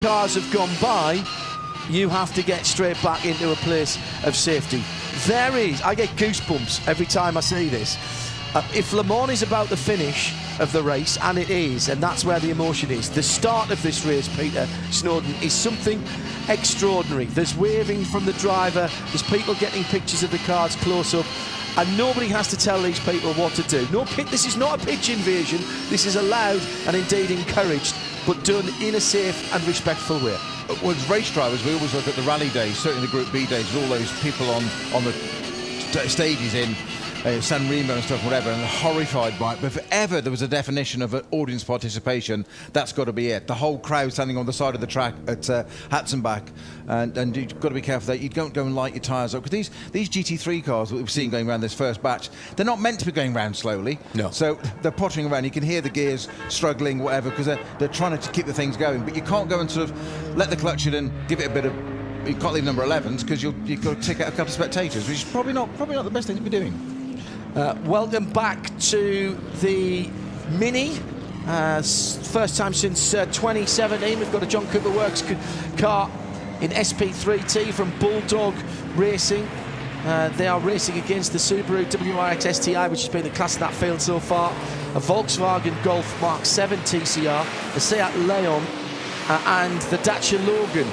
cars have gone by, you have to get straight back into a place of safety. I get goosebumps every time I see this. If Le Mans is about the finish of the race, and it is, and that's where the emotion is, the start of this race, Peter Snowden, is something extraordinary. There's waving from the driver, there's people getting pictures of the cars close up, and nobody has to tell these people what to do. This is not a pitch invasion, this is allowed and indeed encouraged, but done in a safe and respectful way. Well, as race drivers, we always look at the rally days, certainly the Group B days, with all those people on the stages in San Remo and stuff, whatever, and horrified by it. But if ever there was a definition of audience participation, that's got to be it. The whole crowd standing on the side of the track at Hatzenbach, and you've got to be careful that you don't go and light your tyres up, because these GT3 cars that we've seen going around this first batch, they're not meant to be going around slowly. No. So they're pottering around. You can hear the gears struggling, whatever, because they're trying to keep the things going. But you can't go and sort of let the clutch in and give it a bit of. You can't leave number 11s because you've got to tick out a couple of spectators, which is probably not the best thing to be doing. Welcome back to the Mini. First time since 2017. We've got a John Cooper Works car in SP3T from Bulldog Racing. They are racing against the Subaru WRX STI, which has been the class of that field so far. A Volkswagen Golf Mark 7 TCR, a Seat Leon, and the Dacia Logan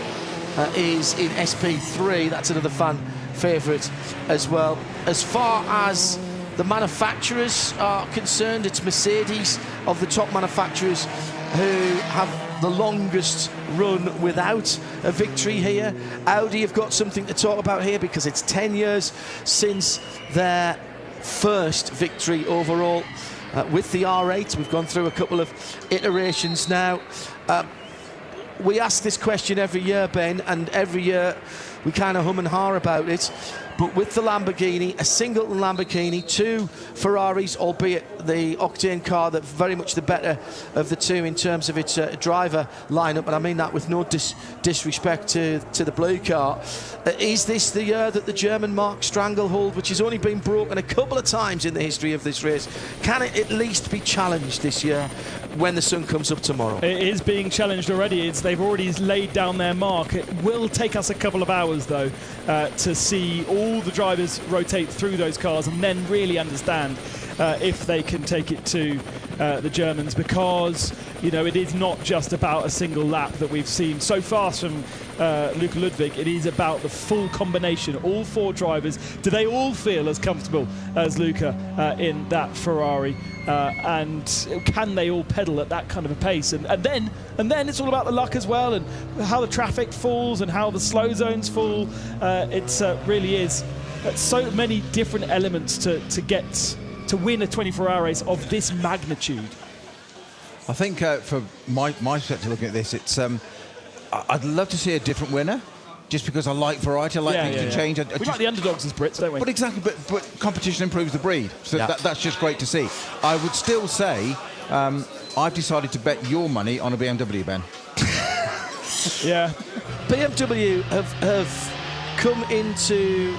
is in SP3. That's another fan favourite as well. As far as the manufacturers are concerned, it's Mercedes of the top manufacturers who have the longest run without a victory here. Audi have got something to talk about here because it's 10 years since their first victory overall with the R8. We've gone through a couple of iterations now. We ask this question every year, Ben, and every year we kind of hum and ha about it. But with the Lamborghini, a singleton Lamborghini, two Ferraris, albeit the Octane car, that's very much the better of the two in terms of its driver lineup, and I mean that with no disrespect to the blue car. Is this the year that the German Mark Stranglehold, which has only been broken a couple of times in the history of this race, can it at least be challenged this year when the sun comes up tomorrow? It is being challenged already. They've already laid down their mark. It will take us a couple of hours, though, to see all the drivers rotate through those cars and then really understand if they can take it to the Germans, because it is not just about a single lap that we've seen so far from Luca Ludwig. It is about the full combination. All four drivers, do they all feel as comfortable as Luca in that Ferrari? And can they all pedal at that kind of a pace? And then it's all about the luck as well, and how the traffic falls and how the slow zones fall. It really is so many different elements to win a 24-hour race of this magnitude. I think for my perspective looking at this, it's I'd love to see a different winner, just because I like variety. I like things to change. We like the underdogs as Brits, don't we? But exactly, but competition improves the breed, so that's just great to see. I would still say I've decided to bet your money on a BMW, Ben. Yeah. BMW have come into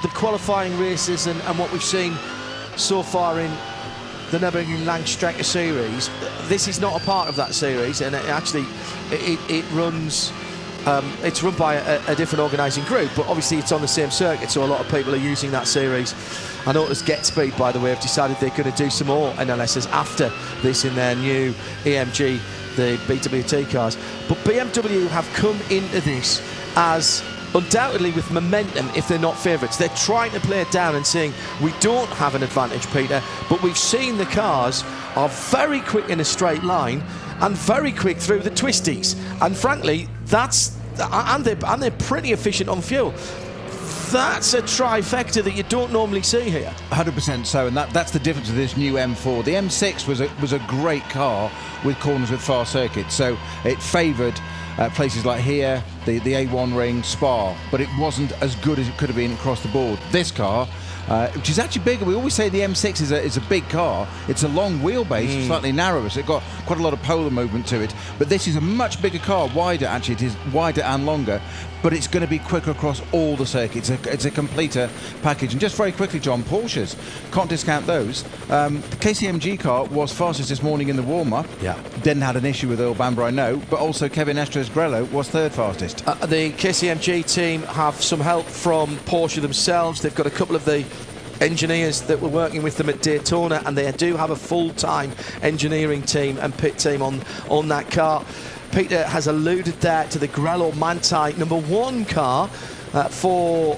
the qualifying races and what we've seen so far in the Nürburgring Langstrecke series. This is not a part of that series, and it runs. It's run by a different organising group, but obviously it's on the same circuit, so a lot of people are using that series. I noticed Get Speed, by the way, have decided they're going to do some more NLSs after this in their new EMG, the BWT cars. But BMW have come into this as undoubtedly with momentum if they're not favourites. They're trying to play it down and saying, we don't have an advantage, Peter, but we've seen the cars are very quick in a straight line and very quick through the twisties. And frankly, they're pretty efficient on fuel. That's a trifecta that you don't normally see here. 100% so, and that's the difference with this new M4. The M6 was a great car with corners with fast circuits, so it favoured places like here, the A1 ring, Spa, but it wasn't as good as it could have been across the board. This car which is actually bigger. We always say the M6 is a big car. It's a long wheelbase, slightly narrower, so it's got quite a lot of polar movement to it. But this is a much bigger car, wider actually. It is wider and longer, but it's going to be quicker across all the circuits. It's a completer package. And just very quickly, John, Porsches, can't discount those. The KCMG car was fastest this morning in the warm-up. Yeah. Didn't have an issue with Earl Bamber, I know, but also Kevin Estra's Grello was third fastest. The KCMG team have some help from Porsche themselves. They've got a couple of the engineers that were working with them at Daytona, and they do have a full-time engineering team and pit team on that car. Peter has alluded there to the Grello Manthey #1 car for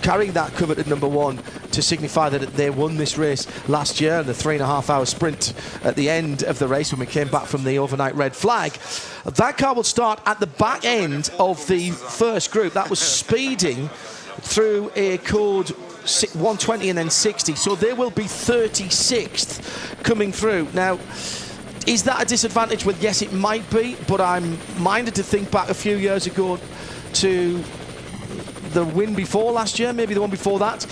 carrying that coveted #1 to signify that they won this race last year, the 3.5-hour sprint at the end of the race when we came back from the overnight red flag. That car will start at the back end of the first group. That was speeding through a code 120 and then 60, so they will be 36th coming through. Now, is that a disadvantage? Well, yes, it might be, but I'm minded to think back a few years ago to the win before last year, maybe the one before that,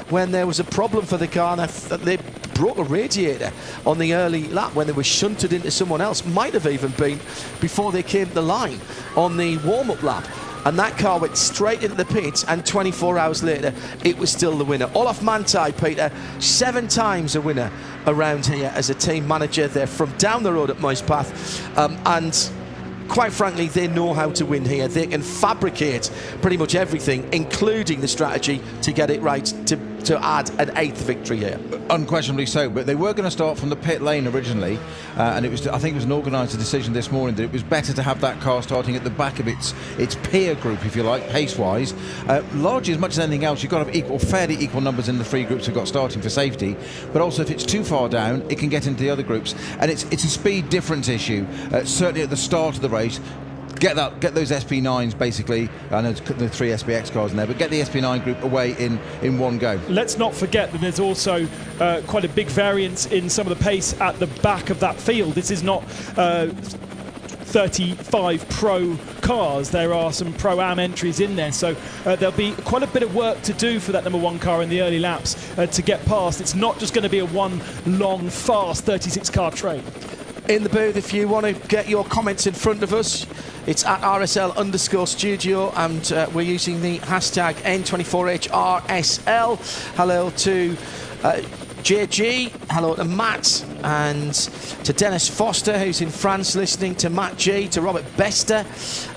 when there was a problem for the car and they broke a radiator on the early lap when they were shunted into someone else. Might have even been before they came to the line on the warm-up lap. And that car went straight into the pits, and 24 hours later, it was still the winner. Olaf Manthey, Peter, 7 times a winner around here as a team manager. They're from down the road at Moispath, and quite frankly, they know how to win here. They can fabricate pretty much everything, including the strategy, to get it right, to add an 8th victory here. Unquestionably so, but they were going to start from the pit lane originally, and I think it was an organised decision this morning that it was better to have that car starting at the back of its peer group, if you like, pace-wise. Largely, as much as anything else, you've got to have fairly equal numbers in the 3 groups we've got starting for safety, but also if it's too far down, it can get into the other groups, and it's a speed difference issue, certainly at the start of the race. Get those SP9s basically. I know the 3 SPX cars in there, but get the SP9 group away in one go. Let's not forget that there's also quite a big variance in some of the pace at the back of that field. This is not 35 Pro cars. There are some Pro-Am entries in there, so there'll be quite a bit of work to do for that #1 car in the early laps to get past. It's not just going to be a one long, fast 36-car train. In the booth, if you want to get your comments in front of us, it's at RSL_studio, and we're using the hashtag N24HRSL. Hello to JG, hello to Matt, and to Dennis Foster, who's in France listening, to Matt G, to Robert Bester,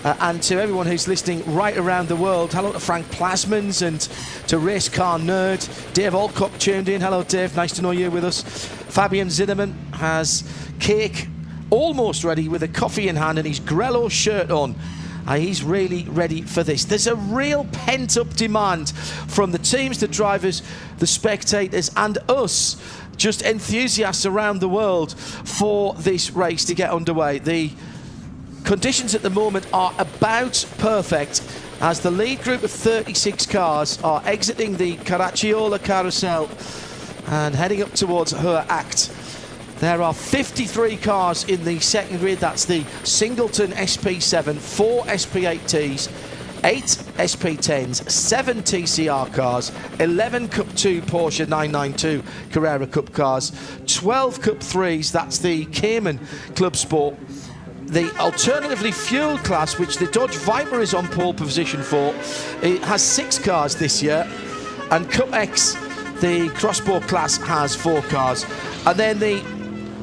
and to everyone who's listening right around the world. Hello to Frank Plasmans and to Race Car Nerd. Dave Alcock tuned in. Hello, Dave. Nice to know you're with us. Fabian Zinnerman has cake almost ready with a coffee in hand and his Grello shirt on. He's really ready for this. There's a real pent-up demand from the teams, the drivers, the spectators, and us, just enthusiasts around the world, for this race to get underway. The conditions at the moment are about perfect as the lead group of 36 cars are exiting the Caracciola carousel and heading up towards her act. There are 53 cars in the second grid. That's the Singleton SP7, 4 SP8Ts, 8 SP10s, 7 TCR cars, 11 Cup 2 Porsche 992 Carrera Cup cars, 12 Cup 3s, that's the Cayman Club Sport. The alternatively fueled class, which the Dodge Viper is on pole position for, it has 6 cars this year, and Cup X, the Crossbow class, has 4 cars. And then the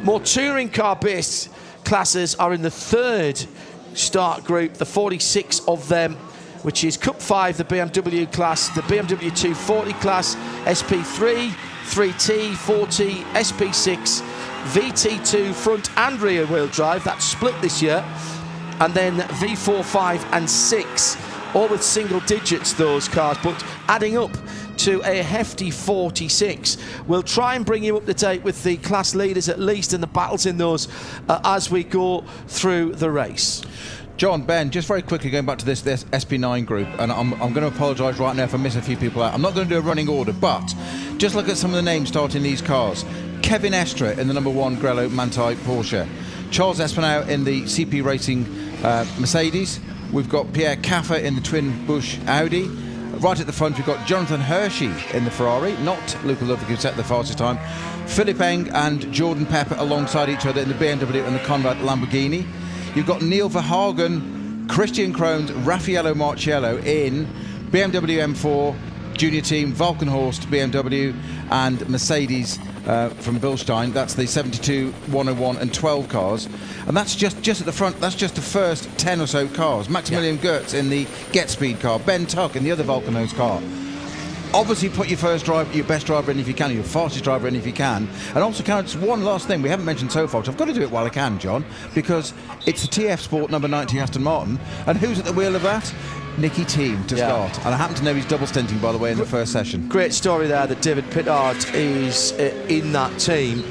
more touring car based classes are in the 3rd start group, the 46 of them, which is Cup 5, the BMW class, the BMW 240 class, SP3, 3T, 4T, SP6, VT2 front and rear wheel drive, that's split this year, and then V4, 5 and 6, all with single digits, those cars, but adding up to a hefty 46. We'll try and bring you up to date with the class leaders at least and the battles in those as we go through the race. John, Ben, just very quickly going back to this SP9 group, and I'm going to apologise right now if I miss a few people out. I'm not going to do a running order, but just look at some of the names starting these cars. Kevin Estra in the #1 Grello Manthey Porsche. Charles Espinal in the CP Racing Mercedes. We've got Pierre Caffa in the twin Busch Audi. right at the front, we've got Jonathan Hershey in the Ferrari, not Luca Ludwig, who set the fastest time. Philip Eng and Jordan Pepper alongside each other in the BMW and the Conrad Lamborghini. You've got Neil Verhagen, Christian Krohns, Raffaello Marciello in BMW M4, Junior Team, Valkenhorst BMW, and Mercedes from Bilstein. That's the 72, 101 and 12 cars. And that's just at the front, that's just the first 10 or so cars. Maximilian Goetz in the Get Speed car, Ben Tuck in the other Valkenhorst car. Obviously put your best driver in if you can, your fastest driver in if you can. And also, just one last thing we haven't mentioned so far, which I've got to do it while I can, John, because it's the TF Sport number 90 Aston Martin. And who's at the wheel of that? Nicky Thiem to start. And I happen to know he's double stinting, by the way, in the first session. Great story there that David Pittard is in that team.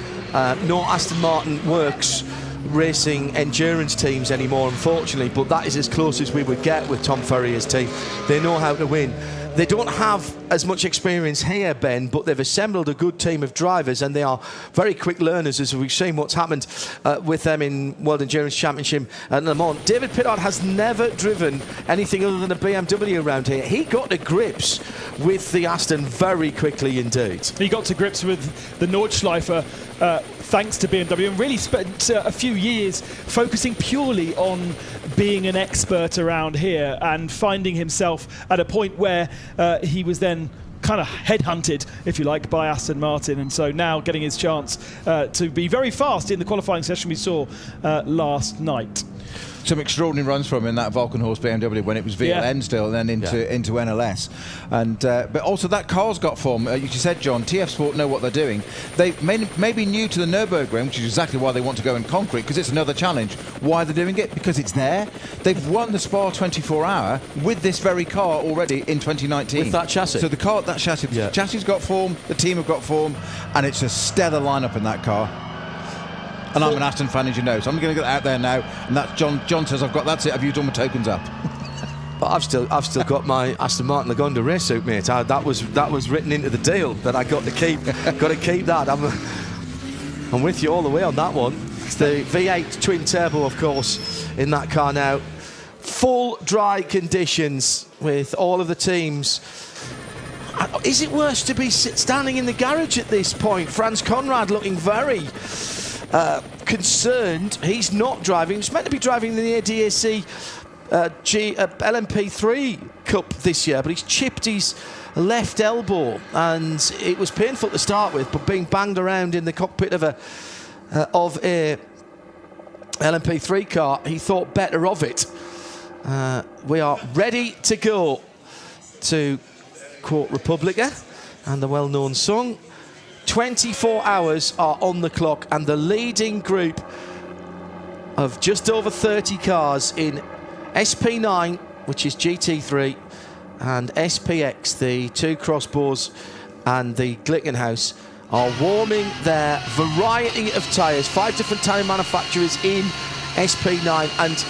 No Aston Martin works racing endurance teams anymore, unfortunately, but that is as close as we would get with Tom Ferrier's team. They know how to win. They don't have as much experience here, Ben, but they've assembled a good team of drivers, and they are very quick learners, as we've seen what's happened with them in World Endurance Championship at Le Mans. David Pittard has never driven anything other than a BMW around here. He got to grips with the Aston very quickly indeed. He got to grips with the Nordschleife thanks to BMW, and really spent a few years focusing purely on being an expert around here and finding himself at a point where he was then kind of headhunted, if you like, by Aston Martin, and so now getting his chance to be very fast in the qualifying session we saw last night. Some extraordinary runs from him in that Valkenhorst BMW when it was VLN still, and then into NLS. And but also that car's got form. You said, John, TF Sport know what they're doing. They may be new to the Nürburgring, which is exactly why they want to go in concrete, because it's another challenge. Why they're doing it? Because it's there. They've won the Spa 24-hour with this very car already in 2019. With that chassis. So the car, that chassis, chassis's got form, the team have got form, and it's a stellar lineup in that car. And I'm an Aston fan, as you know, so I'm going to get out there now. And that's John says, I've got, that's it, have you done my tokens up? But I've still got my Aston Martin Lagonda race suit, mate. That was written into the deal that I got to keep. Got to keep that. I'm with you all the way on that one. It's the V8 twin turbo, of course, in that car now. Full dry conditions with all of the teams. Is it worse to be standing in the garage at this point? Franz Conrad looking very concerned. He's not driving. He's meant to be driving the ADAC LMP3 Cup this year, but he's chipped his left elbow, and it was painful to start with, but being banged around in the cockpit of a LMP3 car, he thought better of it. We are ready to go to quote Republica and the well-known song. 24 hours are on the clock, and the leading group of just over 30 cars in SP9, which is GT3, and SPX, the two crossbows and the Glickenhaus, are warming their variety of tyres. 5 different tyre manufacturers in SP9, and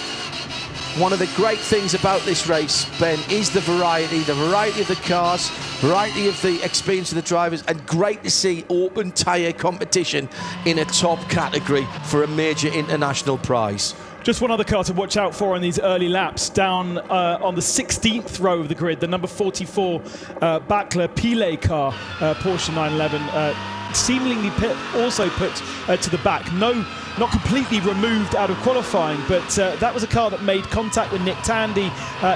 one of the great things about this race, Ben, is the variety of the cars, variety of the experience of the drivers, and great to see open tyre competition in a top category for a major international prize. Just one other car to watch out for in these early laps, down on the 16th row of the grid, the number 44 Bachler Pile car, Porsche 911, seemingly also put to the back. No, not completely removed out of qualifying, but that was a car that made contact with Nick Tandy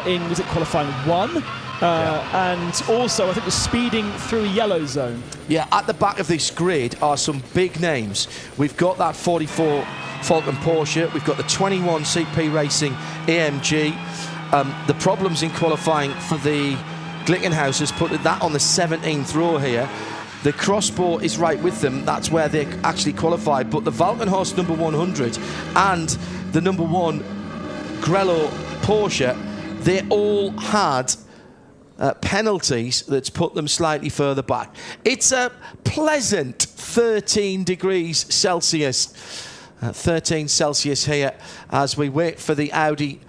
in, was it qualifying 1? And also I think was speeding through a yellow zone. Yeah, at the back of this grid are some big names. We've got that 44 Falcon Porsche, we've got the 21 CP Racing AMG. The problems in qualifying for the Glickenhaus has put that on the 17th row here. The crossbow is right with them. That's where they actually qualified. But the Valkenhorst number 100 and the number 1 Grello Porsche, they all had penalties that's put them slightly further back. It's a pleasant 13 degrees Celsius. 13 Celsius here as we wait for the Audi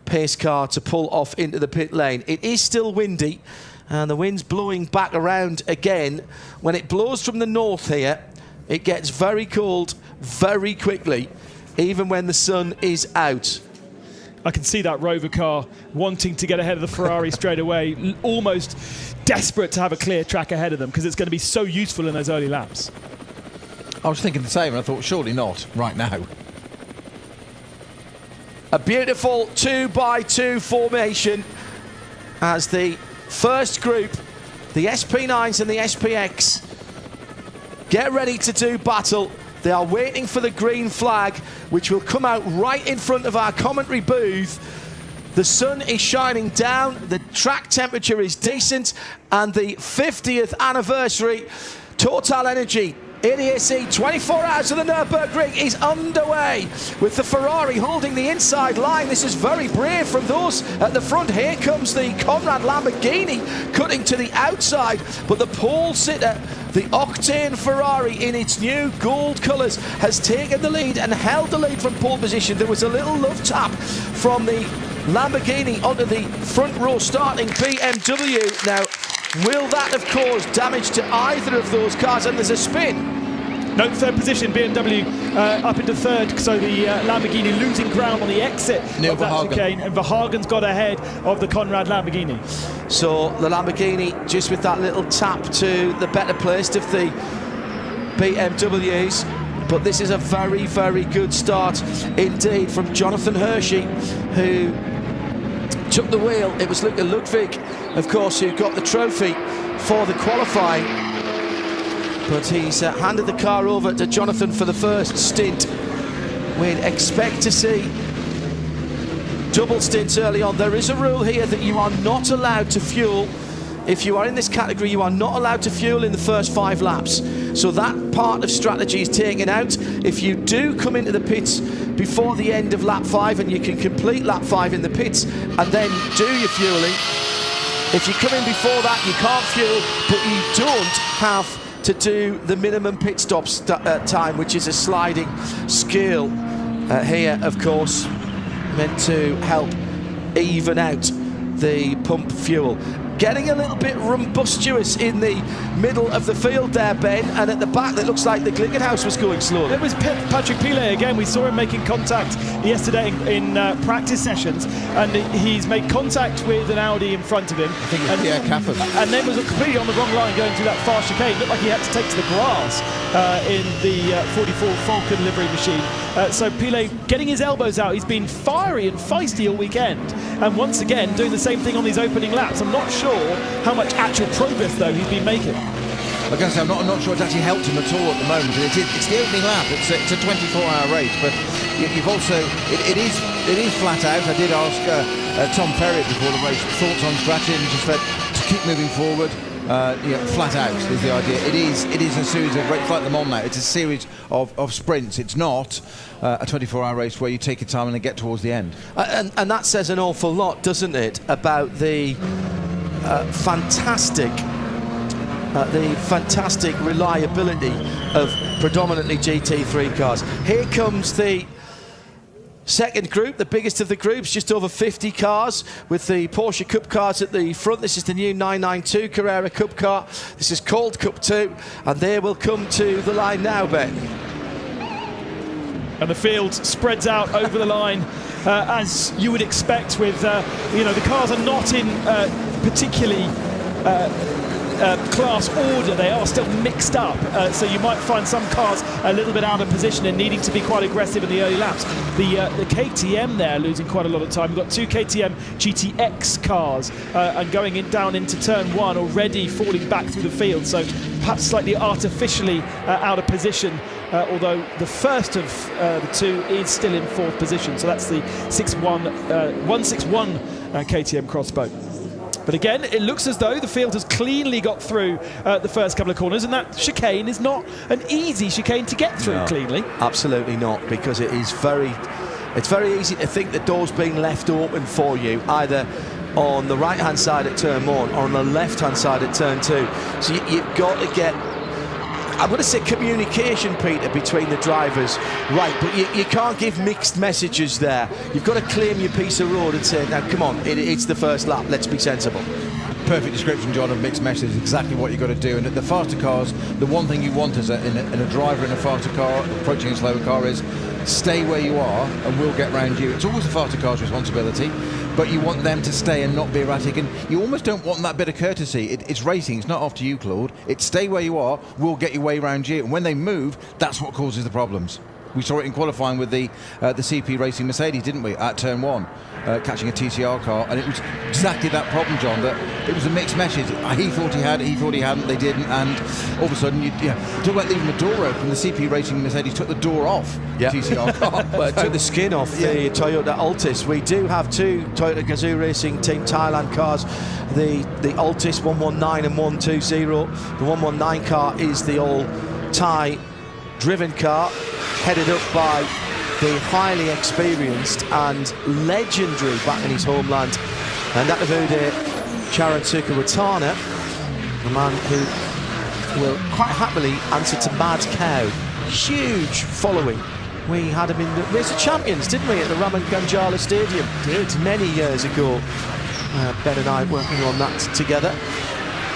pace car to pull off into the pit lane. It is still windy, and the wind's blowing back around again. When it blows from the north here, it gets very cold very quickly, even when the sun is out. I can see that Rover car wanting to get ahead of the Ferrari straight away, almost desperate to have a clear track ahead of them because it's going to be so useful in those early laps. I was thinking the same, and I thought, surely not right now. A beautiful 2x2 formation as the first group, the SP9s and the SPX, get ready to do battle. They are waiting for the green flag, which will come out right in front of our commentary booth. The sun is shining down, the track temperature is decent, and the 50th anniversary TotalEnergies ADAC 24 hours of the Nürburgring is underway, with the Ferrari holding the inside line. This is very brave from those at the front. Here comes the Conrad Lamborghini cutting to the outside, but the pole sitter, the Octane Ferrari in its new gold colours, has taken the lead and held the lead from pole position. There was a little love tap from the Lamborghini onto the front row starting BMW. Now, will that have caused damage to either of those cars? And there's a spin. No, third position, BMW up into third, so the Lamborghini losing ground on the exit of that chicane, and Verhagen's got ahead of the Conrad Lamborghini. So the Lamborghini, just with that little tap to the better placed of the BMWs. But this is a very, very good start indeed from Jonathan Hershey, who took the wheel. It was Luca Ludwig, of course, who got the trophy for the qualifying. But he's handed the car over to Jonathan for the first stint. We'd expect to see double stints early on. There is a rule here that you are not allowed to fuel. If you are in this category, you are not allowed to fuel in the first 5 laps. So that part of strategy is taken out. If you do come into the pits before the end of lap 5, and you can complete lap 5 in the pits and then do your fueling, if you come in before that, you can't fuel, but you don't have to do the minimum pit stops time, which is a sliding scale here, of course, meant to help even out the pump fuel. Getting a little bit rumbustious in the middle of the field there, Ben, and at the back that looks like the Glickenhaus was going slowly. It was Patrick Pilet again. We saw him making contact yesterday in practice sessions, and he's made contact with an Audi in front of him. I think it's Pierre Caffers. And then was completely on the wrong line going through that fast chicane. Looked like he had to take to the grass in the 44 Falcon livery machine. So Pilet getting his elbows out. He's been fiery and feisty all weekend, and once again doing the same thing on these opening laps. I'm not sure how much actual progress though he's been making. I'm going to say I'm not sure it's actually helped him at all at the moment. It's the opening lap. It's a 24-hour race, but you've also it is flat out. I did ask Tom Ferrier before the race thoughts on strategy, and just said to keep moving forward. Flat out is the idea. It is a series of races like the Mont now. It's a series of sprints. It's not a 24-hour race where you take your time and then get towards the end. And that says an awful lot, doesn't it, about the fantastic reliability of predominantly GT3 cars. Here comes the second group, the biggest of the groups, just over 50 cars, with the Porsche Cup cars at the front. This is the new 992 Carrera Cup car. This is called Cup 2, and they will come to the line now, Ben. And the field spreads out over the line, as you would expect with, the cars are not in particularly class order. They are still mixed up, so you might find some cars a little bit out of position and needing to be quite aggressive in the early laps. The KTM there losing quite a lot of time. We've got 2 KTM GTX cars and going down into turn 1, already falling back through the field, so perhaps slightly artificially out of position, although the first of the 2 is still in 4th position. So that's the 161 KTM Crossbow. But again, it looks as though the field has cleanly got through the first couple of corners, and that chicane is not an easy chicane to get through cleanly. Absolutely not, because it's very easy to think the door's being left open for you, either on the right-hand side at turn 1 or on the left-hand side at turn 2. So you've got to get, I'm going to say, communication, Peter, between the drivers, right, but you can't give mixed messages there. You've got to claim your piece of road and say, now come on, it's the first lap, let's be sensible. Perfect description, John, of mixed messages. Exactly what you've got to do. And at the faster cars, the one thing you want as a driver in a faster car approaching a slower car is stay where you are and we'll get round you. It's always the faster car's responsibility, but you want them to stay and not be erratic, and you almost don't want that bit of courtesy. It's racing, it's not after you, Claude. It's stay where you are, we'll get your way around you, and when they move, that's what causes the problems. We saw it in qualifying with the CP Racing Mercedes, didn't we, at turn 1, catching a TCR car, and it was exactly that problem, John, that it was a mixed message. He thought he had it, he thought he hadn't, they didn't, and all of a sudden, talk about leaving the door open. The CP Racing Mercedes took the door off the TCR car. Well, it took the skin off the Toyota Altis. We do have 2 Toyota Gazoo Racing Team Thailand cars, the Altis 119 and 120. The 119 car is the all-Thai driven car, headed up by the highly experienced and legendary back in his homeland, and Natavude Charan Sukawatana, the man who will quite happily answer to Mad Cow. Huge following. We had him in the Race of Champions, didn't we, at the Raman Ganjala Stadium? Many years ago. Ben and I working on that together.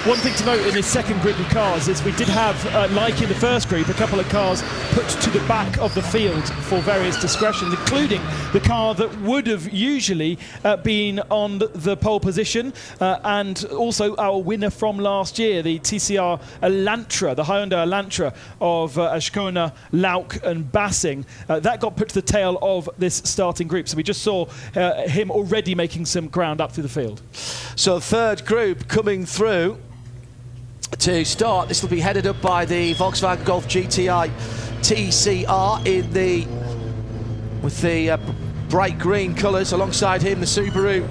One thing to note in this second group of cars is we did have, like in the first group, a couple of cars put to the back of the field for various discretions, including the car that would have usually been on the pole position, and also our winner from last year, the TCR Elantra, the Hyundai Elantra of Ashkona, Lauk and Bassing. That got put to the tail of this starting group, so we just saw him already making some ground up through the field. So third group coming through to start. This will be headed up by the Volkswagen Golf GTI TCR with the bright green colours. Alongside him, the Subaru.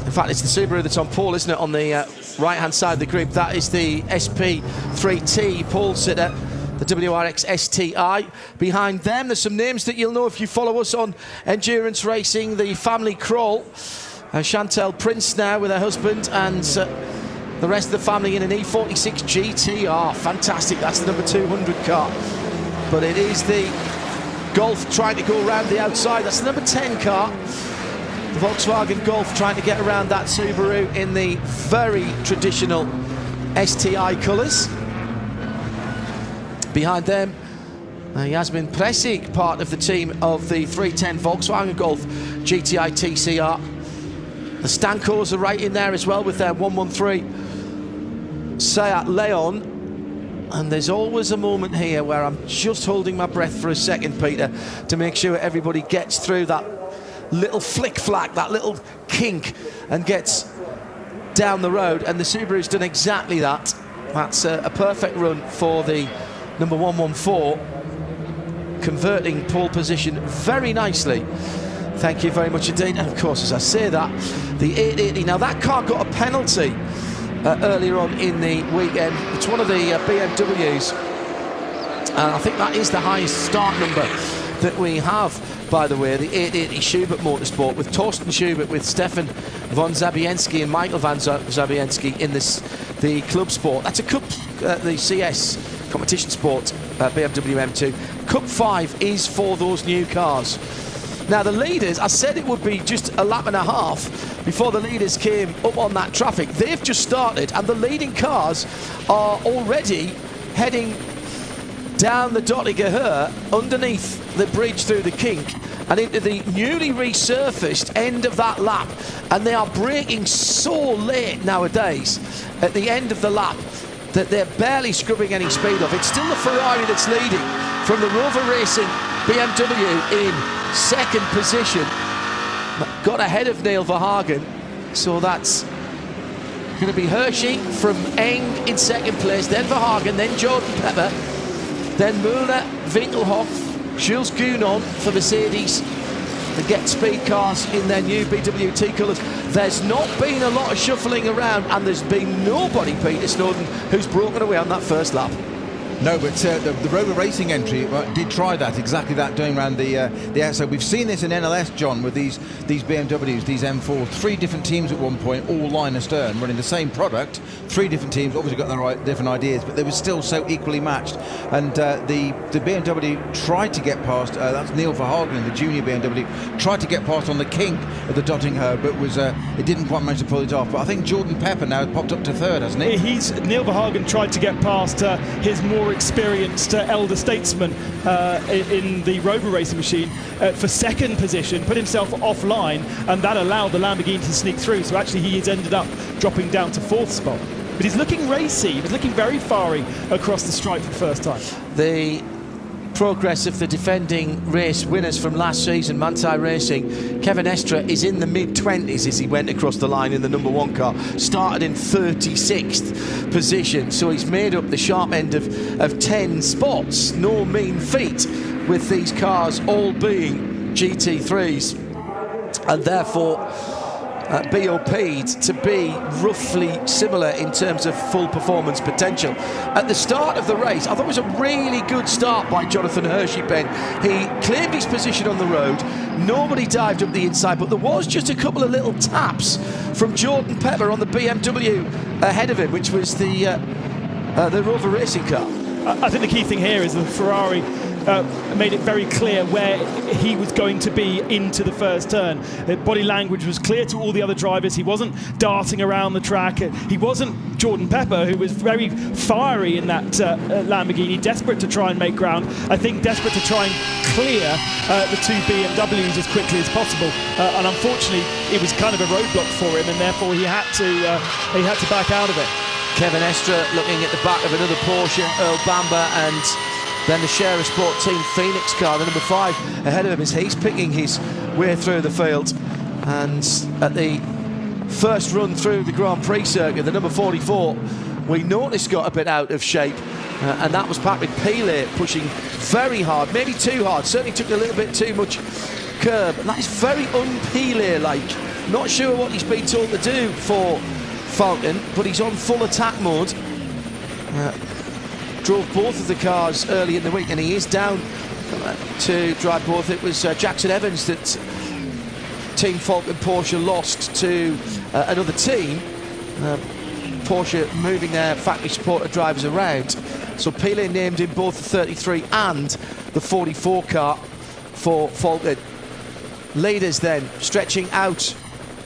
In fact, it's the Subaru that's on pole, isn't it, on the right-hand side of the group. That is the SP3T pole sitter, the WRX STI. Behind them, there's some names that you'll know if you follow us on endurance racing. The family crawl. Chantel Prince now with her husband, and the rest of the family in an E46 GTR. Fantastic, that's the number 200 car. But it is the Golf trying to go around the outside. That's the number 10 car. The Volkswagen Golf trying to get around that Subaru in the very traditional STI colours. Behind them, Yasmin Presik, part of the team of the 310 Volkswagen Golf GTI TCR. The Stankos are right in there as well with their 113 Seat Leon. And there's always a moment here where I'm just holding my breath for a second, Peter, to make sure everybody gets through that little flick-flack, that little kink, and gets down the road. And the Subaru's done exactly that. That's a perfect run for the number 114, converting pole position very nicely. Thank you very much indeed. And of course, as I say that, the 880, now that car got a penalty earlier on in the weekend. It's one of the BMWs, and I think that is the highest start number that we have, by the way, the 880 Schubert Motorsport, with Torsten Schubert, with Stefan von Zabienski and Michael van Zabienski in the Club Sport. That's a Cup, the CS Competition Sport BMW M2. Cup 5 is for those new cars. Now the leaders, I said it would be just a lap and a half before the leaders came up on that traffic. They've just started, and the leading cars are already heading down the Dottiger underneath the bridge through the kink and into the newly resurfaced end of that lap, and they are braking so late nowadays at the end of the lap that they're barely scrubbing any speed off. It's still the Ferrari that's leading from the Rover Racing BMW in second position, got ahead of Neil Verhagen, so that's going to be Hershey from Eng in second place, then Verhagen, then Jordan Pepper, then Müller, Winkelhoff, Jules Gounon for Mercedes, the Get Speed cars in their new BWT colours. There's not been a lot of shuffling around, and there's been nobody, Peter Snowden, who's broken away on that first lap. No, but the Rover Racing entry did try that, exactly that, doing around the outside. We've seen this in NLS, John, with these BMWs, these M4s. 3 different teams at one point, all line astern, running the same product. 3 different teams, obviously got their different ideas, but they were still so equally matched. And the BMW tried to get past, that's Neil Verhagen, the junior BMW, tried to get past on the kink of the Dottinger, but it didn't quite manage to pull it off. But I think Jordan Pepper now has popped up to third, hasn't he? Neil Verhagen tried to get past his more more experienced elder statesman in the Rover Racing machine for second position, put himself offline, and that allowed the Lamborghini to sneak through. So actually he has ended up dropping down to 4th spot. But he's looking racy. He was looking very fiery across the stripe for the first time. The progress of the defending race winners from last season, Manthey Racing, Kevin Estre is in the mid-20s as he went across the line in the number 1 car. Started in 36th position, so he's made up the sharp end of 10 spots. No mean feat with these cars all being GT3s, and therefore BOP'd to be roughly similar in terms of full performance potential. At the start of the race, I thought it was a really good start by Jonathan Hershey, Ben. He claimed his position on the road. Nobody dived up the inside, but there was just a couple of little taps from Jordan Pepper on the BMW ahead of him, which was the Rover Racing car. I think the key thing here is that Ferrari made it very clear where he was going to be into the first turn. Body language was clear to all the other drivers. He wasn't darting around the track. He wasn't Jordan Pepper, who was very fiery in that Lamborghini, desperate to try and make ground. I think desperate to try and clear the 2 BMWs as quickly as possible. And unfortunately, it was kind of a roadblock for him, and therefore he had to back out of it. Kevin Estre looking at the back of another Porsche, Earl Bamber, and then the Share Sport Team Phoenix car, the number 5 ahead of him, as he's picking his way through the field. And at the first run through the Grand Prix circuit, the number 44, we noticed got a bit out of shape, and that was Patrick Pilet pushing very hard, maybe too hard, certainly took a little bit too much curb, and that is very un-Pilet-like. Not sure what he's been told to do for Falcon, but he's on full attack mode. Drove both of the cars early in the week, and he is down to drive both. It was Jackson Evans that Team Falcon Porsche lost to another team. Porsche moving their factory supporter drivers around. So Pilet named in both the 33 and the 44 car for Falcon. Leaders then stretching out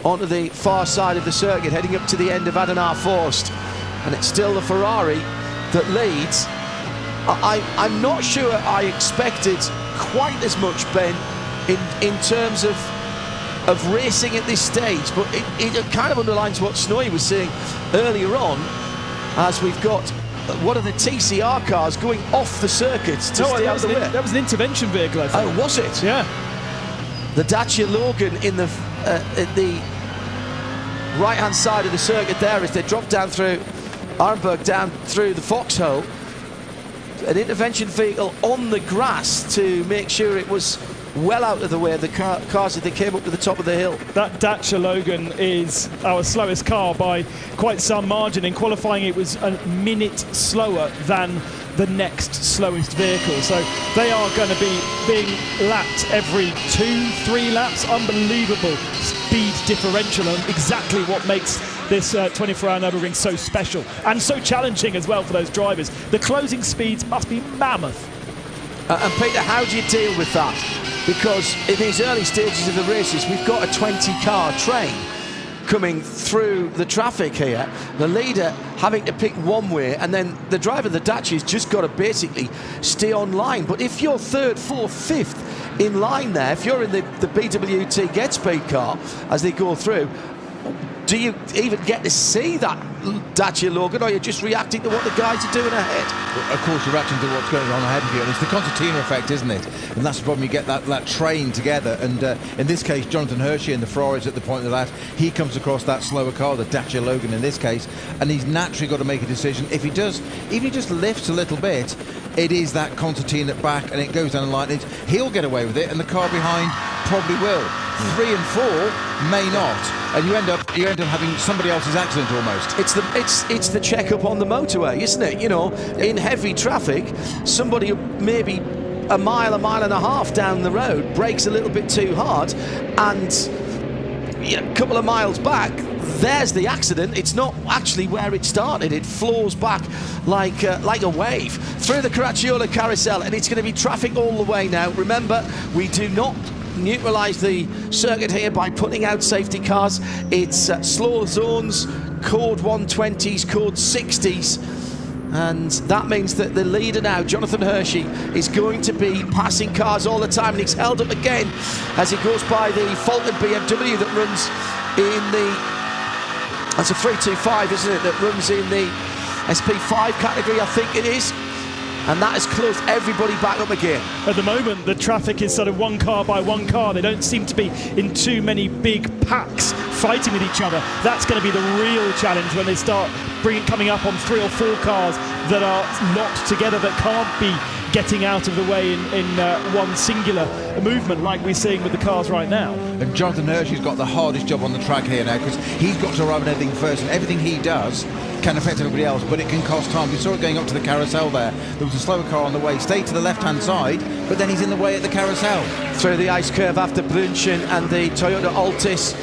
onto the far side of the circuit, heading up to the end of Adana Forst, and it's still the Ferrari that leads. I'm not sure I expected quite as much, Ben, in terms of racing at this stage, but it kind of underlines what Snowy was saying earlier on, as we've got one of the TCR cars going off the circuit to stay out of the way. That was an intervention vehicle, I think. Oh, was it? Yeah. The Dacia Logan in the at the right-hand side of the circuit there, as they drop down through Arnberg, down through the foxhole. An intervention vehicle on the grass to make sure it was well out of the way of the cars as they came up to the top of the hill. That Dacia Logan is our slowest car by quite some margin. In qualifying, it was a minute slower than the next slowest vehicle. So they are going to be being lapped every 2-3 laps. Unbelievable speed differential, and exactly what makes this 24-hour Nürburgring so special and so challenging as well for those drivers. The closing speeds must be mammoth. And Peter, how do you deal with that? Because in these early stages of the races, we've got a 20-car train coming through the traffic here. The leader having to pick one way, and then the driver of the Dacia's just got to basically stay on line. But if you're 3rd, 4th, 5th in line there, if you're in the BWT Get Speed car as they go through, do you even get to see that Dacia Logan, or are you just reacting to what the guys are doing ahead? Well, of course, you're reacting to what's going on ahead of you, and it's the concertina effect, isn't it? And that's the problem, you get that train together, and in this case, Jonathan Hershey and the Ferraris at the point of that, he comes across that slower car, the Dacia Logan in this case, and he's naturally got to make a decision. If he does, even he just lifts a little bit, it is that concertina back, and it goes down the line. He'll get away with it, and the car behind probably will. 3 and 4 may not, and you end up having somebody else's accident almost. It's the checkup on the motorway, isn't it? You know, in heavy traffic, somebody maybe a mile and a half down the road brakes a little bit too hard, and a couple of miles back, there's the accident. It's not actually where it started. It flows back like a wave through the Caracciola carousel, and it's going to be traffic all the way now. Remember, we do not neutralise the circuit here by putting out safety cars. It's slow zones, code 120s, code 60s, And that means that the leader now, Jonathan Hershey, is going to be passing cars all the time, and he's held up again as he goes by the Falcon BMW that runs in the, that's a 325, isn't it, that runs in the SP5 category, I think it is. And that has closed everybody back up again. At the moment, the traffic is sort of one car by one car. They don't seem to be in too many big packs fighting with each other. That's going to be the real challenge when they start coming up on 3 or 4 cars that are locked together that can't be getting out of the way in one singular movement like we're seeing with the cars right now. And Jonathan Hershey's got the hardest job on the track here now, because he's got to arrive at everything first, and everything he does can affect everybody else, but it can cost time. We saw it going up to the carousel there. There was a slower car on the way, stayed to the left-hand side, but then he's in the way at the carousel. Through the ice curve after Brunchen and the Toyota Altis.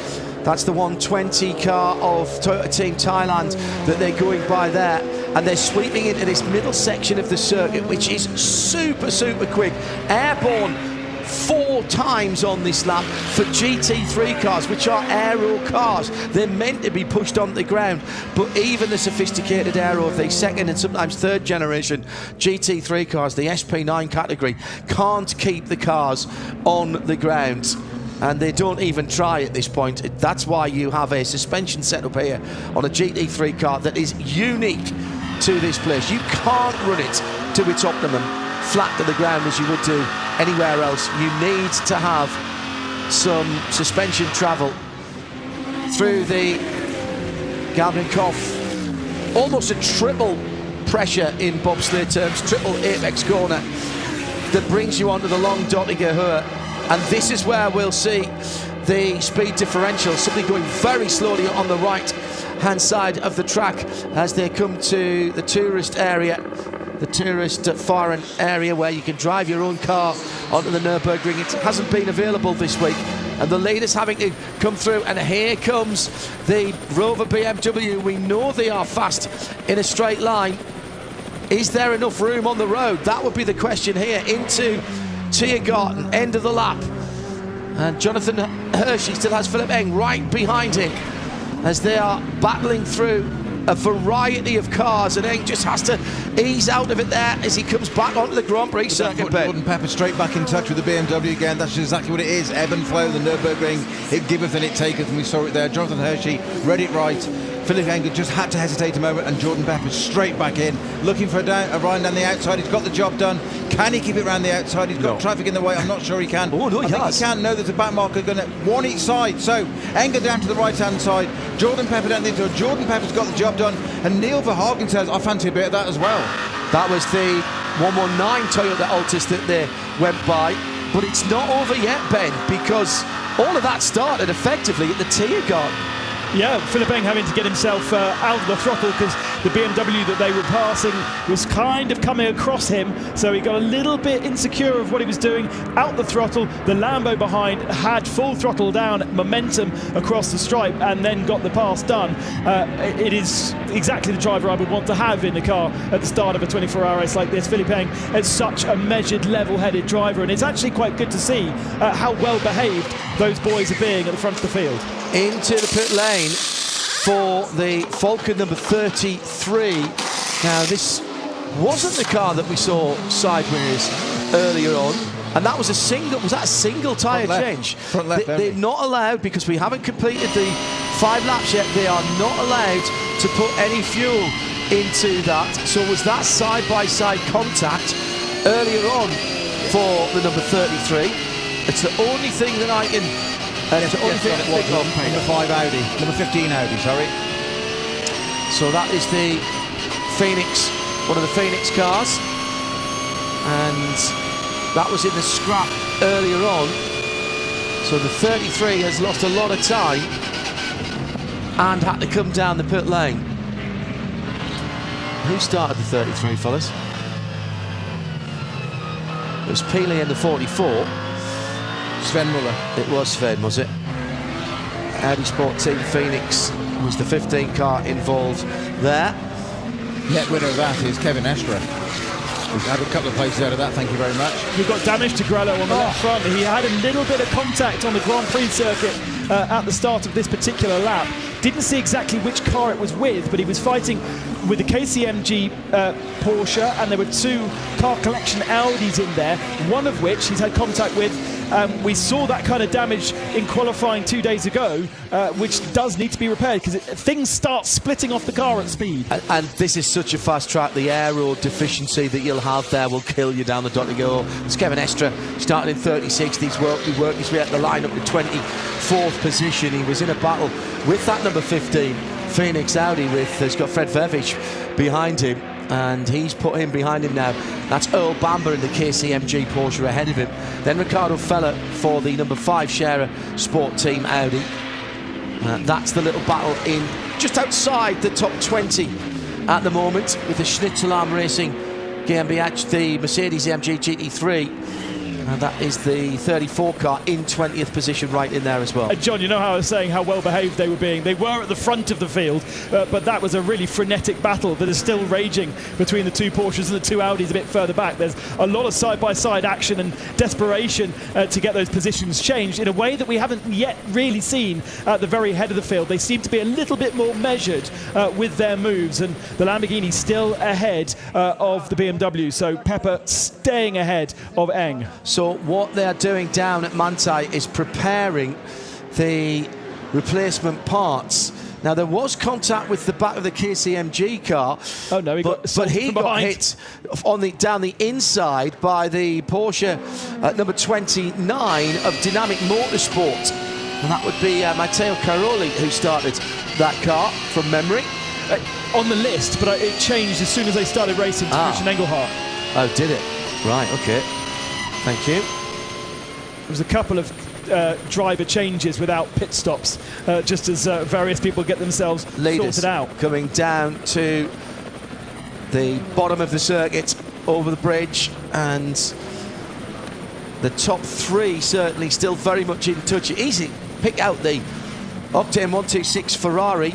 That's the 120 car of Toyota Team Thailand that they're going by there. And they're sweeping into this middle section of the circuit, which is super, super quick. Airborne 4 times on this lap for GT3 cars, which are aero cars. They're meant to be pushed on the ground, but even the sophisticated aero of the second and sometimes third generation GT3 cars, the SP9 category, can't keep the cars on the ground. And they don't even try at this point. That's why you have a suspension setup here on a GT3 car that is unique to this place. You can't run it to its optimum flat to the ground as you would do anywhere else. You need to have some suspension travel through the Galvin-Koff. Almost a triple pressure in bobsleigh terms, triple apex corner that brings you onto the long Dottinger Höhe. And this is where we'll see the speed differential simply going very slowly on the right-hand side of the track as they come to the tourist area, the tourist foreign area where you can drive your own car onto the Nürburgring. It hasn't been available this week, and the leaders having to come through. And here comes the Rover BMW. We know they are fast in a straight line. Is there enough room on the road? That would be the question here. Into Tiergarten, end of the lap, and Jonathan Hershey still has Philip Eng right behind him as they are battling through a variety of cars, and Eng just has to ease out of it there as he comes back onto the Grand Prix circuit. Jordan Pepper straight back in touch with the BMW again. That's exactly what it is. Ebb and flow, the Nürburgring, it giveth and it taketh, and we saw it there. Jonathan Hershey read it right. Philip Eng just had to hesitate a moment, and Jordan Pepper straight back in, looking for a ride down the outside. He's got the job done. Can he keep it around the outside? He's got traffic in the way. I'm not sure he can. Oh, no, I think he can. No, there's a back marker going to one each side. So Enger down to the right-hand side. Jordan Pepper down the inside. Jordan Pepper's got the job done. And Neil Verhagen says, I fancy a bit of that as well. That was the 119 Toyota Altis that they went by. But it's not over yet, Ben, because all of that started effectively at the Tiergarten. Yeah, Philip Eng having to get himself out of the throttle because the BMW that they were passing was kind of coming across him, so he got a little bit insecure of what he was doing, out the throttle. The Lambo behind had full throttle down, momentum across the stripe, and then got the pass done. It is exactly the driver I would want to have in the car at the start of a 24-hour race like this. Philip Eng is such a measured, level-headed driver, and it's actually quite good to see how well behaved those boys are being at the front of the field. Into the pit lane for the Falcon number 33. Now, this wasn't the car that we saw sideways earlier on, and that was a single. Was that a single tyre change? Front left. They're not allowed, because we haven't completed the 5 laps yet. They are not allowed to put any fuel into that. So was that side-by-side contact earlier on for the number 33? It's the only thing that I can. It's the only thing that was number 5 Audi, number 15 Audi, sorry. So that is the Phoenix, one of the Phoenix cars, and that was in the scrap earlier on. So the 33 has lost a lot of time and had to come down the pit lane. Who started the 33, fellas? It was Peely in the 44. Sven Muller. It was Sven, was it? Audi Sport Team Phoenix was the 15 car involved there. Net winner of that is Kevin Estra. We've had a couple of places out of that, thank you very much. We've got damage to Grello on the left front. He had a little bit of contact on the Grand Prix circuit at the start of this particular lap. Didn't see exactly which car it was with, but he was fighting with the KCMG Porsche, and there were 2 car collection Audis in there, one of which he's had contact with. We saw that kind of damage in qualifying 2 days ago, which does need to be repaired because things start splitting off the car at speed. And this is such a fast track. The aero deficiency that you'll have there will kill you down the dot to go. It's Kevin Estre started in 36th. He worked his way up the line up to 24th position. He was in a battle with that number 15 Phoenix Audi. He's got Fred Vervich behind him, and he's put him behind him now. That's Earl Bamber in the KCMG Porsche ahead of him. Then Ricardo Feller for the number 5 Scherer Sport Team Audi. That's the little battle in just outside the top 20 at the moment, with the Schnitzelarm Racing GmbH, the Mercedes AMG GT3. And that is the 34 car in 20th position right in there as well. John, you know how I was saying how well behaved they were being. They were at the front of the field, but that was a really frenetic battle that is still raging between the 2 Porsches and the 2 Audis a bit further back. There's a lot of side-by-side action and desperation to get those positions changed in a way that we haven't yet really seen at the very head of the field. They seem to be a little bit more measured with their moves, and the Lamborghini still ahead of the BMW. So Pepper staying ahead of Eng. So what they're doing down at Manthey is preparing the replacement parts. Now, there was contact with the back of the KCMG car. Oh no, but he got hit down the inside by the Porsche number 29 of Dynamic Motorsport. And that would be Matteo Caroli who started that car from memory. On the list, but it changed as soon as they started racing to Christian Engelhardt. Oh, did it? Right, okay. Thank you. There was a couple of driver changes without pit stops, just as various people get themselves sorted out. Coming down to the bottom of the circuit, over the bridge, and the top 3 certainly still very much in touch. Easy pick out the Octane 126 Ferrari.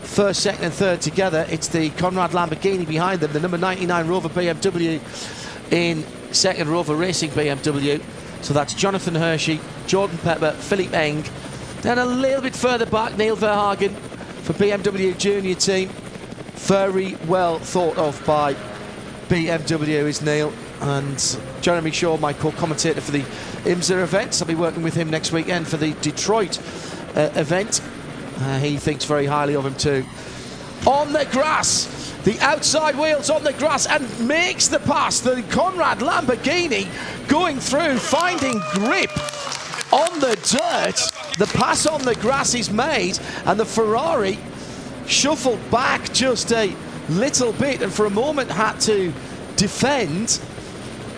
First, second and third together. It's the Conrad Lamborghini behind them, the number 99 Rover BMW in second, Rover Racing BMW. So that's Jonathan Hershey, Jordan Pepper, Philippe Eng. Then a little bit further back, Neil Verhagen for BMW Junior Team. Very well thought of by BMW is Neil. And Jeremy Shaw, my co-commentator for the IMSA events. I'll be working with him next weekend for the Detroit event. He thinks very highly of him too. On the grass, the outside wheels on the grass, and makes the pass. The Conrad Lamborghini going through, finding grip on the dirt. The pass on the grass is made, and the Ferrari shuffled back just a little bit, and for a moment had to defend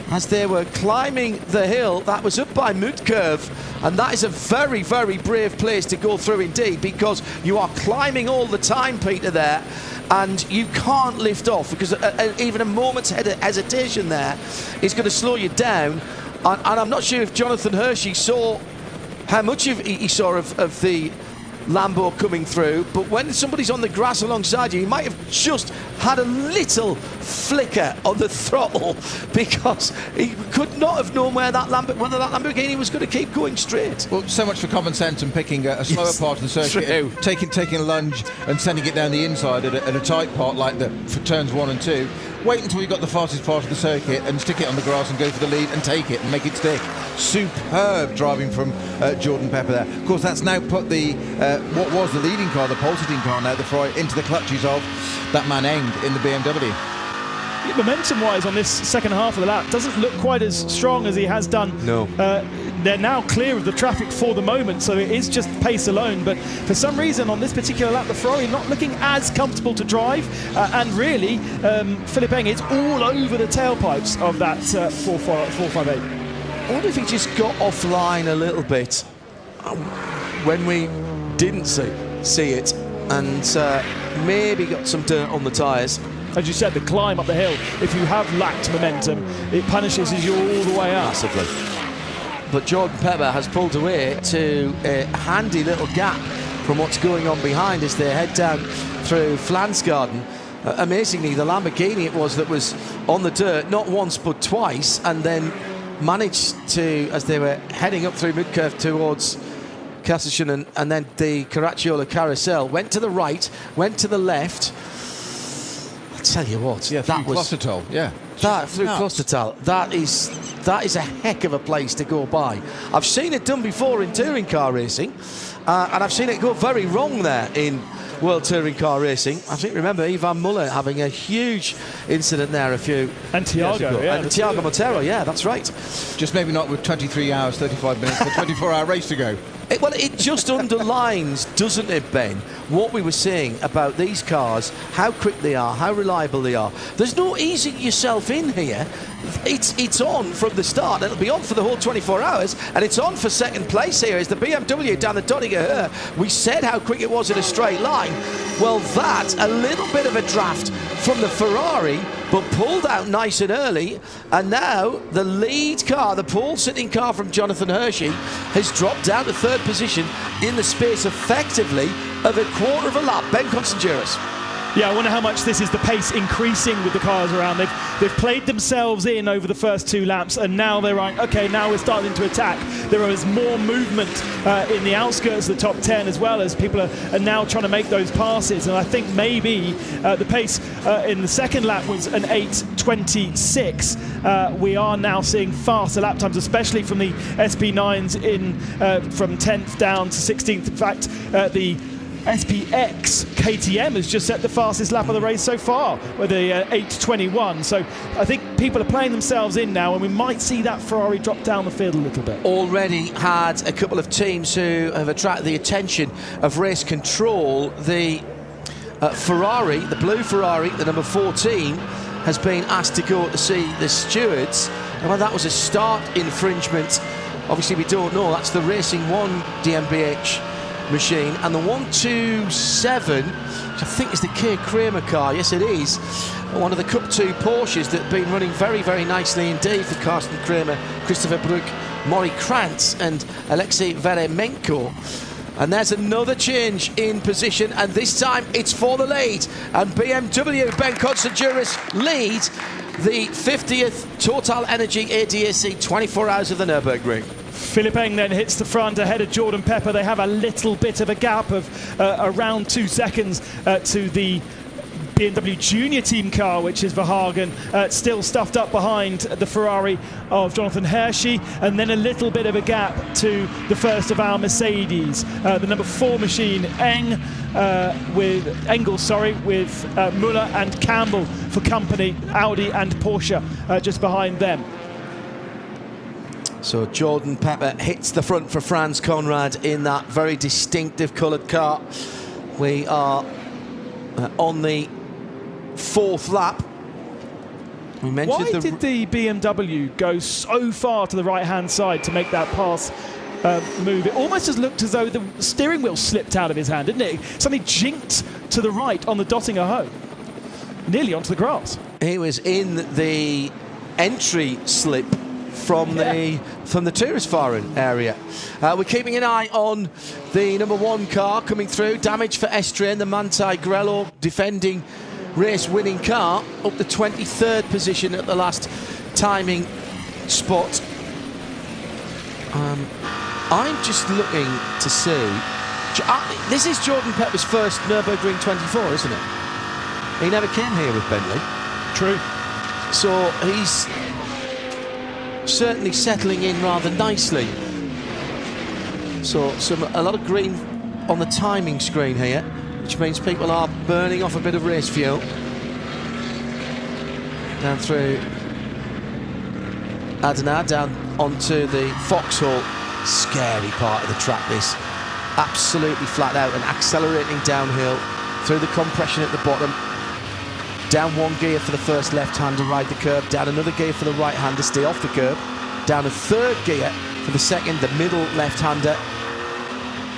as they were climbing the hill. That was up by Mudcurve, and that is a very, very brave place to go through indeed, because you are climbing all the time, Peter, there, and you can't lift off, because even a moment's hesitation there is going to slow you down. And I'm not sure if Jonathan Hershey saw how much he saw of the Lambo coming through, but when somebody's on the grass alongside you, you might have just had a little flicker on the throttle, because he could not have known whether that Lamborghini was going to keep going straight. Well, so much for common sense and picking a slower part of the circuit, taking a lunge and sending it down the inside at a tight part like for turns 1 and 2. Wait until you've got the fastest part of the circuit and stick it on the grass and go for the lead and take it and make it stick. Superb driving from Jordan Pepper there. Of course, that's now put the what was the leading car, the pole sitting car now, the Ferrari, into the clutches of that man Eng in the BMW. Momentum-wise on this second half of the lap doesn't look quite as strong as he has done. No. They're now clear of the traffic for the moment, so it is just pace alone. But for some reason on this particular lap, the Ferrari not looking as comfortable to drive, and really Philippe Eng is all over the tailpipes of that 458. I wonder if he just got offline a little bit when we didn't see it, and maybe got some dirt on the tyres. As you said, the climb up the hill, if you have lacked momentum, it punishes you all the way up. Massively. But Jordan Pepper has pulled away to a handy little gap from what's going on behind as they head down through Flansgarden. Amazingly, the Lamborghini it was that was on the dirt, not once but twice, and then managed to, as they were heading up through Mudcurve towards Castellan and then the Caracciola Carousel. Went to the right, went to the left. I tell you what, Yeah, that through was Klostertal, yeah. that through Klostertal. That is a heck of a place to go by. I've seen it done before in touring car racing, and I've seen it go very wrong there in World Touring Car Racing. I think, remember, Ivan Muller having a huge incident there a few And Thiago, years ago. yeah. And Thiago Montero, yeah, that's right. Just maybe not with 23 hours, 35 minutes, a 24-hour race to go. It just underlines, doesn't it, Ben, what we were saying about these cars, how quick they are, how reliable they are. There's no easing yourself in here. It's on from the start. It'll be on for the whole 24 hours, and it's on for second place here is the BMW down the Donninger. We said how quick it was in a straight line. Well, that's a little bit of a draft from the Ferrari, but pulled out nice and early. And now the lead car, the pole-sitting car from Jonathan Hershey, has dropped down to third position in the space, effectively, of a quarter of a lap. Ben Constantiouris. Yeah, I wonder how much this is the pace increasing with the cars around. They've played themselves in over the first 2 laps, and now they're like, okay, now we're starting to attack. There is more movement in the outskirts of the top 10 as well, as people are now trying to make those passes. And I think maybe the pace in the second lap was an 8:26. We are now seeing faster lap times, especially from the SP9s in from 10th down to 16th. In fact, the SPX KTM has just set the fastest lap of the race so far with a 8:21. So I think people are playing themselves in now, and we might see that Ferrari drop down the field a little bit. Already had a couple of teams who have attracted the attention of race control. The Ferrari, the blue Ferrari, the number 14, has been asked to go to see the stewards. And well, that was a start infringement. Obviously, we don't know. That's the Racing 1 DMBH machine, and the 127, which I think is the Keir Kramer car. Yes, it is. One of the Cup 2 Porsches that have been running very, very nicely indeed for Carsten Kramer, Christopher Bruck, Maury Krantz and Alexei Veremenko. And there's another change in position, and this time it's for the lead. And BMW, Ben Constantiouris, lead the 50th TotalEnergies ADAC 24 hours of the Nürburgring. Philipp Eng then hits the front ahead of Jordan Pepper. They have a little bit of a gap of around 2 seconds to the BMW Junior Team car, which is Verhagen, still stuffed up behind the Ferrari of Jonathan Hershey, and then a little bit of a gap to the first of our Mercedes, the number 4 machine, with Muller and Campbell for company, Audi and Porsche just behind them. So Jordan Pepper hits the front for Franz Conrad in that very distinctive coloured car. We are on the 4th lap. We mentioned Why did the BMW go so far to the right-hand side to make that pass move? It almost just looked as though the steering wheel slipped out of his hand, didn't it? Suddenly jinked to the right on the Dottinger Hoe, nearly onto the grass. He was in the entry slip from the Touristfahren area. We're keeping an eye on the number 1 car coming through. Damage for Estrain, the Manthey Grello defending race-winning car, up the 23rd position at the last timing spot. I'm just looking to see. This is Jordan Pepper's first Nürburgring 24, isn't it? He never came here with Bentley. True. So he's certainly settling in rather nicely. So a lot of green on the timing screen here, which means people are burning off a bit of race fuel. Down through Adana, down onto the Foxhall. Scary part of the track, this. Absolutely flat out and accelerating downhill through the compression at the bottom. Down 1 gear for the first left-hander, ride the curb. Down another gear for the right-hander, stay off the curb. Down a 3rd gear for the second, the middle left-hander.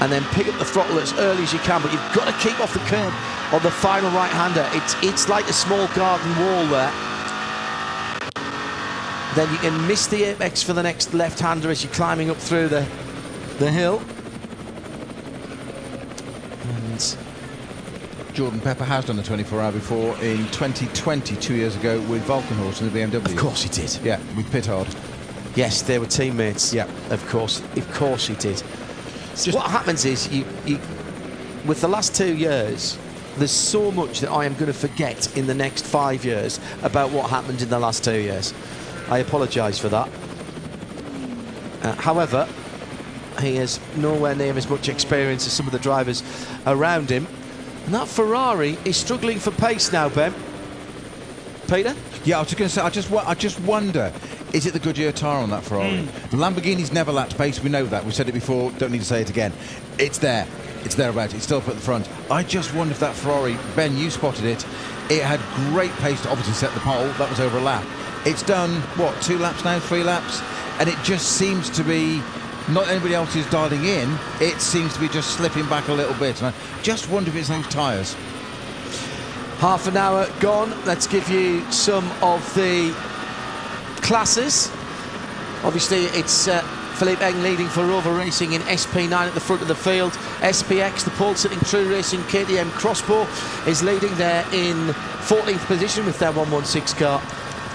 And then pick up the throttle as early as you can, but you've got to keep off the curb on the final right-hander. It's like a small garden wall there. Then you can miss the apex for the next left-hander as you're climbing up through the hill. And Jordan Pepper has done a 24-hour before in 2020, 2 years ago, with Valkenhorst in the BMW. of course he did. Yeah, with Pittard. Yes, they were teammates. Yeah. Of course he did. what happens is, you with the last 2 years, there's so much that I am going to forget in the next 5 years about what happened in the last 2 years. I apologise for that. However, he has nowhere near as much experience as some of the drivers around him. And that Ferrari is struggling for pace now, Ben. Peter? Yeah, I was just going to say, I just wonder, is it the Goodyear tyre on that Ferrari? The Lamborghini's never lacked pace, we know that. We've said it before, don't need to say it again. It's there. It's thereabouts. It's still up at the front. I just wonder if that Ferrari, Ben, you spotted it, it had great pace to obviously set the pole. That was over a lap. It's done, what, 2 laps now, 3 laps? And it just seems to be, not anybody else is dialing in, it seems to be just slipping back a little bit. And I just wonder if it's those tyres. Half an hour gone. Let's give you some of the classes. Obviously, it's Philippe Eng leading for Rover Racing in SP9 at the front of the field. SPX, the pole-sitting True Racing KTM Crossbow, is leading there in 14th position with their 116 car.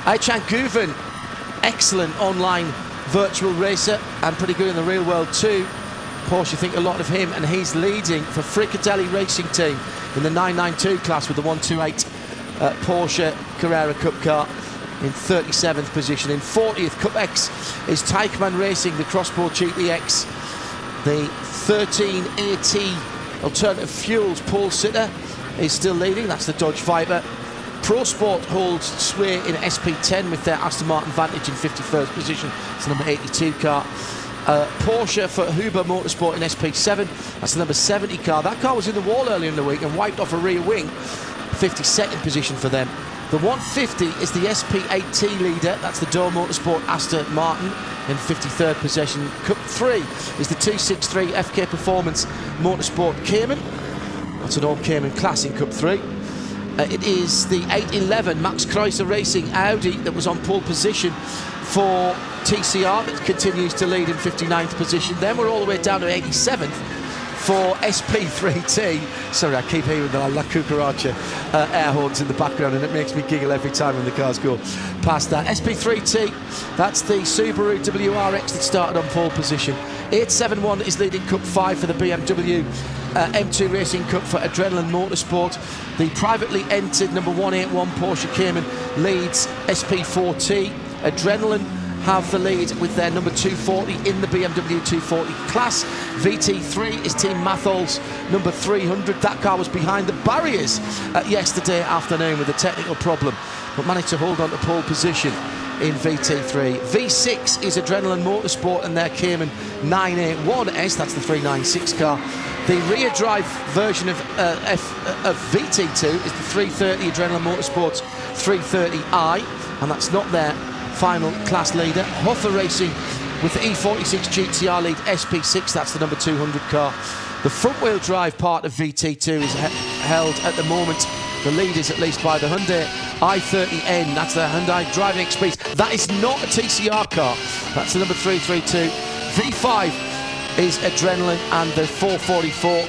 Aichan Guven, excellent online virtual racer and pretty good in the real world too. Porsche think a lot of him, and he's leading for Fricatelli Racing Team in the 992 class with the 128 Porsche Carrera Cup car in 37th position. In 40th, Cup X is Teichmann Racing, the Crossbow GTX. The 13 AT Alternative Fuels pole sitter is still leading, that's the Dodge Viper. Pro Sport holds sway in SP10 with their Aston Martin Vantage in 51st position. It's the number 82 car. Porsche for Huber Motorsport in SP7. That's the number 70 car. That car was in the wall earlier in the week and wiped off a rear wing. 52nd position for them. The 150 is the SP8T leader. That's the Doe Motorsport Aston Martin in 53rd position. Cup 3 is the 263 FK Performance Motorsport Cayman. That's an all Cayman class in Cup 3. It is the 811 Max Kreuzer Racing Audi that was on pole position for TCR that continues to lead in 59th position. Then we're all the way down to 87th for SP3T. Sorry, I keep hearing the La Cucaracha air horns in the background, and it makes me giggle every time when the cars go past that. SP3T, that's the Subaru WRX that started on pole position. 871 is leading Cup 5 for the BMW M2 Racing Cup for Adrenaline Motorsport. The privately entered number 181 Porsche Cayman leads SP4T. Adrenaline have the lead with their number 240 in the BMW 240 class. VT3 is Team Mathol's number 300. That car was behind the barriers yesterday afternoon with a technical problem, but managed to hold on to pole position in VT3. V6 is Adrenaline Motorsport and their Cayman 981S, that's the 396 car. The rear drive version of VT2 is the 330 Adrenaline Motorsports 330i, and that's not their final class leader. Hoffer Racing with the E46 GTR lead SP6, that's the number 200 car. The front wheel drive part of VT2 is held at the moment, the lead is at least by the Hyundai i30N, that's the Hyundai Driving Experience. That is not a TCR car, that's the number 332. V5 is Adrenaline, and the 444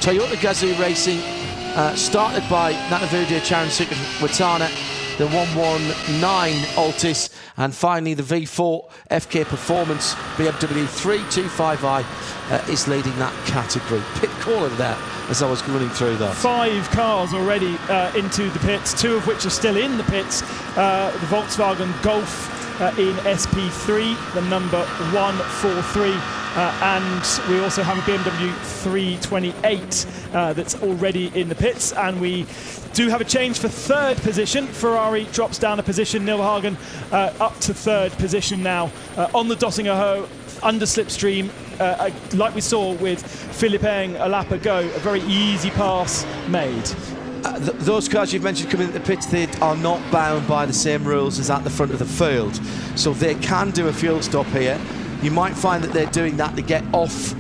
Toyota Gazoo Racing, started by Natavudia Charansuka Watana, the 119 Altis, and finally the V4 FK Performance BMW 325i is leading that category. Pit call over there as I was running through that. 5 cars already into the pits, 2 of which are still in the pits. The Volkswagen Golf in SP3, the number 143. And we also have a BMW 328 that's already in the pits, and we do have a change for 3rd position. Ferrari drops down a position. Nilhagen up to 3rd position now on the Döttinger Höhe under slipstream, like we saw with Philippe Eng a lap ago. A very easy pass made. Those cars you've mentioned coming into the pits, they are not bound by the same rules as at the front of the field, so they can do a fuel stop here. You might find that they're doing that to get off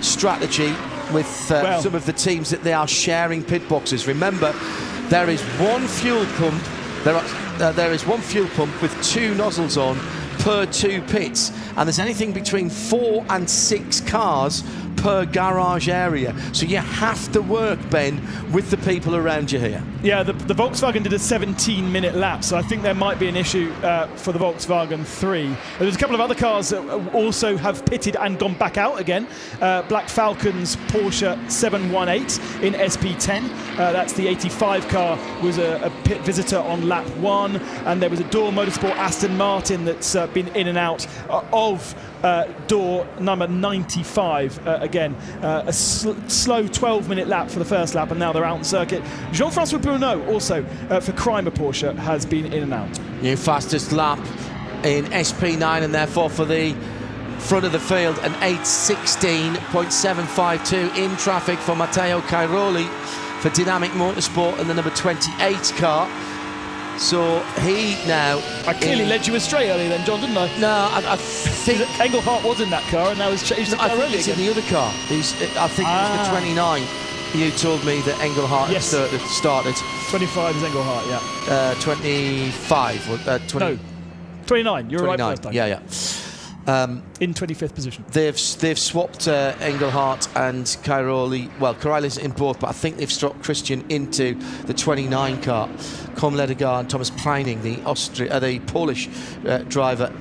strategy with some of the teams that they are sharing pit boxes. Remember, there is one fuel pump. There is one fuel pump with 2 nozzles on per 2 pits, and there's anything between 4 and 6 cars per garage area. So you have to work, Ben, with the people around you here. Yeah, the Volkswagen did a 17-minute lap, so I think there might be an issue for the Volkswagen 3. There's a couple of other cars that also have pitted and gone back out again. Black Falcon's Porsche 718 in SP10. That's the 85 car, was a pit visitor on lap 1. And there was a Door Motorsport Aston Martin that's been in and out of door number 95 again. A slow 12-minute lap for the first lap, and now they're out on circuit. Jean-François Bruno also for Krymer Porsche has been in and out. New fastest lap in SP9, and therefore for the front of the field, an 8:16.752 in traffic for Matteo Cairoli for Dynamic Motorsport and the number 28 car. So he now... I clearly led you astray earlier then, John, didn't I? No, I think... Engelhardt was in that car and now he's changed to I think he's in the other car. I think it's the 29. You told me that Engelhardt started. 25 is Engelhardt, yeah. 25. 20, no, 29. You're 29. right first time. Yeah. In 25th position. They've swapped Engelhardt and Cairoli. Well, Cairoli's in both, but I think they've swapped Christian into the 29 car. Com Ledegaard and Thomas Pleining, the Polish driver,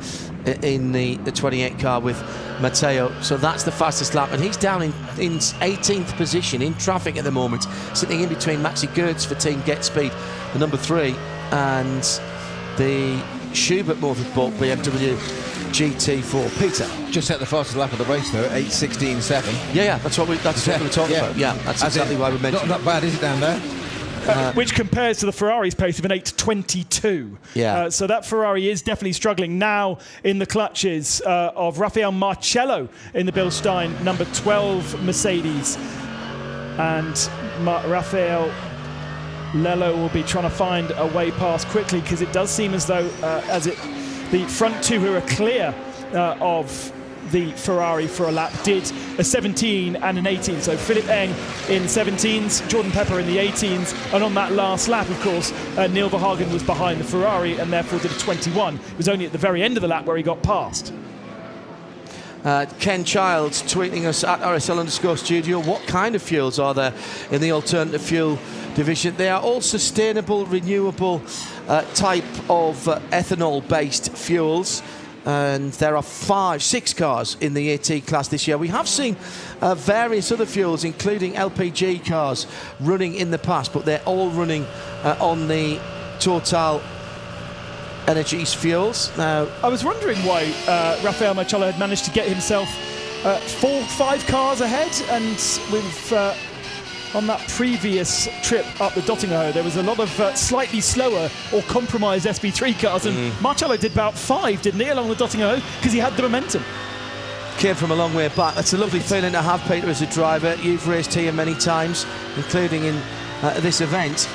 in the 28 car with Matteo. So that's the fastest lap, and he's down in 18th position in traffic at the moment, sitting in between Maxi Goertz for Team Get Speed, the number 3, and the Schubert Motorsport BMW GT4. Peter, just set the fastest lap of the race though, 8:16.7. Yeah, that's what we're talking about. Yeah, that's exactly why we mentioned. Not bad, is it, down there? Which compares to the Ferrari's pace of an 8:22. Yeah. So that Ferrari is definitely struggling now in the clutches of Rafael Marcello in the Bill Stein number 12 Mercedes, and Rafael Lello will be trying to find a way past quickly, because it does seem as though the front two who are clear of the Ferrari for a lap did a 17 and an 18. So Philipp Eng in 17s, Jordan Pepper in the 18s, and on that last lap, of course, Neil Verhagen was behind the Ferrari and therefore did a 21. It was only at the very end of the lap where he got past. Ken Childs tweeting us at RSL_studio. What kind of fuels are there in the alternative fuel division? They are all sustainable, renewable type of ethanol-based fuels. And there are 6 cars in the AT class this year. We have seen various other fuels, including LPG cars, running in the past, but they're all running on the TotalEnergies fuels. Now, I was wondering why Rafael Marcello had managed to get himself 5 cars ahead, and with on that previous trip up the Dottingerhoe, there was a lot of slightly slower or compromised SP3 cars, and Marcello did about 5, didn't he, along the Dottingerhoe, because he had the momentum. Came from a long way back. That's a lovely feeling to have, Peter, as a driver. You've raced here many times, including in this event.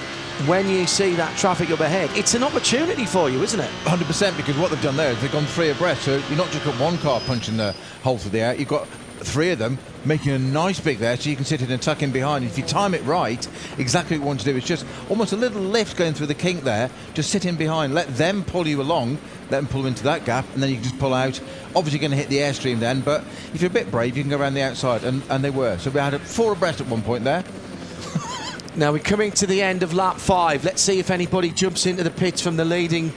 When you see that traffic up ahead, it's an opportunity for you, isn't it? 100%, because what they've done there is they've gone 3 abreast, so you're not just got one car punching the hole through the air, you've got 3 of them making a nice big there, so you can sit in and tuck in behind. If you time it right, exactly what you want to do is just almost a little lift going through the kink there, just sit in behind, let them pull you along, let them pull into that gap, and then you can just pull out. Obviously going to hit the airstream then, but if you're a bit brave, you can go around the outside, and they were. So we had 4 abreast at one point there. Now we're coming to the end of lap 5. Let's see if anybody jumps into the pits from the leading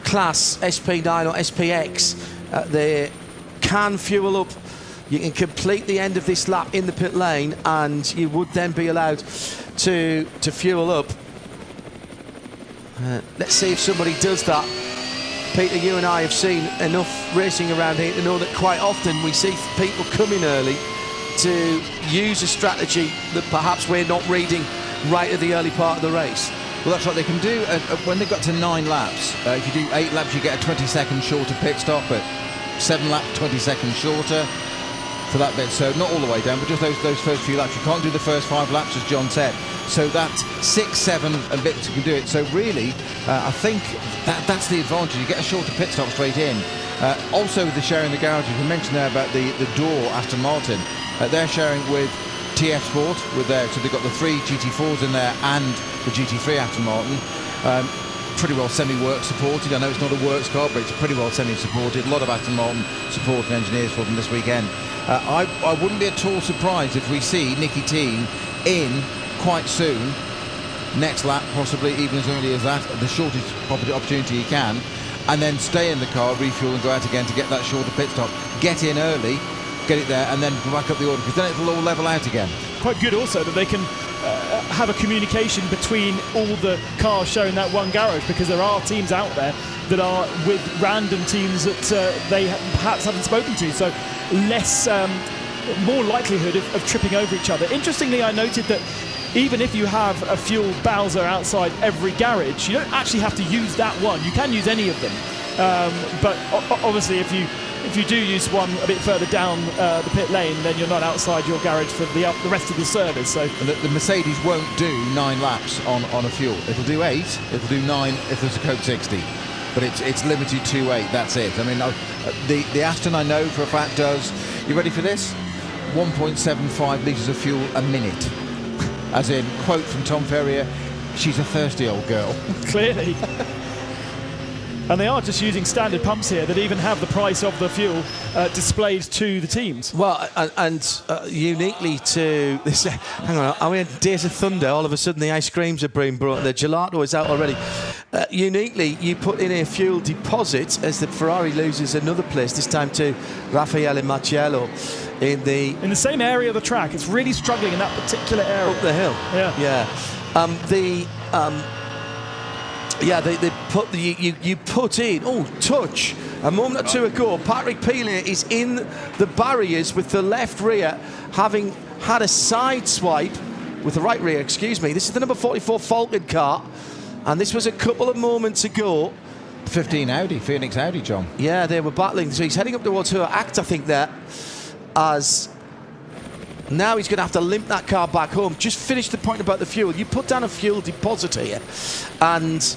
class, SP9 or SPX. They can fuel up. You can complete the end of this lap in the pit lane, and you would then be allowed to fuel up. Let's see if somebody does that. Peter, you and I have seen enough racing around here to know that quite often we see people coming early to use a strategy that perhaps we're not reading right at the early part of the race. Well, that's what they can do. When they've got to 9 laps, if you do 8 laps, you get a 20-second shorter pit stop. At 7 laps, 20 seconds shorter for that bit. So not all the way down, but just those first few laps. You can't do the first 5 laps, as John said. So that 6, 7 and bits you can do it. So really, I think that's the advantage. You get a shorter pit stop straight in. Also, with the sharing the garages, we mentioned there about the door Aston Martin. They're sharing with TF Sport so they've got the 3 GT4s in there and the GT3 Aston Martin. Pretty well semi-work supported. I know it's not a works car, but it's pretty well semi-supported. A lot of Aston Martin support and engineers for them this weekend. I wouldn't be at all surprised if we see Nicky Team in quite soon, next lap, possibly even as early as that, the shortest opportunity you can, and then stay in the car, refuel and go out again to get that shorter pit stop. Get in early, get it there, and then back up the order, because then it'll all level out again. Quite good also that they can have a communication between all the cars showing that one garage, because there are teams out there that are with random teams that they perhaps haven't spoken to, so more likelihood of tripping over each other. Interestingly, I noted that even if you have a fuel Bowser outside every garage, you don't actually have to use that one. You can use any of them, but obviously if you do use one a bit further down the pit lane, then you're not outside your garage for the rest of the service. So the Mercedes won't do 9 laps on a fuel. It'll do 8. It'll do 9 if there's a Coke 60. But it's limited to 8. That's it. I mean, the Aston I know for a fact does. You ready for this? 1.75 litres of fuel a minute. As in, quote from Tom Ferrier, she's a thirsty old girl. Clearly. And they are just using standard pumps here that even have the price of the fuel displayed to the teams. Well, and uniquely to this, hang on, are we in Days of Thunder? All of a sudden the ice creams are being brought, the gelato is out already. Uniquely, you put in a fuel deposit as the Ferrari loses another place, this time to Raffaele Marciello in the same area of the track. It's really struggling in that particular area. Up the hill. Yeah. They put you put in touch a moment or two ago. Patrick Pilet is in the barriers with the left rear, having had a side swipe with the right rear. Excuse me. This is the number 44 Falcon car, and this was a couple of moments ago. 15 Audi, Phoenix Audi, John. Yeah, they were battling. So he's heading up towards her act, I think, there. As now he's going to have to limp that car back home. Just finish the point about the fuel. You put down a fuel deposit here, and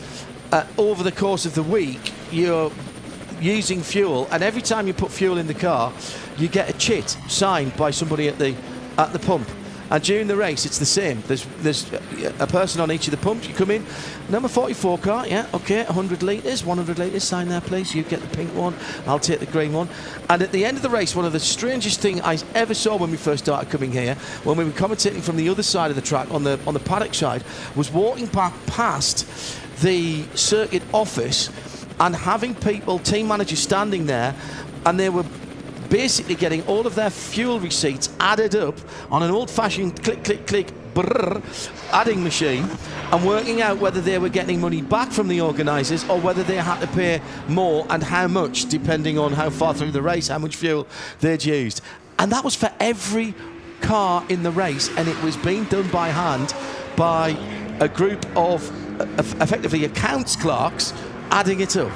over the course of the week, you're using fuel, and every time you put fuel in the car, you get a chit signed by somebody at the pump. And during the race, it's the same. There's a person on each of the pumps. You come in, number 44 car, yeah, okay, 100 litres, 100 litres, sign there, please. You get the pink one, I'll take the green one. And at the end of the race, one of the strangest things I ever saw when we first started coming here, when we were commentating from the other side of the track, on the paddock side, was walking back past the circuit office and having people, team managers standing there, and they were basically getting all of their fuel receipts added up on an old-fashioned click, click, click, brrr, adding machine, and working out whether they were getting money back from the organisers or whether they had to pay more and how much, depending on how far through the race, how much fuel they'd used. And that was for every car in the race, and it was being done by hand by a group of effectively accounts clerks adding it up.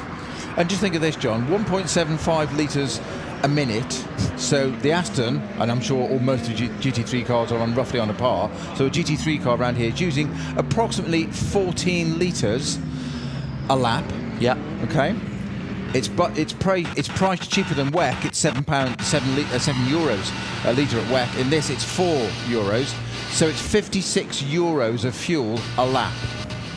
And just think of this, John, 1.75 litres a minute. So the Aston, and I'm sure most of the GT3 cars are roughly on a par, so a GT3 car around here is using approximately 14 litres a lap. Yeah. Okay. It's priced cheaper than WEC. It's €7 a litre at WEC. In this, it's €4. So it's 56 euros of fuel a lap.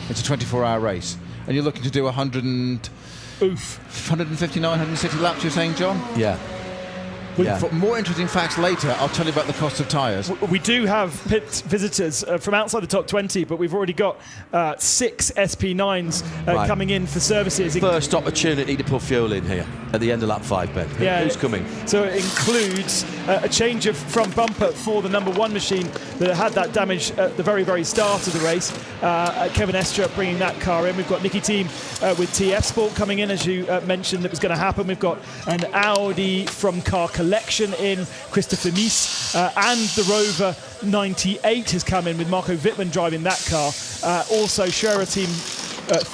It's a 24-hour race, and you're looking to do 159, 160 laps, you're saying, John? Yeah. For more interesting facts later, I'll tell you about the cost of tyres. We do have pit visitors from outside the top 20, but we've already got 6 SP9s coming in for services. First opportunity to put fuel in here at the end of lap 5, Ben. Yeah, who's coming? So it includes a change of front bumper for the number 1 machine that had that damage at the very, very start of the race. Kevin Estra bringing that car in. We've got Nicky Team with TF Sport coming in, as you mentioned, that was going to happen. We've got an Audi from Car Collection in, Christopher Mies, and the Rover 98 has come in with Marco Wittmann driving that car. Also Scherer Team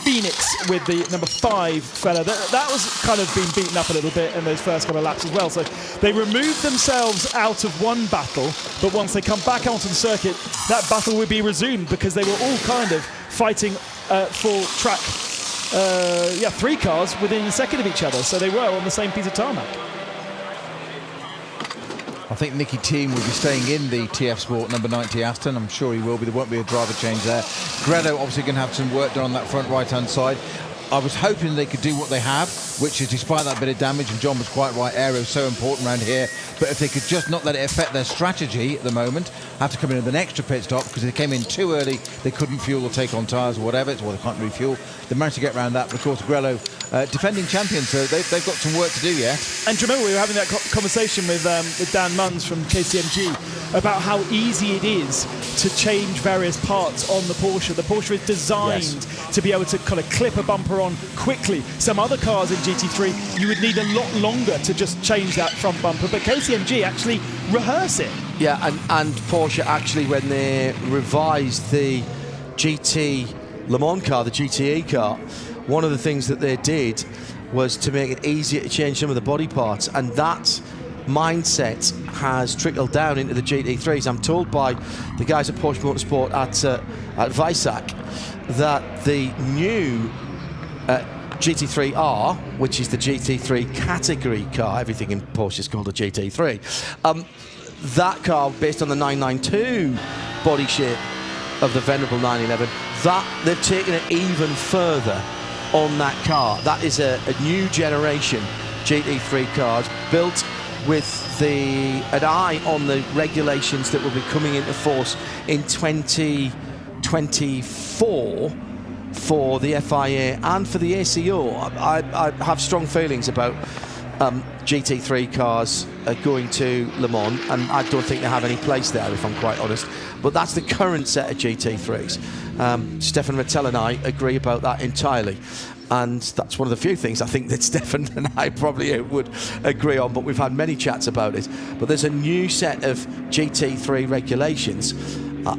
Phoenix with the number 5 fella. That was kind of been beaten up a little bit in those first couple of laps as well. So they removed themselves out of one battle, but once they come back onto the circuit, that battle will be resumed, because they were all kind of fighting for track 3 cars within a second of each other. So they were on the same piece of tarmac. I think Nicky Team will be staying in the TF Sport number 90 Aston. I'm sure he will be. There won't be a driver change there. Gredo obviously going to have some work done on that front right-hand side. I was hoping they could do what they have, which is, despite that bit of damage, and John was quite right, aero is so important around here, but if they could just not let it affect their strategy at the moment, have to come in with an extra pit stop, because if they came in too early, they couldn't fuel or take on tyres or whatever, or they can't refuel. They managed to get around that, but of course, Grello, defending champion, so they've got some work to do, yeah? And do you remember we were having that conversation with Dan Munns from KCMG about how easy it is to change various parts on the Porsche. The Porsche is designed to be able to kind of clip a bumper on quickly. Some other cars in GT3, you would need a lot longer to just change that front bumper, but KCMG actually rehearse it. Yeah, and Porsche actually, when they revised the GT Le Mans car, the GTE car, one of the things that they did was to make it easier to change some of the body parts, and that mindset has trickled down into the GT3s. I'm told by the guys at Porsche Motorsport at Weissach that the new GT3R, which is the GT3 category car, everything in Porsche is called a GT3, that car, based on the 992 body shape of the venerable 911, that they've taken it even further on that car. That is a new generation GT3 cars built with an eye on the regulations that will be coming into force in 2024 for the FIA and for the ACO. I have strong feelings about GT3 cars going to Le Mans, and I don't think they have any place there, if I'm quite honest. But that's the current set of GT3s. Stefan Rattel and I agree about that entirely. And that's one of the few things I think that Stefan and I probably would agree on, but we've had many chats about it. But there's a new set of GT3 regulations.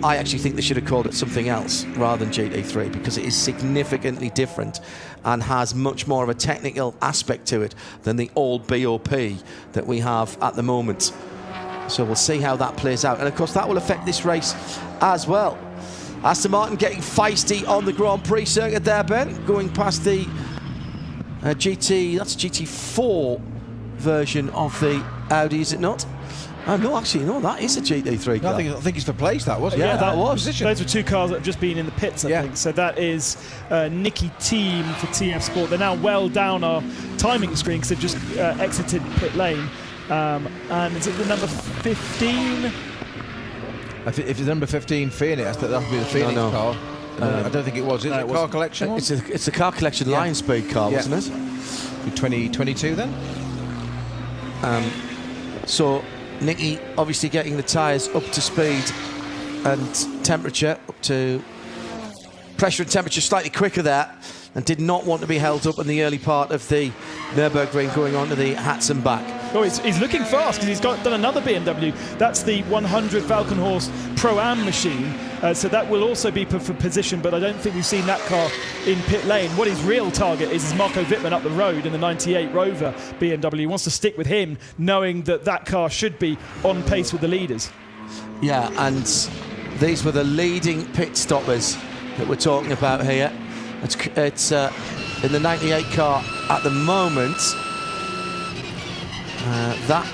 I actually think they should have called it something else rather than GT3, because it is significantly different and has much more of a technical aspect to it than the old BOP that we have at the moment. So we'll see how that plays out. And of course that will affect this race as well. Aston Martin getting feisty on the Grand Prix circuit there, Ben, going past the GT4 version of the Audi, is it not? No, actually, no, that is a GT3 car. I think it's for place, that was. Yeah, that was. Position. Those were two cars that have just been in the pits, I think. So that is Nicky Team for TF Sport. They're now well down our timing screen because they've just exited pit lane. And is it the number 15? If it's number 15 Phoenix, that would be the Phoenix car. I don't think it was. Is it car collection? It's a car collection Lion Speed car, wasn't it? 2022 then. So Nicky obviously getting the tyres up to speed and temperature, up to pressure and temperature slightly quicker there, and did not want to be held up in the early part of the Nürburgring going on to the Hats and back. Oh, he's looking fast because he's done another BMW. That's the 100 Falcon Horse Pro-Am machine. So that will also be for position, but I don't think we've seen that car in pit lane. What his real target is Marco Wittmann up the road in the 98 Rover BMW. He wants to stick with him, knowing that that car should be on pace with the leaders. Yeah, and these were the leading pit stoppers that we're talking about here. It's in the 98 car at the moment. That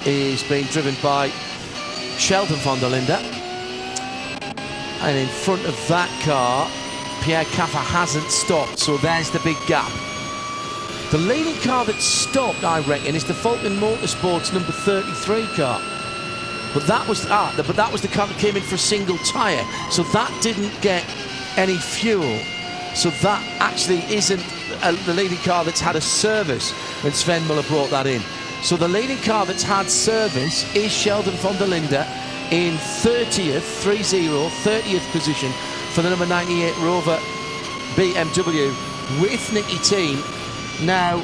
is being driven by Sheldon van der Linde. And in front of that car, Pierre Caffer hasn't stopped, so there's the big gap. The leading car that stopped, I reckon, is the Falcon Motorsports number 33 car. But that was the car that came in for a single tyre, so that didn't get any fuel. So that actually isn't the leading car that's had a service when Sven Muller brought that in. So the leading car that's had service is Sheldon van der Linde in 30th position for the number 98 Rover BMW, with Nicky Team now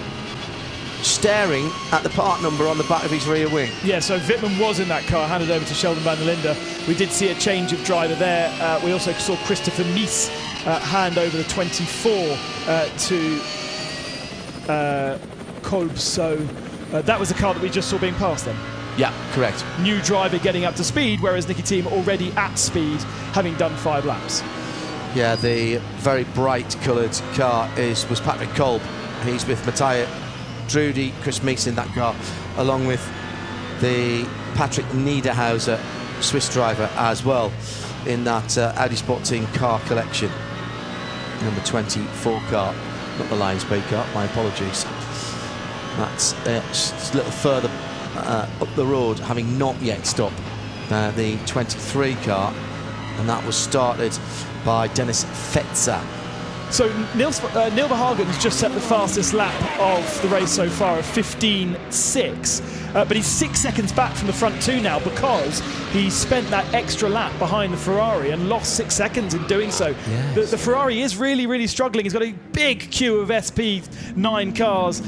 staring at the part number on the back of his rear wing. Yeah, so Wittmann was in that car, handed over to Sheldon van der Linde. We did see a change of driver there. We also saw Christopher Mies hand over the 24 to Kolb. So that was the car that we just saw being passed then. Yeah, correct. New driver getting up to speed, whereas Nicky Team already at speed, having done 5 laps. Yeah, the very bright coloured car was Patrick Kolb. He's with Matthias Drudy, Chris Mies in that car, along with the Patrick Niederhauser, Swiss driver, as well, in that Audi Sport Team car collection, number 24 car. not the Lions Bay car, my apologies. That's just a little further up the road, having not yet stopped the 23 car, and that was started by Dennis Fetzer. So Neil Verhagen's just set the fastest lap of the race so far of 15.6, but he's 6 seconds back from the front two now because he spent that extra lap behind the Ferrari and lost 6 seconds in doing so. Yes. The Ferrari is really, really struggling. He's got a big queue of SP9 cars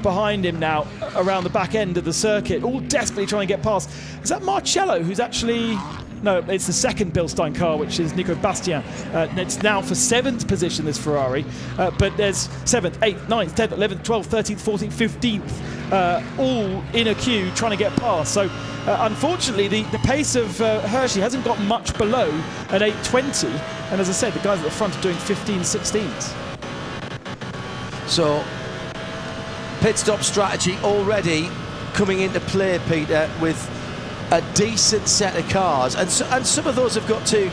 behind him now around the back end of the circuit, all desperately trying to get past. Is that Marcello, who's actually... No, it's the second Bilstein car, which is Nico Bastien. It's now for 7th position, this Ferrari. But there's 7th, 8th, 9th, 10th, 11th, 12th, 13th, 14th, 15th, all in a queue trying to get past. So, unfortunately, the pace of Hershey hasn't got much below an 8:20. And as I said, the guys at the front are doing 15.16s. So, pit stop strategy already coming into play, Peter, with a decent set of cars, and some of those have got two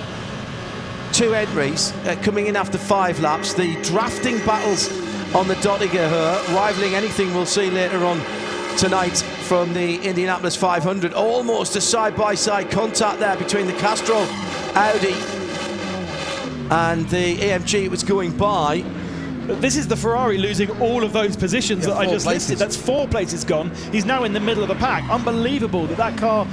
entries coming in after 5 laps. The drafting battles on the Dottinger rivaling anything we'll see later on tonight from the Indianapolis 500. Almost a side-by-side contact there between the Castrol Audi and the AMG it was going by. This is the Ferrari losing all of those positions that I just listed. That's 4 places gone. He's now in the middle of the pack. Unbelievable that car,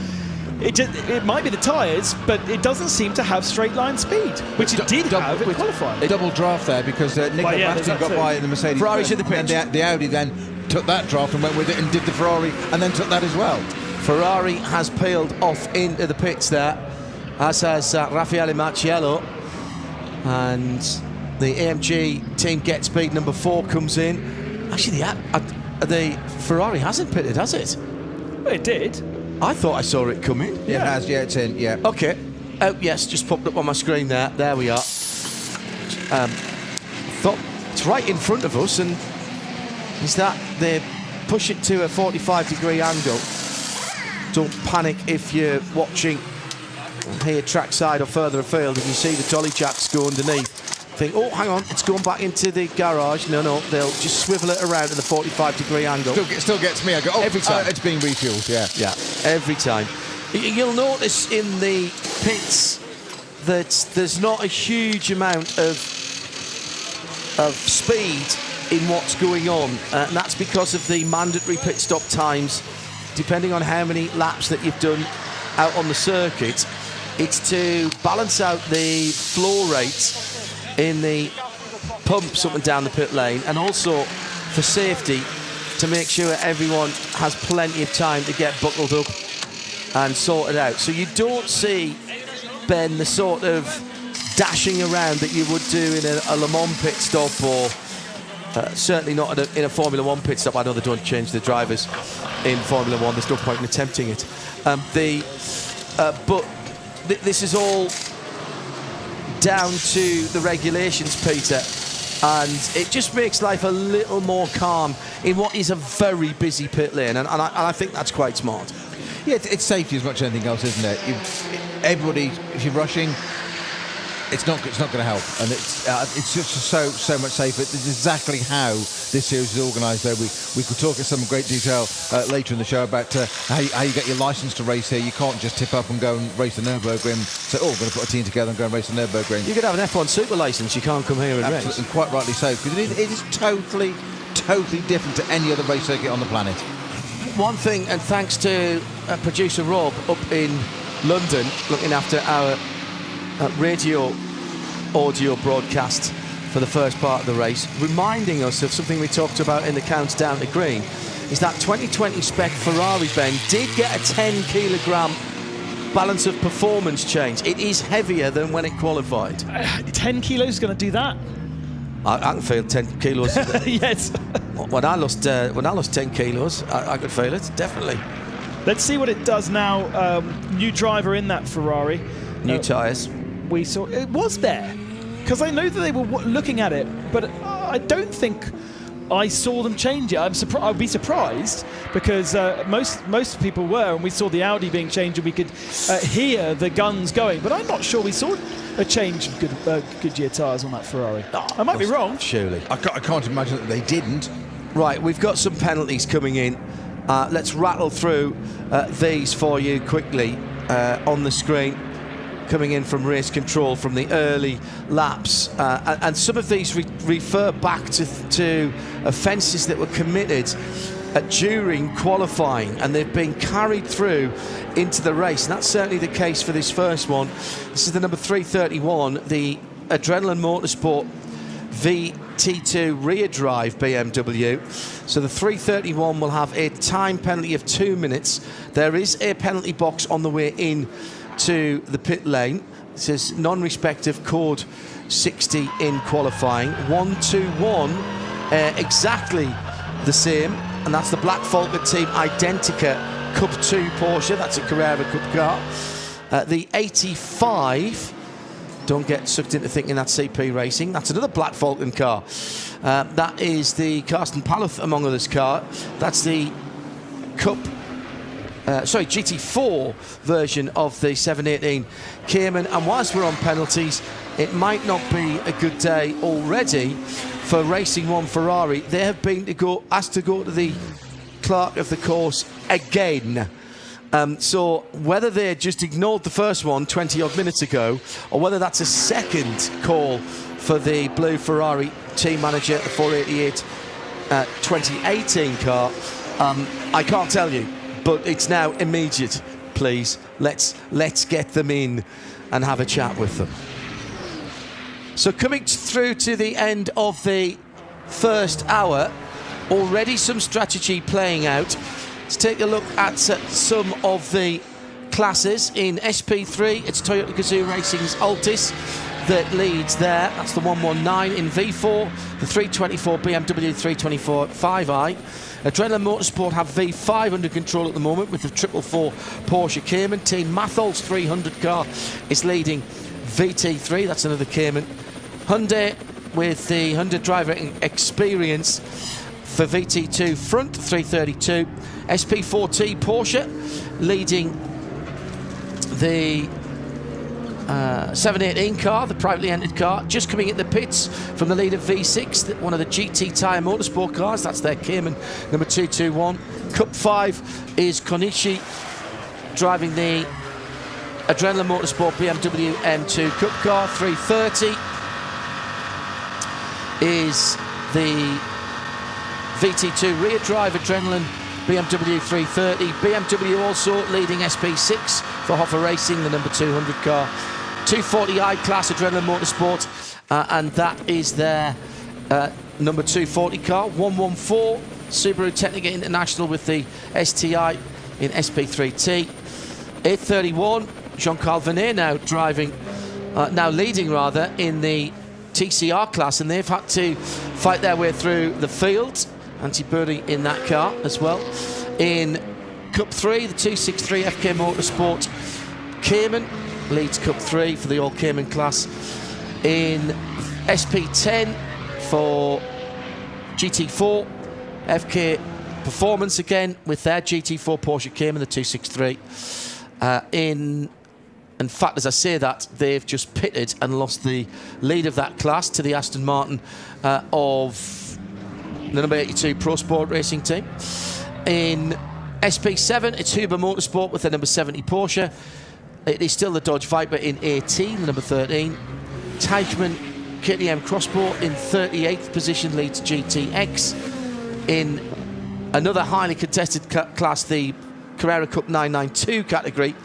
it might be the tyres, but it doesn't seem to have straight line speed, which it did have in qualifying. A double draft there because Nico Bastien got by in the Mercedes. Ferrari to the pitch. And the Audi then took that draft and went with it and did the Ferrari and then took that as well. Ferrari has peeled off into the pits there, as has Raffaele Marciello, and the AMG team get speed number 4 comes in. Actually, the Ferrari hasn't pitted, has it? Well, it did. I thought I saw it come in. Yeah, it has. Yeah, it's in. Yeah. Okay. Oh yes, just popped up on my screen there. There we are. Thought it's right in front of us, and is that they push it to a 45-degree angle? Don't panic if you're watching here trackside or further afield and you see the dolly jacks go underneath. Think, oh, hang on, it's going back into the garage. No, they'll just swivel it around at the 45-degree angle. Still gets me. I go, oh, every time. It's being refueled, yeah. Yeah, every time. You'll notice in the pits that there's not a huge amount of speed in what's going on, and that's because of the mandatory pit stop times. Depending on how many laps that you've done out on the circuit, it's to balance out the flow rates in the pumps up and down the pit lane, and also for safety to make sure everyone has plenty of time to get buckled up and sorted out. So you don't see, Ben, the sort of dashing around that you would do in a Le Mans pit stop, or certainly not in a Formula 1 pit stop. I know they don't change the drivers in Formula 1, there's no point in attempting it. But this is all down to the regulations, Peter, and it just makes life a little more calm in what is a very busy pit lane, and I think that's quite smart. Yeah, it's safety as much as anything else, isn't it? Everybody, if you're rushing, it's not going to help, and it's just so much safer. It's exactly how this series is organised. Though we could talk in some great detail later in the show about how you get your licence to race here. You can't just tip up and go and race the Nürburgring. So, we're going to put a team together and go and race the Nürburgring. You could have an F1 super licence. You can't come here and race. And quite rightly so, because it is totally different to any other race circuit on the planet. One thing, and thanks to producer Rob up in London, looking after our radio audio broadcast for the first part of the race, reminding us of something we talked about in the countdown to green, is that 2020 spec Ferrari, Ben, did get a 10 kilogram balance of performance change. It is heavier than when it qualified. 10 kilos is going to do that? I can feel 10 kilos. Yes. When I lost 10 kilos, I could feel it, definitely. Let's see what it does now. New driver in that Ferrari. New tyres. We saw it was there, because I know that they were looking at it, but I don't think I saw them change it. I'd be surprised because most people were, and we saw the Audi being changed, and we could hear the guns going. But I'm not sure we saw a change of Goodyear tyres on that Ferrari. I might be wrong. Surely. I can't imagine that they didn't. Right, we've got some penalties coming in. Let's rattle through these for you quickly on the screen. Coming in from race control from the early laps, and some of these refer back to offences that were committed during qualifying, and they've been carried through into the race, and that's certainly the case for this first one. This is the number 331, the Adrenaline Motorsport VT2 rear drive BMW. So the 331 will have a time penalty of 2 minutes. There is a penalty box on the way in to the pit lane. It says non-respect of code 60 in qualifying. 1-2-1, exactly the same, and that's the Black Falcon Team Identica Cup 2 Porsche. That's a Carrera Cup car. The 85, don't get sucked into thinking that's CP Racing. That's another Black Falcon car. That is the Karsten Palluth, among others, car. That's the Cup GT4 version of the 718 Cayman. And whilst we're on penalties, it might not be a good day already for Racing One Ferrari. They have been asked to go to the clerk of the course again. So whether they just ignored the first one 20 odd minutes ago, or whether that's a second call for the blue Ferrari team manager, the 488 2018 car, I can't tell you. But it's now immediate, please. Let's get them in and have a chat with them. So coming through to the end of the first hour, already some strategy playing out. Let's take a look at some of the classes. In SP3, it's Toyota Gazoo Racing's Altis that leads there. That's the 119. In V4, the 324 BMW 324 5i. Adrenaline Motorsport have V5 under control at the moment with the 444 Porsche Cayman. Team Mathol's 300 car is leading VT3. That's another Cayman. Hyundai with the Hyundai driver experience for VT2 front 332. SP4T Porsche leading the 718 car, the privately entered car, just coming in the pits from the lead of V6, one of the GT Tyre Motorsport cars. That's their Cayman, number 221. Cup 5 is Konishi driving the Adrenaline Motorsport BMW M2 Cup car. 330 is the VT2 rear drive Adrenaline BMW 330. BMW also leading SP6 for Hoffer Racing, the number 200 car. 240i class Adrenaline Motorsport, and that is their number 240 car. 114 Subaru Technica International with the STI in SP3T. 831 Jean-Carl Venet now leading in the TCR class, and they've had to fight their way through the field. Anti-birdie in that car as well. In Cup 3, the 263 FK Motorsport Cayman leads Cup 3 for the All Cayman class. In SP10 for GT4, FK Performance again with their GT4 Porsche Cayman, the 263. In fact, as I say that, they've just pitted and lost the lead of that class to the Aston Martin of the number 82 Pro Sport Racing team. In SP7, it's Huber Motorsport with the number 70 Porsche. It is still the Dodge Viper in 18, the number 13. Teichmann KTM Crossport in 38th position leads GTX. In another highly contested class, the Carrera Cup 992 category,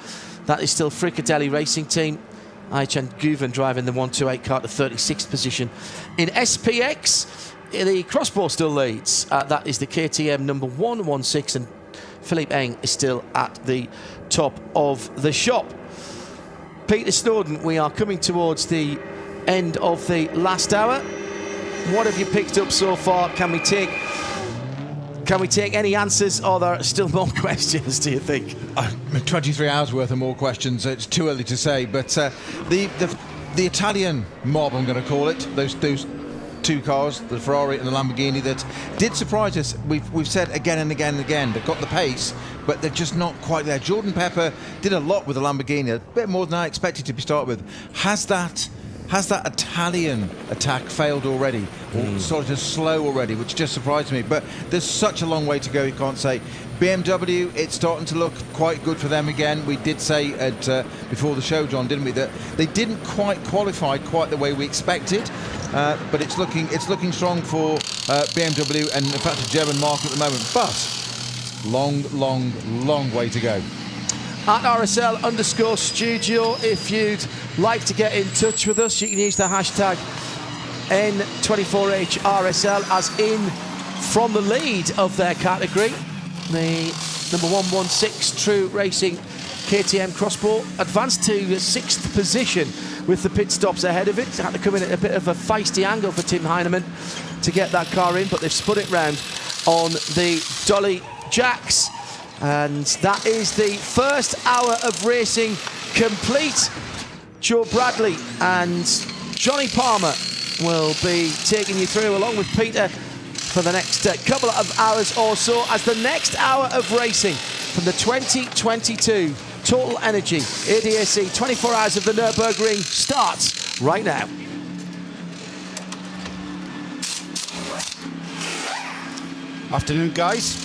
that is still Fricadelli Racing Team. Aichan Guven driving the 128 car to 36th position. In SPX, the Crossbow still leads. That is the KTM number 116, and Philippe Eng is still at the top of the shop. Peter Snowden, we are coming towards the end of the last hour. What have you picked up so far? Can we take any answers, or are there still more questions, do you think? 23 hours worth of more questions. It's too early to say, but the Italian mob, I'm going to call it, those two cars, the Ferrari and the Lamborghini, that did surprise us. We've said again and again and again, they've got the pace, but they're just not quite there. Jordan Pepper did a lot with the Lamborghini, a bit more than I expected to start with. Has that Italian attack failed already, or started to slow already, which just surprised me? But there's such a long way to go, you can't say. BMW, it's starting to look quite good for them again. We did say before the show, John, didn't we, that they didn't quite qualify quite the way we expected, but it's looking strong for BMW and in fact the German market at the moment. But long way to go. At RSL_studio, if you'd like to get in touch with us, you can use the hashtag N24h RSL, as in from the lead of their category. The number 116 True Racing KTM Crossbow advanced to the 6th position with the pit stops ahead of it. Had to come in at a bit of a feisty angle for Tim Heinemann to get that car in, but they've spun it round on the Dolly Jacks. And that is the first hour of racing complete. Joe Bradley and Johnny Palmer will be taking you through, along with Peter, for the next couple of hours or so, as the next hour of racing from the 2022 Total Energy ADAC 24 Hours of the Nürburgring starts right now. Afternoon, guys.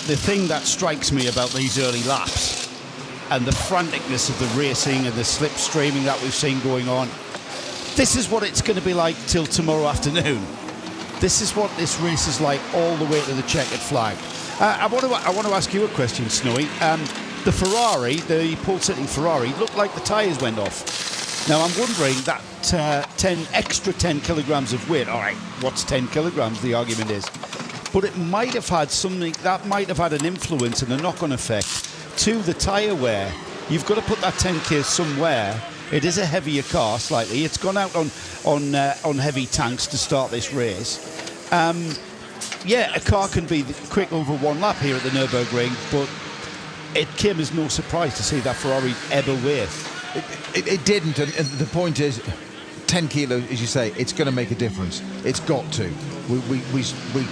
The thing that strikes me about these early laps and the franticness of the racing and the slipstreaming that we've seen going on, this is what it's going to be like till tomorrow afternoon. This is what this race is like all the way to the checkered flag. I want to ask you a question, Snowy. The Ferrari, the pole-sitting Ferrari, looked like the tyres went off. Now, I'm wondering that 10 kilograms of weight, all right, what's 10 kilograms, the argument is, but it might have had something, that might have had an influence and a knock-on effect to the tyre wear. You've got to put that 10k somewhere. It is a heavier car slightly. It's gone out on heavy tanks to start this race. Yeah, a car can be quick over one lap here at the Nürburgring, but it came as no surprise to see that Ferrari ebb away. It didn't, and the point is, 10 kilos, as you say, it's going to make a difference. It's got to. We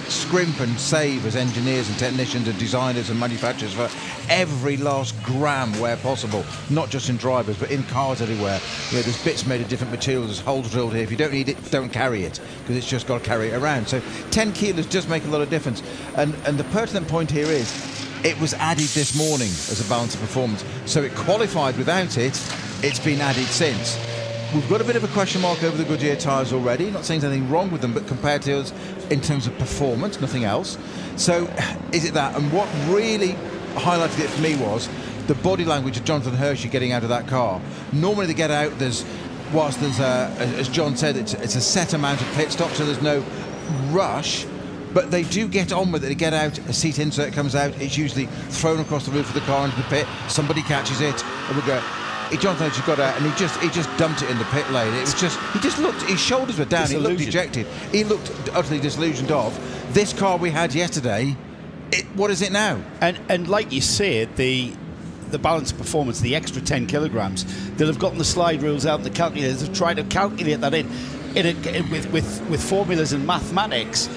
scrimp and save as engineers and technicians and designers and manufacturers for every last gram where possible, not just in drivers but in cars everywhere. You know, there's bits made of different materials, there's holes drilled here. If you don't need it, don't carry it, because it's just got to carry it around. So 10 kilos does make a lot of difference, and the pertinent point here is it was added this morning as a balance of performance, so it qualified without it. It's been added since. We've got a bit of a question mark over the Goodyear tyres already. Not saying there's anything wrong with them, but compared to us in terms of performance, nothing else. So is it that? And what really highlighted it for me was the body language of Jonathan Hershey getting out of that car. Normally they get out, whilst there's as John said, it's a set amount of pit stops, so there's no rush. But they do get on with it. They get out, a seat insert comes out, it's usually thrown across the roof of the car into the pit, somebody catches it, and we go. Jonathan Hershey got out and he just dumped it in the pit lane. It was he just looked, his shoulders were down, he looked dejected, he looked utterly disillusioned of this car we had yesterday. What is it now? And like you said, the balance of performance, the extra 10 kilograms, they'll have gotten the slide rules out, the calculators have tried to calculate that in with formulas and mathematics.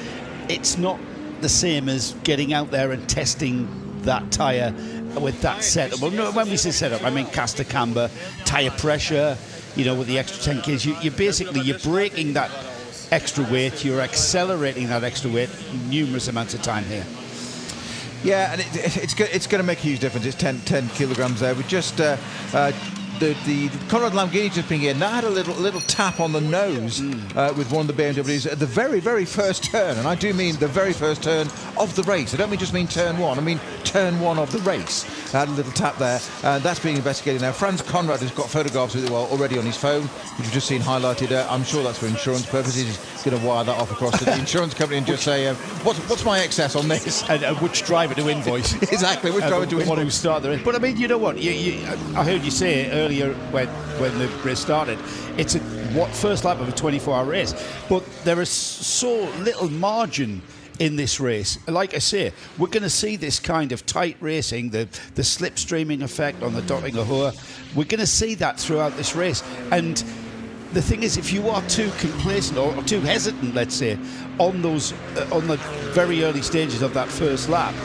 It's not the same as getting out there and testing that tyre with that setup. Well, no, when we say setup, I mean caster camber, tyre pressure, you know, with the extra 10 kgs. You're breaking that extra weight, you're accelerating that extra weight numerous amounts of time here. Yeah, and it's going to make a huge difference. It's 10 kilograms there. We just the Conrad Lamborghini just being in, that had a little tap on the nose with one of the BMWs at the very, very first turn, and I do mean the very first turn of the race. I don't just mean turn one, I mean turn one of the race. Had a little tap there, and that's being investigated now. Franz Conrad has got photographs of it already on his phone, which we've just seen highlighted. I'm sure that's for insurance purposes. He's going to wire that off across to the insurance company and just say, what's my excess on this? And which driver to invoice. Exactly, which driver to invoice. What who started the race. But I mean, you know what? I heard you say earlier when the race started, it's a first lap of a 24-hour race, but there is so little margin in this race. Like I say, we're going to see this kind of tight racing, the slipstreaming effect on the Dottinger Hohe. We're going to see that throughout this race, and the thing is, if you are too complacent or too hesitant, let's say, on those on the very early stages of that first lap,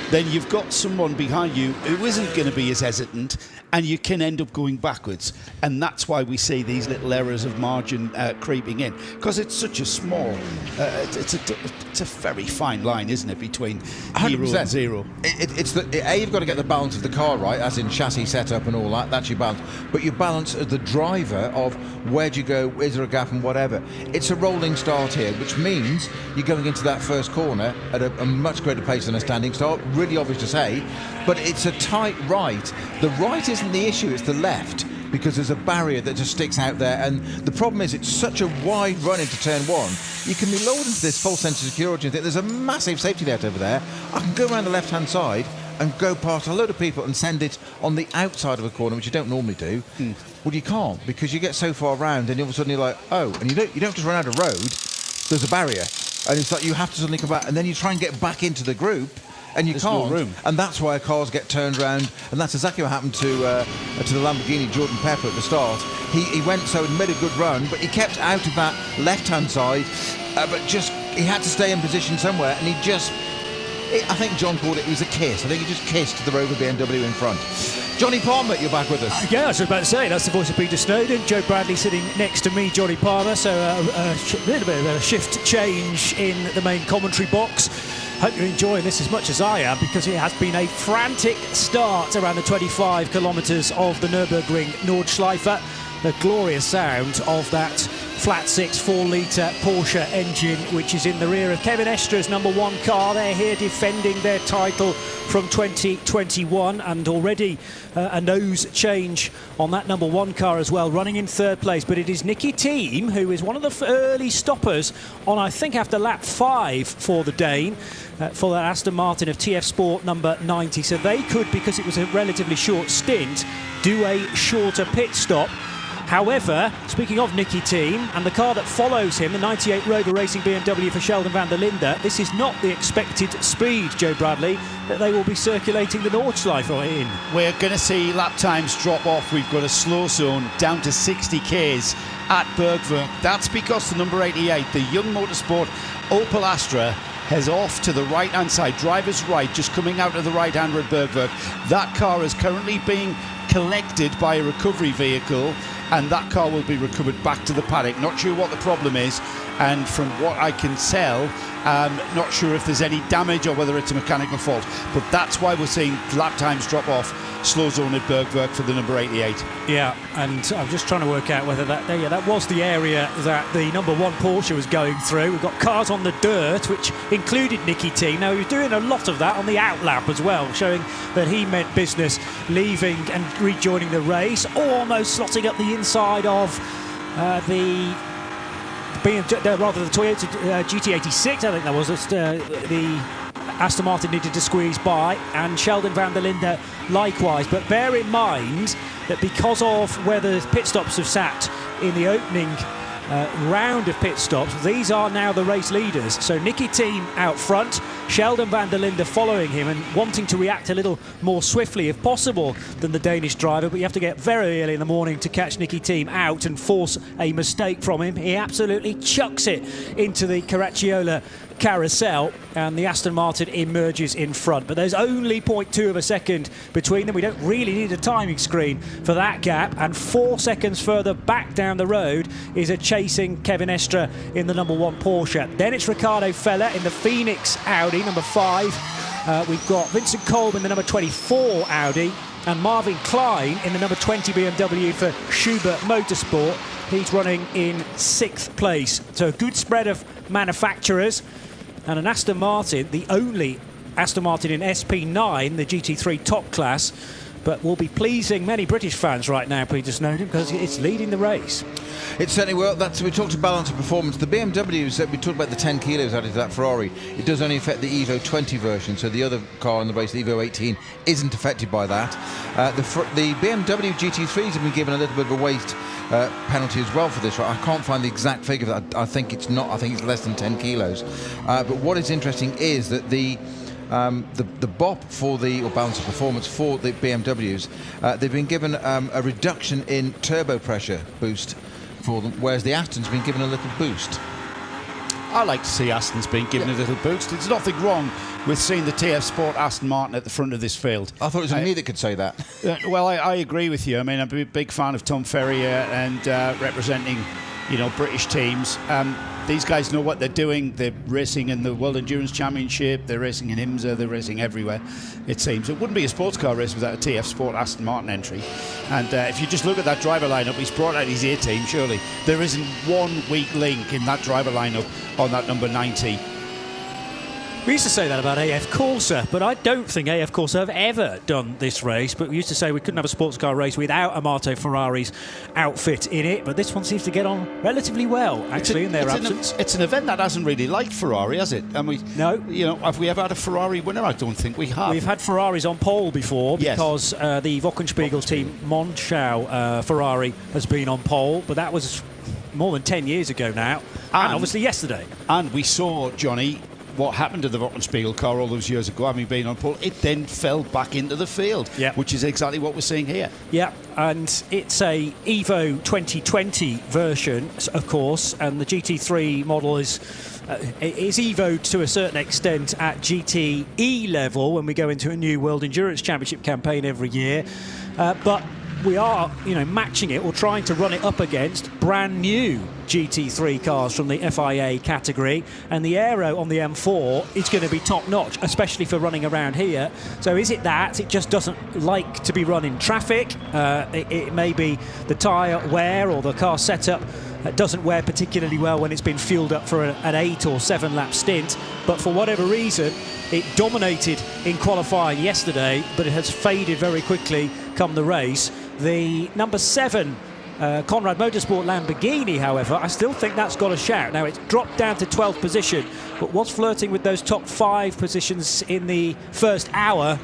then you've got someone behind you who isn't going to be as hesitant, and you can end up going backwards. And that's why we see these little errors of margin creeping in, because it's such a small, it's a very fine line, isn't it, between 0 and 0. It's you've got to get the balance of the car right, as in chassis setup and all that. That's your balance. But your balance as the driver of where do you go, is there a gap and whatever. It's a rolling start here, which means you're going into that first corner at a much greater pace than a standing start. Really obvious to say, but it's a tight right. The right isn't the issue, it's the left, because there's a barrier that just sticks out there, and the problem is it's such a wide run into turn one. You can be lowered into this false sense of security and think there's a massive safety net over there. I can go around the left hand side and go past a load of people and send it on the outside of a corner, which you don't normally do. Well, you can't, because you get so far around and all of a sudden you're like, oh, and you don't just run out of road, there's a barrier, and it's like you have to suddenly come back, and then you try and get back into the group, and you can't, no room. And that's why cars get turned around, and that's exactly what happened to the Lamborghini Jordan Pepper at the start. He went so and made a good run, but he kept out of that left-hand side, but just he had to stay in position somewhere, and I think John called it, he was a kiss. I think he just kissed the Rover BMW in front. Johnny Palmer, you're back with us. Yeah, I was about to say, that's the voice of Peter Snowden. Joe Bradley sitting next to me, Johnny Palmer. So a little bit of a shift change in the main commentary box. Hope you're enjoying this as much as I am, because it has been a frantic start around the 25 kilometres of the Nürburgring Nordschleife. The glorious sound of that flat 6 4-litre Porsche engine, which is in the rear of Kevin Estra's number 1 car. They're here defending their title from 2021, and already a nose change on that number 1 car as well, running in 3rd place. But it is Nicky Thiem who is one of the early stoppers on, I think, after lap 5 for the Dane, for that Aston Martin of TF Sport number 90. So they could, because it was a relatively short stint, do a shorter pit stop. However, speaking of Nicky Thiem and the car that follows him, the 98 Rover Racing BMW for Sheldon van der Linde, this is not the expected speed, Joe Bradley, that they will be circulating the Nordschleife in. We're going to see lap times drop off. We've got a slow zone down to 60 Ks at Bergwerk. That's because the number 88, the Young Motorsport Opel Astra, has off to the right-hand side, driver's right, just coming out of the right-hander at Bergwerk. That car is currently being collected by a recovery vehicle, and that car will be recovered back to the paddock. Not sure what the problem is, and from what I can tell, not sure if there's any damage or whether it's a mechanical fault, but that's why we're seeing lap times drop off, slow zone at Bergwerk for the number 88. Yeah, and I'm just trying to work out whether that was the area that the number 1 Porsche was going through. We've got cars on the dirt, which included Nicky Thiem. Now, he was doing a lot of that on the outlap as well, showing that he meant business, leaving and rejoining the race, almost slotting up the inside of the Toyota GT86, I think that was the Aston Martin needed to squeeze by, and Sheldon van der Linde likewise. But bear in mind that because of where the pit stops have sat in the opening round of pit stops, these are now the race leaders. So Nicky Thiem out front, Sheldon van der Linde following him and wanting to react a little more swiftly if possible than the Danish driver, but you have to get very early in the morning to catch Nicky Thiem out and force a mistake from him. He absolutely chucks it into the Caracciolo carousel, and the Aston Martin emerges in front. But there's only 0.2 of a second between them. We don't really need a timing screen for that gap, and 4 seconds further back down the road is a chasing Kevin Estra in the number 1 Porsche. Then it's Ricardo Feller in the Phoenix Audi, number 5. We've got Vincent Kolb in the number 24 Audi, and Marvin Klein in the number 20 BMW for Schubert Motorsport. He's running in 6th place. So a good spread of manufacturers, and an Aston Martin, the only Aston Martin in SP9, the GT3 top class, but will be pleasing many British fans right now, Peter Snowden, because it's leading the race. It certainly will. We talked about balance of performance. The BMWs, we talked about the 10 kilos added to that Ferrari. It does only affect the Evo 20 version, so the other car in the race, the Evo 18, isn't affected by that. The BMW GT3s have been given a little bit of a weight penalty as well for this. I can't find the exact figure. I think it's not. I think it's less than 10 kilos. But what is interesting is that the BOP for or balance of performance for the BMWs, they've been given a reduction in turbo pressure boost for them, whereas the Aston's been given a little boost. I like to see Aston's been given a little boost. There's nothing wrong with seeing the TF Sport Aston Martin at the front of this field. I thought it was me that could say that. Well, I agree with you. I mean, I'm a big fan of Tom Ferrier and representing, British teams. These guys know what they're doing. They're racing in the World Endurance Championship. They're racing in IMSA. They're racing everywhere, it seems. It wouldn't be a sports car race without a TF Sport Aston Martin entry. And if you just look at that driver lineup, he's brought out his A team, surely. There isn't one weak link in that driver lineup on that number 90. We used to say that about AF Corsa, but I don't think AF Corsa have ever done this race. But we used to say we couldn't have a sports car race without Amato Ferrari's outfit in it. But this one seems to get on relatively well, actually, in their absence. It's an event that hasn't really liked Ferrari, has it? And no. Have we ever had a Ferrari winner? I don't think we have. We've had Ferraris on pole before because the Wochenspiegel team, Monschau Ferrari, has been on pole, but that was more than 10 years ago now, and obviously yesterday. And we saw, Johnny, what happened to the Wochenspiegel car all those years ago, having been on pole. It then fell back into the field, which is exactly what we're seeing here. Yeah, and it's a Evo 2020 version, of course, and the GT3 model is Evo to a certain extent at GTE level when we go into a new World Endurance Championship campaign every year. But we are, matching it or trying to run it up against brand new GT3 cars from the FIA category, and the aero on the M4 is going to be top notch, especially for running around here. So is it that it just doesn't like to be run in traffic? It may be the tyre wear or the car setup doesn't wear particularly well when it's been fueled up for an 8 or 7 lap stint, but for whatever reason it dominated in qualifying yesterday, but it has faded very quickly come the race. The number 7 Conrad Motorsport Lamborghini, however, I still think that's got a shout. Now, it's dropped down to 12th position, but was flirting with those top 5 positions in the first hour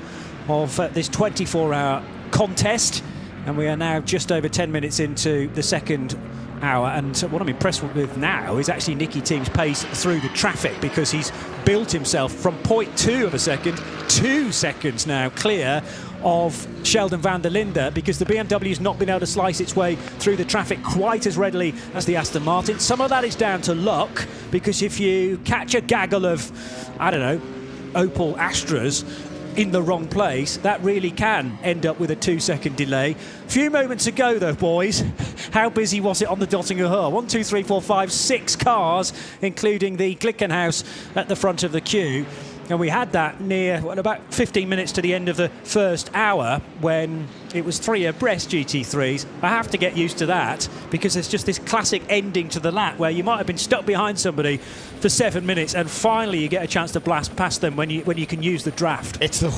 of this 24-hour contest, and we are now just over 10 minutes into the second hour. And what I'm impressed with now is actually Nicky Team's pace through the traffic, because he's built himself from 0.2 of a second, 2 seconds now clear of Sheldon van der Linde, because the BMW's not been able to slice its way through the traffic quite as readily as the Aston Martin. Some of that is down to luck, because if you catch a gaggle of, Opel Astras in the wrong place, that really can end up with a 2-second delay. Few moments ago, though, boys, how busy was it on the Dottinger Haar? 1, 2, 3, 4, 5, 6 cars, including the Glickenhaus at the front of the queue. And we had that near about 15 minutes to the end of the first hour, when it was 3 abreast GT3s. I have to get used to that, because there's just this classic ending to the lap where you might have been stuck behind somebody for 7 minutes, and finally you get a chance to blast past them when you can use the draft. It's the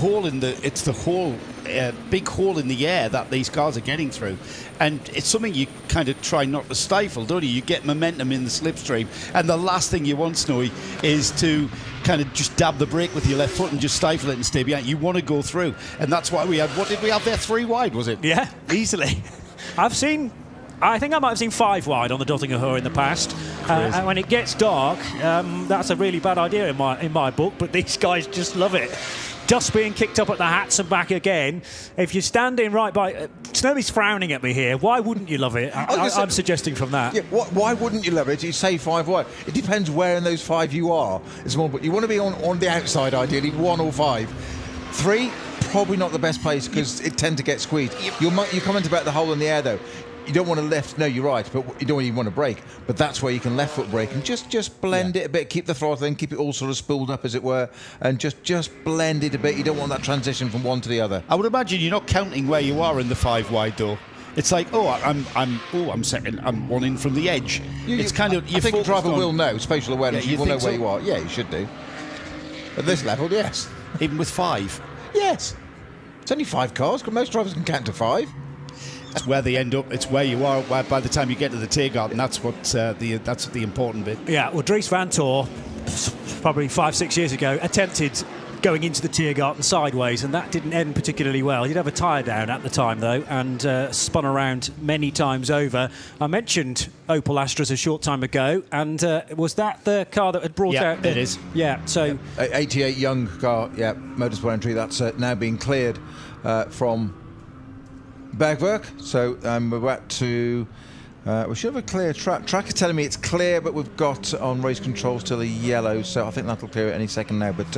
big hole in the air that these cars are getting through, and it's something you kind of try not to stifle, don't you? You get momentum in the slipstream, and the last thing you want, Snowy, is to kind of just dab the brake with your left foot and just stifle it and stay behind. You want to go through, and that's why we had, what did we have there, 3 wide, was it? Yeah, easily. I think I might have seen 5 wide on the Dottinger Haar in the past, and when it gets dark, that's a really bad idea in my book, but these guys just love it. Dust being kicked up at the hats and back again. If you're standing right by... Snowy's frowning at me here. Why wouldn't you love it? I'm suggesting from that. Yeah, why wouldn't you love it? You say 5 wide. It depends where in those 5 you are. It's more, but you want to be on the outside, ideally, 1 or 5. 3, probably not the best place, because it tend to get squeezed. You comment about the hole in the air, though. You don't want to left, no, you're right, but you don't even want to brake. But that's where you can left foot brake and just blend it a bit, keep the throttle in, keep it all sort of spooled up, as it were, and just blend it a bit. You don't want that transition from one to the other. I would imagine you're not counting where you are in the 5 wide, though. It's like, I'm second, I'm 1 in from the edge. It's kind of. I think the driver will know, spatial awareness. You will know where you are. Yeah, you should do. At this level, yes. Even with 5. Yes. It's only 5 cars. Most drivers can count to 5. It's where they end up. It's where you are. Where by the time you get to the Tiergarten, that's the important bit. Yeah. Well, Dries Van Tor, probably 5-6 years ago, attempted going into the Tiergarten sideways, and that didn't end particularly well. He'd have a tyre down at the time, though, and spun around many times over. I mentioned Opel Astras a short time ago, and was that the car that had brought out... Yeah, it is. Yeah, so... 88 young car, motorsport entry, that's now being cleared from Bergwerk. So we're back to We should have a clear track. Track is telling me it's clear, but we've got on race control still a yellow, so I think that'll clear it any second now. But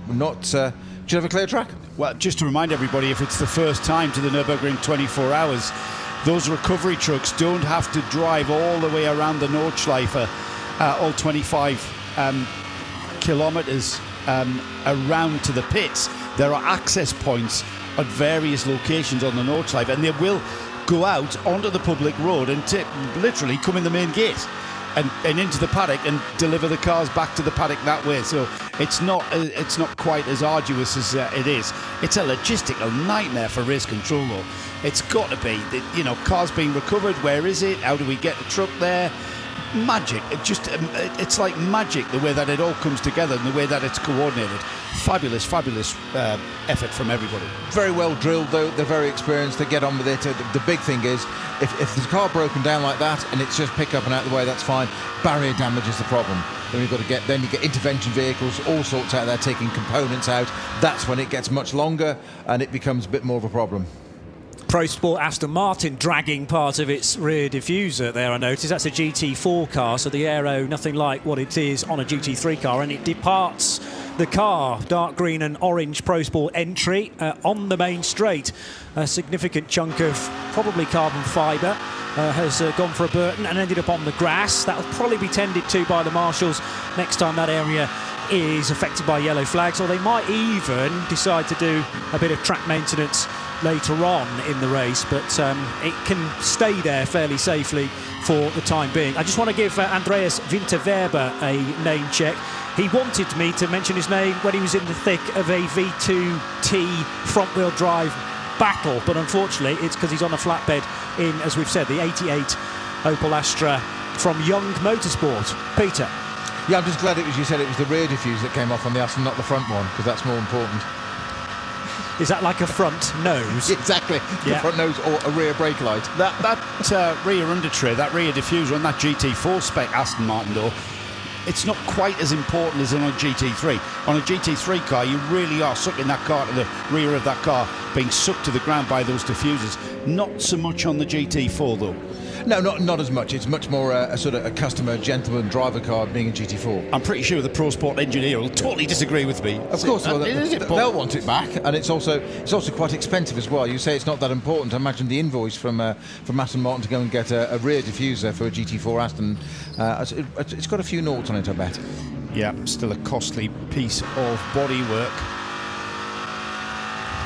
not. Should have a clear track. Well, just to remind everybody, if it's the first time to the Nürburgring 24 hours, those recovery trucks don't have to drive all the way around the Nordschleife, all 25 kilometres around to the pits. There are access points at various locations on the Nordschleife, and they will go out onto the public road and literally come in the main gate and into the paddock and deliver the cars back to the paddock that way. So it's not quite as arduous as it is. It's a logistical nightmare for race control, though. It's got to be, cars being recovered. Where is it? How do we get the truck there? Magic. It's like magic, the way that it all comes together and the way that it's coordinated. Fabulous effort from everybody. Very well drilled, though. They're very experienced. They get on with it. The big thing is, if there's a car broken down like that and it's just pick up and out of the way, that's fine. Barrier damage is the problem. Then you get intervention vehicles, all sorts out there taking components out. That's when it gets much longer and it becomes a bit more of a problem. Pro Sport Aston Martin dragging part of its rear diffuser there, I noticed. That's a GT4 car, so the aero, nothing like what it is on a GT3 car, and it departs the car, dark green and orange Pro Sport entry on the main straight. A significant chunk of probably carbon fibre has gone for a Burton and ended up on the grass. That'll probably be tended to by the marshals next time that area is affected by yellow flags, or they might even decide to do a bit of track maintenance later on in the race, but it can stay there fairly safely for the time being. I just want to give Andreas Winterwerber a name check. He wanted me to mention his name when he was in the thick of a V2T front-wheel drive battle, but unfortunately it's because he's on a flatbed in, as we've said, the 88 Opel Astra from Young Motorsport. Peter. Yeah, I'm just glad you said it was the rear diffuser that came off on the Aston, not the front one, because that's more important. Is that like a front nose? Exactly. Yeah. The front nose or a rear brake light. That rear under tray, that rear diffuser on that GT4 spec Aston Martin, though, it's not quite as important as on a GT3. On a GT3 car, you really are sucking that car to the rear of that car, being sucked to the ground by those diffusers. Not so much on the GT4, though. No, not as much. It's much more a sort of a customer, gentleman driver car being a GT4. I'm pretty sure the Pro Sport engineer will totally disagree with me. Of course, they'll want it back, and it's also quite expensive as well. You say it's not that important. I imagine the invoice from Aston Martin to go and get a rear diffuser for a GT4 Aston, it's got a few noughts on it, I bet. Yeah, still a costly piece of bodywork.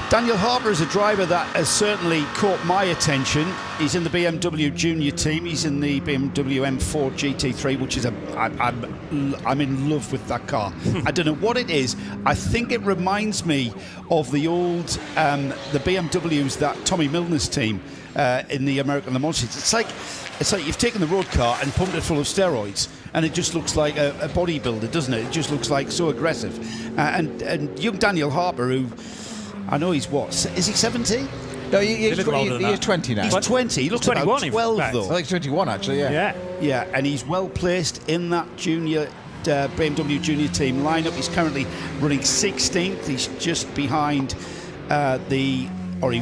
Daniel Harper is a driver that has certainly caught my attention. He's in the BMW Junior team. He's in the BMW M4 GT3, which is I'm in love with that car. I don't know what it is. I think it reminds me of the old the BMWs that Tommy Milner's team in the American Le Mans. It's like you've taken the road car and pumped it full of steroids, and it just looks like a bodybuilder, doesn't it? It just looks like so aggressive. And young Daniel Harper, who I know he's what? Is he 17? No, he's 20 now. He's 20. He looks 21, about 12, though. I think he's 21, actually, yeah. Yeah, and he's well placed in that junior BMW Junior team lineup. He's currently running 16th. He's just behind he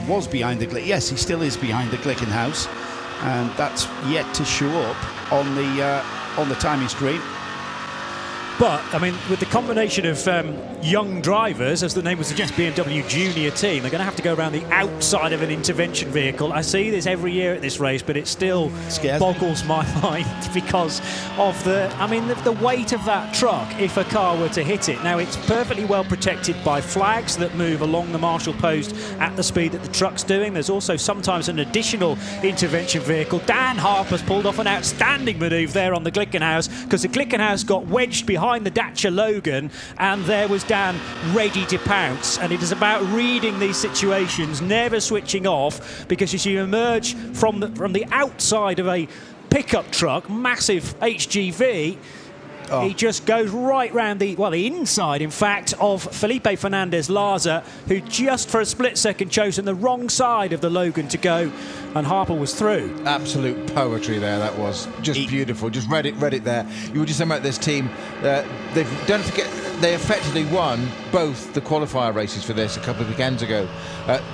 was behind the Glick. Yes, he still is behind the Glickenhaus, and that's yet to show up on the timing screen. But, I mean, with the combination of young drivers, as the name would suggest, BMW Junior team, they're going to have to go around the outside of an intervention vehicle. I see this every year at this race, but it still boggles my mind because of the weight of that truck if a car were to hit it. Now, it's perfectly well protected by flags that move along the marshal post at the speed that the truck's doing. There's also sometimes an additional intervention vehicle. Dan Harper's pulled off an outstanding manoeuvre there on the Glickenhaus because the Glickenhaus got wedged behind the Dacia Logan, and there was Dan ready to pounce. And it is about reading these situations, never switching off, because as you emerge from the outside of a pickup truck, massive HGV, He just goes right round the inside, in fact, of Felipe Fernandez-Laza, who just for a split second chosen the wrong side of the Logan to go, and Harper was through. Absolute poetry there, that was. Just beautiful. Just read it there. You were just saying about this team. Don't forget, they effectively won both the qualifier races for this a couple of weekends ago.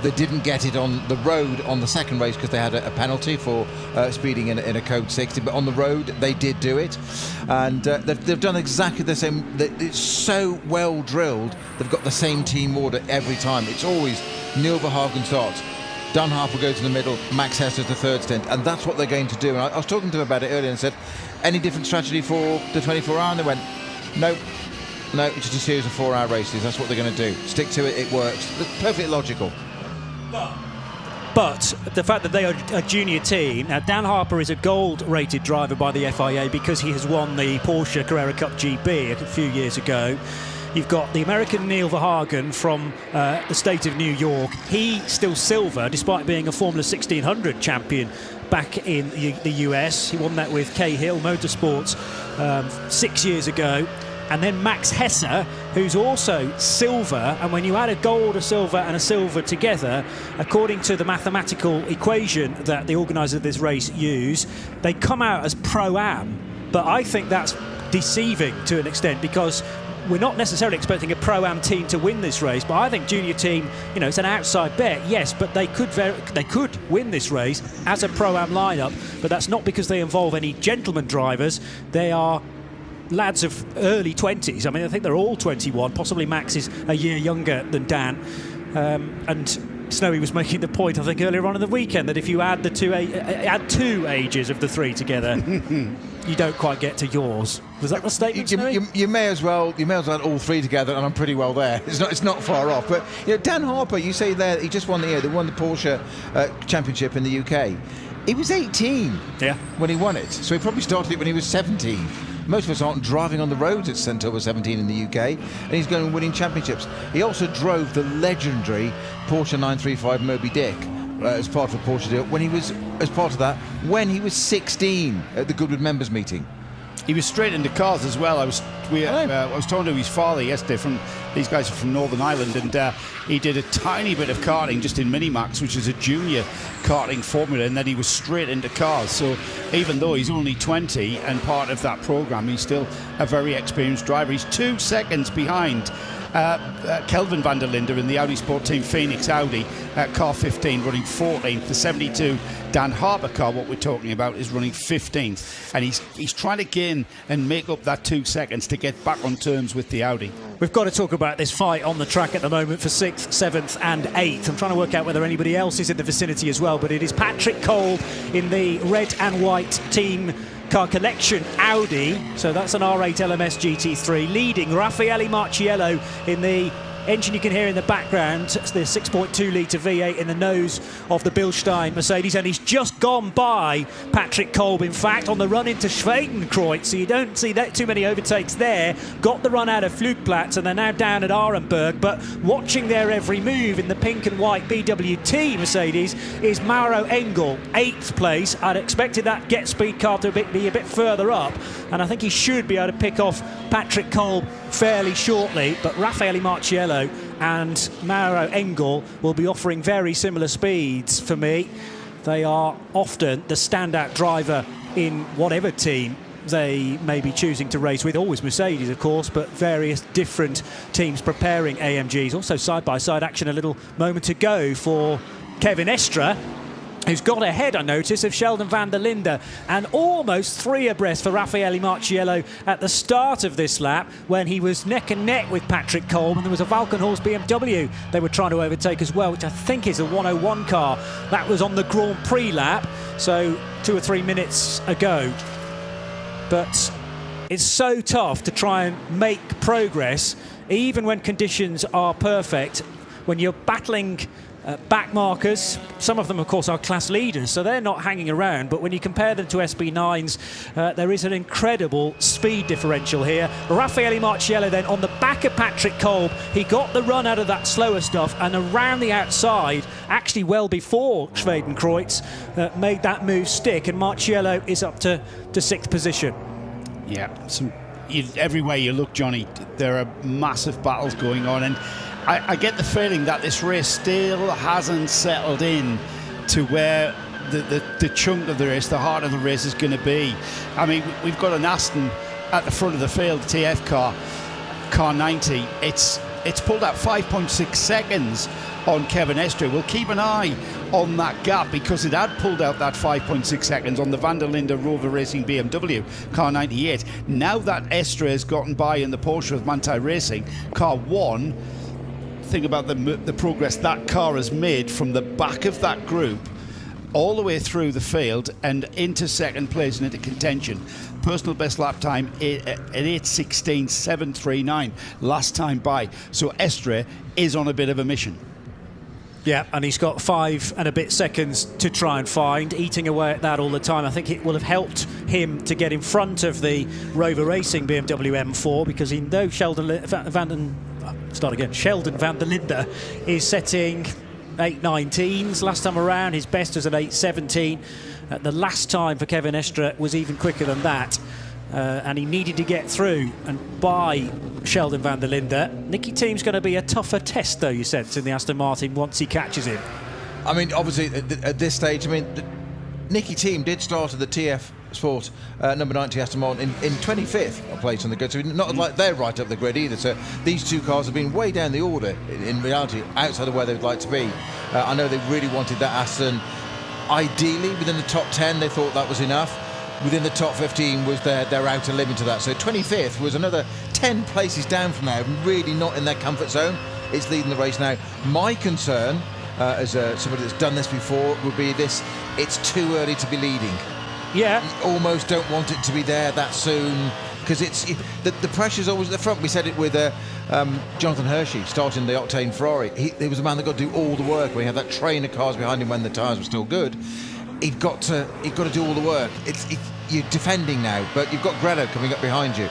They didn't get it on the road on the second race because they had a penalty for speeding in a code 60, but on the road they did do it, and they've done exactly the same. It's so well drilled. They've got the same team order every time. It's always Neil Verhagen starts, Dan Harper goes in the middle, Max Hesser's the third stint, and that's what they're going to do. And I was talking to them about it earlier and said, any different strategy for the 24-hour? And they went, no, it's just a series of 4-hour races. That's what they're going to do. Stick to it, it works. It's perfectly logical. But the fact that they are a junior team, now Dan Harper is a gold-rated driver by the FIA because he has won the Porsche Carrera Cup GP a few years ago. You've got the American Neil Verhagen from the state of New York. He's still silver, despite being a Formula 1600 champion back in the US. He won that with Cahill Motorsports 6 years ago. And then Max Hesser, who's also silver, and when you add a gold, a silver and a silver together, according to the mathematical equation that the organisers of this race use, they come out as Pro-Am. But I think that's deceiving to an extent, because we're not necessarily expecting a Pro-Am team to win this race, but I think junior team, it's an outside bet, yes, but they could win this race as a Pro-Am lineup, but that's not because they involve any gentleman drivers. They are lads of early 20s. I mean, I think they're all 21. Possibly Max is a year younger than Dan. And Snowy was making the point, I think, earlier on in the weekend, that if you add the two ages of the three together, you don't quite get to yours. Was that the statement, Snowy? You may as well add all three together, and I'm pretty well there. It's not far off. But Dan Harper, you say there, he just won the Porsche Championship in the UK. He was 18 when he won it, so he probably started it when he was 17. Most of us aren't driving on the roads at Centover 17 in the UK, and he's going and winning championships. He also drove the legendary Porsche 935 Moby Dick as part of a Porsche deal when he was 16 at the Goodwood members meeting. He was straight into cars as well. I was talking to his father yesterday. These guys are from Northern Ireland, and he did a tiny bit of karting just in Minimax, which is a junior karting formula, and then he was straight into cars. So even though he's only 20 and part of that program, he's still a very experienced driver. He's 2 seconds behind Kelvin van der Linde in the Audi Sport Team Phoenix Audi car 15, running 14th. The 72 Dan Harper car, what we're talking about, is running 15th, and he's trying to gain and make up that 2 seconds to get back on terms with the Audi. We've got to talk about this fight on the track at the moment for 6th, 7th and 8th. I'm trying to work out whether anybody else is in the vicinity as well, but it is Patrick Kolb in the red and white team car collection Audi, so that's an R8 LMS GT3, leading Raffaele Marciello in the engine you can hear in the background, the 6.2 litre V8 in the nose of the Bilstein Mercedes, and he's just gone by Patrick Kolb, in fact, on the run into Schwedenkreuz, so you don't see that too many overtakes there. Got the run out of Flugplatz, and they're now down at Arenberg, but watching their every move in the pink and white BWT Mercedes is Mauro Engel, 8th place. I'd expected that Get Speed car to be a bit further up, and I think he should be able to pick off Patrick Kolb fairly shortly, but Raffaele Marciello and Mauro Engel will be offering very similar speeds for me. They are often the standout driver in whatever team they may be choosing to race with, always Mercedes of course, but various different teams preparing AMGs. Also side-by-side action a little moment ago for Kevin Estre, who's got ahead, I notice, of Sheldon van der Linde, and almost 3 abreast for Raffaele Marciello at the start of this lap when he was neck and neck with Patrick Kolb, and there was a Valkenhorst BMW they were trying to overtake as well, which I think is a 101 car. That was on the Grand Prix lap, so 2 or 3 minutes ago. But it's so tough to try and make progress, even when conditions are perfect, when you're battling back markers. Some of them, of course, are class leaders, so they're not hanging around, but when you compare them to SB9s, there is an incredible speed differential here. Raffaele Marciello then on the back of Patrick Kolb, he got the run out of that slower stuff, and around the outside, actually well before Schwedenkreuz, made that move stick, and Marciello is up to 6th position. Yeah, some everywhere you look, Johnny, there are massive battles going on, and I get the feeling that this race still hasn't settled in to where the chunk of the race, the heart of the race is going to be. I mean, we've got an Aston at the front of the field, TF car 90. It's pulled out 5.6 seconds on Kevin Estre. We'll keep an eye on that gap because it had pulled out that 5.6 seconds on the Van der Linde Rover Racing BMW car 98. Now that Estre has gotten by in the Porsche with Manthey Racing car 1, think about the progress that car has made from the back of that group all the way through the field and into second place and into contention. Personal best lap time at 8:16.739 last time by. So Estre is on a bit of a mission. Yeah, and he's got 5 and a bit seconds to try and find, eating away at that all the time. I think it will have helped him to get in front of the Rover Racing BMW M4 because he knows Sheldon Van der Linde is setting 8:19s last time around. His best was at 8:17. The last time for Kevin Estre was even quicker than that. And he needed to get through and by Sheldon Van der Linde. Nicky Thiem's going to be a tougher test, though, you sense, in the Aston Martin once he catches him. I mean, obviously, at this stage, I mean, Nicky Thiem did start at the TF Sport number 90 Aston Martin in 25th place on the grid, so not like they're right up the grid either. So these two cars have been way down the order, in reality, outside of where they'd like to be. I know they really wanted that Aston. Ideally, within the top 10, they thought that was enough. Within the top 15 was their outer limit to that. So 25th was another 10 places down from now, really not in their comfort zone. It's leading the race now. My concern, as somebody that's done this before, would be this: it's too early to be leading. Yeah. You almost don't want it to be there that soon, because the pressure's always at the front. We said it with Jonathan Hershey starting the Octane Ferrari. He was a man that got to do all the work when he had that train of cars behind him when the tyres were still good. He'd got to do all the work. You're defending now, but you've got Greta coming up behind you.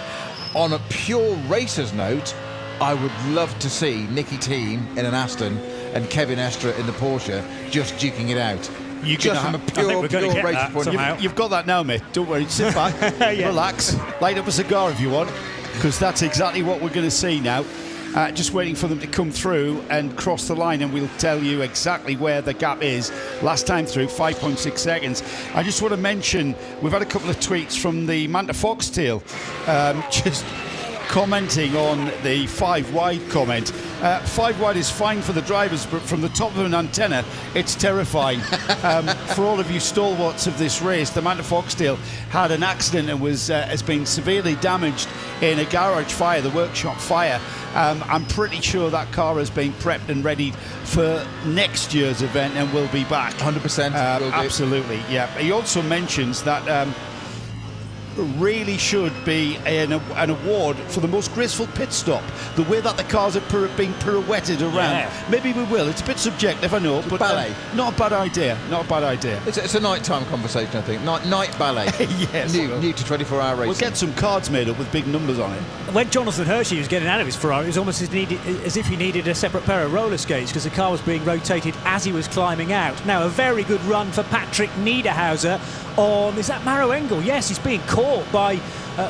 On a pure racer's note, I would love to see Nicky Thiem in an Aston and Kevin Estre in the Porsche just duking it out. Just from a pure racer point of view. You've got that now, mate. Don't worry. Sit back, relax, light up a cigar if you want, because that's exactly what we're going to see now. Just waiting for them to come through and cross the line, and we'll tell you exactly where the gap is. Last time through, 5.6 seconds. I just want to mention, we've had a couple of tweets from the Manta Foxtail just commenting on the 5 wide comment. 5 wide is fine for the drivers, but from the top of an antenna, it's terrifying. For all of you stalwarts of this race, the Manta Foxtail had an accident and has been severely damaged in a garage fire, the workshop fire. I'm pretty sure that car has been prepped and ready for next year's event and will be back. 100%. Absolutely, yeah. He also mentions that really should be an award for the most graceful pit stop. The way that the cars are being pirouetted around. Yeah. Maybe we will. It's a bit subjective, I know, but ballet. Not a bad idea. Not a bad idea. It's a nighttime conversation, I think. Night ballet. Yes. New to 24-hour racing. We'll get some cards made up with big numbers on it. When Jonathan Hershey was getting out of his Ferrari, it was almost as if he needed a separate pair of roller skates because the car was being rotated as he was climbing out. Now, a very good run for Patrick Niederhauser on, is that Maro Engel? Yes, he's being caught by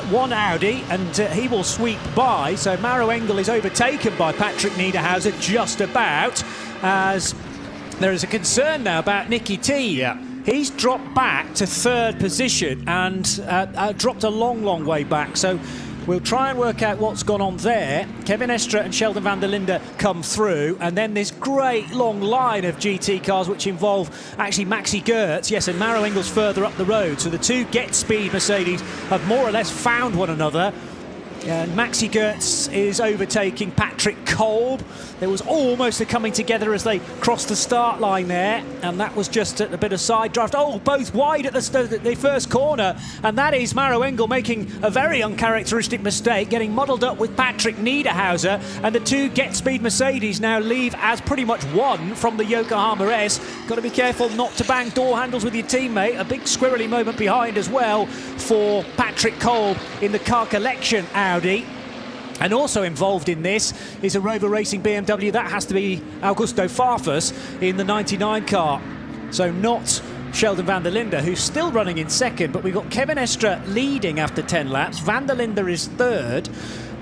one Audi, and he will sweep by. So Maro Engel is overtaken by Patrick Niederhauser just about, as there is a concern now about Nicky Thiem. Yeah. He's dropped back to 3rd position and dropped a long way back. So we'll try and work out what's gone on there. Kevin Estre and Sheldon Van der Linde come through, and then this great long line of GT cars which involve actually Maxi Goertz, yes, and Maro Engel's further up the road. So the two Get Speed Mercedes have more or less found one another. And Maxi Goertz is overtaking Patrick Kolb. There was almost a coming together as they crossed the start line there, and that was just a bit of side draft. Oh, both wide at the first corner, and that is Maro Engel making a very uncharacteristic mistake, getting muddled up with Patrick Niederhauser, and the two Get Speed Mercedes now leave as pretty much one from the Yokohama S. Got to be careful not to bang door handles with your teammate. A big squirrely moment behind as well for Patrick Kolb in the car collection Audi. And also involved in this is a Rover Racing BMW. That has to be Augusto Farfus in the 99 car. So not Sheldon van der Linde, who's still running in second, but we've got Kevin Estre leading after 10 laps. Van der Linde is third,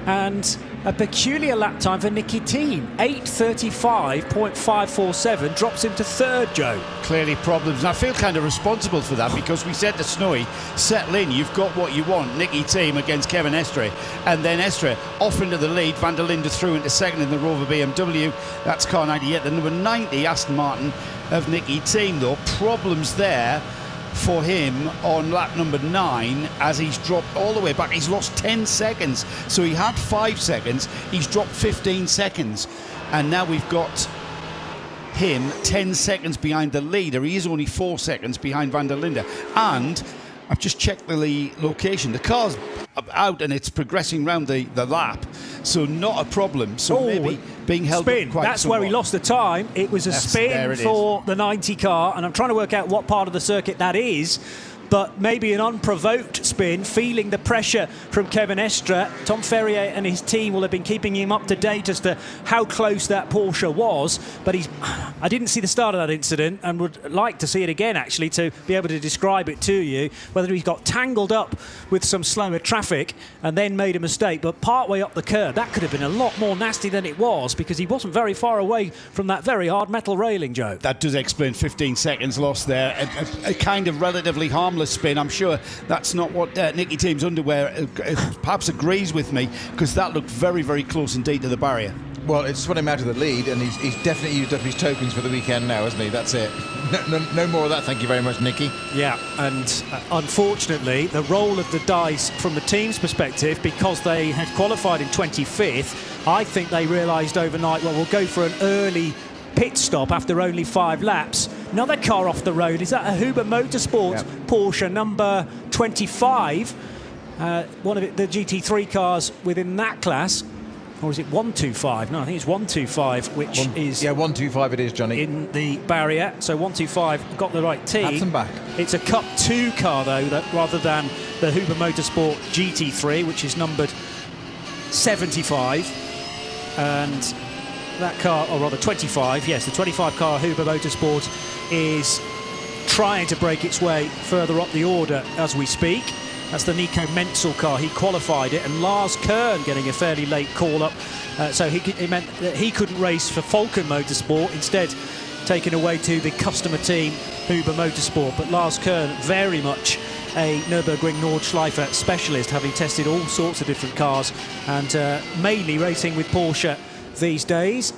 and a peculiar lap time for Nicky Thiem. 8:35.547 drops him to third, Joe. Clearly problems. And I feel kind of responsible for that, because we said to Snowy, settle in, you've got what you want. Nicky Thiem against Kevin Estre. And then Estre off into the lead. Van der Linde through into second in the Rover BMW. That's car 98. The number 90 Aston Martin of Nicky Thiem, though. Problems there for him on lap number 9 as he's dropped all the way back. He's lost 10 seconds. So he had 5 seconds. He's dropped 15 seconds. And now we've got him 10 seconds behind the leader. He is only 4 seconds behind Van der Linde. And I've just checked the location. The car's out and it's progressing round the lap. So not a problem. So maybe being held spin. Up quite That's somewhat. where he lost the time. It was a spin for the 90 car, and I'm trying to work out what part of the circuit that is. But maybe an unprovoked spin, feeling the pressure from Kevin Estre. Tom Ferrier and his team will have been keeping him up to date as to how close that Porsche was. But I didn't see the start of that incident and would like to see it again, actually, to be able to describe it to you. Whether he's got tangled up with some slower traffic and then made a mistake. But partway up the curb, that could have been a lot more nasty than it was, because he wasn't very far away from that very hard metal railing, Joe. That does explain 15 seconds lost there. A kind of relatively harmless spin. I'm sure that's not what Nicky Thiem's underwear perhaps agrees with me, because that looked very, very close indeed to the barrier. Well, it's put him out of the lead, and he's definitely used up his tokens for the weekend now, hasn't he? That's it. No more of that, thank you very much, Nicky. Yeah, and unfortunately, the roll of the dice from the team's perspective, because they had qualified in 25th, I think they realised overnight, well, we'll go for an early pit stop after only 5 laps. Another car off the road. Is that a Huber Motorsport Porsche number 25? One of the GT3 cars within that class. Or is it 125? No, I think it's 125, which is... Yeah, 125 it is, Johnny. In the barrier. So 125 got the right team. Hats and back. It's a Cup 2 car, though, rather than the Huber Motorsport GT3, which is numbered 75. And that car, or rather 25, yes, the 25 car Huber Motorsport is trying to break its way further up the order as we speak. That's the Nico Menzel car. He qualified it, and Lars Kern getting a fairly late call-up. So it meant that he couldn't race for Falcon Motorsport, instead taken away to the customer team Huber Motorsport. But Lars Kern, very much a Nürburgring Nordschleife specialist, having tested all sorts of different cars and mainly racing with Porsche these days.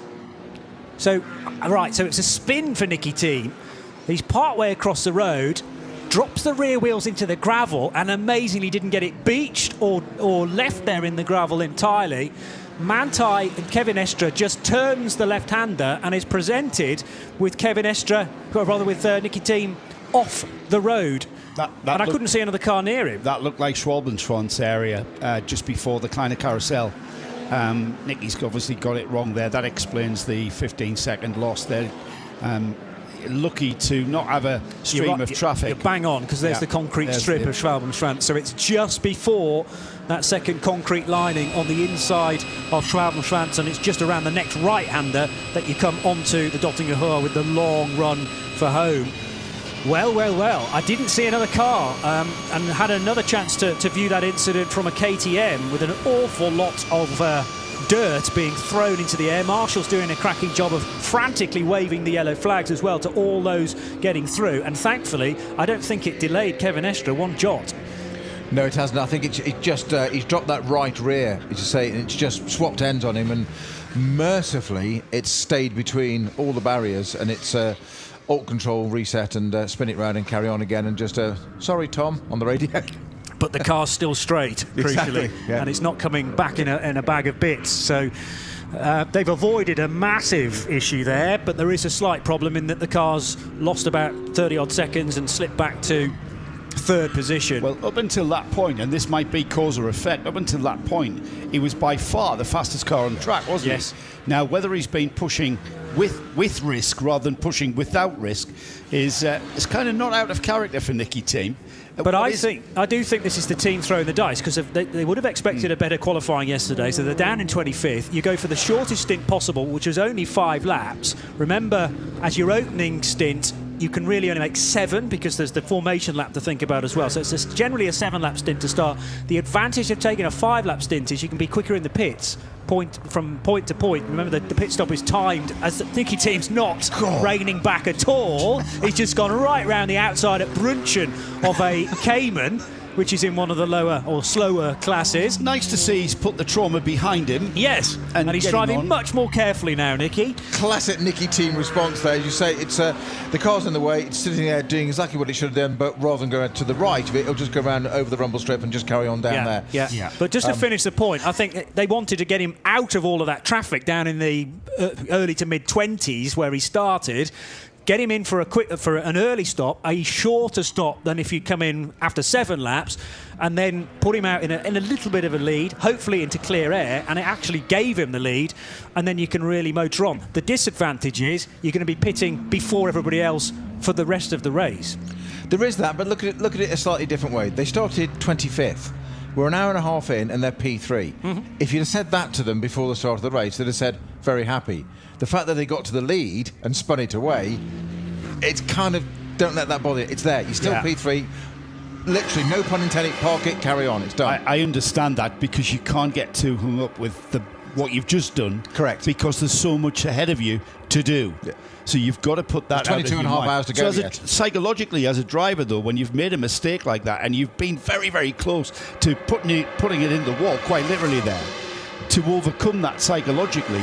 So it's a spin for Nicky Thiem. He's partway across the road, drops the rear wheels into the gravel, and amazingly didn't get it beached or left there in the gravel entirely. Manthey and Kevin Estre just turns the left-hander and is presented with Kevin Estre, or rather with Nicky Thiem, off the road. And I couldn't see another car near him. That looked like Schwalbenschwanz area just before the Kleine Carousel. Nicky's obviously got it wrong there. That explains the 15-second loss there. Lucky to not have a stream of traffic. You're bang on, because there's the concrete strip of Schwalbenschwanz. So it's just before that second concrete lining on the inside of Schwalbenschwanz, and it's just around the next right-hander that you come onto the Dottinger Höhe with the long run for home. Well, I didn't see another car and had another chance to view that incident from a KTM with an awful lot of dirt being thrown into the air. Marshall's doing a cracking job of frantically waving the yellow flags as well to all those getting through, and thankfully I don't think it delayed Kevin Estre one jot. No, it hasn't. I think it just he's dropped that right rear, as you say, and it's just swapped ends on him, and mercifully it's stayed between all the barriers, and it's alt control, reset, and spin it round and carry on again, and just sorry Tom on the radio. But the car's still straight, crucially, Exactly, yeah. and it's not coming back in a bag of bits. So they've avoided a massive issue there, but there is a slight problem in that the car's lost about 30-odd seconds and slipped back to third position. Well, up until that point, and this might be cause or effect, up until that point, he was by far the fastest car on the track, wasn't Yes. he? Now, whether he's been pushing with risk rather than pushing without risk is kind of not out of character for Nicky Thiem. But I do think this is the team throwing the dice, because they would have expected a better qualifying yesterday, so they're down in 25th. You go for the shortest stint possible, which was only 5 laps. Remember, as your opening stint, you can really only make 7 because there's the formation lap to think about as well. So it's generally a 7-lap stint to start. The advantage of taking a 5-lap stint is you can be quicker in the pits. From point to point. Remember the pit stop is timed as the Nicky team's not reining back at all. He's just gone right round the outside at Brunchen of a Cayman, which is in one of the lower or slower classes. Nice to see he's put the trauma behind him. Yes, and he's driving much more carefully now, Nicky. Classic Nicky team response there. As you say, it's the car's in the way, it's sitting there doing exactly what it should have done, but rather than going to the right of it, it'll just go around over the rumble strip and just carry on down there. Yeah. But just to finish the point, I think they wanted to get him out of all of that traffic down in the early to mid-20s where he started. Get him in for an early stop, a shorter stop than if you come in after 7 laps, and then put him out in a little bit of a lead, hopefully into clear air, and it actually gave him the lead, and then you can really motor on. The disadvantage is you're going to be pitting before everybody else for the rest of the race. There is that, but look at it a slightly different way. They started 25th. We're an hour and a half in, and they're P3. Mm-hmm. If you'd have said that to them before the start of the race, they'd have said, very happy. The fact that they got to the lead and spun it away, it's kind of, don't let that bother you. It's there. You're still P3. Literally, no pun intended, park it, carry on. It's done. I understand that because you can't get too hung up with what you've just done. Correct. Because there's so much ahead of you to do. Yeah. So you've got to put that out of your mind. 22 and a half hours to go yet. Psychologically, as a driver, though, when you've made a mistake like that and you've been very, very close to putting it in the wall, quite literally there, to overcome that psychologically,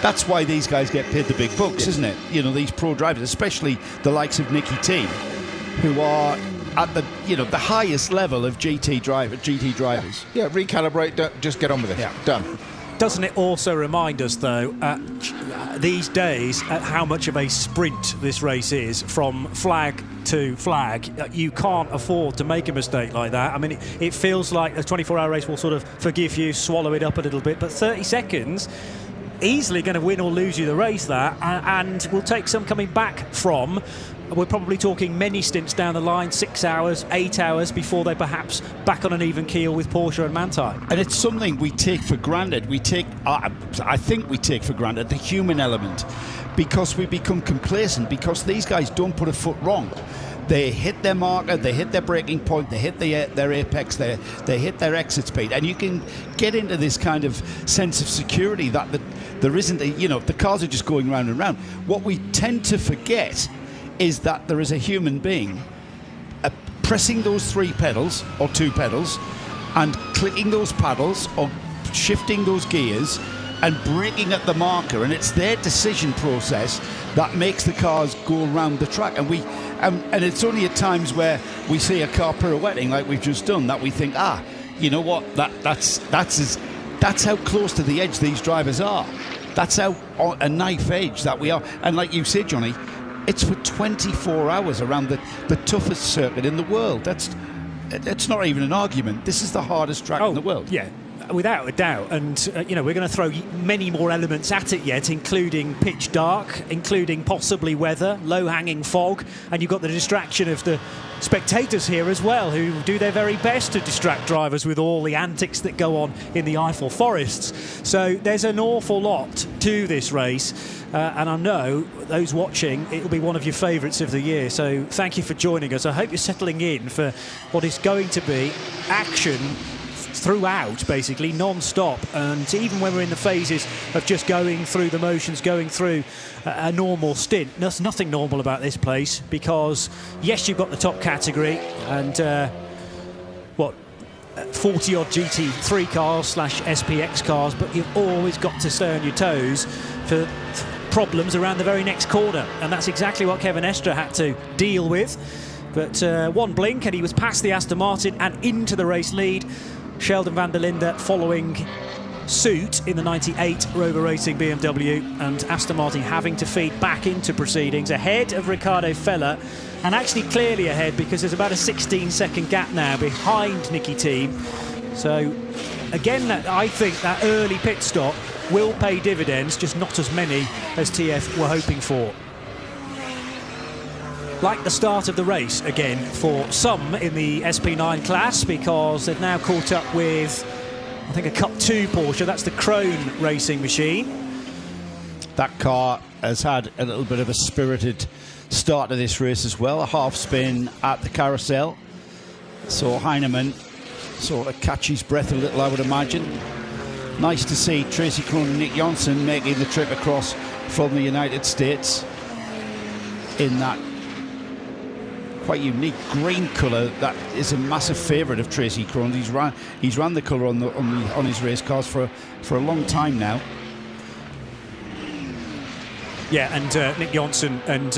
that's why these guys get paid the big bucks, isn't it? You know, these pro drivers, especially the likes of Nicky T, who are at the highest level of GT drivers. Yeah, recalibrate, just get on with it. Yeah. Done. Doesn't it also remind us, though, these days, how much of a sprint this race is from flag to flag? You can't afford to make a mistake like that. I mean, it feels like a 24-hour race will sort of forgive you, swallow it up a little bit, but 30 seconds, easily going to win or lose you the race, that, and will take some coming back from. We're probably talking many stints down the line, 6 hours, 8 hours before they're perhaps back on an even keel with Porsche and Manthey. And it's something we take for granted. I think we take for granted the human element because we become complacent because these guys don't put a foot wrong. They hit their marker, they hit their braking point, they hit their apex, they hit their exit speed, and you can get into this kind of sense of security that there isn't, the cars are just going round and round. What we tend to forget is that there is a human being pressing those 3 pedals or 2 pedals and clicking those paddles or shifting those gears and braking at the marker, and it's their decision process that makes the cars go around the track. And it's only at times where we see a car pirouetting like we've just done that we think, you know what, that's how close to the edge these drivers are. That's how on a knife edge that we are. And like you said, Johnny, it's for 24 hours around the toughest circuit in the world. That's not even an argument. This is the hardest track in the world. Yeah, without a doubt. And, we're going to throw many more elements at it yet, including pitch dark, including possibly weather, low-hanging fog, and you've got the distraction of the spectators here as well, who do their very best to distract drivers with all the antics that go on in the Eiffel forests. So there's an awful lot to this race, and I know those watching, it'll be one of your favourites of the year. So thank you for joining us. I hope you're settling in for what is going to be action throughout, basically non-stop, and even when we're in the phases of just going through the motions, going through a normal stint, there's nothing normal about this place because yes, you've got the top category and 40 odd GT3 cars / SPX cars, but you've always got to stay on your toes for problems around the very next corner, and that's exactly what Kevin Estre had to deal with. But one blink and he was past the Aston Martin and into the race lead. Sheldon van der Linde following suit in the 98 Rover Racing BMW, and Aston Martin having to feed back into proceedings ahead of Riccardo Feller, and actually clearly ahead because there's about a 16-second gap now behind Nicky Team. So again, I think that early pit stop will pay dividends, just not as many as TF were hoping for. Like the start of the race again for some in the SP9 class, because they've now caught up with, I think, a Cup 2 Porsche. That's the Krone racing machine. That car has had a little bit of a spirited start of this race as well. A half spin at the carousel. So Heinemann sort of catch his breath a little, I would imagine. Nice to see Tracy Krohn and Nick Johnson making the trip across from the United States in that quite unique green colour. That is a massive favourite of Tracy Krohn. He's ran the colour on his race cars for a long time now. Yeah, and Nick Johnson and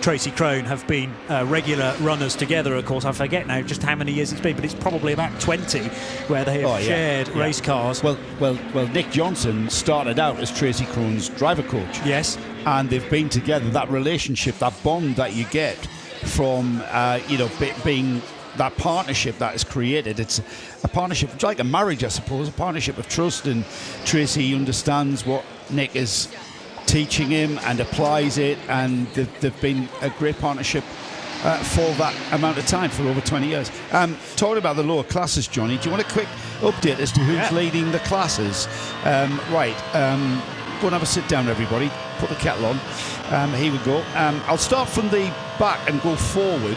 Tracy Krohn have been regular runners together, of course. I forget now just how many years it's been, but it's probably about 20 where they have shared race cars. Well, Nick Johnson started out as Tracy Krohn's driver coach. Yes. And they've been together. That relationship, that bond that you get from, being that partnership that is created. It's a partnership, like a marriage, I suppose, a partnership of trust. And Tracy understands what Nick is teaching him and applies it, and they've been a great partnership for that amount of time, for over 20 years. Talking about the lower classes, Johnny, do you want a quick update as to who's leading the classes? Right, go and have a sit down, everybody. Put the kettle on. Here we go. I'll start from the back and go forward.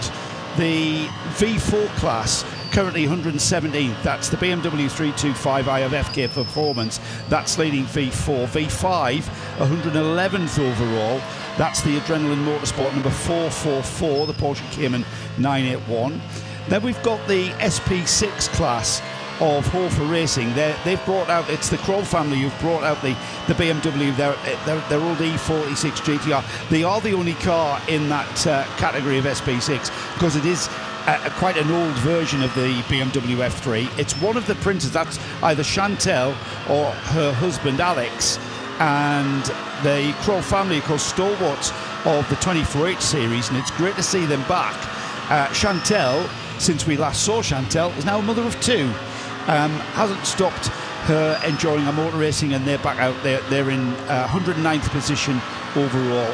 The V4 class, currently 117th. That's the BMW 325i of FK Performance. That's leading V4. V5, 111th overall. That's the Adrenaline Motorsport number 444, the Porsche Cayman 981. Then we've got the SP6 class of Harper Racing. They've brought out, it's the Kroll family who've brought out the BMW, their old E46 GTR. They are the only car in that category of SP6 because it is quite an old version of the BMW F3. It's one of the printers, that's either Chantel or her husband Alex, and the Kroll family, of course, stalwarts of the 24H series, and it's great to see them back. Chantel, since we last saw Chantel, is now a mother of two. Hasn't stopped her enjoying her motor racing, and they're back out there. They're in 109th position overall.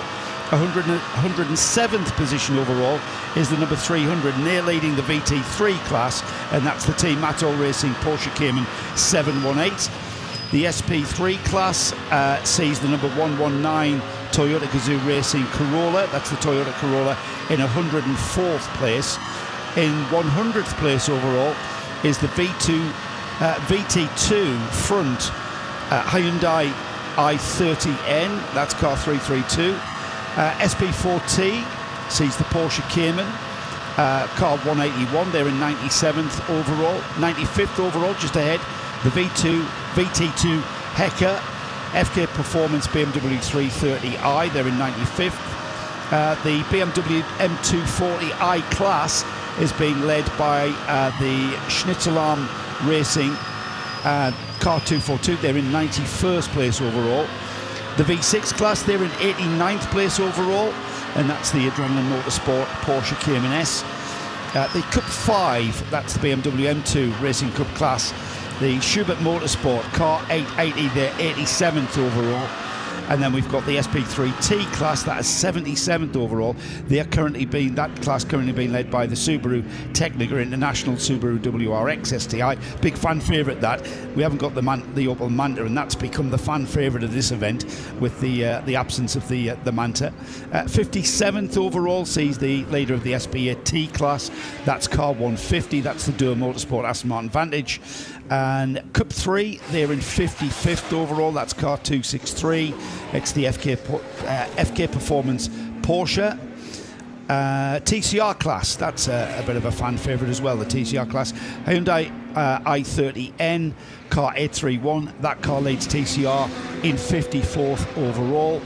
107th position overall is the number 300, and they're leading the VT3 class, and that's the Team Matol Racing Porsche Cayman 718. The SP3 class sees the number 119 Toyota Gazoo Racing Corolla. That's the Toyota Corolla in 104th place. In 100th place overall is the VT2 front Hyundai i30N. That's car 332. SP4T sees the Porsche Cayman, car 181. They're in 97th overall, 95th overall, just ahead. The VT2 Hecker, FK Performance BMW 330i. They're in 95th. The BMW M240i class is being led by the Schnitzelarm Racing car 242. They're in 91st place overall. The V6 class, they're in 89th place overall, and that's the Adrenaline Motorsport Porsche Cayman S. The Cup 5, that's the BMW M2 Racing Cup class. The Schubert Motorsport car 880, they're 87th overall. And then we've got the SP3T class, that is 77th overall. That class currently being led by the Subaru Technica International Subaru WRX STI. Big fan favourite that. We haven't got the Opel Manta, and that's become the fan favourite of this event with the absence of the Manta. 57th overall sees the leader of the SP8T class. That's car 150. That's the Dürr Motorsport Aston Martin Vantage. And Cup 3, they're in 55th overall. That's car 263. It's the FK Performance Porsche. TCR class, that's a bit of a fan favourite as well, the TCR class. Hyundai i30N, car 831. That car leads TCR in 54th overall.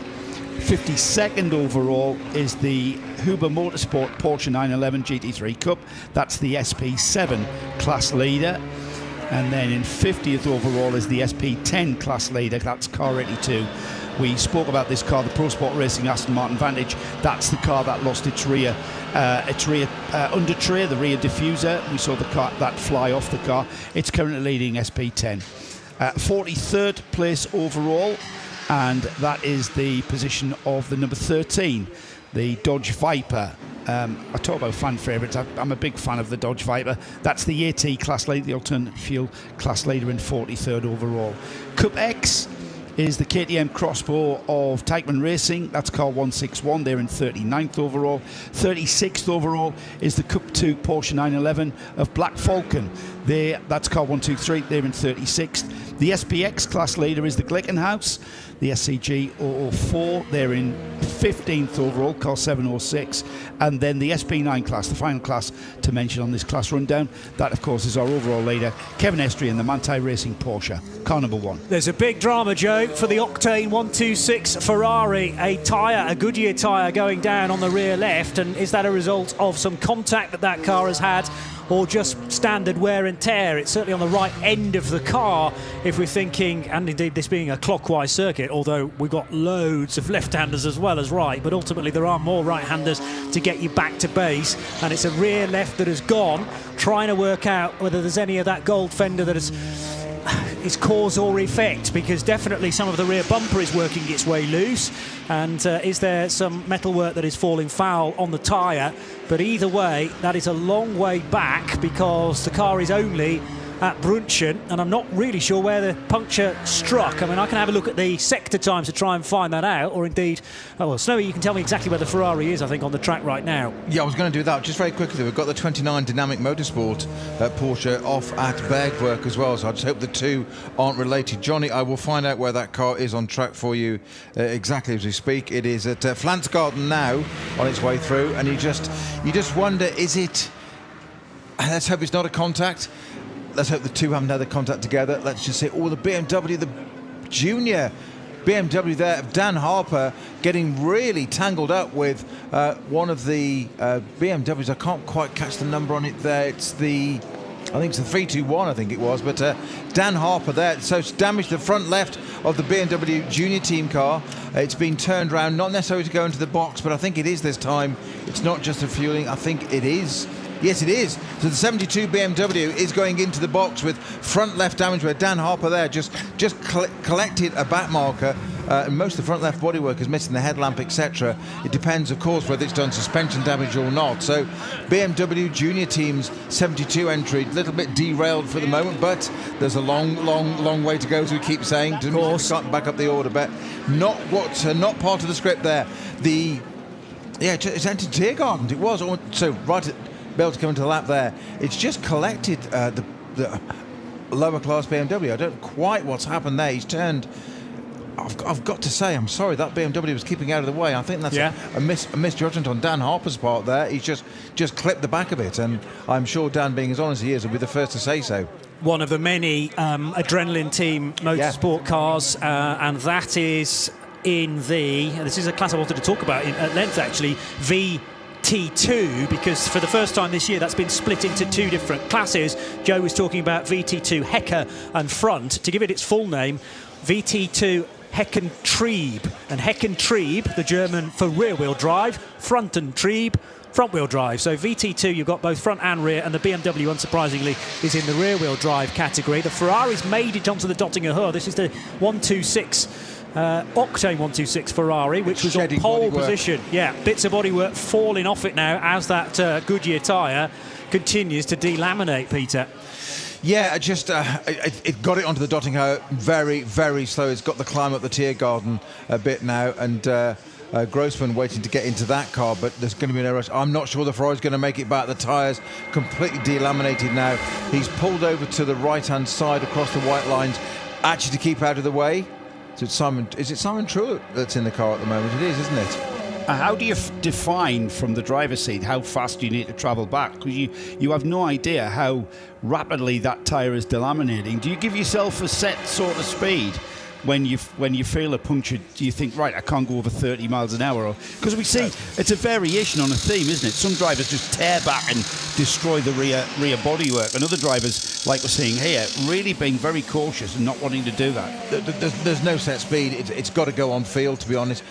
52nd overall is the Huber Motorsport Porsche 911 GT3 Cup. That's the SP7 class leader. And then in 50th overall is the SP10 class leader. That's car 82. We spoke about this car, the Pro Sport Racing Aston Martin Vantage. That's the car that lost its rear under tray, the rear diffuser. We saw the car that fly off the car. It's currently leading SP10. 43rd place overall, and that is the position of the number 13, the Dodge Viper. I talk about fan favourites. I'm a big fan of the Dodge Viper. That's the AT class leader, the alternate fuel class leader in 43rd overall. Cup X, is the KTM Crossbow of Teichmann Racing. That's car 161. They're in 39th overall. 36th overall is the Cup 2 Porsche 911 of Black Falcon. That's car 123. They're in 36th. The SPX class leader is the Glickenhaus, the SCG 004. They're in 15th overall, car 706. And then the SP9 class, the final class to mention on this class rundown. That, of course, is our overall leader, Kevin Estrie in the Manthey Racing Porsche, car number 1. There's a big drama, Joe, for the Octane 126 Ferrari. A Goodyear tyre going down on the rear left. And is that a result of some contact that car has had, or just standard wear and tear? It's certainly on the right end of the car, if we're thinking, and indeed this being a clockwise circuit, although we've got loads of left-handers as well as right, but ultimately there are more right-handers to get you back to base, and it's a rear left that has gone, trying to work out whether there's any of that gold fender that is cause or effect, because definitely some of the rear bumper is working its way loose, and is there some metalwork that is falling foul on the tyre? But either way, that is a long way back, because the car is only at Brunchen, and I'm not really sure where the puncture struck. I mean, I can have a look at the sector times to try and find that out, or indeed, oh well, Snowy, you can tell me exactly where the Ferrari is, I think, on the track right now. Yeah, I was going to do that. Just very quickly, we've got the 29 Dynamic Motorsport Porsche off at Bergwerk as well, so I just hope the two aren't related. Johnny, I will find out where that car is on track for you exactly as we speak. It is at Flansgarten now, on its way through, and you just wonder, is it... Let's hope it's not a contact. Let's hope the two haven't had the contact together. Let's just say, the BMW, the junior BMW there, Dan Harper, getting really tangled up with one of the BMWs. I can't quite catch the number on it there. I think it's the 321, I think it was. But Dan Harper there, so it's damaged the front left of the BMW junior team car. It's been turned around, not necessarily to go into the box, but I think it is this time. It's not just a fueling, I think it is. Yes, it is. So the 72 BMW is going into the box with front left damage, where Dan Harper there just collected a back marker. And most of the front left bodywork is missing the headlamp, etc. It depends, of course, whether it's done suspension damage or not. So BMW junior team's 72 entry, a little bit derailed for the moment, but there's a long way to go, as we keep saying. To can't back up the order, but not part of the script there. It's entered Tiergarten. It was so right at be able to come into the lap there. It's just collected the lower class BMW. I don't know quite what's happened there. He's turned. I've got to say, I'm sorry, that BMW was keeping out of the way. I think that's a misjudgment on Dan Harper's part there. He's just clipped the back of it, and I'm sure Dan, being as honest as he is, will be the first to say so. One of the many Adrenaline Team motorsport cars, and that is in this is a class I wanted to talk about at length, actually, VT2, because for the first time this year that's been split into two different classes. Joe was talking about VT2 Hecker and Front. To give it its full name, VT2 Heckentrieb, and Heckentrieb, the German for rear-wheel drive, Frontentrieb, front-wheel drive. So VT2, you've got both front and rear, and the BMW, unsurprisingly, is in the rear-wheel drive category. The Ferraris made it onto the Dottinger Höhe. This is the 126 Octane 126 Ferrari, which was on pole position. Yeah, bits of bodywork falling off it now as that Goodyear tyre continues to delaminate, Peter. Yeah, it got it onto the Dottinger very, very slow. It's got the climb up the Tiergarten a bit now, and Grossman waiting to get into that car, but there's going to be no rush. I'm not sure the Ferrari's going to make it back. The tyres completely delaminated now. He's pulled over to the right-hand side across the white lines, actually to keep out of the way. So is it Simon Truett that's in the car at the moment? It is, isn't it? How do you define from the driver's seat how fast you need to travel back? Because you have no idea how rapidly that tyre is delaminating. Do you give yourself a set sort of speed when you feel a puncture? Do you think, right, I can't go over 30 miles an hour? Because we see it's a variation on a theme, isn't it? Some drivers just tear back and destroy the rear bodywork, and other drivers, like we're seeing here, really being very cautious and not wanting to do that. There's no set speed. It's got to go on feel, to be honest.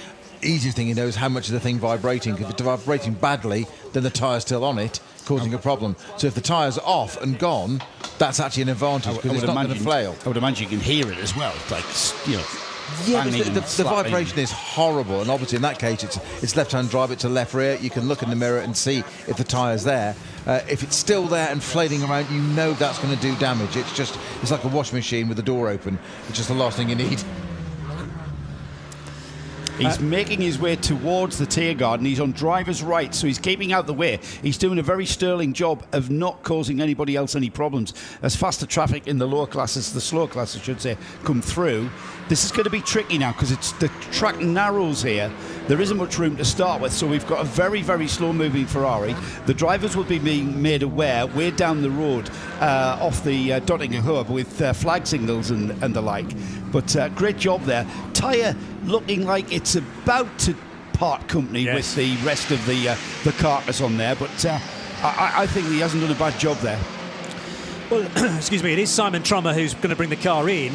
Easiest thing you know is how much is the thing vibrating. If it's vibrating badly, then the tyre's still on it, causing a problem. So if the tyre's off and gone, that's actually an advantage, because it's not going to flail. I would imagine you can hear it as well. It's like, you know. Yeah, the vibration is horrible, and obviously in that case it's left-hand drive, it's a left rear. You can look in the mirror and see if the tyre's there. If it's still there and flailing around, you know that's going to do damage. It's like a washing machine with the door open. It's just the last thing you need. He's making his way towards the Tiergarten. He's on driver's right, so he's keeping out the way. He's doing a very sterling job of not causing anybody else any problems. As faster traffic in the lower classes, the slower classes, I should say, come through, this is going to be tricky now because it's the track narrows here. There isn't much room to start with, so we've got a very, very slow-moving Ferrari. The drivers will be being made aware way down the road off the Dottinger Hub with flag signals and the like. But great job there. Tyre looking like it's about to part company with the rest of the carcass on there, but I think he hasn't done a bad job there. Well, excuse me, it is Simon Trummer who's going to bring the car in,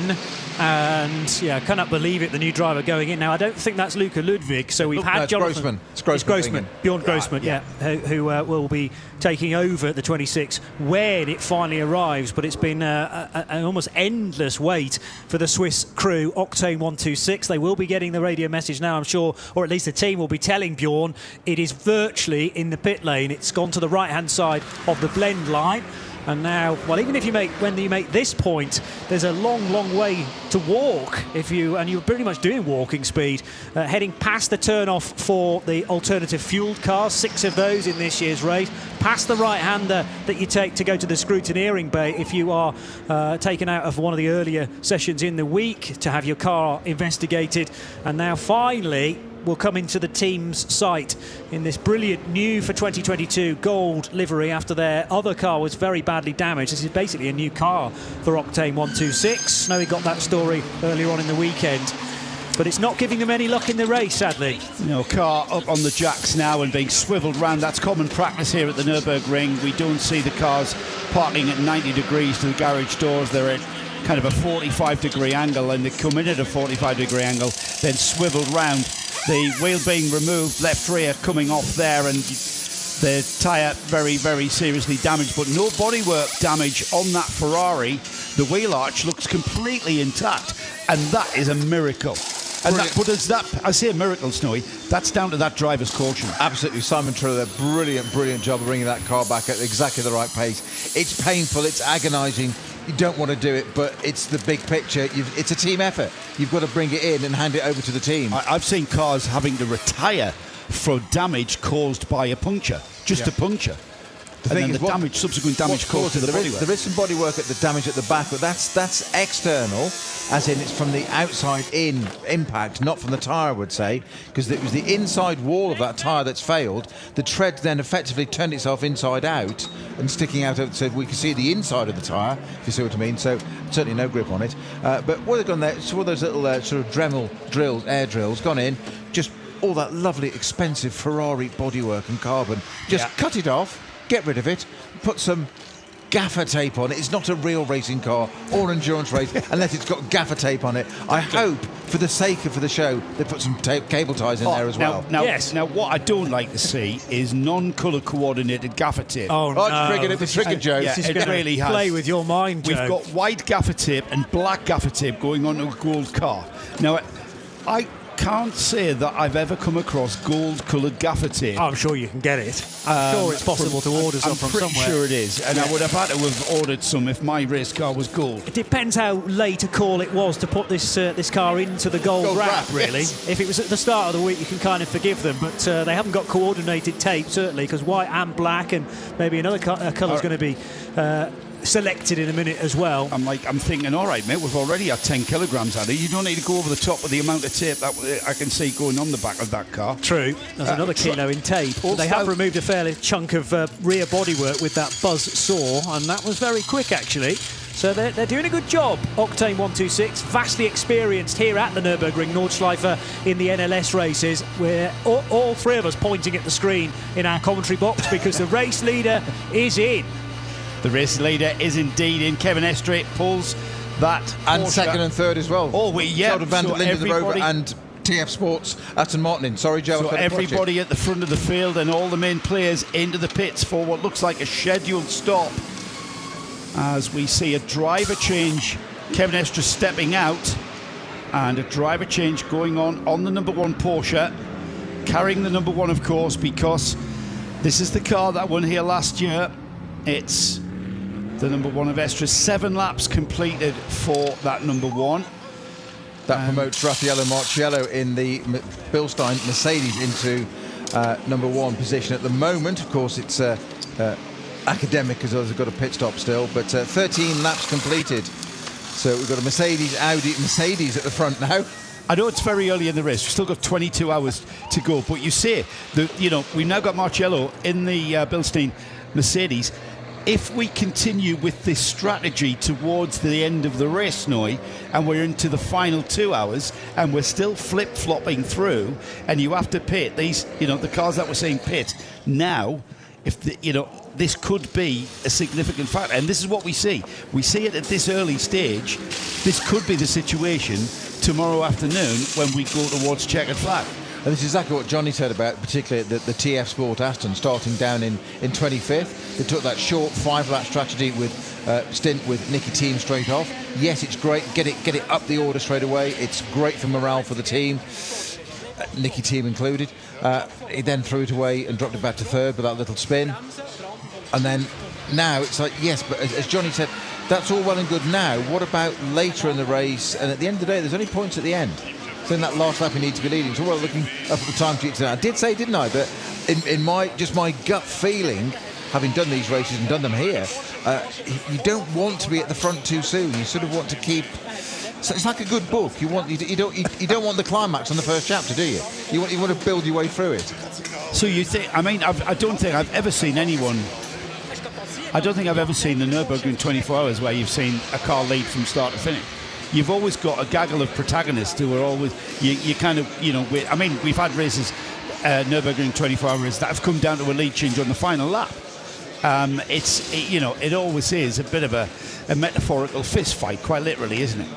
and I cannot believe it, the new driver going in. Now, I don't think that's Luca Ludwig, so we've had Jonathan... It's Grossman. Bjorn Grossman, who will be taking over at the 26 when it finally arrives, but it's been an almost endless wait for the Swiss crew, Octane 126. They will be getting the radio message now, I'm sure, or at least the team will be telling Bjorn it is virtually in the pit lane. It's gone to the right-hand side of the blend line. And now, well, even if when you make this point, there's a long, long way to walk. And you're pretty much doing walking speed, heading past the turn-off for the alternative fueled cars, 6 of those in this year's race, past the right-hander that you take to go to the scrutineering bay if you are taken out of one of the earlier sessions in the week to have your car investigated. And now, finally, will come into the team's site in this brilliant new for 2022 gold livery after their other car was very badly damaged. This is basically a new car for Octane 126. Know we got that story earlier on in the weekend, but it's not giving them any luck in the race, sadly. Car up on the jacks now and being swiveled round. That's common practice here at the Nürburgring. We don't see the cars parking at 90 degrees to the garage doors. They're at kind of a 45-degree angle, and they come in at a 45-degree angle, then swiveled round. The wheel being removed, left rear coming off there, and the tyre very, very seriously damaged, but no bodywork damage on that Ferrari. The wheel arch looks completely intact, and that is a miracle. And I say a miracle, Snowy, that's down to that driver's caution. Absolutely, Simon Triller, brilliant job of bringing that car back at exactly the right pace. It's painful, it's agonising. You don't want to do it, but it's the big picture. It's a team effort. You've got to bring it in and hand it over to the team. I've seen cars having to retire for damage caused by a puncture, just a puncture. Subsequent damage caused to the bodywork. There is some bodywork at the damage at the back, but that's external, as in it's from the outside in impact, not from the tyre, I would say, because it was the inside wall of that tyre that's failed. The tread then effectively turned itself inside out and sticking out, so we can see the inside of the tyre, if you see what I mean. So certainly no grip on it. But what they've gone there, it's all those little sort of Dremel drills, air drills, gone in, just all that lovely expensive Ferrari bodywork and carbon, just cut it off. Get rid of it, put some gaffer tape on it. It's not a real racing car or endurance race unless it's got gaffer tape on it. I hope, for the sake of the show, they put some cable ties in there as well. Now, what I don't like to see is non-colour coordinated gaffer tape. Oh, no. It's triggered, Joe. Yeah, it really has. Play with your mind, Joe. We've got white gaffer tape and black gaffer tape going onto a gold car. Now, I can't say that I've ever come across gold-coloured gaffer tape. I'm sure you can get it. I'm sure it's possible to order some from somewhere. I'm pretty sure it is, and I would have had to have ordered some if my race car was gold. It depends how late a call it was to put this car into the gold wrap, really. Yes. If it was at the start of the week, you can kind of forgive them, but they haven't got coordinated tape, certainly, because white and black, and maybe another colour's going to be selected in a minute as well. I'm thinking, all right, mate, we've already had 10 kilograms out of it. You don't need to go over the top with the amount of tape that I can see going on the back of that car. True. There's another kilo in tape. They have removed a fairly chunk of rear bodywork with that buzz saw, and that was very quick, actually. So they're doing a good job. Octane 126, vastly experienced here at the Nürburgring Nordschleife in the NLS races. We're all three of us pointing at the screen in our commentary box because the race leader is in. The race leader is indeed in. Kevin Estrie pulls that and Porsche. Second and third as well. Sheldon van der Linde, the Rover, and TF Sports, Aston Martin in. Sorry, Joe. So everybody at the front of the field and all the main players into the pits for what looks like a scheduled stop. As we see a driver change, Kevin Estrie stepping out, and a driver change going on the number 1 Porsche, carrying the number 1, of course, because this is the car that won here last year. It's the number 1 of Estrie. 7 laps completed for that number 1. That promotes Raffaello Marciello in the Bilstein Mercedes into number 1 position at the moment. Of course, it's academic as well, they've got a pit stop still, but 13 laps completed. So we've got a Mercedes at the front now. I know it's very early in the race. We've still got 22 hours to go. But you say that, we've now got Marciello in the Bilstein Mercedes. If we continue with this strategy towards the end of the race, Noy, and we're into the final 2 hours, and we're still flip-flopping through, and you have to pit these, the cars that we're saying pit now, if this could be a significant factor. And this is what we see. We see it at this early stage. This could be the situation tomorrow afternoon when we go towards checkered flag. And this is exactly what Johnny said about, particularly the TF Sport Aston starting down in 25th. They took that short 5-lap strategy with stint with Nicky Team straight off. Yes, it's great. Get it up the order straight away. It's great for morale for the team, Nicky Team included. He then threw it away and dropped it back to 3rd with that little spin. And then now it's like, yes, but as Johnny said, that's all well and good now. What about later in the race? And at the end of the day, there's only points at the end. So in that last lap, you need to be leading. So, looking up at the time sheet today, I did say, didn't I, that in my gut feeling, having done these races and done them here, you don't want to be at the front too soon. You sort of want to keep. So it's like a good book. You don't want the climax on the first chapter, do you? You want to build your way through it. So you think? I mean, I don't think I've ever seen anyone. I don't think I've ever seen the Nürburgring 24 hours where you've seen a car lead from start to finish. You've always got a gaggle of protagonists who are always, you kind of, we've had races, Nürburgring 24 hours that have come down to a lead change on the final lap. It always is a bit of a metaphorical fist fight, quite literally, isn't it?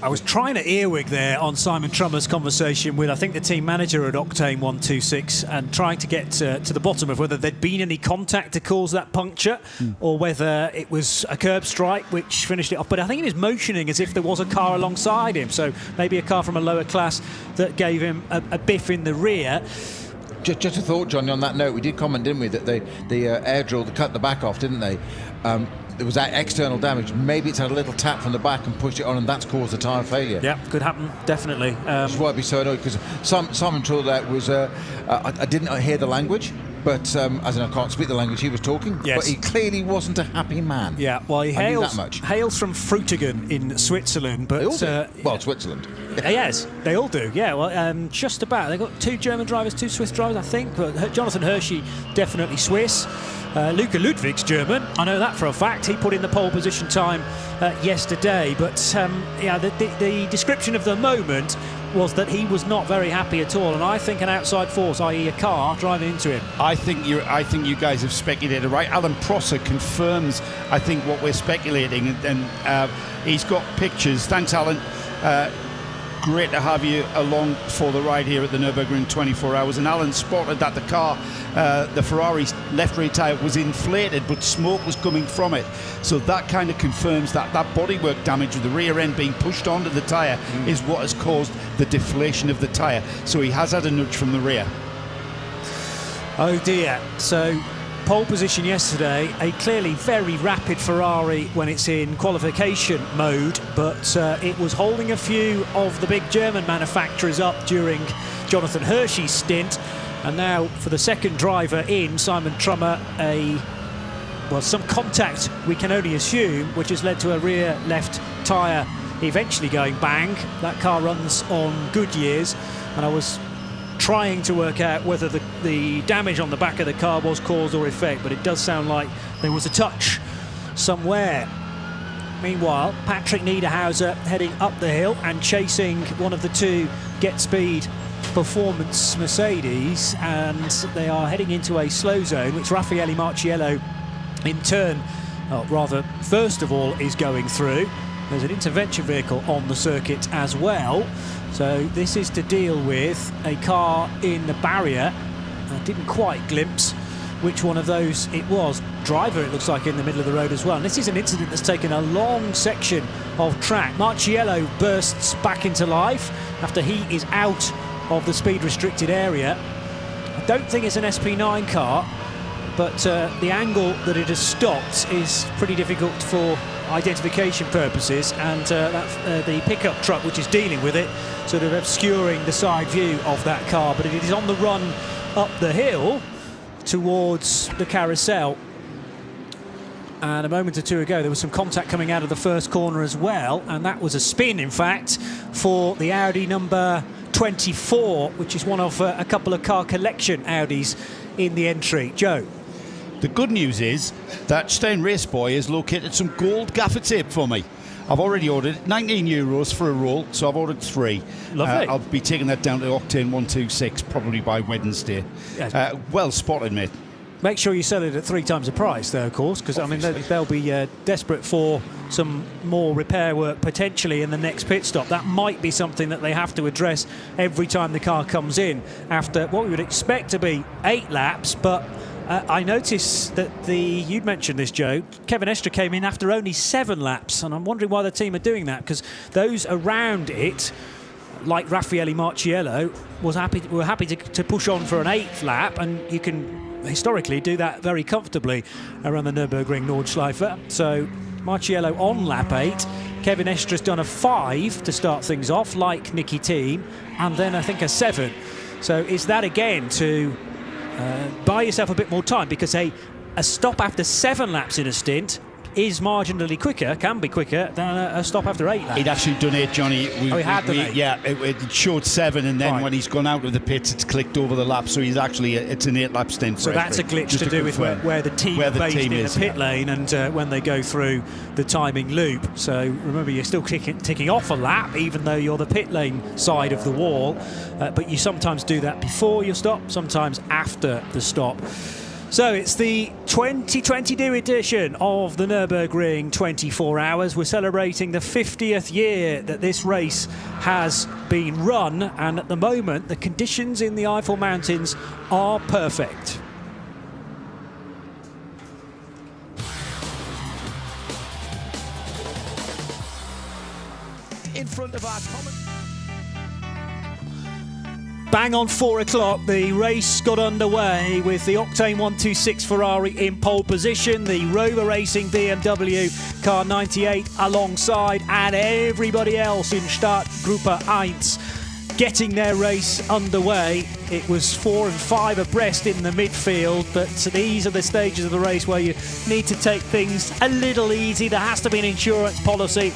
I was trying to earwig there on Simon Trummer's conversation with, I think, the team manager at Octane 126 and trying to get to the bottom of whether there'd been any contact to cause that puncture or whether it was a curb strike which finished it off. But I think he was motioning as if there was a car alongside him, so maybe a car from a lower class that gave him a biff in the rear. Just a thought, Johnny, on that note, we did comment, didn't we, that the air drill cut the back off, didn't they? There was that external damage. Maybe it's had a little tap from the back and pushed it on, and that's caused the tyre failure. Yeah, could happen, definitely. Which is why I'd be so annoyed, because Simon Trulak was... I didn't hear the language, but as in I can't speak the language he was talking, yes. But he clearly wasn't a happy man. Yeah, well, he hails from Frutigen in Switzerland, but... They all do. Switzerland. Yes, they all do, yeah. Well, just about. They've got 2 German drivers, 2 Swiss drivers, I think, but Jonathan Hershey, definitely Swiss. Luca Ludwig's German, I know that for a fact. He put in the pole position time yesterday, but the description of the moment was that he was not very happy at all, and I think an outside force, i.e. a car, driving into him. I think you guys have speculated right. Alan Prosser confirms, I think, what we're speculating, and he's got pictures. Thanks, Alan. Great to have you along for the ride here at the Nürburgring 24 hours. And Alan spotted that the car, the Ferrari's left rear tyre was inflated, but smoke was coming from it. So that kind of confirms that bodywork damage with the rear end being pushed onto the tyre is what has caused the deflation of the tyre. So he has had a nudge from the rear. Oh dear. So pole position yesterday, a clearly very rapid Ferrari when it's in qualification mode, but it was holding a few of the big German manufacturers up during Jonathan Hershey's stint, and now for the second driver in, Simon Trummer, some contact we can only assume, which has led to a rear left tyre eventually going bang. That car runs on Goodyears, and I was trying to work out whether the damage on the back of the car was cause or effect, but it does sound like there was a touch somewhere. Meanwhile, Patrick Niederhauser heading up the hill and chasing one of the 2 Get Speed Performance Mercedes, and they are heading into a slow zone, which Raffaele Marciello in turn, first of all, is going through. There's an intervention vehicle on the circuit as well. So this is to deal with a car in the barrier. I didn't quite glimpse which one of those it was. Driver, it looks like, in the middle of the road as well. And this is an incident that's taken a long section of track. Marciello bursts back into life after he is out of the speed restricted area. I don't think it's an SP9 car, but the angle that it has stopped is pretty difficult for identification purposes, and the pickup truck which is dealing with it sort of obscuring the side view of that car, but it is on the run up the hill towards the carousel. And a moment or two ago there was some contact coming out of the first corner as well, and that was a spin in fact for the Audi number 24, which is one of a couple of car collection Audis in the entry. Joe? The good news is that Stein Raceboy has located some gold gaffer tape for me. I've already ordered €19 for a roll, so I've ordered 3. Lovely. I'll be taking that down to Octane 126 probably by Wednesday. Yes. Well spotted, mate. Make sure you sell it at 3 times the price, though, of course, because I mean they'll be desperate for some more repair work potentially in the next pit stop. That might be something that they have to address every time the car comes in after what we would expect to be 8 laps. But I noticed that you'd mentioned this, Joe. Kevin Estre came in after only 7 laps, and I'm wondering why the team are doing that, because those around it, like Raffaele Marciello, were happy to push on for an 8th lap, and you can historically do that very comfortably around the Nürburgring Nordschleife. So Marciello on lap 8. Kevin Estre's done a 5 to start things off, like Nicky Team, and then I think a 7. So is that again to buy yourself a bit more time, because a stop after 7 laps in a stint is marginally quicker, can be quicker than a stop after 8 laps. He'd actually done 8, Johnny. He had done 8? Yeah, it showed 7, and then right, when he's gone out of the pits, it's clicked over the lap, so he's actually, it's an 8-lap stint. So that's a glitch to do with where the team are based in the pit lane, and when they go through the timing loop. So remember, you're still ticking off a lap, even though you're the pit lane side of the wall, but you sometimes do that before your stop, sometimes after the stop. So it's the 2022 edition of the Nürburgring 24 Hours. We're celebrating the 50th year that this race has been run, and at the moment the conditions in the Eifel Mountains are perfect. In front of our common... Bang on 4 o'clock, the race got underway with the Octane 126 Ferrari in pole position, the Rover Racing BMW car 98 alongside, and everybody else in Startgruppe 1 getting their race underway. It was 4 and 5 abreast in the midfield, but these are the stages of the race where you need to take things a little easy. There has to be an insurance policy.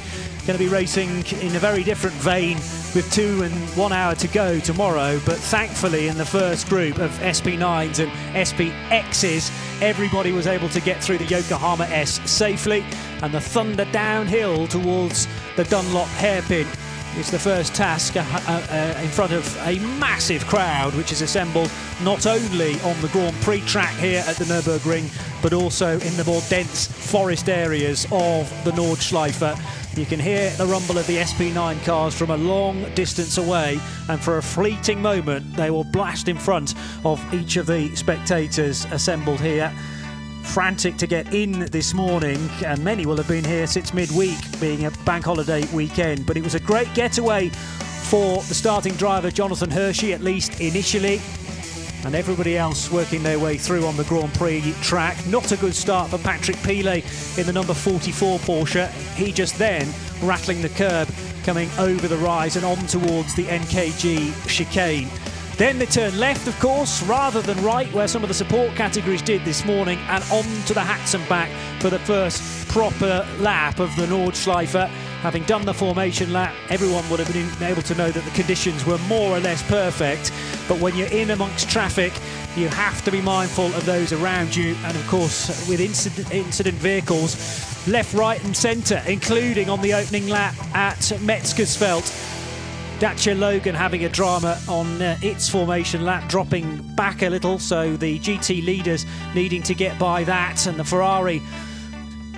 Going to be racing in a very different vein with 2 and 1 hour to go tomorrow, but thankfully in the first group of SP9s and SPXs, everybody was able to get through the Yokohama S safely, and the thunder downhill towards the Dunlop hairpin is the first task in front of a massive crowd which is assembled not only on the Grand Prix track here at the Nürburgring, but also in the more dense forest areas of the Nordschleife. You can hear the rumble of the SP9 cars from a long distance away, and for a fleeting moment they will blast in front of each of the spectators assembled here. Frantic to get in this morning, and many will have been here since midweek, being a bank holiday weekend. But it was a great getaway for the starting driver Jonathan Hershey, at least initially, and everybody else working their way through on the Grand Prix track. Not a good start for Patrick Pilet in the number 44 Porsche. He just then rattling the curb, coming over the rise and on towards the NKG chicane. Then they turn left, of course, rather than right, where some of the support categories did this morning, and on to the Hatzenbach for the first proper lap of the Nordschleife. Having done the formation lap, everyone would have been able to know that the conditions were more or less perfect. But when you're in amongst traffic, you have to be mindful of those around you. And of course, with incident vehicles left, right and centre, including on the opening lap at Metzgersfeld. Dacia Logan having a drama on its formation lap, dropping back a little, so the GT leaders needing to get by that, and the Ferrari,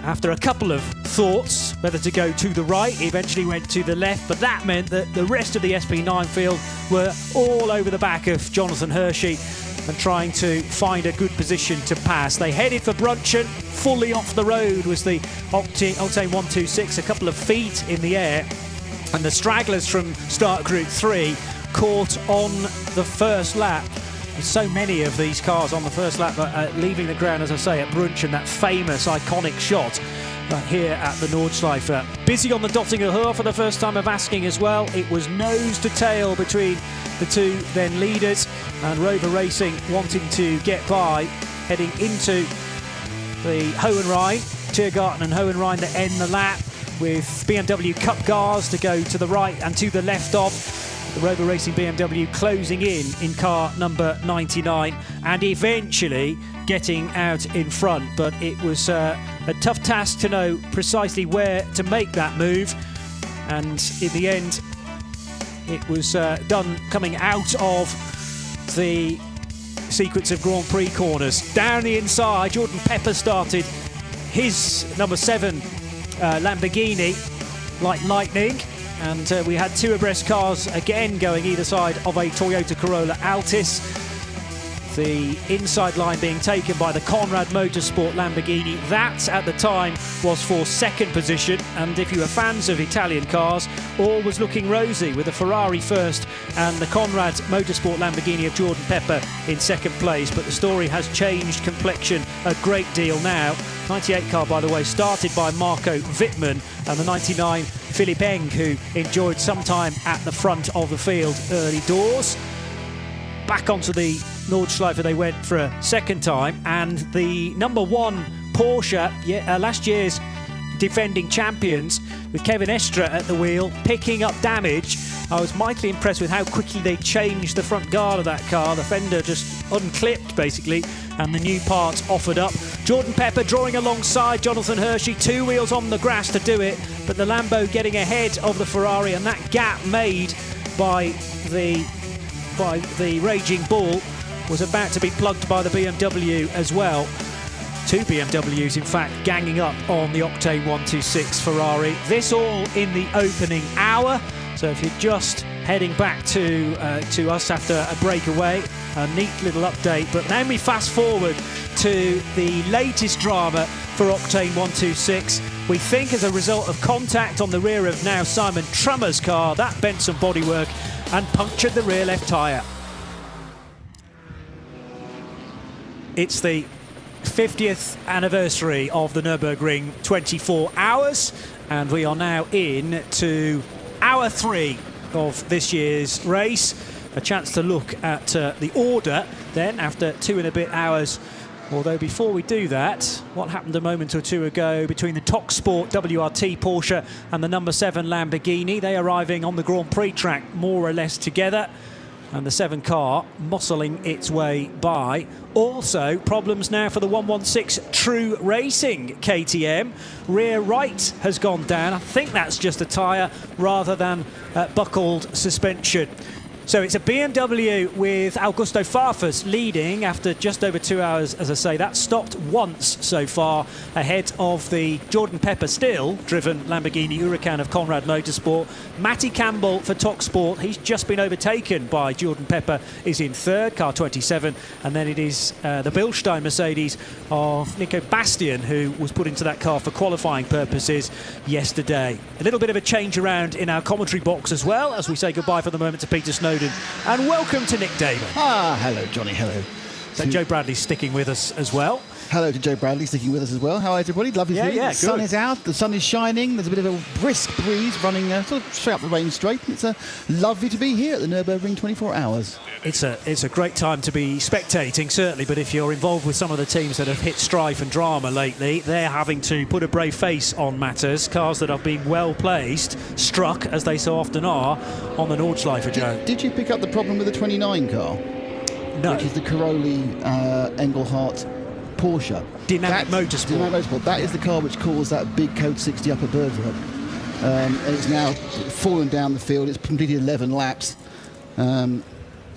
after a couple of thoughts whether to go to the right, eventually went to the left, but that meant that the rest of the SP9 field were all over the back of Jonathan Hershey and trying to find a good position to pass. They headed for Brunchen, fully off the road was the Octane 126, a couple of feet in the air. And the stragglers from Start Group 3 caught on the first lap. There's so many of these cars on the first lap leaving the ground, as I say, at Brunchen, that famous, iconic shot right here at the Nordschleife. Busy on the Dottinger Höhe for the first time of asking as well. It was nose to tail between the two then leaders, and Rover Racing wanting to get by, heading into the Hohenrhein. Tiergarten and Hohenrhein that end the lap, with BMW Cup cars to go to the right and to the left of. The Rover Racing BMW closing in car number 99 and eventually getting out in front. But it was a tough task to know precisely where to make that move. And in the end, it was done coming out of the sequence of Grand Prix corners. Down the inside, Jordan Pepper started his number 7 Lamborghini like lightning. And we had 2 abreast cars again going either side of a Toyota Corolla Altis. The inside line being taken by the Conrad Motorsport Lamborghini. That, at the time, was for 2nd position. And if you were fans of Italian cars, all was looking rosy, with the Ferrari first and the Conrad Motorsport Lamborghini of Jordan Pepper in 2nd place. But the story has changed complexion a great deal now. 98 car, by the way, started by Marco Wittmann, and the 99 Philipp Eng, who enjoyed some time at the front of the field early doors. Back onto the Nordschleife they went for a 2nd time, and the number 1 Porsche, last year's defending champions, with Kevin Estre at the wheel, picking up damage. I was mightily impressed with how quickly they changed the front guard of that car. The fender just unclipped, basically, and the new parts offered up. Jordan Pepper drawing alongside Jonathan Hershey, 2 wheels on the grass to do it, but the Lambo getting ahead of the Ferrari, and that gap made by the Raging Bull was about to be plugged by the BMW as well. 2 BMWs, in fact, ganging up on the Octane 126 Ferrari. This all in the opening hour. So if you're just heading back to us after a breakaway, a neat little update. But then we fast forward to the latest drama for Octane 126. We think as a result of contact on the rear of now Simon Trummer's car, that bent some bodywork and punctured the rear left tyre. It's the 50th anniversary of the Nürburgring 24 hours, and we are now in to hour 3 of this year's race. A chance to look at the order then after 2 and a bit hours. Although before we do that, what happened a moment or 2 ago between the Tok Sport WRT Porsche and the number 7 Lamborghini? They arriving on the Grand Prix track more or less together, and the 7 car muscling its way by. Also, problems now for the 116 True Racing KTM. Rear right has gone down. I think that's just a tyre rather than buckled suspension. So it's a BMW with Augusto Farfus leading after just over 2 hours, as I say. That stopped once so far, ahead of the Jordan Pepper still driven Lamborghini Huracan of Conrad Motorsport. Matty Campbell for Tok Sport, he's just been overtaken by Jordan Pepper, is in 3rd, car 27. And then it is the Bilstein Mercedes of Nico Bastian, who was put into that car for qualifying purposes yesterday. A little bit of a change around in our commentary box as well, as we say goodbye for the moment to Peter Snowden. And welcome to Nick Damon. Hello, Johnny, hello. So Joe Bradley's sticking with us as well. Hello to Joe Bradley, sticking with us as well. How are everybody? Lovely to see you. The sun is out, the sun is shining, there's a bit of a brisk breeze running sort of straight up the Rain Straight. It's lovely to be here at the Nürburgring 24 hours. It's a great time to be spectating, certainly, but if you're involved with some of the teams that have hit strife and drama lately, they're having to put a brave face on matters. Cars that have been well placed, struck, as they so often are, on the Nordschleife, Joe. Did you pick up the problem with the 29 car? No. Which is the Caroli Engelhardt Porsche. Dynamic Motorsport. That is the car which caused that big Code 60 up at Bergerac. And it's now fallen down the field. It's completed 11 laps. It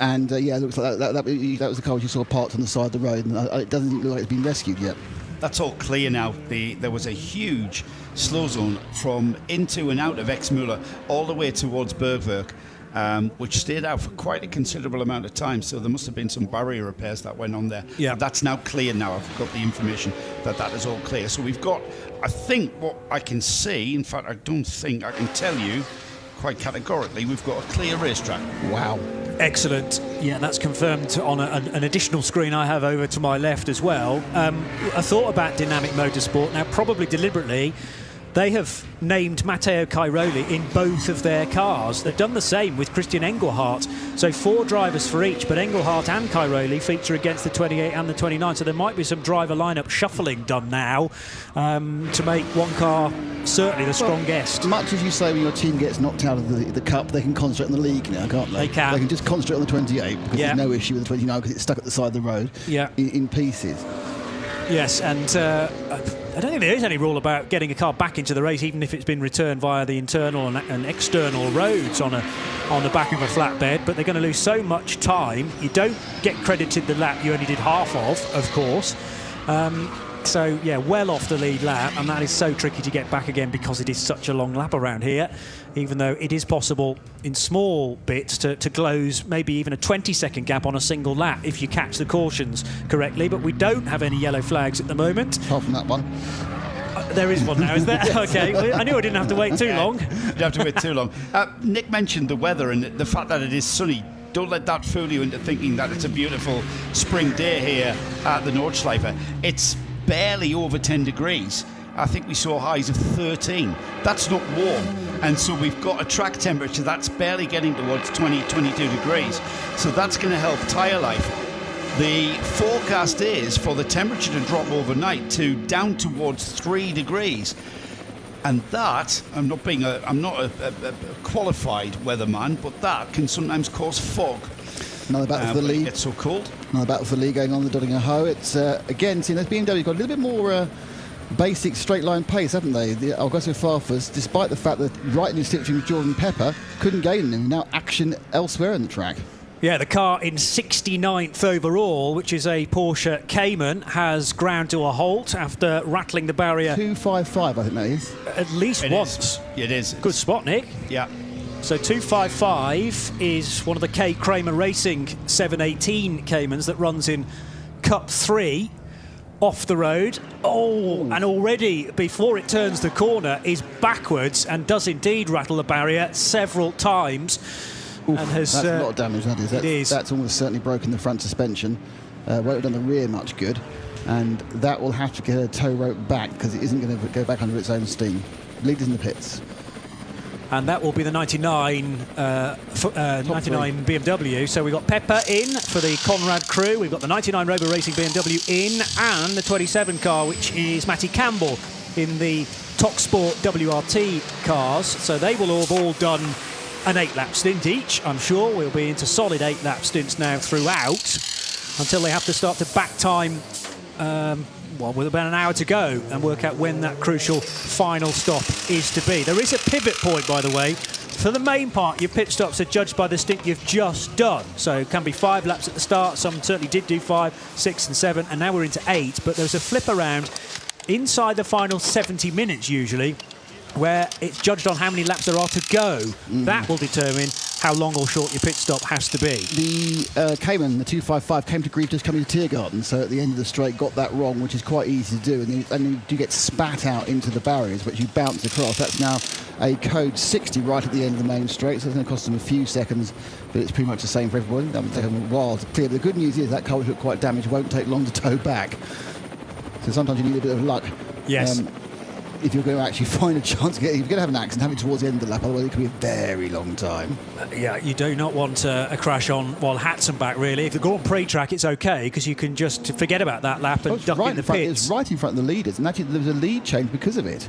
looks like that was the car which you saw parked on the side of the road. And it doesn't look like it's been rescued yet. That's all clear now. There was a huge slow zone from into and out of Exmüller all the way towards Bergwerk. Which stayed out for quite a considerable amount of time, so there must have been some barrier repairs that went on there. Yeah. But that's now clear now. I've got the information that is all clear. So we've got, I think what I can see, in fact I don't think I can tell you quite categorically, we've got a clear racetrack. Wow. Excellent. Yeah, that's confirmed on an additional screen I have over to my left as well. I thought about Dynamic Motorsport. Now, probably deliberately, they have named Matteo Cairoli in both of their cars. They've done the same with Christian Engelhardt. So 4 drivers for each, but Engelhardt and Cairoli feature against the 28 and the 29. So there might be some driver lineup shuffling done now to make one car certainly the strongest. Much as you say, when your team gets knocked out of the Cup, they can concentrate on the league now, can't they? They can. They can just concentrate on the 28 because there's no issue with the 29 because it's stuck at the side of the road in pieces. Yes, and I don't think there is any rule about getting a car back into the race, even if it's been returned via the internal and external roads on the back of a flatbed. But they're going to lose so much time. You don't get credited the lap you only did half of course. So, yeah, well off the lead lap, and that is so tricky to get back again because it is such a long lap around here, even though it is possible in small bits to close maybe even a 20-second gap on a single lap if you catch the cautions correctly. But we don't have any yellow flags at the moment. Apart from that one. There is one now, is there? Yes. Okay, well, I knew I didn't have to wait too long. You don't have to wait too long. Nick mentioned the weather and the fact that it is sunny. Don't let that fool you into thinking that it's a beautiful spring day here at the Nordschleife. It's barely over 10 degrees. I think we saw highs of 13. That's not warm. And so we've got a track temperature that's barely getting towards 20, 22 degrees. So that's going to help tyre life. The forecast is for the temperature to drop overnight to down towards 3 degrees. And that, I'm not a qualified weatherman, but that can sometimes cause fog. Another battle for the lead. It's so cold. Another battle for the lead going on the Doddinger Hoe. It's again, seeing this BMW's got a little bit more basic straight line pace, haven't they? The Augusto Farfus, despite the fact that right in his stitching with Jordan Pepper, couldn't gain them. Now action elsewhere in the track. Yeah, the car in 69th overall, which is a Porsche Cayman, has ground to a halt after rattling the barrier 255, I think that is. at least once. It is. Good spot, Nick. Yeah. So 255 is one of the K. Kramer Racing 718 Caymans that runs in Cup 3 off the road. Oh, and already before it turns the corner is backwards and does indeed rattle the barrier several times. Oof, and has, that's a lot of damage, that is. It is. That's almost certainly broken the front suspension. Won't have done the rear much good. And that will have to get a tow rope back because it isn't going to go back under its own steam. Leaders in the pits. And that will be the 99 BMW. So we've got Pepper in for the Conrad crew. We've got the 99 Robo Racing BMW in, and the 27 car, which is Matty Campbell in the TalkSport WRT cars. So they will have all done an 8-lap stint each. I'm sure we'll be into solid 8-lap stints now throughout until they have to start to back time with about an hour to go and work out when that crucial final stop is to be. There is a pivot point, by the way. For the main part, your pit stops are judged by the stint you've just done. So it can be 5 laps at the start. Some certainly did do 5, 6 and 7, and now we're into 8. But there's a flip around inside the final 70 minutes usually, where it's judged on how many laps there are to go. That will determine how long or short your pit stop has to be. The Cayman, the 255, came to grief just coming to Tiergarten, so at the end of the straight got that wrong, which is quite easy to do, and you do get spat out into the barriers, which you bounce across. That's now a code 60 right at the end of the main straight, so it's going to cost them a few seconds, but it's pretty much the same for everybody. That will take them a while to clear. But the good news is that car, which looked quite damaged, won't take long to tow back. So sometimes you need a bit of luck. Yes. If you're going to actually find a chance, if you're going to have an accident, have it towards the end of the lap, otherwise it could be a very long time. Yeah, you do not want a crash on, Hatson back, really. If you go on pre-track, it's OK, because you can just forget about that lap and duck in the pits. It's right in front of the leaders, and actually there was a lead change because of it.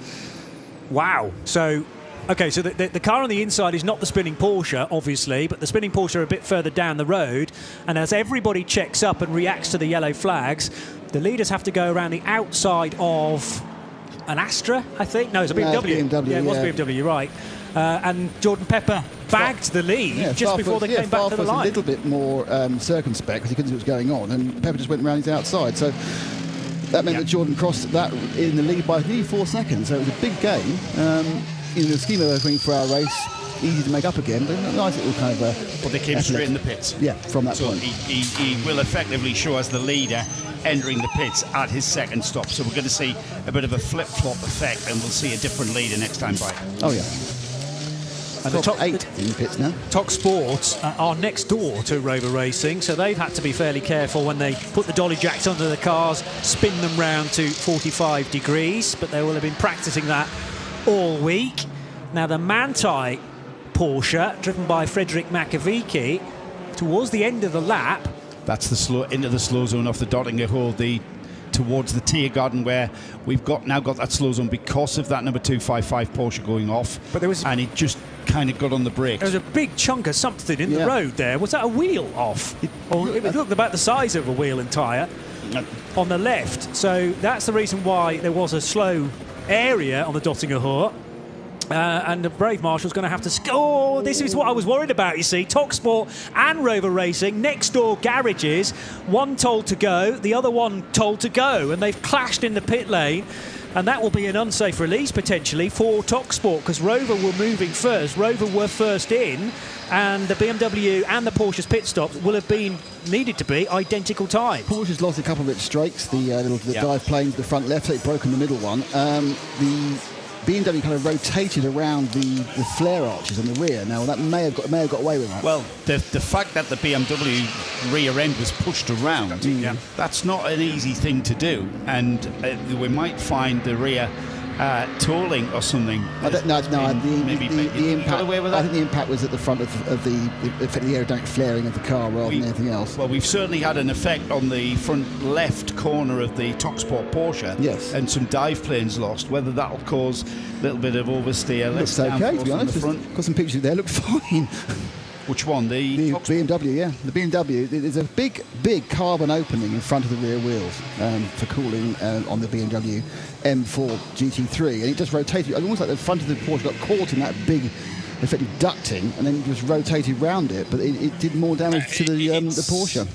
Wow. So, OK, so the car on the inside is not the spinning Porsche, obviously, but the spinning Porsche are a bit further down the road, and as everybody checks up and reacts to the yellow flags, the leaders have to go around the outside of an Astra, I think. No, it's a BMW. BMW, it was BMW, you're right. And Jordan Pepper bagged the lead just before they came back to the line. A little bit more circumspect because he couldn't see what was going on, and Pepper just went around his outside. So that meant that Jordan crossed that in the lead by nearly 4 seconds. So it was a big gain. In the scheme of a 24-hour race, easy to make up again, but a nice little kind of But they came straight in the pits. Yeah, from that point. He will effectively show us the leader entering the pits at his second stop. So we're going to see a bit of a flip-flop effect, and we'll see a different leader next time by. Oh, yeah. And the top 8 in the pits now. Talk Sports are next door to Rover Racing, so they've had to be fairly careful when they put the dolly jacks under the cars, spin them round to 45 degrees, but they will have been practicing that all week. Now the Manthey Porsche, driven by Frederick Makovici, towards the end of the lap. That's the slow into the slow zone off the Dottinger Hole, towards the Tiergarten, where we've now got that slow zone because of that number 255 Porsche going off. But and it just kind of got on the brakes. There was a big chunk of something in the road there. Was that a wheel off? It looked about the size of a wheel and tyre on the left. So that's the reason why there was a slow area on the Dottinger Hole. And the Brave Marshal's going to have to score. This is what I was worried about, you see. Talksport and Rover Racing, next door garages, one told to go, the other one told to go, and they've clashed in the pit lane, and that will be an unsafe release potentially for Talksport, because Rover were moving first. Rover were first in, and the BMW and the Porsche's pit stops will have been, needed to be, identical times. Porsche's lost a couple of its strakes, the dive plane to the front left, so it broken the middle one. The BMW kind of rotated around the flare arches on the rear. Now that may have got away with that. Well, the fact that the BMW rear end was pushed around, that's not an easy thing to do, and we might find the rear tolling or something. The impact. I think the impact was at the front of the aerodynamic flaring of the car rather than anything else. Well, we've certainly had an effect on the front left corner of the Talksport Porsche. Yes. And some dive planes lost. Whether that'll cause a little bit of oversteer. Looks okay, to be honest. Got some pictures there. Look fine. Which one? The BMW, yeah. The BMW. There's a big carbon opening in front of the rear wheels for cooling on the BMW M4 GT3, and it just rotated. Almost like the front of the Porsche got caught in that big, effective ducting, and then just rotated round it. But it did more damage to the Porsche.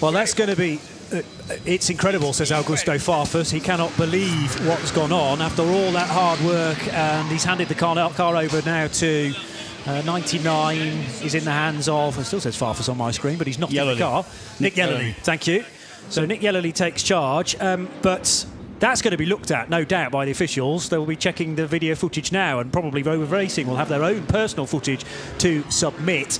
Well, that's going to be. It's incredible, says Augusto Farfus. He cannot believe what's gone on after all that hard work, and he's handed the car over now to. 99 is in the hands of, it still says Farfus on my screen, but he's not in the car. Nick Yellerly, thank you. So Nick Yellerly takes charge, but that's going to be looked at, no doubt, by the officials. They will be checking the video footage now, and probably Rover Racing will have their own personal footage to submit.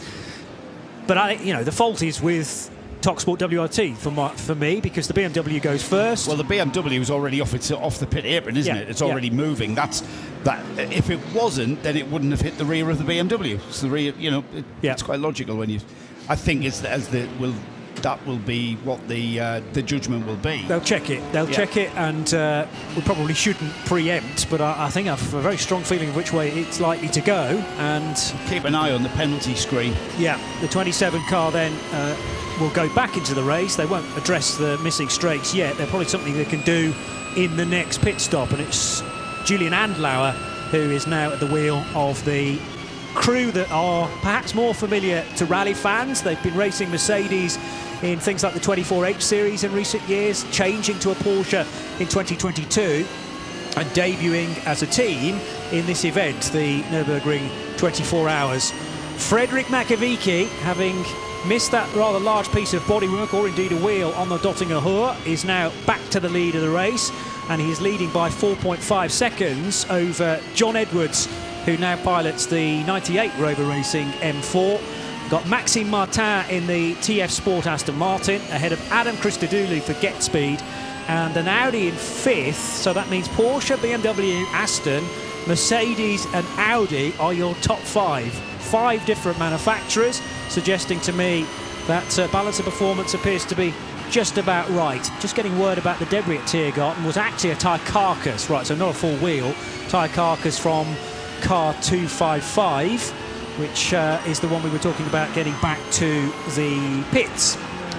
But the fault is with Talksport WRT for me, because the BMW goes first. Well, the BMW is already off the pit apron, isn't it? It's already moving. If it wasn't, then it wouldn't have hit the rear of the BMW. So the rear, it's quite logical when you. I think that will be what the judgment will be. They'll check it. Check it, and we probably shouldn't preempt. But I think I have a very strong feeling of which way it's likely to go. And keep an eye on the penalty screen. Yeah, the 27 car then. Will go back into the race. They won't address the missing strakes yet. They're probably something they can do in the next pit stop, and it's Julian Andlauer who is now at the wheel of the crew that are perhaps more familiar to rally fans. They've been racing Mercedes in things like the 24H series in recent years, changing to a Porsche in 2022 and debuting as a team in this event, the Nürburgring 24 hours. Frederick Makovici, having missed that rather large piece of bodywork, or indeed a wheel, on the Dottinger Hör, is now back to the lead of the race, and he's leading by 4.5 seconds over John Edwards, who now pilots the 98 Rover Racing M4. Got Maxime Martin in the TF Sport Aston Martin, ahead of Adam Christodoulou for Get Speed, and an Audi in fifth, so that means Porsche, BMW, Aston, Mercedes and Audi are your top five. 5 different manufacturers, suggesting to me that balance of performance appears to be just about right. Just getting word about the debris at Tiergarten was actually a tyre carcass, right, so not a full wheel, tyre carcass from car 255, which is the one we were talking about getting back to the pits.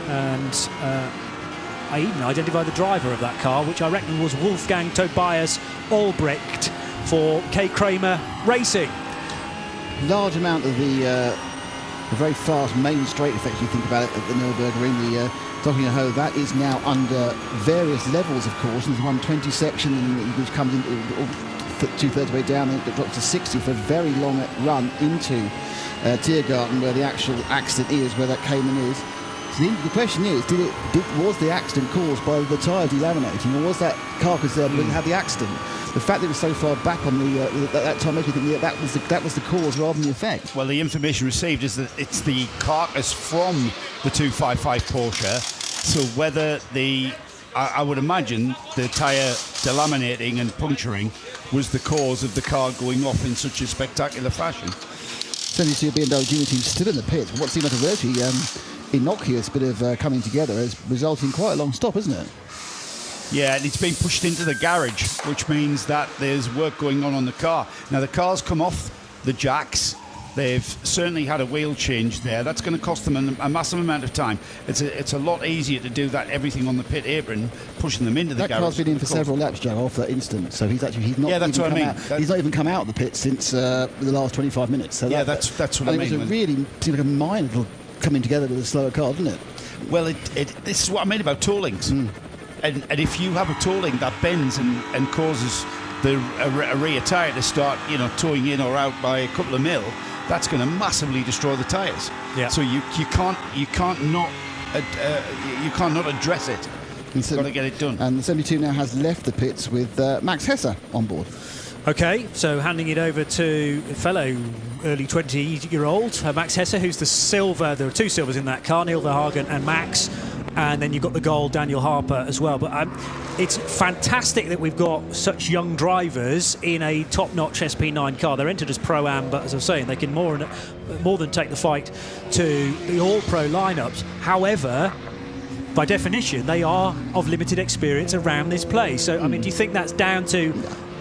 And I even identified the driver of that car, which I reckon was Wolfgang Tobias Albrecht for K. Kramer Racing. Large amount of the very fast main straight, if you think about it, at the Nürburgring, the Dottinger Hör, that is now under various levels, of course. There's 120 section which comes in 2/3 way down, and it drops to 60 for a very long run into Tiergarten, where the actual accident is, where that Cayman is. So the question is, was the accident caused by the tyre delaminating, or was that carcass there but it had the accident? the fact that it was so far back on that time makes me think that was the cause rather than the effect. Well, the information received is that it's the carcass from the 255 Porsche. So whether I would imagine the tyre delaminating and puncturing was the cause of the car going off in such a spectacular fashion. Certainly see a BMW Junior team still in the pit. What seemed like a relatively innocuous bit of coming together has resulted in quite a long stop, isn't it? Yeah, and it's been pushed into the garage, which means that there's work going on the car. Now, the car's come off the jacks. They've certainly had a wheel change there. That's going to cost them a massive amount of time. It's a lot easier to do that, everything on the pit apron, pushing them into the garage. That car's been in for several laps, Joe, off that instant. So he's not even come out of the pit since the last 25 minutes. So that's what I mean. It was seemed like a minor little coming together with a slower car, didn't it? Well, this is what I mean about tollings. And if you have a tolling that bends and causes a rear tyre to start, towing in or out by a couple of mil, that's going to massively destroy the tyres. Yeah. So you can't not address it. You've got to get it done. And the 72 now has left the pits with Max Hesse on board. Okay, so handing it over to fellow early 20-year-old Max Hesse, who's the silver. There are two silvers in that car, Neil Verhagen and Max. And then you've got the gold, Daniel Harper, as well. But it's fantastic that we've got such young drivers in a top-notch SP9 car. They're entered as Pro-Am, but as I was saying, they can more than take the fight to the all-pro lineups. However, by definition, they are of limited experience around this place. So, I mean, do you think that's down to...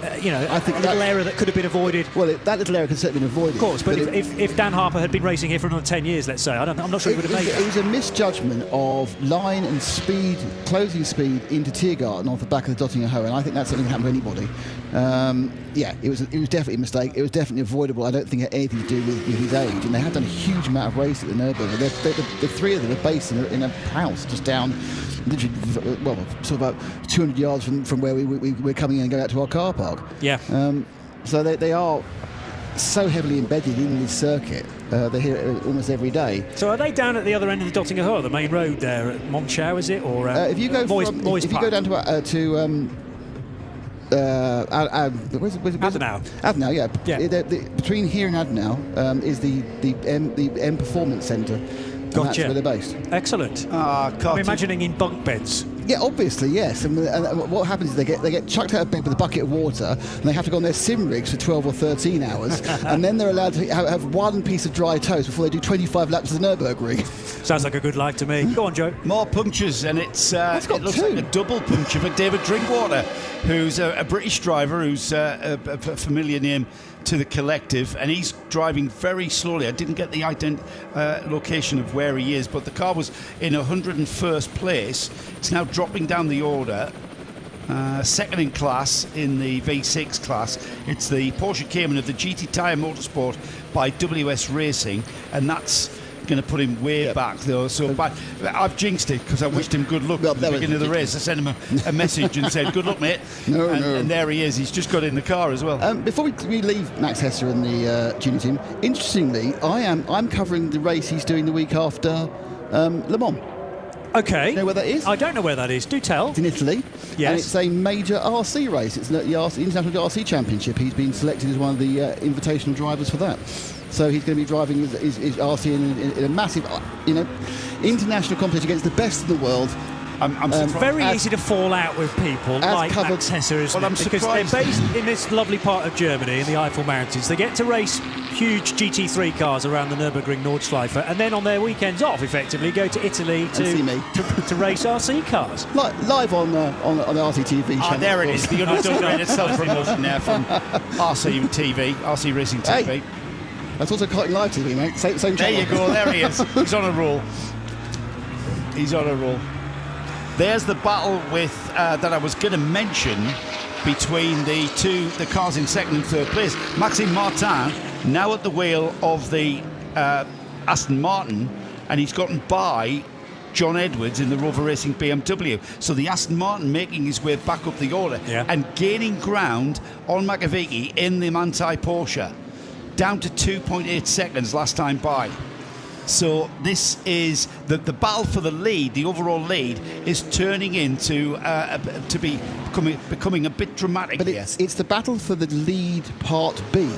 I think a little error that could have been avoided. Well, that little error could certainly have been avoided. Of course, but if Dan Harper had been racing here for another 10 years, let's say, I'm not sure he would have made it. It was a misjudgment of line and speed, closing speed into Tiergarten off the back of the Dottinger Ho, and I think that's something that can happen to anybody. It was definitely a mistake. It was definitely avoidable. I don't think it had anything to do with his age, and they have done a huge amount of race at the Nürburgring. The three of them are based in a house just down, literally, sort of about 200 yards from where we're coming in and going out to our car park. Yeah. So they are so heavily embedded in this circuit. They're here almost every day. So are they down at the other end of the Dottinger Ho, the main road there at Montschau, is it? Or if you go down to Adenau. Adenau, yeah. Between here and Adenau is the M Performance Centre. Gotcha. That's where they're based. Excellent. I'm imagining in bunk beds. Yeah, obviously, yes. And what happens is they get chucked out of bed with a bucket of water, and they have to go on their sim rigs for 12 or 13 hours, and then they're allowed to have one piece of dry toast before they do 25 laps of the Nürburgring. Sounds like a good life to me. Go on, Joe. More punctures, and it looks two. like a double puncture for David Drinkwater, who's a British driver who's a familiar name to the collective, and he's driving very slowly. I didn't get the location of where he is, but the car was in 101st place. It's now dropping down the order. Second in class in the V6 class. It's the Porsche Cayman of the GT Tyre Motorsport by WS Racing, and that's going to put him way back though. So but I've jinxed it because I wished him good luck at the beginning of the race. I sent him a message and said good luck, mate. And there he is. He's just got in the car as well. Before we leave Max Hesse and the junior team, interestingly, I'm covering the race he's doing the week after Le Mans. Okay. You know where that is? I don't know where that is. Do tell. It's in Italy. Yes. And it's a major RC race. It's the International RC Championship. He's been selected as one of the invitational drivers for that. So he's going to be driving his RC in a massive, international competition against the best in the world. I'm very easy to fall out with people like Max Hesse, isn't it? Because they're based in this lovely part of Germany, in the Eifel Mountains. They get to race huge GT3 cars around the Nürburgring Nordschleife, and then on their weekends off, effectively, go to Italy to race RC cars. Live on the RC TV channel. There it is, the unadulterated self-promotion there from RC TV, RC Racing TV. Hey, that's also quite live TV, mate. Same channel. There you go, there he is. He's on a roll. There's the battle with that I was going to mention between the cars in second and third place. Maxime Martin now at the wheel of the Aston Martin, and he's gotten by John Edwards in the Rover Racing BMW. So the Aston Martin making his way back up the order and gaining ground on McAvicky in the Manthey Porsche, down to 2.8 seconds last time by. So this is the battle for the lead. The overall lead is turning into to be becoming a bit dramatic But here. it's the battle for the lead part B,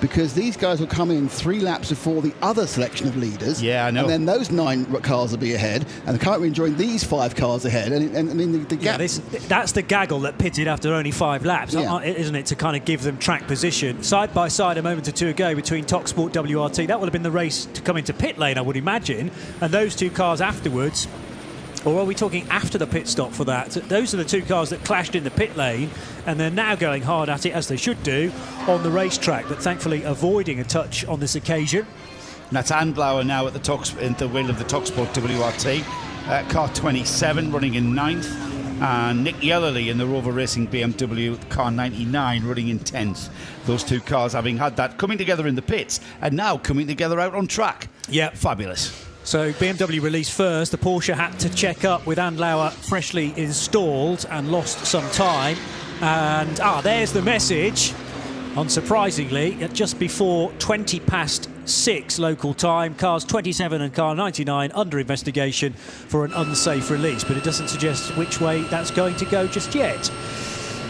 because these guys will come in 3 laps before the other selection of leaders. Yeah, I know. And then those 9 cars will be ahead, and they're currently enjoying these 5 cars ahead. And I mean, the gap. That's the gaggle that pitted after only 5 laps, Yeah. isn't it, to kind of give them track position. Side by side a moment or two ago between TalkSport WRT, that would have been the race to come into pit lane, I would imagine, and those 2 cars afterwards. Or are we talking after the pit stop for that? Those are the 2 cars that clashed in the pit lane, and they're now going hard at it, as they should do, on the racetrack, but thankfully avoiding a touch on this occasion. And that's Andlauer now at the wheel of the TalkSport WRT. Car 27 running in 9th. And Nick Yellerly in the Rover Racing BMW car 99 running in 10th. Those 2 cars having had that coming together in the pits and now coming together out on track. Yeah. Fabulous. So BMW released first. The Porsche had to check up with Andlauer freshly installed and lost some time. And there's the message. Unsurprisingly, at just before 20 past 6 local time, cars 27 and car 99 under investigation for an unsafe release. But it doesn't suggest which way that's going to go just yet.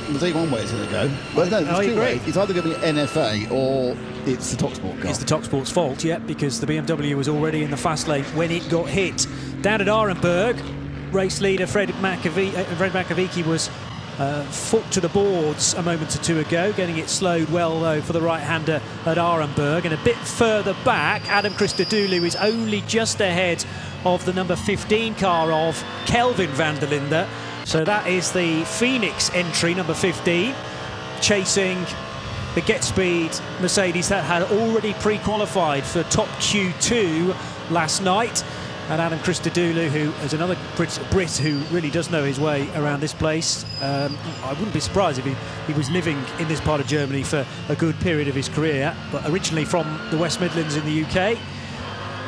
There's only one way it's going to go. Well, no, there's I 2 agree. ways. It's either going to be NFA or it's the TalkSport car. It's the TalkSport's fault, yeah, because the BMW was already in the fast lane when it got hit. Down at Arenberg, race leader Fred Makovici was foot to the boards a moment or 2 ago, getting it slowed well, though, for the right-hander at Arenberg. And a bit further back, Adam Christodoulou is only just ahead of the number 15 car of Kelvin van der Linde. So that is the Phoenix entry, number 15, chasing the Get Speed Mercedes that had already pre-qualified for top Q2 last night. And Adam Christodoulou, who is another Brit who really does know his way around this place. I wouldn't be surprised if he was living in this part of Germany for a good period of his career, but originally from the West Midlands in the UK,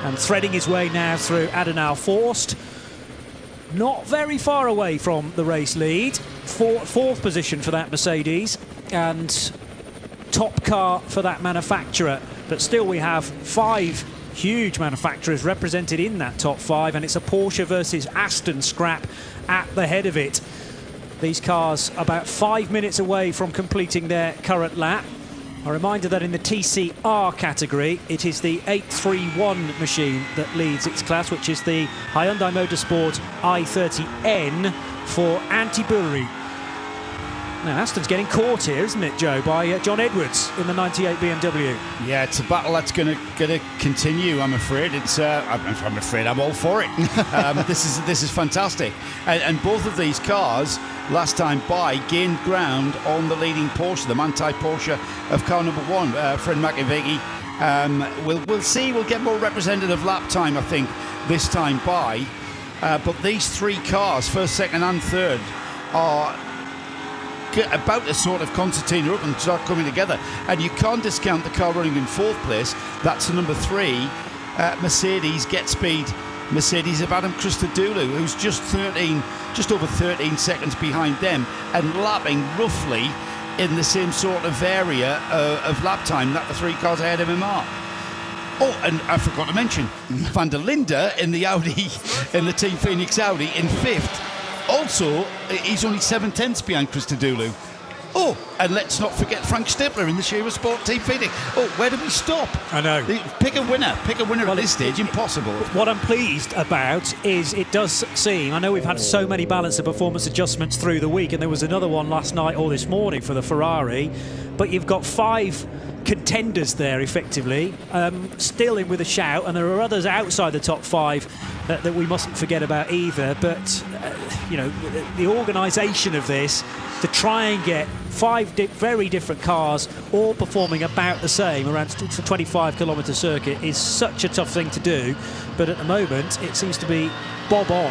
and threading his way now through Adenauer Forst. Not very far away from the race lead. Fourth position for that Mercedes, and top car for that manufacturer. But still we have 5 huge manufacturers represented in that top 5, and it's a Porsche versus Aston scrap at the head of it. These cars about 5 minutes away from completing their current lap. A reminder that in the TCR category, it is the 831 machine that leads its class, which is the Hyundai Motorsport i30N for Anti-Bullery. Now, Aston's getting caught here, isn't it, Joe, by John Edwards in the 98 BMW. Yeah, it's a battle that's going to continue. I'm afraid I'm all for it. This is fantastic, and both of these cars last time by gained ground on the leading Porsche, the Manthey Porsche of car number 1, Fred Makovici. We'll see. We'll get more representative lap time, I think, this time by. But these 3 cars, first, second, and third, are about to sort of concertina up and start coming together, and you can't discount the car running in 4th place. That's the number 3 Mercedes Get Speed Mercedes of Adam Christodoulou, who's just over 13 seconds behind them and lapping roughly in the same sort of area of lap time that the 3 cars ahead of him are. Oh, and I forgot to mention van der Linde in the Audi, in the Team Phoenix Audi in 5th. Also, he's only 7/10 behind Christodoulou. Oh, and let's not forget Frank Stipler in the Shearer Sport Team Phoenix. Oh, where do we stop? I know. Pick a winner at this stage. Impossible. What I'm pleased about is it does seem, I know we've had so many balance of performance adjustments through the week, and there was another one last night or this morning for the Ferrari, but you've got 5 contenders there effectively, still in with a shout, and there are others outside the top 5 that we mustn't forget about either. But the organisation of this, to try and get 5 very different cars all performing about the same around a 25-kilometre circuit, is such a tough thing to do. But at the moment it seems to be bob on.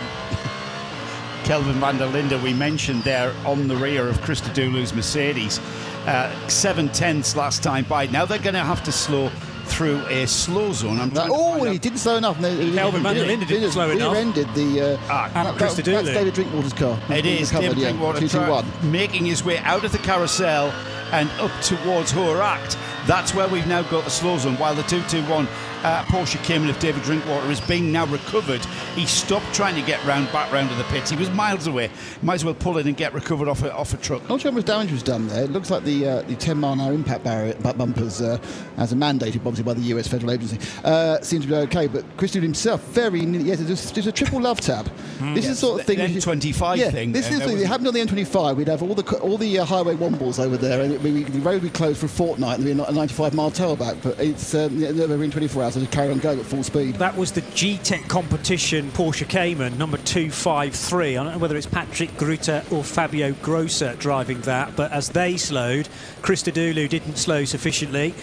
Kelvin van der Linde, we mentioned there on the rear of Christodoulou's Mercedes, 7/10 last time by. Now they're going to have to slow through a slow zone. He didn't slow enough. Kelvin van der Linde didn't slow enough. Rear-ended the that's David Drinkwater's car. It is David Drinkwater making his way out of the carousel and up towards Hoeracht. That's where we've now got the slow zone, while the 221 Porsche Cayman of David Drinkwater is being now recovered. He stopped trying to get back round to the pits. He was miles away. Might as well pull in and get recovered off a truck. I'm not sure how much damage was done there. It looks like the 10 mile an hour impact barrier bumpers, as a mandated obviously by the US federal agency, seems to be okay. But Christian himself, very nearly, yes, it's a triple love tab. This is the sort of thing. The N25 thing. This is the thing. It happened on the N25. We'd have all the highway wombles over there, and the road would be closed for a fortnight, and there'd be a 95 mile tailback. But it's never in 24 hours. So just carry on going at full speed. That was the G-Tech competition Porsche Cayman, number 253. I don't know whether it's Patrick Grutter or Fabio Grosser driving that, but as they slowed, Christodoulou didn't slow sufficiently.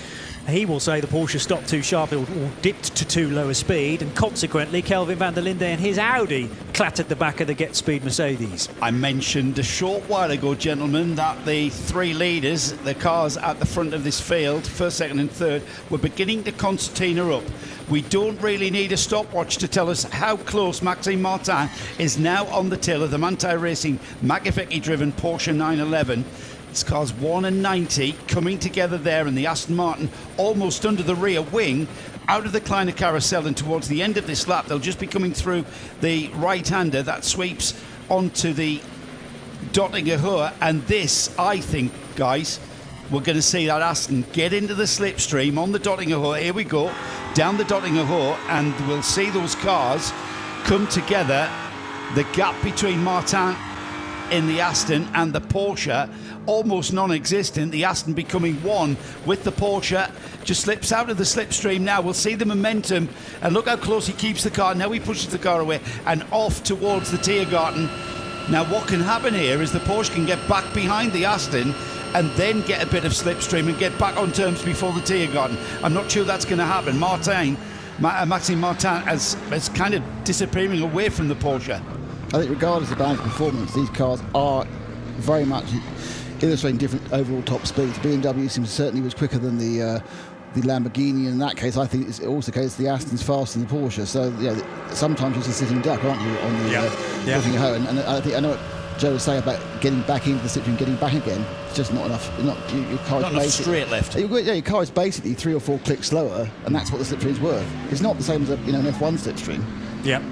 He will say the Porsche stopped too sharp or dipped to too low a speed, and consequently Kelvin van der Linde and his Audi clattered the back of the Get Speed Mercedes. I mentioned a short while ago, gentlemen, that the three leaders, the cars at the front of this field, first, second and third, were beginning to concertina up. We don't really need a stopwatch to tell us how close Maxime Martin is now on the tail of the Manthey Racing Maggio-Vecchi-driven Porsche 911. This car's 1 and 90 coming together there, and the Aston Martin almost under the rear wing, out of the Kleiner carousel, and towards the end of this lap they'll just be coming through the right-hander that sweeps onto the Dottinger Hohe. And this, I think, guys, we're going to see that Aston get into the slipstream on the Dottinger Hohe. Here we go, down the Dottinger Hohe, and we'll see those cars come together. The gap between Martin in the Aston and the Porsche almost non-existent. The Aston becoming one with the Porsche. Just slips out of the slipstream now. We'll see the momentum, and look how close he keeps the car. Now he pushes the car away and off towards the Tiergarten. Now what can happen here is the Porsche can get back behind the Aston and then get a bit of slipstream and get back on terms before the Tiergarten. I'm not sure that's going to happen. Maxime Martin is kind of disappearing away from the Porsche. I think regardless of balance performance, these cars are very much illustrating different overall top speeds. BMW certainly was quicker than the Lamborghini. In that case, I think it's also the case the Aston's faster than the Porsche. So sometimes you're just a sitting duck, aren't you, on the Dottinger Hohe? And I know what Joe was saying about getting back into the slipstream, getting back again. It's just not enough. Your car not enough straight left. Your car is basically 3 or 4 clicks slower, and that's what the slipstream's worth. It's not the same as an F1 slipstream. Yeah.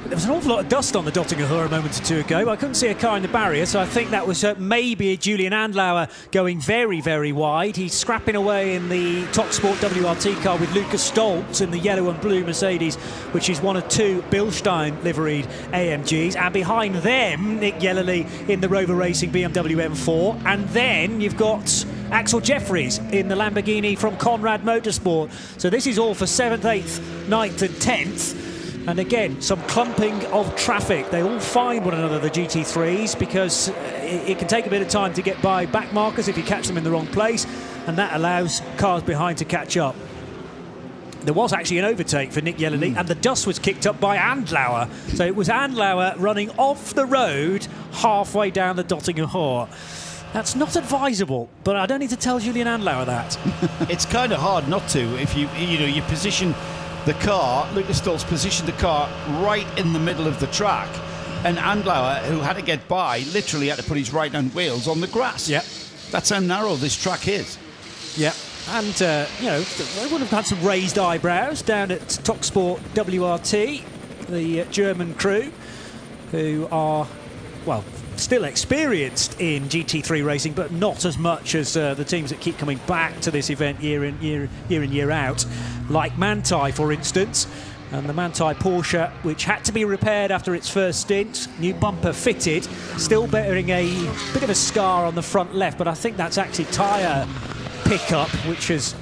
There was an awful lot of dust on the Dottinger Hohe a moment or two ago. I couldn't see a car in the barrier, so I think that was maybe Julian Andlauer going very, very wide. He's scrapping away in the Top Sport WRT car with Lucas Stoltz in the yellow and blue Mercedes, which is one of 2 Bilstein liveried AMGs. And behind them, Nick Yellerly in the Rover Racing BMW M4. And then you've got Axel Jeffries in the Lamborghini from Conrad Motorsport. So this is all for 7th, 8th, 9th and 10th. And again, some clumping of traffic. They all find one another, the GT3s, because it can take a bit of time to get by back markers if you catch them in the wrong place, and that allows cars behind to catch up. There was actually an overtake for Nick Yellerly, and the dust was kicked up by Andlauer. So it was Andlauer running off the road halfway down the Dottinger Hohe. That's not advisable, but I don't need to tell Julian Andlauer that. It's kind of hard not to if you position the car. Lucas Stoltz positioned the car right in the middle of the track, and Andlauer, who had to get by, literally had to put his right-hand wheels on the grass. Yeah, that's how narrow this track is. Yeah, and they would have had some raised eyebrows down at Top Sport WRT, the German crew, who are, well, still experienced in GT3 racing, but not as much as the teams that keep coming back to this event year in, year out, like Manthey, for instance. And the Manthey Porsche, which had to be repaired after its first stint, new bumper fitted, still bearing a bit of a scar on the front left, but I think that's actually tyre pickup, which has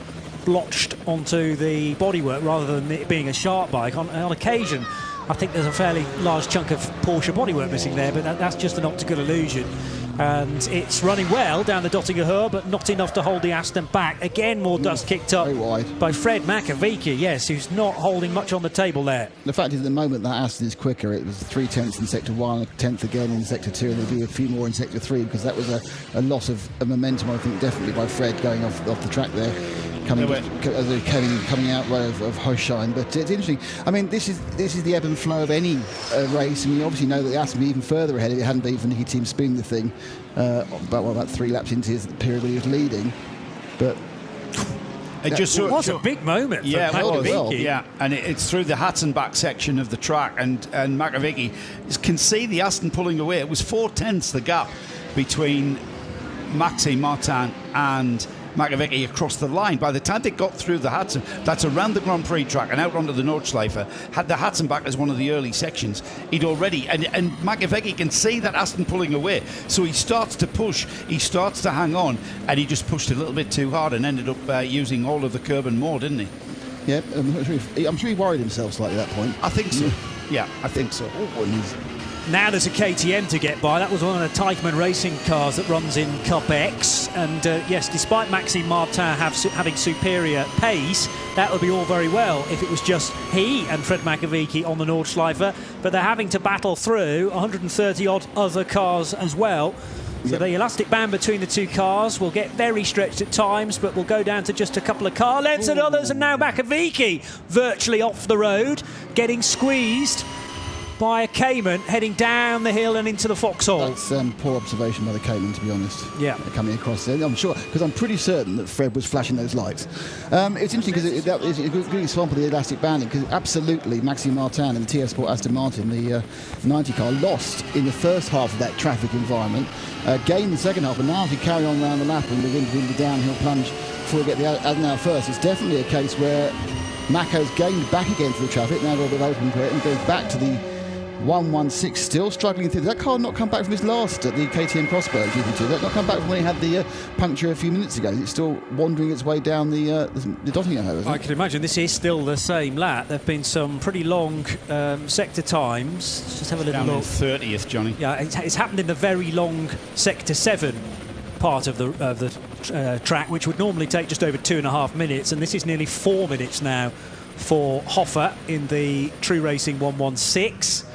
blotched onto the bodywork rather than it being a sharp bike. On occasion, I think there's a fairly large chunk of Porsche bodywork missing there, but that's just an optical illusion. And it's running well down the Dottinger Hohe, but not enough to hold the Aston back. Again, more dust kicked up by Fred Makovic, yes, who's not holding much on the table there. The fact is, at the moment that Aston is quicker. It was 3/10 in Sector 1, a 10th again in Sector 2, and there'll be a few more in Sector 3, because that was a loss of momentum, I think, definitely by Fred going off the track there. coming out right of Hoshine. But it's interesting. I mean, this is the ebb and flow of any race, and you obviously know that the Aston be even further ahead if it hadn't been for Nicky Team spinning the thing about 3 laps into his period when he was leading. But it was a big moment for Makovic. Yeah, and it's through the Hatzenbach section of the track, and Makovic can see the Aston pulling away. It was 4/10 the gap between Maxime Martin and Makovic across the line. By the time they got through the Hatzen, that's around the Grand Prix track and out onto the Nordschleife, had the Hatzenbach as one of the early sections, he'd already, and Makovic can see that Aston pulling away, so he starts to push, he starts to hang on, and he just pushed a little bit too hard and ended up using all of the curb and more, didn't he? Yeah, I'm sure he worried himself slightly at that point. I think so. Yeah, I think so. Now there's a KTM to get by. That was one of the Teichmann racing cars that runs in Cup X. And yes, despite Maxime Martin having superior pace, that would be all very well if it was just he and Fred Makovic on the Nordschleife. But they're having to battle through 130-odd other cars as well. So the elastic band between the two cars will get very stretched at times, but will go down to just a couple of car lengths and others. And now Makovic virtually off the road, getting squeezed by a Cayman heading down the hill and into the foxhole. That's poor observation by the Cayman, to be honest. Yeah. Coming across there. I'm sure, because I'm pretty certain that Fred was flashing those lights. It's interesting because that is a good example of the elastic banding, because absolutely Maxime Martin and the TF Sport Aston Martin, the 90 car, lost in the first half of that traffic environment, gained the second half, and now if you carry on around the lap and begin the downhill plunge before we get the Adenauer first, it's definitely a case where Mako's gained back again to the traffic, now got a bit open for it, and goes back to the 116, still struggling through. That car not come back from his last at the KTM Crossberg GP2. That not come back from when he had the puncture a few minutes ago. It's still wandering its way down the Dottingham, isn't it? I can imagine this is still the same lap. There have been some pretty long sector times. Let's just have a little down look. 30th, Johnny. Yeah, it's happened in the very long sector 7 part of the track, which would normally take just over 2.5 minutes, and this is nearly 4 minutes now for Hoffer in the True Racing 116.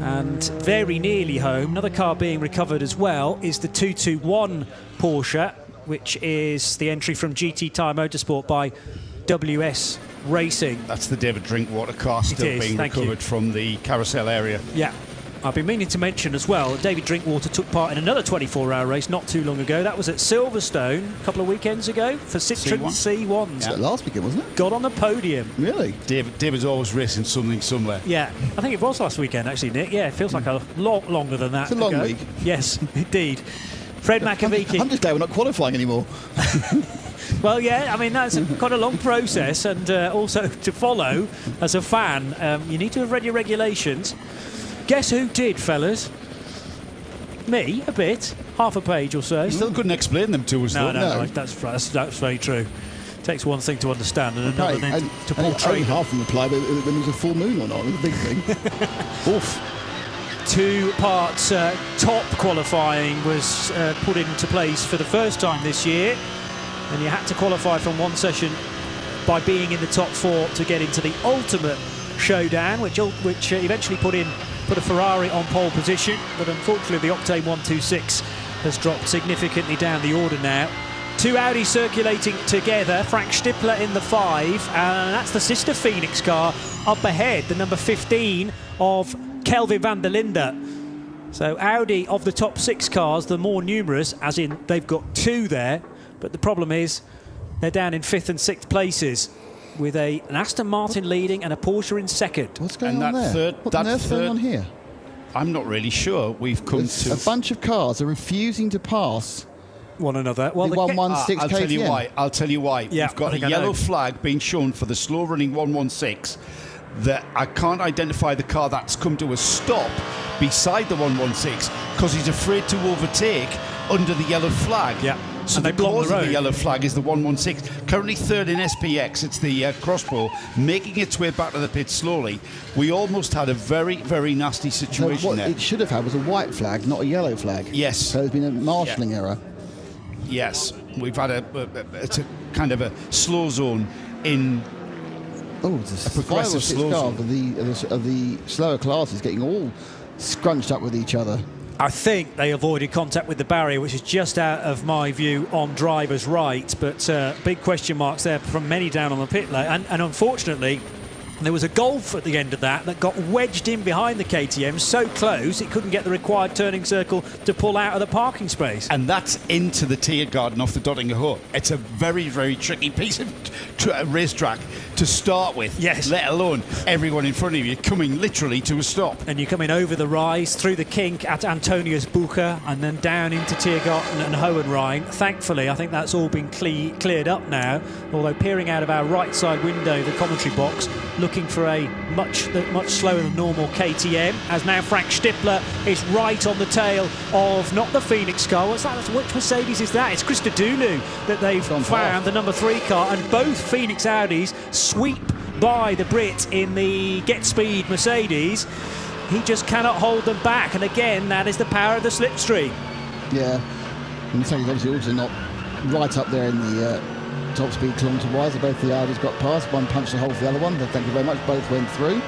And very nearly home, another car being recovered as well, is the 221 Porsche, which is the entry from GT Tyre Motorsport by WS Racing. That's the David Drinkwater car still being recovered from the carousel area. Yeah. I've been meaning to mention as well that David Drinkwater took part in another 24-hour race not too long ago. That was at Silverstone a couple of weekends ago for Citroën C1s. Yeah, last weekend, wasn't it? Got on the podium. Really? David's always racing something somewhere. Yeah, I think it was last weekend actually, Nick. Yeah, it feels like a lot longer than that. It's a long week. Yes, indeed. Fred Makovic. I'm just glad we're not qualifying anymore. Well, yeah, I mean, that's quite a long process, and also to follow as a fan, you need to have read your regulations. Guess who did, fellas? Me, a bit. Half a page or so. You still couldn't explain them to us, though. No, that's very true. Takes one thing to understand and another thing to portray. Only half of them apply, but when there was a full moon or not, it was a big thing. Oof. 2 parts top qualifying was put into place for the first time this year, and you had to qualify from one session by being in the top 4 to get into the ultimate showdown, which eventually put a Ferrari on pole position, but unfortunately the Octane 126 has dropped significantly down the order now. 2 Audi circulating together, Frank Stippler in the 5, and that's the sister Phoenix car up ahead, the number 15 of Kelvin van der Linde. So Audi, of the top 6 cars, the more numerous, as in they've got 2 there, but the problem is they're down in 5th and 6th places, with an Aston Martin leading and a Porsche in 2nd. What's going on there? What on earth's going on here? I'm not really sure. We've come to... A bunch of cars are refusing to pass one another. Well, the 116 I'll tell you why. I'll tell you why. Yeah, we've got a yellow flag being shown for the slow-running 116 that I can't identify the car that's come to a stop beside the 116 because he's afraid to overtake under the yellow flag. Yeah. So and the cause of the yellow flag is the 116. Currently 3rd in SPX, it's the crossbow, making its way back to the pit slowly. We almost had a very, very nasty situation so what there. It should have had was a white flag, not a yellow flag. Yes. So there's been a marshalling error. Yes. We've had it's a kind of a slow zone in... Oh, it's a progressive slow zone of the slower classes getting all scrunched up with each other. I think they avoided contact with the barrier, which is just out of my view on driver's right. But big question marks there from many down on the pit lane. And unfortunately, there was a Golf at the end of that got wedged in behind the KTM so close it couldn't get the required turning circle to pull out of the parking space. And that's into the Tiergarten off the Dottinger Hook. It's a very, very tricky piece of racetrack to start with, yes, let alone everyone in front of you coming literally to a stop. And you're coming over the rise, through the kink at Antonius Bucher, and then down into Tiergarten and Hohenrhein. Thankfully, I think that's all been cleared up now, although peering out of our right side window, the commentary box, looking for a much slower than normal KTM, as now Frank Stippler is right on the tail of not the Phoenix car. What's that? Which Mercedes is that? It's Christodoulou that they've found, the number 3 car, and both Phoenix Audis sweep by the Brit in the Get Speed Mercedes. He just cannot hold them back, and again, that is the power of the slipstream. Yeah, and Mercedes obviously also not right up there in the top speed kilometre wise. Both the Audis got past, one punched a hole for the other one. Thank you very much, both went through.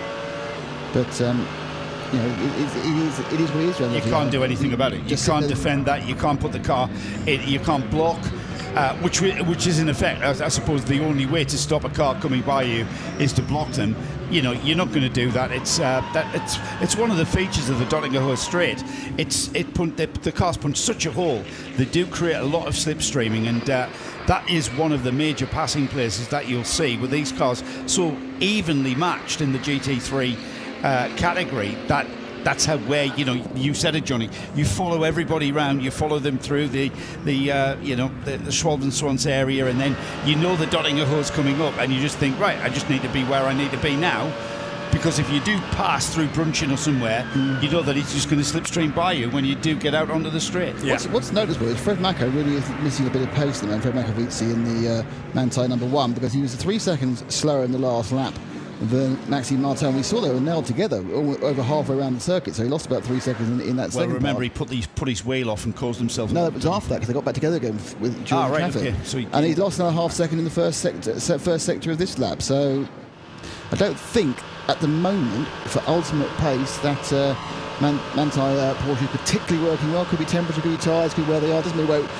But you know, it is what it is. You can't do anything about it. You can't defend that. You can't put the car in, you can't block. Which is in effect, I suppose, the only way to stop a car coming by you is to block them. You know, you're not going to do that. It's one of the features of the Dottinger Hook Straight. The cars punch such a hole. They do create a lot of slipstreaming, and that is one of the major passing places that you'll see with these cars so evenly matched in the GT3 category. That's how you said it, Johnny. You follow everybody around. You follow them through the Schwalben-Swans area, and then you know the Dottinger Hook's coming up, and you just think, right, I just need to be where I need to be now, because if you do pass through Brunchen or somewhere, you know that it's just going to slipstream by you when you do get out onto the straight. Yeah. What's noticeable is Fred Macco really is missing a bit of pace there, man. Fred Macovizzi in the Manthey number 1, because he was 3 seconds slower in the last lap than Maxime Martin. We saw they were nailed together over halfway around the circuit, so he lost about 3 seconds in that second remember, part. he put his wheel off and caused himself... No, that was after that, because they got back together again during traffic. Okay. So and he lost another half second in the first sector of this lap. So I don't think at the moment, for ultimate pace, that Manthey Porsche is particularly working well. Could be temperature, could be tyres, could be where they are. Doesn't mean they won't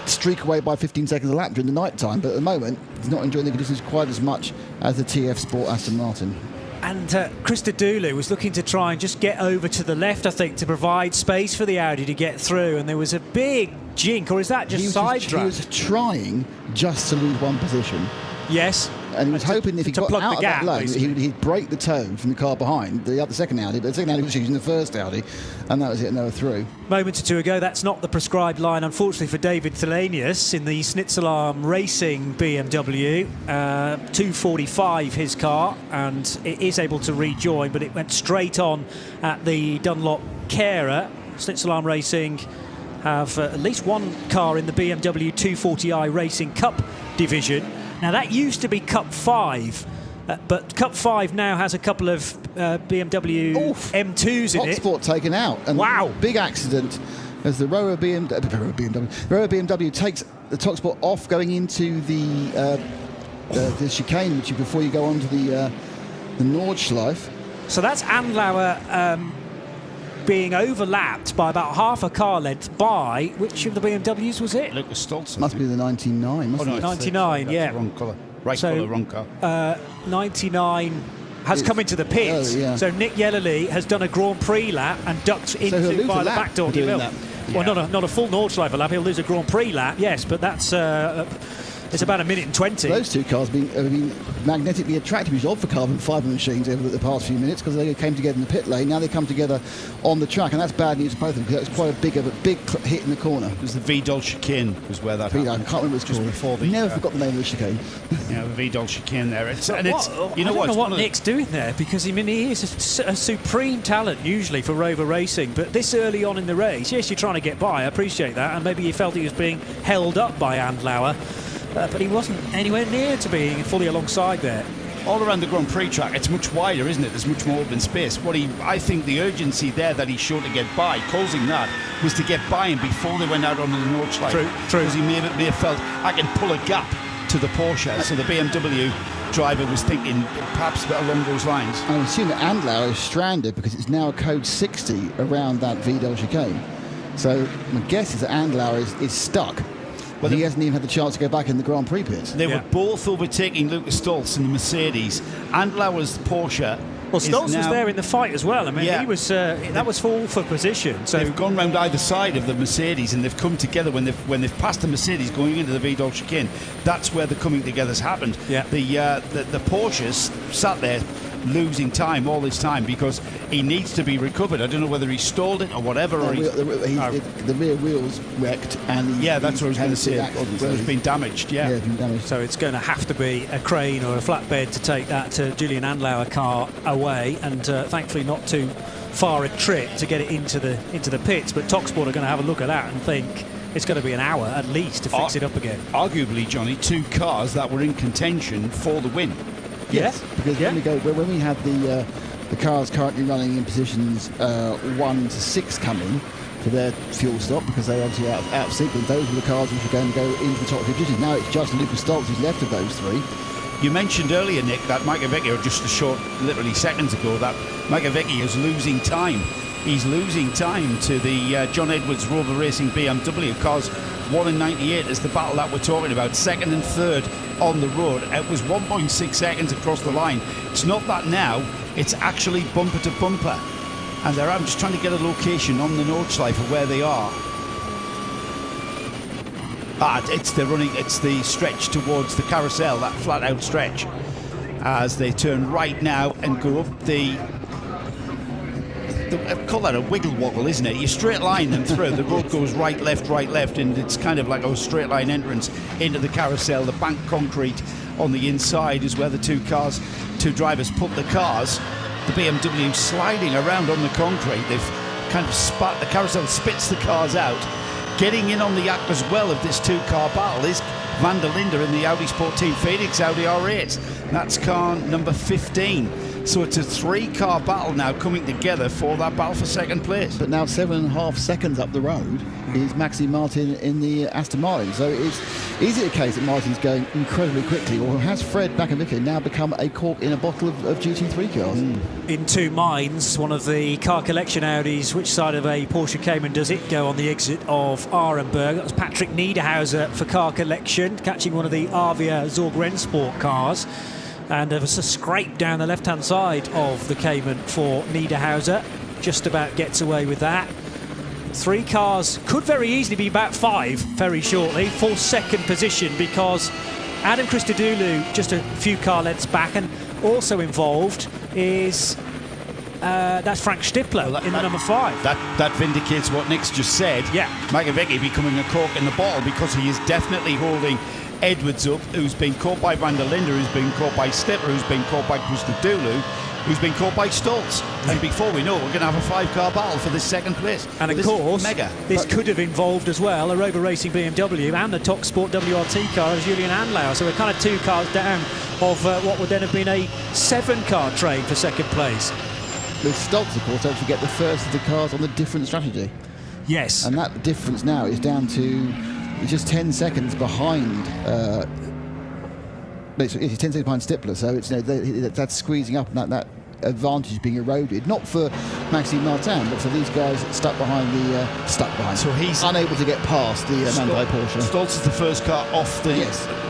streak away by 15 seconds a lap during the night time, but at the moment he's not enjoying the conditions quite as much as the TF Sport Aston Martin. And Christodoulou was looking to try and just get over to the left, I think, to provide space for the Audi to get through, and there was a big jink, or is that just side drag? He was trying just to lose one position. Yes. And he was hoping if he got out of gap, that lane, he'd break the toe from the car behind, the second Audi, but the second Audi was using the first Audi, and that was it, and they were through. Moment or two ago, that's not the prescribed line, unfortunately, for David Thelenius in the Snitzelarm Racing BMW. 245 his car, and it is able to rejoin, but it went straight on at the Dunlop Carer. Snitzelarm Racing have at least one car in the BMW 240i Racing Cup division. Now, that used to be Cup 5, but Cup 5 now has a couple of BMW M2s in it. Hotspot taken out. And wow. Big accident as the Rower BMW takes the Hotspot off going into the chicane, which is before you go onto the Nordschleife. So that's Andlauer being overlapped by about half a car length by, which of the BMWs was it? Lucas Stoltz. Must be the 99. Oh, no, 99, yeah. Wrong colour. Right so, colour, wrong car. 99 has come into the pit. Yeah. So Nick Yellerly has done a Grand Prix lap and ducked into by the back door. Well, not a full Nordschleife lap. He'll lose a Grand Prix lap, yes, but that's... it's about 1:20. Those two cars have been magnetically attractive, which is odd for carbon fibre machines over the past few minutes, because they came together in the pit lane. Now they come together on the track, and that's bad news for both of them, because that's quite a big hit in the corner. It was the Vidal chicane was where that happened. I can't remember what it's called. Before the... Never forgot the name of the chicane. Yeah, the Vidal chicane there. I don't know what Nick's doing there, because he is a supreme talent usually for Rover Racing, but this early on in the race, yes, you're trying to get by, I appreciate that, and maybe he felt he was being held up by Andlauer. But he wasn't anywhere near to being fully alongside there. All around the Grand Prix track, it's much wider, isn't it? There's much more open space. I think the urgency there that he showed to get by, causing that, was to get by him before they went out onto the Nordschleife. True. Because he may have felt, I can pull a gap to the Porsche. So the BMW driver was thinking perhaps along those lines. I assume that Andlauer is stranded because it's now a code 60 around that Vidal chicane. So my guess is that Andlauer is stuck. But he hasn't even had the chance to go back in the Grand Prix pits. They were both overtaking Lucas Stoltz in the Mercedes. Andlauer's Porsche. Well, Stoltz was there in the fight as well. I mean, Yeah. he was that was for position. So They've gone round either side of the Mercedes, and they've come together when they've passed the Mercedes going into the Vidal chicane. That's where the coming together's happened. Yeah. The Porsches sat there losing time all this time because he needs to be recovered. I don't know whether he stalled it or whatever. Or The rear wheels wrecked, and that's what I was going to say. Well, it's been damaged. Yeah. it's been damaged. So it's going to have to be a crane or a flatbed to take that Julian Andlauer car away, and thankfully not too far a trip to get it into the pits. But TalkSport are going to have a look at that and think it's going to be an hour at least to fix it up again. Arguably, Johnny, two cars that were in contention for the win. Yes, because when we had the cars currently running in positions 1 to 6 coming for their fuel stop, because they obviously out of sequence, those were the cars which were going to go into the top 3 positions. Now it's just Lucas Stoltz who's left of those 3. You mentioned earlier, Nick, that Machiavecchia, just a short, literally seconds ago, that Machiavecchia is losing time. He's losing time to the John Edwards Rover Racing BMW cars. 1 and 98 is the battle that we're talking about. Second and third on the road. It was 1.6 seconds across the line. It's not that now, it's actually bumper to bumper. And I'm just trying to get a location on the Nordschleife of where they are. It's the stretch towards the carousel, that flat out stretch, as they turn right now and go up the I call that a wiggle woggle, isn't it? You straight line them through. The road goes right, left, and it's kind of like a straight line entrance into the carousel. The banked concrete on the inside is where the two drivers put the cars. The BMW sliding around on the concrete. They've kind of the carousel spits the cars out. Getting in on the act as well of this two-car battle is Van der Linde in the Audi Sport Team Phoenix Audi R8. That's car number 15. So it's a 3-car battle now coming together for that battle for second place. But now 7.5 seconds up the road is Maxime Martin in the Aston Martin. So is it a case that Martin's going incredibly quickly, or has Fred Machiavecchia now become a cork in a bottle of GT3 cars? In two minds, one of the car collection Audis, which side of a Porsche Cayman does it go on the exit of Arenberg? That was Patrick Niederhauser for car collection, catching one of the Avia Zorg Rennsport cars. And there was a scrape down the left-hand side of the Cayman for Niederhauser. Just about gets away with that. 3 cars could very easily be about 5 very shortly for second position, because Adam Christodoulou just a few car lengths back, and also involved is that's Frank Stippler in the number 5. That vindicates what Nick's just said. Yeah. Machiavecchia becoming a cork in the bottle, because he is definitely holding Edwards up, who's been caught by Van der Linde, who's been caught by Stippler, who's been caught by Christodoulou, who's been caught by Stoltz. And before we know it, we're going to have a 5-car battle for this second place. And of course, this could have involved as well a Rover Racing BMW and the TalkSport WRT car of Julian Andlauer. So we're kind of 2 cars down of what would then have been a 7-car train for second place. With Stoltz, of course, don't forget the first of the cars on the different strategy. Yes. And that difference now is down to just 10 seconds behind. It's 10 seconds behind Stippler, so it's that's squeezing up, and that advantage being eroded. Not for Maxime Martin, but for these guys stuck behind. So he's unable to get past the Mandai Porsche. Stoltz is the first car off the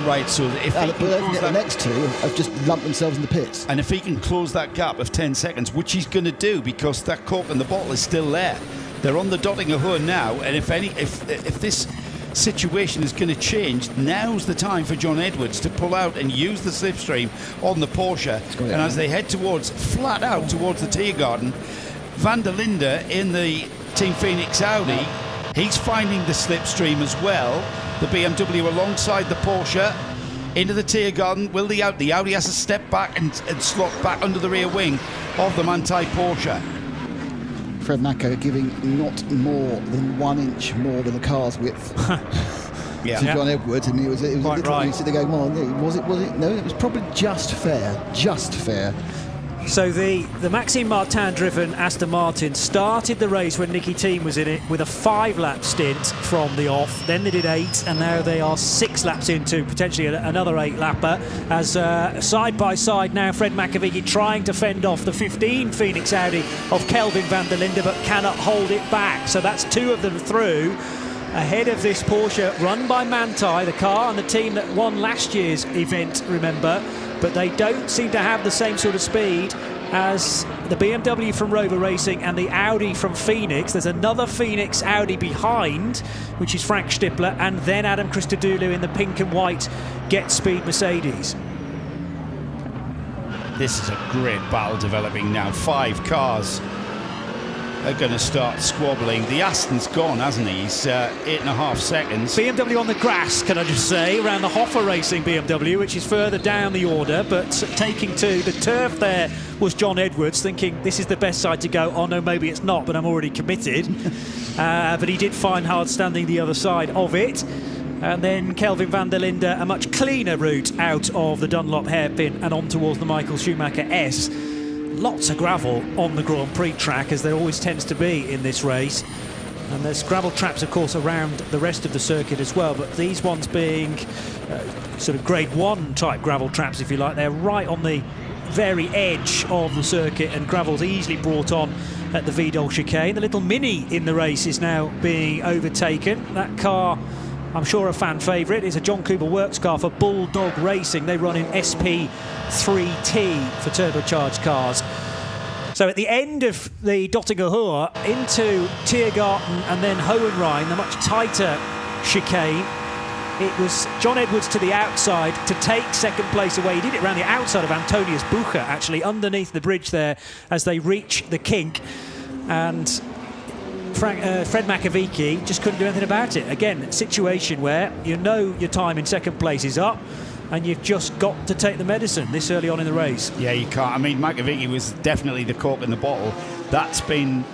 right. So if he can close the next 2 have just lumped themselves in the pits. And if he can close that gap of 10 seconds, which he's going to do, because that cork in the bottle is still there. They're on the Dottinger Hood now, and if this situation is going to change, now's the time for John Edwards to pull out and use the slipstream on the Porsche. And as they head flat out towards the Tiergarten, Van der Linde in the Team Phoenix Audi, he's finding the slipstream as well. The BMW alongside the Porsche into the Tiergarten. Will the Audi has to step back and slot back under the rear wing of the Manthey Porsche. Fred Macco giving not more than 1 inch more than the car's width to John Edwards, and it was quite literally right. sitting there going, well, was it? No, it was probably just fair. So the Maxime Martin-driven Aston Martin started the race when Nicky Thiem was in it with a 5-lap stint from the off. Then they did 8, and now they are 6 laps into potentially another 8-lapper. As side by side now, Fred McAvicky trying to fend off the 15 Phoenix Audi of Kelvin van der Linde, but cannot hold it back. So that's 2 of them through, ahead of this Porsche run by Manthey, the car and the team that won last year's event, remember. But they don't seem to have the same sort of speed as the BMW from Rover Racing and the Audi from Phoenix. There's another Phoenix Audi behind, which is Frank Stippler, and then Adam Christodoulou in the pink and white Get Speed Mercedes. This is a great battle developing now. 5 cars are going to start squabbling. The Aston's gone, hasn't he? He's 8.5 seconds. BMW on the grass, can I just say, around the Hoffer Racing BMW, which is further down the order, but taking to the turf there was John Edwards, thinking this is the best side to go. Oh no, maybe it's not, but I'm already committed. But he did find hard standing the other side of it. And then Kelvin van der Linde, a much cleaner route out of the Dunlop hairpin and on towards the Michael Schumacher S. Lots of gravel on the Grand Prix track, as there always tends to be in this race. And there's gravel traps, of course, around the rest of the circuit as well, but these ones being sort of grade 1 type gravel traps, if you like. They're right on the very edge of the circuit, and gravel's easily brought on at the Vidal chicane. The little Mini in the race is now being overtaken. That car, I'm sure a fan favourite, is a John Cooper Works car for Bulldog Racing. They run in SP3T for turbocharged cars. So at the end of the Dottinger Hohe into Tiergarten and then Hohenrhein, the much tighter chicane, it was John Edwards to the outside to take second place away. He did it around the outside of Antonius Bucher, actually, underneath the bridge there as they reach the kink. And Fred McAvicky just couldn't do anything about it. Again, a situation where you know your time in second place is up and you've just got to take the medicine this early on in the race. Yeah, you can't. I mean, McAvicky was definitely the cork in the bottle. That's been,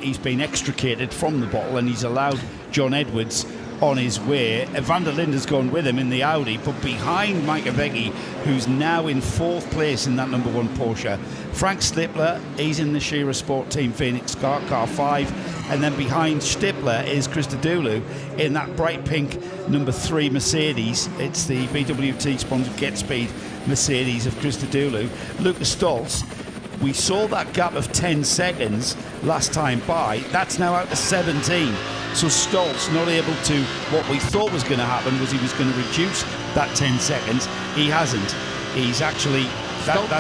he's been extricated from the bottle, and he's allowed John Edwards on his way. Van der Linde's gone with him in the Audi, but behind McAvicky, who's now in 4th place in that number 1 Porsche. Frank Stippler, he's in the Shearer Sport Team Phoenix car 5, and then behind Stippler is Christodoulou in that bright pink number 3 Mercedes. It's the BWT sponsored Get Speed Mercedes of Christodoulou. Lucas Stoltz, we saw that gap of 10 seconds last time by. That's now out to 17. So Stoltz not able to, what we thought was going to happen was he was going to reduce that 10 seconds. He hasn't. He's actually...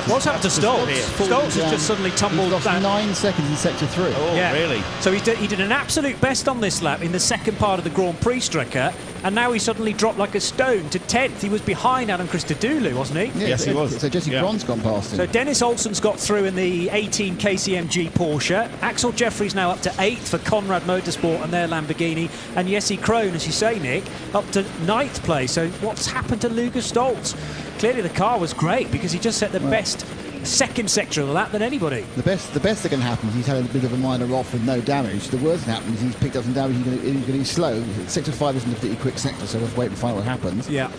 What's happened to Stoltz? Stoltz has just suddenly tumbled He's lost down. 9 seconds in sector 3. Oh, Yeah. really? So he did an absolute best on this lap in the second part of the Grand Prix Strecker, and now he suddenly dropped like a stone to 10th. He was behind Adam Christodoulou, wasn't he? Yeah, Yes, he was. So Jesse Yeah. Bron's gone past him. So Dennis Olsen's got through in the 18 KCMG Porsche. Axel Jeffrey's now up to 8th for Conrad Motorsport and their Lamborghini. And Jesse Krohn, as you say, Nick, up to 9th place. So what's happened to Lucas Stoltz? Clearly the car was great because he just set the best second sector of the lap than anybody. The best that can happen is he's had a bit of a minor off with no damage. The worst that happens is he's picked up some damage, he's going to be slow. Sector 5 isn't a particularly quick sector, so we'll wait and find what happens. Yeah.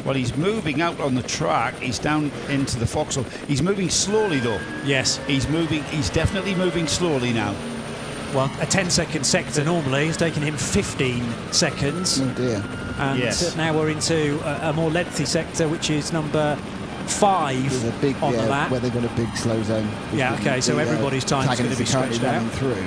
Well, he's moving out on the track. He's down into the foxhole. He's moving slowly, though. Yes. He's definitely moving slowly now. Well, a 10-second sector normally has taken him 15 seconds. Oh dear. And Yes. now we're into a more lengthy sector, which is number 5 There's a big, on the lap. where they've got a big slow zone. Yeah, okay, so everybody's time is going to be currently stretched out. running through.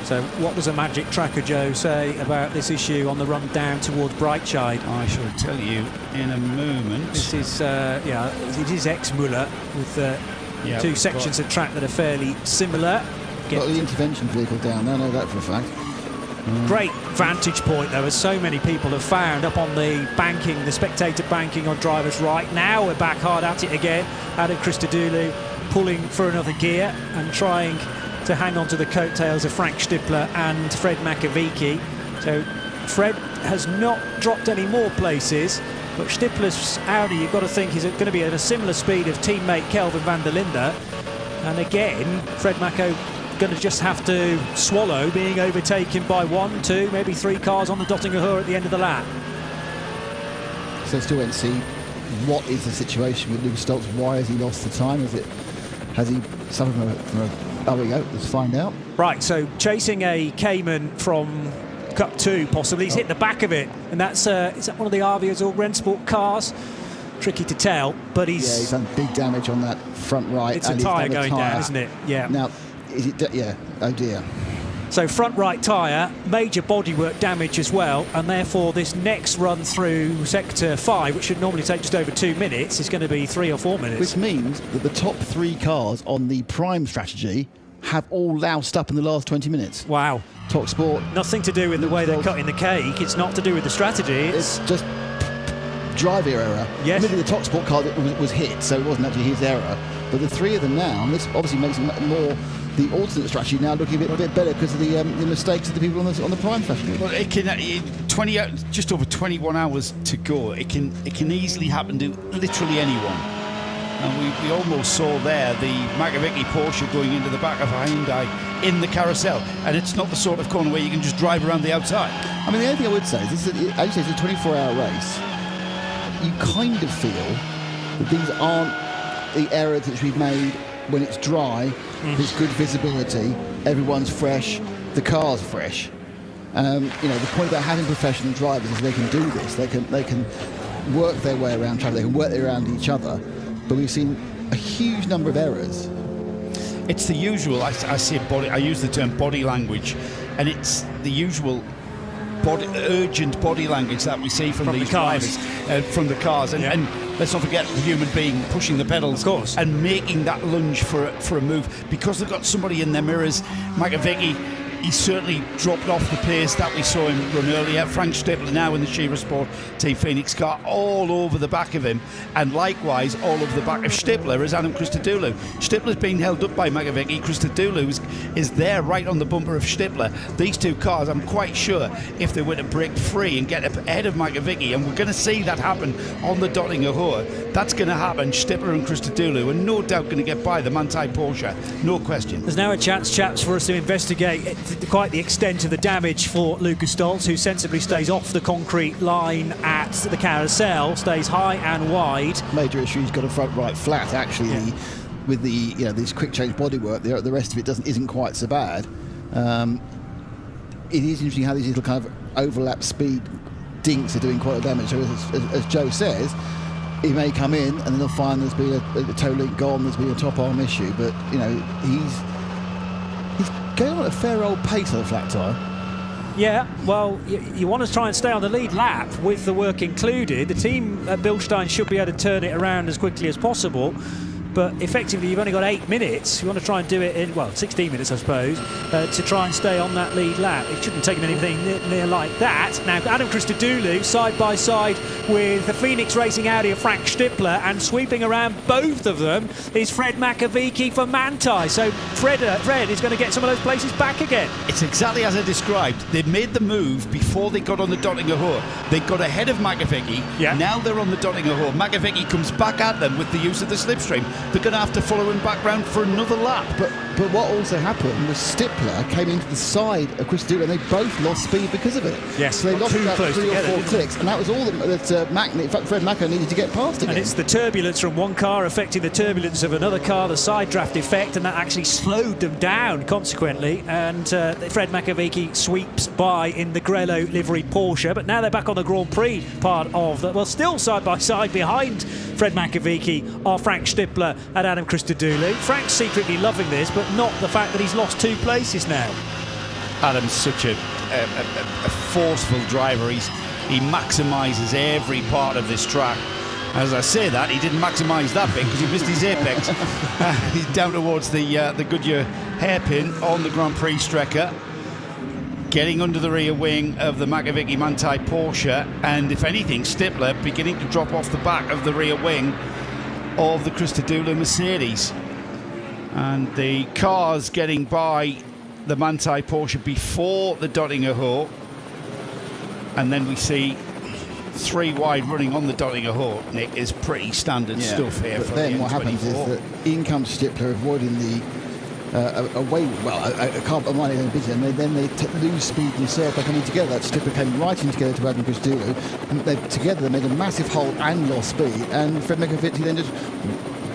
So what does a Magic Tracker Joe say about this issue on the run down towards Brightside? I shall tell you in a moment. This is, it is ex-Muller with Yeah, 2 we've sections of track that are fairly similar. Got the intervention vehicle down there, I know that for a fact. Great vantage point, though, as so many people have found up on the banking, the spectator banking on driver's right. Now we're back hard at it again. Adam Christodoulou pulling for another gear and trying to hang on to the coattails of Frank Stippler and Fred McAvicky. So Fred has not dropped any more places, but Stippler's Audi, you've got to think, is going to be at a similar speed of teammate Kelvin van der Linde. And again, Fred Macco going to just have to swallow being overtaken by 1, 2, maybe 3 cars on the Dottinger Hohe at the end of the lap. So still won't see what is the situation with Lucas Stoltz? Why has he lost the time? Has he suffered from a oh, we go. Let's find out. Right, so chasing a Cayman from Cup 2, possibly. He's hit the back of it, and that's is that one of the Arvias or Rennsport cars? Tricky to tell, but he's done big damage on that front right. It's a tyre going down, isn't it? Yeah. Now, is it? Yeah. Oh dear. So front right tyre, major bodywork damage as well, and therefore this next run through Sector 5, which should normally take just over 2 minutes, is going to be 3 or 4 minutes. Which means that the top 3 cars on the prime strategy have all loused up in the last 20 minutes. Wow. Top Sport. Nothing to do with the way they're cutting the cake. It's not to do with the strategy. It's just driver error. Yes. Maybe the Top Sport car was hit, so it wasn't actually his error. But the 3 of them now, and this obviously makes it more the alternate strategy now looking a bit better because of the mistakes of the people on the prime strategy. Well, it can just over 21 hours to go. It can easily happen to literally anyone. And we almost saw there the Makovic Porsche going into the back of a Hyundai in the carousel, and it's not the sort of corner where you can just drive around the outside. I mean, the only thing I would say is this: as you say, it's a 24-hour race. You kind of feel that these aren't the errors that we've made when it's dry. There's good visibility, everyone's fresh, the car's fresh. The point about having professional drivers is they can do this. They can work their way around traffic. They can work their way around each other. But we've seen a huge number of errors. It's the usual. I use the term body language, and it's the usual urgent body language that we see from these drivers, from the cars, and let's not forget the human being pushing the pedals, of course, and making that lunge for a move because they've got somebody in their mirrors. Makovic, he certainly dropped off the pace that we saw him run earlier. Frank Stippler now in the Shearer Sport Team Phoenix car, all over the back of him, and likewise all over the back of Stippler is Adam Christodoulou. Stippler's being held up by Makovic. Christodoulou is there right on the bumper of Stippler. These 2 cars, I'm quite sure, if they were to break free and get ahead of Makovic, and we're going to see that happen on the Dottinger Hohe, that's going to happen. Stippler and Christodoulou are no doubt going to get by the Manthey Porsche, no question. There's now a chance, chaps, for us to investigate quite the extent of the damage for Lucas Stoltz, who sensibly stays off the concrete line at the carousel, stays high and wide. Major issue, he's got a front right flat, actually. With the this quick change bodywork, the rest of it isn't quite so bad. It is interesting how these little kind of overlap speed dinks are doing quite a damage. So as Joe says, he may come in and then they'll find there's been a toe link gone, there's been a top arm issue, but he's going on at a fair old pace on a flat tyre. Yeah, well, you want to try and stay on the lead lap with the work included. The team at Bilstein should be able to turn it around as quickly as possible. But effectively, you've only got 8 minutes. You want to try and do it in, 16 minutes, I suppose, to try and stay on that lead lap. It shouldn't take anything near like that. Now, Adam Christodoulou, side by side with the Phoenix Racing Audi of Frank Stippler, and sweeping around both of them is Fred Makovic for Manthey. So Fred is going to get some of those places back again. It's exactly as I described. They made the move before they got on the Dottinger Hohe. They got ahead of Makovic. Yeah. Now they're on the Dottinger Hohe. Makovic comes back at them with the use of the slipstream. They're going to have to follow him back round for another lap. But what also happened was Stippler came into the side of Christodoulou and they both lost speed because of it. Yes, so they lost about 3 or 4 together, clicks, and that was all that Fred Mako needed to get past again. And it's the turbulence from one car affecting the turbulence of another car, the side draft effect, and that actually slowed them down consequently. And Fred Makovic sweeps by in the Grello livery Porsche, but now they're back on the Grand Prix part of the, still side by side behind Fred Makovic are Frank Stippler and Adam Christodoulou. Frank's secretly loving this, but not the fact that he's lost 2 places now. Adam's such a forceful driver. He maximises every part of this track. As I say that, he didn't maximise that bit because he missed his apex. He's down towards the Goodyear hairpin on the Grand Prix Strecker, getting under the rear wing of the Makovic Manthey Porsche, and if anything, Stippler beginning to drop off the back of the rear wing of the Christodoulou Mercedes. And the cars getting by the Manthey Porsche before the Dottinger Hohe, and then we see 3 wide running on the Dottinger Hohe. Nick, is pretty standard stuff here. But for then the what happens is that in comes Stippler avoiding away. Well, a car behind them busy, and then they lose speed themselves by coming together. That stripper came right in together to Adam Christodoulou. Together they made a massive hole and lost speed, and Fred McAvicky then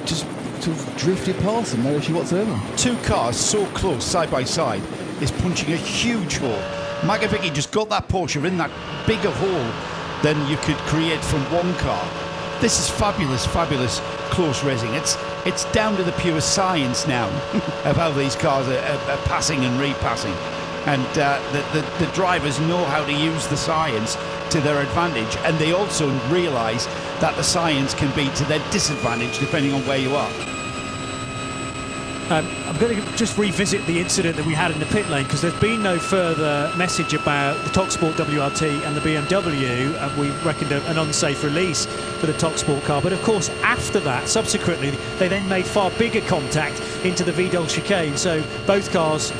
just sort of drifted past them, no issue whatsoever. Two cars so close side by side is punching a huge hole. McAvicky just got that Porsche in that bigger hole than you could create from one car. This is fabulous, fabulous close racing. It's down to the pure science now of how these cars are passing and repassing. And the drivers know how to use the science to their advantage, and they also realise that the science can be to their disadvantage depending on where you are. I'm going to just revisit the incident that we had in the pit lane, because there's been no further message about the TalkSport WRT and the BMW, and we reckoned an unsafe release for the TalkSport car. But of course, after that, subsequently, they then made far bigger contact into the Vidal chicane, so both cars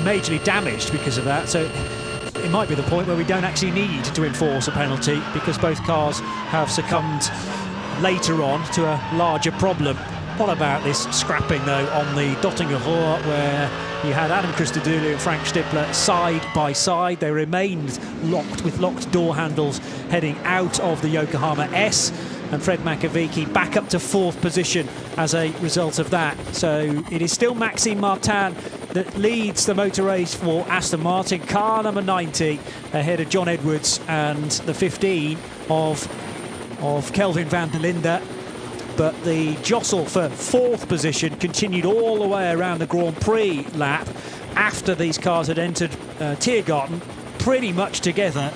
majorly damaged because of that. So it might be the point where we don't actually need to enforce a penalty, because both cars have succumbed later on to a larger problem. What about this scrapping, though, on the Dottinger Rohr, where you had Adam Christodoulou and Frank Stippler side by side. They remained locked with locked door handles heading out of the Yokohama S, and Fred McAvicky back up to 4th position as a result of that. So it is still Maxime Martin that leads the motor race for Aston Martin, car number 90, ahead of John Edwards and the 15 of Kelvin van der Linde. But the jostle for 4th position continued all the way around the Grand Prix lap after these cars had entered Tiergarten pretty much together.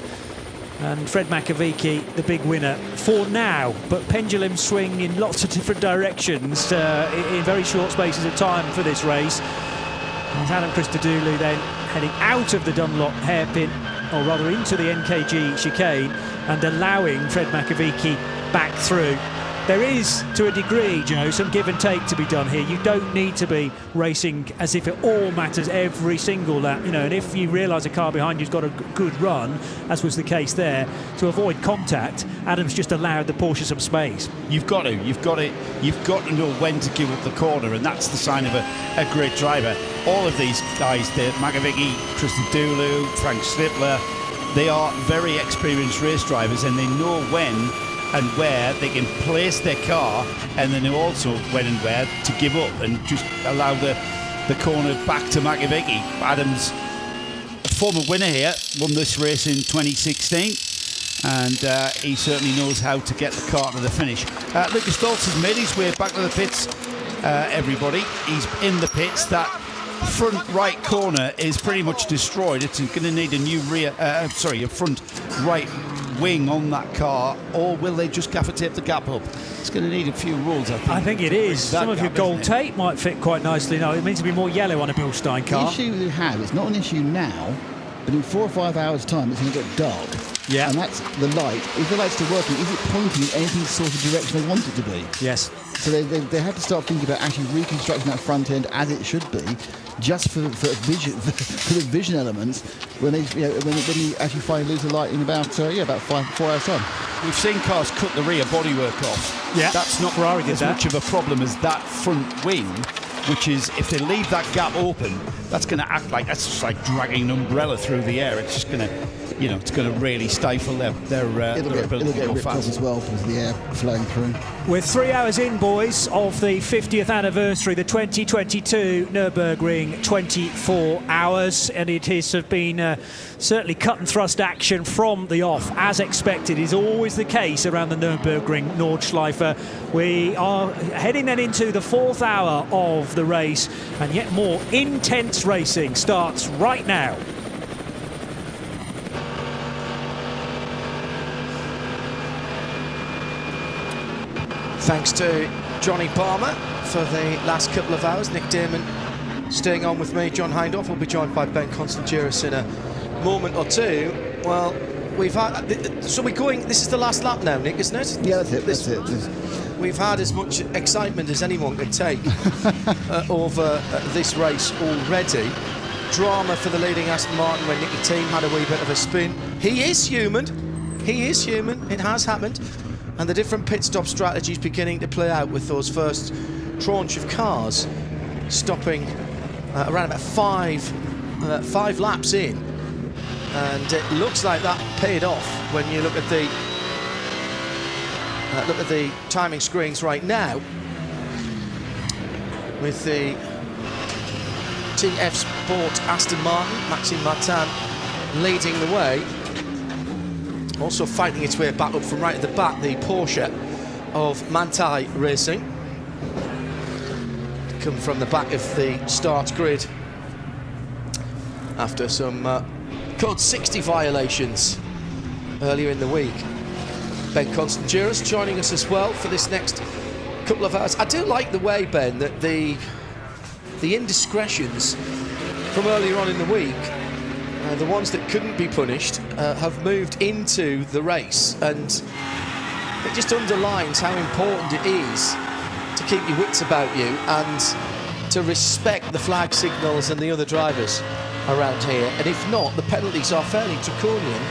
And Fred McAvicky, the big winner for now, but pendulum swing in lots of different directions in very short spaces of time for this race. As Adam Christodoulou then heading out of the Dunlop hairpin, or rather into the NKG chicane, and allowing Fred McAvicky back through. There is, to a degree, Joe, some give and take to be done here. You don't need to be racing as if it all matters every single lap, you know. And if you realise a car behind you's got a good run, as was the case there, to avoid contact, Adam's just allowed the Porsche some space. You've got to know when to give up the corner, and that's the sign of a great driver. All of these guys, McAvicky, Christodoulou, Frank Stippler, they are very experienced race drivers, and they know when and where they can place their car, and then also when and where to give up and just allow the corner back to McAvicky. Adams, a former winner here, won this race in 2016, and he certainly knows how to get the car to the finish. Lucas Stoltz has made his way back to the pits, everybody. He's in the pits. That front right corner is pretty much destroyed. It's going to need a new a front right wing on that car, or will they just gaffer tape the gap up? It's going to need a few rules, I think. It is. Some of your gold tape might fit quite nicely now. It means to be more yellow on a Bilstein car. The issue we have, it's not an issue now, but in 4 or 5 hours' time it's going to get dark. Yeah. And that's the light. If the light's still working, is it pointing in any sort of direction they want it to be? Yes. So they have to start thinking about actually reconstructing that front end as it should be, just for the vision elements, when when you actually finally lose the light in about 4 hours time. We've seen cars cut the rear bodywork off. Yeah. That's not Ferrari did as that. much of a problem as that front wing, which is, if they leave that gap open, that's going to act like, that's just like dragging an umbrella through the air. It's just going to, it's going to really stifle their ability to go fast as well because of the air flowing through. We're 3 hours in, boys, of the 50th anniversary, the 2022 Nürburgring 24 hours, and it has been certainly cut and thrust action from the off, as expected is always the case around the Nürburgring Nordschleife. We are heading then into the 4th hour of the race, and yet more intense racing starts right now. Thanks to Johnny Palmer for the last couple of hours. Nick Damon staying on with me. John Hindhaugh will be joined by Ben Constantiouris in a moment or two. Well, we've had... So we're going... This is the last lap now, Nick, isn't it? Yeah, that's it. We've had as much excitement as anyone could take over this race already. Drama for the leading Aston Martin when Nicky Team had a wee bit of a spin. He is human. It has happened. And the different pit stop strategies beginning to play out with those first tranche of cars stopping around about five laps in, and it looks like that paid off when you look at the timing screens right now, with the TF Sport Aston Martin, Maxime Martin, leading the way. Also fighting its way back up from right at the back, the Porsche of Manthey Racing. Come from the back of the start grid after some Code 60 violations earlier in the week. Ben Constantinos joining us as well for this next couple of hours. I do like the way, Ben, that the indiscretions from earlier on in the week, the ones that couldn't be punished, have moved into the race, and it just underlines how important it is to keep your wits about you and to respect the flag signals and the other drivers around here. And if not, the penalties are fairly draconian,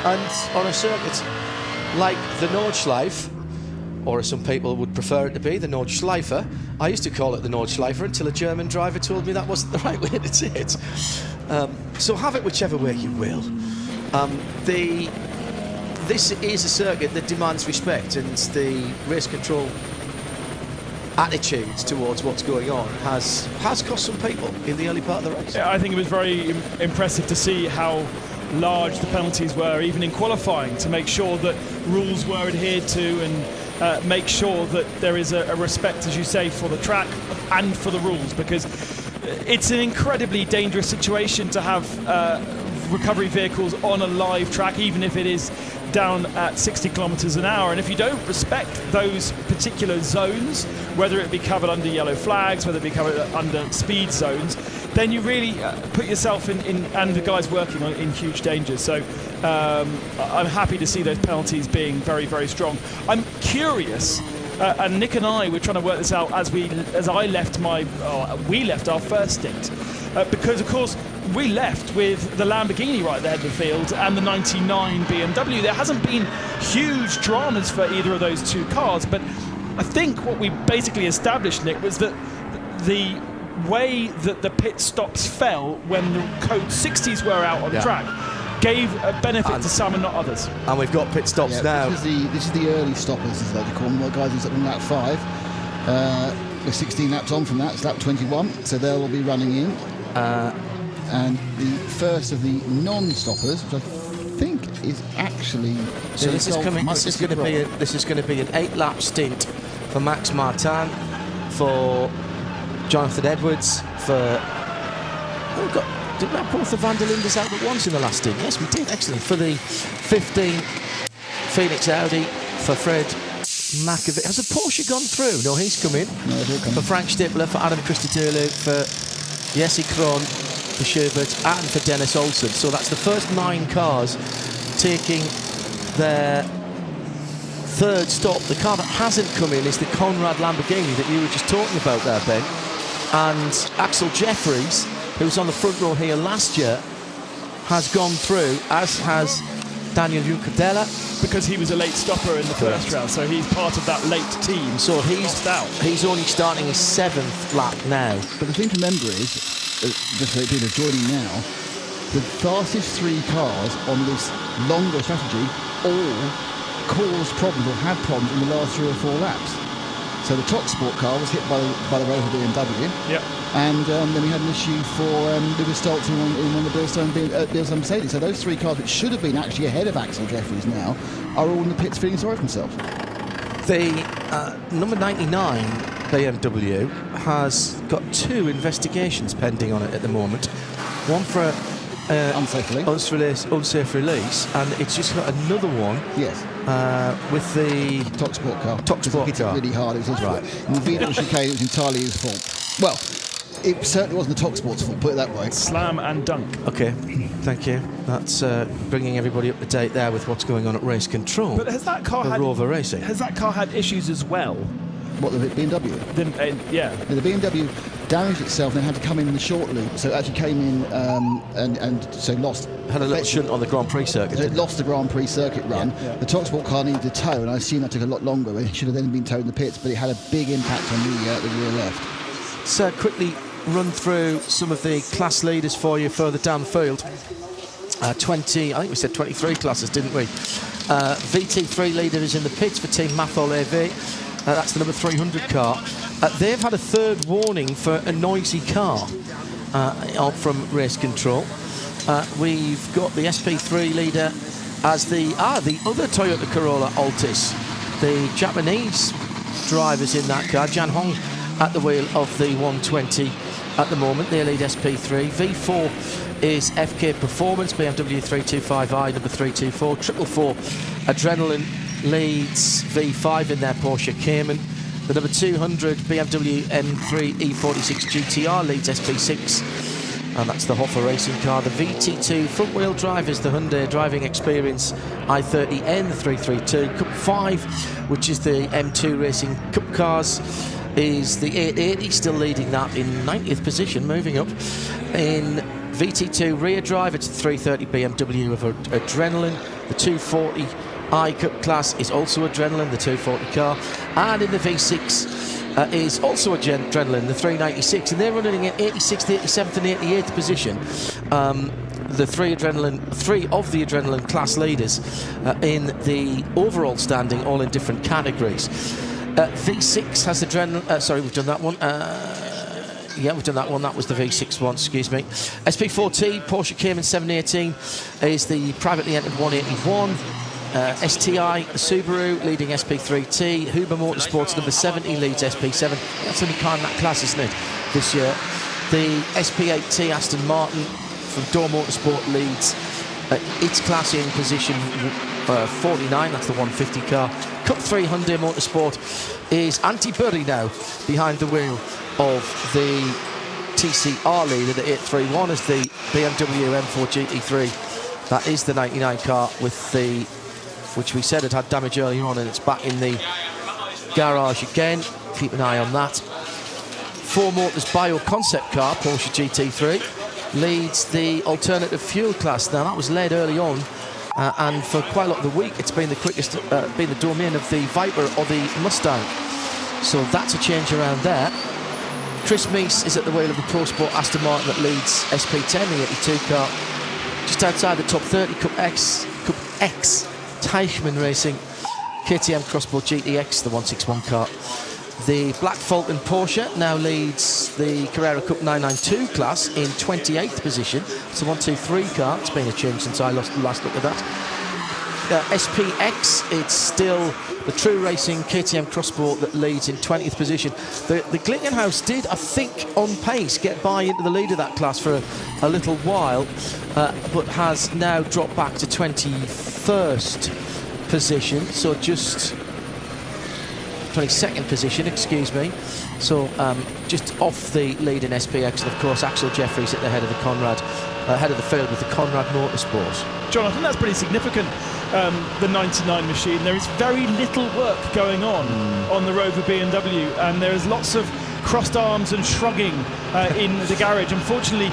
and on a circuit like the Nordschleife, or as some people would prefer it to be, the Nordschleife. I used to call it the Nordschleife until a German driver told me that wasn't the right way to say it. So have it whichever way you will. This is a circuit that demands respect, and the race control attitude towards what's going on has cost some people in the early part of the race. Yeah, I think it was very impressive to see how large the penalties were, even in qualifying, to make sure that rules were adhered to, and make sure that there is a respect, as you say, for the track and for the rules, because it's an incredibly dangerous situation to have recovery vehicles on a live track, even if it is down at 60 kilometers an hour. And if you don't respect those particular zones, whether it be covered under yellow flags, whether it be covered under speed zones, then you really put yourself in and the guys working on in huge danger. So I'm happy to see those penalties being very, very strong. I'm curious, and Nick and I were trying to work this out as we left our first stint, because of course we left with the Lamborghini right there at the field and the 99 BMW. There hasn't been huge dramas for either of those two cars, but I think what we basically established, Nick, was that the way that the pit stops fell when the code 60s were out on track gave a benefit to some and not others. And we've got pit stops now. This is the early stoppers, as they call them. The guys in lap 5. We're 16 laps on from that. It's lap 21, so they'll all be running in. And the first of the non-stoppers, which I think is actually... So this is going to be an 8-lap stint for Max Martin, for Jonathan Edwards, for... Did we have both the Van der Lindes out at once in the last stint? Yes, we did, excellent. For the 15 Phoenix Audi, for Fred Makovic. Has a Porsche gone through? No, he's come in. No, they'll come. For Frank Stippler, for Adam Christodoulou, for Jesse Krohn, for Schubert, and for Dennis Olsen. So that's the first 9 cars taking their third stop. The car that hasn't come in is the Conrad Lamborghini that you were just talking about there, Ben. And Axel Jeffries, who was on the front row here last year, has gone through, as has Daniel Juncadella. Because he was a late stopper in the first round, so he's part of that late team. So he's only starting his 7th lap now. But the thing to remember is, just for people joining now, the fastest 3 cars on this longer strategy all caused problems or had problems in the last 3 or 4 laps. So the top sport car was hit by the Rover BMW. Yep. And then we had an issue for Lewis Stoltz in one of the Bilstone Mercedes. So those 3 cars, which should have been actually ahead of Axel Jeffries now, are all in the pits feeling sorry for themselves. The number 99 BMW has got 2 investigations pending on it at the moment. One for unsafe release, and it's just got another one. Yes. With the Top Sport car. Hit it really hard. It was his fault. In the Vietnam chicane, it was entirely his fault. Well, it certainly wasn't the Top Sport's fault, put it that way. Slam and dunk. Okay, thank you. That's bringing everybody up to date there with what's going on at race control. But has that car had Rover Racing? Has that car had issues as well? What, the BMW? Yeah. The BMW damaged itself and had to come in the short loop, so it actually came in and so lost. Had a little shunt on the Grand Prix circuit. So it lost the Grand Prix circuit run. Yeah. The Top Sport car needed a tow, and I assume that took a lot longer. It should have then been towed in the pits, but it had a big impact on the rear left. So quickly run through some of the class leaders for you further down the field. 20, I think we said 23 classes, didn't we? VT3 leader is in the pits for Team Mathol AV. That's the number 300 car. They've had a third warning for a noisy car from race control. We've got the SP3 leader as the other Toyota Corolla Altis. The Japanese drivers in that car, Jan Hong at the wheel of the 120 at the moment. They lead SP3. V4 is FK Performance, BMW 325i, number 324. 444 Adrenaline leads V5 in their Porsche Cayman. The number 200 BMW M3 E46 GTR leads SP6, and that's the Hoffa racing car. The VT2 front-wheel drive is the Hyundai Driving Experience i30N 332. Cup 5, which is the M2 Racing Cup cars, is the 880, still leading that in 90th position, moving up. In VT2 rear drive, it's the 330 BMW of Adrenaline. The 240 I-Cup class is also Adrenaline, the 240 car. And in the V6 is also Adrenaline, the 396. And they're running at 86th, 87th and 88th position. The three of the Adrenaline class leaders in the overall standing, all in different categories. V6 has Adrenaline... sorry, we've done that one. Yeah, we've done that one. That was the V6 one, excuse me. SP4T, Porsche Cayman 718 is the privately entered 181. STI, Subaru, leading SP3T. Huber Motorsports, number 70, leads SP7. That's the only car in that class, isn't it, this year? The SP8T Aston Martin from Door Motorsport leads its class in position 49. That's the 150 car. Cup 3 Hyundai Motorsport is Antti Burri now behind the wheel of the TCR leader, the 831, as the BMW M4 GT3. That is the 99 car with the, which we said had damage earlier on, and it's back in the garage again. Keep an eye on that. Ford Motors Bio concept car, Porsche GT3, leads the alternative fuel class. Now that was led early on, and for quite a lot of the week it's been the quickest, been the domain of the Viper or the Mustang. So that's a change around there. Chris Meese is at the wheel of the Pro Sport Aston Martin that leads SP10, the 82 car. Just outside the top 30, Cup X Teichmann Racing, KTM Crossbow GTX, the 161 car. The Black Fulton Porsche now leads the Carrera Cup 992 class in 28th position. It's a 123 car. It's been a change since I last looked at that. SPX, it's still the True Racing KTM Crossbow that leads in 20th position. The Glickenhaus did, I think, on pace get by into the lead of that class for a little while, but has now dropped back to 21st position, so just 22nd position, excuse me. So just off the lead in SPX, and of course Axel Jeffries at the head of the head of the field with the Conrad Motorsport. John, I think that's pretty significant. The 99 machine, there is very little work going on the road for BMW, and there is lots of crossed arms and shrugging in the garage. Unfortunately,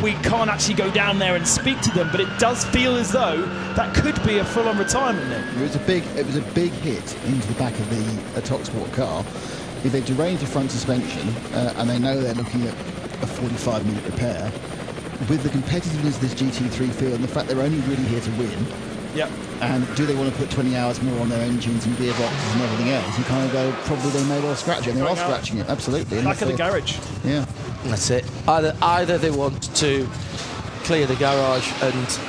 we can't actually go down there and speak to them, but it does feel as though that could be a full-on retirement, Nick. It was a big hit into the back of the TotalEnergies car. If they derange the front suspension, and they know they're looking at a 45-minute repair, with the competitiveness of this GT3 field and the fact they're only really here to win. Yep. And do they want to put 20 hours more on their engines and gearboxes and everything else? You kind of go, probably they may well scratch it. And they are scratching it, absolutely. Back of the garage. Yeah. That's it. Either they want to clear the garage and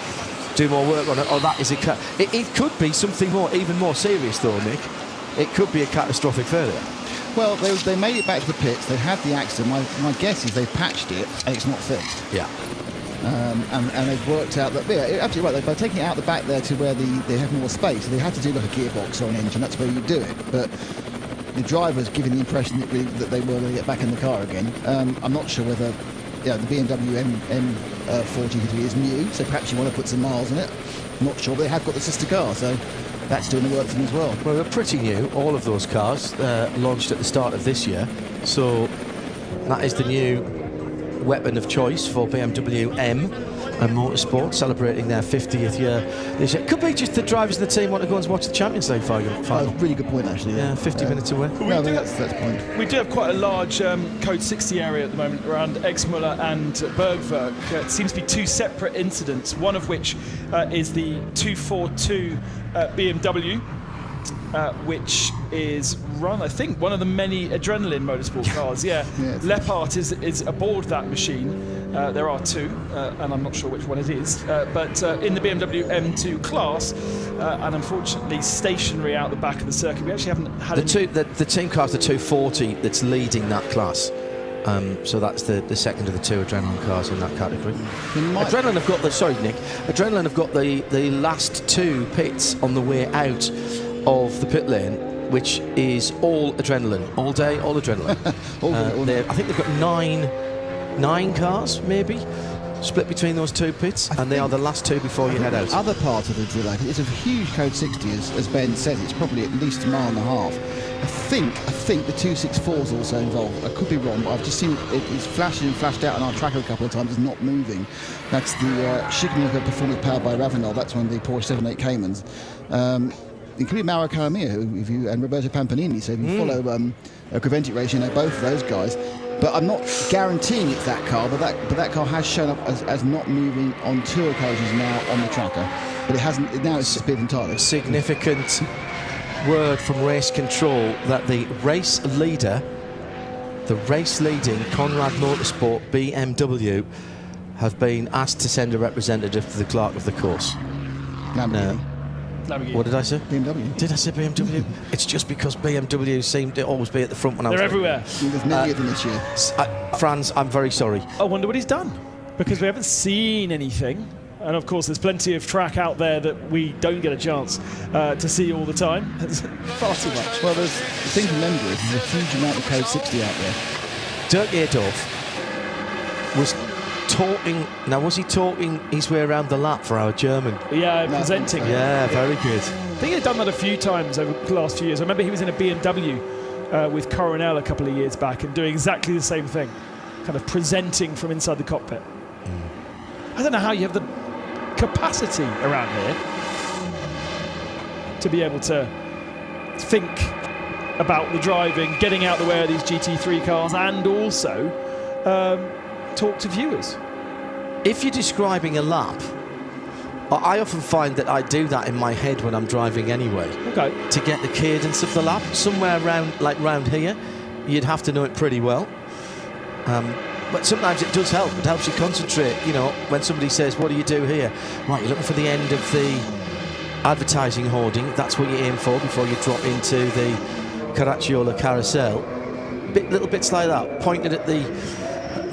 do more work on it, or that is it could be something even more serious, though, Nick. It could be a catastrophic failure. Well, they made it back to the pits. They had the accident. My guess is they've patched it and it's not fixed. Yeah. And they've worked out that, yeah, absolutely right, by taking it out the back there to where they have more space, they had to do like a gearbox or an engine, that's where you do it. But the driver's giving the impression that they were going to get back in the car again. I'm not sure whether the BMW M4 GT3 is new, so perhaps you want to put some miles in it. Not sure, but they have got the sister car, so that's doing the work for them as well. Well, they're pretty new, all of those cars, launched at the start of this year, so that is the new weapon of choice for BMW M. Motorsport celebrating their 50th year this year. Could be just the drivers in the team want to go and watch the Champions League final. Really good point, actually. Yeah, 50 minutes away. No, I think that's the point. We do have quite a large Code 60 area at the moment around Exmuller and Bergwerk. It seems to be two separate incidents, one of which is the 242 BMW, which is run, I think, one of the many Adrenaline motorsport cars. Yeah, Leppard is aboard that machine. There are two, and I'm not sure which one it is, but in the BMW M2 class, and unfortunately stationary out the back of the circuit. We actually haven't had the team car's the 240 that's leading that class. So that's the second of the two Adrenaline cars in that category. Adrenaline have got Adrenaline have got the last two pits on the way out of the pit lane, which is all Adrenaline, all day, all Adrenaline. I think they've got nine cars, maybe, split between those two pits, and they are the last two before you head out. Other part of the drill, it's a huge Code 60, as Ben said. It's probably at least a mile and a half. I think the 264 is also involved. I could be wrong, but I've just seen it's flashed in and flashed out on our tracker a couple of times. It's not moving. That's the Schikanova Performance powered by Ravenel. That's one of the Porsche 78 Caymans. It could be Mauro Caramia and Roberto Pampanini. So if you follow a Creventic race, you know both of those guys. But I'm not guaranteeing it's that car. But that car has shown up as not moving on two occasions now on the tracker. But it hasn't. Now it's disappeared entirely. Significant word from race control that the race leading Conrad Motorsport BMW have been asked to send a representative to the clerk of the course. What did I say? BMW. Did I say BMW? It's just because BMW seem to always be at the front when I was They're everywhere. There's many of them this year. Franz, I'm very sorry. I wonder what he's done, because we haven't seen anything. And of course, there's plenty of track out there that we don't get a chance to see all the time. It's far too much. Well, the thing to remember is there's a huge amount of Code 60 out there. Dirk Eerdorf was talking. Now, was he talking his way around the lap for our German? Yeah, presenting. Yeah, very good. I think he'd done that a few times over the last few years. I remember he was in a BMW with Coronel a couple of years back and doing exactly the same thing, kind of presenting from inside the cockpit. I don't know how you have the capacity around here to be able to think about the driving, getting out the way of these GT3 cars, and also talk to viewers. If you're describing a lap, I often find that I do that in my head when I'm driving anyway. Okay. To get the cadence of the lap, somewhere round here, you'd have to know it pretty well. But sometimes it does help. It helps you concentrate. You know, when somebody says, "What do you do here?" Right, you're looking for the end of the advertising hoarding. That's what you aim for before you drop into the Caracciola carousel. Little bits like that, pointed at the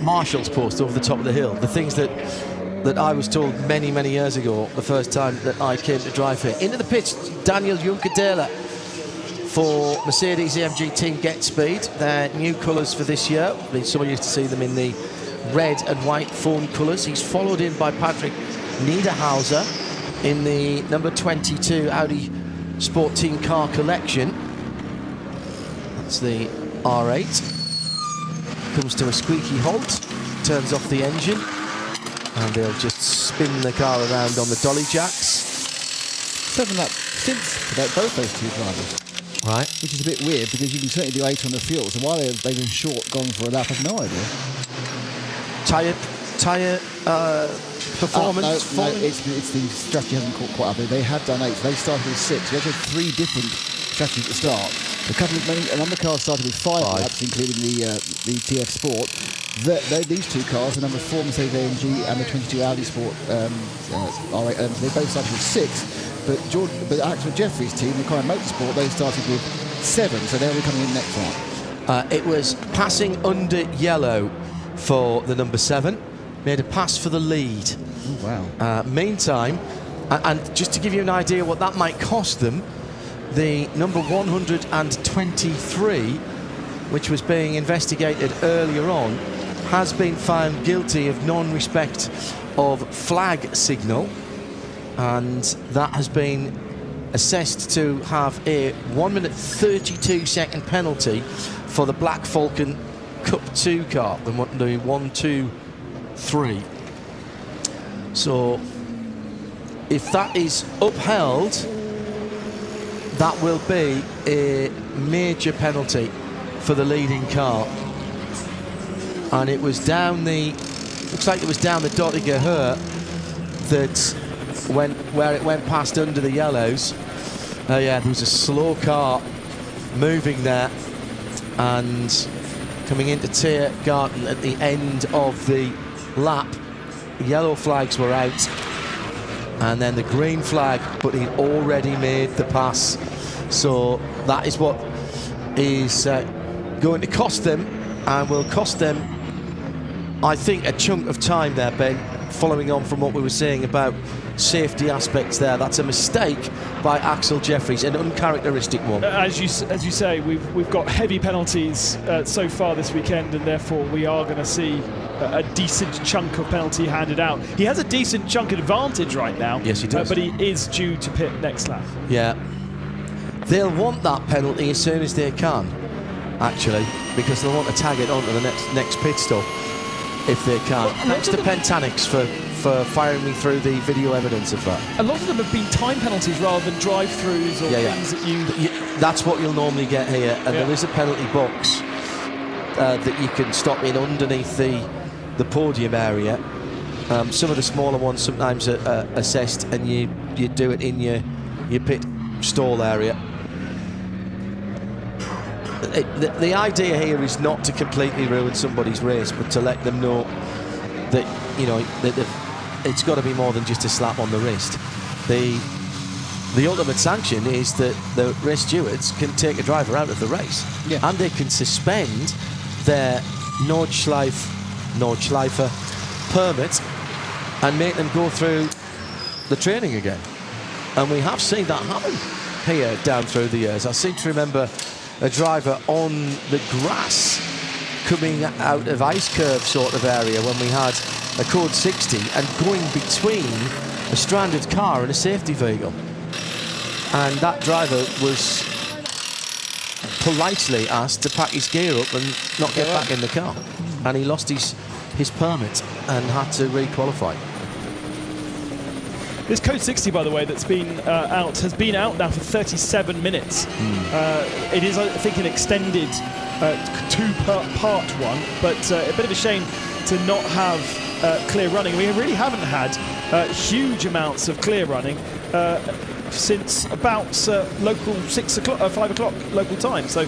marshal's post over the top of the hill. The things that I was told many, many years ago, the first time that I came to drive here. Into the pitch, Daniel Juncadella for Mercedes-AMG Team Get Speed. Their new colours for this year. Been so used to see them in the red and white foam colours. He's followed in by Patrick Niederhauser in the number 22 Audi Sport Team Car Collection. That's the R8. Comes to a squeaky halt, turns off the engine, and they'll just spin the car around on the dolly jacks. 7-lap stints for both those two drivers. Right. Which is a bit weird, because you can certainly do 8 on the fuel, so why they've been short gone for a lap, I've no idea. Tyre performance? No, it's the strategy hasn't caught quite up. They have done 8, so they started with 6. They had 3 different strategies at the start. A number of cars started with 5 laps, including the TF Sport. These two cars, the number 4 Mercedes-AMG and the 22 Audi Sport R8, they both started with 6. But Axel Jeffrey's team, the Conrad Motorsport, they started with 7, so they'll be coming in next time. It was passing under yellow for the number 7. Made a pass for the lead. Oh, wow. Meantime, and just to give you an idea what that might cost them, the number 123, which was being investigated earlier on, has been found guilty of non-respect of flag signal, and that has been assessed to have a 1 minute 32 second penalty for the Black Falcon Cup 2 car, the 123. So if that is upheld, that will be a major penalty for the leading car. And it was down the, looks like it was down the TotalEnergies that where it went past under the yellows. Yeah, there was a slow car moving there and coming into Tiergarten at the end of the lap. The yellow flags were out and then the green flag, but he'd already made the pass. So that is what is going to cost them, and will cost them, I think, a chunk of time there, Ben, following on from what we were saying about safety aspects there. That's a mistake by Axel Jeffries, an uncharacteristic one. As you say, we've got heavy penalties so far this weekend, and therefore we are going to see a decent chunk of penalty handed out. He has a decent chunk of advantage right now. Yes, he does. But he is due to pit next lap. Yeah. They'll want that penalty as soon as they can, actually, because they'll want to tag it onto the next pit stop if they can. Thanks to Pentanix for firing me through the video evidence of that. A lot of them have been time penalties rather than drive-throughs or things that you... That's what you'll normally get here, and there is a penalty box that you can stop in underneath the podium area. Some of the smaller ones sometimes are assessed, and you do it in your pit stall area. The idea here is not to completely ruin somebody's race, but to let them know that, you know, that it's got to be more than just a slap on the wrist. The ultimate sanction is that the race stewards can take a driver out of the race, and they can suspend their Nordschleifer permit and make them go through the training again. And we have seen that happen here down through the years. I seem to remember a driver on the grass coming out of ice curve sort of area when we had a code 60 and going between a stranded car and a safety vehicle. And that driver was politely asked to pack his gear up and not get back in the car. And he lost his permit and had to re-qualify. This code 60, by the way, that's been out, has been out now for 37 minutes. It is, I think, an extended two-part one, but a bit of a shame to not have clear running. We really haven't had huge amounts of clear running since about local 5 o'clock local time. So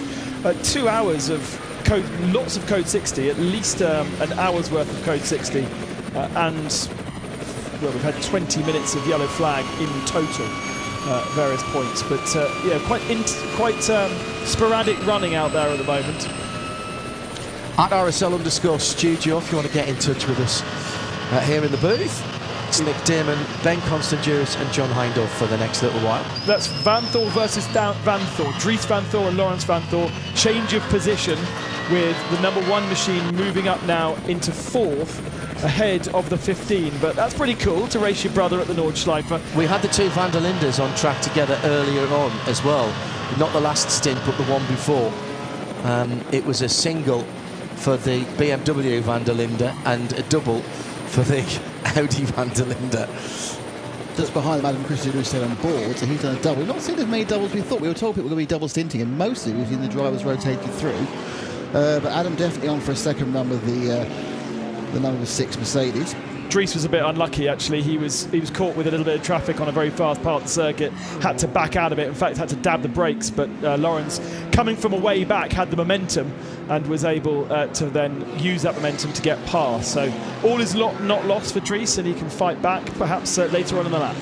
2 hours of code, lots of code 60, at least an hour's worth of code 60, and well, we've had 20 minutes of yellow flag in total, various points. But yeah, quite sporadic running out there at the moment. At RSL_studio, if you want to get in touch with us here in the booth, it's Nick Damon, Ben Constanduris and John Heindorf for the next little while. That's Van Thor versus Van Thor. Dries Van Thor and Lawrence Van Thor. Change of position with the #1 machine moving up now into 4th, ahead of the 15. But that's pretty cool to race your brother at the Nordschleifer. We had the two Van der Lindes on track together earlier on as well. Not the last stint, but the one before. It was a single for the BMW Van der Linde and a double for the Audi Van der Linde. Just behind Adam Christian, who's still on board, so he's done a double. We've not seen as many doubles we thought. We were told people were going to be double stinting, and mostly we've seen the drivers rotated through. But Adam definitely on for a second run with the number 6 Mercedes. Dries was a bit unlucky, actually. He was caught with a little bit of traffic on a very fast part of the circuit, had to back out of it, in fact had to dab the brakes, but Lawrence, coming from a way back, had the momentum and was able to then use that momentum to get past. So all is not lost for Dries, and he can fight back perhaps later on in the lap.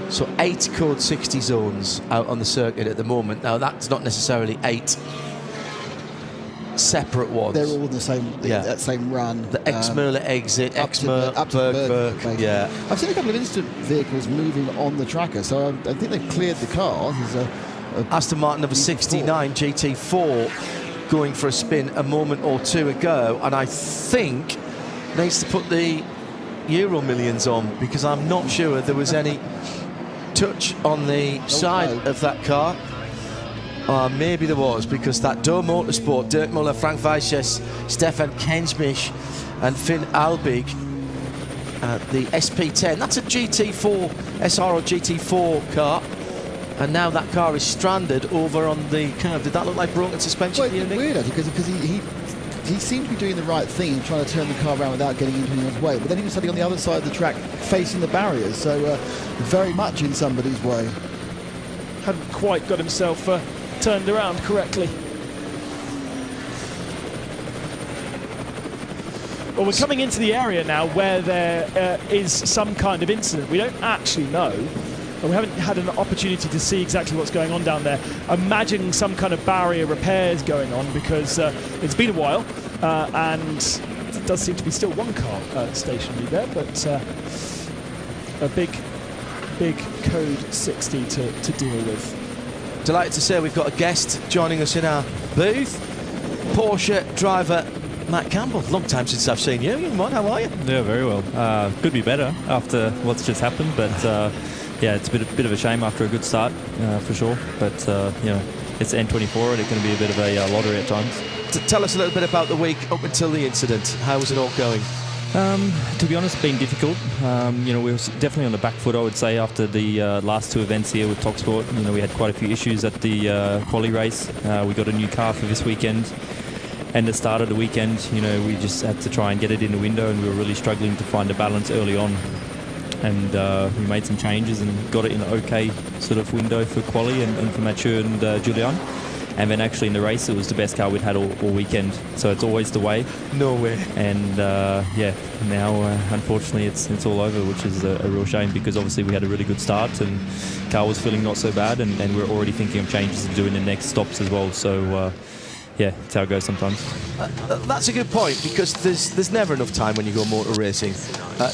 So 8 code 60 zones out on the circuit at the moment. Now that's not necessarily 8 separate ones. They're all in the same that same run. The Exmerle exit, Exmer, Bergwerk. Yeah. I've seen a couple of instant vehicles moving on the tracker, so I think they've cleared the car. There's a Aston Martin number 69 GT4 going for a spin a moment or two ago, and I think needs to put the Euro Millions on, because I'm not sure there was any touch on the side of that car. Maybe there was, because that Doe Motorsport, Dirk Muller, Frank Weisches, Stefan Kensmich and Finn Albig the SP10. That's a GT4 SR or GT4 car. And now that car is stranded over on the curve. Did that look like broken suspension? Well, it's weird, actually, because he seemed to be doing the right thing, trying to turn the car around without getting into anyone's way. But then he was suddenly on the other side of the track, facing the barriers. So very much in somebody's way. Hadn't quite got himself turned around correctly. Well, we're coming into the area now where there is some kind of incident. We don't actually know, and we haven't had an opportunity to see exactly what's going on down there. Imagine some kind of barrier repairs going on, because it's been a while, and it does seem to be still one car stationary there, but a big code 60 to deal with. Delighted to say we've got a guest joining us in our booth. Porsche driver Matt Campbell. Long time since I've seen you. Young man, how are you? Yeah, very well. Could be better after what's just happened, but yeah, it's a bit of a shame after a good start, for sure. But you know, it's N24 and it's going to be a bit of a lottery at times. Tell us a little bit about the week up until the incident. How was it all going? To be honest, it's been difficult. You know, we were definitely on the back foot, I would say, after the last two events here with TalkSport. You know, we had quite a few issues at the quali race. We got a new car for this weekend. And the start of the weekend, you know, we just had to try and get it in the window, and we were really struggling to find a balance early on. And we made some changes and got it in an okay sort of window for quali and for Mathieu and Julian. And then actually in the race, it was the best car we'd had all weekend. So it's always the way. No way. And yeah, now unfortunately it's all over, which is a real shame, because obviously we had a really good start and car was feeling not so bad, and we're already thinking of changes to do in the next stops as well. So yeah, it's how it goes sometimes. That's a good point, because there's never enough time when you go motor racing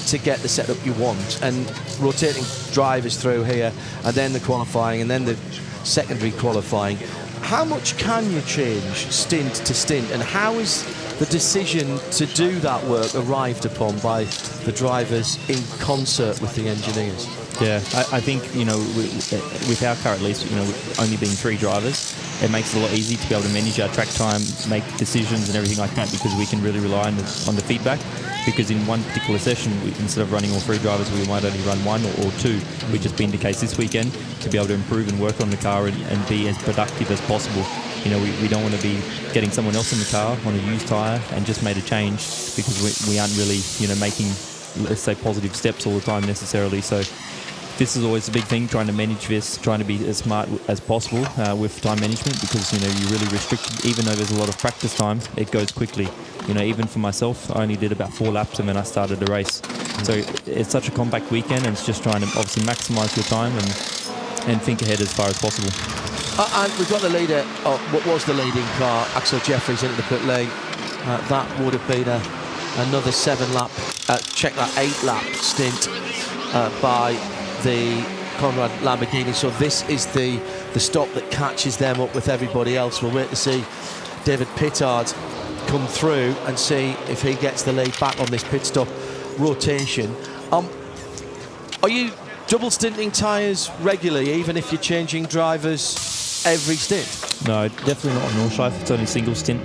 to get the setup you want, and rotating drivers through here, and then the qualifying, and then the secondary qualifying. How much can you change stint to stint, and how is the decision to do that work arrived upon by the drivers in concert with the engineers? Yeah, I think, you know, with our car at least, you know, only being 3 drivers, it makes it a lot easier to be able to manage our track time, make decisions and everything like that, because we can really rely on the feedback. Because in one particular session, instead of running all 3 drivers, we might only run 1 or 2, which has been the case this weekend, to be able to improve and work on the car and be as productive as possible. You know, we don't want to be getting someone else in the car on a used tyre and just made a change, because we aren't really, you know, making, let's say, positive steps all the time necessarily. So this is always a big thing, trying to manage this, trying to be as smart as possible with time management, because, you know, you're really restricted. Even though there's a lot of practice time, it goes quickly. You know, even for myself, I only did about 4 laps and then I started the race. So it's such a compact weekend, and it's just trying to obviously maximise your time and think ahead as far as possible. And we've got the leader, what was the leading car, Axel Jeffries, into the pit lane. That would have been another 7-lap, check that 8-lap stint by the Conrad Lamborghini. So this is the stop that catches them up with everybody else. We'll wait to see David Pittard come through and see if he gets the lead back on this pit stop rotation. Are you double stinting tyres regularly, even if you're changing drivers every stint? No, definitely not on Nordschleife. It's only single stint.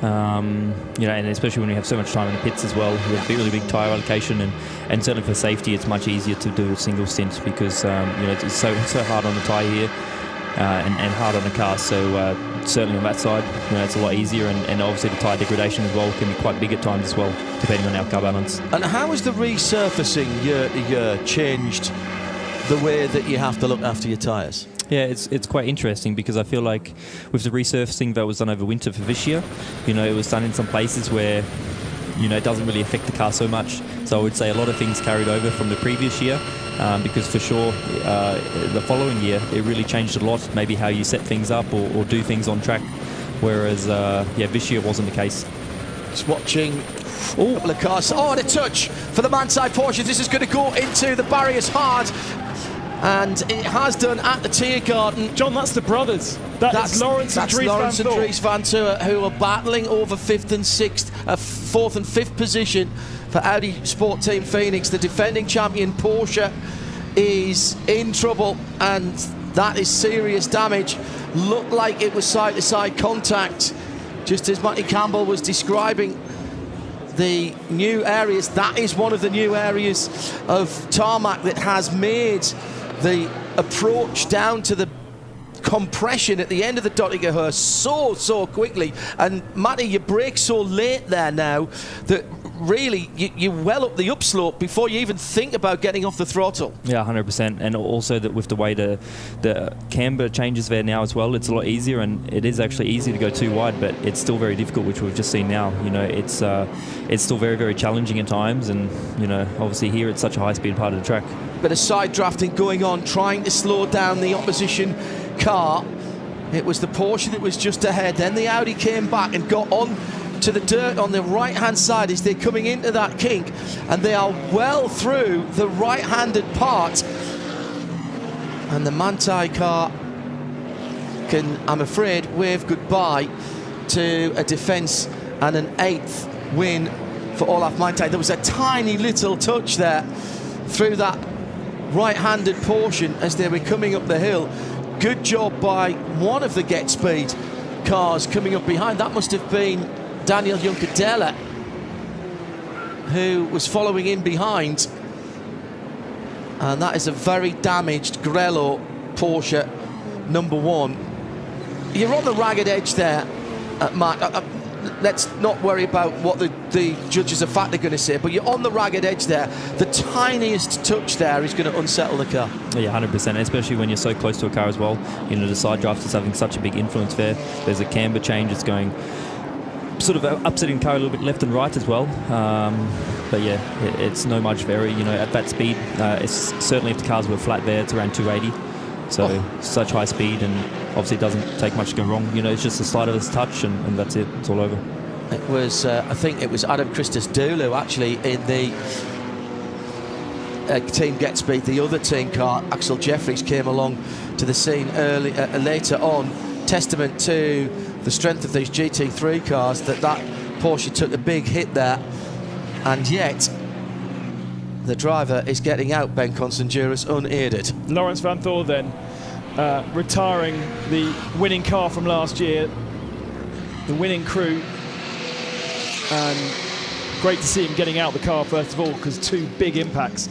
You know, and especially when we have so much time in the pits as well, we have really big tyre allocation, and certainly for safety, it's much easier to do a single stint, because you know, it's so hard on the tyre here and hard on the car. So certainly on that side, you know, it's a lot easier, and obviously the tyre degradation as well can be quite big at times as well, depending on our car balance. And how has the resurfacing year to year changed the way that you have to look after your tyres? Yeah, it's quite interesting, because I feel like with the resurfacing that was done over winter for this year, you know, it was done in some places where, you know, it doesn't really affect the car so much. So I would say a lot of things carried over from the previous year, because for sure the following year it really changed a lot, maybe how you set things up or do things on track, whereas yeah, this year wasn't the case. Just watching a couple of cars. Oh, and a touch for the man-side Porsche. This is going to go into the barriers hard. And it has done at the Tiergarten. John, that's the brothers. That's Lawrence and Dries Van Toor, who are battling over 4th and 5th position for Audi Sport Team Phoenix. The defending champion Porsche is in trouble, and that is serious damage. Looked like it was side-to-side contact, just as Matty Campbell was describing. the new areas. That is one of the new areas of tarmac that has made the approach down to the compression at the end of the TotalEnergies so quickly. And Matty, you brake so late there now that really you well up the upslope before you even think about getting off the throttle. Yeah, 100%. And also that with the way the camber changes there now as well, it's a lot easier, and it is actually easy to go too wide, but it's still very difficult, which we've just seen now. You know, it's still very, very challenging at times, and you know, obviously here it's such a high-speed part of the track. Bit of side drafting going on, trying to slow down the opposition car. It was the Porsche that was just ahead. Then the Audi came back and got on to the dirt on the right-hand side as they're coming into that kink, and they are well through the right-handed part. And the Manthey car can, I'm afraid, wave goodbye to a defence and an 8th win for Olaf Manthey. There was a tiny little touch there through that right-handed portion as they were coming up the hill. Good job by one of the Get Speed cars coming up behind. That must have been Daniel Juncadella, who was following in behind. And that is a very damaged Grello Porsche #1. You're on the ragged edge there, Matt. Let's not worry about what the judges of fact are going to say, but you're on the ragged edge there. The tiniest touch there is going to unsettle the car. Yeah, 100%, especially when you're so close to a car as well. You know, the side draft is having such a big influence there. There's a camber change, it's going sort of upsetting the car a little bit left and right as well. But yeah, it's no much vary. You know, at that speed, it's certainly if the cars were flat there, it's around 280. So such high speed, and obviously it doesn't take much to go wrong. You know, it's just a slightest touch, and that's it. It's all over. It was, I think it was Adam Christos-Doulou actually in the Team Get Speed. The other team car, Axel Jeffries, came along to the scene later on. Testament to the strength of these GT3 cars that Porsche took a big hit there, and yet the driver is getting out, Ben Constanduras, unaided. Lawrence Van Thor then retiring the winning car from last year, the winning crew, and great to see him getting out the car first of all, because 2 big impacts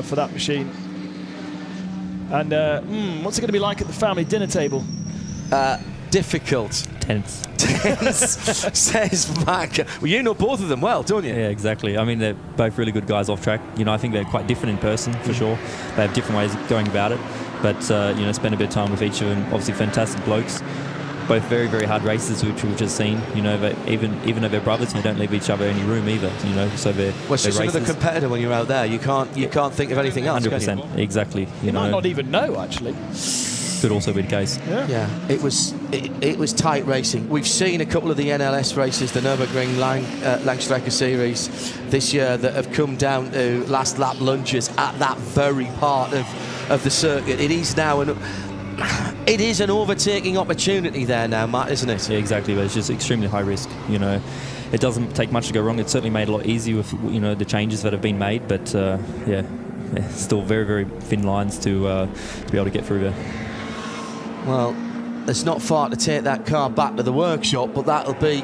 for that machine. And what's it going to be like at the family dinner table? Difficult. Tense. Says Mac. Well, you know both of them well, don't you? Yeah, exactly. I mean, they're both really good guys off track. You know, I think they're quite different in person, for sure. They have different ways of going about it. But, you know, spend a bit of time with each of them. Obviously, fantastic blokes. Both very, very hard racers, which we've just seen. You know, but even though they're brothers, they don't leave each other any room either. You know, so they're it's just another competitor when you're out there. You can't think of anything else. 100%, exactly. You might not even know, actually. Could also be the case. Yeah, it was tight racing. We've seen a couple of the NLS races, the Nürburgring Langstrecke Series this year, that have come down to last lap lunges at that very part of the circuit. It is now an overtaking opportunity there now, Matt, isn't it? Yeah, exactly. But it's just extremely high risk. You know, it doesn't take much to go wrong. It's certainly made it a lot easier with, you know, the changes that have been made. But yeah, still very, very thin lines to be able to get through there. Well, it's not far to take that car back to the workshop, but that'll be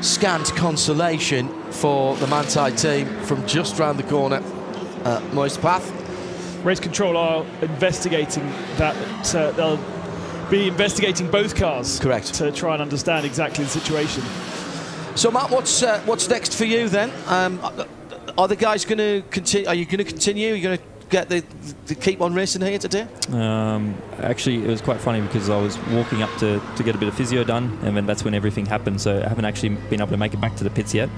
scant consolation for the Manthey team from just round the corner at Moist Path. Race Control are investigating that. They'll be investigating both cars. Correct. To try and understand exactly the situation. So, Matt, what's next for you then? Are the guys going to continue? Are you going to continue? Are you going to get the keep on racing here today? Actually, it was quite funny because I was walking up to get a bit of physio done, and then that's when everything happened. So I haven't actually been able to make it back to the pits yet.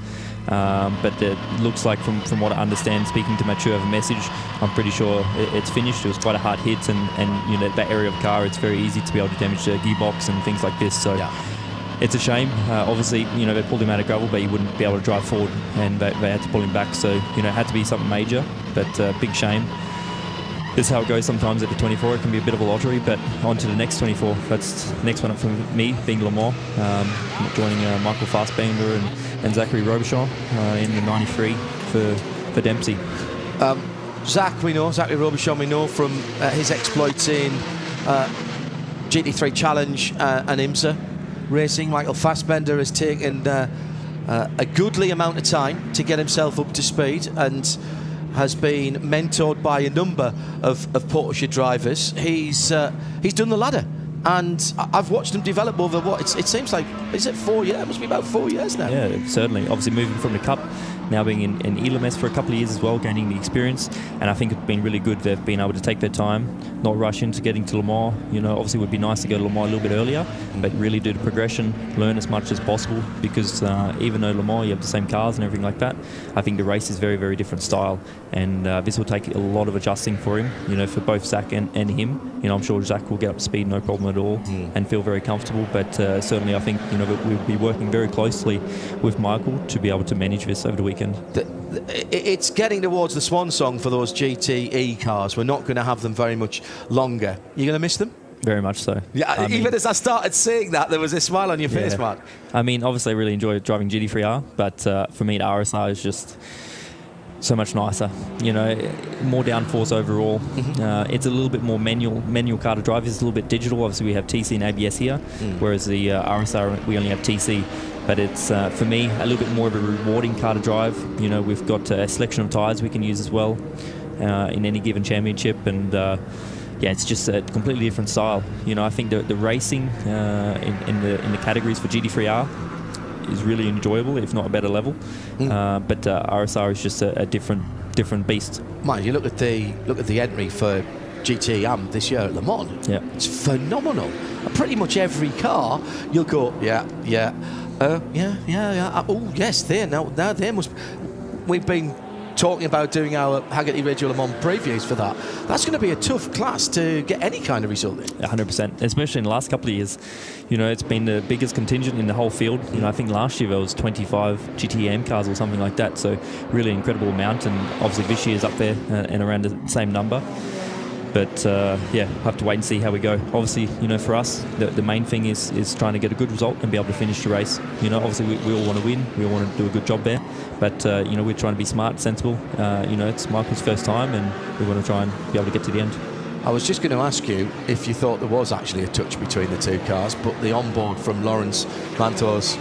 But it looks like, from what I understand, speaking to Mathieu over message, I'm pretty sure it's finished. It was quite a hard hit, and you know, that area of the car, it's very easy to be able to damage the gearbox and things like this. So. Yeah. It's a shame. Obviously, you know, they pulled him out of gravel, but he wouldn't be able to drive forward, and they had to pull him back. So, you know, it had to be something major, but big shame. This is how it goes sometimes at the 24. It can be a bit of a lottery, but on to the next 24. That's the next one for me, being Le Mans, joining Michael Fassbender and Zachary Robichon in the 93 for Dempsey. Zachary Robichon, we know from his exploits in GT3 Challenge and IMSA Racing. Michael Fassbender has taken a goodly amount of time to get himself up to speed, and has been mentored by a number of Porsche drivers. He's done the ladder, and I've watched him develop over it seems like, is it 4 years? It must be about 4 years now. Yeah, certainly. Obviously moving from the Cup, now being in ELMS for a couple of years as well, gaining the experience, and I think it's been really good they've been able to take their time, not rush into getting to Le Mans. Obviously it would be nice to go to Le Mans a little bit earlier, but really do the progression, learn as much as possible, because even though Le Mans you have the same cars and everything like that, I think the race is very, very different style, and this will take a lot of adjusting for him, for both Zach and him. I'm sure Zach will get up to speed no problem at all and feel very comfortable, but certainly I think we'll be working very closely with Michael to be able to manage this over the weekend. It's getting towards the swan song for those GTE cars. We're not going to have them very much longer. You're going to miss them? Very much so. Yeah, even as I started seeing that, there was a smile on your face, Mark. I mean, obviously I really enjoy driving GT3R, but for me the RSR is just so much nicer, more downforce overall. It's a little bit more manual car to drive. It's a little bit digital. Obviously we have TC and ABS here, whereas the RSR we only have TC. But it's, for me, a little bit more of a rewarding car to drive. We've got a selection of tyres we can use as well in any given championship. And, it's just a completely different style. I think the racing in the categories for GT3R is really enjoyable, if not a better level. But RSR is just a different beast. Man, you look at the entry for GT this year at Le Mans. Yeah. It's phenomenal. Pretty much every car, you'll go, yeah. Oh, yes, there must... We've been talking about doing our Haggerty Radio Le Mans previews for that. That's going to be a tough class to get any kind of result in. 100%, especially in the last couple of years. It's been the biggest contingent in the whole field. I think last year there was 25 GTM cars or something like that, so really incredible amount, and obviously this year's up there and around the same number. But we'll have to wait and see how we go. Obviously, for us, the main thing is trying to get a good result and be able to finish the race. Obviously we all want to win. We all want to do a good job there. But, we're trying to be smart, sensible. It's Michael's first time, and we want to try and be able to get to the end. I was just going to ask you if you thought there was actually a touch between the two cars, but the onboard from Lawrence Mantor's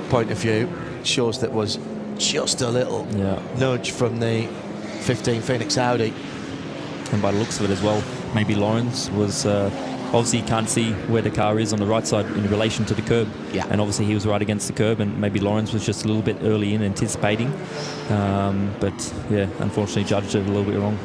point of view shows that was just a little nudge from the 15 Phoenix Audi. And by the looks of it as well, maybe Lawrence was obviously you can't see where the car is on the right side in relation to the curb, and obviously he was right against the curb, and maybe Lawrence was just a little bit early in anticipating, but unfortunately judged it a little bit wrong.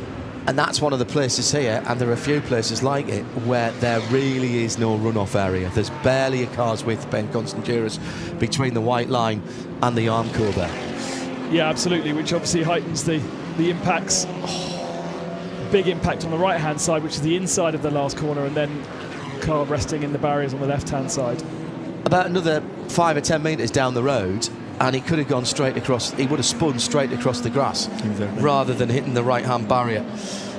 And that's one of the places here, and there are a few places like it, where there really is no runoff area. There's barely a car's width, Ben Constantinos, between the white line and the Armco there. Yeah, absolutely, which obviously heightens the impacts. Big impact on the right-hand side, which is the inside of the last corner, and then car resting in the barriers on the left-hand side. About another 5 or 10 metres down the road, and he could have gone straight across. He would have spun straight across the grass, rather than hitting the right-hand barrier.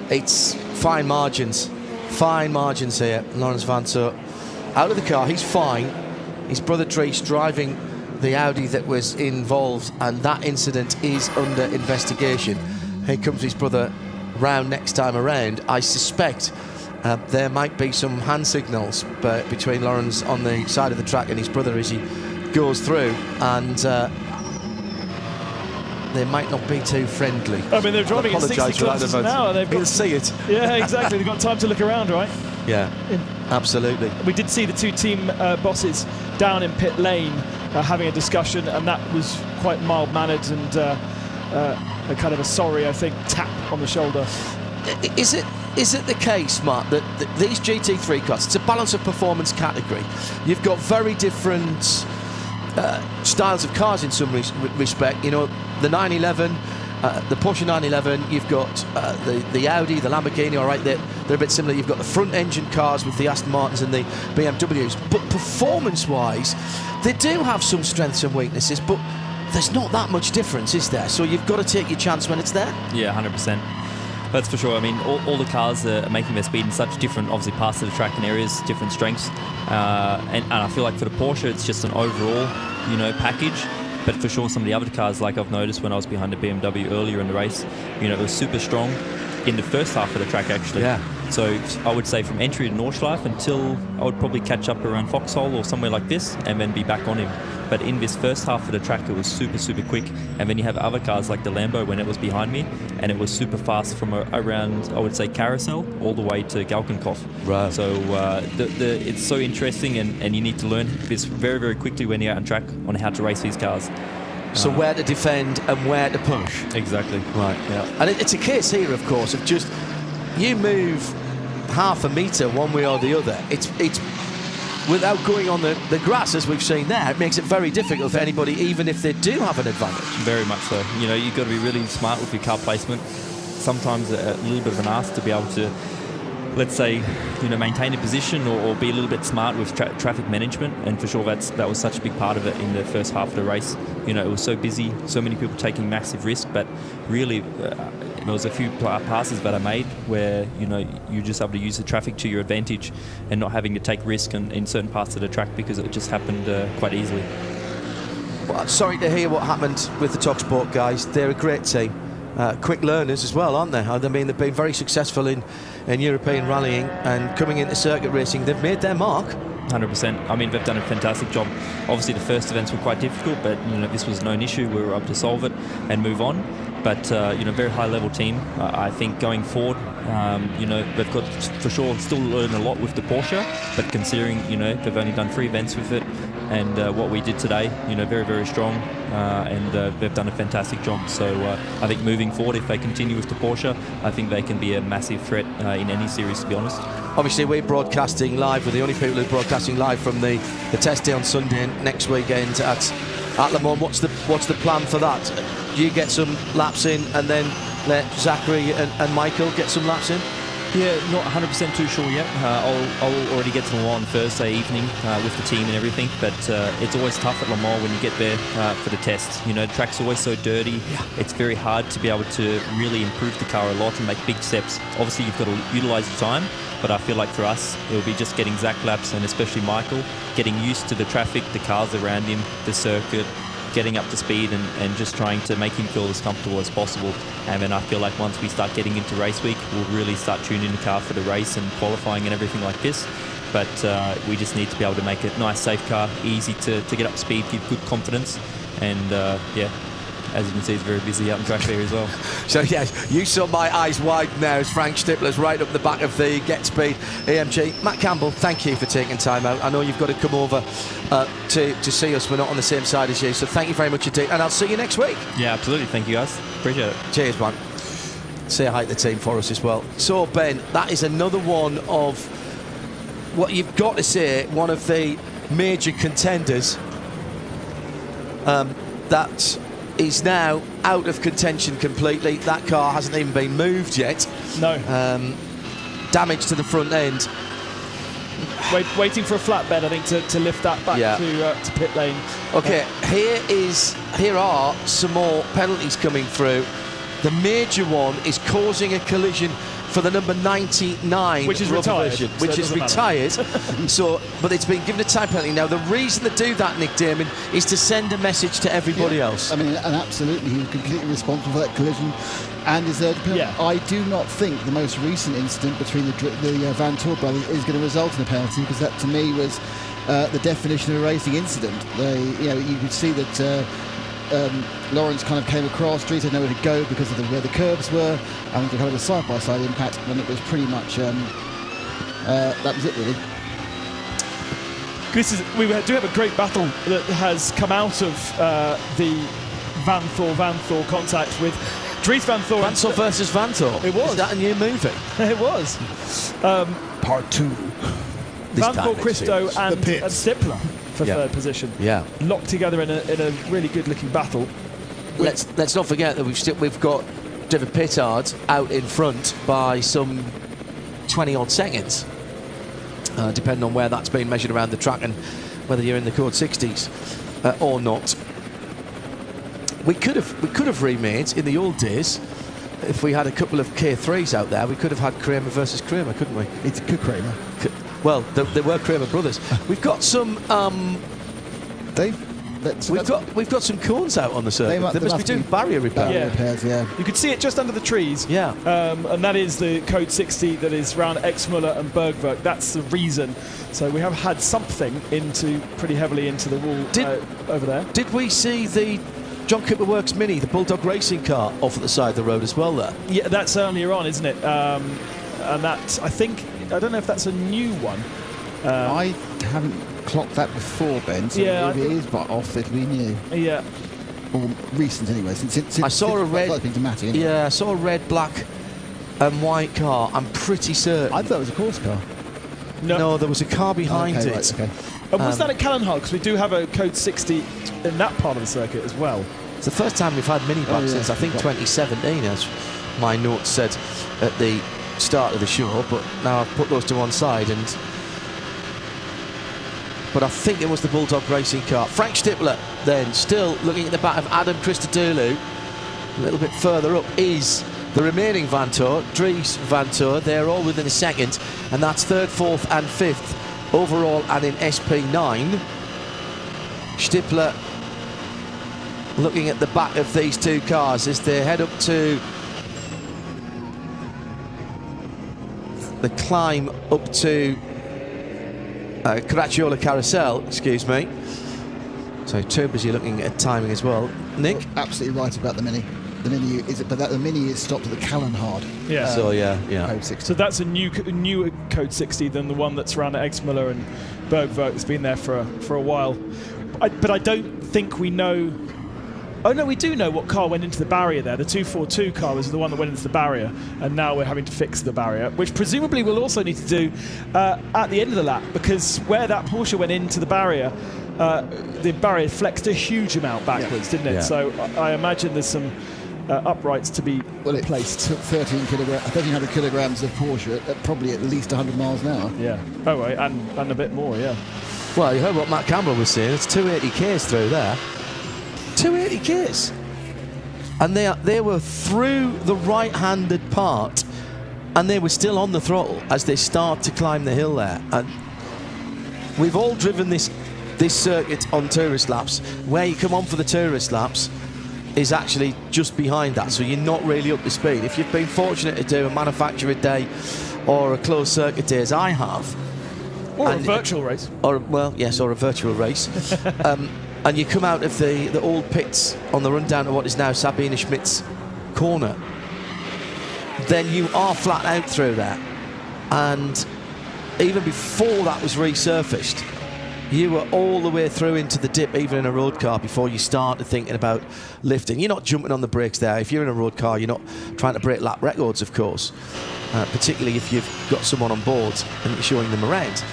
It's fine margins here. Lawrence Vanthoor out of the car. He's fine. His brother Dries driving the Audi that was involved, and that incident is under investigation. Here comes his brother round next time around. I suspect there might be some hand signals between Lawrence on the side of the track and his brother as he goes through, and they might not be too friendly. I mean, they're driving at 60 kilometres an hour. He'll see it. Yeah, exactly. They've got time to look around, right? Yeah, absolutely. We did see the two team bosses down in pit lane having a discussion, and that was quite mild-mannered and a kind of a sorry, I think, tap on the shoulder. Is it the case, Mark, that these GT3 cars, it's a balance of performance category. You've got very different styles of cars in some respect. The 911, the Porsche 911, you've got the Audi, the Lamborghini, all right, they're a bit similar. You've got the front engine cars with the Aston Martins and the BMWs. But performance-wise, they do have some strengths and weaknesses, but there's not that much difference, is there? So you've got to take your chance when it's there. Yeah, 100%. That's for sure. I mean, all the cars are making their speed in such different, obviously, parts of the track and areas, different strengths. And I feel like for the Porsche, it's just an overall, package. But for sure, some of the other cars, like I've noticed when I was behind the BMW earlier in the race, it was super strong in the first half of the track, actually. Yeah. So I would say from entry to Nordschleife until I would probably catch up around Foxhole or somewhere like this and then be back on him. But in this first half of the track, it was super, super quick. And then you have other cars like the Lambo when it was behind me, and it was super fast from around, I would say, Carousel all the way to Galkenkopf. Right. So it's so interesting, and you need to learn this very, very quickly when you're out on track on how to race these cars. So where to defend and where to push. Exactly. Right, yeah. And it's a case here, of course, of just you move half a metre one way or the other. It's without going on the grass, as we've seen there, it makes it very difficult for anybody, even if they do have an advantage. Very much so. You know, you've got to be really smart with your car placement. Sometimes a little bit of an ask to be able to, let's say, you know, maintain a position or be a little bit smart with traffic management. And for sure, that was such a big part of it in the first half of the race. You know, it was so busy, so many people taking massive risk, but really there was a few passes that I made where, you know, you're just able to use the traffic to your advantage and not having to take risk in certain parts of the track because it just happened quite easily. Well, I'm sorry to hear what happened with the TalkSport guys. They're a great team. Quick learners as well, aren't they? I mean, they've been very successful in European rallying, and coming into circuit racing, they've made their mark. 100%. I mean, they've done a fantastic job. Obviously, the first events were quite difficult, but you know, this was no issue. We were able to solve it and move on. But you know, very high-level team. I think going forward, you know, they've got for sure still learn a lot with the Porsche. But considering, you know, they've only done 3 events with it, and what we did today, you know, very, very strong, and they've done a fantastic job. So I think moving forward, if they continue with the Porsche, I think they can be a massive threat in any series, to be honest. Obviously, we're broadcasting live. We're the only people who are broadcasting live from the test day on Sunday next weekend at Le Mans. What's the plan for that? Do you get some laps in and then let Zachary and Michael get some laps in? Yeah, not 100% too sure yet. I'll already get to Le Mans on Thursday evening with the team and everything, but it's always tough at Le Mans when you get there for the test. You know, the track's always so dirty. Yeah. It's very hard to be able to really improve the car a lot and make big steps. Obviously, you've got to utilise your time, but I feel like for us, it'll be just getting Zach laps, and especially Michael, getting used to the traffic, the cars around him, the circuit, getting up to speed and just trying to make him feel as comfortable as possible. And then I feel like once we start getting into race week, we'll really start tuning the car for the race and qualifying and everything like this. But we just need to be able to make a nice, safe car, easy to get up to speed, give good confidence. And yeah, as you can see, it's very busy out on track there as well. So yeah, you saw my eyes widen there as Frank Stippler's right up the back of the Get Speed AMG. Matt Campbell, thank you for taking time out. I know you've got to come over to see us. We're not on the same side as you, so thank you very much indeed, and I'll see you next week. Yeah, absolutely. Thank you, guys. Appreciate it. Cheers, man. Say hi to the team for us as well. So Ben, that is another one of what you've got to say, one of the major contenders that is now out of contention completely. That car hasn't even been moved yet. No. Damage to the front end. Waiting for a flatbed, I think, to lift that back to pit lane. Okay, here are some more penalties coming through. The major one is causing a collision for the number 99, which is retired. Which is retired. But it's been given a time penalty. Now, the reason they do that, Nick Damon, is to send a message to everybody else. I mean, and absolutely, he was completely responsible for that collision and deserved a penalty. Yeah. I do not think the most recent incident between the Van Toor brothers is going to result in a penalty, because that, to me, was the definition of a racing incident. You could see that Lawrence kind of came across, Dries had nowhere to go because of where the curbs were, and the kind of a side-by-side impact, and it was pretty much that was it, really. We do have a great battle that has come out of the Van Toor contact with Dries Van Toor. Van Toor versus Van Toor. It was. Is that a new movie? It was. Part 2. Van Toor, Christo and Stippler for third position. Yeah. Locked together in a really good-looking battle. Let's not forget that we've got David Pittard out in front by some 20-odd seconds, depending on where that's been measured around the track and whether you're in the code 60s or not. We could have remade in the old days. If we had a couple of K3s out there, we could have had Kramer versus Kramer, couldn't we? It's good Kramer. Well, they were Kramer brothers. We've got some... Dave? We've got some corns out on the circuit. They must be doing barrier repair. Yeah. repairs, yeah. You could see it just under the trees. Yeah. And that is the code 60 that is around Exmuller and Bergwerk. That's the reason. So we have had something pretty heavily into the wall over there. Did we see the John Cooper Works Mini, the Bulldog racing car, off at the side of the road as well there? Yeah, that's earlier on, isn't it? And that, I don't know if that's a new one. I haven't clocked that before, Ben, so Yeah, if it is but off, it'll be new. Yeah. Or recent anyway. Since I saw a red. Anyway. Yeah, I saw a red, black, and white car. I'm pretty certain. I thought it was a course car. No, there was a car behind Okay, it. right, okay. And was that at Callanhall? Because we do have a code 60 in that part of the circuit as well. It's the first time we've had mini back since I think 2017, as my notes said at the start of the show. But now I've put those to one side, but I think it was the Bulldog racing car. Frank Stippler then still looking at the back of Adam Christodoulou. A little bit further up is the remaining Vantor, Dries Vantor. They're all within a second, and that's third, fourth and fifth overall and in SP9. Stippler looking at the back of these two cars as they head up to the climb up to Caracciolo Carousel, excuse me. So too busy looking at timing as well. Nick? You're absolutely right about the Mini. The Mini is stopped at the Callanhard. Yeah. So yeah. Code 60. So that's a newer code 60 than the one that's around at Exmuller and Bergwerk. It's been there for a while. But I don't think we know. Oh no, we do know what car went into the barrier there. The 242 car was the one that went into the barrier, and now we're having to fix the barrier, which presumably we'll also need to do at the end of the lap, because where that Porsche went into the barrier flexed a huge amount backwards, didn't it? Yeah. So I imagine there's some uprights to be replaced. It took 1,300 kilograms of Porsche at probably at least 100 miles an hour. Yeah. Oh, right, and a bit more, yeah. Well, you heard what Matt Campbell was saying. It's 280 k's through there. 280 k's. And they were through the right-handed part, and they were still on the throttle as they start to climb the hill there. And we've all driven this circuit on tourist laps. Where you come on for the tourist laps is actually just behind that, so you're not really up to speed. If you've been fortunate to do a manufacturer day or a closed circuit day, as I have, or a virtual race, or a virtual race, and you come out of the old pits on the run down to what is now Sabine Schmidt's corner, then you are flat out through there. And even before that was resurfaced, you were all the way through into the dip, even in a road car, before you started thinking about lifting. You're not jumping on the brakes there. If you're in a road car, you're not trying to break lap records, of course, particularly if you've got someone on board and you're showing them around.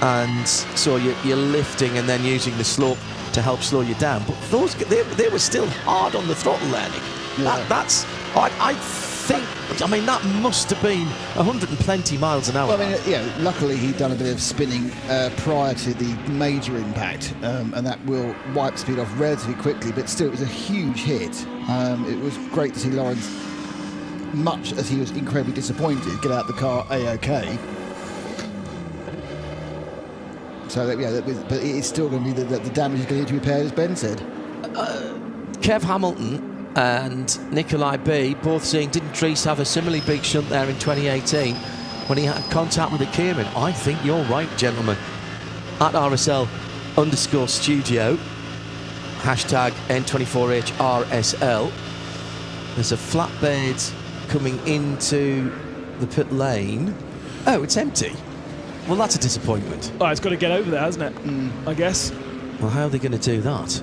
And so you're lifting and then using the slope to help slow you down. But they were still hard on the throttle there, Nick. Yeah. I mean, that must have been 120 miles an hour. Well, I mean, luckily he'd done a bit of spinning prior to the major impact, and that will wipe speed off relatively quickly, but still it was a huge hit. It was great to see Lawrence, much as he was incredibly disappointed, get out the car A-OK. So, but it is still going to be the damage is going to need to be repaired, as Ben said. Kev Hamilton and Nikolai B both saying, didn't Dries have a similarly big shunt there in 2018 when he had contact with the Cayman? I think you're right, gentlemen. At RSL_studio, hashtag N24H RSL. There's a flatbed coming into the pit lane. Oh, it's empty. Well, that's a disappointment. Oh, it's got to get over there, hasn't it? I guess. Well, how are they going to do that?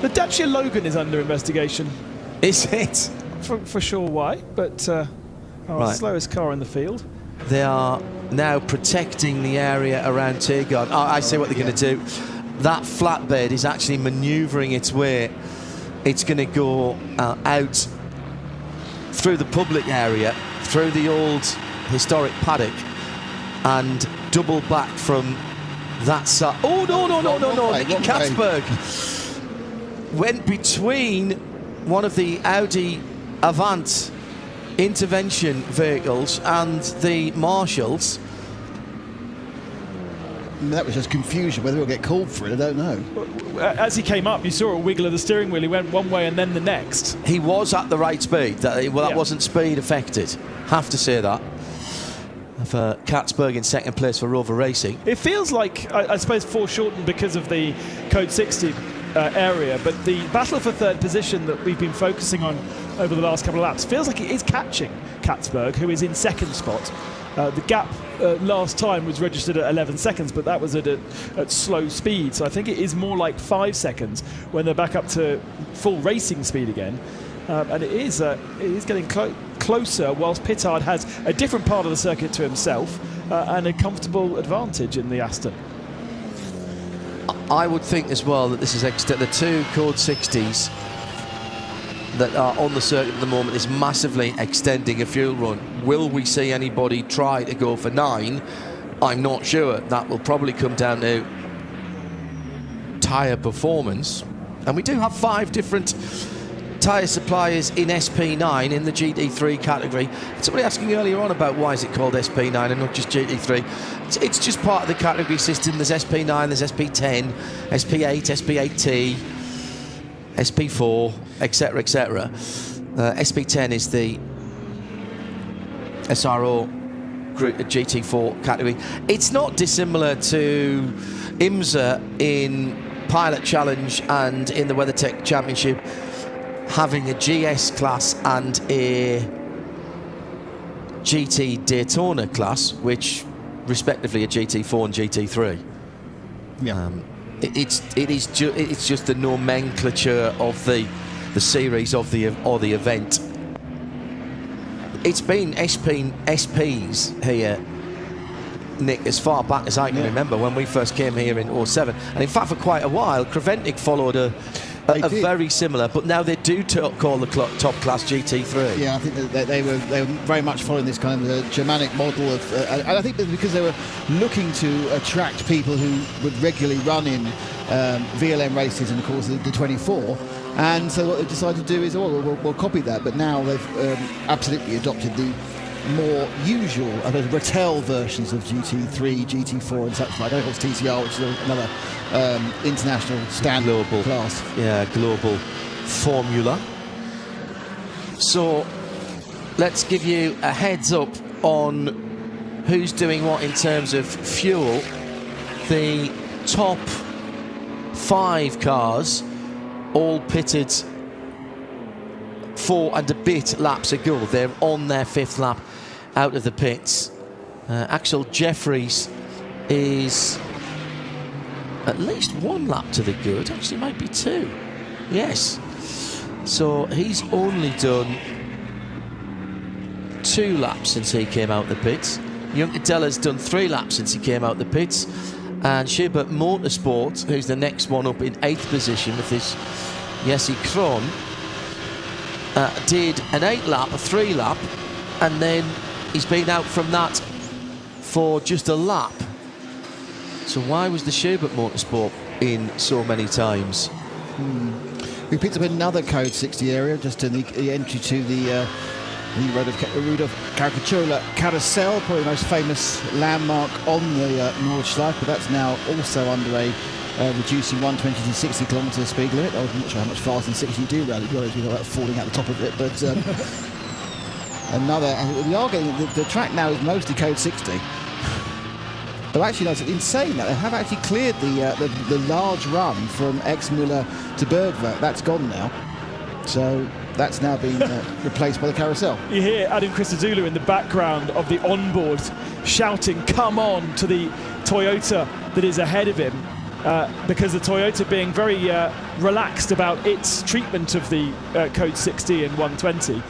The Dacia Logan is under investigation. Is it? For sure why, but our Right. slowest car in the field. They are now protecting the area around Teargarden. Oh, I see what they're going to do. That flatbed is actually manoeuvring its way. It's going to go out through the public area, through the old historic paddock, and double back from that side. Oh, no. Nicky Katzberg went between one of the Audi Avant intervention vehicles and the marshals. that was just confusion. Whether he'll get called for it, I don't know. As he came up, you saw a wiggle of the steering wheel. He went one way and then the next. He was at the right speed. That wasn't speed affected. Have to say that. For Katzberg in second place for Rover Racing. It feels like, I suppose, foreshortened because of the Code 60 area, but the battle for third position that we've been focusing on over the last couple of laps feels like it is catching Katzberg, who is in second spot. The gap last time was registered at 11 seconds, but that was at slow speed. So I think it is more like 5 seconds when they're back up to full racing speed again. And it is getting closer, whilst Pittard has a different part of the circuit to himself and a comfortable advantage in the Aston. I would think as well that this is the two Code 60s that are on the circuit at the moment is massively extending a fuel run. Will we see anybody try to go for 9? I'm not sure. That will probably come down to tyre performance. And we do have 5 different tyre suppliers in SP9 in the GT3 category. Somebody asking earlier on about why is it called SP9 and not just GT3. It's just part of the category system. There's SP9, there's SP10, SP8, SP8T, SP4, etc, etc. SP10 is the SRO GT4 category. It's not dissimilar to IMSA in Pilot Challenge and in the WeatherTech Championship, having a GS class and a GT Daytona class, which respectively are GT4 and GT3. Yeah. It's just the nomenclature of the series of the event. It's been SPs here, Nick, as far back as I can remember when we first came here in 07. And in fact, for quite a while, Creventic followed a very similar, but now they do call the top class GT3. Yeah, I think that they were very much following this kind of Germanic model of, and I think that because they were looking to attract people who would regularly run in VLM races and of course the 24. And so what they decided to do is, we'll copy that, but now they've absolutely adopted the more usual, Rattel versions of GT3, GT4 and such like. I don't know if it's TCR, which is another international standard global class. Yeah, global formula. So let's give you a heads up on who's doing what in terms of fuel. The top 5 cars all pitted 4 and a bit laps ago. They're on their 5th lap out of the pits. Axel Jeffries is at least 1 lap to the good. Actually, might be 2. Yes. So he's only done 2 laps since he came out the pits. Juncker Deller's done 3 laps since he came out the pits. And Schubert Motorsport, who's the next one up in 8th position with his Jesse Krohn, did an 8 lap, a 3 lap, and then he's been out from that for just a lap. So why was the Schubert Motorsport in so many times? We picked up another Code 60 area just in the entry to the Rudolf Caricatura Carousel, probably the most famous landmark on the Nordschleife, but that's now also under a reducing 120 to 60 kilometre speed limit. I'm not sure how much faster than 60 you do rally, without falling out the top of it, but we are getting, the track now is mostly Code 60. But actually, no, it's insane that they have actually cleared the large run from Exmüller to Bergwerk. That's gone now. So that's now been replaced by the carousel. You hear Adam Christodoulou in the background of the onboard shouting, "Come on," to the Toyota that is ahead of him, because the Toyota being very relaxed about its treatment of the Code 60 and 120,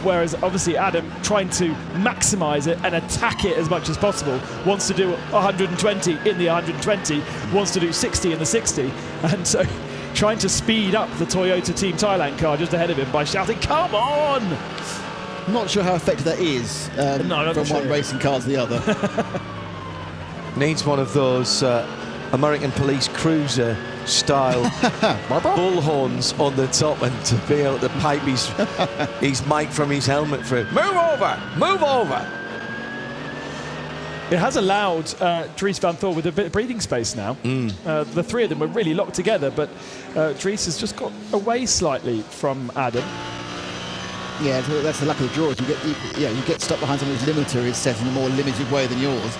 whereas obviously Adam, trying to maximise it and attack it as much as possible, wants to do 120 in the 120, wants to do 60 in the 60, and so trying to speed up the Toyota Team Thailand car just ahead of him by shouting, "Come on!" I'm not sure how effective that is from one racing car to the other. Needs one of those American police cruiser style bullhorns on the top, and to be able to pipe his mic from his helmet for him. Move over! Move over! It has allowed Dries van Thor with a bit of breathing space now. The three of them were really locked together, but Dries has just got away slightly from Adam. Yeah, that's the luck of the draw. You get stuck behind someone whose limiter is set in a more limited way than yours.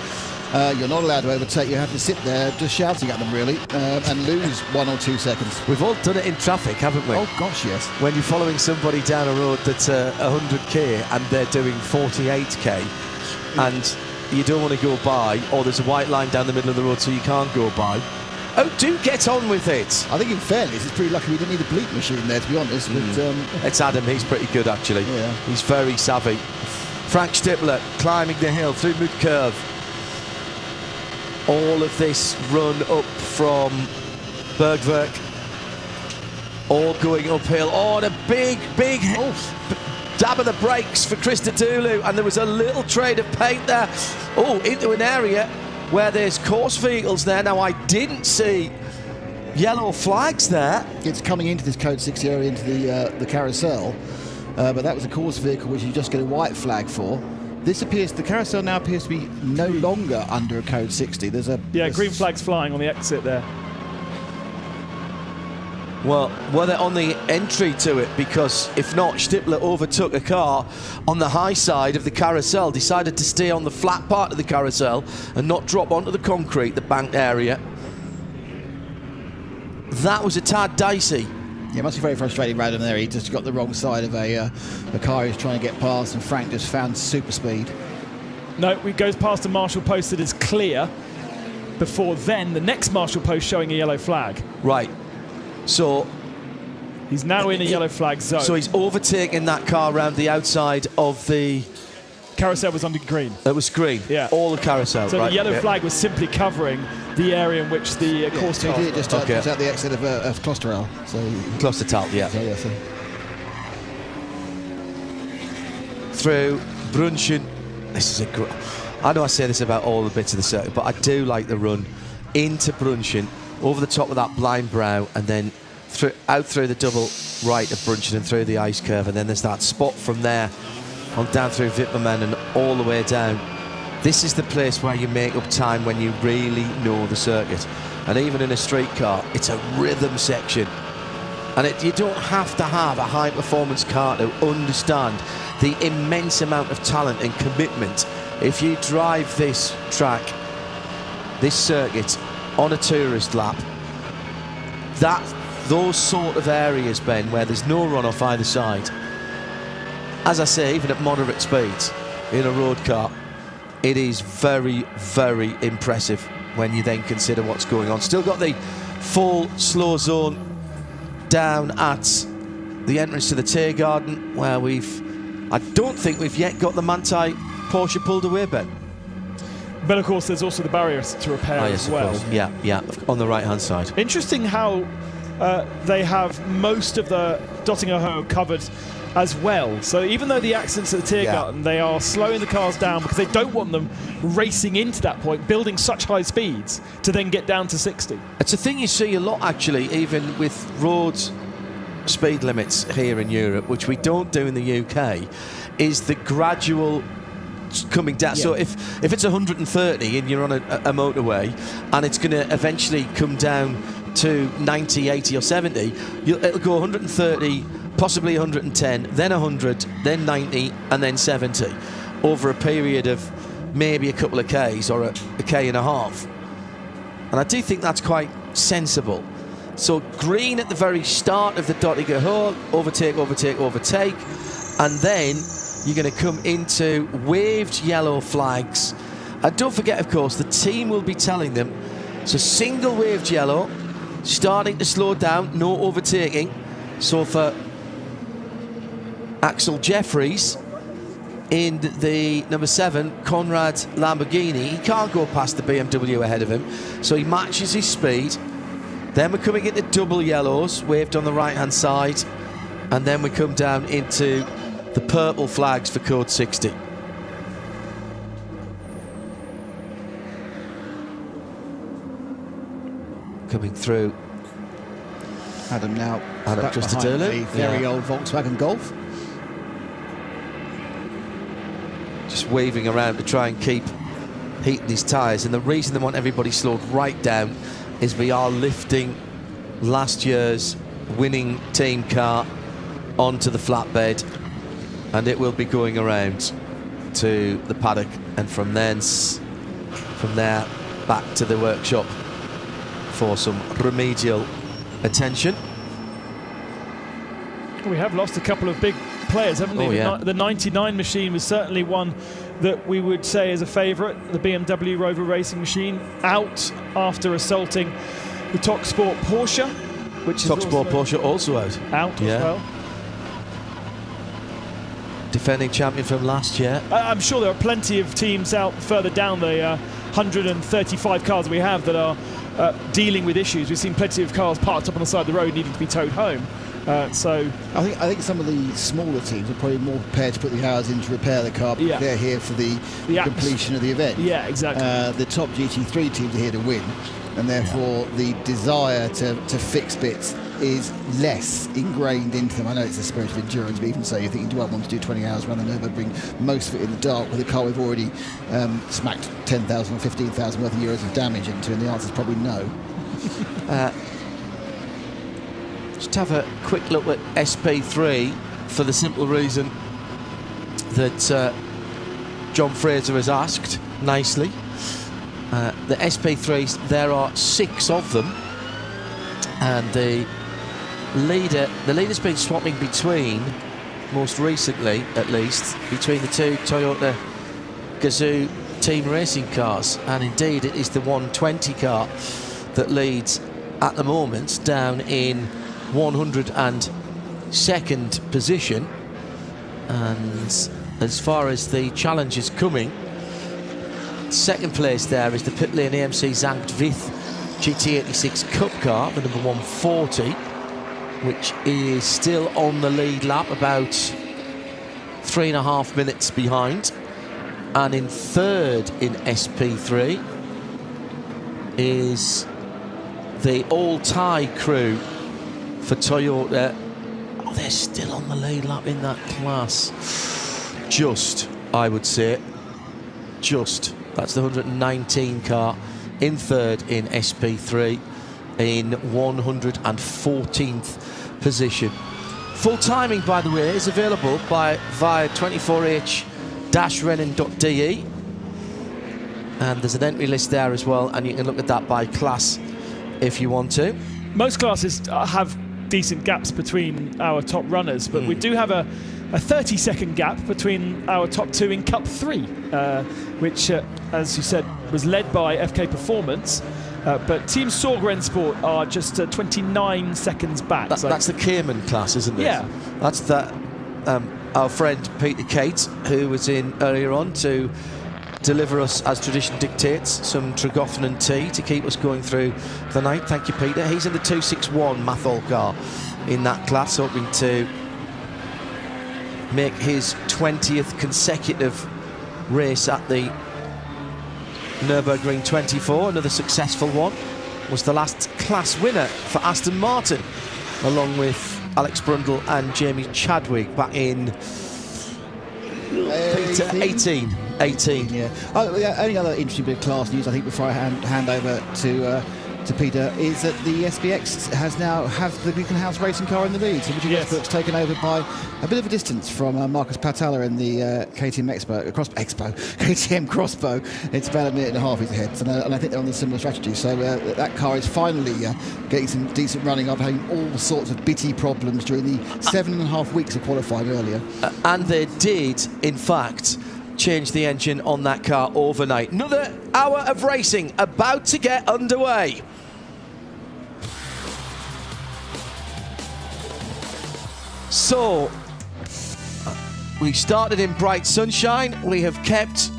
You're not allowed to overtake. You have to sit there just shouting at them, really, and lose 1 or 2 seconds. We've all done it in traffic, haven't we? Oh, gosh, yes. When you're following somebody down a road that's 100k and they're doing 48k, and you don't want to go by, or there's a white line down the middle of the road so you can't go by. Oh, do get on with it. I think, in fairness, it's pretty lucky we didn't need a bleep machine there, to be honest. But, It's Adam, he's pretty good, actually. Yeah. He's very savvy. Frank Stippler climbing the hill through mid curve. All of this run up from Bergwerk, all going uphill. Oh, and a big dab of the brakes for Christodoulou, and there was a little trade of paint there. Oh, into an area where there's course vehicles there. Now, I didn't see yellow flags there. it's coming into this Code 60 area, into the carousel, but that was a course vehicle which you just get a white flag for. The carousel now appears to be no longer under a Code 60. There's a Green flags flying on the exit there. Well, were they on the entry to it? Because if not, Stippler overtook a car on the high side of the carousel, decided to stay on the flat part of the carousel and not drop onto the concrete, the banked area. That was a tad dicey. Yeah, it must be very frustrating around him there. He just got the wrong side of a car he was trying to get past, and Frank just found super speed. No, it goes past a marshal post that is clear. Before then, the next marshal post showing a yellow flag. Right. So he's now in a yellow flag zone. So he's overtaken that car around the outside of the carousel was under green. It was green. Yeah. All the carousel. So right. the yellow flag was simply covering the area in which the course so he did just at the exit of Klostertal. So Klostertal, yeah. So. Through Brunchen. This is I know I say this about all the bits of the circuit, but I do like the run into Brunchen, over the top of that blind brow, and then out through the double right of Brunchen and through the ice curve, and then there's that spot from there on down through Wipperman and all the way down. This is the place where you make up time when you really know the circuit. And even in a street car, it's a rhythm section. And you don't have to have a high-performance car to understand the immense amount of talent and commitment. If you drive this track, this circuit, on a tourist lap, those sort of areas, Ben, where there's no runoff either side, as I say, even at moderate speeds in a road car, it is very, very impressive when you then consider what's going on. Still got the full slow zone down at the entrance to the Tiergarten, where I don't think we've yet got the Manthey Porsche pulled away, Ben. But of course, there's also the barriers to repair as well. Yeah, on the right-hand side. Interesting how they have most of the Dottinger Ho covered as well. So even though the accidents at the Tiergarten, they are slowing the cars down because they don't want them racing into that point, building such high speeds to then get down to 60. It's a thing you see a lot, actually, even with roads speed limits here in Europe, which we don't do in the UK, is the gradual coming down. Yeah. So if it's 130 and you're on a motorway and it's going to eventually come down to 90, 80 or 70, it'll go 130, possibly 110, then 100, then 90 and then 70 over a period of maybe a couple of Ks or a K and a half. And I do think that's quite sensible. So green at the very start of the Dottinger Ho, overtake, and then you're going to come into waved yellow flags. And don't forget, of course, the team will be telling them, so single waved yellow, starting to slow down, no overtaking. So for Axel Jeffries in the number 7 Conrad Lamborghini, he can't go past the BMW ahead of him, so he matches his speed. Then we're coming into double yellows, waved on the right hand side, and then we come down into the purple flags for code 60. Coming through. Adam now Adam Christodoulou, a very old Volkswagen Golf. Just waving around to try and keep heating his tyres. And the reason they want everybody slowed right down is we are lifting last year's winning team car onto the flatbed, and it will be going around to the paddock, and from there back to the workshop for some remedial attention. We have lost a couple of big players, haven't we? The 99 machine was certainly one that we would say is a favourite. The BMW Rover Racing machine out after assaulting the TalkSport Porsche, which is TalkSport Porsche also out as well. Defending champion from last year. I'm sure there are plenty of teams out further down the 135 cars we have that are dealing with issues. We've seen plenty of cars parked up on the side of the road needing to be towed home. So I think some of the smaller teams are probably more prepared to put the hours in to repair the car. Yeah. They're here for the completion of the event. Yeah, exactly. The top GT3 teams are here to win, and therefore the desire to fix bits is less ingrained into them. I know it's the spirit of endurance, but even so, you think, do I want to do 20 hours around the Nürburgring, most of it in the dark, with a car we've already smacked 10,000 or 15,000 worth of euros of damage into? And the answer is probably no. Just have a quick look at SP3 for the simple reason that John Fraser has asked nicely. The SP3s, there are 6 of them, and the leader's been swapping between, most recently at least, between the 2 Toyota Gazoo team racing cars, and indeed it is the 120 car that leads at the moment, down in 102nd position. And as far as the challenge is coming, second place there is the pit lane AMC Zankt Vith GT86 Cup car, the number 140, which is still on the lead lap, about 3.5 minutes behind. And in third in SP3 is the all-tie crew for Toyota. Oh, they're still on the lead lap in that class. Just, I would say, just. That's the 119 car in third in SP3 in 114th position. Full timing, by the way, is available via 24h-rennen.de, and there's an entry list there as well, and you can look at that by class if you want to. Most classes have decent gaps between our top runners, but we do have a 30-second gap between our top 2 in Cup 3, which, as you said, was led by FK Performance, but Team Sorg Rennsport are just 29 seconds back. That's the Cayman class, isn't it? Yeah. That's our friend Peter Cates, who was in earlier on to deliver us, as tradition dictates, some Tregothnan tea to keep us going through the night. Thank you, Peter. He's in the 261 Mathol car in that class, hoping to make his 20th consecutive race at the Nürburgring 24. Another successful one. Was the last class winner for Aston Martin, along with Alex Brundle and Jamie Chadwick back in 18. Yeah. Oh, yeah. Only other interesting bit of class news, I think, before I hand over to Peter, is that the SBX has now the Glickenhaus racing car in the lead. So Richard Westbrook's taken over by a bit of a distance from Marcus Patala in the KTM KTM Crossbow. It's about 1.5 minutes he's ahead, and I think they're on the similar strategy. So that car is finally getting some decent running up, having all sorts of bitty problems during the 7.5 weeks of qualifying earlier. And they did, in fact, change the engine on that car overnight. Another hour of racing about to get underway. So, we started in bright sunshine. We have kept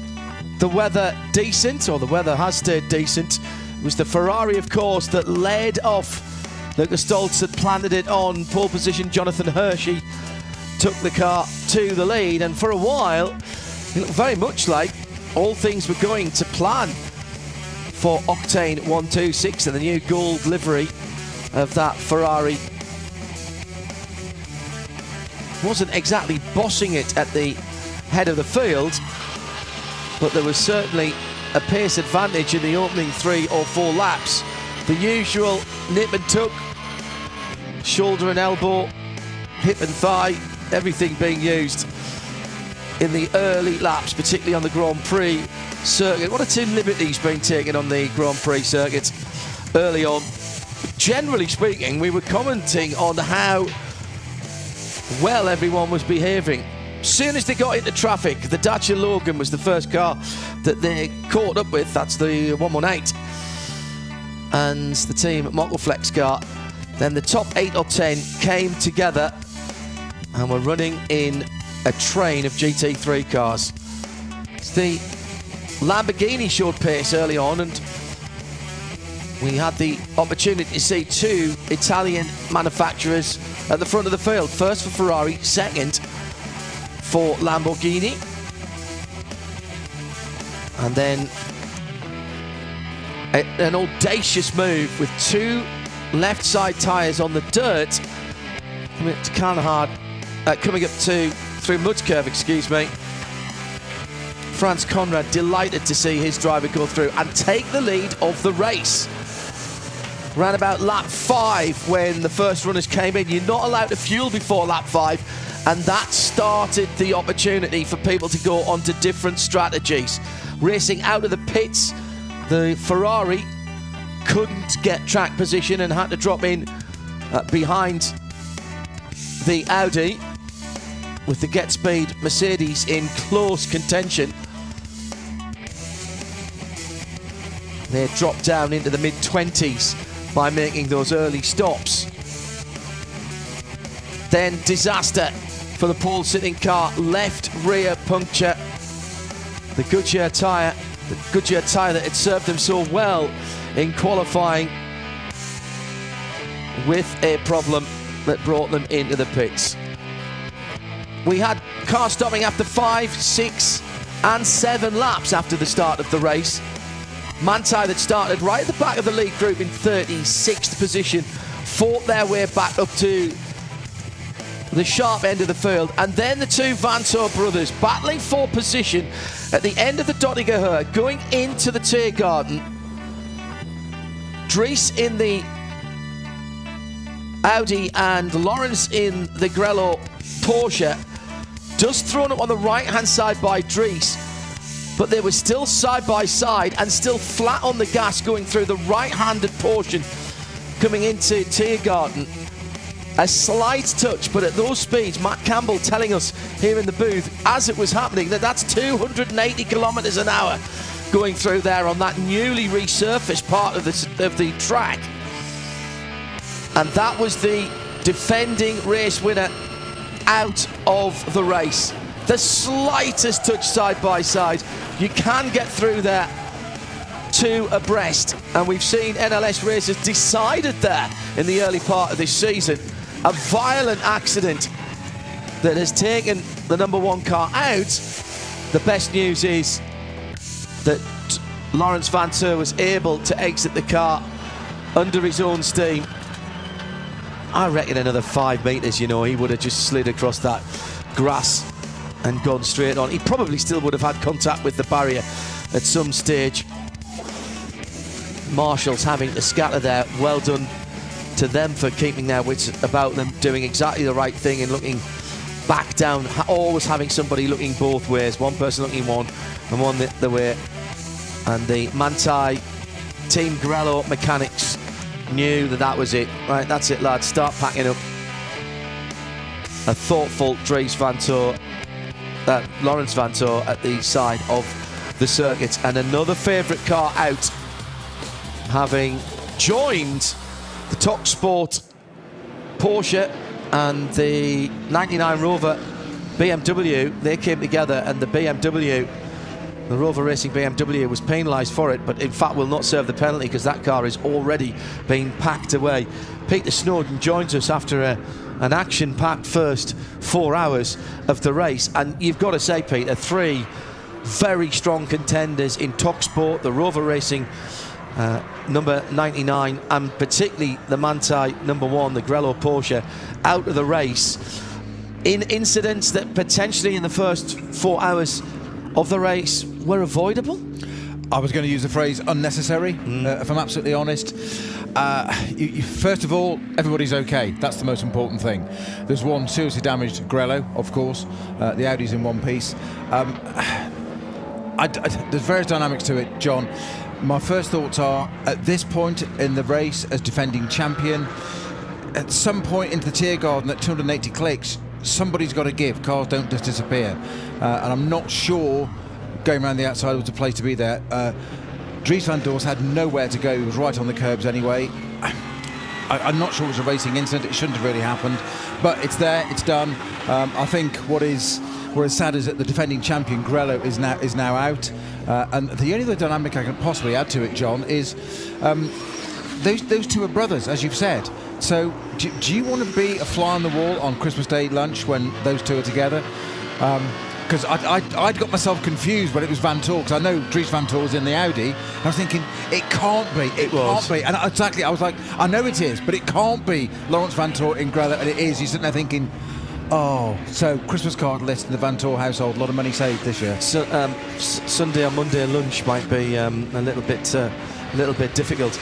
the weather decent, or the weather has stayed decent. It was the Ferrari, of course, that led off. Lucas Stoltz had planted it on pole position. Jonathan Hershey took the car to the lead, and for a while it looked very much like all things were going to plan for Octane 126 and the new gold livery of that Ferrari. Wasn't exactly bossing it at the head of the field, but there was certainly a pace advantage in the opening 3 or 4 laps. The usual nip and tuck, shoulder and elbow, hip and thigh, everything being used in the early laps, particularly on the Grand Prix circuit. One or two liberties being taken on the Grand Prix circuit early on. Generally speaking, we were commenting on how well everyone was behaving. Soon as they got into traffic, the Dacia Logan was the first car that they caught up with. That's the 118. And the team Mockleflex car. Then the top 8 or 10 came together and were running in a train of GT3 cars. The Lamborghini showed pace early on, and we had the opportunity to see 2 Italian manufacturers at the front of the field. First for Ferrari, second for Lamborghini. And then an audacious move with 2 left side tyres on the dirt coming up to Canhard, coming up to through Mudskurv, excuse me. Franz Conrad delighted to see his driver go through and take the lead of the race. Round about lap 5 when the first runners came in. You're not allowed to fuel before lap 5, and that started the opportunity for people to go onto different strategies. Racing out of the pits, the Ferrari couldn't get track position and had to drop in behind the Audi, with the Get Speed Mercedes in close contention. They dropped down into the mid-20s by making those early stops. Then disaster for the pole-sitting car, left rear puncture. The Goodyear tyre that had served them so well in qualifying, with a problem that brought them into the pits. We had cars stopping after 5, 6 and 7 laps after the start of the race. Manthey, that started right at the back of the lead group in 36th position, fought their way back up to the sharp end of the field, and then the 2 Vanthoor brothers battling for position at the end of the Dottinger Herd, going into the Tiergarten. Dries in the Audi and Lawrence in the Grello Porsche. Just thrown up on the right hand side by Dries, but they were still side by side and still flat on the gas going through the right-handed portion coming into Tiergarten. A slight touch, but at those speeds, Matt Campbell telling us here in the booth as it was happening that that's 280 kilometres an hour going through there on that newly resurfaced part of the track. And that was the defending race winner out of the race. The slightest touch side by side, you can get through there 2 abreast, and we've seen NLS racers decided there in the early part of this season. A violent accident that has taken the number 1 car out. The best news is that Lawrence Vanthoor was able to exit the car under his own steam. I reckon another 5 metres, you know, he would have just slid across that grass and gone straight on. He probably still would have had contact with the barrier at some stage. Marshall's having to scatter there. Well done to them for keeping their wits about them, doing exactly the right thing and looking back down, always having somebody looking both ways, one person looking one and one the way. And the Manthey Team Grello mechanics knew that that was it. Right, that's it, lads, start packing up. A thoughtful Dries Vanthoor, Lawrence Vanthoor at the side of the circuit, and another favourite car out, having joined the Top Sport Porsche and the 99 Rover BMW. They came together, and the BMW, the Rover Racing BMW, was penalised for it, but in fact will not serve the penalty because that car is already being packed away. Peter Snowden joins us after an action-packed first 4 hours of the race, and you've got to say, Peter, 3 very strong contenders in Top Sport, the Rover Racing number 99, and particularly the Manthey number 1, the Grello Porsche, out of the race in incidents that potentially in the first 4 hours of the race were avoidable. I was going to use the phrase unnecessary, if I'm absolutely honest. First of all, everybody's okay. That's the most important thing. There's one seriously damaged Grello, of course. The Audi's in one piece. There's various dynamics to it, John. My first thoughts are, at this point in the race, as defending champion, at some point into the tear garden at 280 clicks, somebody's got to give. Cars don't just disappear. And I'm not sure going around the outside was the place to be there. Dries van Doors had nowhere to go. He was right on the curbs anyway. I'm not sure it was a racing incident. It shouldn't have really happened. But it's there. It's done. I think what is sad is that the defending champion, Grello, is now out. And the only other dynamic I can possibly add to it, John, is those two are brothers, as you've said. So do you want to be a fly on the wall on Christmas Day lunch when those two are together? Because I'd got myself confused when it was Van Tor, because I know Dries Van Tor was in the Audi. I was thinking, it can't be. It can't be. And exactly, I was like, I know it is, but it can't be Laurens Van Tor in Grello, and it is. You're sitting there thinking, oh, so Christmas card list in the Van Tor household, a lot of money saved this year. So Sunday or Monday lunch might be a little bit difficult.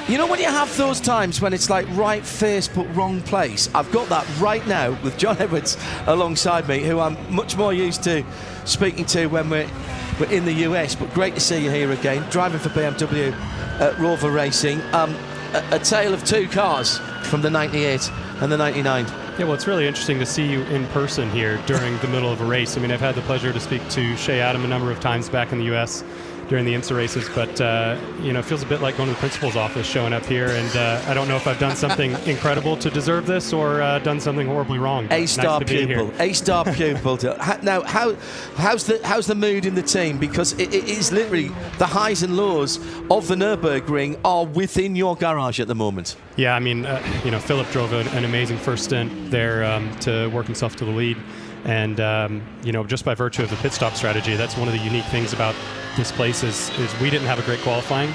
You know when you have those times when it's like right face but wrong place? I've got that right now with John Edwards alongside me, who I'm much more used to speaking to when we're in the US, but great to see you here again, driving for BMW Rover Racing. A tale of two cars from the 98 and the 99. Yeah, well, it's really interesting to see you in person here during the middle of a race. I mean, I've had the pleasure to speak to Shea Adam a number of times back in the US during the IMSA races, but it feels a bit like going to the principal's office, showing up here, and I don't know if I've done something incredible to deserve this or done something horribly wrong. A-star pupil. A-star pupil. Now, how's the mood in the team? Because it is literally the highs and lows of the Nürburgring are within your garage at the moment. Yeah, I mean, Philip drove an amazing first stint there to work himself to the lead. And, just by virtue of the pit stop strategy, that's one of the unique things about this place is we didn't have a great qualifying.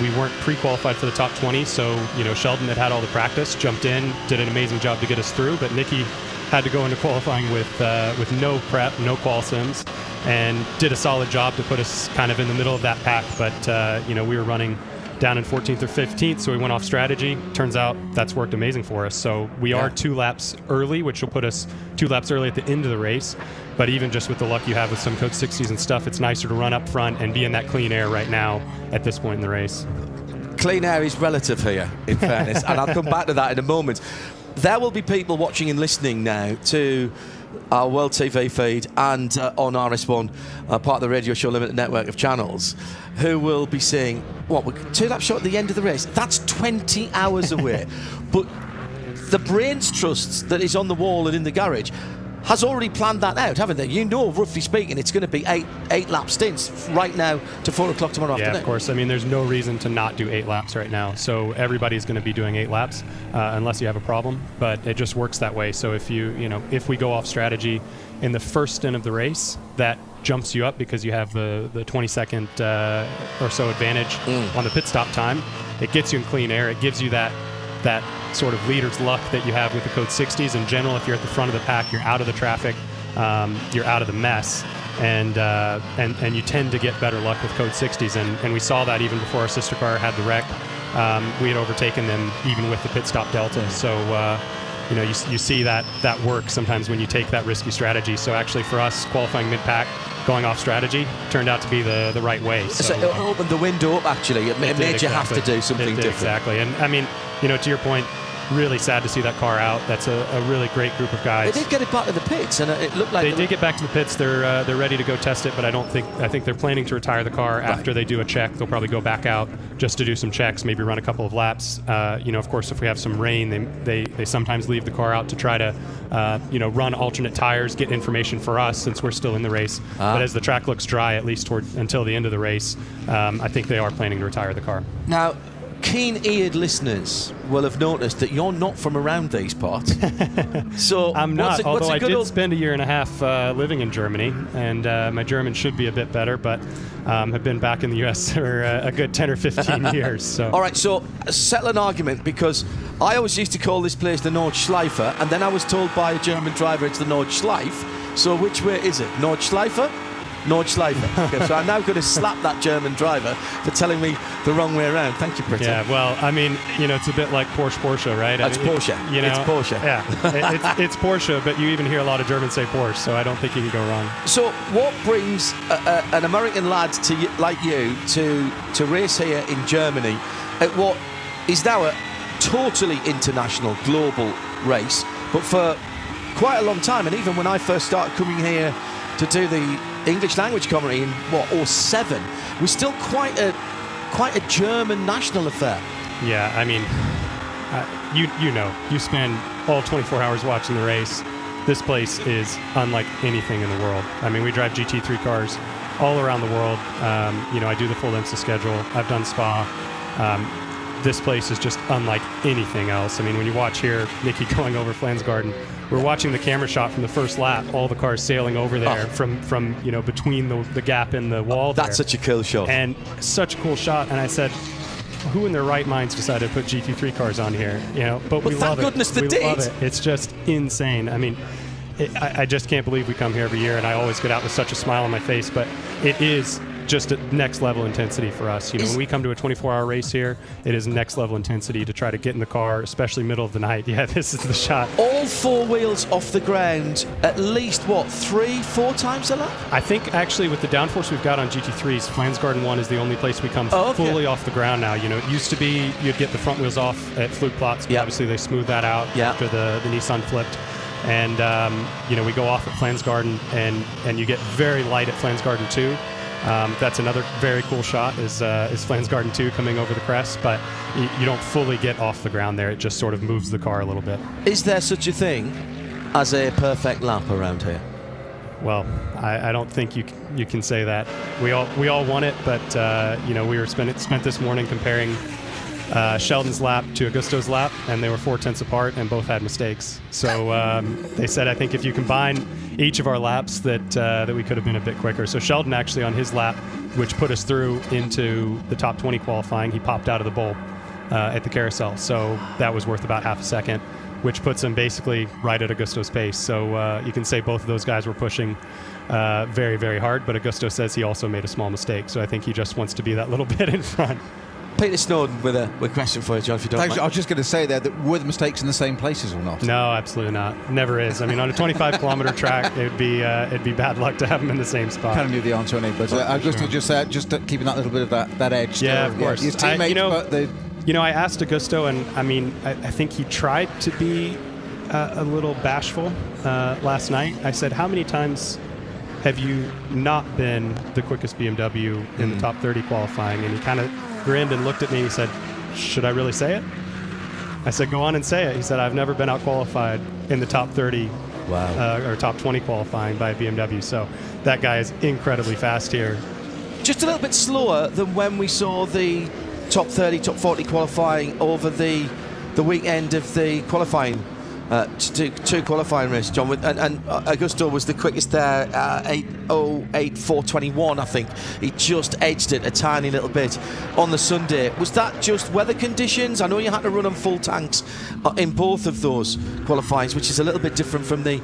We weren't pre-qualified for the top 20, so, Sheldon had all the practice, jumped in, did an amazing job to get us through, but Nicky had to go into qualifying with no prep, no qual sims, and did a solid job to put us kind of in the middle of that pack, but, we were running down in 14th or 15th, so we went off strategy. Turns out that's worked amazing for us. So we are 2 laps early, which will put us 2 laps early at the end of the race. But even just with the luck you have with some Code 60s and stuff, it's nicer to run up front and be in that clean air right now at this point in the race. Clean air is relative here, in fairness, and I'll come back to that in a moment. There will be people watching and listening now to our World TV feed and on RS1, part of the Radio Show Limited network of channels, who will be seeing, we're 2 laps short at the end of the race. That's 20 hours away. But the brains trust that is on the wall and in the garage has already planned that out, haven't they? You know, roughly speaking, it's going to be eight lap stints right now to 4 o'clock tomorrow afternoon. Yeah, of course. I mean, there's no reason to not do 8 laps right now. So everybody's going to be doing 8 laps unless you have a problem. But it just works that way. So if if we go off strategy in the first stint of the race, that jumps you up because you have the 20-second or so advantage on the pit stop time. It gets you in clean air. It gives you that sort of leader's luck that you have with the Code 60s. In general, if you're at the front of the pack, you're out of the traffic, you're out of the mess, and you tend to get better luck with Code 60s. And we saw that even before our sister car had the wreck. We had overtaken them even with the pit stop delta. So you see that work sometimes when you take that risky strategy. So actually for us, qualifying mid-pack, going off strategy turned out to be the right way. So it opened the window up, actually. It made you have to do something different. Exactly. And I mean, to your point, really sad to see that car out. That's a really great group of guys. They did get it back to the pits, and it looked like they did get back to the pits. They're ready to go test it, but I think they're planning to retire the car after they do a check. They'll probably go back out just to do some checks, maybe run a couple of laps. Of course, if we have some rain, they sometimes leave the car out to try to run alternate tires, get information for us since we're still in the race. But as the track looks dry, at least until the end of the race, I think they are planning to retire the car. Now, keen-eared listeners will have noticed that you're not from around these parts. So I'm not, although I did spend 1.5 years living in Germany, and my German should be a bit better, but have been back in the US for a good 10 or 15 years. So. All right, so settle an argument, because I always used to call this place the Nordschleife, and then I was told by a German driver it's the Nordschleife. So which way is it? Nordschleife? Nordschleife. Okay, so I'm now going to slap that German driver for telling me the wrong way around. Thank you, Britta. Yeah, well, I mean, it's a bit like Porsche, right? It's Porsche. It's Porsche. Yeah, it's Porsche, but you even hear a lot of Germans say Porsche, so I don't think you can go wrong. So what brings an American lad like you to race here in Germany at what is now a totally international, global race, but for quite a long time, and even when I first started coming here to do the English language commentary in 2007, was still quite a German national affair. Yeah, I mean, you spend all 24 hours watching the race. This place is unlike anything in the world. I mean, we drive GT3 cars all around the world. I do the full IMSA schedule. I've done Spa. This place is just unlike anything else. I mean, when you watch here, Nicky going over Flansgarden, we're watching the camera shot from the first lap, all the cars sailing over there from between the gap in the wall. That's such a cool shot. And such a cool shot. And I said, who in their right minds decided to put GT3 cars on here? But we love it. Thank goodness they did. Love it. It's just insane. I mean, I just can't believe we come here every year, and I always get out with such a smile on my face. But it is just a next level intensity for us. When we come to a 24-hour race here, it is next level intensity to try to get in the car, especially middle of the night. Yeah, this is the shot. All four wheels off the ground at least, 3-4 times a lap? I think actually with the downforce we've got on GT3s, Flansgarden 1 is the only place we come fully off the ground now. It used to be you'd get the front wheels off at Flugplatz, but obviously they smoothed that out after the Nissan flipped. And, we go off at Flansgarden, and you get very light at Flansgarden 2. That's another very cool shot is Flansgarden 2 coming over the crest, but you don't fully get off the ground there. It just sort of moves the car a little bit. Is there such a thing as a perfect lap around here? Well, I don't think you can say that. We all want it, but we were spent this morning comparing Sheldon's lap to Augusto's lap, and they were 4/10 apart, and both had mistakes. So they said, I think if you combine each of our laps, that we could have been a bit quicker. So Sheldon actually on his lap, which put us through into the top 20 qualifying, he popped out of the bulb at the carousel. So that was worth about half a second, which puts him basically right at Augusto's pace. So you can say both of those guys were pushing very, very hard, but Augusto says he also made a small mistake. So I think he just wants to be that little bit in front. Peter Snowden with a question for you, John, if you don't mind. I was just going to say there that were the mistakes in the same places or not? No, absolutely not. Never is. I mean, on a 25-kilometer track, it'd be bad luck to have them in the same spot. Kind of knew the answer anyway, but Augusto just keeping that little bit of that edge. Yeah, of course. His teammates, I asked Augusto, and I mean, I think he tried to be a little bashful last night. I said, how many times have you not been the quickest BMW in the top 30 qualifying? And he kind of grinned and looked at me and he said, should I really say it? I said, go on and say it. He said, I've never been out-qualified in the top 30 or top 20 qualifying by a BMW. So that guy is incredibly fast here. Just a little bit slower than when we saw the top 30, top 40 qualifying over the weekend of the qualifying. Two qualifying races, John, and Augusto was the quickest there, 8:08.421, I think. He just edged it a tiny little bit on the Sunday. Was that just weather conditions? I know you had to run on full tanks in both of those qualifyings, which is a little bit different from the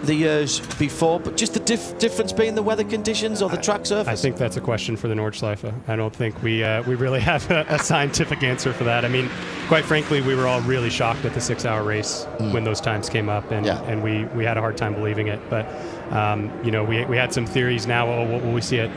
years before, but just the difference being the weather conditions or the track surface? I think that's a question for the Nordschleife. I don't think we really have a scientific answer for that. I mean, quite frankly, we were all really shocked at the 6-hour race when those times came up, and we had a hard time believing it. But we had some theories now. What will we see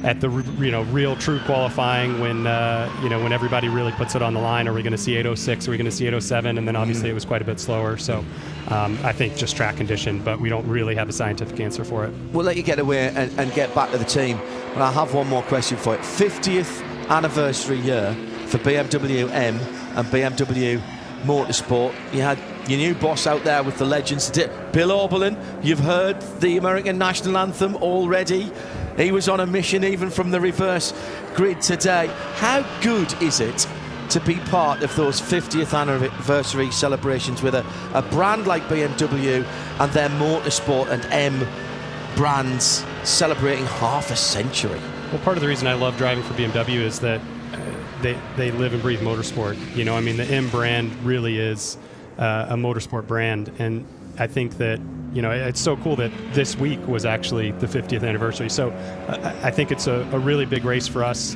at the real true qualifying when everybody really puts it on the line? Are we going to see 8:06? Are we going to see 8:07? And then obviously it was quite a bit slower. So I think just track condition, but we don't really have a scientific answer for it. We'll let you get away and get back to the team, but I have one more question for you. 50th anniversary year for BMW M and BMW Motorsport. You had your new boss out there with the legends, Bill Oberlin. You've heard the American national anthem already. He was on a mission even from the reverse grid today. How good is it to be part of those 50th anniversary celebrations with a brand like BMW and their Motorsport and M brands celebrating half a century? Well, part of the reason I love driving for BMW is that they live and breathe motorsport. I mean, the M brand really is a motorsport brand. And I think that, you know, it's so cool that this week was actually the 50th anniversary. So I think it's a really big race for us.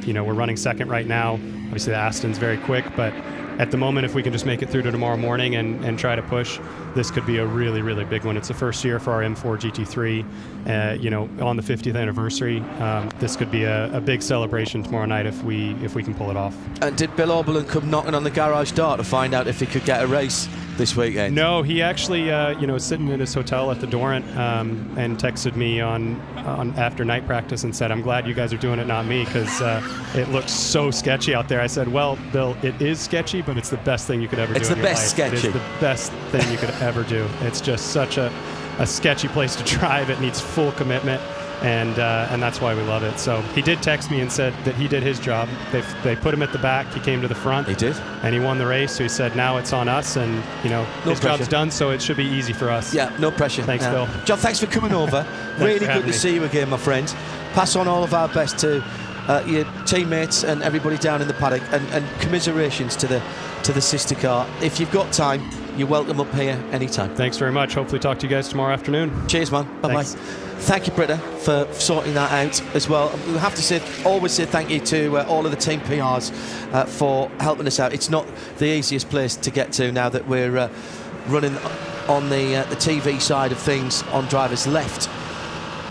You know, we're running second right now. Obviously, the Aston's very quick, but at the moment, if we can just make it through to tomorrow morning and try to push, this could be a really, really big one. It's the first year for our M4 GT3. You know, on the 50th anniversary, this could be a big celebration tomorrow night if we can pull it off. And did Bill Oberlin come knocking on the garage door to find out if he could get a race this weekend? No, he actually, you know, was sitting in his hotel at the Dorrant and texted me on after night practice and said, "I'm glad you guys are doing it, not me, because it looks so sketchy out there." I said, "Well, Bill, it is sketchy, but it's the best thing you could ever do. It's the best sketchy. It is the best thing you could ever do. It's just such a sketchy place to drive. It needs full commitment." And that's why we love it. So he did text me and said that he did his job. They put him at the back. He came to the front. He did. And he won the race. So he said, now it's on us. And, you know, his job's done, so it should be easy for us. Yeah, no pressure. Thanks, Bill. John, thanks for coming over. Really good to see you again, my friend. Pass on all of our best to your teammates and everybody down in the paddock, and commiserations to the sister car. If you've got time, you're welcome up here anytime. Thanks very much. Hopefully talk to you guys tomorrow afternoon. Cheers, man. Bye-bye. Thank you, Britta, for sorting that out as well. We have to always say thank you to all of the team PRs for helping us out. It's not the easiest place to get to now that we're running on the TV side of things on driver's left.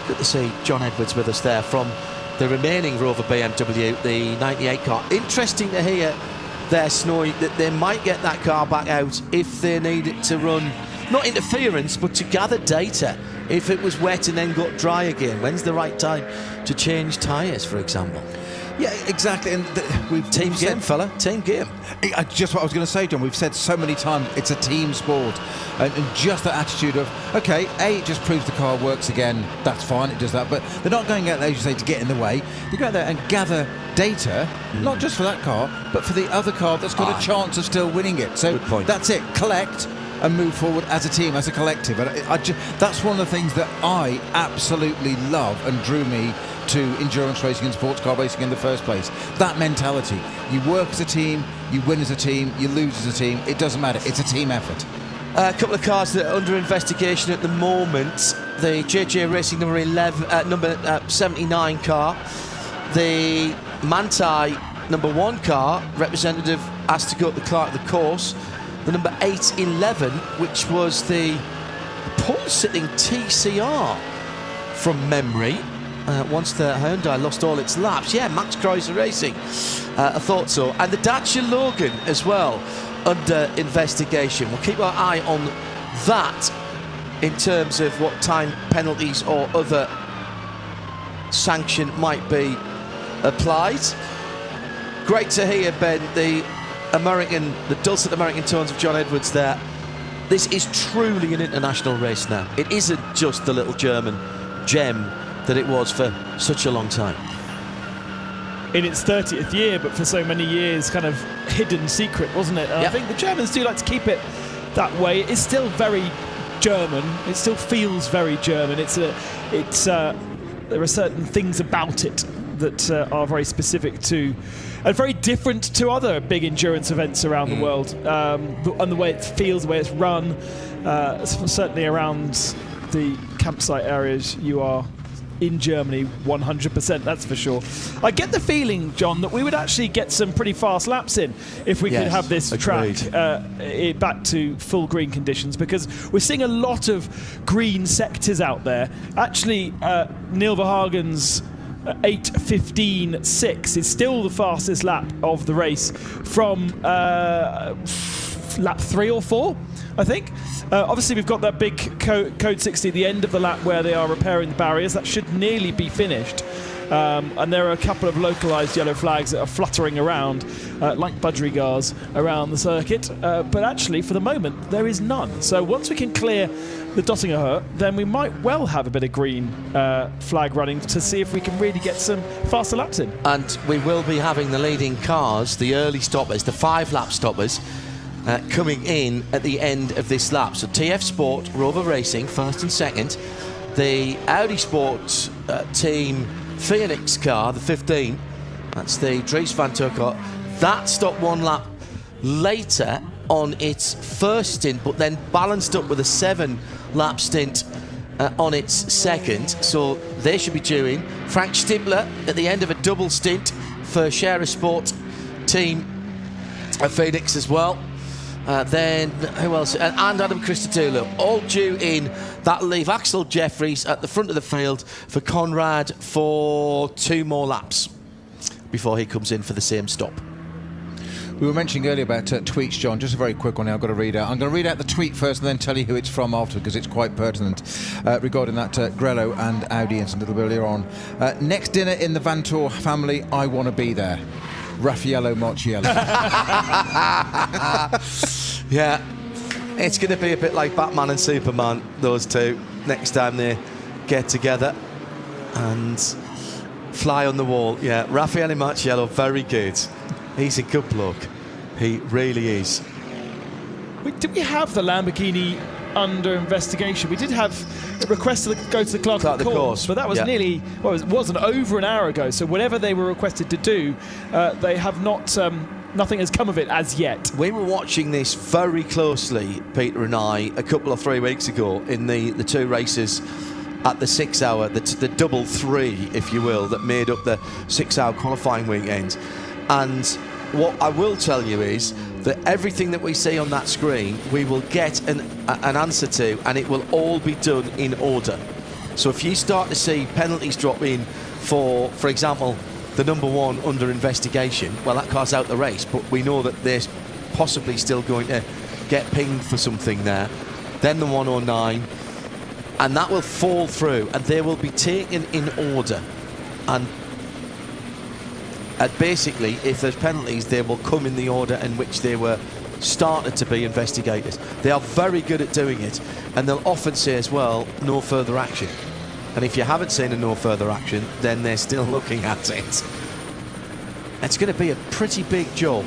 Good to see John Edwards with us there from the remaining Rover BMW, the 98 car. Interesting to hear there, Snowy, that they might get that car back out if they need it to run, not interference, but to gather data. If it was wet and then got dry again, when's the right time to change tyres, for example? Yeah, exactly. And we've Team game, fella. Team game. Just what I was going to say, John. We've said so many times it's a team sport, and just that attitude of, okay, it just proves the car works again. That's fine. It does that, but they're not going out there, as you say, to get in the way. They go out there and gather data, not just for that car, but for the other car that's got a chance of still winning it. So that's it. Collect and move forward as a team, as a collective. And that's one of the things that I absolutely love and drew me to endurance racing and sports car racing in the first place. That mentality. You work as a team, you win as a team, you lose as a team. It doesn't matter. It's a team effort. A couple of cars that are under investigation at the moment. The JJ Racing number 79 car. The Manthey number 1 car. Representative asked to go up the cart of the course. The number 811, which was the pole-sitting TCR from memory. Once the Hyundai lost all its laps. Yeah, Max Kreuzer Racing. I thought so. And the Dacia Logan as well under investigation. We'll keep our eye on that in terms of what time penalties or other sanction might be applied. Great to hear, Ben, the dulcet American tones of John Edwards there. This is truly an international race now. It isn't just the little German gem that it was for such a long time. In its 30th year, but for so many years, kind of hidden secret, wasn't it? And I think the Germans do like to keep it that way. It's still very German. It still feels very German. There are certain things about it that are very specific to, and very different to other big endurance events around the world. And the way it feels, the way it's run, certainly around the campsite areas you are in Germany, 100%, that's for sure. I get the feeling, John, that we would actually get some pretty fast laps in if we could have this track back to full green conditions, because we're seeing a lot of green sectors out there. Actually, Neil Verhagen's 8:15.6 is still the fastest lap of the race from lap 3 or 4, I think. Obviously, we've got that big code 60 at the end of the lap where they are repairing the barriers. That should nearly be finished. And there are a couple of localised yellow flags that are fluttering around, like budgerigars, around the circuit. But actually, for the moment, there is none. So once we can clear the Dottinger, then we might well have a bit of green flag running to see if we can really get some faster laps in. And we will be having the leading cars, the early stoppers, the 5-lap stoppers, coming in at the end of this lap. So TF Sport, Rover Racing, first and second. The Audi Sport team Phoenix car, the 15, that's the Dries van Turkot, that stopped 1 lap later on its first stint, but then balanced up with a 7-lap stint on its second. So they should be due in. Frank Stibler at the end of a double stint for Share a Sport team at Phoenix as well. Then who else? And Adam Christodoulou, all due in. That'll leave Axel Jeffries at the front of the field for Conrad for 2 more laps before he comes in for the same stop. We were mentioning earlier about tweets, John. Just a very quick one now I've got to read out. I'm going to read out the tweet first and then tell you who it's from after, because it's quite pertinent regarding that Grello and Audi incident a little bit earlier on. Next dinner in the Vantor family, I want to be there. Raffaello Marciello. Yeah, it's going to be a bit like Batman and Superman, those two, next time they get together and fly on the wall. Yeah, Raffaele Marciello, very good. He's a good bloke. He really is. Did we have the Lamborghini under investigation? We did have a request to go to the Clark of the course, but that was nearly, well, it wasn't over an hour ago. So whatever they were requested to do, they have not. Nothing has come of it as yet. We were watching this very closely, Peter and I, a couple of 3 weeks ago in the 2 races at the 6 hour, the double 3, if you will, that made up the 6 hour qualifying weekend. And what I will tell you is that everything that we see on that screen, we will get an answer to, and it will all be done in order. So if you start to see penalties drop in for example, the number 1 under investigation, well, that car's out the race, but we know that they're possibly still going to get pinged for something there. Then the 109, and that will fall through, and they will be taken in order. And basically, if there's penalties, they will come in the order in which they were started to be investigated. They are very good at doing it, and they'll often say as well, no further action. And if you haven't seen a no further action, then they're still looking at it. It's going to be a pretty big job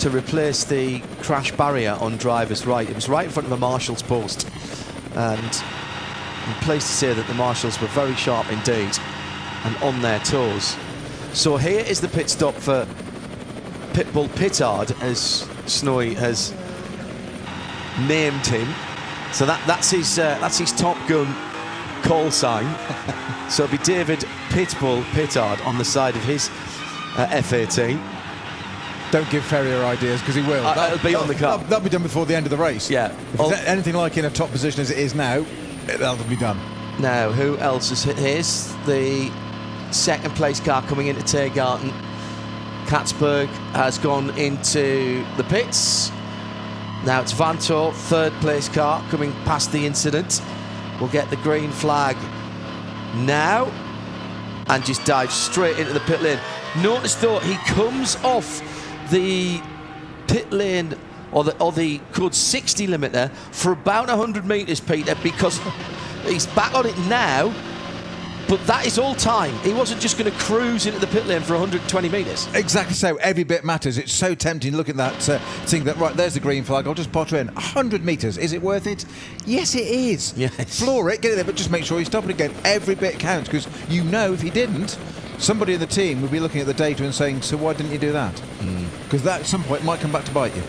to replace the crash barrier on driver's right. It was right in front of a marshal's post, and I'm pleased to say that the marshals were very sharp indeed and on their toes. So here is the pit stop for Pitbull Pitard, as Snowy has named him. So that's his Top Gun call sign. So it'll be David Pitbull Pitard on the side of his F18. Don't give Ferrier ideas, because he will. It'll be on the car. That'll be done before the end of the race. Yeah. If it's anything like in a top position as it is now, that'll be done. Now, who else is hit? Here's the second place car coming into Tiergarten. Katzberg has gone into the pits. Now it's Vantor, third place car, coming past the incident. We'll get the green flag now and just dive straight into the pit lane. Notice though, he comes off the pit lane or the code 60 limiter for about 100 metres, Peter, because he's back on it now. But that is all time. He wasn't just going to cruise into the pit lane for 120 metres. Exactly so. Every bit matters. It's so tempting to look at that, think that, right, there's the green flag, I'll just potter in. 100 metres. Is it worth it? Yes, it is. Yes. Floor it, get it there, but just make sure you stop it again. Every bit counts, because you know if he didn't, somebody in the team would be looking at the data and saying, so why didn't you do that? Because that at some point might come back to bite you.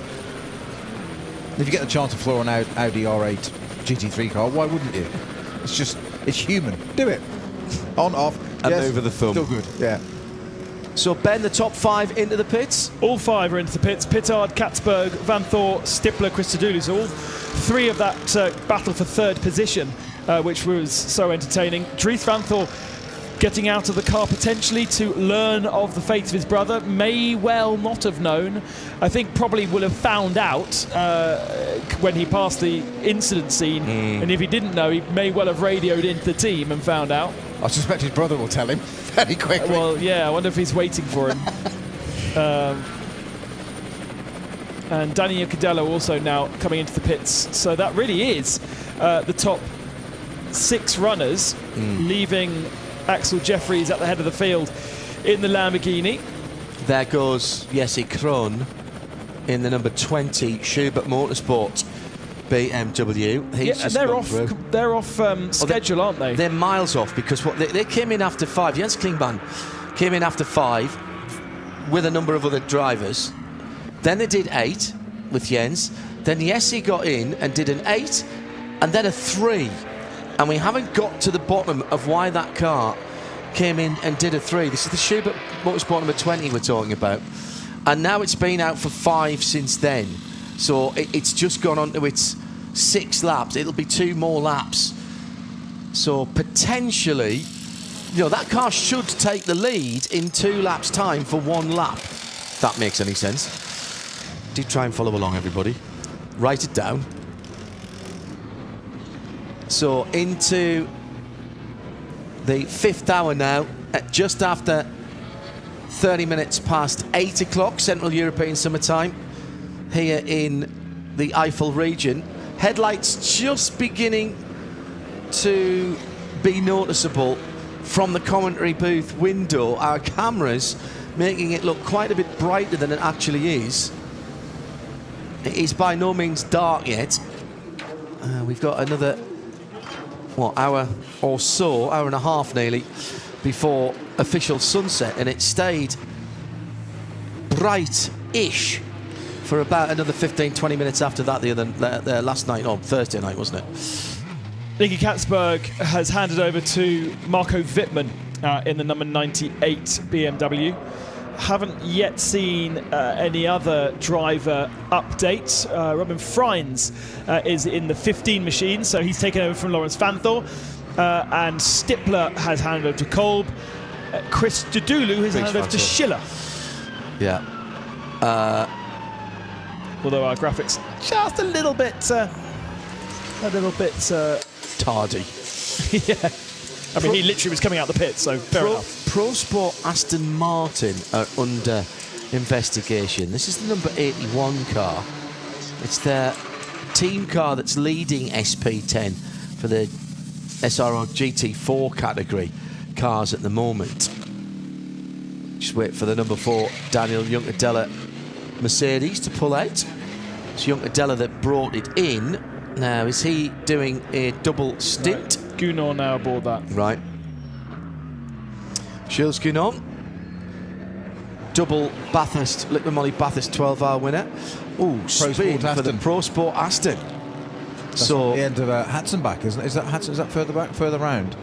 If you get the chance to floor an Audi R8 GT3 car, why wouldn't you? It's human. Do it. On, off, and over the thumb. Still good, yeah. So Ben, the top 5 into the pits? All 5 are into the pits. Pitard, Katzberg, Vanthor, Stipler, Christodoulou. So all 3 of that battle for third position, which was so entertaining. Dries Vanthor getting out of the car potentially to learn of the fate of his brother. May well not have known. I think probably will have found out when he passed the incident scene. And if he didn't know, he may well have radioed into the team and found out. I suspect his brother will tell him very quickly. Well, yeah, I wonder if he's waiting for him. And Danny Cadello also now coming into the pits. So that really is the top 6 runners, leaving Axel Jeffries at the head of the field in the Lamborghini. There goes Jesse Krohn in the number 20 Schubert Motorsport BMW. They're off schedule, aren't they? They're miles off, because they came in after 5. Jens Klingman came in after 5 with a number of other drivers. Then they did 8 with Jens. Then Jesse got in and did an 8 and then a 3. And we haven't got to the bottom of why that car came in and did a 3. This is the Schubert Motorsport number 20 we're talking about. And now it's been out for 5 since then. So it's just gone on to its 6 laps. It'll be 2 more laps. So potentially, that car should take the lead in 2 laps' time for 1 lap. If that makes any sense. Do try and follow along, everybody. Write it down. So into the 5th hour now, at just after 30 minutes past 8 o'clock Central European Summer Time here in the Eifel region. Headlights just beginning to be noticeable from the commentary booth window. Our cameras making it look quite a bit brighter than it actually is. It is by no means dark yet. We've got another hour or so, hour and a half nearly, before official sunset, and it stayed bright-ish for about another 15-20 minutes after that the last night, or Thursday night, wasn't it? Nicky Katzberg has handed over to Marco Wittmann in the number 98 BMW. Haven't yet seen any other driver updates. Robin Freins is in the 15 machine, so he's taken over from Lawrence Fanthor. And Stippler has handed over to Kolb. Chris Dudulu has handed over to Schiller. Yeah. Although our graphics just a little bit tardy. Yeah. I mean, he literally was coming out the pit, so fair enough. Pro Sport Aston Martin are under investigation. This is the number 81 car. It's their team car that's leading SP10 for the SRO GT4 category cars at the moment. Just wait for the number 4 Daniel Juncadella Mercedes to pull out. It's Juncadella that brought it in. Now, is he doing a double stint? Right. Gunnar now aboard that. Right. Jules Gunnar. Double Bathurst, Liquid Moly Bathurst 12-hour winner. Ooh, spin for the Pro Sport Aston. That's so at the end of Hatzenbach, isn't it? Is that further back, further round?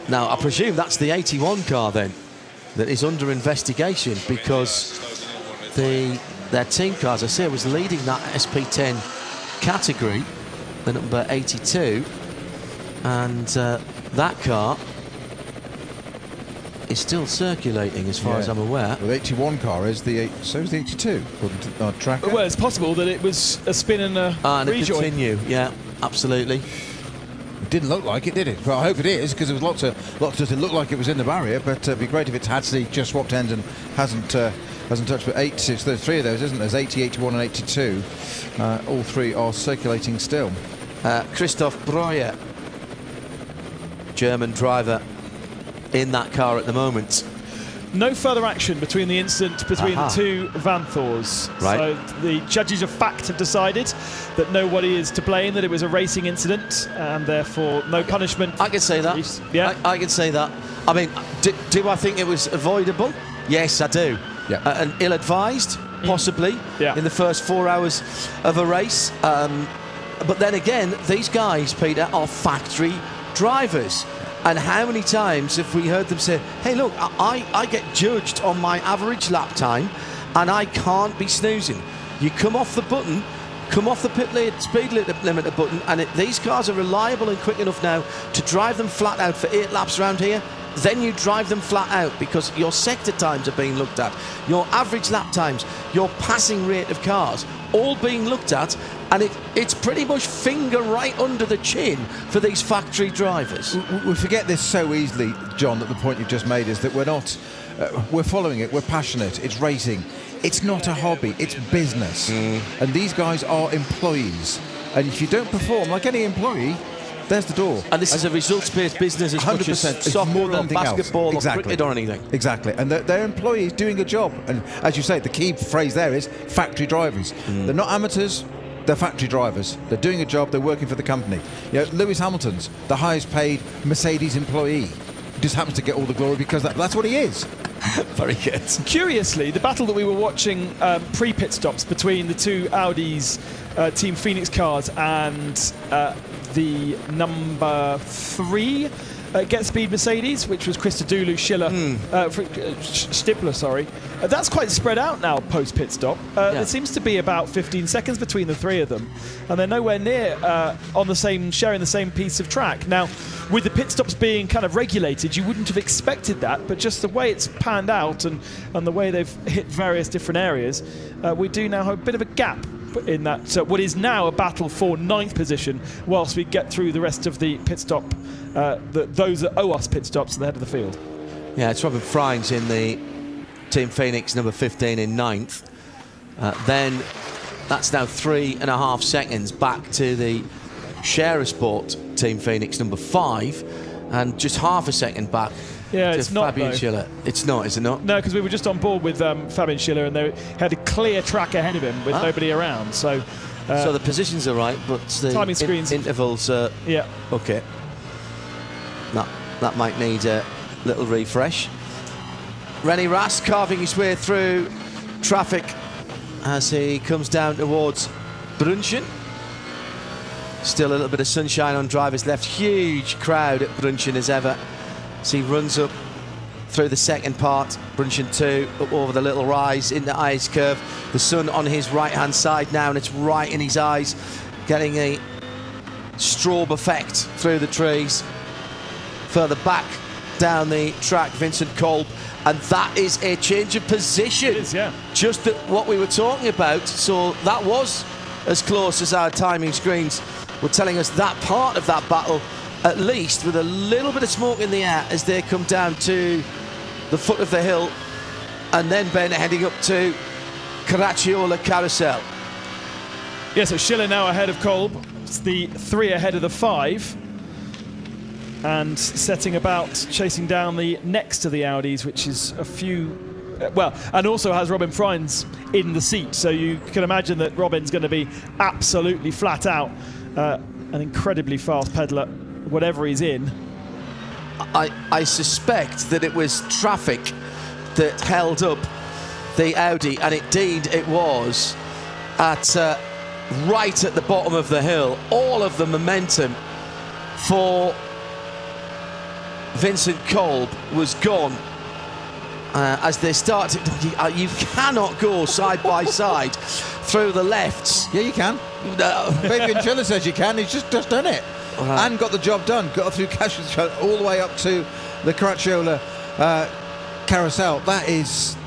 Now, I presume that's the 81 car then that is under investigation, because their team cars, I say, was leading that SP10 category, the number 82, and that car is still circulating as far as I'm aware. Well, the 81 car is so is the 82 according to our tracker. Well, it's possible that it was a spin and a rejoin. Continue, yeah, absolutely. It didn't look like it, did it? But I hope it is, because there was lots of it looked like it was in the barrier. But it'd be great if it's actually just swapped ends and hasn't touched. But 86, there's 3 of those, isn't there? There's 80, 81 and 82. All 3 are circulating still. Christoph Breuer, German driver, in that car at the moment. No further action between the incident between the 2 Vanthors. Right. So the judges of fact have decided that nobody is to blame, that it was a racing incident, and therefore no punishment. I can say that. Yeah, I can say that. I mean, do I think it was avoidable? Yes, I do. Yeah. And ill-advised, possibly, in the first 4 hours of a race. But then again, these guys, Peter, are factory drivers. And how many times have we heard them say, hey, look, I get judged on my average lap time and I can't be snoozing. You come off the button, come off the speed limiter button, and these cars are reliable and quick enough now to drive them flat out for 8 laps around here. Then you drive them flat out, because your sector times are being looked at, your average lap times, your passing rate of cars, all being looked at, and it's pretty much finger right under the chin for these factory drivers. We forget this so easily, John, that the point you've just made is that we're not, we're following it, we're passionate, it's racing. It's not a hobby, it's business. And these guys are employees. And if you don't perform like any employee, there's the door. And this is a results-based business as 100%. much as It's soccer more than or basketball or cricket or anything. Exactly. And they're employees doing a job. And as you say, the key phrase there is factory drivers. They're not amateurs, they're factory drivers. They're doing a job, they're working for the company. You know, Lewis Hamilton's the highest paid Mercedes employee. He just happens to get all the glory because that's what he is. Very good. Curiously, the battle that we were watching pre-pit stops between the two Audis Team Phoenix cars and the number 3 Get Speed Mercedes, which was Christodoulou, Schiller, Stippler, sorry. That's quite spread out now post-pit stop. There seems to be about 15 seconds between the 3 of them, and they're nowhere near sharing the same piece of track. Now, with the pit stops being kind of regulated, you wouldn't have expected that, but just the way it's panned out and the way they've hit various different areas, we do now have a bit of a gap in that what is now a battle for 9th position whilst we get through the rest of the pit stop, those that owe us pit stops at the head of the field. Yeah, it's Robin Frines in the Team Phoenix number 15 in 9th. Then that's now 3.5 seconds back to the Sharer Sport Team Phoenix number 5, and just half a second back. Yeah, it's not, Fabian Schiller. It's not, is it not? No, because we were just on board with Fabian Schiller, and they had a clear track ahead of him with nobody around. So the positions are right, but the timing screens intervals are okay. That might need a little refresh. René Rast carving his way through traffic as he comes down towards Brunchen. Still a little bit of sunshine on drivers left. Huge crowd at Brunchen as ever. So he runs up through the second part, Brunchen 2, up over the little rise into ice curve. The sun on his right-hand side now, and it's right in his eyes, getting a strobe effect through the trees. Further back down the track, Vincent Kolb, and that is a change of position. It is, yeah. Just what we were talking about, so that was as close as our timing screens were telling us that part of that battle, at least with a little bit of smoke in the air as they come down to the foot of the hill, and then Ben heading up to Caracciolo Carousel. Yeah, so Schiller now ahead of Kolb. It's the 3 ahead of the 5. And setting about chasing down the next to the Audis, which is a few... and also has Robin Frines in the seat. So you can imagine that Robin's going to be absolutely flat out. An incredibly fast peddler, whatever he's in. I suspect that it was traffic that held up the Audi, and indeed it was at right at the bottom of the hill. All of the momentum for Vincent Kolb was gone as they started. You cannot go side by side through the lefts. Yeah, you can. Fabian Schiller says you can. He's just done it. And got the job done. Got through Cash all the way up to the Caracciolo Carousel. That is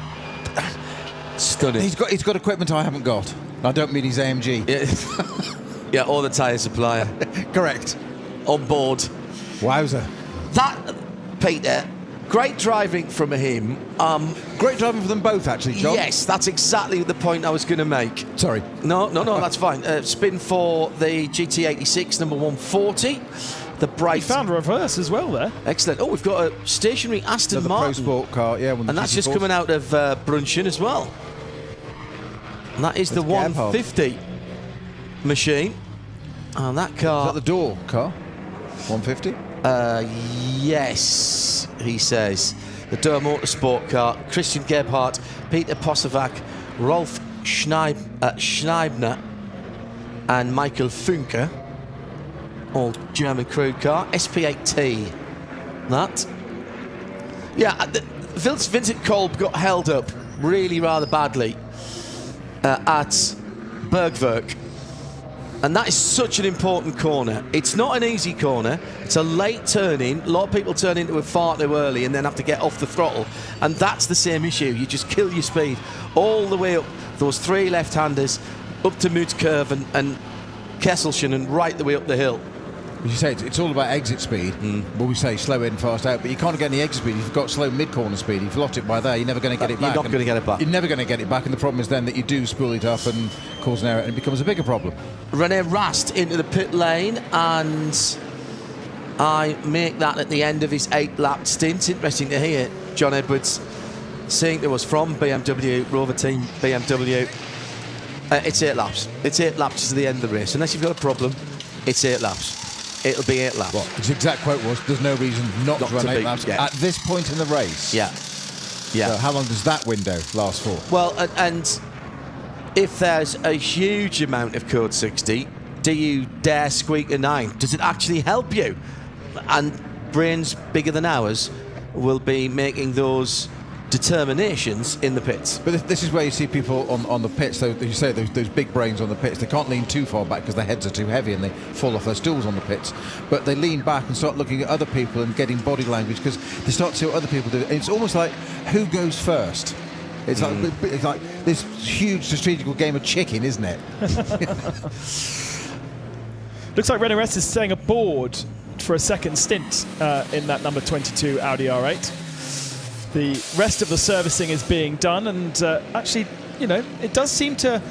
stunning. He's got equipment I haven't got. I don't mean his AMG. Yeah, or the tyre supplier. Correct. On board. Wowzer. That, Peter, great driving from him. Great driving for them both, actually, John. Yes, that's exactly the point I was going to make. Sorry. No, that's fine. Spin for the GT86, number 140. The bright. He found a reverse as well there. Excellent. Oh, we've got a stationary Aston Another Martin. Pro Sport car, yeah. And that's just coming out of Brunchen as well. And that is the 150 machine. And that car... Is that the door car? 150? Yes, he says. The Durr Motorsport car. Christian Gebhardt, Peter Posavac, Rolf Schneibner, and Michael Funke. All German crew car. SP8T. That. Yeah, Vincent Kolb got held up really rather badly at Bergwerk. And that is such an important corner. It's not an easy corner. It's a late turn-in. A lot of people turn into it far too early and then have to get off the throttle. And that's the same issue. You just kill your speed all the way up those 3 left-handers, up to Mutkirv and Kesselchen, and right the way up the hill. As you say, it's all about exit speed. Well, we say slow in, fast out, but you can't get any exit speed if you've got slow mid-corner speed. If you've lost it by there, you're never going to get it back. You're not going to get it back. You're never going to get it back, and the problem is then that you do spool it up and cause an error, and it becomes a bigger problem. René Rast into the pit lane, and I make that at the end of his 8-lap stint. Interesting to hear John Edwards saying to us from BMW, Rover Team BMW. It's 8 laps. It's 8 laps to the end of the race. Unless you've got a problem, it's 8 laps. It'll be 8 laps. Well, his exact quote was, there's no reason not to run 8 laps yeah. at this point in the race. Yeah. Yeah. So how long does that window last for? Well, and if there's a huge amount of code 60, do you dare squeak a 9? Does it actually help you? And brains bigger than ours will be making those determinations in the pits. But this is where you see people on the pits, though, you say those big brains on the pits, they can't lean too far back because their heads are too heavy and they fall off their stools on the pits. But they lean back and start looking at other people and getting body language because they start to see what other people do. And it's almost like who goes first. It's like this huge strategical game of chicken, isn't it? Looks like Renault S is staying aboard for a second stint in that number 22 Audi R8. The rest of the servicing is being done, and actually, you know, it does seem to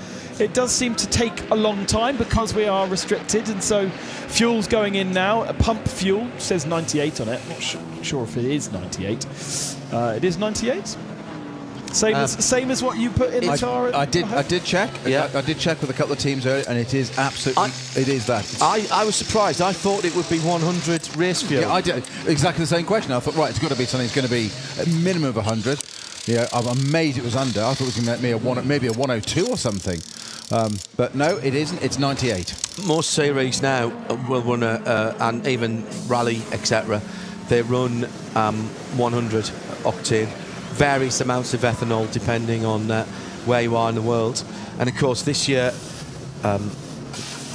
take a long time because we are restricted, and so fuel's going in now. A pump fuel says 98 on it. Not sure if it is 98. It is 98. Same as what you put in the car. I did check. Yeah. I did check with a couple of teams earlier, and it is absolutely. It is that. I was surprised. I thought it would be 100 race fuel. Yeah, I did exactly the same question. I thought, right, it's got to be something. It's going to be a minimum of 100. Yeah, I'm amazed it was under. I thought it was going to be maybe a 102 or something. But no, it isn't. It's 98. Most series now will run and even rally, etc. They run 100 octane. Various amounts of ethanol depending on where you are in the world. And of course this year, I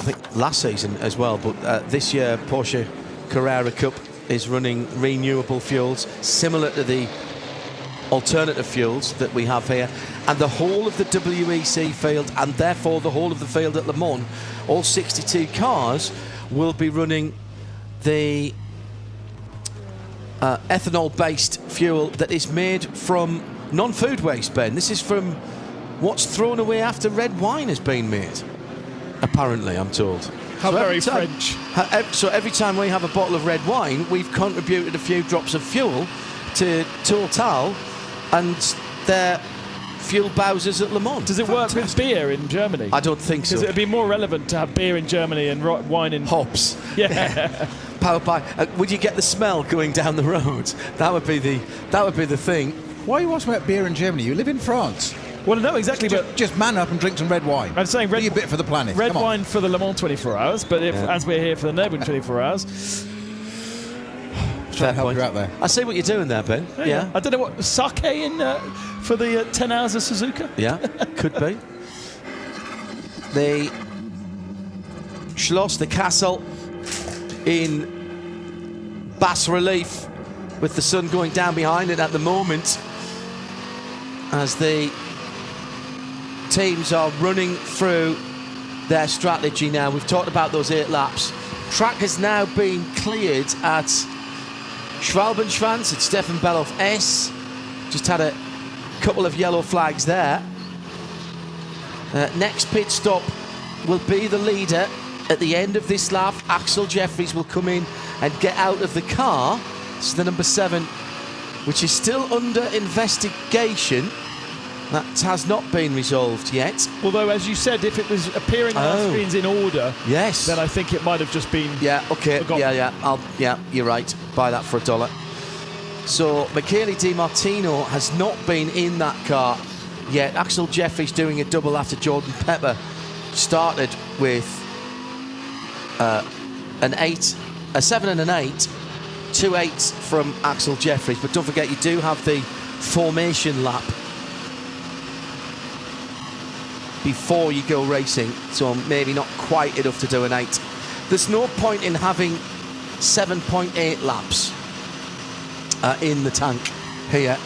think last season as well, but this year Porsche Carrera Cup is running renewable fuels similar to the alternative fuels that we have here. And the whole of the WEC field, and therefore the whole of the field at Le Mans, all 62 cars will be running the ethanol-based fuel that is made from non-food waste, Ben. This is from what's thrown away after red wine has been made, apparently, I'm told. How very French. So every time we have a bottle of red wine, we've contributed a few drops of fuel to Total and their fuel Bowsers at Le Mans. Does it work with beer in Germany? I don't think so. Because it would be more relevant to have beer in Germany and wine in... Hops. Yeah. Powered by... would you get the smell going down the road? That would be the thing. Why are you asking about beer in Germany? You live in France. Well, no, exactly, but... Just man up and drink some red wine. I'm saying be a bit for the planet. Red wine for the Le Mans 24 hours, but as we're here for the Nürburgring 24 hours... Trying to help you out there. I see what you're doing there, Ben. Yeah. I don't know what... Sake in for the 10 hours of Suzuka? Yeah, could be. The Schloss, the castle, in bas relief with the sun going down behind it at the moment as the teams are running through their strategy now. We've talked about those 8 laps. Track has now been cleared at Schwalbenschwanz. It's Stefan Bellof S. Just had a couple of yellow flags there. Next pit stop will be the leader at the end of this lap. Axel Jeffries will come in and get out of the car. This is the number 7, which is still under investigation. That has not been resolved yet. Although, as you said, if it was appearing on our screens in order, yes, then I think it might have just been. Yeah. Okay. Forgotten. Yeah. You're right. Buy that for $1. So Michele Di Martino has not been in that car yet. Axel Jeffries doing a double after Jordan Pepper started with an 8, a 7 and an 8, 2 8s from Axel Jeffries. But don't forget, you do have the formation lap before you go racing, so maybe not quite enough to do an 8. There's no point in having 7.8 laps in the tank here,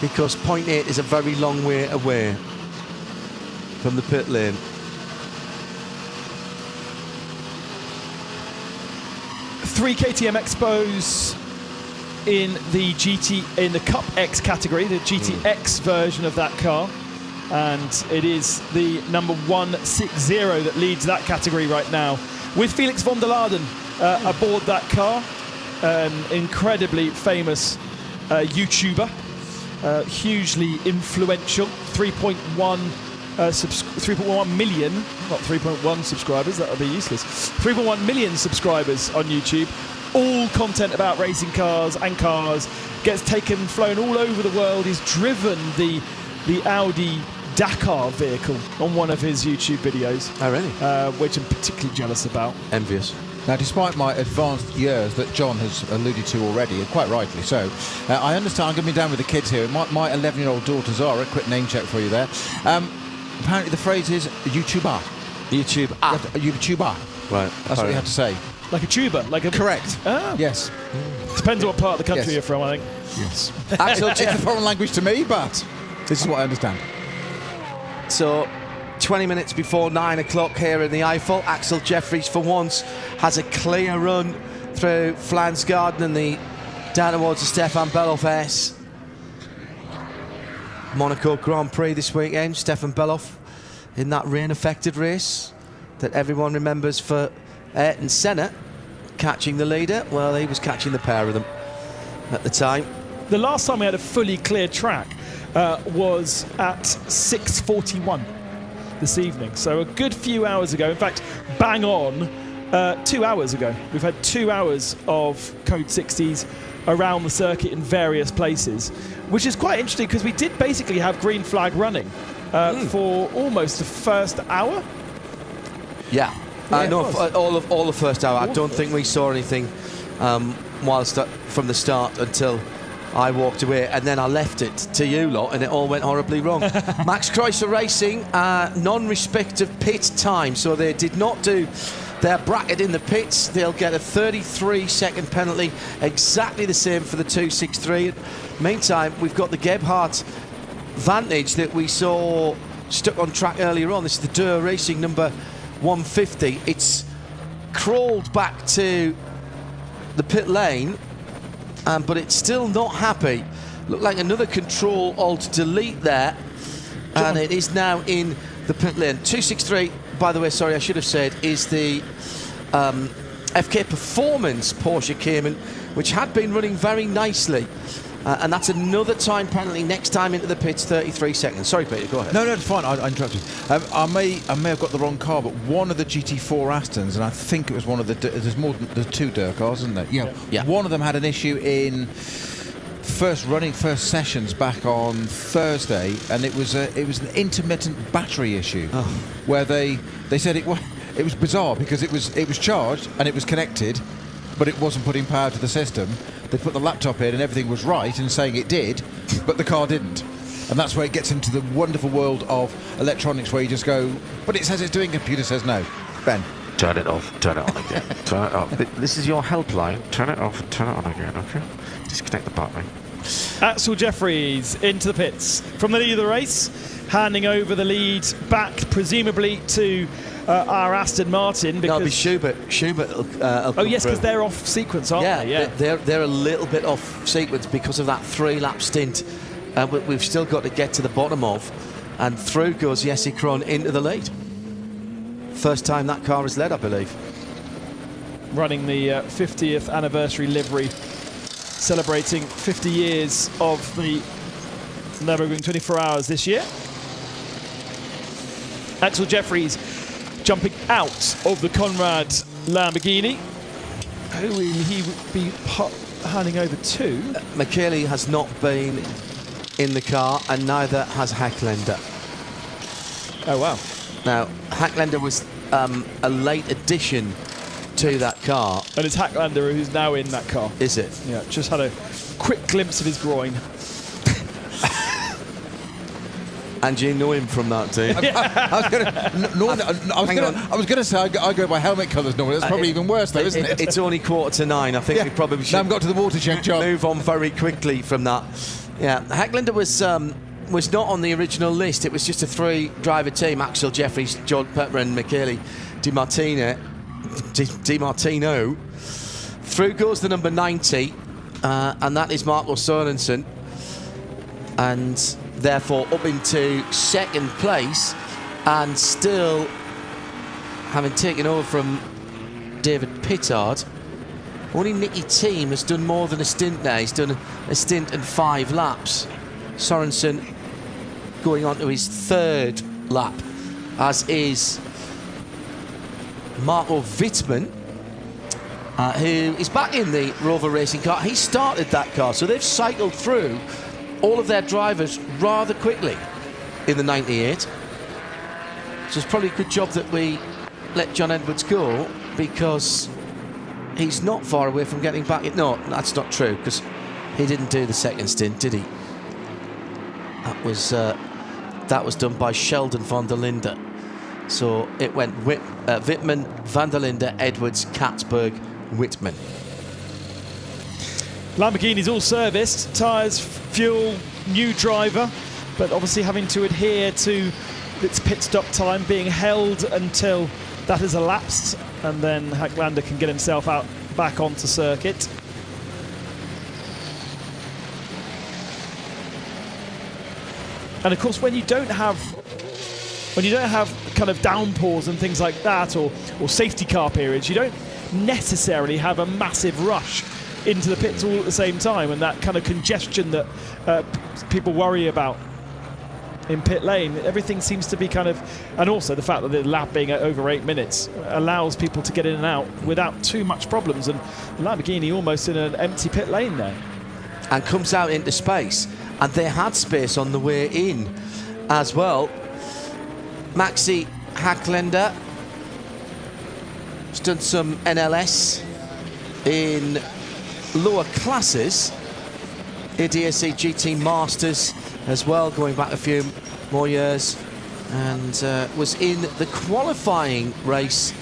because 0.8 is a very long way away from the pit lane. Three KTM Expos in the Cup X category, the GTX version of that car. And it is the number 160 that leads that category right now, with Felix von der Laden aboard that car, an incredibly famous YouTuber, hugely influential, 3.1 million, not 3.1 subscribers, that would be useless, 3.1 million subscribers on YouTube, all content about racing cars and cars, gets taken, flown all over the world. He's driven the Audi Dakar vehicle on one of his YouTube videos. Oh, really? Which I'm particularly jealous about. Envious. Now, despite my advanced years that John has alluded to already, and quite rightly so, I understand. I'm going to be down with the kids here. My 11-year-old daughter Zara, quick name check for you there. Apparently the phrase is YouTuber. YouTuber. Right. That's what you have to say. Like a tuber? Correct. Ah. Yes. Depends on what part of the country Yes. you're from, I think. Yes. Axel, it's a foreign language to me, but this is what I understand. So, 20 minutes before 9 o'clock here in the Eiffel, Axel Jeffries for once has a clear run through Flansgarden and down towards the Stefan Beloff S. Monaco Grand Prix this weekend. Stefan Beloff in that rain-affected race that everyone remembers for Ayrton Senna catching the leader. Well, he was catching the pair of them at the time. The last time we had a fully cleared track was at 6:41 this evening. So a good few hours ago. In fact, bang on 2 hours ago. We've had 2 hours of Code 60s around the circuit in various places, which is quite interesting because we did basically have green flag running for almost the first hour. Yeah. No, all the first hour. I don't think we saw anything from the start until I walked away, and then I left it to you lot, and it all went horribly wrong. Max Kreisler Racing, non-respect of pit time, so they did not do their bracket in the pits. They'll get a 33-second penalty, exactly the same for the 263. Meantime, we've got the Gebhardt Vantage that we saw stuck on track earlier on. This is the Durr Racing number 150. It's crawled back to the pit lane, but it's still not happy. Looked like another Control Alt Delete there, and it is now in the pit lane. 263, by the way, sorry, I should have said, is the FK Performance Porsche Cayman, which had been running very nicely. And that's another time penalty. Next time into the pits, 33 seconds. Sorry, Peter, go ahead. No, it's fine. I interrupted. I may have got the wrong car, but one of the GT4 Astons, and I think it was one of the... There's more than the two Durr cars, isn't there? Yeah. One of them had an issue in first sessions back on Thursday, and it was an intermittent battery issue, where they said it was bizarre because it was charged and it was connected, but it wasn't putting power to the system. They put the laptop in and everything was right in saying it did, but the car didn't. And that's where it gets into the wonderful world of electronics, where you just go, but it says it's doing, computer says no. Ben. Turn it off, turn it on again. Turn it off. This is your helpline. Turn it off and turn it on again, okay? Disconnect the battery. Axel Jeffries into the pits from the lead of the race, handing over the lead back, presumably to our Aston Martin. Because no, it'll be Schubert. Schubert will yes, because they're off sequence, aren't they? Yeah, they're a little bit off sequence because of that 3-lap stint. We've still got to get to the bottom of, and through goes Jesse Krohn into the lead. First time that car has led, I believe. Running the 50th anniversary livery, celebrating 50 years of the Nürburgring 24 hours this year. Axel Jeffries jumping out of the Conrad Lamborghini. Who will he be handing over to? Michele has not been in the car, and neither has Hackländer. Oh, wow. Now, Hackländer was a late addition to that car. And it's Hackländer who's now in that car. Is it? Yeah, just had a quick glimpse of his groin. And you know him from that team. I was going to say I go by helmet colours normally. That's probably even worse, though, isn't it? It's only 8:45. I think we probably should. Now I've got to the water check, John. Move on very quickly from that. Yeah, Hackländer was not on the original list. It was just a 3-driver team: Axel Jeffries, John Pepper, and Michele Di Martino. Through goes the number 90, and that is Marco Sørensen, and therefore up into second place, and still having taken over from David Pittard. Only Nicky Thiem has done more than a stint there. He's done a stint and 5 laps. Sørensen going on to his 3rd lap, as is Marco Wittmann. who is back in the Rover racing car. He started that car, so they've cycled through all of their drivers rather quickly in the 98. So it's probably a good job that we let John Edwards go, because he's not far away from getting back in. No, that's not true, because he didn't do the second stint, did he? That was done by Sheldon van der Linde. So it went Wittmann, van der Linde, Edwards, Katzberg, Wittmann. Lamborghini's all serviced, tyres, fuel, new driver, but obviously having to adhere to its pit stop time, being held until that has elapsed, and then Hacklander can get himself out back onto circuit. And of course, when you don't have kind of downpours and things like that, or safety car periods, you don't necessarily have a massive rush into the pits all at the same time, and that kind of congestion that people worry about in pit lane. Everything seems to be kind of, and also the fact that the lap being at over 8 minutes allows people to get in and out without too much problems, and Lamborghini almost in an empty pit lane there. And comes out into space, and they had space on the way in as well. Maxi Hacklander has done some NLS in lower classes, ADAC GT Masters as well, going back a few more years, and was in the qualifying race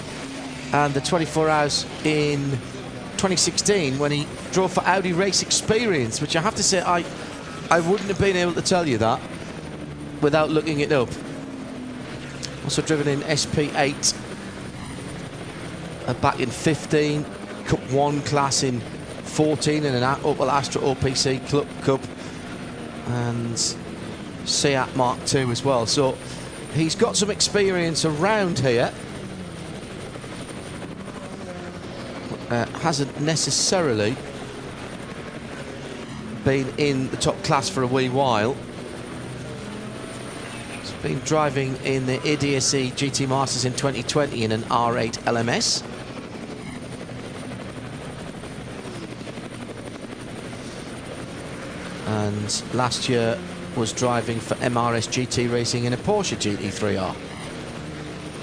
and the 24 hours in 2016 when he drove for Audi Race Experience, which I have to say I wouldn't have been able to tell you that without looking it up. Also driven in SP8 back in 15, Cup 1 class in 14, and an Opel Astra OPC Cup, and Seat Mark II as well. So he's got some experience around here. Hasn't necessarily been in the top class for a wee while. He's been driving in the ADAC GT Masters in 2020 in an R8 LMS. And last year was driving for MRS GT Racing in a Porsche GT3R,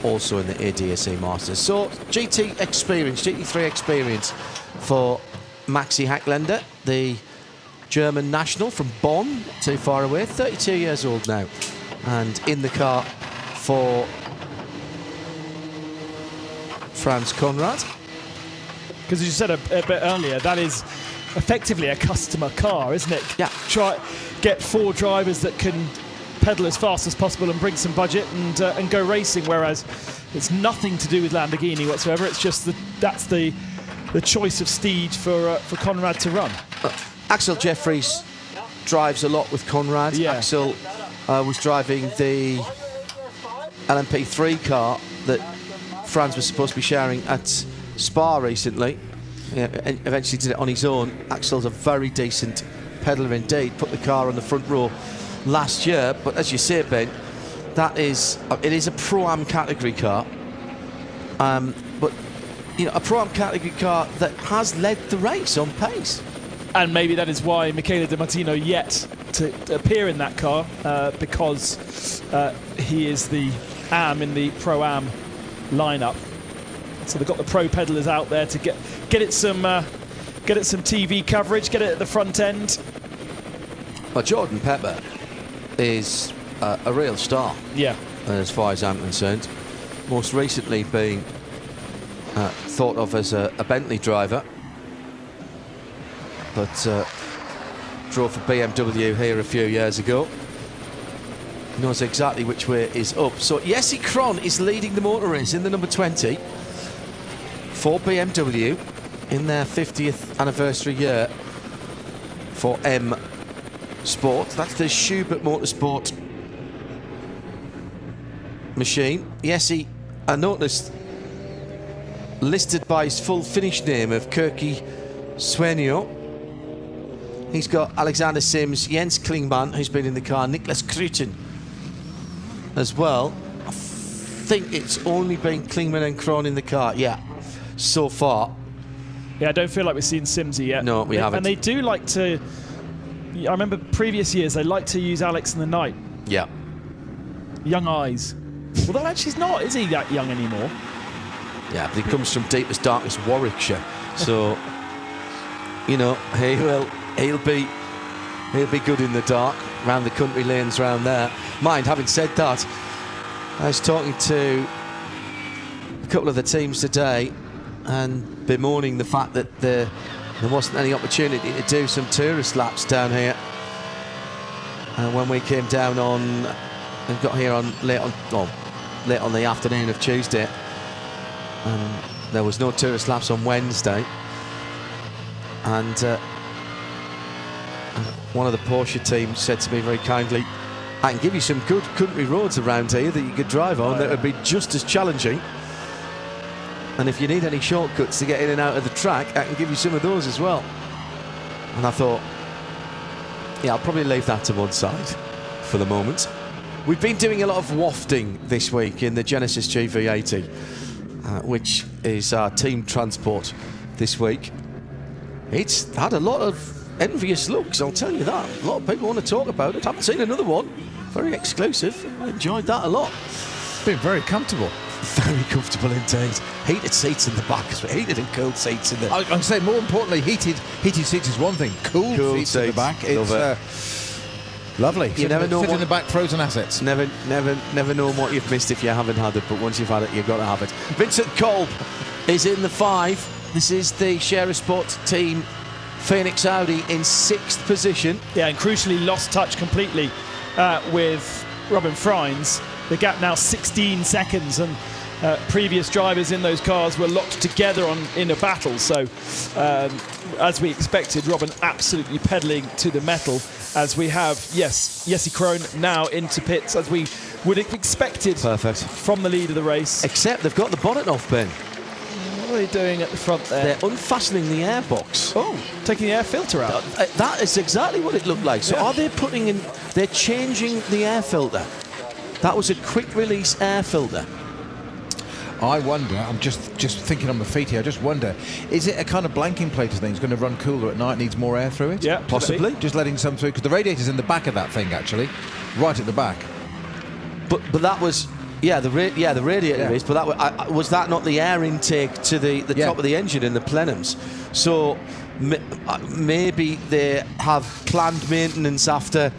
also in the ADAC Masters. So GT experience, GT3 experience for Maxi Hacklander, the German national from Bonn, not too far away, 32 years old now, and in the car for Franz Conrad. Because as you said a bit earlier, that is effectively a customer car, isn't it? Yeah. Get 4 drivers that can pedal as fast as possible and bring some budget and go racing, whereas it's nothing to do with Lamborghini whatsoever. It's just that's the choice of steed for Conrad to run. Axel Jeffries drives a lot with Conrad. Yeah. Axel was driving the LMP3 car that Franz was supposed to be sharing at Spa recently. Yeah, and eventually did it on his own. Axel's a very decent pedaler indeed. Put the car on the front row last year, but as you say, Ben, it is a Pro-Am category car. But you know, a Pro-Am category car that has led the race on pace. And maybe that is why Michele Di Martino yet to appear in that car, because he is the AM in the Pro-Am lineup. So they've got the pro pedalers out there to get it some TV coverage, get it at the front end. Well, Jordan Pepper is a real star. Yeah. As far as I'm concerned, most recently being thought of as a Bentley driver, but drove for BMW here a few years ago. Knows exactly which way is up. So Jesse Krohn is leading the motor race in the number 20 for BMW in their 50th anniversary year for M Sport. That's the Schubert Motorsport machine. Jesse, I noticed, listed by his full Finnish name of Kirki Svenio. He's got Alexander Sims, Jens Klingman, who's been in the car, Niklas Kruten as well. I think it's only been Klingman and Krohn in the car, yeah, so far. Yeah, I don't feel like we've seen Simsy yet. No, we haven't. And they do like to... I remember previous years, they like to use Alex in the night. Yeah. Young eyes. Well, actually, he's not, is he, that young anymore? Yeah, but he comes from deepest, darkest Warwickshire. So, you know, he'll be good in the dark, round the country lanes round there. Mind, having said that, I was talking to a couple of the teams today and bemoaning the fact that there wasn't any opportunity to do some tourist laps down here. When we came down on and got here on late on the afternoon of Tuesday, and there was no tourist laps on Wednesday, and one of the Porsche teams said to me very kindly, I can give you some good country roads around here that you could drive on that would be just as challenging. And if you need any shortcuts to get in and out of the track, I can give you some of those as well. And I thought, yeah, I'll probably leave that to one side for the moment. We've been doing a lot of wafting this week in the Genesis GV80, which is our team transport this week. It's had a lot of envious looks, I'll tell you that. A lot of people want to talk about it. Haven't seen another one. Very exclusive. I enjoyed that a lot. Been very comfortable. Very comfortable indeed. Heated seats in the back, heated and cooled seats in the... I'd say more importantly, heated seats is one thing. Cooled seats in the back. It's lovely. You never know sit in the back, frozen assets. Never know what you've missed if you haven't had it, but once you've had it, you've got to have it. Vincent Kolb is in the 5. This is the Scherer Sport team Phoenix Audi in 6th position. Yeah, and crucially lost touch completely with Robin Freins. The gap now 16 seconds, and previous drivers in those cars were locked together in a battle. So, as we expected, Robin absolutely pedalling to the metal. As we have, Jesse Krohn now into pits, as we would have expected. Perfect. From the lead of the race. Except they've got the bonnet off, Ben. What are they doing at the front there? They're unfastening the airbox. Oh, taking the air filter out. That is exactly what it looked like. So are they putting in... They're changing the air filter. That was a quick release air filter. I wonder, I'm just thinking on my feet here, I just wonder, is it a kind of blanking plate thing? It's going to run cooler at night, needs more air through it? Yeah, possibly. Just letting some through, because the radiator's in the back of that thing, actually, right at the back. But that was... Yeah, the radiator is, but that was that not the air intake to the top of the engine in the plenums? So maybe they have planned maintenance after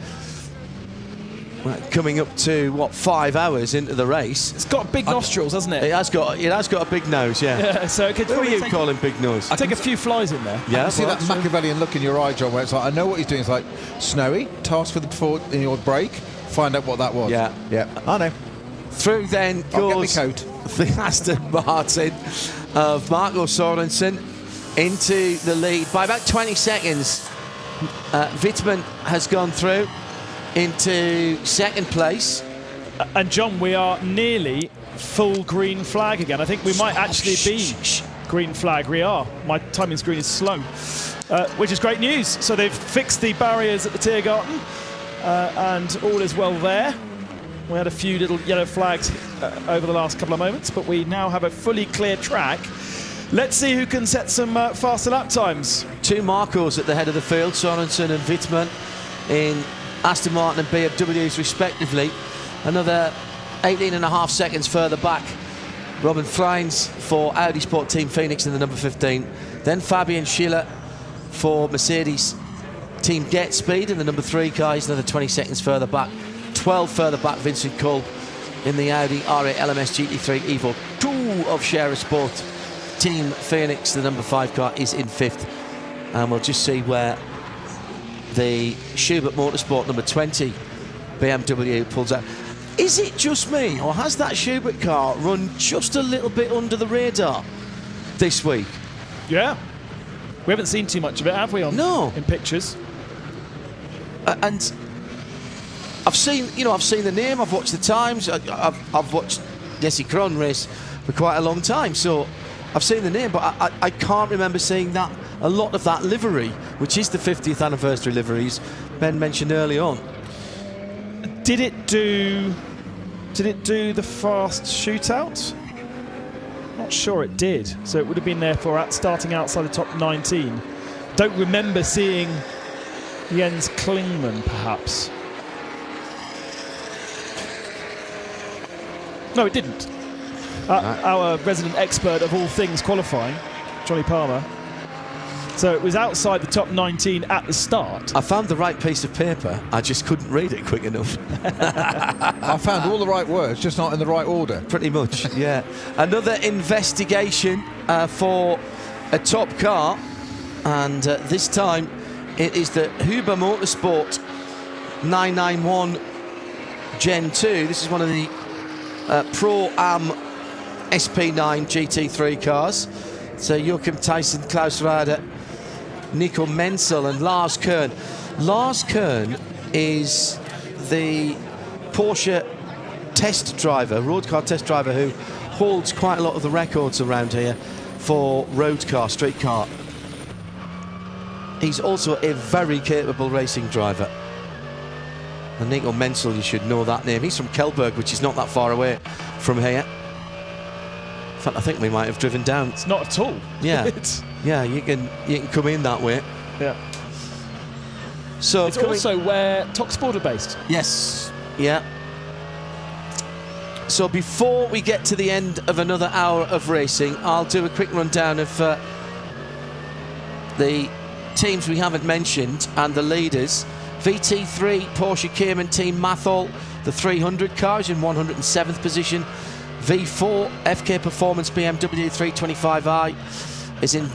coming up to 5 hours into the race. It's got big nostrils, hasn't it? It has got a big nose, yeah. So it could Who are you calling big nose? Take a few flies in there. Yeah, I see that Machiavellian look in your eye, John, where it's like, I know what he's doing. It's like, snowy, task for the forward in your brake, find out what that was. Yeah. I know. Through then goes I'll get my coat. The Aston Martin of Marco Sorensen into the lead by about 20 seconds. Wittmann has gone through into 2nd place. And John, we are nearly full green flag again. I think we might actually be green flag. We are. My timing screen is slow, which is great news. So they've fixed the barriers at the Tiergarten, and all is well there. We had a few little yellow flags over the last couple of moments, but we now have a fully clear track. Let's see who can set some faster lap times. 2 Marcos at the head of the field, Sorensen and Wittmann in Aston Martin and BMWs respectively. Another 18.5 seconds further back, Robin Freins for Audi Sport Team Phoenix in the number 15. Then Fabian Schiller for Mercedes Team Get Speed in the number 3 guys, another 20 seconds further back. 12 further back, Vincent Kolb in the Audi R8 LMS GT3 Evo 2 of Scherer Sport Team Phoenix. The number 5 car is in 5th. And we'll just see where the Schubert Motorsport number 20 BMW pulls out. Is it just me, or has that Schubert car run just a little bit under the radar this week? Yeah. We haven't seen too much of it, have we, in pictures? And I've seen the name, I've watched the times, I've watched Jesse Krohn race for quite a long time, so I've seen the name, but I can't remember seeing a lot of that livery, which is the 50th anniversary liveries Ben mentioned early on. Did it do the fast shootout Not sure it did. So it would have been therefore starting outside the top 19. Don't remember seeing Jens Klingman, perhaps. No, it didn't. Our resident expert of all things qualifying, Johnny Palmer. So it was outside the top 19 at the start. I found the right piece of paper. I just couldn't read it quick enough. I found all the right words, just not in the right order. Pretty much, yeah. Another investigation for a top car. And this time it is the Huber Motorsport 991 Gen 2. This is one of the Pro-Am SP9 GT3 cars. So Joachim Theissen, Klaus Rader, Nico Menzel and Lars Kern. Lars Kern is the Porsche test driver, road car test driver, who holds quite a lot of the records around here for road car, street car. He's also a very capable racing driver. And Nico Menzel, you should know that name. He's from Kelberg, which is not that far away from here. In fact, I think we might have driven down. It's not at all. Yeah, yeah. You can come in that way. Yeah. So it's also where Talksport are based. Yes. Yeah. So before we get to the end of another hour of racing, I'll do a quick rundown of the teams we haven't mentioned and the leaders. VT3 Porsche Cayman Team Mathol, the 300 car, is in 107th position. V4 FK Performance BMW 325i is in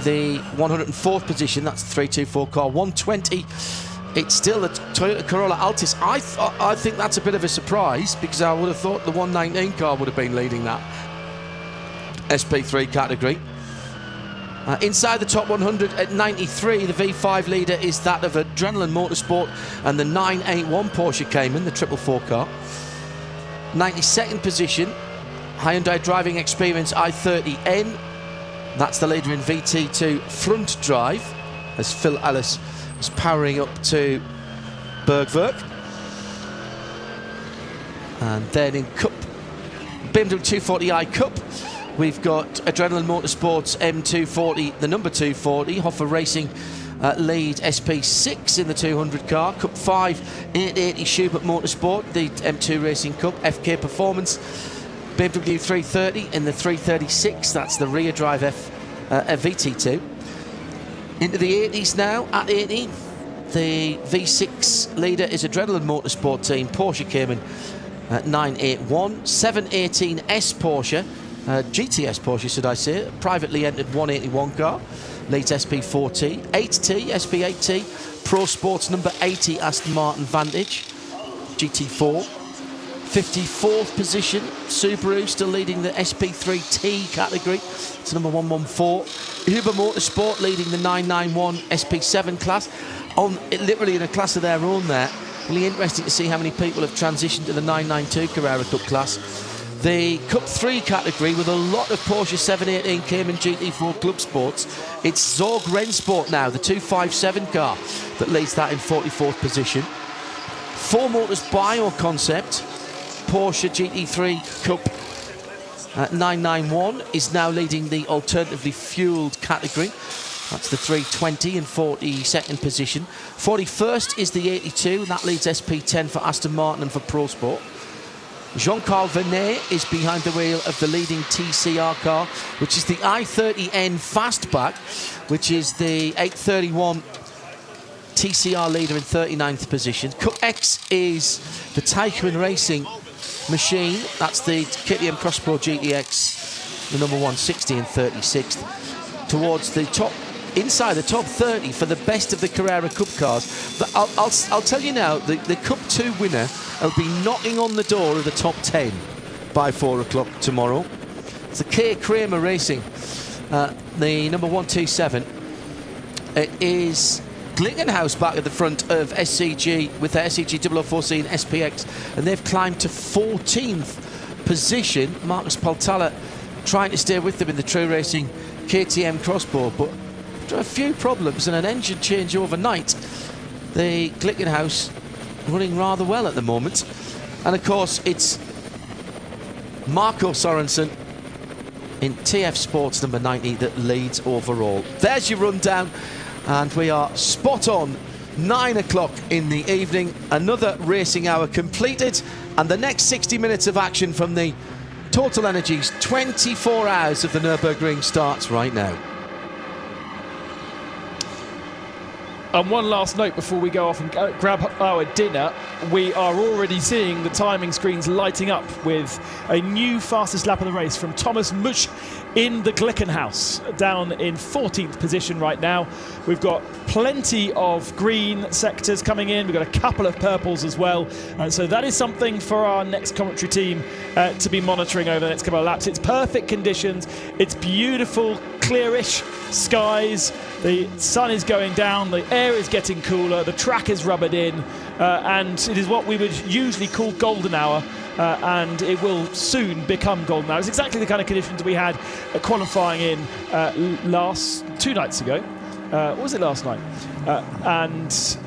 the 104th position. That's the 324 car. 120, it's still the Toyota Corolla Altis. I think that's a bit of a surprise, because I would have thought the 119 car would have been leading that SP3 category. Inside the top 100 at 93, the V5 leader is that of Adrenaline Motorsport and the 981 Porsche Cayman, the 444 car. 92nd position, Hyundai Driving Experience i30N. That's the leader in VT2 front drive, as Phil Ellis is powering up to Bergwerk. And then in Cup, BMW 240i Cup, we've got Adrenaline Motorsports M240, the number 240. Hoffer Racing lead SP6 in the 200 car. Cup 5, 880 Schubert Motorsport, the M2 Racing Cup. FK Performance, BMW 330 in the 336. That's the rear drive VT2. Into the 80s now, at 80. The V6 leader is Adrenaline Motorsport team, Porsche Cayman 981. 718S Porsche. GTS Porsche, should I say, privately entered 181 car, leads SP4T, 8T, SP8T, Pro Sports number 80 Aston Martin Vantage, GT4, 54th position, Subaru still leading the SP3T category, it's number 114, Huber Motorsport leading the 991 SP7 class, literally in a class of their own there. Really interesting to see how many people have transitioned to the 992 Carrera Cup class. The Cup 3 category, with a lot of Porsche 718 Cayman GT4 Club Sports. It's Zorg Rennsport now, the 257 car, that leads that in 44th position. 4 Motors Bio Concept, Porsche GT3 Cup 991 is now leading the alternatively fueled category. That's the 320 in 42nd position. 41st is the 82, and that leads SP10 for Aston Martin and for Pro Sport. Jean-Carl Vernet is behind the wheel of the leading TCR car, which is the i30N Fastback, which is the 831 TCR leader in 39th position. Cup X is the Teichmann Racing machine. That's the KTM Cross Pro GTX, the number 160 in 36th. Towards the top, inside the top 30 for the best of the Carrera Cup cars. I'll tell you now, the Cup 2 winner will be knocking on the door of the top 10 by 4 o'clock tomorrow. It's the K. Kramer Racing, the number 127. It is Glickenhaus back at the front of SCG with their SCG 004C and SPX, and they've climbed to 14th position. Marcus Paltala trying to stay with them in the True Racing KTM Crossbow, but after a few problems and an engine change overnight, the Glickenhaus running rather well at the moment. And of course it's Marco Sorensen in TF Sports number 90 that leads overall. There's your rundown, and we are spot on 9 o'clock in the evening. Another racing hour completed, and the next 60 minutes of action from the TotalEnergies 24 hours of the Nürburgring starts right now. And one last note before we go off and grab our dinner. We are already seeing the timing screens lighting up with a new fastest lap of the race from Thomas Musch in the Glickenhaus, down in 14th position right now. We've got plenty of green sectors coming in. We've got a couple of purples as well. So that is something for our next commentary team to be monitoring over the next couple of laps. It's perfect conditions. It's beautiful, clearish skies. The sun is going down. The air is getting cooler. The track is rubbered in. And it is what we would usually call golden hour. And it will soon become golden hour. It's exactly the kind of conditions we had qualifying in 2 nights ago. Or was it last night? And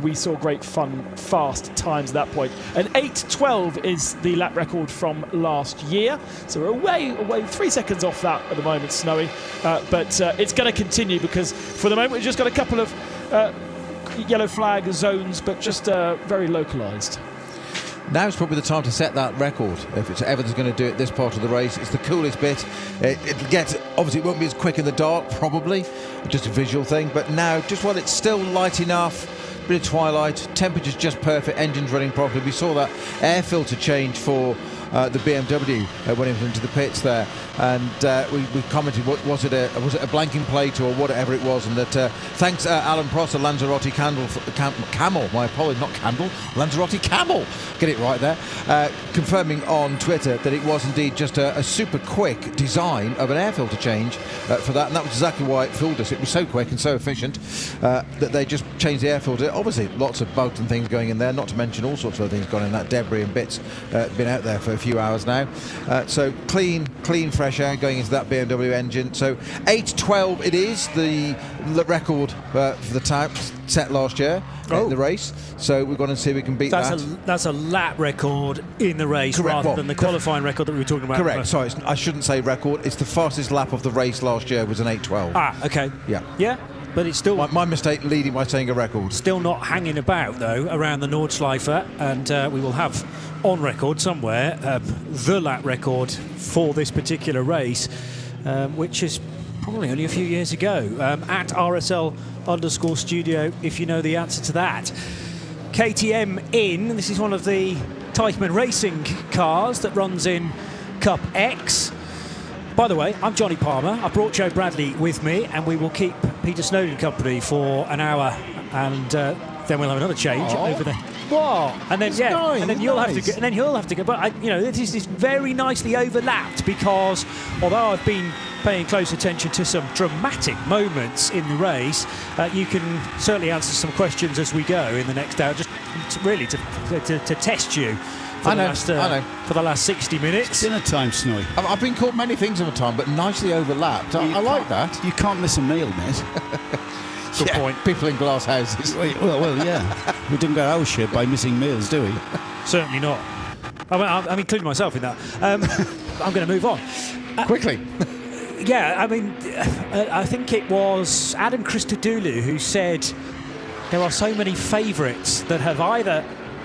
we saw great fun, fast times at that point. And 8:12 is the lap record from last year. So we're away 3 seconds off that at the moment, Snowy. But it's going to continue because for the moment we've just got a couple of yellow flag zones, but just very localised. Now's probably the time to set that record. If it's Evans going to do it this part of the race, it's the coolest bit. It'll get, obviously it won't be as quick in the dark, probably, just a visual thing, but now, just while it's still light enough, bit of twilight, temperature's just perfect, engine's running properly. We saw that air filter change for the BMW when it went into the pits there, and we commented, was it a blanking plate or whatever it was, and that thanks Alan Prost, Lanzarote Camel, my apologies, not Candle, Lanzarote Camel, get it right there, confirming on Twitter that it was indeed just a super quick design of an air filter change for that, and that was exactly why it fooled us. It was so quick and so efficient that they just changed the air filter. Obviously lots of bugs and things going in there, not to mention all sorts of other things gone in, that debris and bits been out there for a few hours now. So clean fresh air going into that BMW engine. So 8:12 it is, the record for the time set last year in the race. So we're going to see if we can beat that. That's a lap record in the race. Correct. Rather than the qualifying record that we were talking about. Correct. Sorry, I shouldn't say record. It's the fastest lap of the race last year was an 8:12. Ah, okay. Yeah. But it's still my mistake leading by saying a record. Still not hanging about though around the Nordschleife, and we will have on record somewhere the lap record for this particular race, which is probably only a few years ago. At RSL_studio, if you know the answer to that. KTM in. This is one of the Teichmann Racing cars that runs in Cup X. By the way, I'm Johnny Palmer. I brought Joe Bradley with me, and we will keep Peter Snowden company for an hour, and then we'll have another change over there. What? And then and then you'll have to go. And then he'll have to go. But this is very nicely overlapped because although I've been paying close attention to some dramatic moments in the race, you can certainly answer some questions as we go in the next hour, just really to test you. For the last 60 minutes. It's dinner time, Snowy. I've been called many things in a time, but nicely overlapped. I like that. You can't miss a meal, mate. Good point. People in glass houses. Well, yeah. We didn't get our shit by missing meals, do we? Certainly not. I'm including myself in that. I'm going to move on. Quickly. I think it was Adam Christodoulou who said there are so many favourites that have either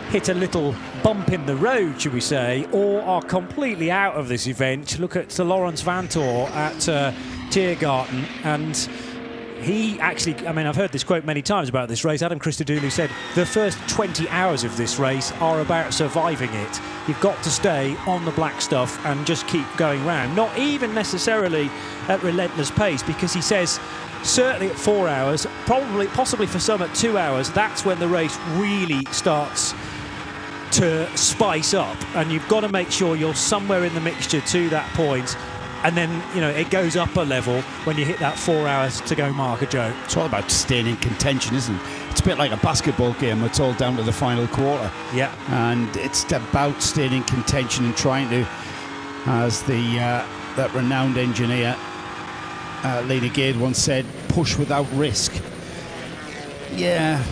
hit a little bump in the road, should we say, or are completely out of this event. Look at Sir Lawrence Vantor at Tiergarten, and he actually, I've heard this quote many times about this race. Adam Christodoulou said the first 20 hours of this race are about surviving it. You've got to stay on the black stuff and just keep going round, not even necessarily at relentless pace, because he says certainly at 4 hours, possibly for some at 2 hours, that's when the race really starts to spice up, and you've got to make sure you're somewhere in the mixture to that point, and then it goes up a level when you hit that 4 hours to go marker, Joe. It's all about staying in contention, isn't it? It's a bit like a basketball game. It's all down to the final quarter. Yeah, and it's about staying in contention and trying to, as that renowned engineer Lena Gade once said, push without risk. Yeah,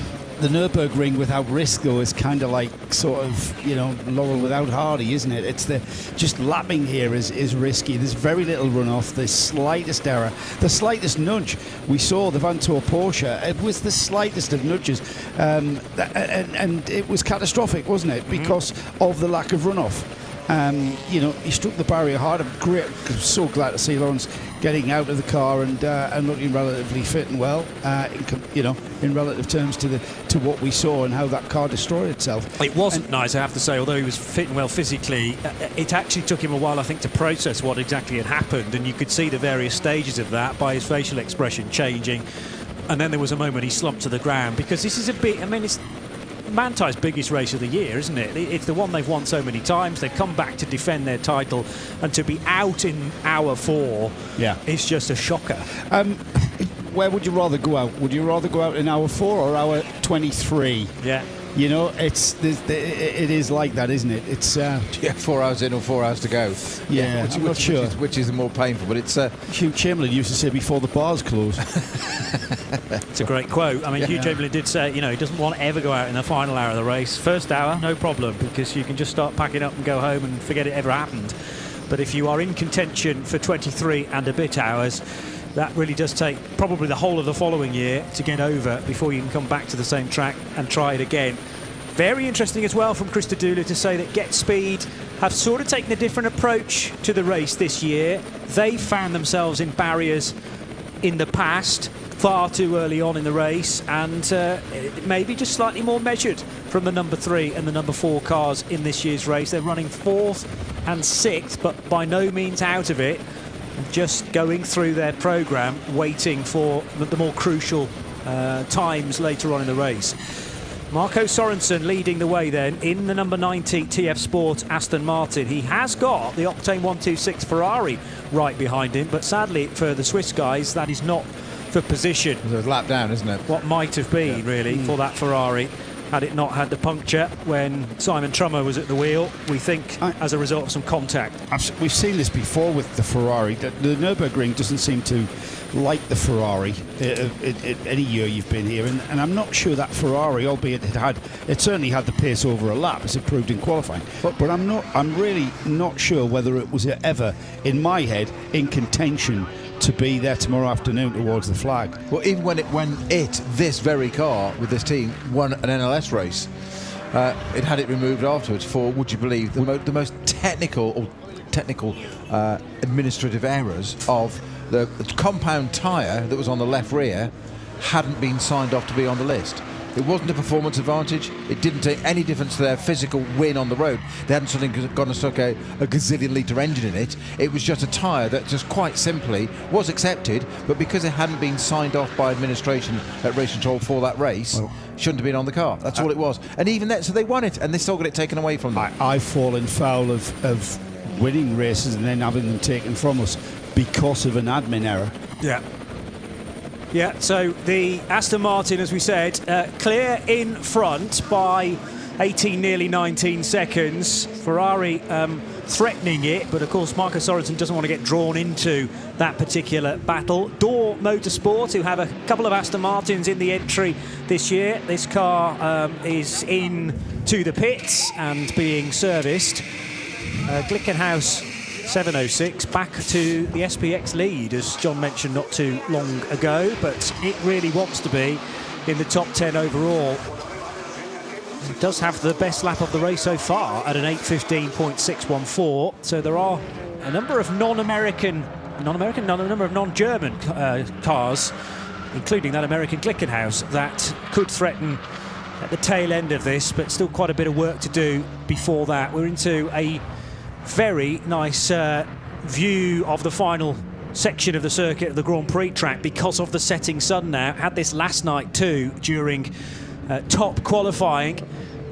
the Nürburgring without risk, though, is kind of like sort of, you know, Laurel without Hardy, isn't it? It's just lapping here is risky. There's very little runoff. The slightest error, the slightest nudge. We saw the Vantor Porsche. It was the slightest of nudges, and it was catastrophic, wasn't it? Because of the lack of runoff. You know, he struck the barrier hard. I'm so glad to see Lawrence getting out of the car and looking relatively fit and well. In relative terms to what we saw and how that car destroyed itself. It wasn't nice, I have to say, although he was fit and well physically. It actually took him a while, I think, to process what exactly had happened, and you could see the various stages of that by his facial expression changing. And then there was a moment he slumped to the ground, because this is a bit, I mean, it's Mantai's biggest race of the year, isn't it? It's the one they've won so many times. They've come back to defend their title, and to be out in hour 4 is just a shocker. Where would you rather go out? Would you rather go out in hour 4 or hour 23? Yeah. You know, it is like that, isn't it? It's 4 hours in or 4 hours to go. Yeah, I'm not sure which is the more painful, but it's. Hugh Chamberlain used to say before the bars close. It's a great quote. I mean, Hugh Chamberlain did say, you know, he doesn't want to ever go out in the final hour of the race. First hour, no problem, because you can just start packing up and go home and forget it ever happened. But if you are in contention for 23 and a bit hours, that really does take probably the whole of the following year to get over before you can come back to the same track and try it again. Very interesting as well from Chris Dudula to say that Get Speed have sort of taken a different approach to the race this year. They found themselves in barriers in the past far too early on in the race, and maybe just slightly more measured from the number 3 and the number 4 cars in this year's race. They're running 4th and 6th, but by no means out of it. Just going through their programme, waiting for the more crucial times later on in the race. Marco Sorensen leading the way then in the number 90 TF Sport Aston Martin. He has got the Octane 126 Ferrari right behind him, but sadly for the Swiss guys, that is not for position. There's a lap down, isn't it? What might have been, really, for that Ferrari, had it not had the puncture when Simon Trummer was at the wheel, we think, as a result of some contact. We've seen this before with the Ferrari. The Nürburgring doesn't seem to like the Ferrari any year you've been here, and I'm not sure that Ferrari, albeit it certainly had the pace over a lap as it proved in qualifying, but I'm really not sure whether it was ever, in my head, in contention to be there tomorrow afternoon towards the flag. Well, even when this very car with this team won an NLS race, it had it removed afterwards for, would you believe, the most technical administrative errors of the compound tyre that was on the left rear hadn't been signed off to be on the list. It wasn't a performance advantage. It didn't take any difference to their physical win on the road. They hadn't suddenly gone and stuck a gazillion litre engine in it. It was just a tyre that just quite simply was accepted, but because it hadn't been signed off by administration at Race Control for that race, shouldn't have been on the car. That's all it was. And even then, so they won it, and they still got it taken away from them. I've fallen foul of winning races and then having them taken from us because of an admin error. Yeah, so the Aston Martin, as we said, clear in front by 18, nearly 19 seconds. Ferrari threatening it, but of course Marco Sorensen doesn't want to get drawn into that particular battle. Door Motorsport, who have a couple of Aston Martins in the entry this year. This car is in to the pits and being serviced. Glickenhaus 706 back to the SPX lead, as John mentioned not too long ago, but it really wants to be in the top 10 overall. It does have the best lap of the race so far at an 8:15.614, so there are a number of non-German cars, including that American Glickenhaus, that could threaten at the tail end of this, but still quite a bit of work to do before that. We're into a very nice view of the final section of the circuit of the Grand Prix track because of the setting sun now. Had this last night too during top qualifying,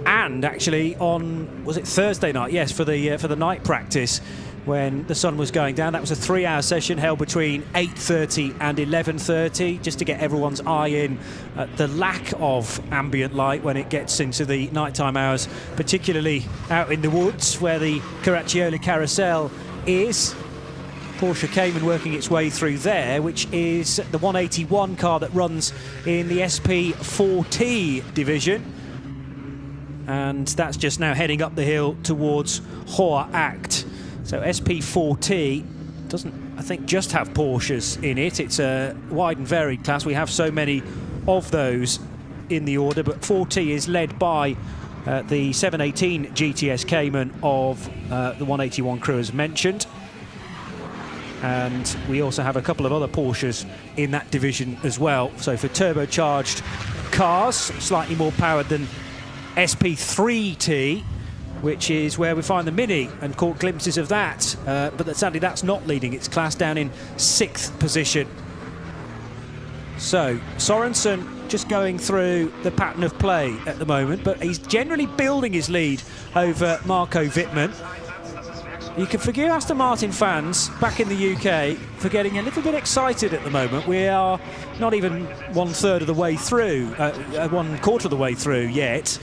and actually on, was it Thursday night? Yes, for the night practice when the sun was going down. That was a 3-hour session held between 8:30 and 11:30, just to get everyone's eye in at the lack of ambient light when it gets into the nighttime hours, particularly out in the woods where the Caracciolo Carousel is. Porsche Cayman working its way through there, which is the 181 car that runs in the SP4T division. And that's just now heading up the hill towards ADAC. So SP4T doesn't, I think, just have Porsches in it. It's a wide and varied class. We have so many of those in the order, but 4T is led by the 718 GTS Cayman of the 181 crew, as mentioned. And we also have a couple of other Porsches in that division as well. So for turbocharged cars, slightly more powered than SP3T, which is where we find the Mini and caught glimpses of that. But sadly, that's not leading its class, down in 6th position. So Sorensen just going through the pattern of play at the moment, but he's generally building his lead over Marco Wittmann. You can forgive Aston Martin fans back in the UK for getting a little bit excited at the moment. We are not even 1/3 of the way through, 1/4 of the way through yet.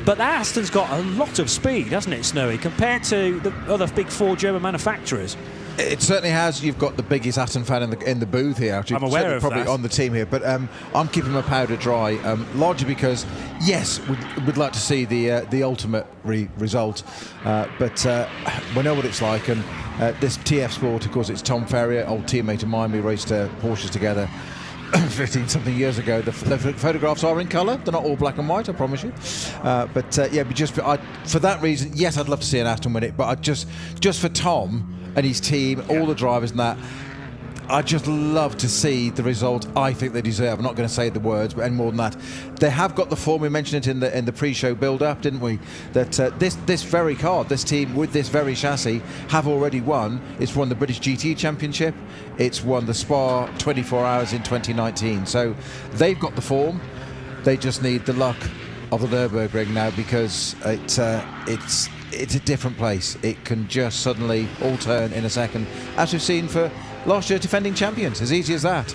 But that Aston's got a lot of speed, hasn't it, Snowy, compared to the other big 4 German manufacturers? It certainly has. You've got the biggest Aston fan in the booth here. Actually. I'm aware of probably that. On the team here, but I'm keeping my powder dry, largely because yes, we'd like to see the ultimate result, but we know what it's like. And this TF Sport, of course, it's Tom Ferrier, old teammate of mine. We raced Porsches together 15-something years ago. The photographs are in colour. They're not all black and white, I promise you. Yeah, for that reason, yes, I'd love to see an Aston win it. But just for Tom and his team, all the drivers and that, I just love to see the result I think they deserve. I'm not going to say the words, but any more than that. They have got the form. We mentioned it in the pre-show build-up, didn't we? That this very car, this team with this very chassis, have already won. It's won the British GT Championship. It's won the Spa 24 Hours in 2019. So they've got the form. They just need the luck of the Nürburgring now, because it's a different place. It can just suddenly all turn in a second, as we've seen for last year's defending champions. As easy as that.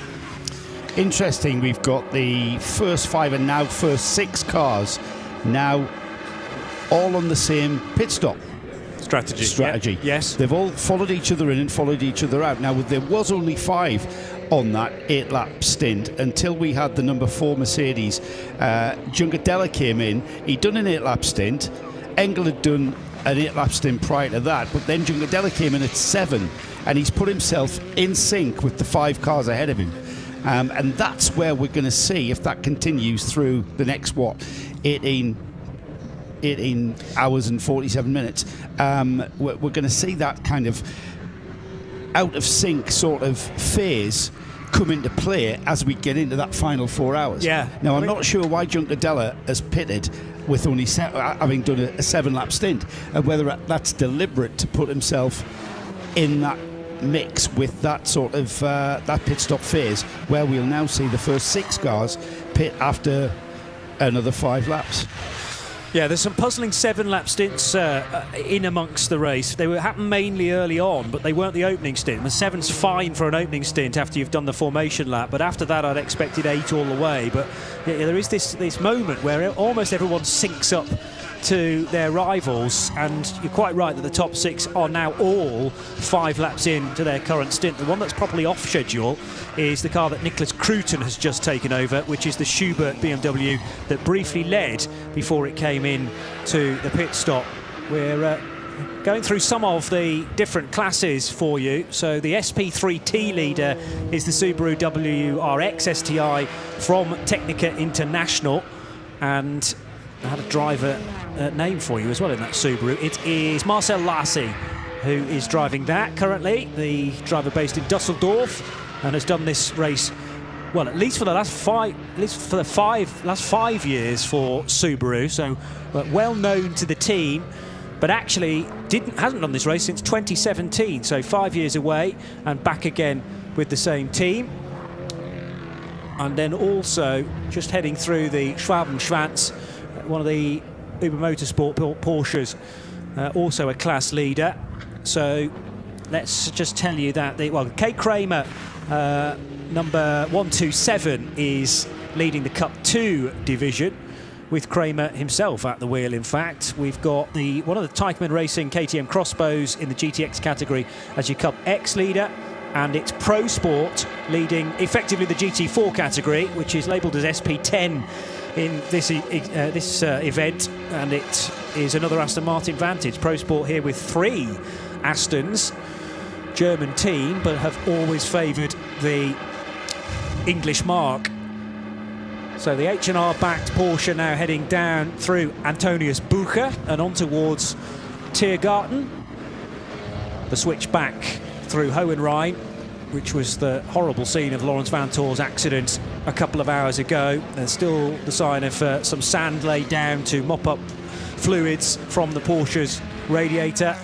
Interesting, we've got the first 5 and now first 6 cars now all on the same pit stop strategy. Yeah. Yes. They've all followed each other in and followed each other out. Now, there was only 5 on that 8-lap stint until we had the number 4 Mercedes. Jungadella came in. He'd done an 8-lap stint. Engel had done an 8-lap stint prior to that, but then Jungadella came in at 7, and he's put himself in sync with the 5 cars ahead of him. And that's where we're going to see if that continues through the next, 18 hours and 47 minutes. We're going to see that kind of out of sync sort of phase come into play as we get into that final 4 hours. Yeah. Now, I'm not sure why Jungadella has pitted with only having done a 7-lap stint, and whether that's deliberate to put himself in that mix with that sort of that pit stop phase, where we'll now see the first 6 cars pit after another 5 laps. Yeah, there's some puzzling 7-lap stints in amongst the race. They happened mainly early on, but they weren't the opening stint. The 7's fine for an opening stint after you've done the formation lap, but after that I'd expected 8 all the way. But yeah, there is this moment where almost everyone syncs up to their rivals, and you're quite right that the top 6 are now all 5 laps in to their current stint. The one that's properly off schedule is the car that Nicholas Cruton has just taken over, which is the Schubert BMW that briefly led before it came in to the pit stop. We're going through some of the different classes for you. So the SP3T leader is the Subaru WRX STI from Technica International, and I had a driver name for you as well in that Subaru. It is Marcel Lassi who is driving that currently, the driver based in Dusseldorf, and has done this race, well, at least for the last 5 years for Subaru. So well known to the team, but actually hasn't done this race since 2017. So 5 years away and back again with the same team. And then also just heading through the Schwabenschwanz, one of the Uber Motorsport Porsches, also a class leader. So let's just tell you that Kay Kramer, number 127, is leading the Cup 2 division, with Kramer himself at the wheel. In fact, we've got one of the Teichmann Racing KTM crossbows in the GTX category as your Cup X leader, and it's Pro Sport leading effectively the GT4 category, which is labelled as SP10 in this event, and it is another Aston Martin Vantage. Pro Sport here with 3 Astons, German team, but have always favoured the English marque. So the H&R backed Porsche now heading down through Antonius Bucher and on towards Tiergarten. The switch back through Hohenrhein, which was the horrible scene of Lawrence Vantor's accident a couple of hours ago. There's still the sign of some sand laid down to mop up fluids from the Porsche's radiator.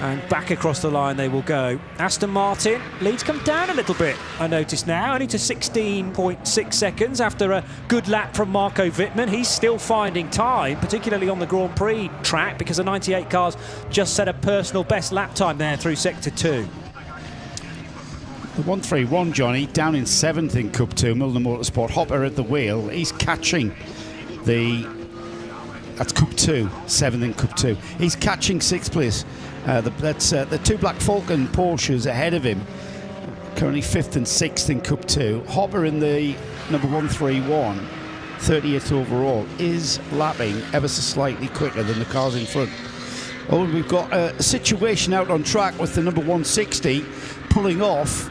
And back across the line they will go. Aston Martin leads come down a little bit, I notice now, only to 16.6 seconds after a good lap from Marco Wittmann. He's still finding time, particularly on the Grand Prix track, because the 98 cars just set a personal best lap time there through Sector 2. The 131, Johnny, down in 7th in Cup 2, Milner Motorsport. Hopper at the wheel. He's catching that's Cup 2, 7th in Cup 2. He's catching 6th place. That's the 2 Black Falcon Porsches ahead of him. Currently 5th and 6th in Cup 2. Hopper in the number 131, 30th overall, is lapping ever so slightly quicker than the cars in front. Oh, we've got a situation out on track with the number 160 pulling off.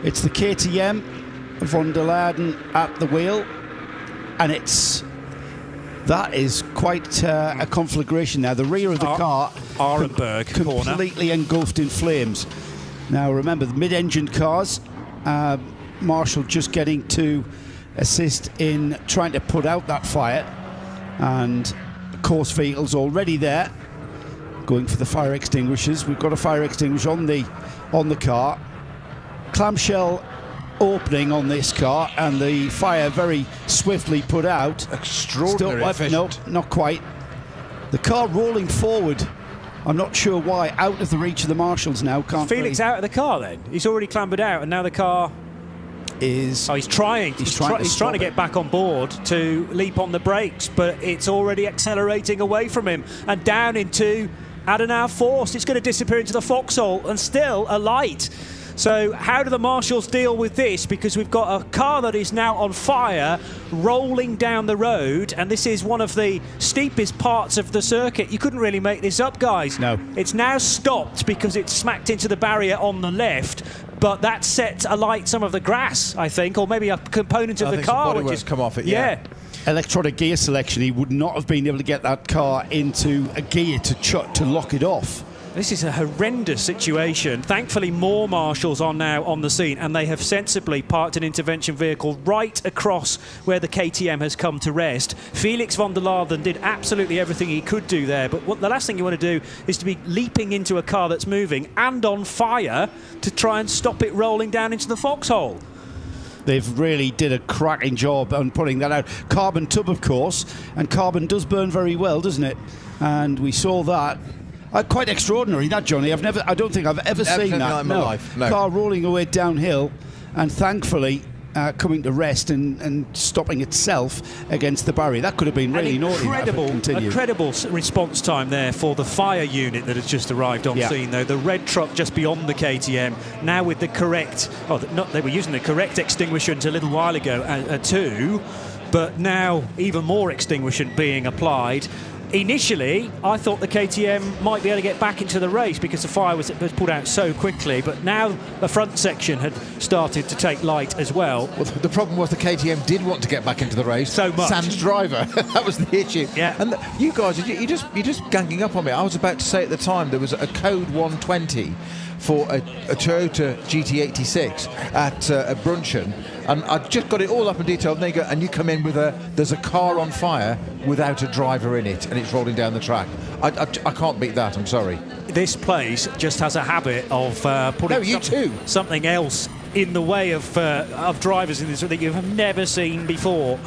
It's the KTM, von der Laden at the wheel, and that is quite a conflagration now. The rear of the car, Arenberg completely engulfed in flames. Now remember, the mid-engine cars, Marshall just getting to assist in trying to put out that fire, and course vehicles already there going for the fire extinguishers. We've got a fire extinguisher on the car. Clamshell opening on this car, and the fire very swiftly put out. Extraordinary efficient. No, not quite. The car rolling forward. I'm not sure why. Out of the reach of the marshals now. Felix out of the car then? He's already clambered out, and now the car is... Oh, he's trying to get back on board to leap on the brakes, but it's already accelerating away from him and down into Adenauer Forst. It's going to disappear into the foxhole, and still a light. So how do the marshals deal with this? Because we've got a car that is now on fire, rolling down the road, and this is one of the steepest parts of the circuit. You couldn't really make this up, guys. No. It's now stopped because it's smacked into the barrier on the left, but that set alight some of the grass, I think, or maybe a component of the car. Which has come off it, yeah. Electronic gear selection. He would not have been able to get that car into a gear to lock it off. This is a horrendous situation. Thankfully, more marshals are now on the scene, and they have sensibly parked an intervention vehicle right across where the KTM has come to rest. Felix von der Laden did absolutely everything he could do there, but the last thing you want to do is to be leaping into a car that's moving and on fire to try and stop it rolling down into the foxhole. They've really did a cracking job on putting that out. Carbon tub, of course, and carbon does burn very well, doesn't it? And we saw that. Quite extraordinary, that, Johnny. I don't think I've ever seen that. In my life. No. Car rolling away downhill, and thankfully coming to rest and stopping itself against the barrier. That could have been really naughty. Incredible response time there for the fire unit that has just arrived on scene, though. The red truck just beyond the KTM, now with the correct... they were using the correct extinguishant a little while ago, too, but now even more extinguishant being applied. Initially, I thought the KTM might be able to get back into the race because the fire was put out so quickly, but now the front section had started to take light as well. Well, the problem was the KTM did want to get back into the race. So much. Sans driver. That was the issue. Yeah. And you guys, you're just ganging up on me. I was about to say at the time there was a code 120 for a Toyota GT86 at Brunchen, and I just got it all up in detail. And you come in with there's a car on fire without a driver in it, and it's rolling down the track. I can't beat that. I'm sorry. This place just has a habit of putting something else in the way of drivers in this that you have never seen before.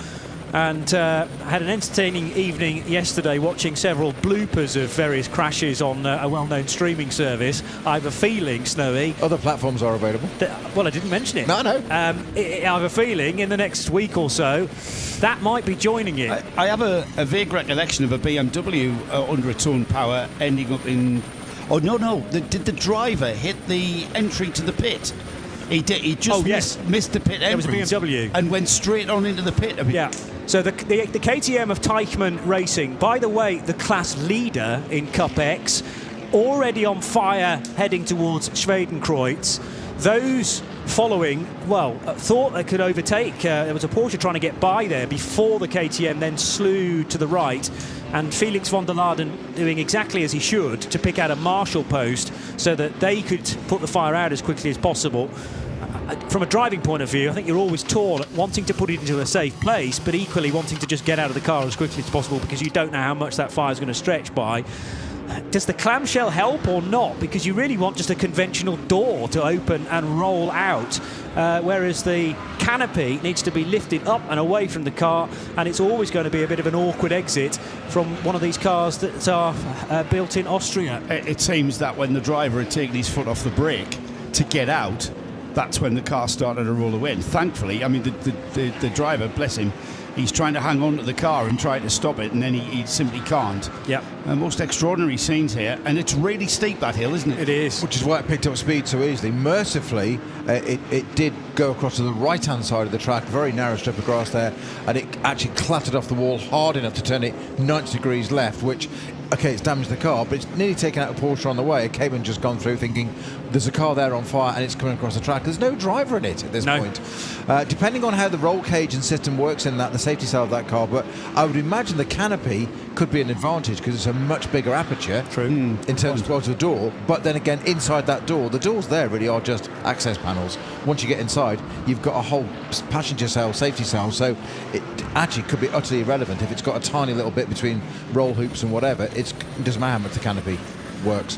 and had an entertaining evening yesterday watching several bloopers of various crashes on a well-known streaming service. I have a feeling, Snowy... Other platforms are available. Well, I didn't mention it. No, I know. I have a feeling in the next week or so that might be joining it. I have a vague recollection of a BMW under its own power ending up in... Oh, no. Did the driver hit the entry to the pit? He did. He just missed the pit entrance. It was a BMW. And went straight on into the pit. Yeah. So the KTM of Teichmann Racing, by the way, the class leader in Cup X, already on fire heading towards Schwedenkreuz. Those following, thought they could overtake. There was a Porsche trying to get by there before the KTM then slew to the right. And Felix von der Laden doing exactly as he should to pick out a marshal post so that they could put the fire out as quickly as possible. From a driving point of view, I think you're always torn, wanting to put it into a safe place, but equally wanting to just get out of the car as quickly as possible because you don't know how much that fire is going to stretch by. Does the clamshell help or not? Because you really want just a conventional door to open and roll out, whereas the canopy needs to be lifted up and away from the car, and it's always going to be a bit of an awkward exit from one of these cars that are built in Austria. It seems that when the driver had taken his foot off the brake to get out, that's when the car started to roll away. And thankfully, I mean, the driver, bless him, he's trying to hang on to the car and try to stop it, and then he simply can't. Yeah. Most extraordinary scenes here, and it's really steep, that hill, isn't it? It is. Which is why it picked up speed so easily. Mercifully, it did go across to the right-hand side of the track, very narrow strip of grass there, and it actually clattered off the wall hard enough to turn it 90 degrees left, which... Okay, it's damaged the car, but it's nearly taken out a Porsche on the way. A Cayman just gone through thinking there's a car there on fire and it's coming across the track. There's no driver in it at this point. Depending on how the roll cage and system works in that, the safety side of that car, but I would imagine the canopy could be an advantage because it's a much bigger aperture in terms of the door. But then again, inside that door, the doors there really are just access panels. Once you get inside, you've got a whole passenger cell, safety cell, so it actually could be utterly irrelevant if it's got a tiny little bit between roll hoops and whatever. It doesn't matter how much the canopy works.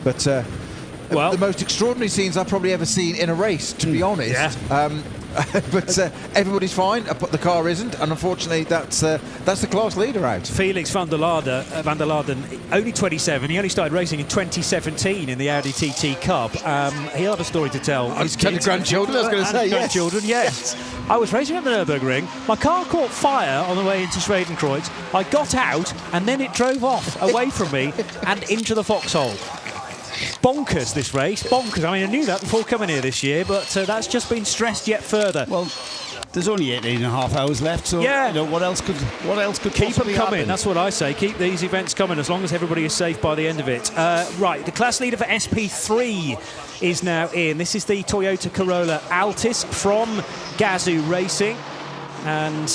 But the most extraordinary scenes I've probably ever seen in a race, to be honest. Yeah. But everybody's fine, but the car isn't, and unfortunately that's the class leader out. Felix van der Laden, only 27. He only started racing in 2017 in the Audi TT Cup. He'll have a story to tell. His grandchildren, I was going to say, grandchildren, yes. I was racing at the Nürburgring. My car caught fire on the way into Schwedenkreuz. I got out, and then it drove off away from me and into the foxhole. Bonkers, this race. Bonkers. I mean, I knew that before coming here this year, but that's just been stressed yet further. Well, there's only 18.5 hours left, so what else could keep them coming? happen? That's what I say. Keep these events coming as long as everybody is safe by the end of it. Right, the class leader for SP3 is now in. This is the Toyota Corolla Altis from Gazoo Racing, and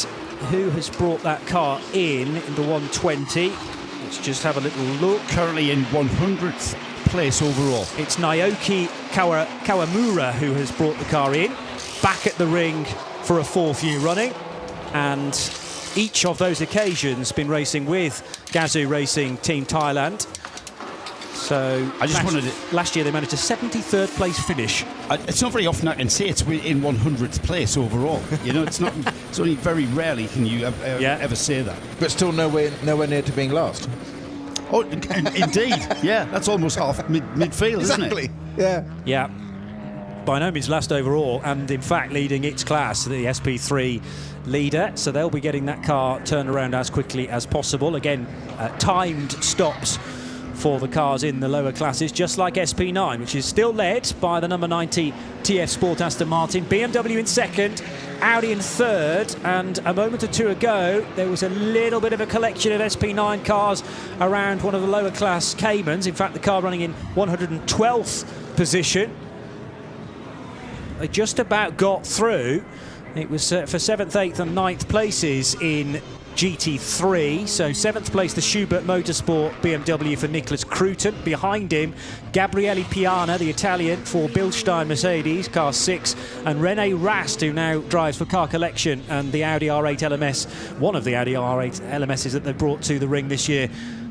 who has brought that car in the 120? Let's just have a little look. Currently in 100th place overall. It's Naoki Kawamura who has brought the car in, back at the ring for a 4th year running, and each of those occasions been racing with Gazoo Racing Team Thailand. So I just wanted last year they managed a 73rd place finish. It's not very often I can say it's in 100th place overall. You know, it's only very rarely can you ever say that. But still nowhere near to being last. Oh, indeed. Yeah, that's almost half midfield, isn't it? Exactly. Yeah. Yeah. By no means last overall, and in fact leading its class, the SP3 leader. So they'll be getting that car turned around as quickly as possible. Again, timed stops for the cars in the lower classes, just like SP9, which is still led by the number 90 TF Sport Aston Martin. BMW in second, Audi in third, and a moment or two ago there was a little bit of a collection of SP9 cars around one of the lower class Caymans. In fact, the car running in 112th position. They just about got through. It was for 7th, 8th and 9th places in GT3. So 7th place, the Schubert Motorsport BMW for Nicholas Cruton. Behind him, Gabriele Piana, the Italian, for Bilstein Mercedes, car 6. And René Rast, who now drives for Car Collection and the Audi R8 LMS, one of the Audi R8 LMSs that they brought to the ring this year,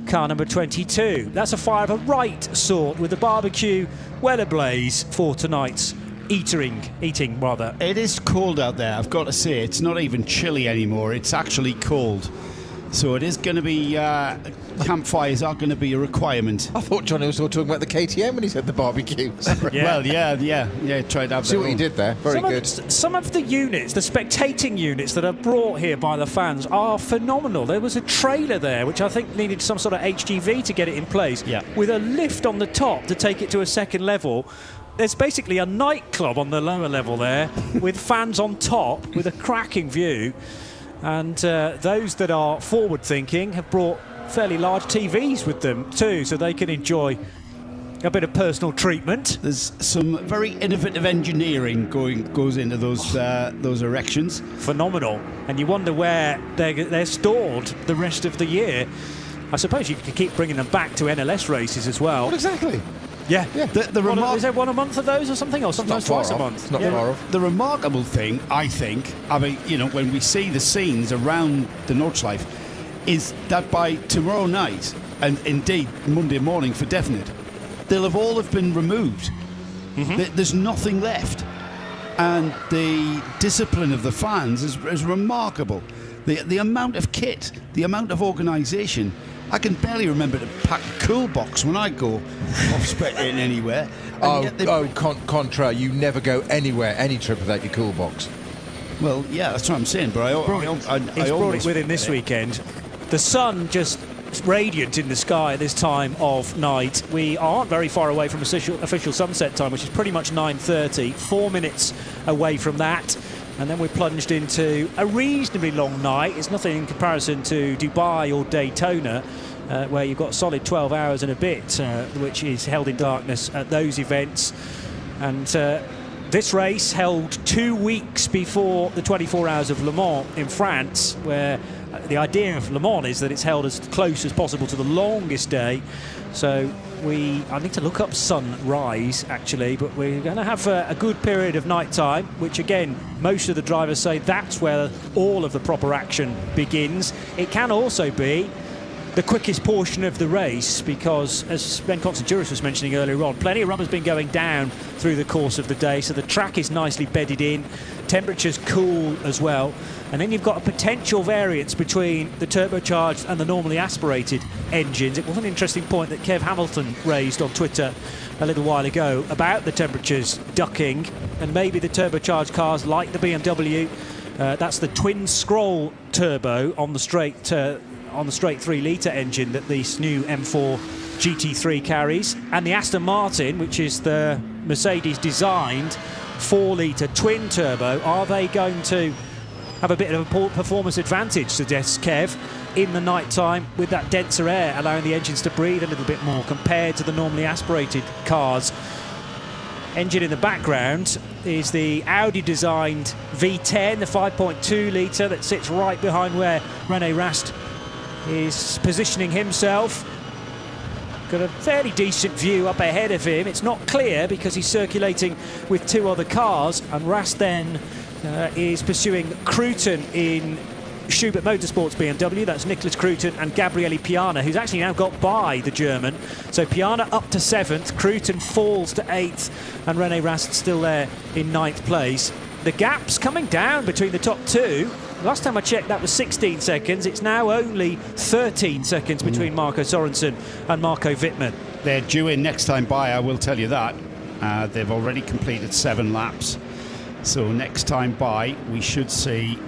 car number 22. That's a fire of a right sort, with the barbecue well ablaze for tonight's eating rather. It is cold out there, I've got to say. It's not even chilly anymore. It's actually cold. So it is going to be, campfires are going to be a requirement. I thought Johnny was talking about the KTM when he said the barbecue. Yeah. Well, yeah, tried to have See their what he own. did there. Very good. Some of the units, the spectating units that are brought here by the fans are phenomenal. There was a trailer there which I think needed some sort of HGV to get it in place, with a lift on the top to take it to a second level. There's basically a nightclub on the lower level there with fans on top with a cracking view. And those that are forward-thinking have brought fairly large TVs with them too, so they can enjoy a bit of personal treatment. There's some very innovative engineering goes into those erections. Phenomenal. And you wonder where they're stored the rest of the year. I suppose you could keep bringing them back to NLS races as well. What exactly? Yeah. Is there one a month of those or something? Or sometimes twice a month? It's not far off. The remarkable thing, I think, when we see the scenes around the Nordschleife, is that by tomorrow night, and indeed Monday morning for definite, they'll all have been removed. Mm-hmm. There's nothing left. And the discipline of the fans is remarkable. The amount of kit, the amount of organisation. I can barely remember to pack a cool box when I go off spectating anywhere. Contra, you never go anywhere, any trip without your cool box. Well, yeah, that's what I'm saying, but He's brought it with him this weekend. The sun just radiant in the sky at this time of night. We aren't very far away from official sunset time, which is pretty much 9:30, 4 minutes away from that. And then we're plunged into a reasonably long night. It's nothing in comparison to Dubai or Daytona, where you've got a solid 12 hours and a bit, which is held in darkness at those events. And this race held 2 weeks before the 24 Hours of Le Mans in France, where the idea of Le Mans is that it's held as close as possible to the longest day. So I need to look up sunrise actually, but we're going to have a good period of night time, which again most of the drivers say that's where all of the proper action begins. It can also be the quickest portion of the race because, as Ben Constanturis was mentioning earlier on, plenty of rubber's been going down through the course of the day, so the track is nicely bedded in, temperature's cool as well, and then you've got a potential variance between the turbocharged and the normally aspirated engines. It was an interesting point that Kev Hamilton raised on Twitter a little while ago about the temperatures ducking, and maybe the turbocharged cars like the BMW, that's the twin scroll turbo on the straight 3-litre engine that this new M4 GT3 carries, and the Aston Martin, which is the Mercedes designed 4-litre twin turbo. Are they going to have a bit of a performance advantage, suggests Kev, in the night time with that denser air allowing the engines to breathe a little bit more compared to the normally aspirated cars? Engine in the background is the Audi designed V10, the 5.2 litre that sits right behind where René Rast is positioning himself. Got a fairly decent view up ahead of him. It's not clear because he's circulating with two other cars, and Rast then is pursuing Cruton in Schubert Motorsports BMW. That's Nicholas Cruton and Gabriele Piana, who's actually now got by the German. So Piana up to 7th, Cruton falls to 8th, and René Rast still there in 9th place. The gap's coming down between the top two. Last time I checked, that was 16 seconds. It's now only 13 seconds between Marco Sorensen and Marco Wittmann. They're due in next time by, I will tell you that. They've already completed 7 laps. So next time by, we should see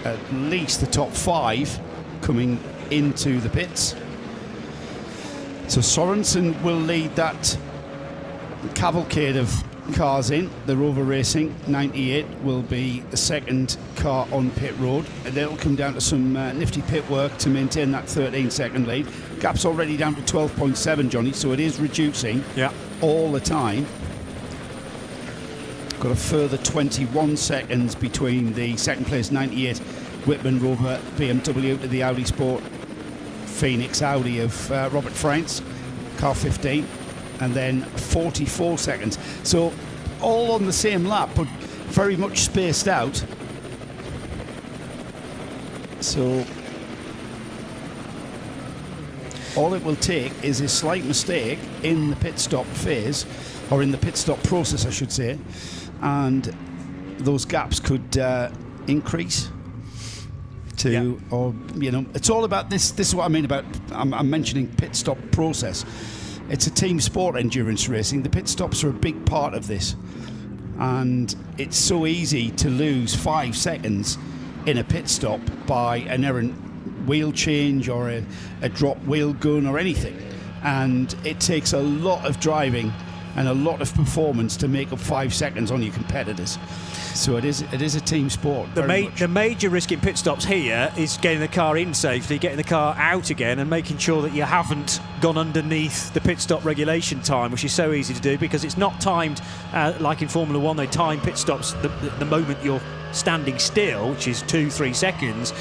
at least the top 5 coming into the pits. So Sorensen will lead that cavalcade of cars in. The Rover Racing 98 will be the second car on pit road, and it'll come down to some nifty pit work to maintain that 13-second lead. Gap's already down to 12.7, Johnny, so it is reducing all the time. Got a further 21 seconds between the second place 98 Whitman Rover BMW to the Audi Sport Phoenix Audi of Robert France, car 15. And then 44 seconds. So all on the same lap, but very much spaced out. So All it will take is a slight mistake in the pit stop phase, or in the pit stop process, I should say, and those gaps could increase to, or, you know, it's all about this. This is what I mean about, I'm mentioning pit stop process. It's a team sport, endurance racing. The pit stops are a big part of this. And it's so easy to lose 5 seconds in a pit stop by an errant wheel change or a drop wheel gun or anything. And it takes a lot of driving and a lot of performance to make up 5 seconds on your competitors. So it is a team sport. The major risk in pit stops here is getting the car in safely, getting the car out again, and making sure that you haven't gone underneath the pit stop regulation time, which is so easy to do because it's not timed like in Formula 1. They time pit stops the moment you're standing still, which is 2-3 seconds.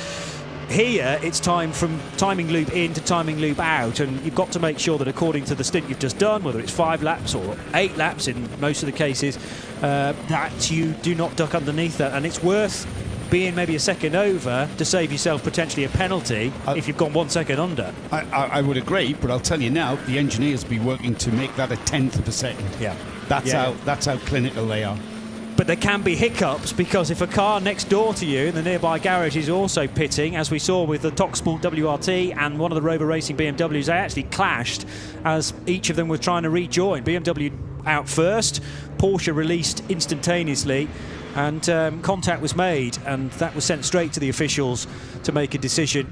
Here, it's time from timing loop in to timing loop out, and you've got to make sure that according to the stint you've just done, whether it's 5 laps or 8 laps in most of the cases, that you do not duck underneath that. And it's worth being maybe a second over to save yourself potentially a penalty if you've gone 1 second under. I would agree, but I'll tell you now, the engineers be working to make that a tenth of a second. Yeah. That's how clinical they are. But there can be hiccups because if a car next door to you in the nearby garage is also pitting, as we saw with the ToxSport WRT and one of the Rover Racing BMWs, they actually clashed as each of them were trying to rejoin. BMW out first, Porsche released instantaneously, and contact was made, and that was sent straight to the officials to make a decision.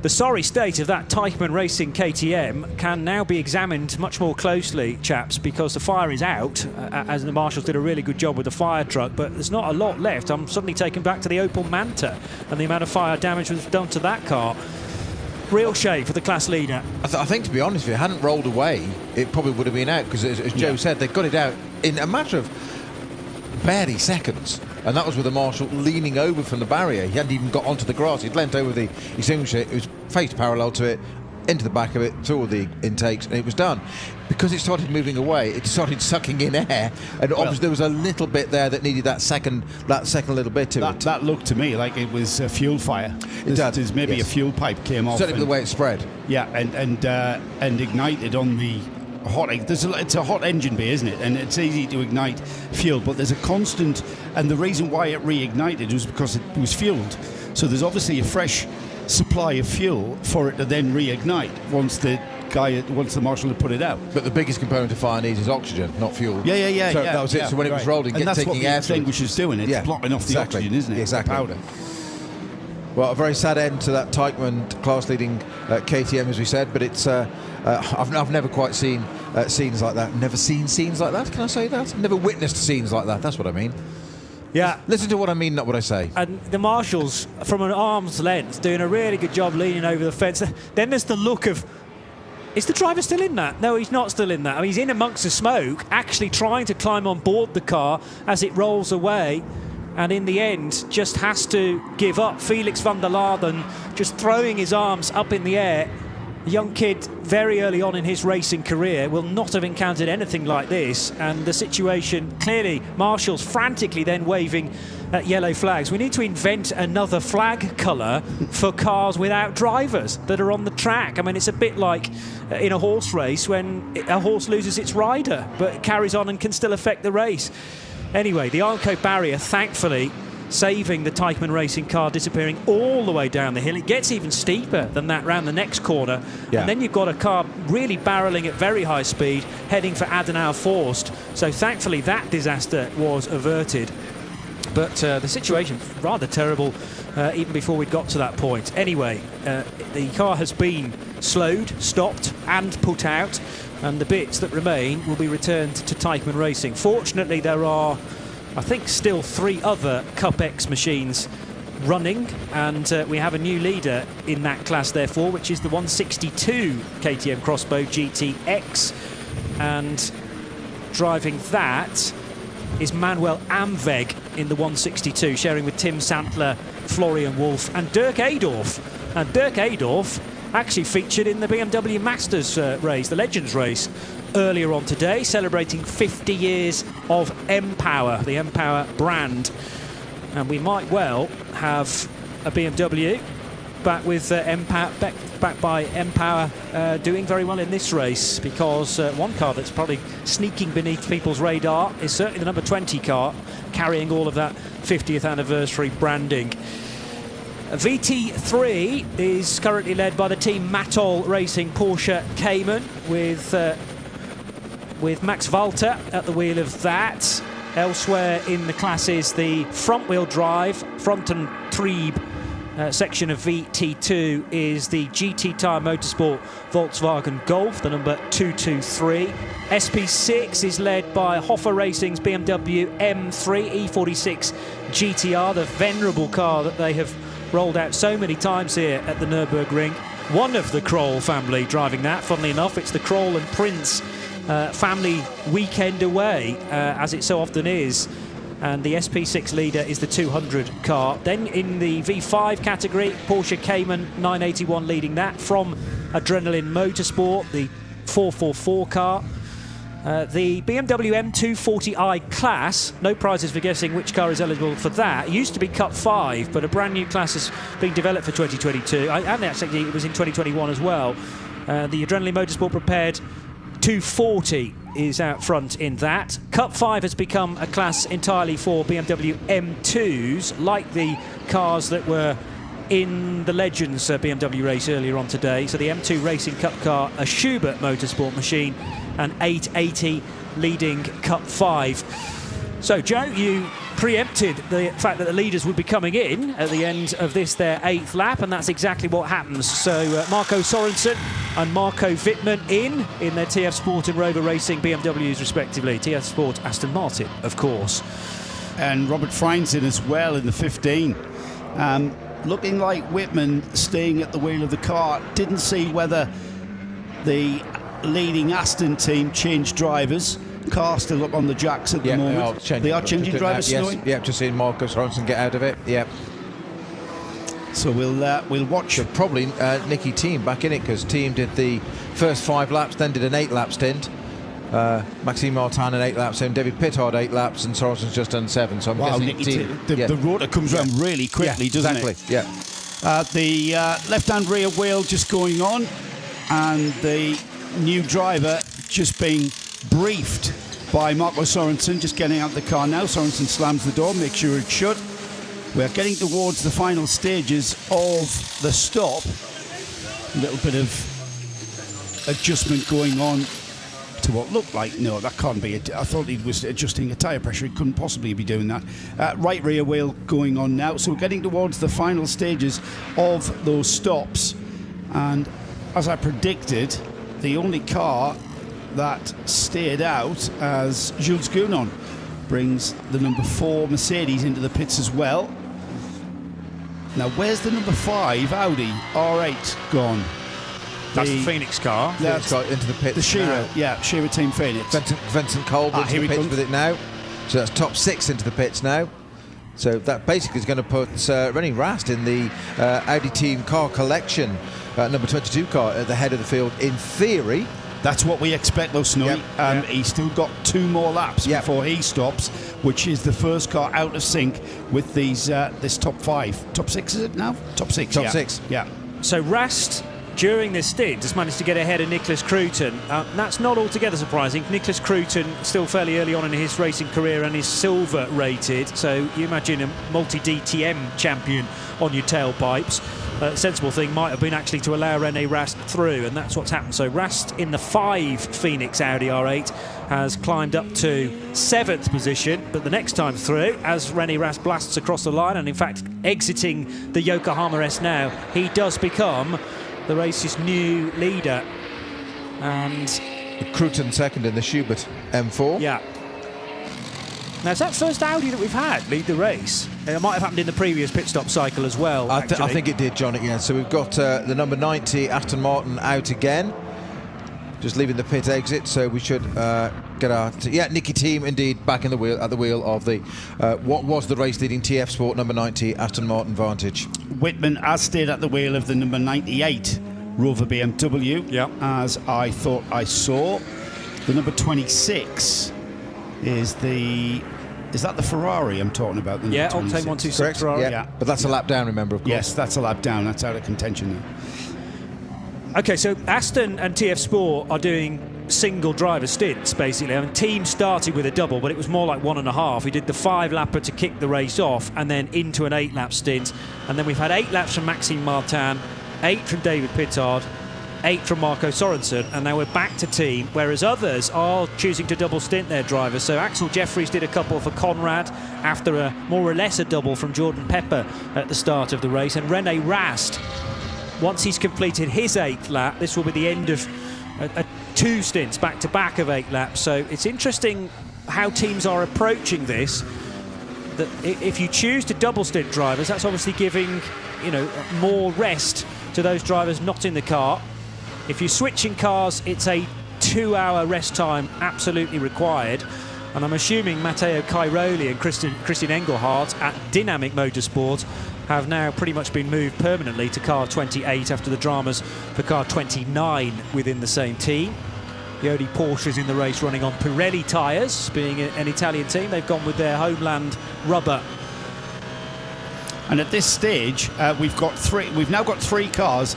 The sorry state of that Teichmann Racing KTM can now be examined much more closely, chaps, because the fire is out, as the marshals did a really good job with the fire truck, but there's not a lot left. I'm suddenly taken back to the Opel Manta and the amount of fire damage was done to that car. Real shame for the class leader. I think, to be honest, if it hadn't rolled away, it probably would have been out, because as Joe said, they got it out in a matter of barely seconds. And that was with the marshal leaning over from the barrier. He hadn't even got onto the grass. He'd leant over the extinguisher. It was face parallel to it, into the back of it, through all the intakes, and it was done. Because it started moving away, it started sucking in air, and obviously there was a little bit there that needed that second little bit to it. That looked to me like it was a fuel fire. There's maybe a fuel pipe came off. Certainly the way it spread. Yeah, and ignited on the hot. It's a hot engine bay, isn't it? And it's easy to ignite fuel, but there's a constant. And the reason why it reignited was because it was fueled. So there's obviously a fresh supply of fuel for it to then reignite once the marshal had put it out. But the biggest component of fire needs is oxygen, not fuel. Yeah. So that was it. So when it was rolling, and that's what the air extinguisher's doing. It's blocking off the oxygen, isn't it? Exactly. The powder. Well, a very sad end to that Teichmann class-leading KTM, as we said. But it's I've never quite seen scenes like that. Never seen scenes like that. Can I say that? Never witnessed scenes like that. That's what I mean. Yeah. Listen to what I mean, not what I say. And the marshals, from an arm's length, doing a really good job leaning over the fence. Then there's the look of, is the driver still in that? No, he's not still in that. I mean, he's in amongst the smoke, actually trying to climb on board the car as it rolls away. And in the end, just has to give up. Felix van der Laarden just throwing his arms up in the air. A young kid, very early on in his racing career, will not have encountered anything like this. And the situation, clearly, marshals frantically then waving at yellow flags. We need to invent another flag colour for cars without drivers that are on the track. I mean, it's a bit like in a horse race when a horse loses its rider, but it carries on and can still affect the race. Anyway, the Armco barrier, thankfully, saving the Teichmann Racing car disappearing all the way down the hill. It gets even steeper than that round the next corner. Yeah. And then you've got a car really barrelling at very high speed, heading for Adenauer Forst. So thankfully that disaster was averted. But the situation, rather terrible, even before we got to that point. Anyway, the car has been slowed, stopped and put out, and the bits that remain will be returned to Teichmann Racing. Fortunately, there are, I think, still 3 other Cup X machines running, and we have a new leader in that class, therefore, which is the 162 KTM Crossbow GTX. And driving that is Manuel Amweg in the 162, sharing with Tim Santler, Florian Wolf and Dirk Adorf. And Dirk Adorf actually featured in the BMW Masters race, the Legends race, earlier on today, celebrating 50 years of M-Power, the M-Power brand. And we might well have a BMW back with back by Empower doing very well in this race, because one car that's probably sneaking beneath people's radar is certainly the number 20 car, carrying all of that 50th anniversary branding. VT3 is currently led by the team Matol Racing Porsche Cayman, with Max Walter at the wheel of that. Elsewhere in the classes, the front-wheel drive, front and Trieb section of VT2 is the GT Tyre Motorsport Volkswagen Golf, the number 223. SP6 is led by Hoffer Racing's BMW M3 E46 GTR, the venerable car that they have rolled out so many times here at the Nürburgring. One of the Kroll family driving that, funnily enough. It's the Kroll and Prince family weekend away, as it so often is. And the SP6 leader is the 200 car. Then in the V5 category, Porsche Cayman 981 leading that from Adrenaline Motorsport, the 444 car. The BMW M240i class, no prizes for guessing which car is eligible for that. It used to be Cup 5, but a brand new class has been developed for 2022, and actually it was in 2021 as well. The Adrenaline Motorsport prepared 240 is out front in that. Cup 5 has become a class entirely for BMW M2s, like the cars that were in the Legends BMW race earlier on today. So the M2 Racing Cup car, a Schubert Motorsport machine, and 880 leading Cup 5. So, Joe, you preempted the fact that the leaders would be coming in at the end of their 8th lap, and that's exactly what happens. So, Marco Sorensen and Marco Wittmann in their TF Sport and Rover Racing BMWs, respectively. TF Sport, Aston Martin, of course. And Robert Frines in as well in the 15. Looking like Whitman staying at the wheel of the car. Didn't see whether the leading Aston team changed drivers. Car still up on the jacks at the moment. They are changing drivers. Yes, yeah, just seeing Marcus Ronson get out of it. Yeah. So we'll watch. So probably Nicky Team back in it, because Team did the first 5 laps, then did an 8-lap stint. Maxime Martin an 8-lap stint, David Pittard 8 laps, and Sorensen's just done 7. So I'm guessing Team. The rotor comes around really quickly, doesn't it? Exactly. Yeah. The left-hand rear wheel just going on, and the new driver just being briefed by Marco Sorensen, just getting out of the car now. Sorensen slams the door, makes sure it's shut. We're getting towards the final stages of the stop. A little bit of adjustment going on to what looked like, no, that can't be it. I thought he was adjusting a tyre pressure. He couldn't possibly be doing that. Right rear wheel going on now. So we're getting towards the final stages of those stops. And as I predicted, the only car that stayed out as Jules Gounon brings the number 4 Mercedes into the pits as well. Now, where's the number 5 Audi R8 gone? That's the Phoenix car. That's got into the pits. The Shearer, now. Shearer Team Phoenix. Vincent Colbert into the pits with it now. So that's top 6 into the pits now. So that basically is going to put Rennie Rast in the Audi Team car collection, number 22 car at the head of the field in theory. That's what we expect, though, Snowy. He's still got 2 more laps before he stops, which is the first car out of sync with these this top 5. Top 6 is it now? Top 6. Top 6. Yeah. So Rast, during this stint, has managed to get ahead of Nicholas Cruton. That's not altogether surprising. Nicholas Cruton still fairly early on in his racing career and is silver rated. So you imagine a multi-DTM champion on your tailpipes. Sensible thing might have been actually to allow Rene Rast through, and that's what's happened. So Rast in the 5 Phoenix Audi R8 has climbed up to 7th position, but the next time through, as Rene Rast blasts across the line and in fact exiting the Yokohama S now, he does become the race's new leader. And Cruton second in the Schubert M4. Yeah. Now, it's that first Audi that we've had lead the race. It might have happened in the previous pit stop cycle as well. I think it did, John. Yeah. So we've got the number 90 Aston Martin out again, just leaving the pit exit. So we should get our Nicky Team indeed back in the wheel at the wheel of the what was the race-leading TF Sport number 90 Aston Martin Vantage. Whitman has stayed at the wheel of the number 98 Rover BMW, as I thought I saw. The number 26 is the Is that the Ferrari I'm talking about? The Yeah, number Octane 26? 126 Ferrari. Yeah. But that's a lap down, remember, of course. Yes, that's a lap down. That's out of contention now. Okay, so Aston and TF Sport are doing single driver stints, basically. I mean, team started with a double, but it was more like 1.5. We did the 5-lapper to kick the race off and then into an 8-lap stint. And then we've had 8 laps from Maxime Martin, 8 from David Pittard, 8 from Marco Sorensen, and now we're back to team, whereas others are choosing to double stint their drivers. So Axel Jeffries did a couple for Conrad after a more or less a double from Jordan Pepper at the start of the race, and Rene Rast, once he's completed his 8th lap, this will be the end of 2 stints back-to-back of 8 laps. So it's interesting how teams are approaching this, that if you choose to double stint drivers, that's obviously giving, you know, more rest to those drivers not in the car. If you're switching cars, it's a 2-hour rest time absolutely required. And I'm assuming Matteo Cairoli and Christian Engelhardt at Dynamic Motorsport have now pretty much been moved permanently to car 28 after the dramas for car 29 within the same team. The only Porsches in the race running on Pirelli tyres, being an Italian team, they've gone with their homeland rubber. And at this stage, we've now got 3 cars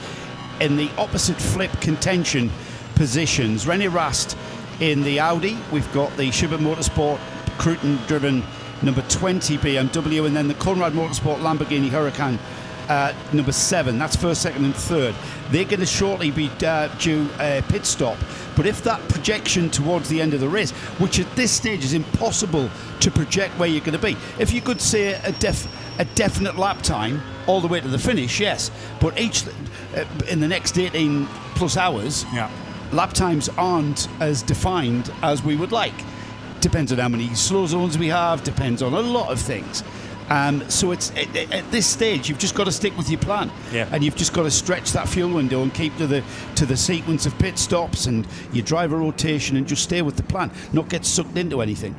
in the opposite flip contention positions. Rene Rast in the Audi. We've got the Schubert Motorsport Cruton-driven number 20 BMW, and then the Conrad Motorsport Lamborghini Huracan number 7. That's first, second and third. They're going to shortly be due a pit stop. But if that projection towards the end of the race, which at this stage is impossible to project where you're going to be, if you could say a definite lap time all the way to the finish, yes, but each in the next 18 plus hours, lap times aren't as defined as we would like. Depends on how many slow zones we have, depends on a lot of things. So it's at this stage, you've just got to stick with your plan, and you've just got to stretch that fuel window and keep to the sequence of pit stops and your driver rotation, and just stay with the plan, not get sucked into anything.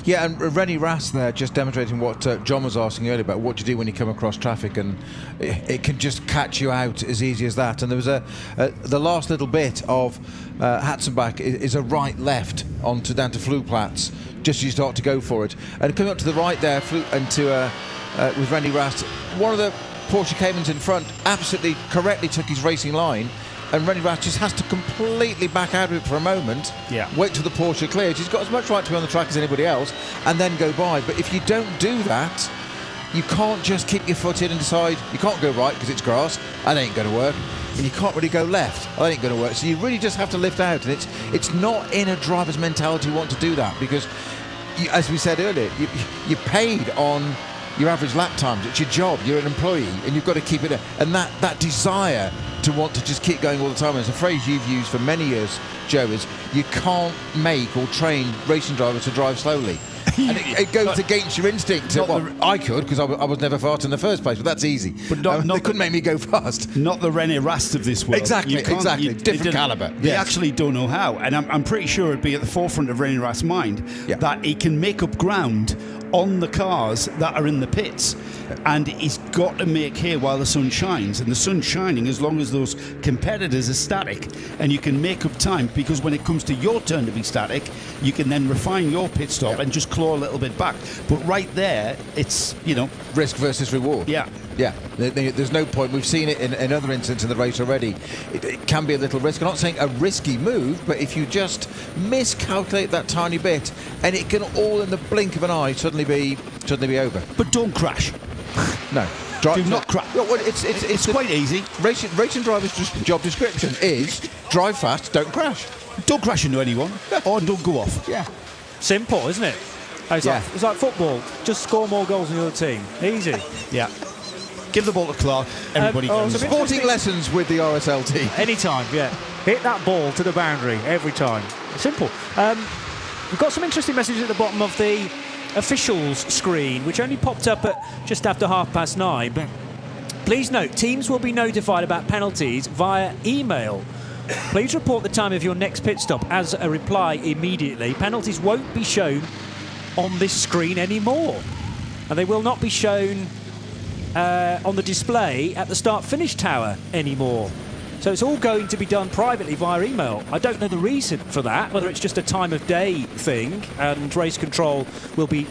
Yeah, and Rene Rast there just demonstrating what John was asking earlier about what you do when you come across traffic, and it can just catch you out as easy as that. And there was the last little bit of Hatzenbach is a right-left down to Flugplatz, just as you start to go for it. And coming up to the right there, with Rene Rast, one of the Porsche Caymans in front absolutely correctly took his racing line, and Rene Rast just has to completely back out of it for a moment, wait till the Porsche clears. He's got as much right to be on the track as anybody else, and then go by. But if you don't do that, you can't just keep your foot in and decide you can't go right because it's grass, that ain't going to work, and you can't really go left, that ain't going to work. So you really just have to lift out, and it's not in a driver's mentality want to do that, because as we said earlier, you're paid on your average lap times. It's your job, you're an employee, and you've got to keep it in. And that desire to want to just keep going all the time, and it's a phrase you've used for many years, Joe, is you can't make or train racing drivers to drive slowly. And it goes against your instinct. I could, because I was never fast in the first place, but that's easy. But they couldn't make me go fast. Not the Rene Rast of this world. Exactly. Different calibre. They actually don't know how. And I'm pretty sure it'd be at the forefront of Rene Rast's mind that he can make up ground on the cars that are in the pits, and he's got to make hay while the sun shines, and the sun's shining as long as those competitors are static, and you can make up time, because when it comes to your turn to be static, you can then refine your pit stop and just claw a little bit back. But right there, it's, risk versus reward. Yeah, there's no point. We've seen it in other incidents in the race already. It can be a little risk. I'm not saying a risky move, but if you just miscalculate that tiny bit, and it can all in the blink of an eye suddenly be over. But don't crash. No. Do not crash. Well, it's quite easy. Racing driver's job description is drive fast, don't crash. Don't crash into anyone, or don't go off. Yeah. Simple, isn't it? It's like football. Just score more goals than your team. Easy. Yeah. Give the ball to Clark. Everybody goes. Sporting lessons with the RSLT. Anytime, hit that ball to the boundary every time. Simple. We've got some interesting messages at the bottom of the officials screen, which only popped up at just after 9:30. But please note, teams will be notified about penalties via email. Please report the time of your next pit stop as a reply immediately. Penalties won't be shown on this screen anymore, and they will not be shown on the display at the start-finish tower anymore. So it's all going to be done privately via email. I don't know the reason for that, whether it's just a time of day thing and race control will be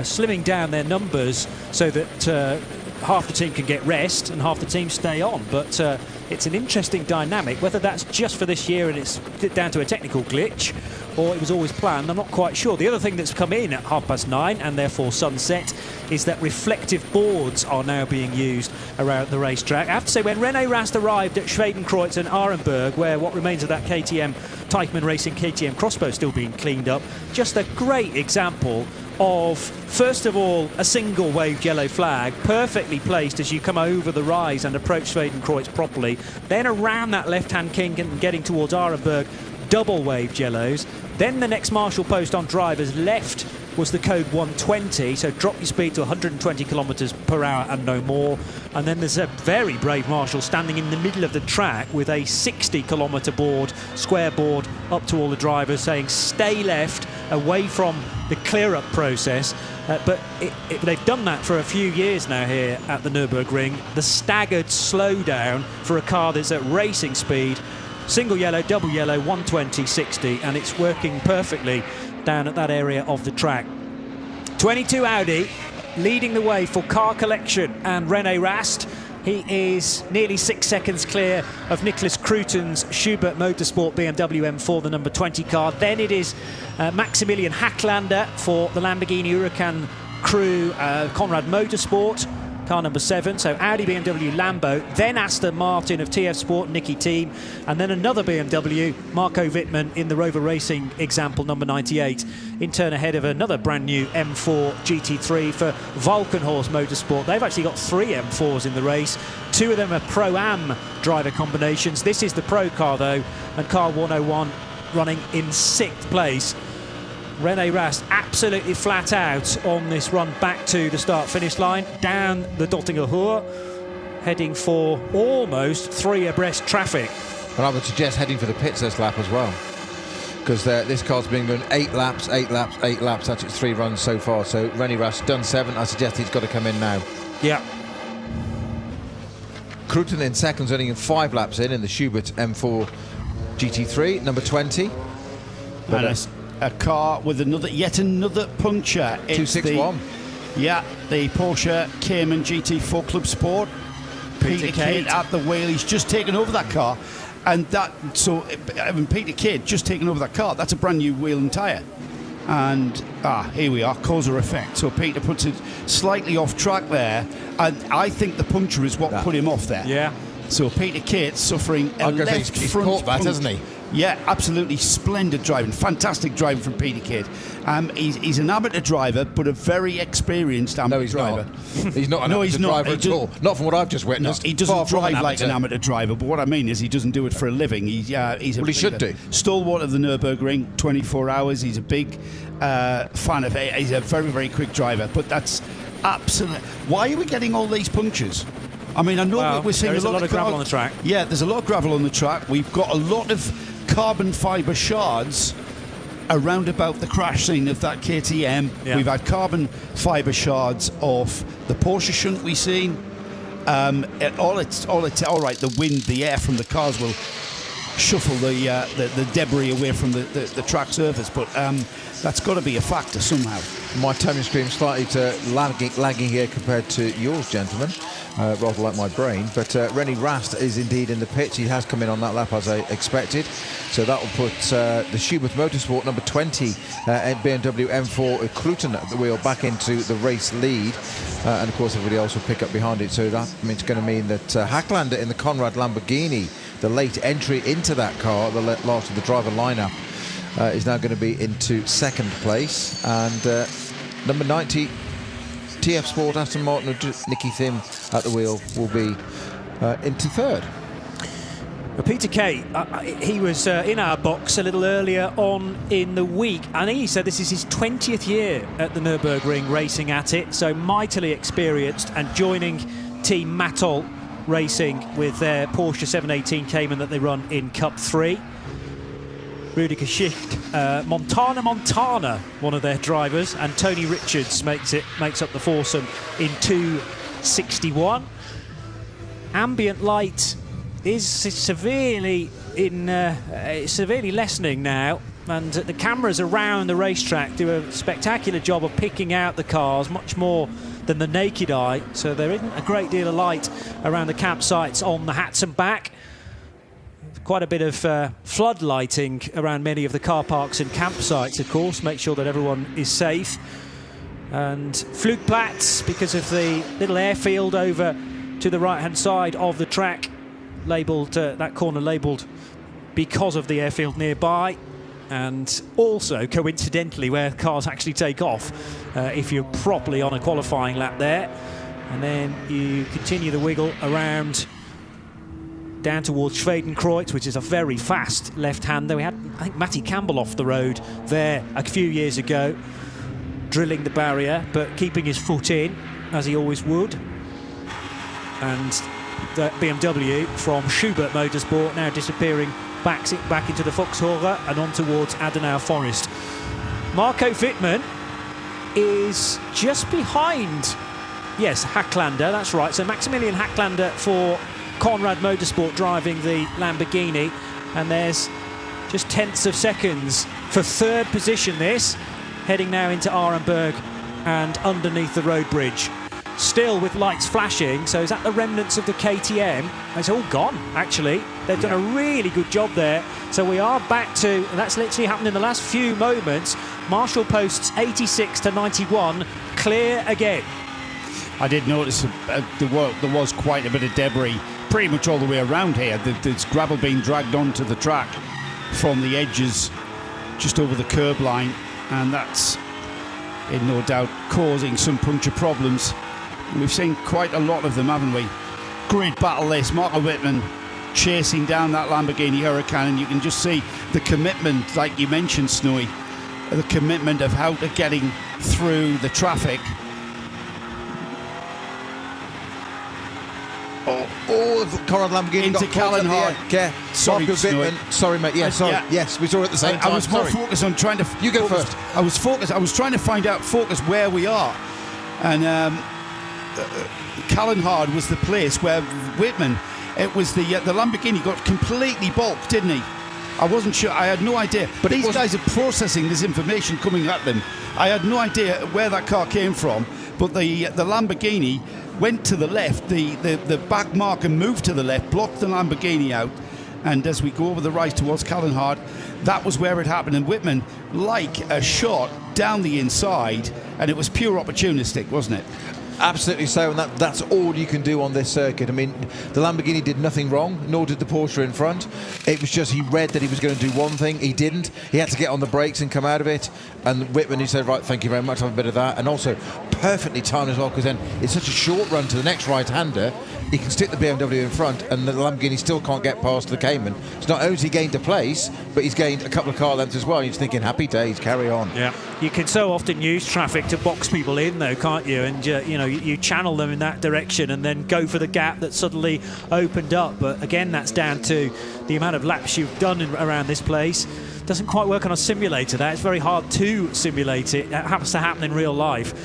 slimming down their numbers so that half the team can get rest and half the team stay on. But it's an interesting dynamic. Whether that's just for this year and it's down to a technical glitch or it was always planned, I'm not quite sure. The other thing that's come in at 9:30 and therefore sunset is that reflective boards are now being used around the racetrack. I have to say, when René Rast arrived at Schwedenkreuz and Arenberg, where what remains of that KTM, Teichmann Racing KTM crossbow still being cleaned up, just a great example of, first of all, a single waved yellow flag, perfectly placed as you come over the rise and approach Schwedenkreuz properly. Then around that left-hand kink and getting towards Arenberg, double waved yellows. Then the next marshal post on drivers left was the code 120, so drop your speed to 120 kilometres per hour and no more. And then there's a very brave marshal standing in the middle of the track with a 60 kilometre board, square board, up to all the drivers saying stay left, away from the clear-up process. But they've done that for a few years now here at the Nürburgring. The staggered slowdown for a car that's at racing speed, single yellow, double yellow, 120, 60, and it's working perfectly down at that area of the track. 22 Audi leading the way for car collection and René Rast. He is nearly 6 seconds clear of Nicholas Cruton's Schubert Motorsport BMW M4, the number 20 car. Then it is Maximilian Hacklander for the Lamborghini Huracan crew, Conrad Motorsport, car number 7. So Audi, BMW, Lambo, then Aston Martin of TF Sport, Nicky Team, and then another BMW, Marco Wittmann in the Rover Racing example number 98. In turn ahead of another brand new M4 GT3 for Valkenhorst Motorsport. They've actually got 3 M4s in the race. 2 of them are Pro-Am driver combinations. This is the Pro car though, and car 101 running in 6th place. René Rast absolutely flat out on this run back to the start-finish line, down the Dottinger Hohe, heading for almost 3 abreast traffic. And I would suggest heading for the pits this lap as well, because this car's been going 8 laps, 8 laps, 8 laps. That's its 3 runs so far. So René Rast done 7. I suggest he's got to come in now. Yeah. Cruton in seconds, only in 5 laps in the Schubert M4 GT3, number 20. But a car with yet another puncture. 261. The Porsche Cayman GT4 Club Sport. Peter Kidd at the wheel. He's just taken over that car, and Peter Kidd just taken over that car. That's a brand new wheel and tyre. And here we are, causer effect. So Peter puts it slightly off track there, and I think the puncture is what put him off there. Yeah. So Peter Kidd suffering a left he's front caught that, punch. hasn't he? Yeah, absolutely splendid driving, fantastic driving from Peter Kidd. He's an amateur driver, but a very experienced amateur driver. Not. He's not an amateur driver at all. Not from what I've just witnessed. No, he doesn't drive like an amateur driver, but what I mean is he doesn't do it for a living. He should do. Stalwart of the Nürburgring, 24 hours. He's a big fan of it. He's a very, very quick driver, but that's absolute. Why are we getting all these punctures? I mean, I know we're seeing a lot of gravel on the track. Yeah, there's a lot of gravel on the track. We've got a lot of carbon fibre shards around about the crash scene of that KTM. Yeah. We've had carbon fibre shards off the Porsche shunt we've seen. All right, the wind, the air from the cars will shuffle the debris away from the track surface, but that's got to be a factor somehow. My timing screen slightly lagging here compared to yours, gentlemen. Rather like my brain, but René Rast is indeed in the pits. He has come in on that lap as I expected, so that will put the Schubert Motorsport number 20 BMW M4 Cruton at the wheel back into the race lead, and of course everybody else will pick up behind it. So that means it's going to mean that Hacklander in the Conrad Lamborghini, the late entry into that car, the last of the driver lineup, is now going to be into 2nd place, and number 90 TF Sport Aston Martin Nicky Thim at the wheel will be into 3rd. Peter Kay, he was in our box a little earlier on in the week, and he said this is his 20th year at the Nürburgring racing at it, so mightily experienced, and joining Team Mattol Racing with their Porsche 718 Cayman that they run in Cup 3. Rudiger Schicht, Montana, one of their drivers, and Tony Richards makes up the foursome in 261. Ambient light is severely lessening now. And the cameras around the racetrack do a spectacular job of picking out the cars, much more than the naked eye. So there isn't a great deal of light around the campsites on the Hatton back. Quite a bit of flood lighting around many of the car parks and campsites, of course, make sure that everyone is safe. And Flugplatz, because of the little airfield over to the right-hand side of the track, labelled that corner labelled because of the airfield nearby, and also coincidentally where cars actually take off if you're properly on a qualifying lap there. And then you continue the wiggle around down towards Schwedenkreuz, which is a very fast left-hander. We had, I think, Matty Campbell off the road there a few years ago, drilling the barrier, but keeping his foot in, as he always would. And the BMW from Schubert Motorsport now disappearing back into the Foxhöhe and on towards Adenauer Forest. Marco Wittmann is just behind, yes, Hacklander, that's right. So Maximilian Hacklander for Conrad Motorsport driving the Lamborghini, and there's just tenths of seconds for third position this, heading now into Arenberg and underneath the road bridge. Still with lights flashing, so is that the remnants of the KTM? It's all gone, actually. They've done a really good job there. So we are back to, and that's literally happened in the last few moments, Marshall posts 86 to 91, clear again. I did notice there was quite a bit of debris pretty much all the way around here. There's gravel being dragged onto the track from the edges just over the curb line, and that's in no doubt causing some puncture problems. We've seen quite a lot of them, haven't we? Great battle this. Marco Wittmann chasing down that Lamborghini Huracan, and you can just see the commitment, like you mentioned, Snowy, the commitment of how they're getting through the traffic. All of Conrad Lamborghini into Callan-Hart. Sorry, Wittmann. Sorry, mate. Yeah, sorry. Yeah. Yes, we saw it at the same time. I was more focused on trying to... You go first. I was trying to focus where we are. And Callan-Hart was the place where Wittmann, it was the Lamborghini got completely balked, didn't he? I wasn't sure. I had no idea. But these guys are processing this information coming at them. I had no idea where that car came from. But the Lamborghini went to the left. The back marker moved to the left, blocked the Lamborghini out. And as we go over the right towards Callan-Hart, that was where it happened. And Wittmann, like a shot down the inside, and it was pure opportunistic, wasn't it? Absolutely so, and that's all you can do on this circuit. I mean, the Lamborghini did nothing wrong, nor did the Porsche in front. It was just he read that he was going to do one thing, he didn't. He had to get on the brakes and come out of it. And Wittmann, he said, right, thank you very much, have a bit of that. And also perfectly timed as well, because then it's such a short run to the next right-hander. He can stick the BMW in front, and the Lamborghini still can't get past the Cayman. So not only has he gained a place, but he's gained a couple of car lengths as well. You're thinking, happy days, carry on. Yeah, you can so often use traffic to box people in, though, can't you? And you channel them in that direction, and then go for the gap that suddenly opened up. But again, that's down to the amount of laps you've done around this place. Doesn't quite work on a simulator. That it's very hard to simulate it. It happens to happen in real life.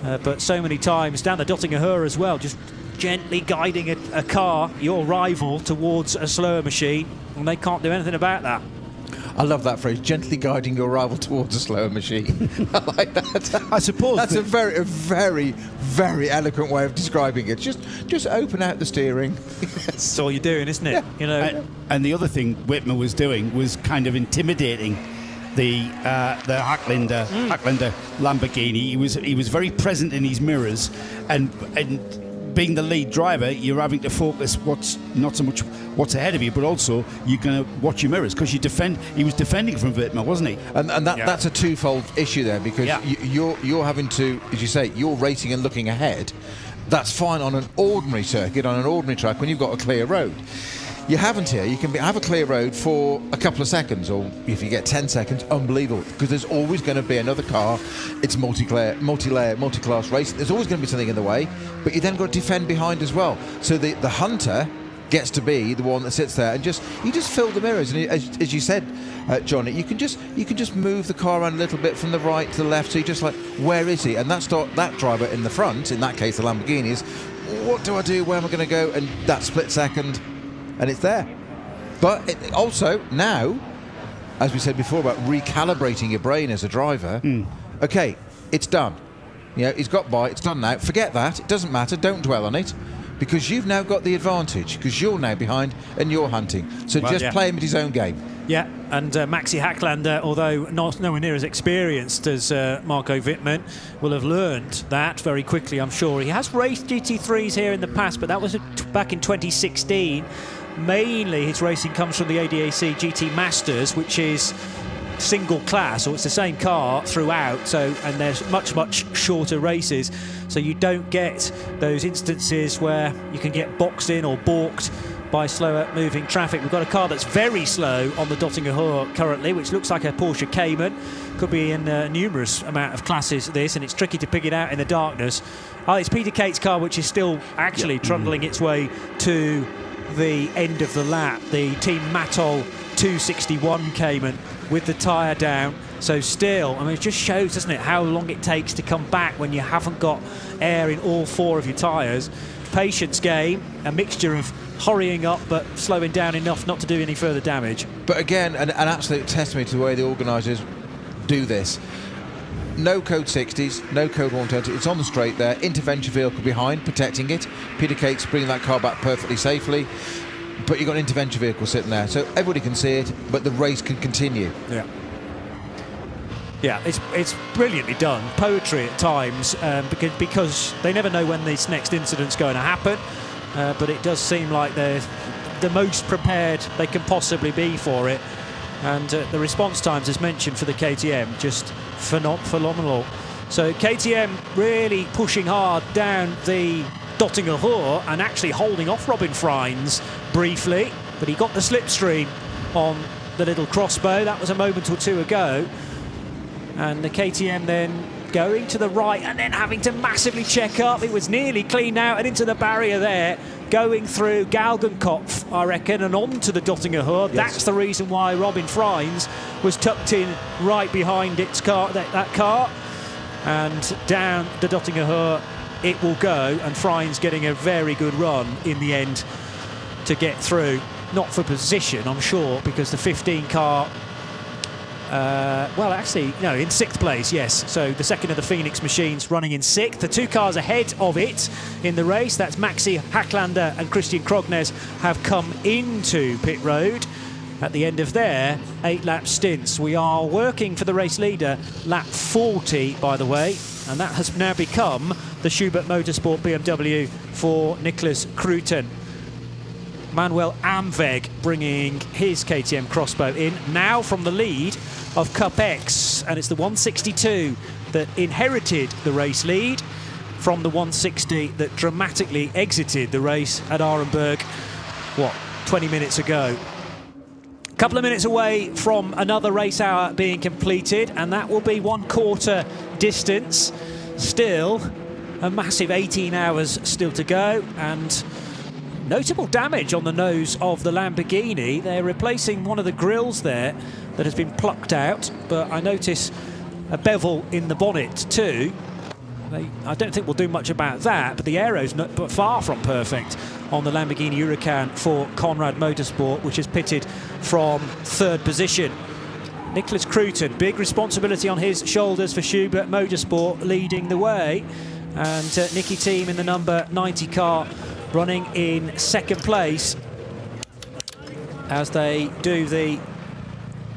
But so many times down the Dottinger Höhe as well, just gently guiding a car, your rival, towards a slower machine, and they can't do anything about that. I love that phrase, gently guiding your rival towards a slower machine. I like that. I suppose that's a very, very eloquent way of describing it. Just open out the steering. That's all you're doing, isn't it? Yeah. And the other thing Wittmann was doing was kind of intimidating the Hacklander Lamborghini. He was very present in his mirrors, and being the lead driver, you're having to focus not so much what's ahead of you, but also you're going to watch your mirrors, because he was defending from Wittmann, wasn't he? And that's a twofold issue there, because you're having to, as you say, you're racing and looking ahead. That's fine on an ordinary circuit, on an ordinary track, when you've got a clear road. You haven't here. You can have a clear road for a couple of seconds, or if you get 10 seconds, unbelievable, because there's always going to be another car. It's multi-layer, multi-class race. There's always going to be something in the way, but you then got to defend behind as well. So the hunter gets to be the one that sits there and you just fill the mirrors. And as you said, John, you can just move the car around a little bit from the right to the left. So you're just like, where is he? And that driver in the front, in that case the Lamborghini, is, what do I do? Where am I going to go? And that split second, and it's there. But also now as we said before, about recalibrating your brain as a driver. Okay, it's done. You know, he's got by, it's done now. Forget that, it doesn't matter, don't dwell on it, because you've now got the advantage, because you're now behind and you're hunting. So just play him at his own game. Yeah, and Maxi Hacklander, although nowhere near as experienced as Marco Wittmann, will have learned that very quickly, I'm sure. He has raced GT3s here in the past, but that was back in 2016. Mainly his racing comes from the ADAC GT Masters, which is single class, or it's the same car throughout, and there's much shorter races, so you don't get those instances where you can get boxed in or balked by slower moving traffic. We've got a car that's very slow on the Dottinger Hohe currently, which looks like a Porsche Cayman. Could be in numerous amount of classes, this, and it's tricky to pick it out in the darkness. It's Peter Cate's car, which is still actually trundling its way to the end of the lap. The Team Matol 261 Cayman with the tyre down. So still, I mean, it just shows, doesn't it, how long it takes to come back when you haven't got air in all four of your tyres. Patience game, a mixture of hurrying up but slowing down enough not to do any further damage. But again, an absolute testament to the way the organisers do this. No code 60s, no code 120, it's on the straight there, intervention vehicle behind, protecting it. Peter Cate's bringing that car back perfectly safely, but you've got an intervention vehicle sitting there, so everybody can see it, but the race can continue. Yeah, it's brilliantly done. Poetry at times, because they never know when this next incident's going to happen, but it does seem like they're the most prepared they can possibly be for it. And the response times, as mentioned, for the KTM, just phenomenal. So KTM really pushing hard down the Dottinger Hohe and actually holding off Robin Freins briefly, but he got the slipstream on the little crossbow. That was a moment or two ago. And the KTM then going to the right and then having to massively check up. It was nearly clean out and into the barrier there, going through Galgenkopf, I reckon, and on to the Dottinger Hohe. Yes. That's the reason why Robin Freins was tucked in right behind its car, that car. And down the Dottinger Hohe it will go, and Freins getting a very good run in the end to get through. Not for position, I'm sure, because the 15 car well, actually, no, in 6th place, yes. So the second of the Phoenix machines running in 6th. The two cars ahead of it in the race, that's Maxi Hacklander and Christian Krognes, have come into pit road at the end of their 8-lap stints. We are working for the race leader, lap 40, by the way, and that has now become the Schubert Motorsport BMW for Nicholas Kruten. Manuel Amweg bringing his KTM crossbow in, now from the lead of Cup X, and it's the 162 that inherited the race lead from the 160 that dramatically exited the race at Arenberg, 20 minutes ago. A couple of minutes away from another race hour being completed, and that will be 1/4 distance. Still a massive 18 hours still to go, and notable damage on the nose of the Lamborghini. They're replacing one of the grills there that has been plucked out, but I notice a bevel in the bonnet too. I don't think we'll do much about that, but the aero's but far from perfect on the Lamborghini Huracan for Conrad Motorsport, which is pitted from 3rd position. Nicholas Kruten, big responsibility on his shoulders for Schubert Motorsport, leading the way, and Nicky Team in the number 90 car running in 2nd place as they do the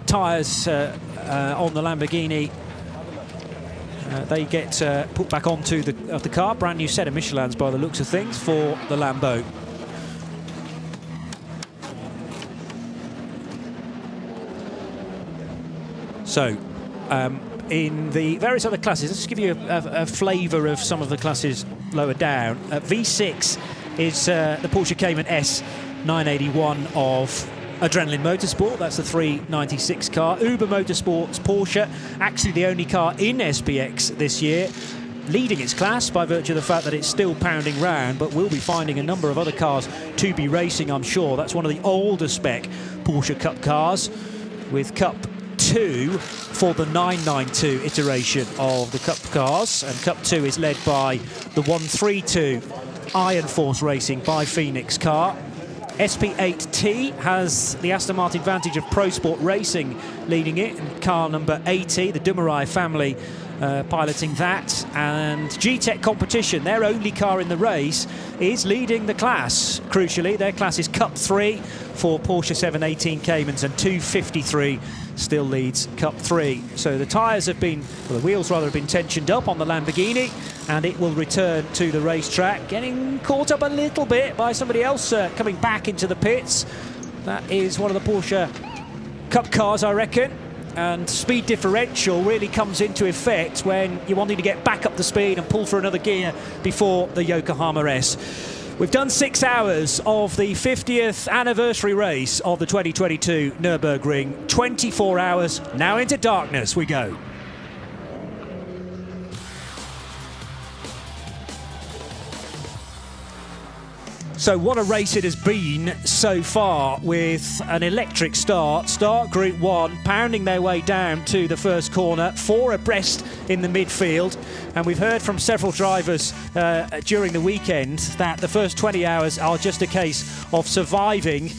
tyres on the Lamborghini. They get put back onto the car. Brand new set of Michelins by the looks of things for the Lambo. So in the various other classes, let's give you a flavour of some of the classes lower down. V6 is the Porsche Cayman S 981 of Adrenaline Motorsport. That's the 396 car. Uber Motorsports Porsche, actually the only car in SPX this year, leading its class by virtue of the fact that it's still pounding round, but we'll be finding a number of other cars to be racing, I'm sure. That's one of the older spec Porsche Cup cars, with Cup 2 for the 992 iteration of the Cup cars, and Cup 2 is led by the 132 Iron Force Racing by Phoenix car. SP8T has the Aston Martin Vantage of Pro Sport Racing leading it, and car number 80, the Dumoulin family, piloting that. And G-Tech Competition, their only car in the race, is leading the class. Crucially, their class is Cup 3 for Porsche 718 Caymans, and 253 still leads Cup 3. So the tyres have been, well, the wheels rather, have been tensioned up on the Lamborghini, and it will return to the racetrack, getting caught up a little bit by somebody else coming back into the pits. That is one of the Porsche Cup cars, I reckon. And speed differential really comes into effect when you're wanting to get back up the speed and pull for another gear before the Yokohama S. We've done 6 hours of the 50th anniversary race of the 2022 Nürburgring. 24 hours, now into darkness we go. So what a race it has been so far, with an electric start. Start Group 1, pounding their way down to the first corner, 4 abreast in the midfield. And we've heard from several drivers during the weekend that the first 20 hours are just a case of surviving.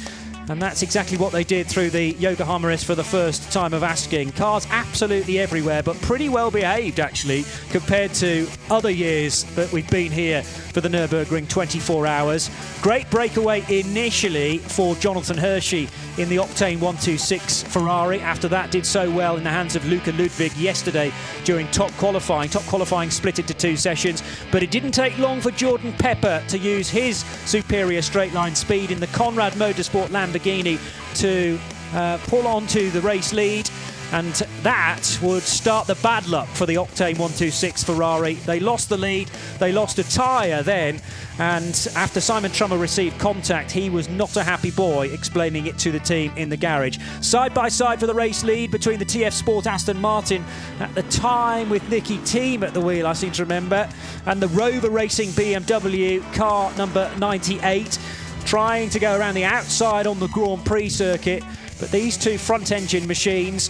And that's exactly what they did through the Yokohama S for the first time of asking. Cars absolutely everywhere, but pretty well behaved, actually, compared to other years that we've been here for the Nürburgring 24 hours. Great breakaway initially for Jonathan Hershey in the Octane 126 Ferrari. After that, did so well in the hands of Luca Ludwig yesterday during top qualifying. Top qualifying split into 2 sessions, but it didn't take long for Jordan Pepper to use his superior straight line speed in the Conrad Motorsport Lamborghini to pull on to the race lead, and that would start the bad luck for the Octane 126 Ferrari. They lost the lead, they lost a tyre then, and after Simon Trummer received contact, he was not a happy boy, explaining it to the team in the garage. Side by side for the race lead between the TF Sport Aston Martin, at the time with Nicky Thiem at the wheel, I seem to remember, and the Rover Racing BMW car number 98, trying to go around the outside on the Grand Prix circuit. But these two front engine machines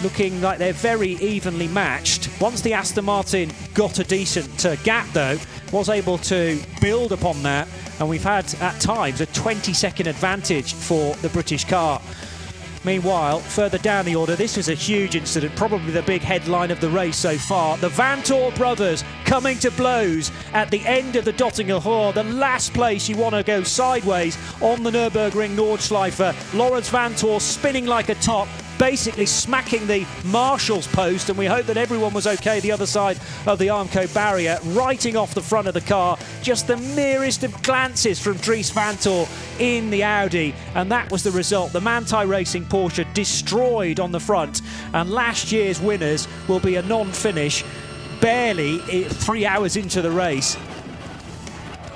looking like they're very evenly matched. Once the Aston Martin got a decent gap though, was able to build upon that, and we've had at times a 20-second advantage for the British car. Meanwhile, further down the order, this was a huge incident, probably the big headline of the race so far. The Vanthoor brothers coming to blows at the end of the Dottinger Hoor, the last place you want to go sideways on the Nürburgring Nordschleife. Lawrence Vanthoor spinning like a top, basically smacking the marshal's post, and we hope that everyone was okay the other side of the Armco barrier, writing off the front of the car. Just the merest of glances from Dries Vanthoor in the Audi, and that was the result. The Manthey Racing Porsche destroyed on the front, and last year's winners will be a non-finish barely 3 hours into the race.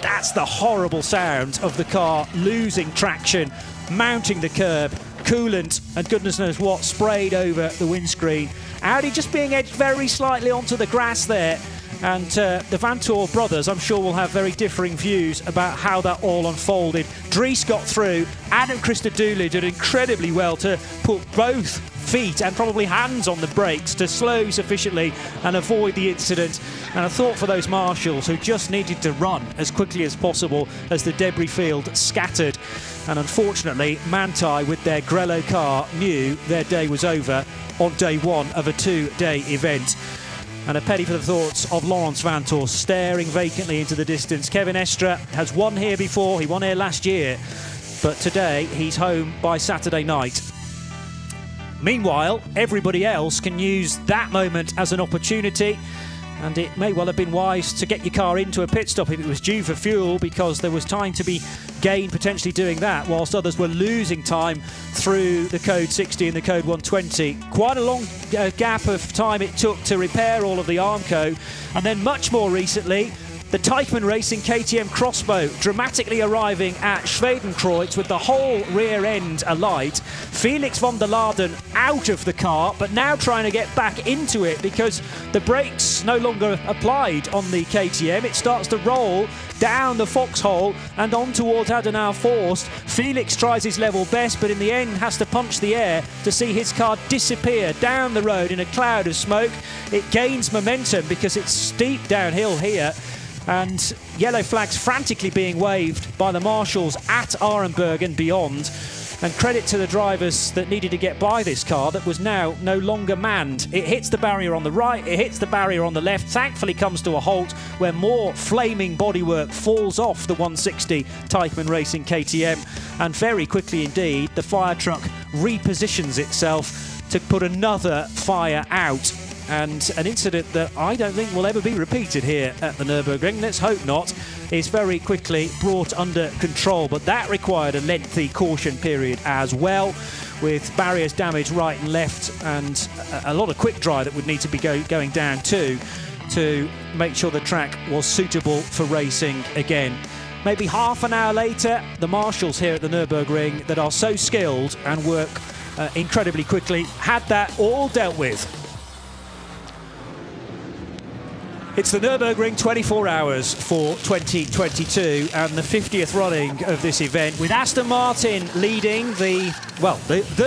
That's the horrible sound of the car losing traction, mounting the curb. Coolant and goodness knows what sprayed over the windscreen. Audi just being edged very slightly onto the grass there, and the Vanthoor brothers, I'm sure, will have very differing views about how that all unfolded. Dries got through. Adam Christodoulou did incredibly well to put both feet and probably hands on the brakes to slow sufficiently and avoid the incident. And a thought for those marshals who just needed to run as quickly as possible as the debris field scattered. And unfortunately, Manthey, with their Grello car, knew their day was over on day one of a 2-day event. And a penny for the thoughts of Lawrence Vanthoor, staring vacantly into the distance. Kevin Estre has won here before. He won here last year, but today he's home by Saturday night. Meanwhile, everybody else can use that moment as an opportunity, and it may well have been wise to get your car into a pit stop if it was due for fuel, because there was time to be gained potentially doing that, whilst others were losing time through the code 60 and the code 120. Quite a long gap of time it took to repair all of the Armco, and then much more recently, the Teichmann Racing KTM Crossbow dramatically arriving at Schwedenkreuz with the whole rear end alight. Felix von der Laden out of the car, but now trying to get back into it because the brakes no longer applied on the KTM. It starts to roll down the foxhole and on towards Adenauer Forst. Felix tries his level best, but in the end has to punch the air to see his car disappear down the road in a cloud of smoke. It gains momentum because it's steep downhill here. and yellow flags frantically being waved by the marshals at Arenberg and beyond. And credit to the drivers that needed to get by this car that was now no longer manned. It hits the barrier on the right, it hits the barrier on the left, thankfully comes to a halt where more flaming bodywork falls off the 160 Teichmann Racing KTM, and very quickly indeed the fire truck repositions itself to put another fire out. And an incident that I don't think will ever be repeated here at the Nürburgring, let's hope not, is very quickly brought under control. But that required a lengthy caution period as well, with barriers damaged right and left, and a lot of quick dry that would need to be going down too, to make sure the track was suitable for racing again. Maybe half an hour later, the marshals here at the Nürburgring that are so skilled and work incredibly quickly had that all dealt with. It's the Nürburgring 24 hours for 2022 and the 50th running of this event, with Aston Martin leading the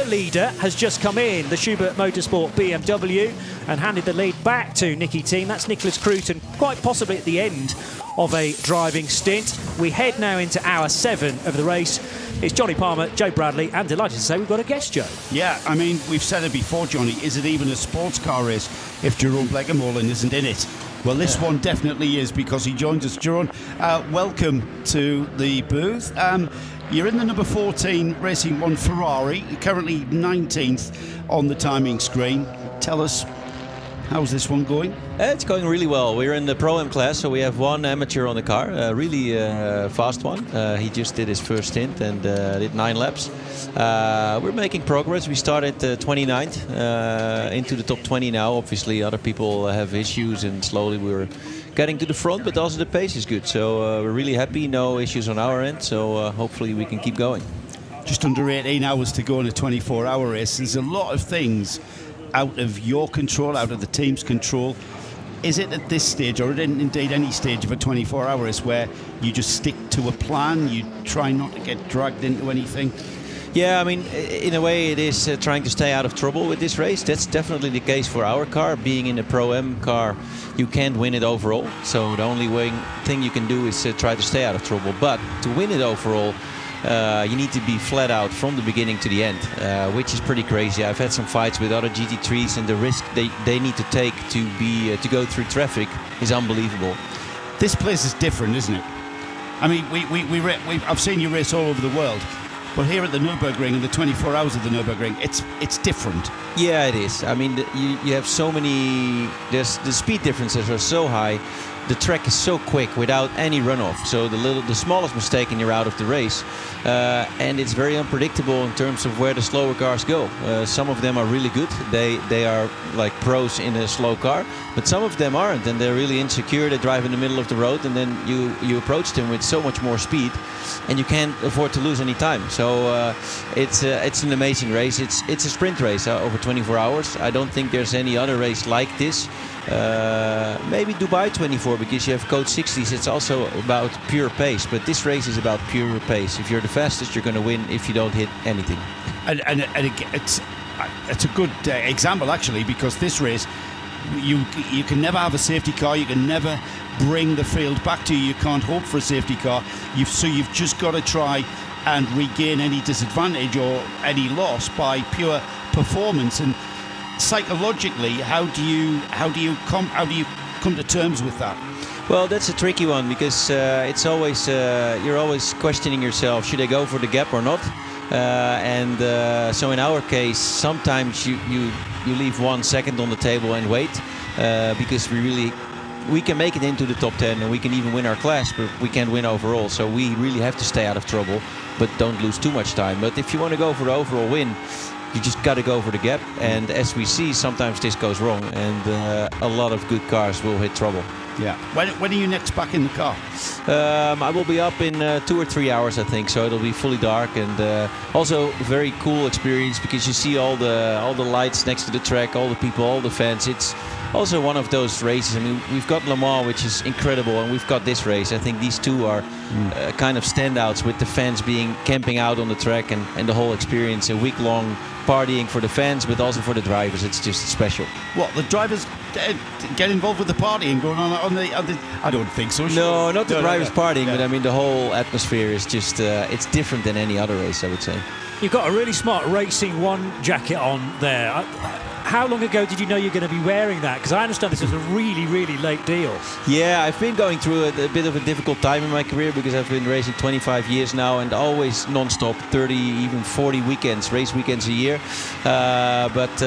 leader has just come in, the Schubert Motorsport BMW, and handed the lead back to Nicky Team. That's Nicholas Cruton, quite possibly at the end of a driving stint. We head now into hour 7 of the race. It's Johnny Palmer, Joe Bradley, and delighted to say we've got a guest, Joe. Yeah, I mean, we've said it before, Johnny. Is it even a sports car race if Jerome Blekemolen isn't in it? Well, this one definitely is, because he joins us. Jerome, welcome to the booth. You're in the number 14 Racing One Ferrari, currently 19th on the timing screen. Tell us, how's this one going? It's going really well. We're in the Pro-Am class, so we have one amateur on the car, a really fast one. He just did his first stint and did 9 laps. We're making progress. We started 29th into the top 20 now. Obviously, other people have issues, and slowly we're getting to the front, but also the pace is good. So we're really happy. No issues on our end, so hopefully we can keep going. Just under 18 hours to go in a 24-hour race. There's a lot of things out of your control, out of the team's control. Is it at this stage, or indeed any stage of a 24-hour race, where you just stick to a plan, you try not to get dragged into anything? Yeah, I mean, in a way it is trying to stay out of trouble with this race. That's definitely the case for our car. Being in a Pro-Am car, you can't win it overall. So the only thing you can do is try to stay out of trouble. But to win it overall, you need to be flat out from the beginning to the end, which is pretty crazy. I've had some fights with other GT3s, and the risk they need to take to go through traffic is unbelievable. This place is different, isn't it? I mean, I've seen you race all over the world, but here at the Nürburgring, in the 24 hours of the Nürburgring, it's different. Yeah, it is. I mean, you have so many. The speed differences are so high. The track is so quick without any runoff. So the smallest mistake and you're out of the race. And it's very unpredictable in terms of where the slower cars go. Some of them are really good. They are like pros in a slow car. But some of them aren't, and they're really insecure. They drive in the middle of the road, and then you approach them with so much more speed, and you can't afford to lose any time. So it's an amazing race. It's a sprint race over 24 hours. I don't think there's any other race like this. Maybe Dubai 24, because you have Code 60s. It's also about pure pace, but this race is about pure pace. If you're the fastest, you're going to win if you don't hit anything. And it's a good example, actually, because this race, you can never have a safety car. You can never bring the field back to you. You can't hope for a safety car. So you've just got to try and regain any disadvantage or any loss by pure performance. And psychologically, how do you come to terms with that? Well, that's a tricky one, because it's always you're always questioning yourself: should I go for the gap or not? So in our case, sometimes you leave 1 second on the table and wait, because we can make it into the top 10 and we can even win our class, but we can't win overall. So we really have to stay out of trouble, but don't lose too much time. But if you want to go for the overall win, you just got to go for the gap. And as we see, sometimes this goes wrong, and a lot of good cars will hit trouble. Yeah. When are you next back in the car? I will be up in 2 or 3 hours, I think. So it'll be fully dark, and also very cool experience, because you see all the lights next to the track, all the people, all the fans. also one of those races. I mean, we've got Le Mans, which is incredible, and we've got this race. I think these two are kind of standouts, with the fans camping out on the track and the whole experience, a week-long partying for the fans, but also for the drivers. It's just special. What, the drivers get involved with the partying going on the I don't think so. No, not the drivers partying, Yeah. but I mean the whole atmosphere is just it's different than any other race, I would say. You've got a really smart Racing One jacket on there. How long ago did you know you're going to be wearing that? Because I understand this was a really, really late deal. Yeah, I've been going through a bit of a difficult time in my career, because I've been racing 25 years now, and always non-stop, 30, even 40 race weekends a year. But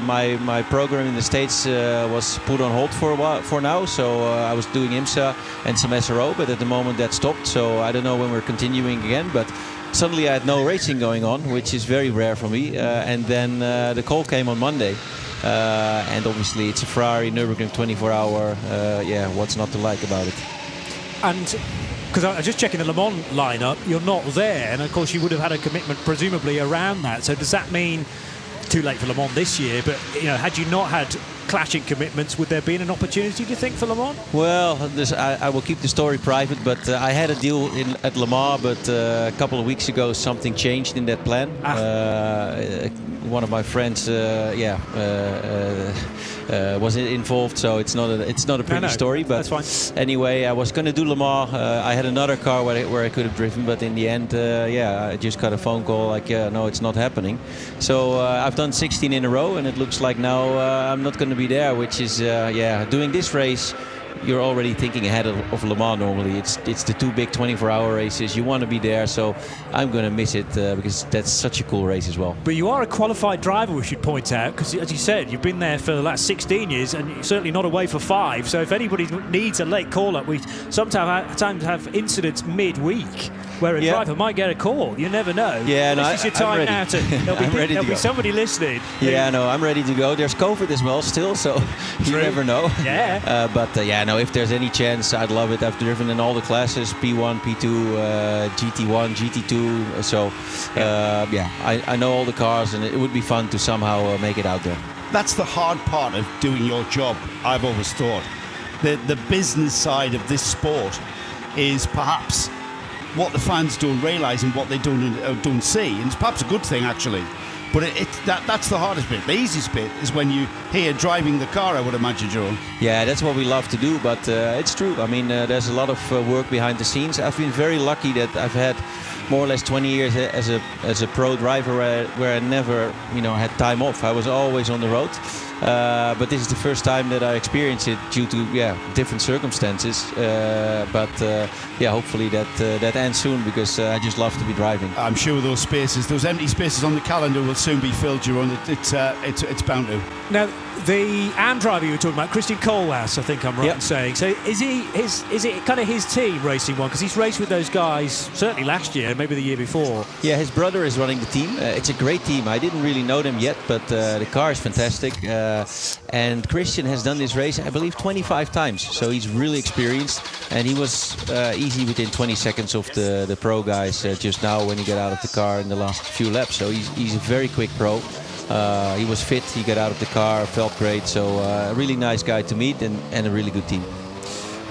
my program in the States was put on hold for now. So I was doing IMSA and some SRO, but at the moment that stopped. So I don't know when we're continuing again. But suddenly I had no racing going on, which is very rare for me. And then the call came on Monday. And obviously it's a Ferrari Nürburgring 24-hour. What's not to like about it? And because I was just checking the Le Mans lineup, you're not there. And of course you would have had a commitment presumably around that. So does that mean too late for Le Mans this year? But had you not had clashing commitments, would there been an opportunity, do you think, for Le Mans? Well, I will keep the story private, but I had a deal at Le Mans, but a couple of weeks ago something changed in that plan. One of my friends was involved, so it's not a pretty story. But that's fine. Anyway, I was going to do Le Mans. I had another car where I could have driven, but in the end, I just got a phone call like, no, it's not happening. So I've done 16 in a row, and it looks like now I'm not going to be there, which is doing this race. You're already thinking ahead of Le Mans normally. It's the two big 24-hour races. You want to be there, so I'm going to miss it because that's such a cool race as well. But you are a qualified driver, we should point out, because as you said, you've been there for the last 16 years and you're certainly not away for 5. So if anybody needs a late call-up, we sometimes have incidents mid-week where a driver might get a call. You never know. Yeah, this is your time now there'll be somebody listening. Yeah, no, I'm ready to go. There's COVID as well still, so you never know. Yeah. If there's any chance, I'd love it. I've driven in all the classes, P1, P2, GT1, GT2. So, I know all the cars, and it would be fun to somehow make it out there. That's the hard part of doing your job, I've always thought. The business side of this sport is perhaps what the fans don't realise and what they don't see. And it's perhaps a good thing, actually. But that's the hardest bit. The easiest bit is when you hear driving the car, I would imagine, Joe. Yeah, that's what we love to do, but it's true. I mean, there's a lot of work behind the scenes. I've been very lucky that I've had more or less 20 years as a pro driver where I never had time off. I was always on the road. But this is the first time that I experienced it due to different circumstances. Hopefully that ends soon, because I just love to be driving. I'm sure those empty spaces on the calendar will soon be filled, Jeroen. It's bound to. Now, the AM driver you were talking about, Christian Koolhaas, I think I'm right in saying. So is it kind of his team, Racing One? Because he's raced with those guys certainly last year, maybe the year before. Yeah, his brother is running the team. It's a great team. I didn't really know them yet, but the car is fantastic. And Christian has done this race, I believe, 25 times. So he's really experienced. And he was easy within 20 seconds of the pro guys just now when he got out of the car in the last few laps. So he's a very quick pro. He was fit, he got out of the car, felt great. So a really nice guy to meet and a really good team.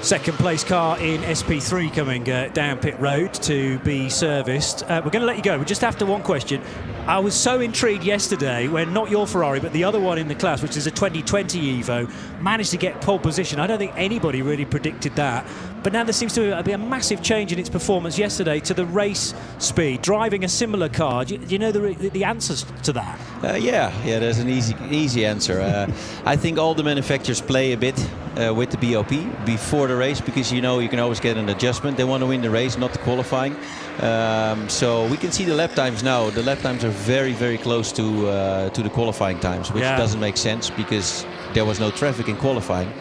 Second place car in SP3 coming down pit road to be serviced. We're going to let you go. We're just after one question. I was so intrigued yesterday when not your Ferrari but the other one in the class, which is a 2020 Evo, managed to get pole position. I don't think anybody really predicted that. But now there seems to be a massive change in its performance yesterday to the race speed, driving a similar car. Do you know the answers to that? There's an easy answer. I think all the manufacturers play a bit with the BOP before the race, because you can always get an adjustment. They want to win the race, not the qualifying. So we can see the lap times now. The lap times are very, very close to the qualifying times, which doesn't make sense because there was no traffic in qualifying.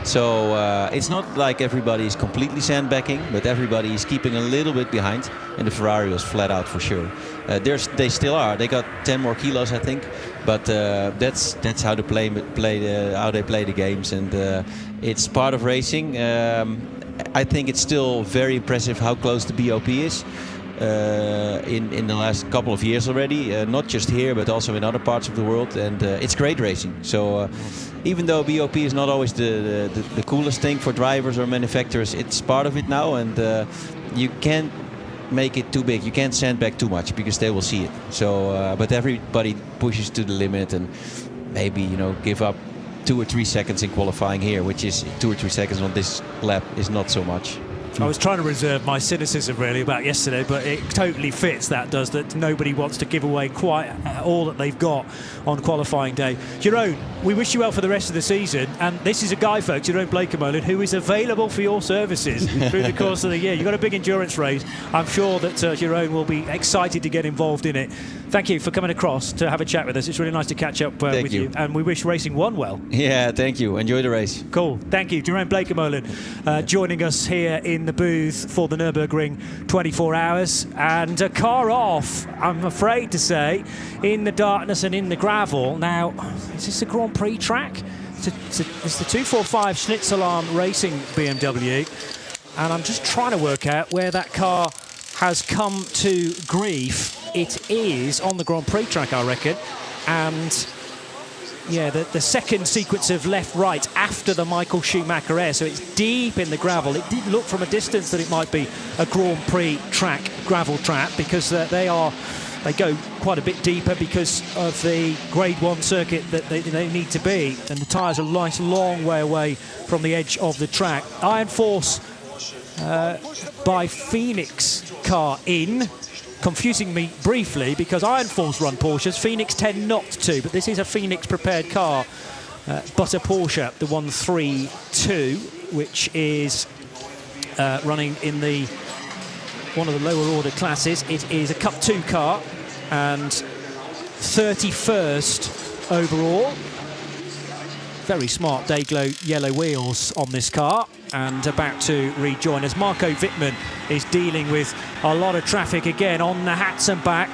So it's not like everybody is completely sandbagging, but everybody is keeping a little bit behind, and the Ferrari was flat out for sure. They still are. They got 10 more kilos, I think, but that's how they play the games, and it's part of racing. I think it's still very impressive how close the BOP is in the last couple of years already, not just here but also in other parts of the world, and it's great racing. So even though BOP is not always the coolest thing for drivers or manufacturers, it's part of it now, and you can't make it too big. You can't sandbag too much because they will see it. So but everybody pushes to the limit, and maybe give up 2 or 3 seconds in qualifying here, which is 2 or 3 seconds on this lap is not so much. I was trying to reserve my cynicism really about yesterday, but it totally fits, that nobody wants to give away quite all that they've got on qualifying day. Jeroen, we wish you well for the rest of the season, and this is a guy, folks, Jeroen Bleekemolen, who is available for your services through the course of the year. You've got a big endurance race. I'm sure that Jeroen will be excited to get involved in it. Thank you for coming across to have a chat with us. It's really nice to catch up with you, and we wish Racing One well. Yeah, thank you. Enjoy the race. Cool. Thank you. Jeroen Bleekemolen joining us here in the booth for the Nürburgring 24 hours, and a car off, I'm afraid to say, in the darkness and in the gravel. Now, is this a Grand Prix track? It's the 245 Schnitzelarm Racing BMW, and I'm just trying to work out where that car has come to grief. It is on the Grand Prix track, I reckon, and yeah, the second sequence of left-right after the Michael Schumacher so it's deep in the gravel. It did look from a distance that it might be a Grand Prix track, gravel track, because they go quite a bit deeper because of the Grade 1 circuit that they need to be, and the tyres are a nice long way away from the edge of the track. Iron Force by Phoenix car in. Confusing me briefly because Iron Force run Porsches, Phoenix tend not to, but this is a Phoenix prepared car, but a Porsche, the 132, which is running in one of the lower order classes. It is a Cup 2 car and 31st overall. Very smart day-glow yellow wheels on this car, and about to rejoin us. Marco Wittmann is dealing with a lot of traffic again on the Hatzenbach,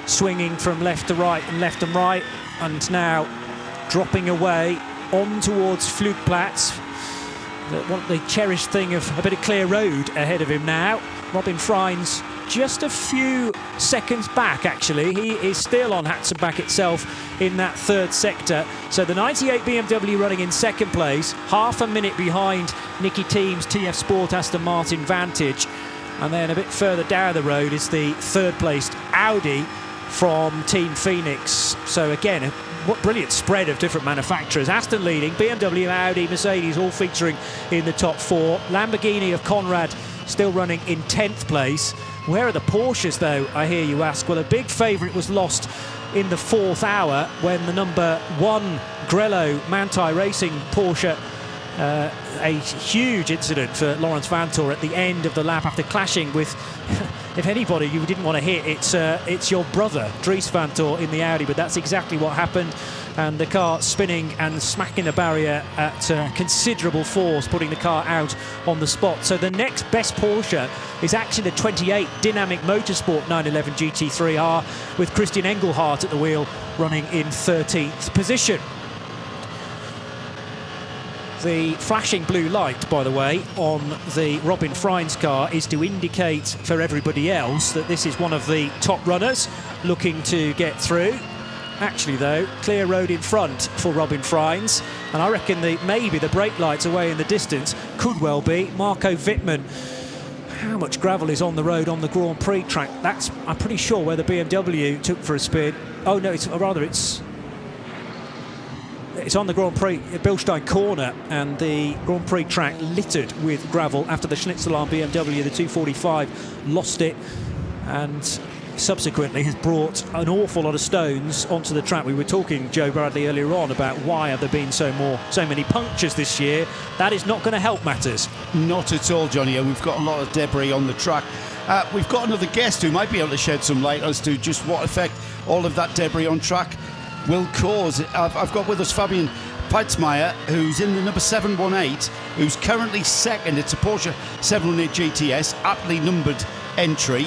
swinging from left to right and left and right, and now dropping away on towards Flugplatz. The cherished thing of a bit of clear road ahead of him now. Robin Freins just a few seconds back, actually. He is still on Hatzenbach itself in that third sector. So the 98 BMW running in second place, half a minute behind Nicky Thiem's TF Sport Aston Martin Vantage. And then a bit further down the road is the third placed Audi from Team Phoenix. So again, what brilliant spread of different manufacturers. Aston leading, BMW, Audi, Mercedes all featuring in the top 4. Lamborghini of Conrad still running in 10th place. Where are the Porsches, though, I hear you ask? Well, a big favourite was lost in the 4th hour when the number 1 Grello Manthey Racing Porsche, a huge incident for Laurens Vanthoor at the end of the lap after clashing with, if anybody you didn't want to hit, it's your brother, Dries Vanthoor, in the Audi, but that's exactly what happened. And the car spinning and smacking the barrier at considerable force, putting the car out on the spot. So the next best Porsche is actually the 28 Dynamic Motorsport 911 GT3R, with Christian Engelhardt at the wheel running in 13th position. The flashing blue light, by the way, on the Robin Freins car is to indicate for everybody else that this is one of the top runners looking to get through. Actually, though, clear road in front for Robin Freins, and I reckon maybe the brake lights away in the distance could well be Marco Wittmann. How much gravel is on the road on the Grand Prix track? That's, I'm pretty sure, where the BMW took for a spin. Oh no, it's on the Grand Prix at Bilstein Corner, and the Grand Prix track littered with gravel after the Schnitzelarm BMW, the 245, lost it, and subsequently has brought an awful lot of stones onto the track. We were talking, Joe Bradley, earlier on about why have there been so many punctures this year. That is not going to help matters. Not at all, Johnny, and we've got a lot of debris on the track. We've got another guest who might be able to shed some light as to just what effect all of that debris on track will cause. I've got with us Fabian Peitzmeier, who's in the number 718, who's currently second. It's a Porsche 718 GTS, aptly numbered entry.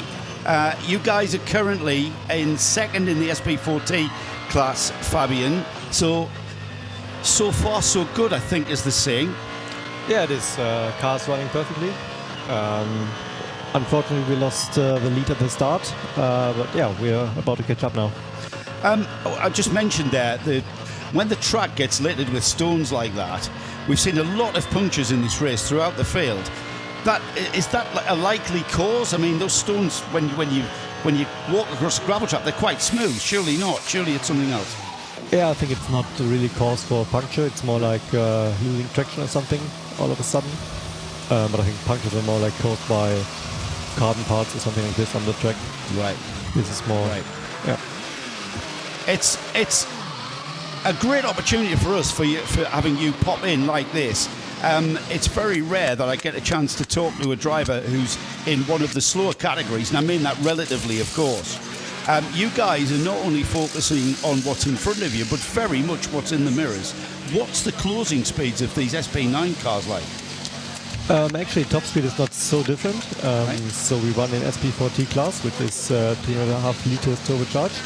You guys are currently in second in the SP4T class, Fabian. So far, so good, I think is the saying. Yeah, it is. Car's running perfectly. Unfortunately, we lost the lead at the start, but yeah, we're about to catch up now. I just mentioned there that when the track gets littered with stones like that, we've seen a lot of punctures in this race throughout the field. Is that a likely cause? I mean, those stones, when you walk across a gravel track, they're quite smooth. Surely not. Surely it's something else. Yeah, I think it's not really cause for a puncture. It's more like losing traction or something all of a sudden. But I think punctures are more like caused by carbon parts or something like this on the track. Right. This is more. Right. Yeah. It's a great opportunity for us for having you pop in like this. It's very rare that I get a chance to talk to a driver who's in one of the slower categories, and I mean that relatively, of course. You guys are not only focusing on what's in front of you, but very much what's in the mirrors. What's the closing speeds of these SP9 cars like? Actually, top speed is not so different. Right. So we run in SP4T class, which is 3.5 liters turbocharged,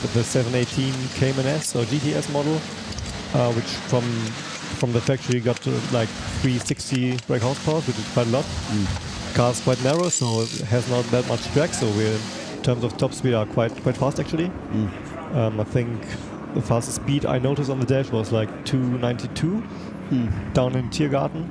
with the 718 Cayman S or GTS model, which from the factory got to like 360 brake horsepower, which is quite a lot. Car's quite narrow, so it has not that much drag. So we're in terms of top speed are quite fast actually. I think the fastest speed I noticed on the dash was like 292 down in Tiergarten.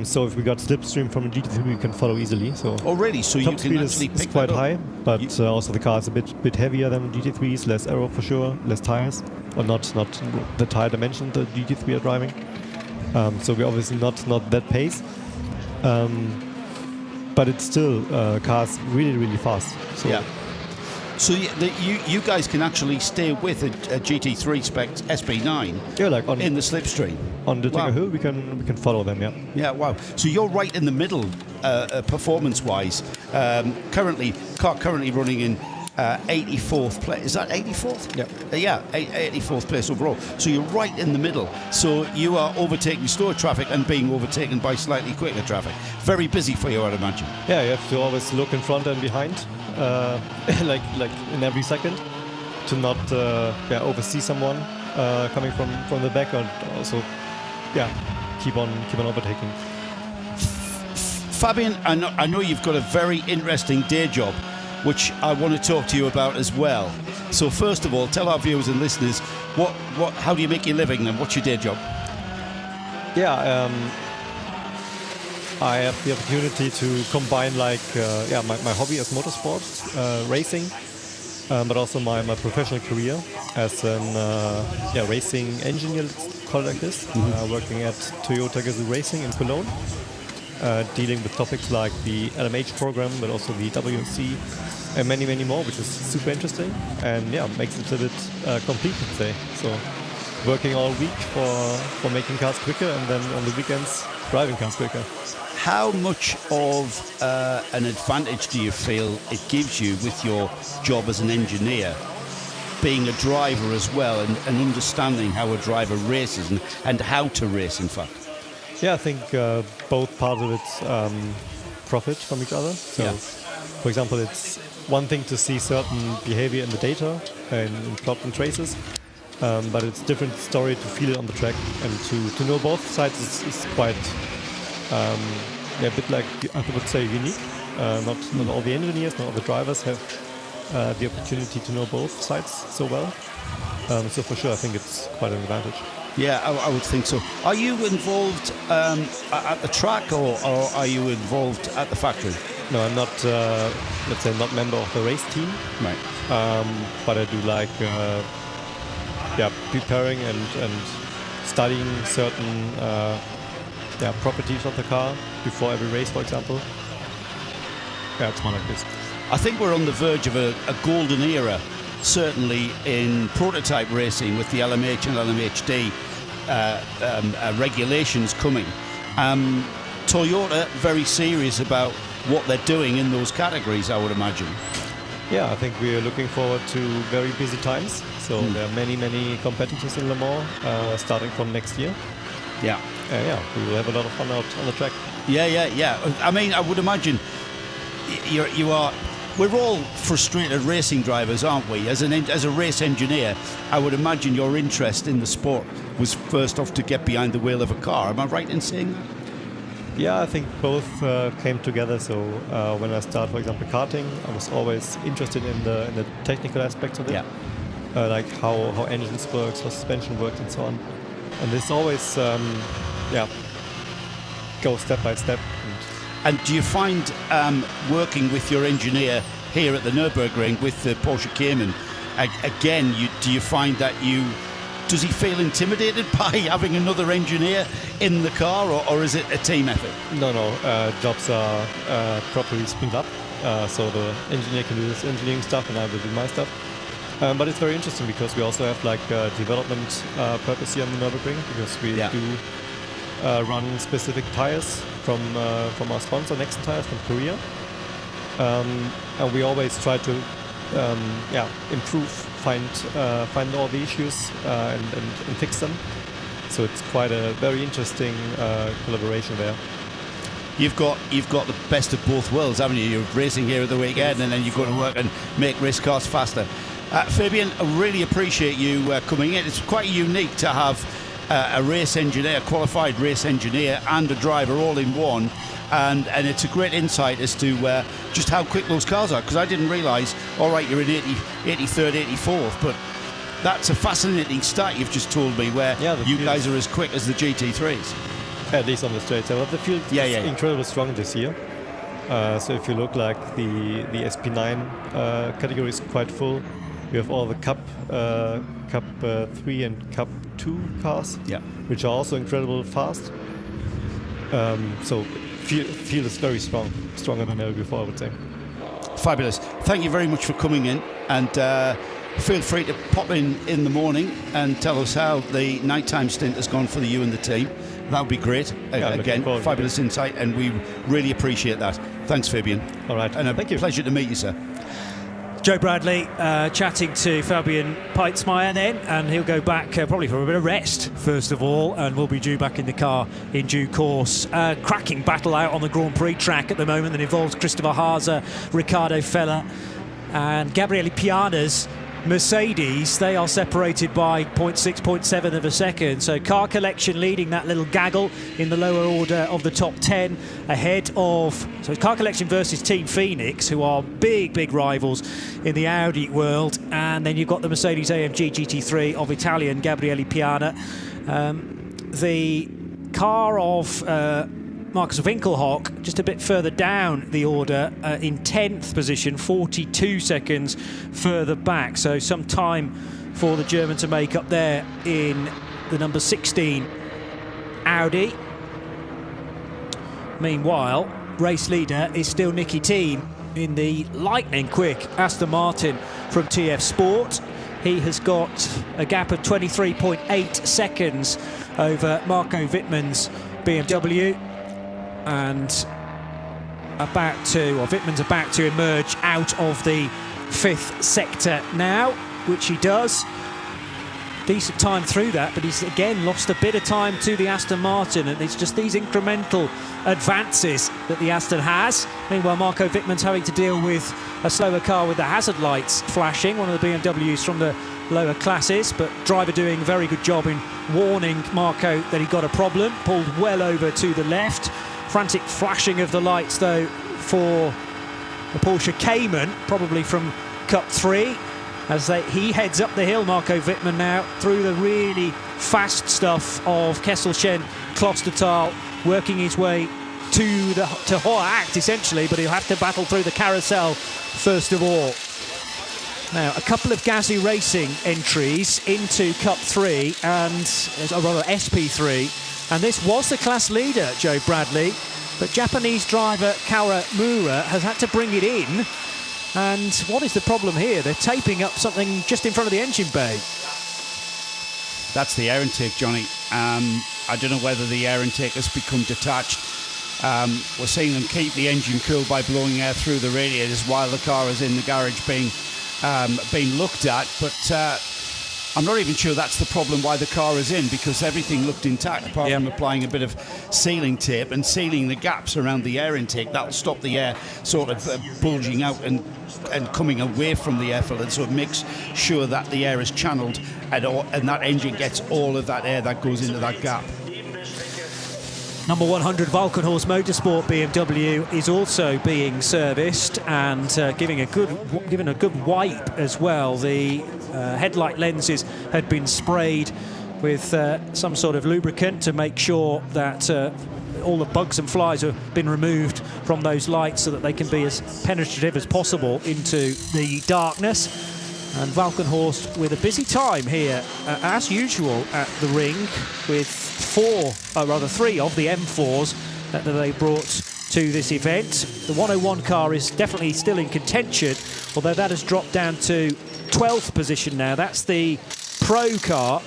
So if we got slipstream from a GT3, we can follow easily. So already, so top you speed can actually is pick quite that up. high, but also the car is a bit heavier than the GT3s, less aero for sure, less tires, or not the tire dimension the GT3 are driving. So we're obviously not that pace, but it's still cars really fast. So Yeah. So you guys can actually stay with a GT3 spec SP9 yeah, like in the slipstream. on the Wow. Tiger Hill, we can follow them. Yeah. Yeah, wow. So you're right in the middle, performance-wise. Car currently running in 84th place. Is that 84th? Yeah. 84th place overall. So you're right in the middle. So you are overtaking slower traffic and being overtaken by slightly quicker traffic. Very busy for you, I'd imagine. Yeah, you have to always look in front and behind, like in every second, to not oversee someone coming from the back, or also keep on overtaking. Fabian, I know you've got a very interesting day job, which I want to talk to you about as well. So first of all, tell our viewers and listeners how do you make your living then? What's your day job? Yeah, I have the opportunity to combine my hobby as motorsport, racing, but also my professional career as a racing engineer, let's call it like this, working at Toyota Gazoo Racing in Cologne, dealing with topics like the LMH program, but also the WMC and many more, which is super interesting and makes it a bit complete, let's say. So working all week for making cars quicker, and then on the weekends driving cars quicker. How much of an advantage do you feel it gives you with your job as an engineer, being a driver as well, and understanding how a driver races and how to race, in fact? Yeah, I think both parts of it profit from each other. So, for example, it's one thing to see certain behavior in the data and plot and traces, but it's a different story to feel it on the track, and to know both sides is quite a bit like, I would say, unique. Not all the engineers, not all the drivers have the opportunity to know both sides so well. So for sure, I think it's quite an advantage. Yeah, I would think so. Are you involved at the track, or are you involved at the factory? No, I'm not, let's say, not member of the race team. Right. But I do like, preparing and studying certain properties of the car before every race, for example. Yeah, it's more like this. I think we're on the verge of a golden era, certainly in prototype racing with the LMH and LMHD regulations coming. Toyota very serious about what they're doing in those categories, I would imagine. Yeah, I think we're looking forward to very busy times. So there are many competitors in Le Mans starting from next year. Yeah. We will have a lot of fun out on the track. Yeah. I mean, I would imagine you are we're all frustrated racing drivers, aren't we? As a race engineer, I would imagine your interest in the sport was first off to get behind the wheel of a car. Am I right in saying that? Yeah, I think both came together. So when I started, for example, karting, I was always interested in the technical aspects of it. Yeah. Like how engines work, how suspension works, and so on. And this always, goes step by step. And do you find working with your engineer here at the Nürburgring with the Porsche Cayman, again, do you find that does he feel intimidated by having another engineer in the car, or is it a team effort? No, jobs are properly split up. So the engineer can do this engineering stuff and I will do my stuff. But it's very interesting because we also have like development purpose here on the Nürburgring, because we do run specific tires from our sponsor, Nexon Tires from Korea. And we always try to improve, find all the issues and fix them. So it's quite a very interesting collaboration there. You've got the best of both worlds, haven't you? You're racing here at the weekend, and then you've got to work and make race cars faster. Fabian, I really appreciate you coming in. It's quite unique to have a race engineer, a qualified race engineer, and a driver all in one. And it's a great insight as to just how quick those cars are, because I didn't realise, all right, you're in 83rd, 84th, but that's a fascinating stat you've just told me, where you guys are as quick as the GT3s. At least on the straight side. But the field is incredibly strong this year. So if you look like the SP9 category is quite full. We have all the Cup 3 and Cup 2 cars, which are also incredibly fast. So field is very strong, stronger than ever before, I would say. Fabulous. Thank you very much for coming in, and feel free to pop in the morning and tell us how the nighttime stint has gone for you and the team. That would be great. Again, fabulous insight, and we really appreciate that. Thanks, Fabian. All right. And thank you. Pleasure to meet you, sir. Joe Bradley chatting to Fabian Peitzmeier then, and he'll go back probably for a bit of rest first of all, and we'll be due back in the car in due course. Cracking battle out on the Grand Prix track at the moment that involves Christopher Haase, Ricardo Feller and Gabriele Piana's Mercedes. They are separated by 0.6, 0.7 of a second. So Car Collection leading that little gaggle in the lower order of the top 10 ahead of... So it's Car Collection versus Team Phoenix, who are big rivals in the Audi world. And then you've got the Mercedes-AMG GT3 of Italian Gabriele Piana. The car of... Marcus Winkelhock just a bit further down the order in 10th position, 42 seconds further back. So some time for the German to make up there in the number 16 Audi. Meanwhile, race leader is still Nicky Thiem in the lightning quick Aston Martin from TF Sport. He has got a gap of 23.8 seconds over Marco Wittmann's BMW. And Wittmann's about to emerge out of the 5th sector now, which he does. Decent time through that, but he's again lost a bit of time to the Aston Martin, and it's just these incremental advances that the Aston has. Meanwhile, Marco Wittmann's having to deal with a slower car with the hazard lights flashing, one of the BMWs from the lower classes, but driver doing a very good job in warning Marco that he got a problem, pulled well over to the left. Frantic flashing of the lights, though, for the Porsche Cayman, probably from Cup 3, as he heads up the hill, Marco Wittmann, now, through the really fast stuff of Kesselchen, Klostertal, working his way to Hohe Acht, essentially, but he'll have to battle through the carousel first of all. Now, a couple of Gazoo Racing entries into Cup 3, or rather SP3, and this was the class leader, Joe Bradley, but Japanese driver Kawamura has had to bring it in. And what is the problem here? They're taping up something just in front of the engine bay. That's the air intake, Johnny. I don't know whether the air intake has become detached. We're seeing them keep the engine cool by blowing air through the radiators while the car is in the garage being looked at. But I'm not even sure that's the problem why the car is in, because everything looked intact apart from applying a bit of sealing tape and sealing the gaps around the air intake. That'll stop the air sort of bulging out and coming away from the air filter, so it makes sure that the air is channeled and that engine gets all of that air that goes into that gap. Number 100 Valkenhorst Motorsport BMW is also being serviced and given a good wipe as well. The headlight lenses had been sprayed with some sort of lubricant to make sure that all the bugs and flies have been removed from those lights so that they can be as penetrative as possible into the darkness. And Valkenhorst with a busy time here, as usual, at the ring, with three of the M4s that they brought to this event. The 101 car is definitely still in contention, although that has dropped down to 12th position now. That's the Pro car,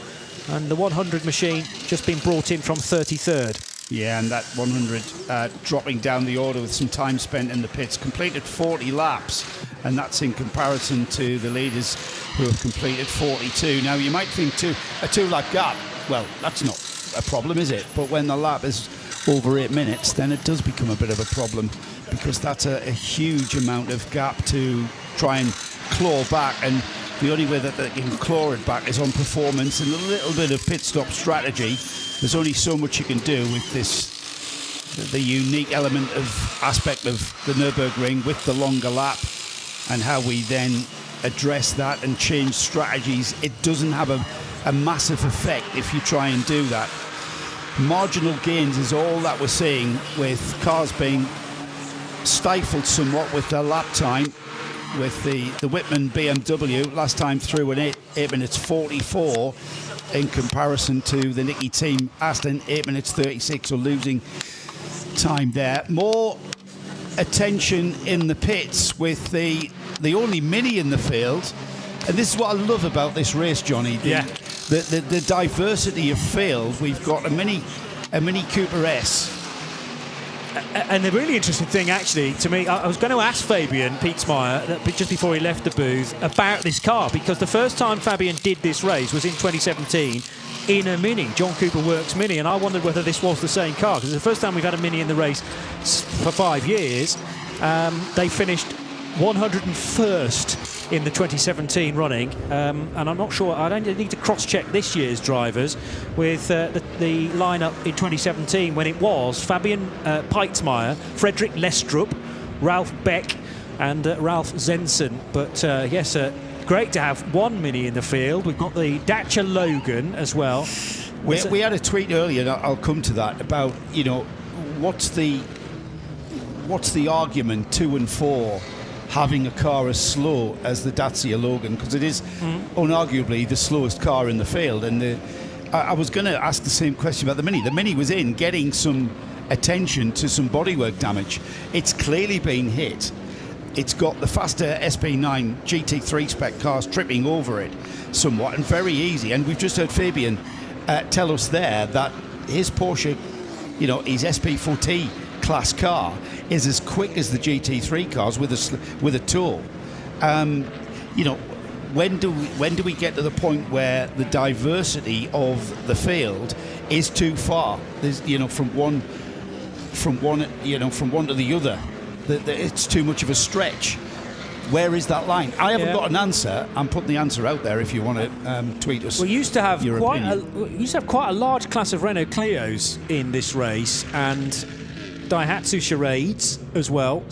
and the 100 machine just been brought in from 33rd. Yeah, and that 100 dropping down the order with some time spent in the pits, completed 40 laps, and that's in comparison to the leaders who have completed 42. Now, you might think a two-lap gap, well, that's not a problem, is it? But when the lap is over 8 minutes, then it does become a bit of a problem, because that's a huge amount of gap to try and claw back, and the only way that they can claw it back is on performance and a little bit of pit stop strategy. There's only so much you can do with the unique aspect of the Nürburgring with the longer lap, and how we then address that and change strategies. It doesn't have a massive effect if you try and do that. Marginal gains is all that we're seeing, with cars being stifled somewhat with their lap time. With the Whitman BMW last time through an 8 minutes 44 in comparison to the Nicky Team Aston 8 minutes 36, so losing time there. More attention in the pits with the only Mini in the field, and this is what I love about this race, Johnny. The diversity of field. We've got a Mini Cooper S. And the really interesting thing, actually, to me, I was going to ask Fabian Pietzmeier just before he left the booth about this car, because the first time Fabian did this race was in 2017 in a Mini, John Cooper Works Mini, and I wondered whether this was the same car, because it's the first time we've had a Mini in the race for 5 years. They finished 101st in the 2017 running, and I'm not sure, I don't need to cross-check this year's drivers with the lineup in 2017, when it was Fabian Pietzmeier, Frederick Lestrup, Ralph Beck and Ralph Zenson. But yes, great to have one Mini in the field. We've got the Dacia Logan as well. We had a tweet earlier, and I'll come to that, about, what's the argument to and for having a car as slow as the Dacia Logan, because it is unarguably the slowest car in the field. And I was going to ask the same question about the Mini. The Mini was in getting some attention to some bodywork damage. It's clearly been hit. It's got the faster SP9 GT3 spec cars tripping over it somewhat, and very easy. And we've just heard Fabian tell us there that his Porsche, his SP4T class car is as quick as the GT3 cars with a tow. When do we get to the point where the diversity of the field is too far? There's, from one to the other, it's too much of a stretch. Where is that line? I haven't got an answer. I'm putting the answer out there if you want to tweet us. We used to have your quite a large class of Renault Clios in this race, and Daihatsu Charades as well.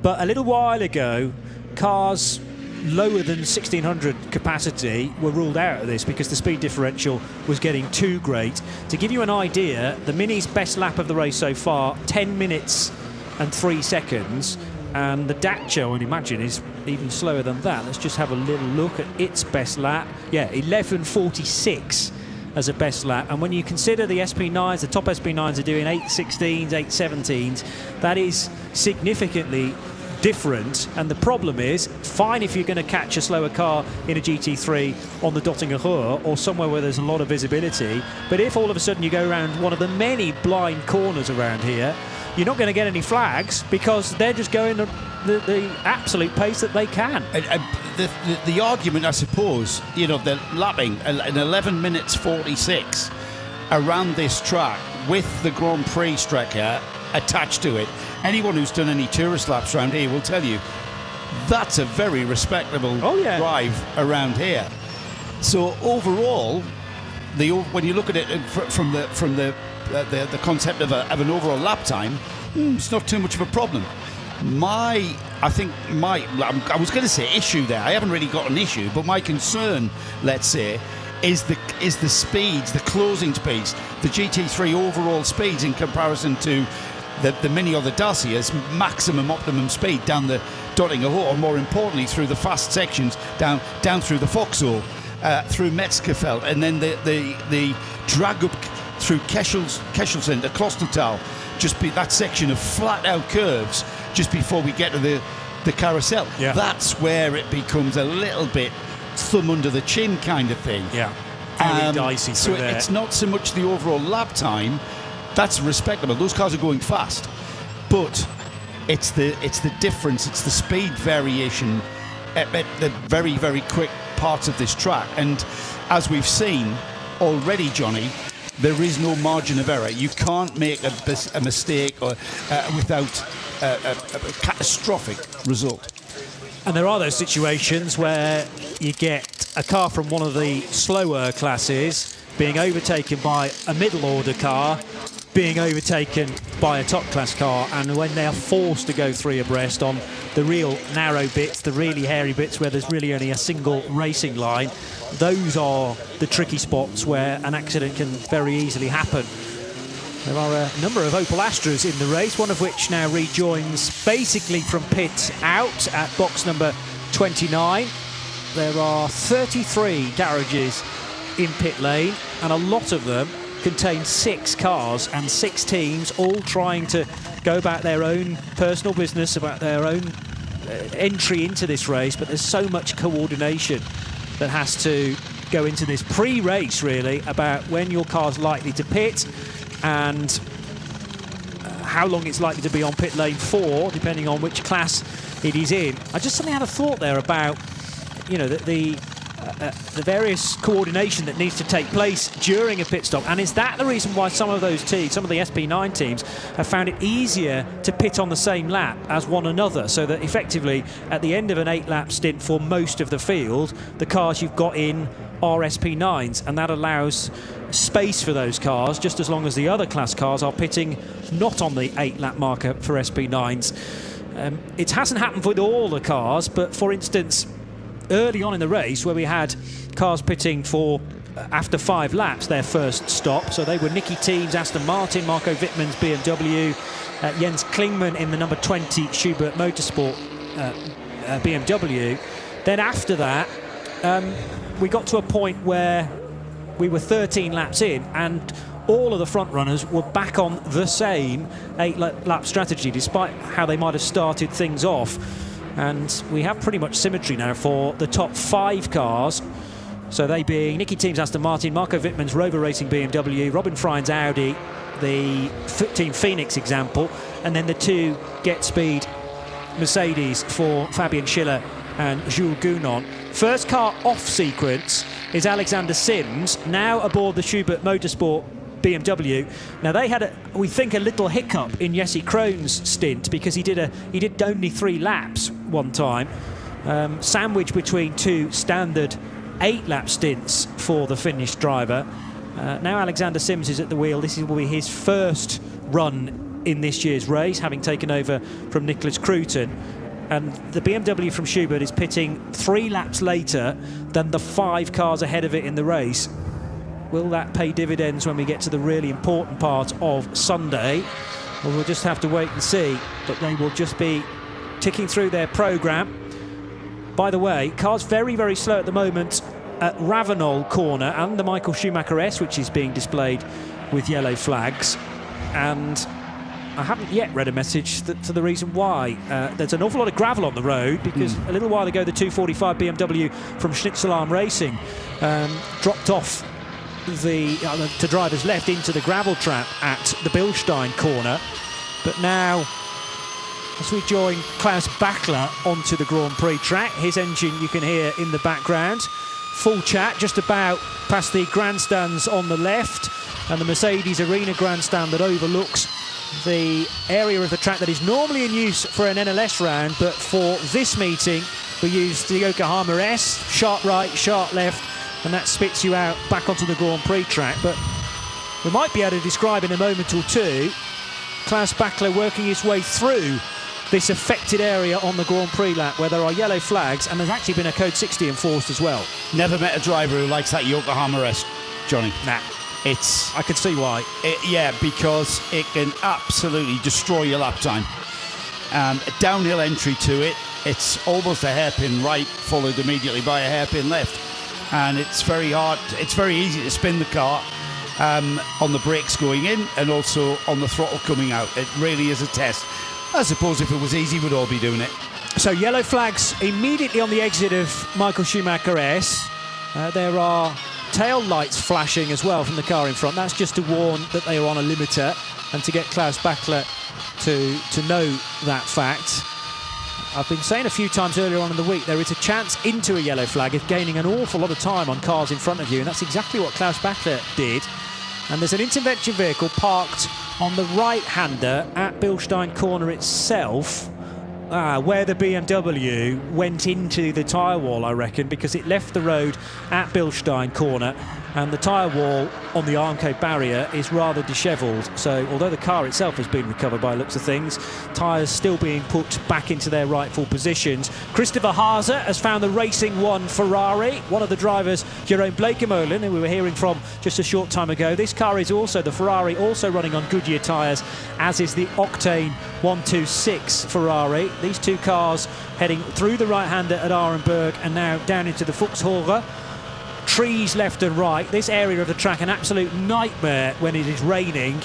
But a little while ago, cars lower than 1600 capacity were ruled out of this because the speed differential was getting too great. To give you an idea, the Mini's best lap of the race so far, 10 minutes and 3 seconds, and the Dacia, I would imagine, is even slower than that. Let's just have a little look at its best lap. 11:46 as a best lap. And when you consider the SP9s, the top SP9s are doing 8:16s, 8:17s, that is significantly different. And the problem is, fine if you're going to catch a slower car in a GT3 on the Dottinger Höhe or somewhere where there's a lot of visibility, but if all of a sudden you go around one of the many blind corners around here, you're not going to get any flags because they're just going the absolute pace that they can. the argument, I suppose, you know, the lapping in 11 minutes 46 around this track with the Grand Prix striker attached to it. Anyone who's done any tourist laps around here will tell you that's a very respectable drive around here. So overall, when you look at it from the concept of an overall lap time, it's not too much of a problem. I was going to say issue there. I haven't really got an issue, but my concern, let's say, is the speeds, the closing speeds, the GT3 overall speeds in comparison to the Mini or the Dacia's maximum optimum speed down the Dottinger Hohe, or more importantly through the fast sections down through the Vauxhall, through Metzgerfeld, and then the drag up through Kesselsen to Klostertal, just be that section of flat out curves just before we get to the carousel. Yeah. That's where it becomes a little bit thumb under the chin kind of thing. Yeah, very dicey so through there. It's not so much the overall lap time. That's respectable. Those cars are going fast, but it's the difference. It's the speed variation at the very, very quick parts of this track. And as we've seen already, Johnny, there is no margin of error. You can't make a mistake or without a catastrophic result. And there are those situations where you get a car from one of the slower classes being overtaken by a middle order car, being overtaken by a top class car, and when they are forced to go three abreast on the real narrow bits, the really hairy bits where there's really only a single racing line, those are the tricky spots where an accident can very easily happen. There are a number of Opel Astras in the race, one of which now rejoins basically from pit out at box number 29. There are 33 garages in pit lane, and a lot of them contain 6 cars and 6 teams, all trying to go about their own personal business, about their own entry into this race. But there's so much coordination that has to go into this pre-race, really, about when your car's likely to pit and how long it's likely to be on pit lane for, depending on which class it is in. I just suddenly had a thought there about, you know, the various coordination that needs to take place during a pit stop, and is that the reason why some of those teams, some of the SP9 teams, have found it easier to pit on the same lap as one another, so that effectively at the end of an 8-lap stint for most of the field, the cars you've got in are SP9s, and that allows space for those cars, just as long as the other class cars are pitting not on the 8-lap marker for SP9s. It hasn't happened with all the cars, but for instance, early on in the race, where we had cars pitting for after 5 laps their first stop, so they were Nicky Teams, Aston Martin, Marco Wittmann's BMW, Jens Klingmann in the number 20 Schubert Motorsport BMW. Then after that, we got to a point where we were 13 laps in, and all of the front runners were back on the same 8-lap strategy, despite how they might have started things off. And we have pretty much symmetry now for the top 5 cars. So they being Nicky Teams Aston Martin, Marco Wittmann's Rover Racing BMW, Robin Frein's Audi, the Team Phoenix example, and then the 2 Get Speed Mercedes for Fabian Schiller and Jules Gounon. First car off sequence is Alexander Sims, now aboard the Schubert Motorsport BMW. Now they had, we think, a little hiccup in Jesse Krohn's stint, because he did only 3 laps one time, sandwiched between 2 standard 8-lap stints for the Finnish driver. Now Alexander Sims is at the wheel. This will be his first run in this year's race, having taken over from Nicholas Cruton. And the BMW from Schubert is pitting 3 laps later than the 5 cars ahead of it in the race. Will that pay dividends when we get to the really important part of Sunday? Well, we'll just have to wait and see. But they will just be ticking through their programme. By the way, cars very, very slow at the moment at Ravenel corner and the Michael Schumacher S, which is being displayed with yellow flags. And I haven't yet read a message to the reason why. There's an awful lot of gravel on the road, because a little while ago the 245 BMW from Schnitzelarm Racing dropped off to drivers left into the gravel trap at the Bilstein corner. But now as we join Klaus Bachler onto the Grand Prix track. His engine you can hear in the background. Full chat just about past the grandstands on the left and the Mercedes Arena grandstand that overlooks the area of the track that is normally in use for an NLS round, but for this meeting we used the Yokohama S, sharp right, sharp left, and that spits you out back onto the Grand Prix track. But we might be able to describe in a moment or two Klaus Bachler working his way through this affected area on the Grand Prix lap where there are yellow flags, and there's actually been a code 60 enforced as well. Never met a driver who likes that Yokohama S, Johnny. Nah. I can see why. Yeah, because it can absolutely destroy your lap time. A downhill entry to it, it's almost a hairpin right, followed immediately by a hairpin left. And it's very hard, it's very easy to spin the car on the brakes going in and also on the throttle coming out. It really is a test. I suppose if it was easy, we'd all be doing it. So yellow flags immediately on the exit of Michael Schumacher S. There are tail lights flashing as well from the car in front. That's just to warn that they are on a limiter and to get Klaus Bachler to know that fact. I've been saying a few times earlier on in the week, there is a chance into a yellow flag of gaining an awful lot of time on cars in front of you, and that's exactly what Klaus Bachler did. And there's an intervention vehicle parked on the right-hander at Bilstein Corner itself, where the BMW went into the tyre wall, I reckon, because it left the road at Bilstein Corner, and the tyre wall on the Armco barrier is rather dishevelled. So although the car itself has been recovered by looks of things, tyres still being put back into their rightful positions. Christopher Haase has found the Racing One Ferrari, one of the drivers, Jerome Blekemolen, who we were hearing from just a short time ago. This car is also, the Ferrari, also running on Goodyear tyres, as is the Octane 126 Ferrari. These two cars heading through the right-hander at Arenberg and now down into the Fuchshorre. Trees left and right. This area of the track an absolute nightmare when it is raining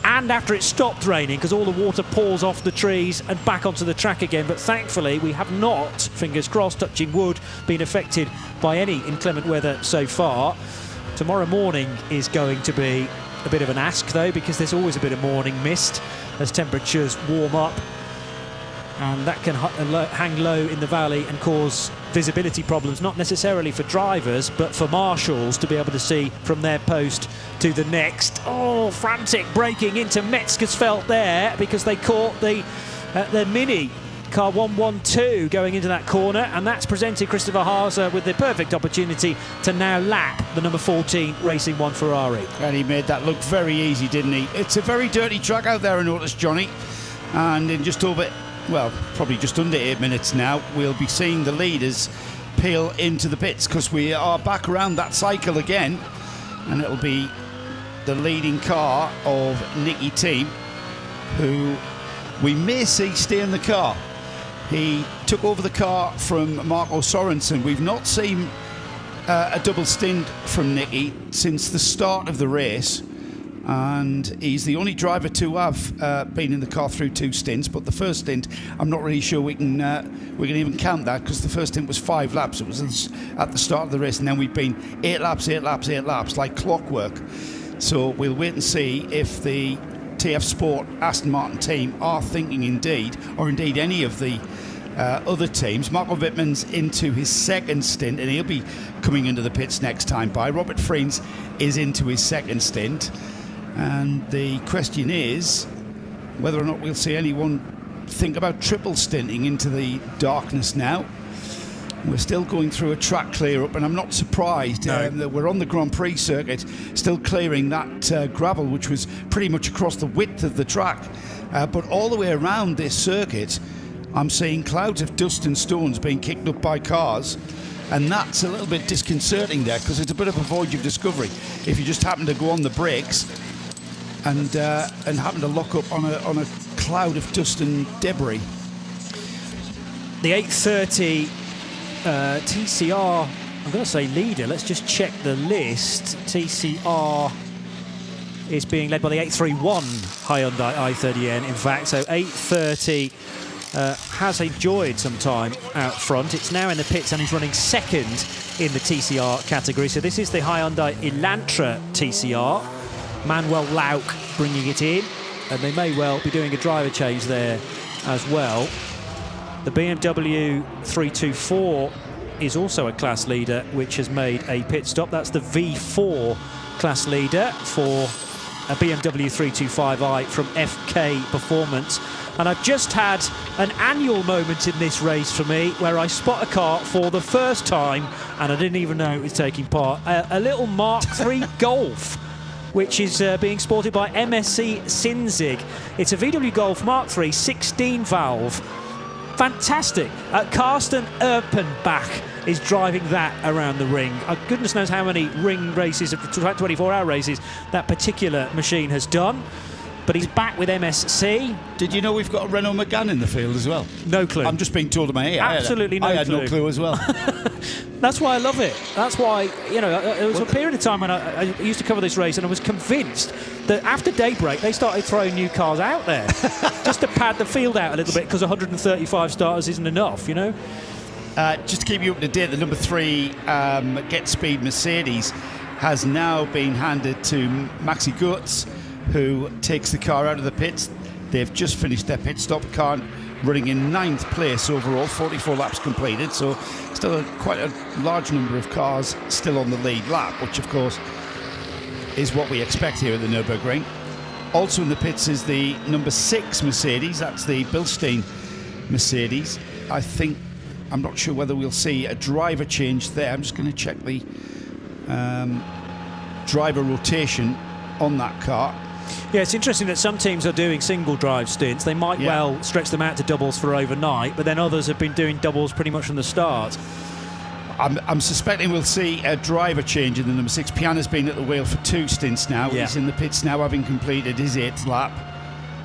and after it stopped raining, because all the water pours off the trees and back onto the track again. But thankfully we have not, fingers crossed, touching wood, been affected by any inclement weather so far. Tomorrow morning is going to be a bit of an ask though, because there's always a bit of morning mist as temperatures warm up, and that can hang low in the valley and cause visibility problems, not necessarily for drivers but for marshals to be able to see from their post to the next. Oh, frantic braking into Metzgersfeld there, because they caught the Mini car 112 going into that corner, and that's presented Christopher Haase with the perfect opportunity to now lap the number 14 Racing One Ferrari. And he made that look very easy, didn't he? It's a very dirty track out there, I noticed, Johnny, and in just over, well, probably just under 8 minutes now, we'll be seeing the leaders peel into the pits, because we are back around that cycle again, and it'll be the leading car of Nicky Team, who we may see stay in the car. He took over the car from Marco Sorensen. We've not seen a double stint from Nicky since the start of the race, and he's the only driver to have been in the car through 2 stints. But the first stint, I'm not really sure we can even count that, because the first stint was 5 laps. It was at the start of the race, and then we've been 8 laps, 8 laps, 8 laps, like clockwork. So we'll wait and see if the TF Sport Aston Martin team are thinking indeed, or indeed any of the other teams. Marco Wittmann's into his 2nd stint, and he'll be coming into the pits next time by. Robert Friens is into his 2nd stint, and the question is whether or not we'll see anyone think about triple stinting into the darkness now. We're still going through a track clear up, and I'm not surprised that we're on the Grand Prix circuit, still clearing that gravel, which was pretty much across the width of the track. But all the way around this circuit, I'm seeing clouds of dust and stones being kicked up by cars, and that's a little bit disconcerting there, because it's a bit of a voyage of discovery if you just happen to go on the brakes and happen to lock up on a cloud of dust and debris. The 8:30 TCR, I'm going to say leader, let's just check the list. TCR is being led by the 831 Hyundai i30N, in fact. So 830 has enjoyed some time out front. It's now in the pits and is running 2nd in the TCR category. So this is the Hyundai Elantra TCR. Manuel Lauk bringing it in, and they may well be doing a driver change there as well. The BMW 324 is also a class leader, which has made a pit stop. That's the V4 class leader for a BMW 325i from FK Performance. And I've just had an annual moment in this race for me where I spot a car for the first time and I didn't even know it was taking part. A little Mark III Golf, which is being sported by MSC Sinzig. It's a VW Golf Mark III 16 valve. Fantastic. Karsten Erpenbach is driving that around the ring. Goodness knows how many ring races, 24-hour races, that particular machine has done. But he's back with MSC. Did you know we've got a Renault Megane in the field as well? No clue. I'm just being told in my ear. Absolutely I no had clue. no clue as well. That's why I love it. That's why, you know, there was a period of time when I used to cover this race and I was convinced that after daybreak they started throwing new cars out there just to pad the field out a little bit because 135 starters isn't enough, you know? Just to keep you up to date, the number 3 Get Speed Mercedes has now been handed to Maxi Goetz, who takes the car out of the pits. They've just finished their pit stop. Car running in 9th place overall, 44 laps completed, so still quite a large number of cars still on the lead lap, which of course is what we expect here at the Nürburgring. Also in the pits is the number 6 Mercedes, that's the Bilstein Mercedes. I'm not sure whether we'll see a driver change there. I'm just going to check the driver rotation on that car. Yeah, it's interesting that some teams are doing single drive stints. They might well stretch them out to doubles for overnight, but then others have been doing doubles pretty much from the start. I'm suspecting we'll see a driver change in the number 6. Piana's been at the wheel for 2 stints now. Yeah. He's in the pits now, having completed his 8th lap.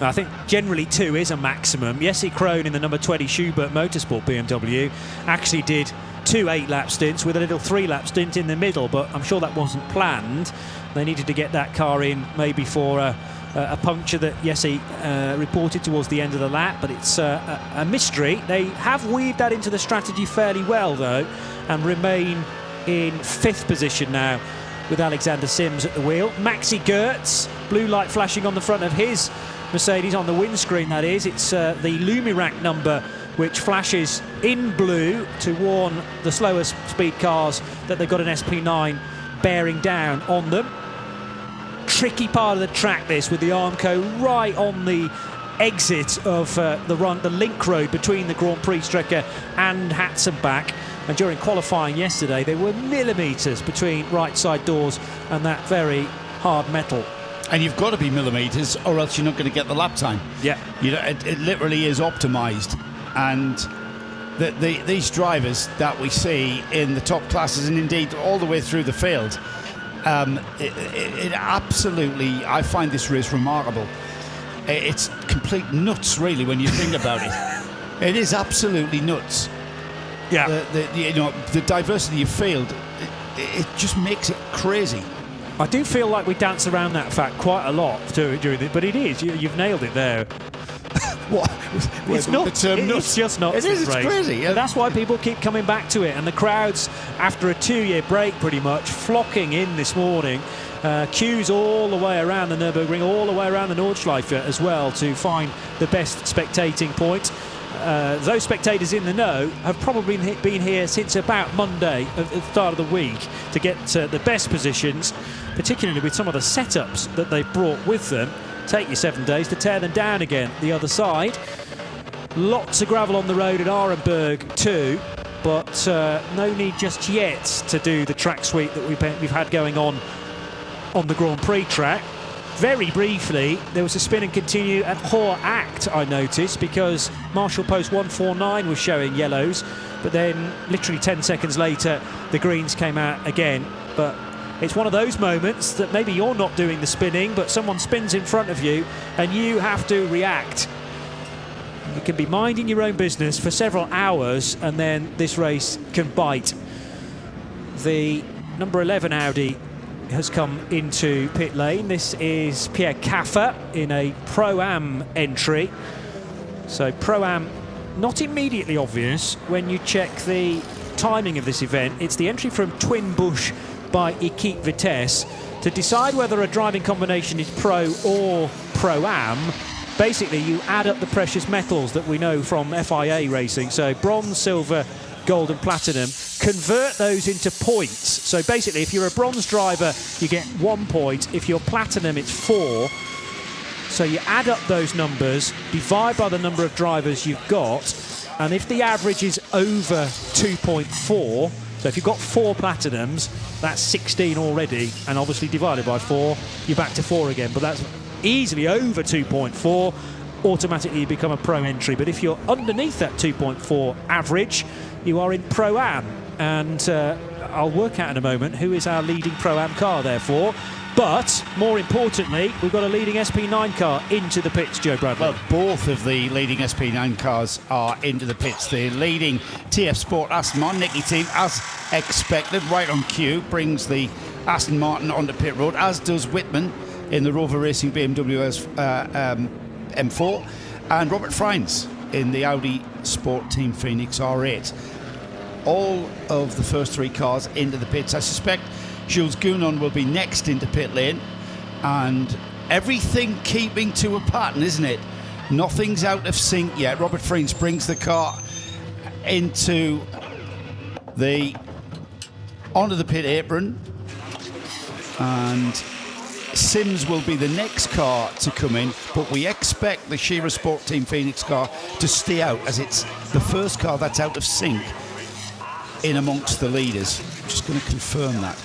I think generally 2 is a maximum. Jesse Krohn in the number 20 Schubert Motorsport BMW actually did 2 8-lap stints with a little 3-lap stint in the middle, but I'm sure that wasn't planned. They needed to get that car in maybe for a puncture that Jesse reported towards the end of the lap, but it's a mystery. They have weaved that into the strategy fairly well, though, and remain in 5th position now with Alexander Sims at the wheel. Maxi Goetz, blue light flashing on the front of his Mercedes, on the windscreen that is. It's the Lumirac number which flashes in blue to warn the slower speed cars that they've got an SP9 bearing down on them. Tricky part of the track this, with the Armco right on the exit of the link road between the Grand Prix Strecke and Hatzenbach. And during qualifying yesterday there were millimetres between right side doors and that very hard metal. And you've got to be millimetres or else you're not going to get the lap time. Yeah. You know, it literally is optimised. And these drivers that we see in the top classes, and indeed all the way through the field, it absolutely, I find this race remarkable. It's complete nuts, really, when you think about it. It is absolutely nuts. Yeah. The diversity of field, it just makes it crazy. I do feel like we dance around that fact quite a lot during it, but it is. You've nailed it there. What? It's not. The term nuts. It's just not. It is. It's crazy. Yeah. That's why people keep coming back to it, and the crowds, after a 2-year break, pretty much flocking in this morning. Queues all the way around the Nürburgring, all the way around the Nordschleife as well, to find the best spectating point. Those spectators in the know have probably been here since about Monday at the start of the week to get the best positions, particularly with some of the setups that they've brought with them. Take you 7 days to tear them down again the other side. Lots of gravel on the road at Arenberg too, but no need just yet to do the track sweep that we've had going on the Grand Prix track. Very briefly, there was a spin and continue at Hohe Acht, I noticed, because Marshall Post 149 was showing yellows, but then literally 10 seconds later the greens came out again. But it's one of those moments that maybe you're not doing the spinning, but someone spins in front of you and you have to react. You can be minding your own business for several hours and then this race can bite. The number 11 Audi has come into pit lane. This is Pierre Caffer in a Pro-Am entry. So Pro-Am not immediately obvious when you check the timing of this event. It's the entry from Twin Bush by Equipe Vitesse. To decide whether a driving combination is Pro or Pro-Am, basically you add up the precious metals that we know from FIA racing. So bronze, silver, gold and platinum, convert those into points. So basically, if you're a bronze driver, you get 1 point. If you're platinum, it's 4. So you add up those numbers, divide by the number of drivers you've got, and if the average is over 2.4, so if you've got 4 platinums, that's 16 already, and obviously divided by 4, you're back to 4 again. But that's easily over 2.4, automatically you become a pro entry. But if you're underneath that 2.4 average, you are in Pro-Am. And I'll work out in a moment who is our leading Pro-Am car, therefore. But, more importantly, we've got a leading SP9 car into the pits, Joe Bradley. Well, both of the leading SP9 cars are into the pits. The leading TF Sport Aston Martin Nicky team, as expected, right on cue, brings the Aston Martin onto pit road, as does Whitman in the Rover Racing BMW M4, and Robert Freins in the Audi Sport Team Phoenix R8. All of the first 3 cars into the pits. I suspect Jules Gounon will be next into pit lane, and everything keeping to a pattern, isn't it? Nothing's out of sync yet. Robert Freins brings the car onto the pit apron, and Sims will be the next car to come in, but we expect the Shearer Sport Team Phoenix car to stay out, as it's the first car that's out of sync in amongst the leaders. I'm just going to confirm that.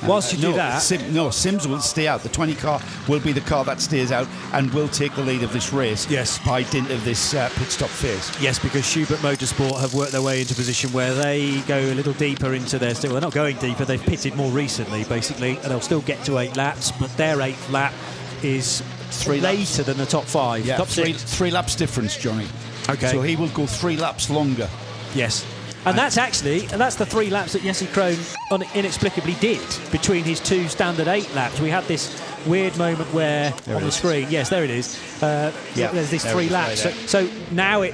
Whilst you do that... Sims will stay out. The 20 car will be the car that stays out and will take the lead of this race. Yes. By dint of this pit stop phase. Yes, because Schubert Motorsport have worked their way into a position where they go a little deeper into their... Well, they're not going deeper. They've pitted more recently, basically, and they'll still get to 8 laps, but their 8th lap is 3 later laps. than the top 5. Yeah, top 6. 3 laps difference, Johnny. Okay. So he will go 3 laps longer. Yes. And that's the 3 laps that Jesse Krohn inexplicably did between his 2 standard 8 laps. We had this weird moment where on the screen, yes, there it is. There's these 3 laps. So now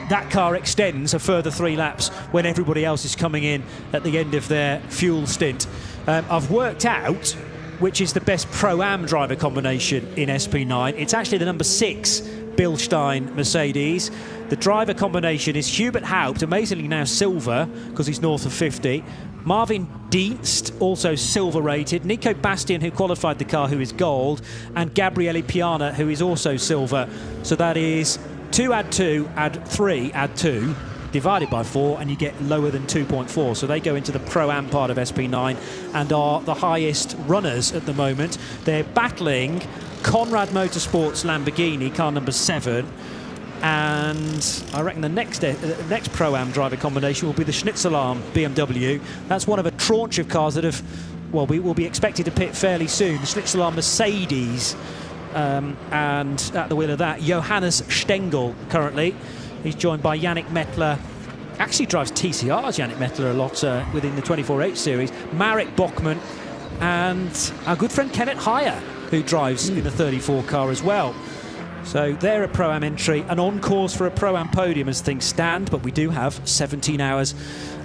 that car extends a further 3 laps when everybody else is coming in at the end of their fuel stint. I've worked out which is the best Pro-Am driver combination in SP9. It's actually the number 6 Bilstein Mercedes. The driver combination is Hubert Haupt, amazingly now silver because he's north of 50. Marvin Dienst, also silver rated. Nico Bastian, who qualified the car, who is gold. And Gabriele Piana, who is also silver. So that is 2 add 2, add 3, add 2, divided by 4, and you get lower than 2.4. So they go into the Pro-Am part of SP9 and are the highest runners at the moment. They're battling Conrad Motorsports Lamborghini, car number 7. And I reckon the next Pro-Am driver combination will be the Schnitzelarm BMW. That's one of a tranche of cars that we will be expected to pit fairly soon. The Schnitzelarm Mercedes, and at the wheel of that, Johannes Stengel currently. He's joined by Yannick Mettler. Actually drives TCR's Yannick Mettler a lot within the 24H series. Marek Bockman and our good friend Kenneth Heyer, who drives in the 34 car as well. So they're a Pro-Am entry and on course for a Pro-Am podium as things stand, but we do have 17 hours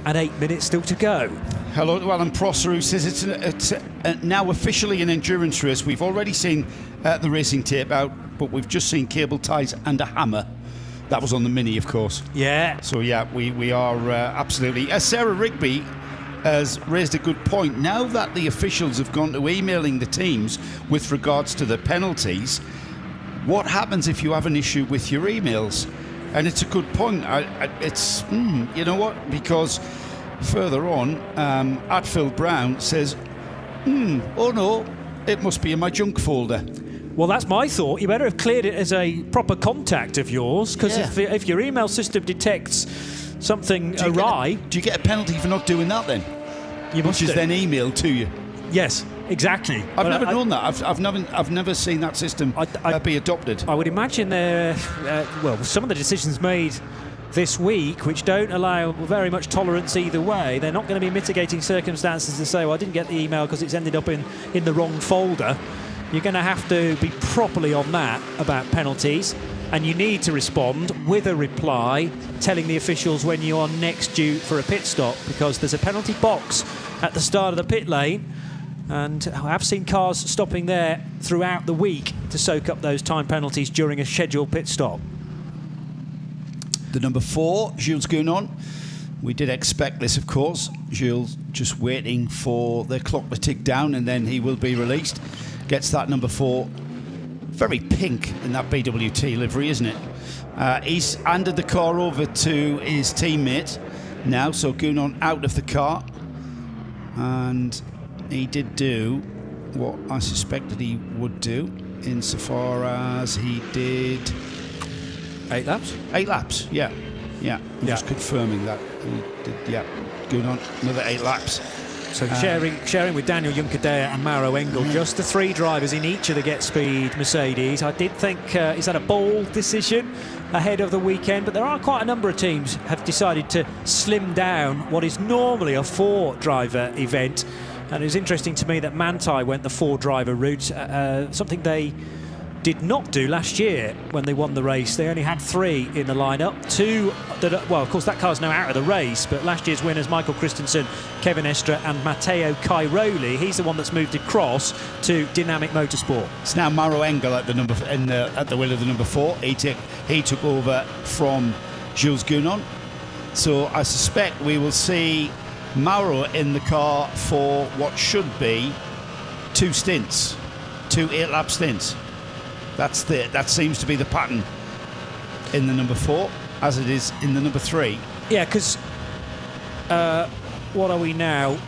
and 8 minutes still to go. Hello to Alan Prosser, who says it's now officially an endurance race. We've already seen the racing tape out, but we've just seen cable ties and a hammer. That was on the Mini, of course. Yeah. So, yeah, we are absolutely... Sarah Rigby has raised a good point. Now that the officials have gone to emailing the teams with regards to the penalties, what happens if you have an issue with your emails? And it's a good point. You know what? Because further on, at Phil Brown says, oh no, it must be in my junk folder. Well, that's my thought. You better have cleared it as a proper contact of yours, because if your email system detects something awry... Do you get a penalty for not doing that then? Which is then emailed to you? Yes, exactly. I've never known that. I've never seen that system be adopted. I would imagine some of the decisions made this week, which don't allow very much tolerance either way, they're not going to be mitigating circumstances to say, well, I didn't get the email because it's ended up in the wrong folder. You're going to have to be properly on that about penalties, and you need to respond with a reply telling the officials when you are next due for a pit stop, because there's a penalty box at the start of the pit lane, and I've seen cars stopping there throughout the week to soak up those time penalties during a scheduled pit stop. The number 4, Jules Gounon. We did expect this, of course. Jules just waiting for the clock to tick down, and then he will be released. Gets that number 4. Very pink in that BWT livery, isn't it? He's handed the car over to his teammate now, so Gounon out of the car. And he did do what I suspected he would do, insofar as he did 8 laps? 8 laps, yeah. I'm just confirming that. He did, yeah. Gounon, another 8 laps. So sharing with Daniel Juncadea and Mauro Engel, just the 3 drivers in each of the Get Speed Mercedes. I did think is that a bold decision ahead of the weekend, but there are quite a number of teams have decided to slim down what is normally a 4-driver event. And it was interesting to me that Manthey went the 4-driver route, something they did not do last year when they won the race. They only had 3 in the lineup. 2 that, well, of course, that car's now out of the race, but last year's winners, Michael Christensen, Kevin Estre and Matteo Cairoli, he's the one that's moved across to Dynamic Motorsport. It's now Mauro Engel at the wheel of the number 4. He took over from Jules Gounon. So I suspect we will see Mauro in the car for what should be 2 stints, 2 8-lap stints. That seems to be the pattern in the number 4, as it is in the number 3. Yeah, because what are we now,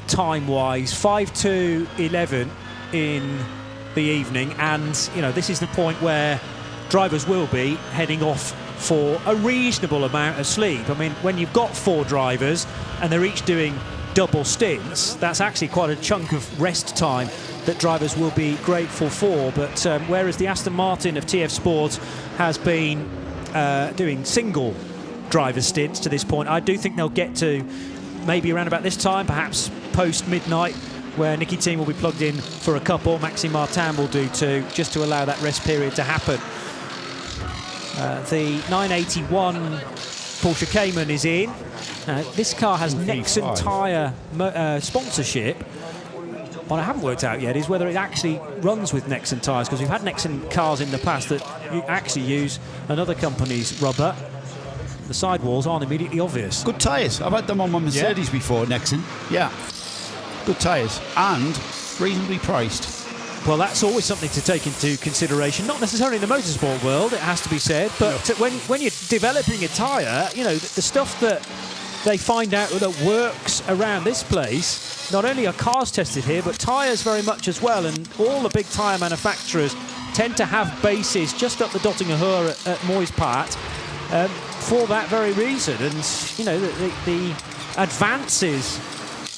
time-wise? 5:11 in the evening, and you know this is the point where drivers will be heading off for a reasonable amount of sleep. I mean, when you've got 4 drivers and they're each doing double stints, that's actually quite a chunk of rest time that drivers will be grateful for. But whereas the Aston Martin of TF Sport has been doing single driver stints to this point, I do think they'll get to maybe around about this time, perhaps post midnight, where Nicky Team will be plugged in for a couple. Maxime Martin will do 2, just to allow that rest period to happen. The 981 Porsche Cayman is in. This car has Nexen tyre sponsorship. What I haven't worked out yet is whether it actually runs with Nexen tyres, because we've had Nexen cars in the past that you actually use another company's rubber. The sidewalls aren't immediately obvious. Good tyres. I've had them on my Mercedes before, Nexen. Yeah. Good tyres. And reasonably priced. Well, that's always something to take into consideration. Not necessarily in the motorsport world, it has to be said, but when you're developing a tyre, you know, the stuff that they find out that works around this place, not only are cars tested here, but tyres very much as well. And all the big tyre manufacturers tend to have bases just up the Dottinger Höhe at Moyspart for that very reason. And, you know, the advances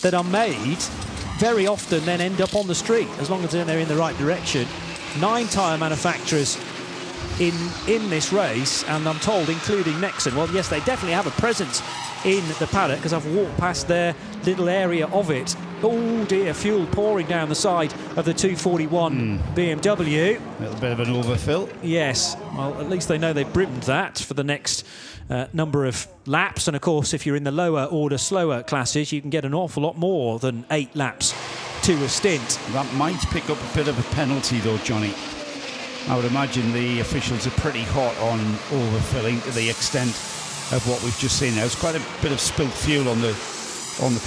that are made very often then end up on the street, as long as they're in the right direction. 9 tyre manufacturers in this race, and I'm told including Nexen. Well, yes, they definitely have a presence in the paddock, because I've walked past their little area of it. Oh dear, fuel pouring down the side of the 241 BMW. A little bit of an overfill. Yes, well, at least they know they've brimmed that for the next number of laps. And of course, if you're in the lower order, slower classes, you can get an awful lot more than 8 laps to a stint. That might pick up a bit of a penalty though, Johnny. I would imagine the officials are pretty hot on overfilling to the extent of what we've just seen. There was quite a bit of spilt fuel on the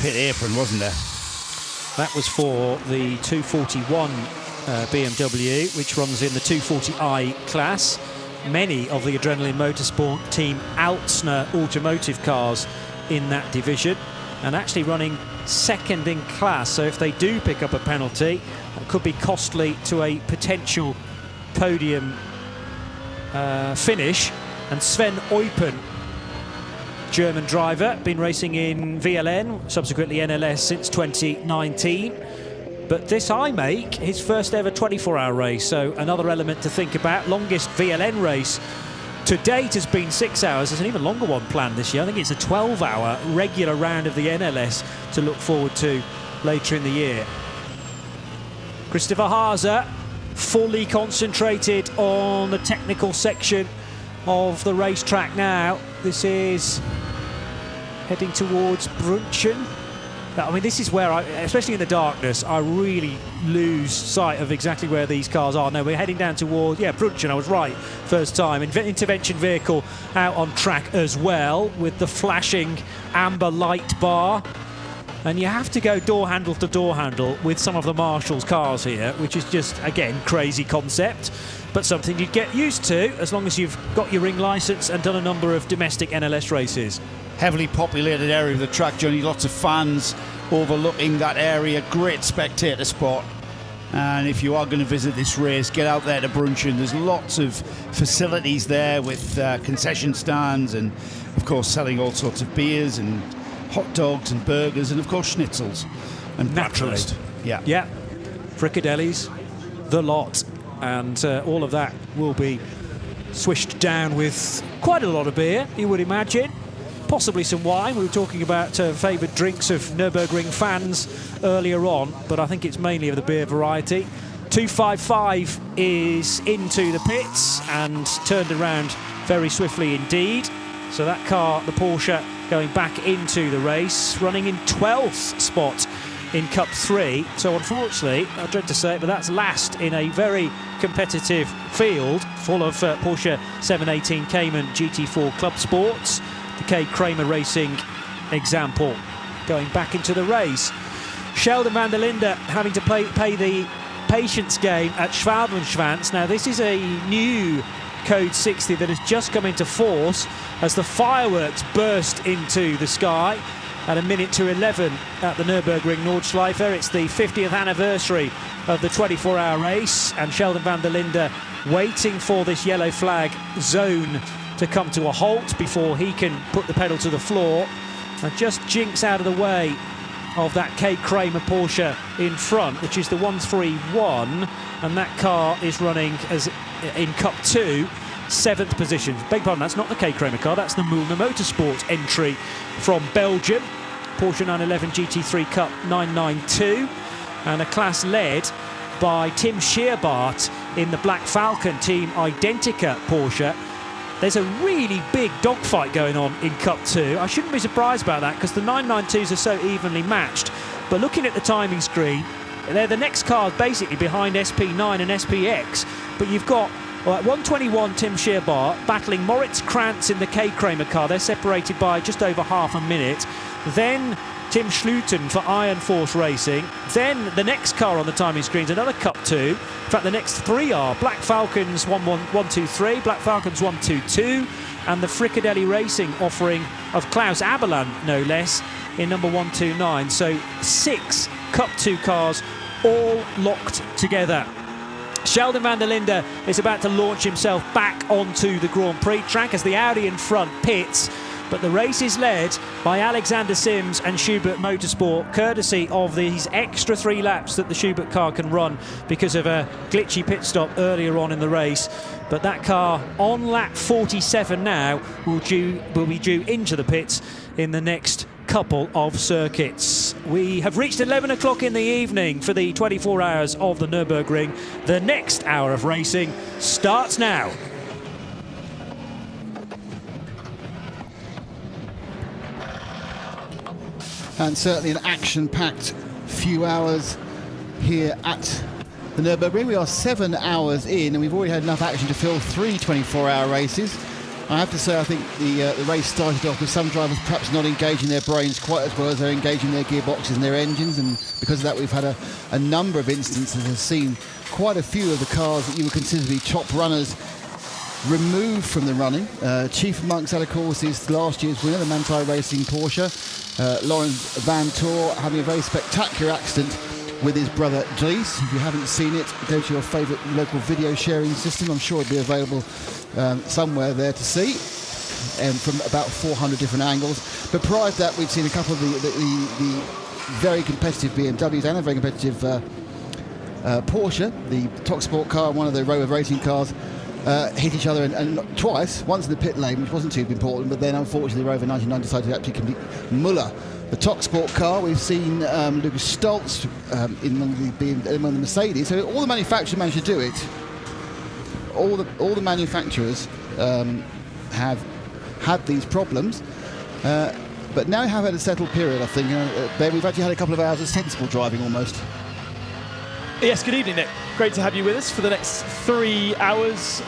pit apron, wasn't there? That was for the 241 BMW, which runs in the 240i class. Many of the Adrenaline Motorsport team Altsner automotive cars in that division, and actually running second in class. So if they do pick up a penalty, it could be costly to a potential podium finish. And Sven Eupen, German driver, been racing in VLN, subsequently NLS, since 2019. But this I make his first ever 24-hour race, so another element to think about. Longest VLN race to date has been 6 hours. There's an even longer one planned this year. I think it's a 12-hour regular round of the NLS to look forward to later in the year. Christopher Haase fully concentrated on the technical section of the racetrack now. This is heading towards Brunchen. I mean, this is where, especially in the darkness, I really lose sight of exactly where these cars are. No, we're heading down towards, Brunchen, I was right, first time. Intervention vehicle out on track as well, with the flashing amber light bar. And you have to go door handle to door handle with some of the Marshall's cars here, which is just, again, crazy concept, but something you'd get used to as long as you've got your ring licence and done a number of domestic NLS races. Heavily populated area of the track, Johnny. Lots of fans overlooking that area. Great spectator spot. And if you are going to visit this race, get out there to Brunchen. There's lots of facilities there with concession stands and, of course, selling all sorts of beers and hot dogs and burgers and, of course, schnitzels and naturally. breakfast. Yeah. Frikadellis, the lot. And all of that will be swished down with quite a lot of beer, you would imagine. Possibly some wine. We were talking about favoured drinks of Nürburgring fans earlier on, but I think it's mainly of the beer variety. 255 is into the pits and turned around very swiftly indeed. So that car, the Porsche, going back into the race, running in 12th spot in Cup 3. So unfortunately, I dread to say it, but that's last in a very competitive field full of Porsche 718 Cayman GT4 Club Sports. The K. Kramer Racing example going back into the race. Sheldon van der Linde having to pay the patience game at Schwabenschwanz. Now this is a new Code 60 that has just come into force as the fireworks burst into the sky at 1:11 at the Nürburgring Nordschleife. It's the 50th anniversary of the 24-hour race, and Sheldon van der Linde waiting for this yellow flag zone to come to a halt before he can put the pedal to the floor and just jinx out of the way of that K. Kramer Porsche in front, which is the 131, and that car is running as in Cup 2, 7th position. Beg pardon, that's not the K. Kramer car, that's the Mühlner Motorsports entry from Belgium. Porsche 911 GT3 Cup 992, and a class led by Tim Scheerbart in the Black Falcon Team Identica Porsche. There's a really big dogfight going on in Cup 2. I shouldn't be surprised about that because the 992s are so evenly matched. But looking at the timing screen, they're the next cars basically behind SP9 and SPX. But you've got 121 Tim Scheerbart battling Moritz Krantz in the K. Kramer car. They're separated by just over half a minute. Then Tim Schluten for Iron Force Racing. Then the next car on the timing screen is another Cup 2. In fact, the next three are Black Falcons 123, Black Falcons 122, and the Frikadelli Racing offering of Klaus Aberland, no less, in number 129. So 6 Cup 2 cars all locked together. Sheldon van der Linde is about to launch himself back onto the Grand Prix track as the Audi in front pits. But the race is led by Alexander Sims and Schubert Motorsport, courtesy of these extra 3 laps that the Schubert car can run because of a glitchy pit stop earlier on in the race. But that car on lap 47 now will be due into the pits in the next couple of circuits. We have reached 11 o'clock in the evening for the 24 hours of the Nürburgring. The next hour of racing starts now. And certainly an action-packed few hours here at the Nürburgring. We are 7 hours in, and we've already had enough action to fill 3 24-hour races. I have to say, I think the race started off with some drivers perhaps not engaging their brains quite as well as they're engaging their gearboxes and their engines, and because of that we've had a number of instances and seen quite a few of the cars that you would consider to be top runners removed from the running. Chief amongst that, of course, is last year's winner, the Manthey Racing Porsche, Laurens van Toor, having a very spectacular accident with his brother Dries. If you haven't seen it, go to your favourite local video sharing system. I'm sure it'll be available somewhere there to see, from about 400 different angles. But prior to that, we've seen a couple of the very competitive BMWs and a very competitive Porsche, the TotalEnergies car and one of the Rover Racing cars, hit each other and twice, once in the pit lane, which wasn't too important, but then unfortunately Rover 99 decided to actually complete Muller. The TotalEnergies car, we've seen Lucas Stoltz in one of the Mercedes, so all the manufacturers managed to do it. All the manufacturers have had these problems. But now we have had a settled period, I think. Ben, we've actually had a couple of hours of sensible driving almost. Yes, good evening, Nick. Great to have you with us for the next 3 hours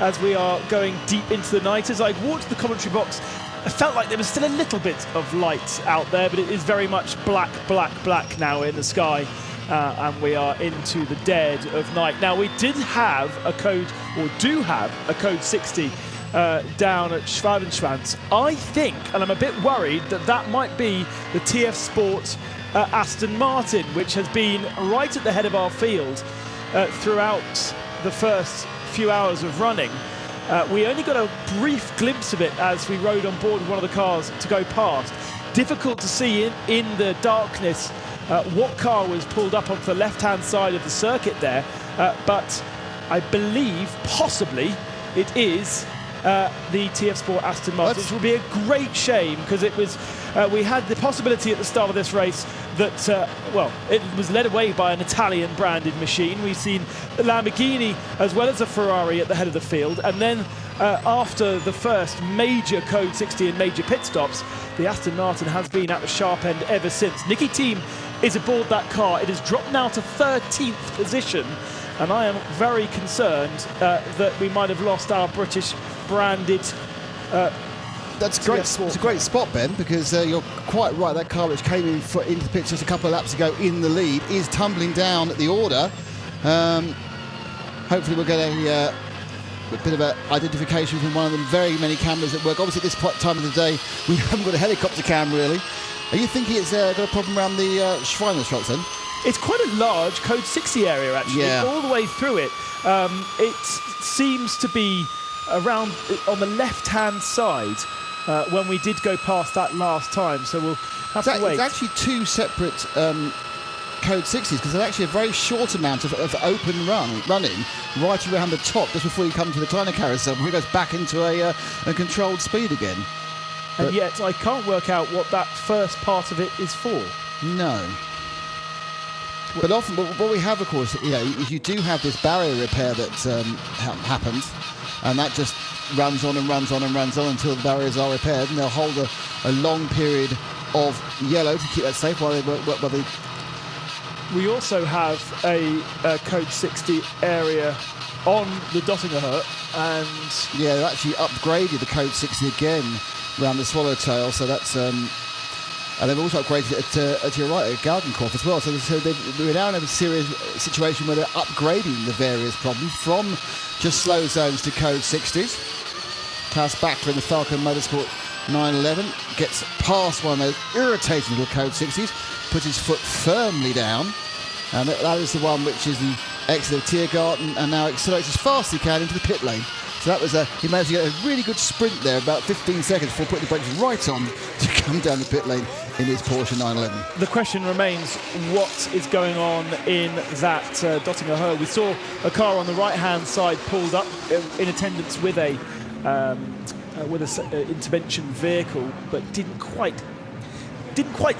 as we are going deep into the night. As I walked the commentary box, I felt like there was still a little bit of light out there, but it is very much black, black, black now in the sky. And we are into the dead of night. Now, we did have a code, or do have a code 60 down at Schwabenschwanz. I think, and I'm a bit worried, that might be the TF Sport Aston Martin, which has been right at the head of our field throughout the first few hours of running. We only got a brief glimpse of it as we rode on board one of the cars to go past. Difficult to see in the darkness what car was pulled up onto the left-hand side of the circuit there, but I believe possibly it is the TF Sport Aston Martin, which will be a great shame because it was. We had the possibility at the start of this race that, it was led away by an Italian-branded machine. We've seen a Lamborghini as well as a Ferrari at the head of the field, and then after the first major Code 60 and major pit stops, the Aston Martin has been at the sharp end ever since. Nicky Team is aboard that car. It has dropped now to 13th position, and I am very concerned that we might have lost our British branded That's great. It's a great spot, Ben, because you're quite right. That car which came into the pit just a couple of laps ago in the lead is tumbling down at the order. Hopefully we'll get a bit of an identification from one of the very many cameras that work. Obviously at this time of the day we haven't got a helicopter cam really. Are you thinking it's got a problem around the Schweinestratz then? It's quite a large Code 60 area actually, all the way through it. It seems to be around on the left-hand side when we did go past that last time, so we'll have to wait. It's actually two separate Code 60s because there's actually a very short amount of open running right around the top just before you come to the Kleiner carousel before it goes back into a controlled speed again. And yet I can't work out what that first part of it is for. No. But often what we have, of course, is you do have this barrier repair that happens, and that just runs on and runs on and runs on until the barriers are repaired, and they'll hold a long period of yellow to keep that safe while they We also have a Code 60 area on the Dottinger, and they've actually upgraded the Code 60 again around the Swallowtail, so that's and they've also upgraded it at your right at Galgenkopf as well. So we're now in a serious situation where they're upgrading the various problems from just slow zones to Code 60s. Klaus Backler in the Falcon Motorsport 911 gets past one of those irritating little Code 60s, puts his foot firmly down, and that is the one which is the exit of Tiergarten, and now accelerates as fast as he can into the pit lane. So that was he managed to get a really good sprint there, about 15 seconds before putting the brakes right on to come down the pit lane in his Porsche 911. The question remains, what is going on in that Dottinger? We saw a car on the right-hand side pulled up in attendance with a intervention vehicle, but didn't quite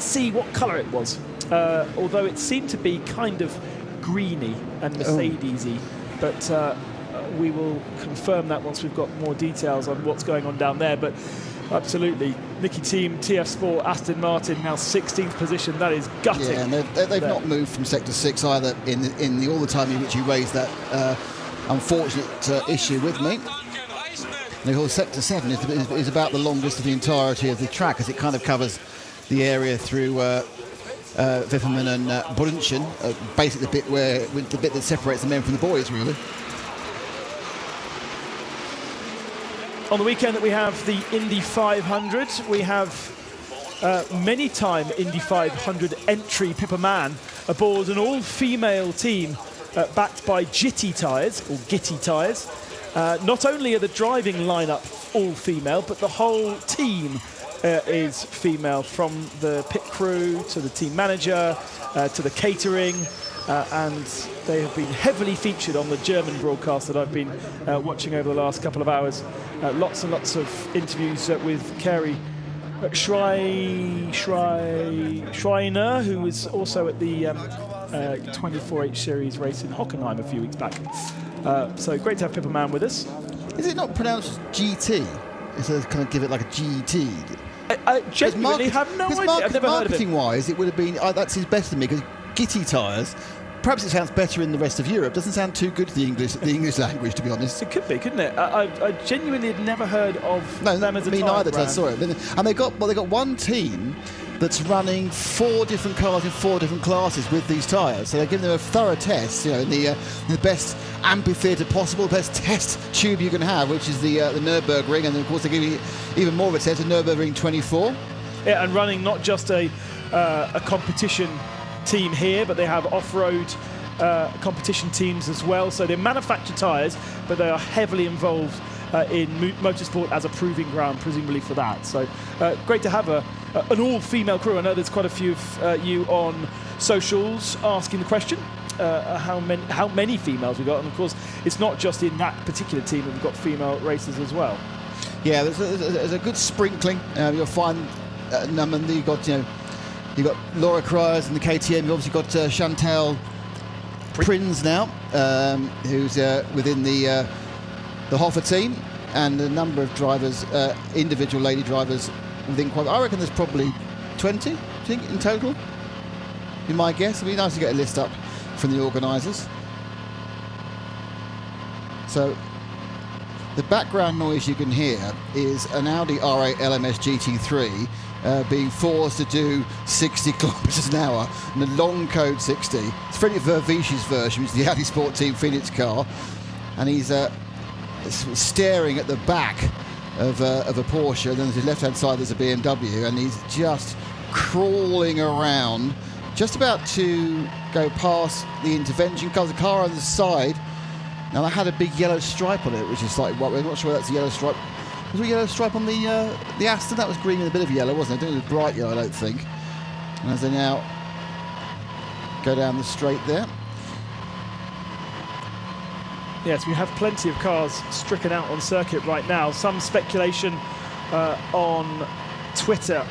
see what colour it was. Although it seemed to be kind of greeny and Mercedes-y, but we will confirm that once we've got more details on what's going on down there. But absolutely, Nicky Team, TF Sport, Aston Martin, now 16th position. That is gutting. Yeah, and they've not moved from Sector 6 either in all the time in which you raised that unfortunate issue with me. And of course, Sector 7 is about the longest of the entirety of the track, as it kind of covers the area through Wipperman and Brunchen, basically the bit that separates the men from the boys, really. On the weekend that we have the Indy 500, we have many-time Indy 500 entry Pippa Mann aboard an all-female team backed by Gitti tyres, or Gitti tyres. Not only are the driving lineup all-female, but the whole team is female, from the pit crew to the team manager to the catering, and they have been heavily featured on the German broadcast that I've been watching over the last couple of hours. Lots and lots of interviews with Carrie Schreiner, who was also at the 24H series race in Hockenheim a few weeks back. So great to have Pippa Mann with us. Is it not pronounced GT? It's kind of give it like a GT. I genuinely have no idea. I've never heard of him. Marketing-wise, it would have been that's his best to me because Gitti tyres. Perhaps it sounds better in the rest of Europe. Doesn't sound too good to the English language, to be honest. It could be, couldn't it? I genuinely had never heard of them as a me tyre neither. brand. I saw it, and they got one team that's running 4 different cars in 4 different classes with these tyres. So they're giving them a thorough test, in the best amphitheatre possible, the best test tube you can have, which is the Nürburgring, and then of course they're giving even more of a test, the Nürburgring 24. Yeah, and running not just a competition team here, but they have off-road competition teams as well. So they manufacture tyres, but they are heavily involved in motorsport as a proving ground, presumably for that. So great to have an all-female crew. I know there's quite a few of you on socials asking the question, how many females we got, and of course it's not just in that particular team, we've got female racers as well. Yeah, there's a good sprinkling. You'll find you've got Laura Cryers in the KTM. You've obviously got Chantal Prins now, who's within the Hoffa team, and a number of drivers, individual lady drivers within quite. I reckon there's probably 20, do you think, in total? Be my guess. It'd be nice to get a list up from the organisers. So the background noise you can hear is an Audi R8 LMS GT3 being forced to do 60 kilometres an hour in a long code 60. It's Freddie Verviche's version, which is the Audi Sport Team Phoenix car, and he's staring at the back of a Porsche, and then on his left-hand side there's a BMW, and he's just crawling around, just about to go past the intervention car. The car on the side, now that had a big yellow stripe on it, which is slightly white. I'm not sure that's a yellow stripe. Was there a yellow stripe on the Aston? That was green with a bit of yellow, wasn't it? I don't think it was bright yellow, I don't think. And as they now go down the straight there. Yes, we have plenty of cars stricken out on circuit right now. Some speculation on Twitter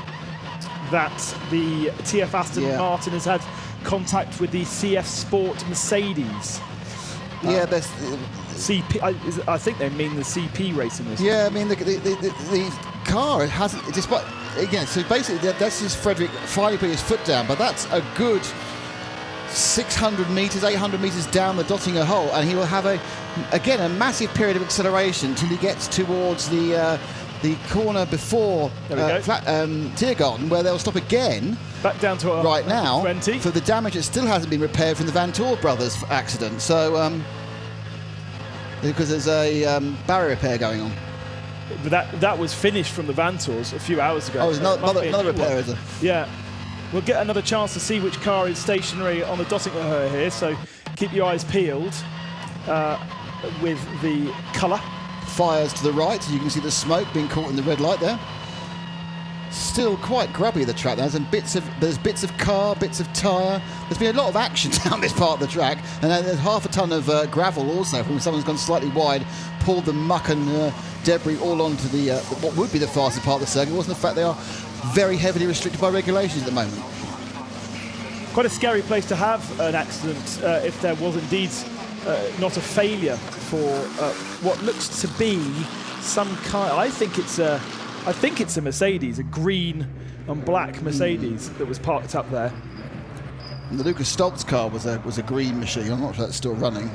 that the TF Aston Martin has had contact with the CF Sport Mercedes. Yeah, there's CP. I think they mean the CP racing. Yeah, I mean the car hasn't. Despite again, so basically that's just Frederick finally put his foot down, but that's a good 600 metres, 800 metres down the Dottinger hole, and he will have a massive period of acceleration till he gets towards the corner before Tiergarten, where they'll stop again. Back down to right now 20 for the damage that still hasn't been repaired from the Van Tor brothers accident. So because there's a barrier repair going on. But that was finished from the Van Tors a few hours ago. Oh, there's another repair, is there? Yeah. We'll get another chance to see which car is stationary on the Dottinger here, so keep your eyes peeled with the colour. Fires to the right, so you can see the smoke being caught in the red light there. Still quite grubby, the track. There's bits of car, bits of tyre. There's been a lot of action down this part of the track, and then there's half a ton of gravel also from someone's gone slightly wide, pulled the muck and debris all onto the what would be the fastest part of the circuit. It wasn't the fact they are very heavily restricted by regulations at the moment. Quite a scary place to have an accident if there was indeed not a failure for what looks to be some kind. I think it's a Mercedes, a green and black Mercedes that was parked up there. And the Lucas Stoltz car was a green machine. I'm not sure that's still running.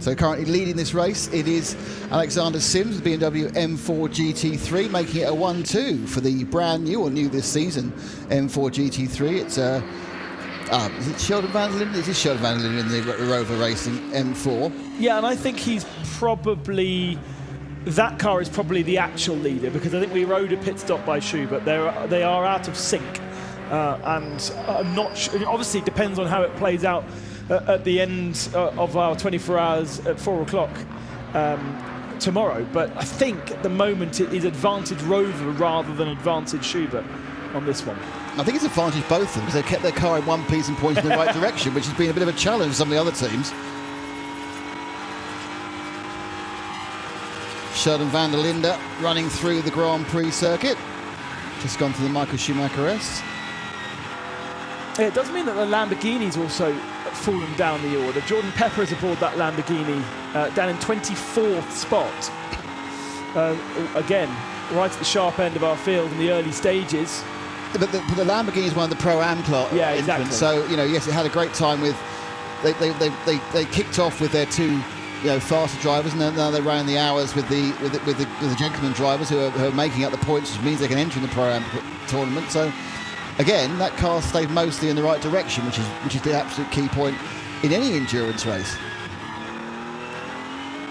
So currently leading this race, it is Alexander Sims, the BMW M4 GT3, making it a 1-2 for the brand new, or new this season, M4 GT3. It's is it Sheldon Van der Linden? It is Sheldon Van der Linden in the Rover Racing M4. Yeah, and I think he's probably... That car is probably the actual leader, because I think we rode a pit stop by Schubert. They are out of sync. And I'm not sure... Obviously, it depends on how it plays out at the end of our 24 hours at 4 o'clock tomorrow. But I think at the moment it is advantage Rover rather than advantage Schubert on this one. I think it's advantage both of them, because they kept their car in one piece and pointed in the right direction, which has been a bit of a challenge for some of the other teams. Sheldon Van der Linden running through the Grand Prix circuit. Just gone through the Michael Schumacher-esque. It does mean that the Lamborghinis also fallen down the order. Jordan Pepper is aboard that Lamborghini, down in 24th spot. Again, right at the sharp end of our field in the early stages. But the Lamborghini is one of the Pro-Am class. Yeah, exactly. So, yes, it had a great time with... They kicked off with their two, faster drivers, and now they're running the hours with the gentleman drivers who are making up the points, which means they can enter in the Pro-Am tournament. So, again, that car stayed mostly in the right direction, which is the absolute key point in any endurance race.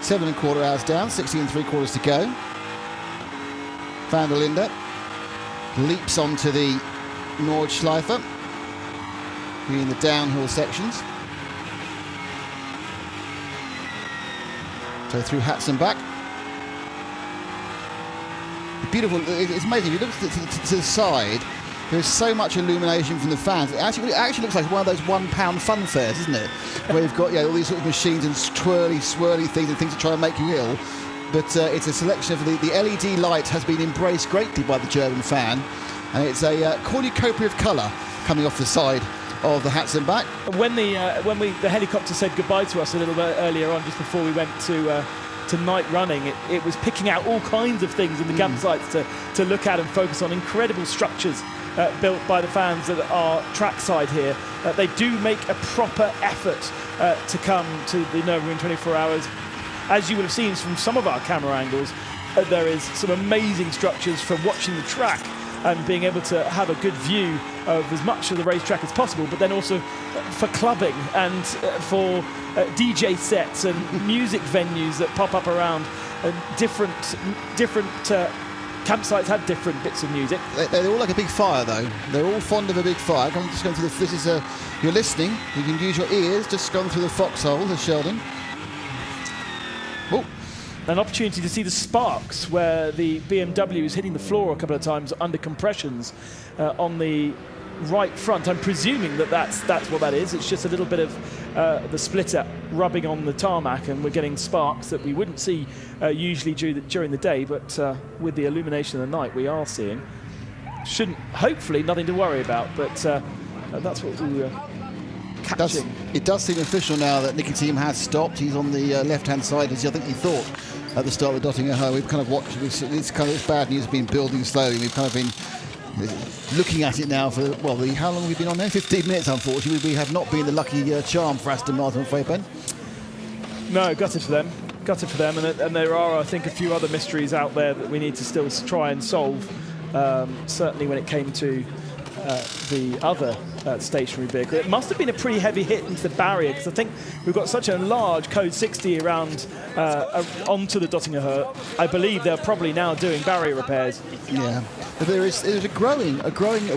7 1/4 hours down, 16 3/4 to go. Van der Linde leaps onto the Nordschleife in the downhill sections. So through Hatzenbach. Beautiful, it's amazing. If you look to the side, there's so much illumination from the fans. It actually looks like one of those £1 fun fairs, isn't it? Where you've got all these sort of machines and twirly, swirly things and things that try and make you ill. But it's a selection of the LED light has been embraced greatly by the German fan. And it's a cornucopia of colour coming off the side of the Hatzenbach. When the helicopter said goodbye to us a little bit earlier on, just before we went to night running, it was picking out all kinds of things in the campsites to look at and focus on. Incredible structures built by the fans at our trackside here. They do make a proper effort to come to the Nürburgring 24 hours. As you would have seen from some of our camera angles, there is some amazing structures from watching the track and being able to have a good view of as much of the racetrack as possible, but then also for clubbing and for DJ sets and music venues that pop up around. And different campsites have different bits of music. They're all like a big fire, though. They're all fond of a big fire. I'm just going through this is you're listening. You can use your ears. Just going through the foxhole, the Sheldon. Oh. An opportunity to see the sparks where the BMW is hitting the floor a couple of times under compressions on the right front. I'm presuming that's what that is. It's just a little bit of the splitter rubbing on the tarmac, and we're getting sparks that we wouldn't see usually during the day, but with the illumination of the night we are seeing. Hopefully nothing to worry about, but that's what we were catching. It does seem official now that Nicky Thiem has stopped. He's on the left-hand side, as I think he thought at the start of the Dottinger Ho. We've kind of watched this bad news has been building slowly. We've kind of been looking at it now for, how long have we been on there? 15 minutes, unfortunately. We have not been the lucky charm for Aston Martin, I'm afraid, Ben. No, gutted for them. And there are, I think, a few other mysteries out there that we need to still try and solve. Certainly when it came to the other stationary vehicle. It must have been a pretty heavy hit into the barrier, because I think we've got such a large Code 60 around onto the Dottinger Ho. I believe they're probably now doing barrier repairs. Yeah, but there's a growing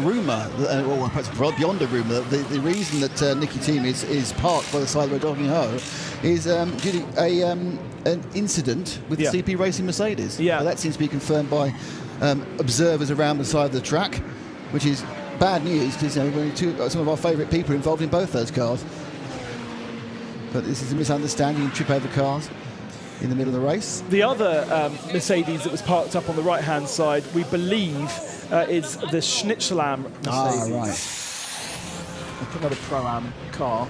rumour, or perhaps beyond a rumour, that the reason that Nicky Thiem is parked by the side of the Dottinger Ho is due to an incident with the CP Racing Mercedes. Yeah, that seems to be confirmed by observers around the side of the track, which is bad news, because some of our favourite people are involved in both those cars. But this is a misunderstanding. You trip over cars in the middle of the race. The other Mercedes that was parked up on the right-hand side, we believe, is the Schnitzelam Mercedes. Right. Another Pro-Am car,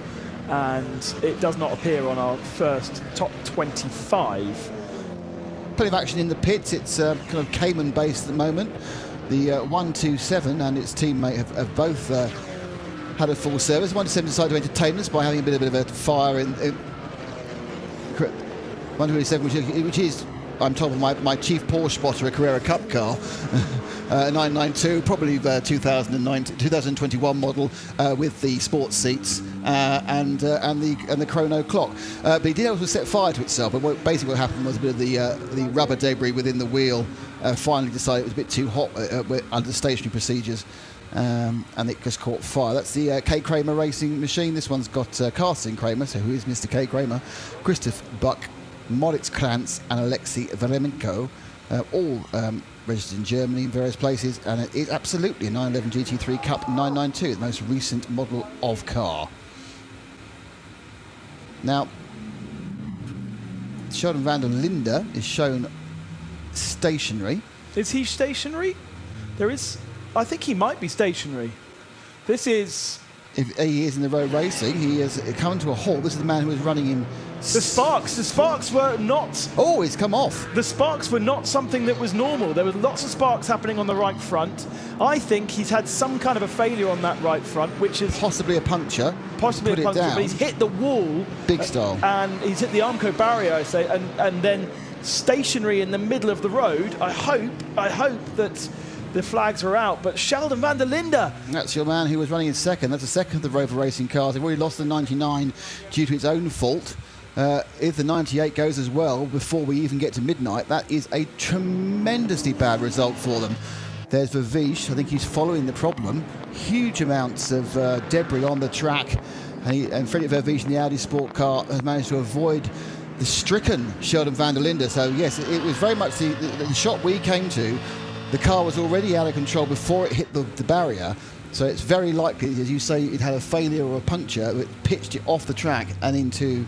and it does not appear on our first top 25. Plenty of action in the pits. It's kind of Cayman-based at the moment. The 127 and its teammate have both had a full service. 127 decided to entertain us by having a bit of a fire in 127, which is, I'm told, my chief Porsche spotter, a Carrera Cup car, a 992, probably 2021 model with the sports seats and the chrono clock. But he did also set fire to itself. But basically what happened was a bit of the rubber debris within the wheel finally decided it was a bit too hot under stationary procedures. And it just caught fire. That's the K. Kramer racing machine. This one's got Carsten Kramer, so who is Mr. K. Kramer, Christoph Buck, Moritz Krantz and Alexei Veremenko, all registered in Germany in various places, and it is absolutely a 911 GT3 Cup 992, the most recent model of car. Now, Sheldon van der Linde is shown stationary. Is he stationary? I think he might be stationary. This is if he is in the road racing, he has come to a halt. This is the man who was running in. The sparks were not. Oh, he's come off. The sparks were not something that was normal. There was lots of sparks happening on the right front. I think he's had some kind of a failure on that right front, which is possibly a puncture. Possibly a puncture, but he's hit the wall. Big style. And he's hit the Armco barrier, I say, and then stationary in the middle of the road. I hope that the flags are out, but Sheldon van der Linde. That's your man who was running in second. That's the second of the Rover Racing cars. They've already lost the 99 due to its own fault. If the 98 goes as well before we even get to midnight, that is a tremendously bad result for them. There's Vervish. I think he's following the problem. Huge amounts of debris on the track. And Fredrik Vervish in the Audi Sport car has managed to avoid the stricken Sheldon van der Linde. So, yes, it was very much the shot we came to. The car was already out of control before it hit the barrier. So it's very likely, as you say, it had a failure or a puncture that pitched it off the track and into,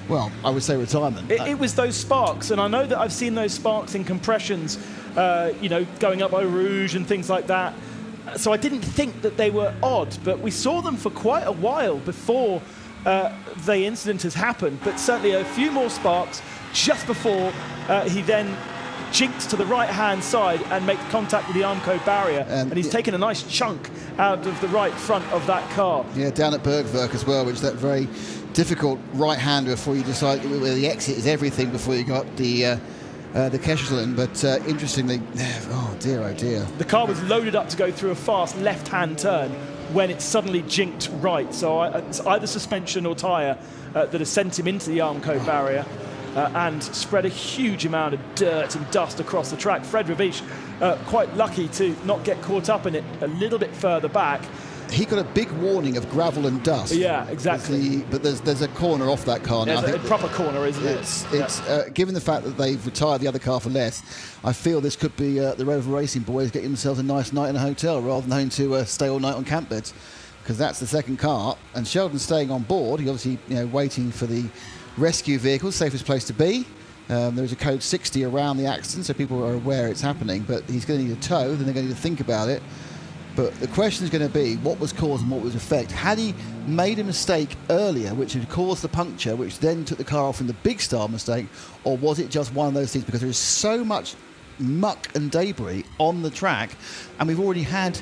well, I would say retirement. It was those sparks, and I know that I've seen those sparks in compressions, going up Eau Rouge and things like that. So I didn't think that they were odd, but we saw them for quite a while before the incident has happened. But certainly a few more sparks just before he then jinks to the right-hand side and makes contact with the Armco barrier, and he's taken a nice chunk out of the right front of that car. Yeah, down at Bergwerk as well, which is that very difficult right-hander before you decide where the exit is everything before you got the Kesselsen. But interestingly, oh dear. The car was loaded up to go through a fast left-hand turn when it suddenly jinked right. So it's either suspension or tyre that has sent him into the Armco barrier. And spread a huge amount of dirt and dust across the track. Fred Vervish, quite lucky to not get caught up in it a little bit further back. He got a big warning of gravel and dust. Yeah, exactly. But there's a corner off that car now. There's a proper corner, isn't it? Given the fact that they've retired the other car for less, I feel this could be the Rover Racing boys getting themselves a nice night in a hotel rather than having to stay all night on camp beds, because that's the second car. And Sheldon's staying on board. He obviously, waiting for the rescue vehicle, safest place to be. There's a code 60 around the accident, so people are aware it's happening, but he's going to need a tow, then they're going to need to think about it. But the question is going to be what was cause and what was effect. Had he made a mistake earlier which had caused the puncture, which then took the car off in the big star mistake, or was it just one of those things? Because there is so much muck and debris on the track, and we've already had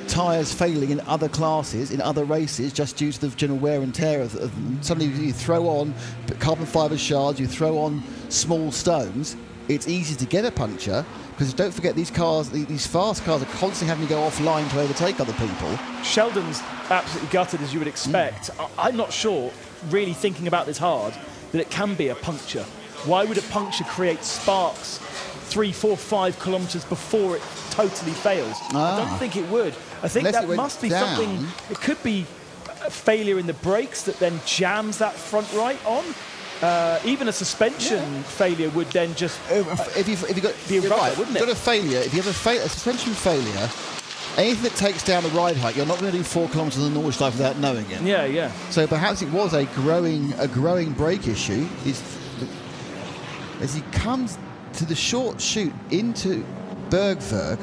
tyres failing in other classes, in other races, just due to the general wear and tear of them. Suddenly you throw on carbon fibre shards, you throw on small stones, it's easy to get a puncture, because don't forget these cars, these fast cars are constantly having to go offline to overtake other people. Sheldon's absolutely gutted, as you would expect. I'm not sure, really thinking about this hard, that it can be a puncture. Why would a puncture create sparks 3, 4, 5 kilometres before it totally fails? I don't think it would. I think Unless that must be something. It could be a failure in the brakes that then jams that front right on. Even a suspension failure would then just if you've got be a rubber, right, wouldn't it? Got a failure. If you have a suspension failure, anything that takes down the ride height, you're not going to do 4 kilometres on the Nordschleife without knowing it. Yeah. So perhaps it was a growing brake issue. As he comes to the short chute into Bergwerk,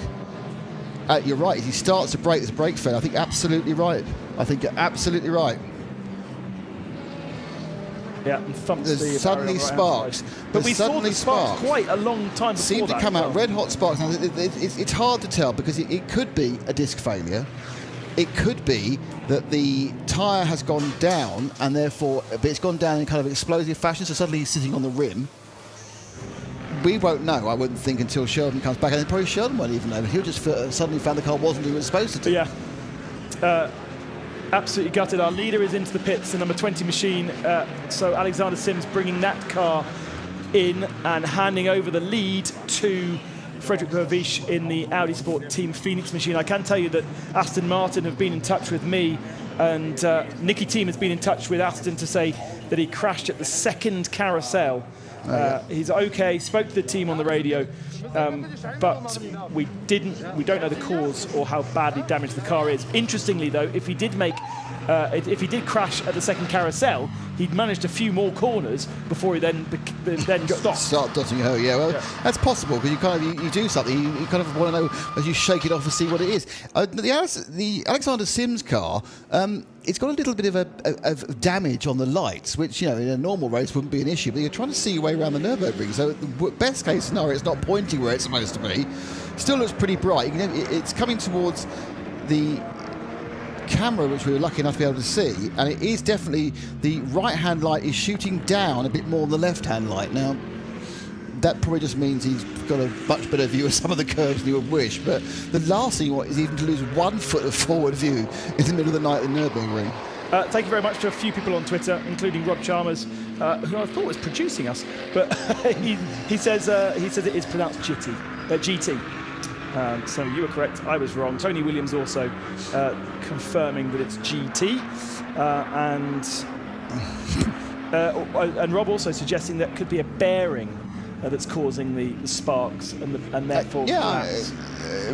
you're right. As he starts to brake, there's brake failure. I think absolutely right. Yeah, and thumps there's suddenly sparks. But we saw the sparks quite a long time before seemed to come out red hot sparks. Now, it's hard to tell because it could be a disc failure. It could be that the tyre has gone down and therefore, but it's gone down in kind of explosive fashion. So suddenly he's sitting on the rim. We won't know, I wouldn't think, until Sheldon comes back, and then probably Sheldon won't even know. He'll just suddenly found the car wasn't doing what it was supposed to do. Yeah. Absolutely gutted. Our leader is into the pits, the number 20 machine. So Alexander Sims bringing that car in and handing over the lead to Fredrik Vervish in the Audi Sport Team Phoenix machine. I can tell you that Aston Martin have been in touch with me, and Nicky Team has been in touch with Aston to say that he crashed at the second carousel. He's okay, spoke to the team on the radio, but we don't know the cause or how badly damaged the car is. Interestingly though, if he did make if he did crash at the second carousel, he'd managed a few more corners before he then stopped. Start dotting ho, yeah. Well, that's possible because you kind of you do something. You kind of want to know as you shake it off and see what it is. The Alexander Sims car. It's got a little bit of damage on the lights, which, in a normal race wouldn't be an issue, but you're trying to see your way around the Nürburgring. So the best case scenario, it's not pointing where it's supposed to be. Still looks pretty bright. It's coming towards the camera, which we were lucky enough to be able to see, and it is definitely, the right-hand light is shooting down a bit more than the left-hand light. Now, that probably just means he's got a much better view of some of the curves than you would wish, but the last thing you want is even to lose 1 foot of forward view in the middle of the night at the Nürburgring. Thank you very much to a few people on Twitter, including Rob Chalmers, who I thought was producing us, but he says it is pronounced GT. So you were correct, I was wrong. Tony Williams also confirming that it's GT, and Rob also suggesting that could be a bearing that's causing the sparks and therefore collapse.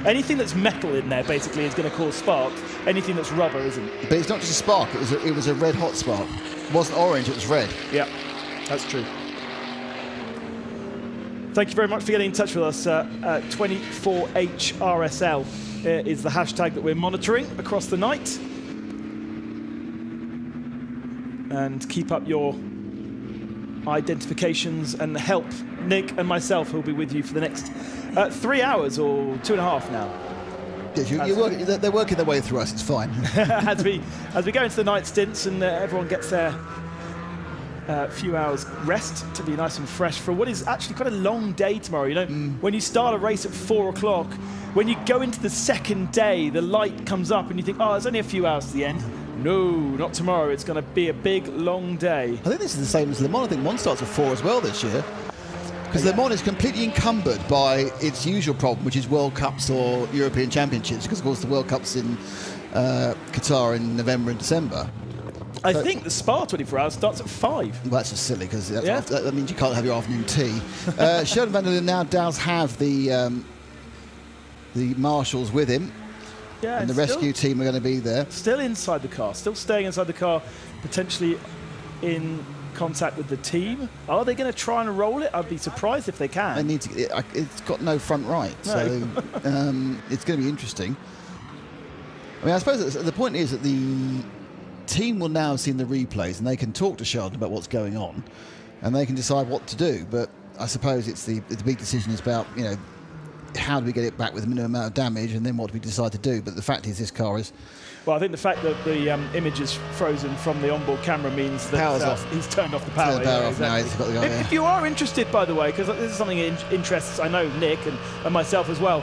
Anything that's metal in there basically is going to cause sparks. Anything that's rubber isn't. But it's not just a spark, it was a red hot spark. It wasn't orange, it was red. Yeah, that's true. Thank you very much for getting in touch with us. 24h RSL is the hashtag that we're monitoring across the night. And keep up your identifications and help Nick and myself, who'll be with you for the next 3 hours or 2.5 now. Yes, they're working their way through us, it's fine. as we go into the night stints and everyone gets their few hours rest to be nice and fresh for what is actually quite a long day tomorrow. When you start a race at 4 o'clock, when you go into the second day, the light comes up and you think, it's only a few hours to the end. No, not tomorrow. It's going to be a big, long day. I think this is the same as Le Mans. I think Le Mans starts at 4 as well this year. Because Le Mans is completely encumbered by its usual problem, which is World Cups or European Championships, because, of course, the World Cup's in Qatar in November and December. I think the Spa 24 hours starts at 5. Well, that's just silly, because that means you can't have your afternoon tea. Sheldon van der Linde now does have the marshals with him. Yeah, and the rescue team are going to be there. Still inside the car, still staying inside the car, potentially in contact with the team. Are they going to try and roll it? I'd be surprised if they can. They need to. It's got no front right, so it's going to be interesting. I mean, I suppose the point is that the team will now have seen the replays and they can talk to Sheldon about what's going on, and they can decide what to do. But I suppose it's the big decision is about how do we get it back with the minimum amount of damage, and then what do we decide to do. But the fact is, this car is... Well, I think the fact that the image is frozen from the onboard camera means that he's turned off the power. Turned the power off now. He's got the guy, if you are interested, by the way, because this is something that interests, I know, Nick and myself as well,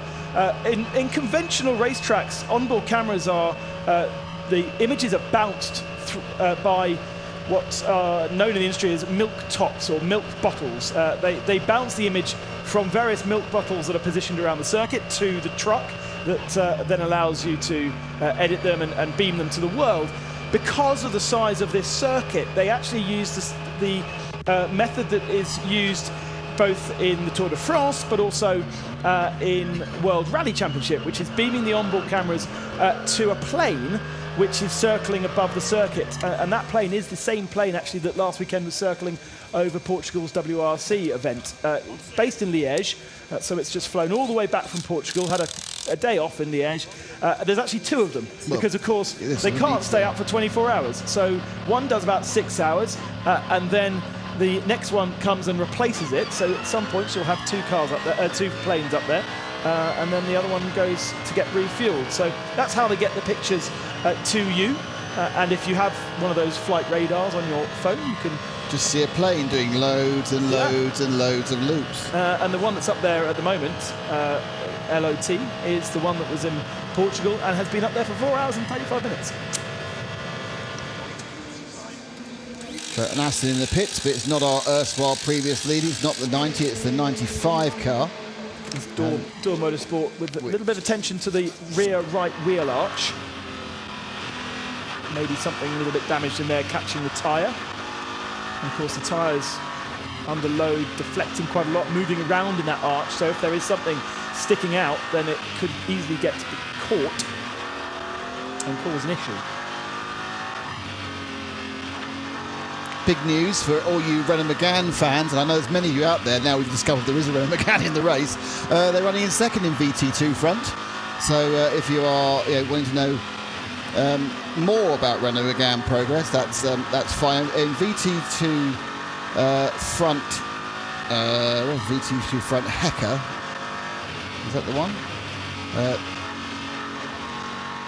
in conventional racetracks, onboard cameras are... the images are bounced by what's known in the industry as milk tops or milk bottles. They bounce the image from various milk bottles that are positioned around the circuit to the truck that then allows you to edit them and beam them to the world. Because of the size of this circuit, they actually use the method that is used both in the Tour de France but also in World Rally Championship, which is beaming the onboard cameras to a plane which is circling above the circuit. And that plane is the same plane, actually, that last weekend was circling over Portugal's WRC event. It's based in Liège, so it's just flown all the way back from Portugal, had a day off in Liège. There's actually 2 of them, because, of course, they can't stay up for 24 hours. So one does about 6 hours, and then the next one comes and replaces it. So at some point, you'll have 2 cars up there, 2 planes up there. And then the other one goes to get refueled. So that's how they get the pictures to you. And if you have one of those flight radars on your phone, you can just see a plane doing loads and loads and loads of loops. And the one that's up there at the moment, LOT, is the one that was in Portugal and has been up there for 4 hours and 35 minutes. So an Aston in the pits, but it's not our erstwhile previous lead. It's not the 90, it's the 95 car. It's Door Motorsport with a little bit of attention to the rear right wheel arch. Maybe something a little bit damaged in there, catching the tyre. And of course the tyre's under load, deflecting quite a lot, moving around in that arch. So if there is something sticking out, then it could easily get caught and cause an issue. big news for all you Renault Megane fans, and I know there's many of you out there now. We've discovered there is a Renault Megane in the race. They're running in second in VT2 front. So if you are wanting to know more about Renault Megane progress, that's fine. In VT2 front, VT2 front Hecker. Is that the one?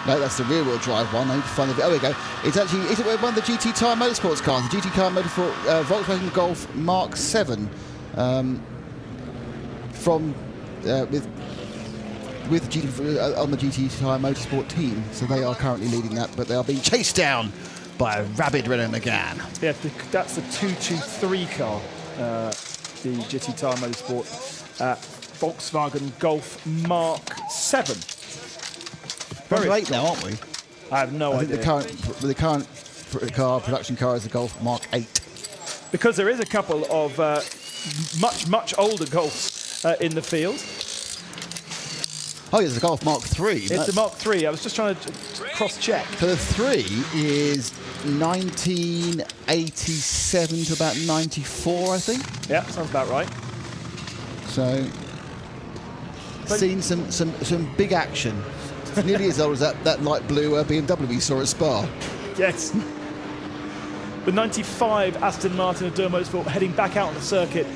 No, that's the rear-wheel drive one. I need to find the. Oh, there we go. It's actually one of the GT Tyre Motorsports cars, the GT Tyre Motorsport Volkswagen Golf Mark 7, with GT on the GT Tyre Motorsport team. So they are currently leading that, but they are being chased down by a rabid Renault Megane. Yeah, that's the 223 car, the GT Tyre Motorsport Volkswagen Golf Mark 7. Very late now, aren't we? I have no idea. I think the current production car is the Golf Mark 8. Because there is a couple of much older Golfs in the field. Oh, yeah, it's the Golf Mark 3. It's the Mark 3. I was just trying to cross-check. So the 3 is 1987 to about 94, I think. Yeah, sounds about right. So, seen some big action. It's nearly as old as that light blue BMW we saw at Spa. Yes. The 95 Aston Martin Enduro Motorsport heading back out on the circuit,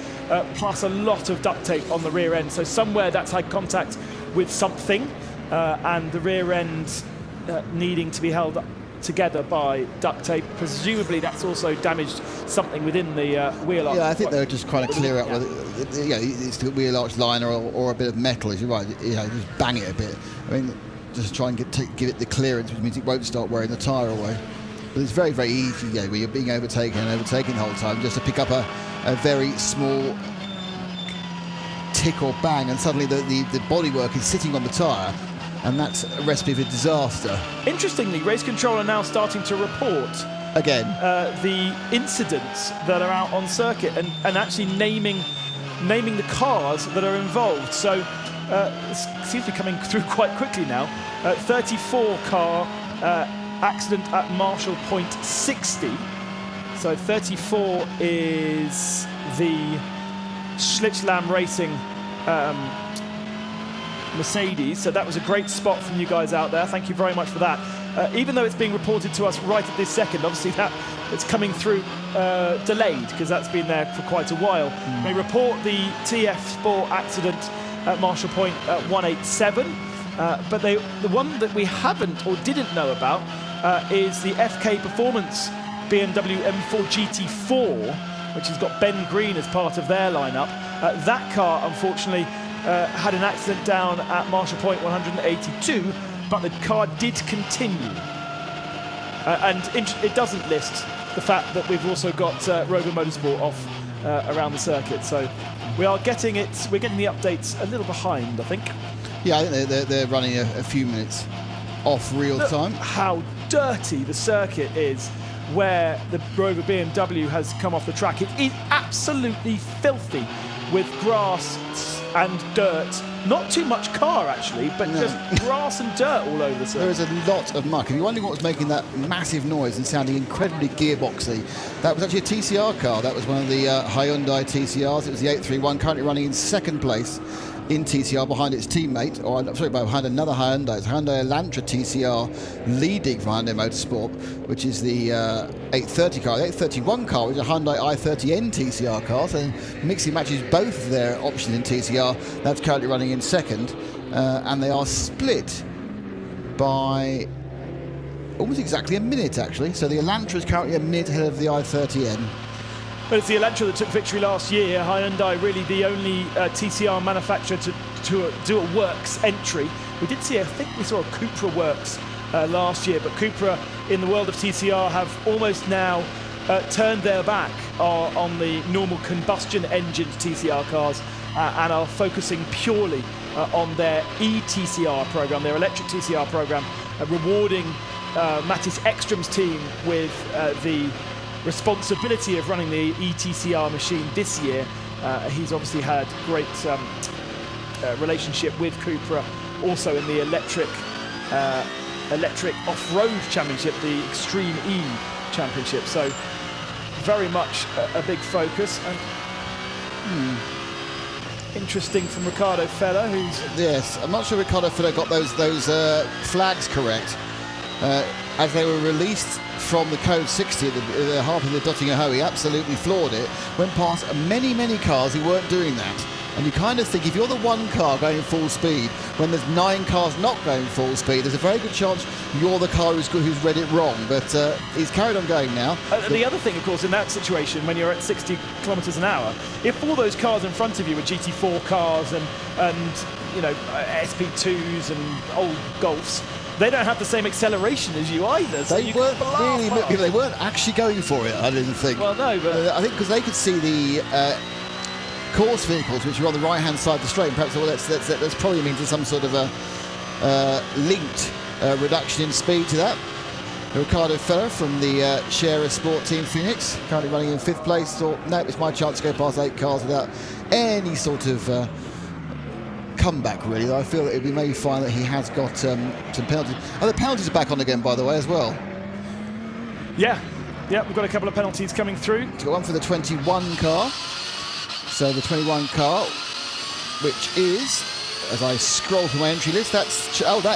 plus a lot of duct tape on the rear end. So somewhere that's had contact with something, and the rear end needing to be held together by duct tape. Presumably that's also damaged something within the wheel arch. Yeah, I think they're just trying to clear out whether it's the wheel arch liner or a bit of metal. You're right, just bang it a bit. I mean, just try and give it the clearance, which means it won't start wearing the tyre away. But it's very, very easy, where you're being overtaken the whole time, just to pick up a very small tick or bang, and suddenly the bodywork is sitting on the tyre, and that's a recipe for disaster. Interestingly, Race Control are now starting to report again the incidents that are out on circuit, and actually naming the cars that are involved. So it seems to be coming through quite quickly now. 34 car accident at Marshall Point 60. So 34 is the Schlitzlam Racing Mercedes. So that was a great spot from you guys out there. Thank you very much for that. Even though it's being reported to us right at this second, obviously it's coming through delayed, because that's been there for quite a while. They report the TF Sport accident at Marshall Point 187, but the one that we haven't or didn't know about is the FK Performance BMW M4 GT4, which has got Ben Green as part of their lineup. That car, unfortunately, had an accident down at Marshall Point 182, but the car did continue. And it doesn't list the fact that we've also got Rover Motorsport off around the circuit. So we're getting the updates a little behind, I think. Yeah, I think they're running a few minutes off real time. How dirty the circuit is where the Rover BMW has come off the track. It is absolutely filthy with grass and dirt. Not too much car, actually, but just grass and dirt all over the circuit. There is a lot of muck. If you're wondering what was making that massive noise and sounding incredibly gearboxy, that was actually a TCR car. That was one of the Hyundai TCRs. It was the 831, currently running in second place in TCR behind its teammate, behind another Hyundai. It's Hyundai Elantra TCR leading for Hyundai Motorsport, which is the 830 car. The 831 car, which is a Hyundai i30N TCR car, so mixing matches both of their options in TCR. That's currently running in second, and they are split by almost exactly a minute, actually. So the Elantra is currently a minute ahead of the i30N. But it's the Elantra that took victory last year. Hyundai really the only TCR manufacturer to do a works entry. We did see, I think we saw a Cupra works last year, but Cupra in the world of TCR have almost now turned their back on the normal combustion engine TCR cars and are focusing purely on their e-TCR program, their electric TCR program, rewarding Mattis Ekström's team with the responsibility of running the e-TCR machine this year. He's obviously had great relationship with Cupra, also in the electric off-road championship, the Extreme E championship. So very much a big focus. And interesting from Ricardo Feller, who's... Yes, I'm not sure Ricardo Feller got those flags correct. As they were released from the code 60 at the Harper of the TotalEnergies, he absolutely floored it. Went past many cars who weren't doing that. And you kind of think if you're the one car going full speed, when there's 9 cars not going full speed, there's a very good chance you're the car who's read it wrong. But he's carried on going now. The other thing, of course, in that situation, when you're at 60 kilometres an hour, if all those cars in front of you are GT4 cars and you know, SP2s and old Golfs, they don't have the same acceleration as you either. So they weren't actually going for it, I didn't think. Well, no, but I think because they could see the course vehicles, which are on the right-hand side of the straight, and perhaps that's probably means there's some sort of a linked reduction in speed to that. Ricardo Feller from the Scherer Sport Team Phoenix, currently running in 5th place, thought, no, it's my chance to go past 8 cars without any sort of comeback, really. Though I feel that we may find that he has got some penalties. Oh, the penalties are back on again, by the way, as well. Yeah, we've got a couple of penalties coming through. We've got one for the 21 car. So the 21 car, which is, as I scroll through my entry list, that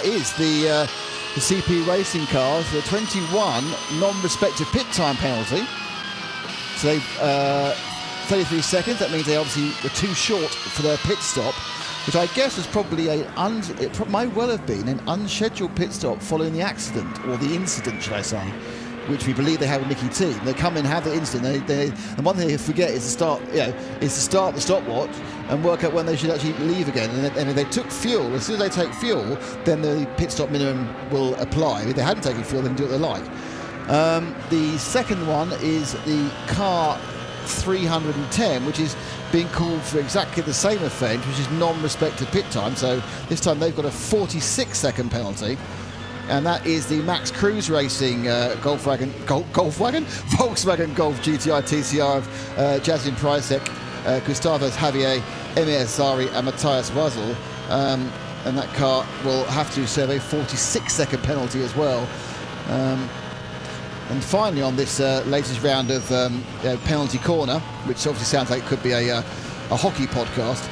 is the CP Racing cars. The 21 non-respective pit time penalty. So they've 33 seconds. That means they obviously were too short for their pit stop, which I guess was probably it might well have been an unscheduled pit stop following the accident, or the incident, should I say, which we believe they have with Nicky Team. They come in, have the incident. And one thing they forget is to start the stopwatch and work out when they should actually leave again. And if they took fuel, as soon as they take fuel, then the pit stop minimum will apply. If they hadn't taken fuel, they can do what they like. The second one is the car 310, which is being called for exactly the same offence, which is non-respect to pit time. So this time they've got a 46-second penalty. And that is the Max Cruz Racing Volkswagen Golf GTI TCR of Jasin Pricek, Gustavus Javier, Emir Azari and Matthias Wuzzle. And that car will have to serve a 46-second penalty as well. And finally, on this latest round of Penalty Corner, which obviously sounds like it could be a hockey podcast,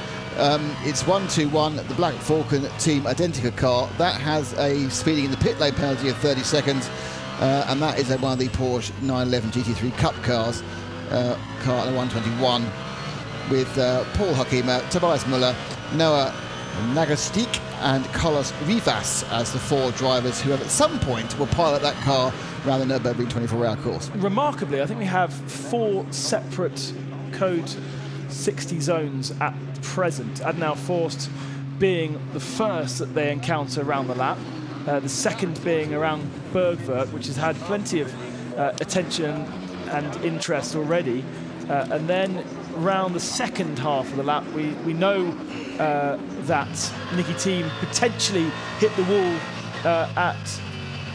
it's 1-2-1, the Black Falcon Team Identica car. That has a speeding in the pit lane penalty of 30 seconds, and that is one of the Porsche 911 GT3 Cup cars, car 121, with Paul Hakima, Tobias Müller, Noah Nagastik and Carlos Rivas as the 4 drivers who have at some point will pilot that car around the Nürburgring 24-hour course. Remarkably, I think we have 4 separate code 60 zones at present. Adnau Forst being the first that they encounter around the lap, the second being around Bergwerk, which has had plenty of attention and interest already, and then around the second half of the lap we know that Nicky Team potentially hit the wall at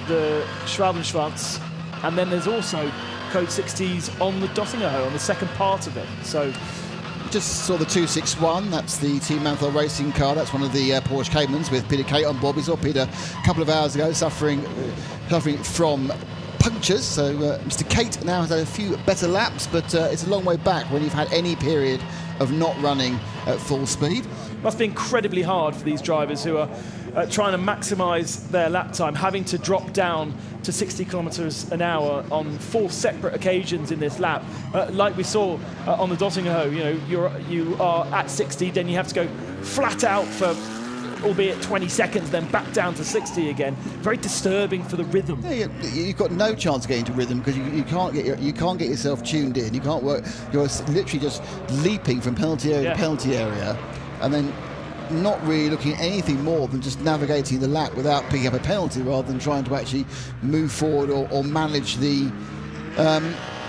the Schwalbenschwanz, and then there's also code 60s on the Dottingerhoe on the second part of it. So just saw the 261, that's the Team Manthel Racing car. That's one of the Porsche Caymans with Peter Kate on board. We saw Peter a couple of hours ago suffering from punctures. So Mr. Kate now has had a few better laps, but it's a long way back when you've had any period of not running at full speed. Must be incredibly hard for these drivers who are trying to maximise their lap time, having to drop down to 60 kilometres an hour on 4 separate occasions in this lap. Like we saw on the Dottingerhoe, you are at 60, then you have to go flat out for albeit 20 seconds, then back down to 60 again. Very disturbing for the rhythm. Yeah, you've got no chance of getting to rhythm because you can't get yourself tuned in. You can't work. You're literally just leaping from penalty area to penalty area, and then not really looking at anything more than just navigating the lap without picking up a penalty, rather than trying to actually move forward or manage the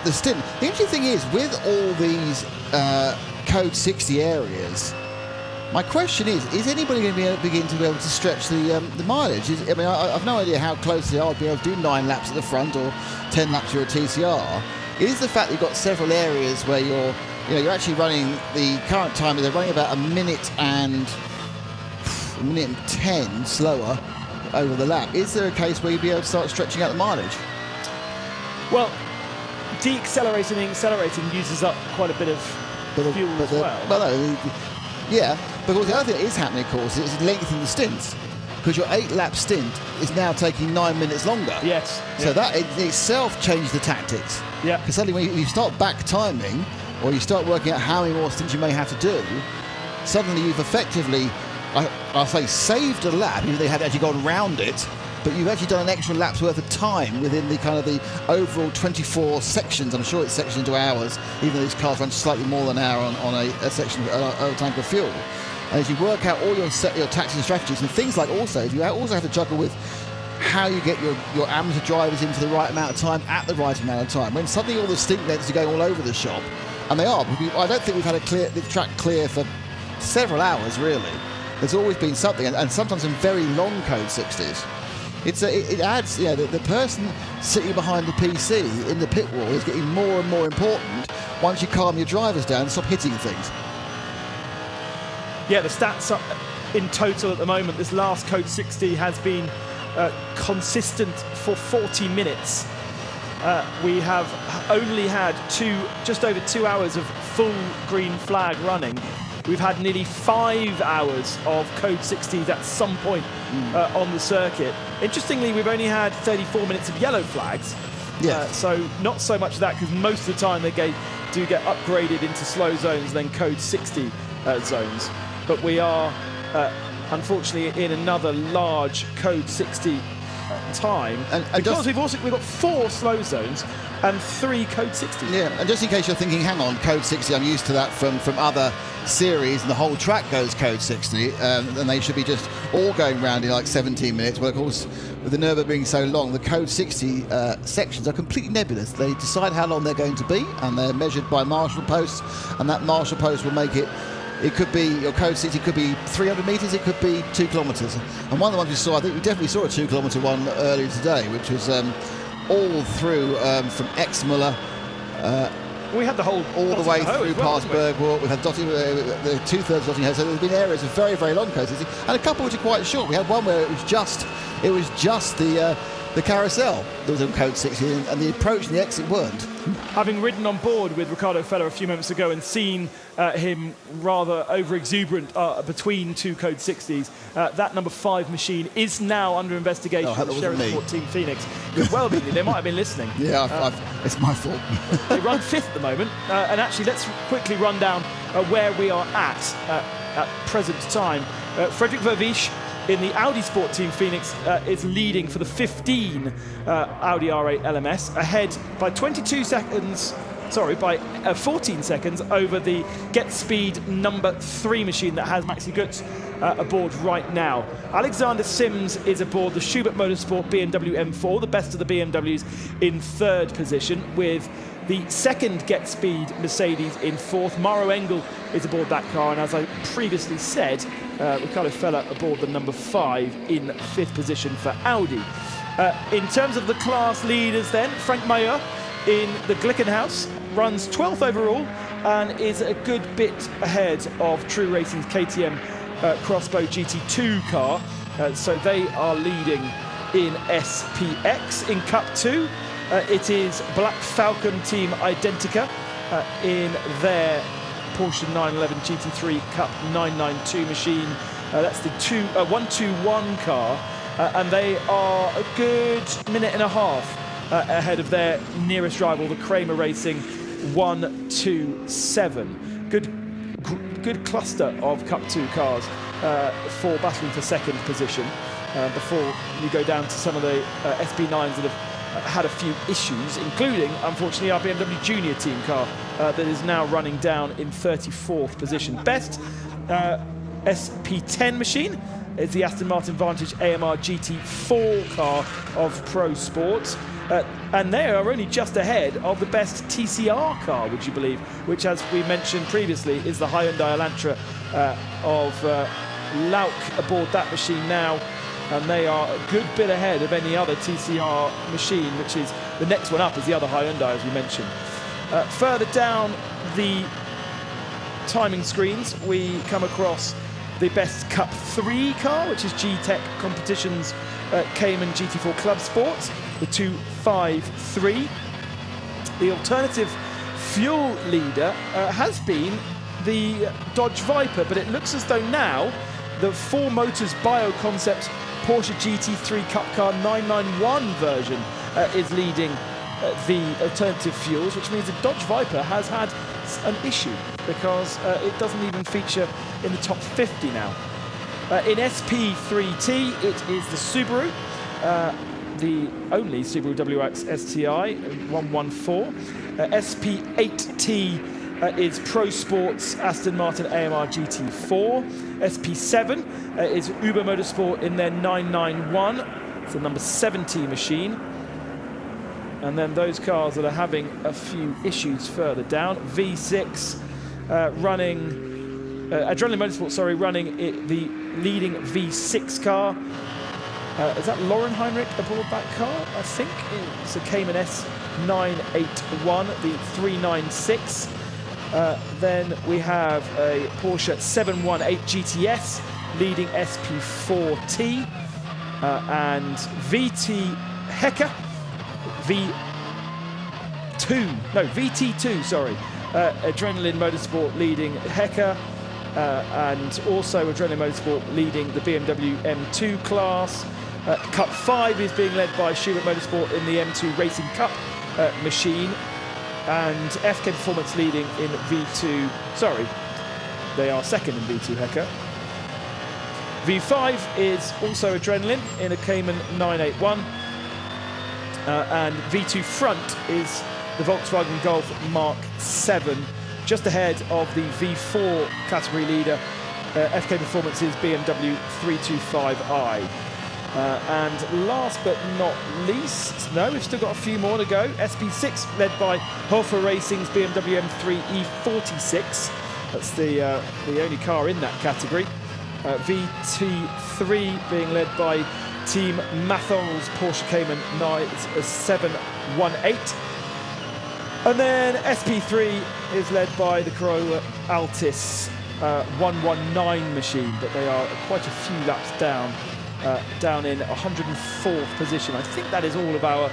stint. The interesting thing is, with all these code 60 areas, my question is anybody going to begin to be able to stretch the mileage? I've no idea how close they are to be able to do 9 laps at the front or 10 laps for a TCR. It is the fact that you've got several areas where you're actually running, the current time they're running about a minute and 10 slower over the lap. Is there a case where you'd be able to start stretching out the mileage? Well, deaccelerating and accelerating uses up quite a bit of fuel as well. Yeah, because the other thing that is happening, of course, is lengthening the stints. Because your 8-lap stint is now taking 9 minutes longer. Yes. So that in itself changed the tactics. Yeah. Because suddenly when you start back timing, or you start working out how many more stints you may have to do, suddenly you've effectively, I'll say, saved a lap, even though they had actually gone round it, but you've actually done an extra lap's worth of time within the kind of the overall 24 sections. I'm sure it's sectioned into hours, even though these cars run slightly more than an hour on a section of a tank of fuel. And as you work out all your tactics and strategies and things like also, if you also have to juggle with how you get your amateur drivers in for the right amount of time at the right amount of time. When suddenly all the stint lengths are going all over the shop, and they are, I don't think we've had the track clear for several hours really. There's always been something, and sometimes some very long code 60s. It adds, the person sitting behind the PC in the pit wall is getting more and more important once you calm your drivers down and stop hitting things. Yeah, the stats are in total at the moment. This last code 60 has been consistent for 40 minutes. We have only had just over 2 hours of full green flag running. We've had nearly 5 hours of code 60s at some point on the circuit. Interestingly, we've only had 34 minutes of yellow flags. Yeah. So not so much of that, because most of the time they do get upgraded into slow zones, then code 60 zones. But we are, unfortunately, in another large code 60 time, because we've got 4 slow zones and 3 code 60s. Yeah, and just in case you're thinking, hang on, code 60, I'm used to that from other series, and the whole track goes code 60, and they should be just all going round in like 17 minutes. Well, of course, with the Nürburgring being so long, the code 60 sections are completely nebulous. They decide how long they're going to be, and they're measured by marshal posts, and that marshal post will make it. It could be, your code 60 could be 300 metres, it could be 2 kilometres. And one of the ones we saw, I think we definitely saw a 2 kilometre one earlier today, which was all through from Exmüller. We had the whole all the way through past Bergwalk. We've had the 2/3 of Dotting Hill. So there's been areas of very, very long code 60, and a couple which are quite short. We had one where it was just the carousel that was on code 60, and the approach and the exit weren't. Having ridden on board with Ricardo Feller a few moments ago and seen him rather over-exuberant between 2 code 60s, that number 5 machine is now under investigation at the Sheriff Sport Team Phoenix. Could well be. They might have been listening. Yeah, it's my fault. They run 5th at the moment, and actually let's quickly run down where we are at present time. Frederick Vervisch in the Audi Sport Team Phoenix is leading for the 15 Audi R8 LMS, ahead by 22 seconds, by 14 seconds over the Get Speed number 3 machine that has Maxi Götz aboard right now. Alexander Sims is aboard the Schubert Motorsport BMW M4, the best of the BMWs, in 3rd position, with the 2nd Get Speed Mercedes in 4th. Maro Engel is aboard that car, and as I previously said, Ricardo Feller aboard the number 5 in 5th position for Audi. In terms of the class leaders then, Frank Mayer in the Glickenhaus runs 12th overall and is a good bit ahead of True Racing's KTM Crossbow GT2 car. So they are leading in SPX. In Cup 2, it is Black Falcon Team Identica in their Porsche 911 GT3 Cup 992 machine. That's the 121 car, and they are a good minute and a half ahead of their nearest rival, the Kramer Racing 127. Good cluster of Cup 2 cars for battling for 2nd position before you go down to some of the SB9s that have had a few issues, including, unfortunately, our BMW Junior team car that is now running down in 34th position. Best SP10 machine is the Aston Martin Vantage AMR GT4 car of Pro Sports. And they are only just ahead of the best TCR car, would you believe, which, as we mentioned previously, is the Hyundai Elantra of Lauk aboard that machine now. And they are a good bit ahead of any other TCR machine, which is the next one up is the other Hyundai, as we mentioned. Further down the timing screens, we come across the best Cup 3 car, which is G-Tech Competitions Cayman GT4 Club Sport, the 253. the alternative fuel leader has been the Dodge Viper, but it looks as though now the 4Motors Bio Concept Porsche GT3 Cup Car 991 version is leading the alternative fuels, which means the Dodge Viper has had an issue because it doesn't even feature in the top 50 now. In SP3T, it is the Subaru, the only Subaru WX STI 114. SP8T is Pro Sports Aston Martin AMR GT4. SP7 is Uber Motorsport in their 991. It's the number 70 machine. And then those cars that are having a few issues further down. V6 running, Adrenaline Motorsport, running the leading V6 car. Is that Lauren Heinrich aboard that car? I think it's a Cayman S981, the 396. Then we have a Porsche 718 GTS leading SP4T and VT Hecker, VT2, Adrenaline Motorsport leading Hecker, and also Adrenaline Motorsport leading the BMW M2 class. Cup 5 is being led by Schubert Motorsport in the M2 Racing Cup machine, and FK Performance leading in V2. They are second in V2 Hecker. V5 is also Adrenaline in a Cayman 981. And V2 front is the Volkswagen Golf Mark 7, just ahead of the V4 category leader, FK Performance's BMW 325i. And last but not least, we've still got a few more to go. SP6 led by Harper Racing's BMW M3 E46. That's the only car in that category. VT3 being led by Team Mathol's Porsche Cayman 718. And then SP3 is led by the Corolla Altis 119 machine, but they are quite a few laps down in 104th position. I think that is all of our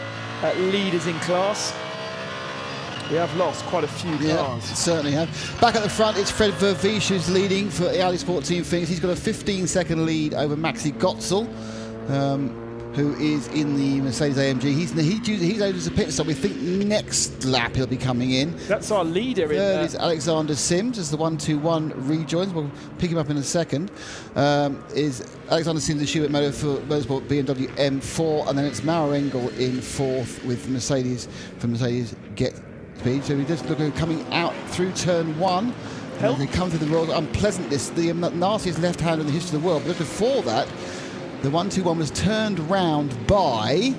leaders in class. We have lost quite a few cars. Certainly have. Back at the front, it's Fred Vervish who's leading for the Audi Sport Team Phoenix. He's got a 15-second lead over Maxi Gotzel, who is in the Mercedes AMG. He's owed us a pit stop. We think next lap he'll be coming in. That's our leader. Third is Alexander Sims as the 121 rejoins. We'll pick him up in a second. Is Alexander Sims, the Schubert Motorsport BMW M4, and then it's Maurer Engel in fourth with Mercedes from Mercedes Get Speed. So we just look at coming out through turn one. They come through the road unpleasantness, the nastiest left hand in the history of the world. But before that, the 121 was turned round by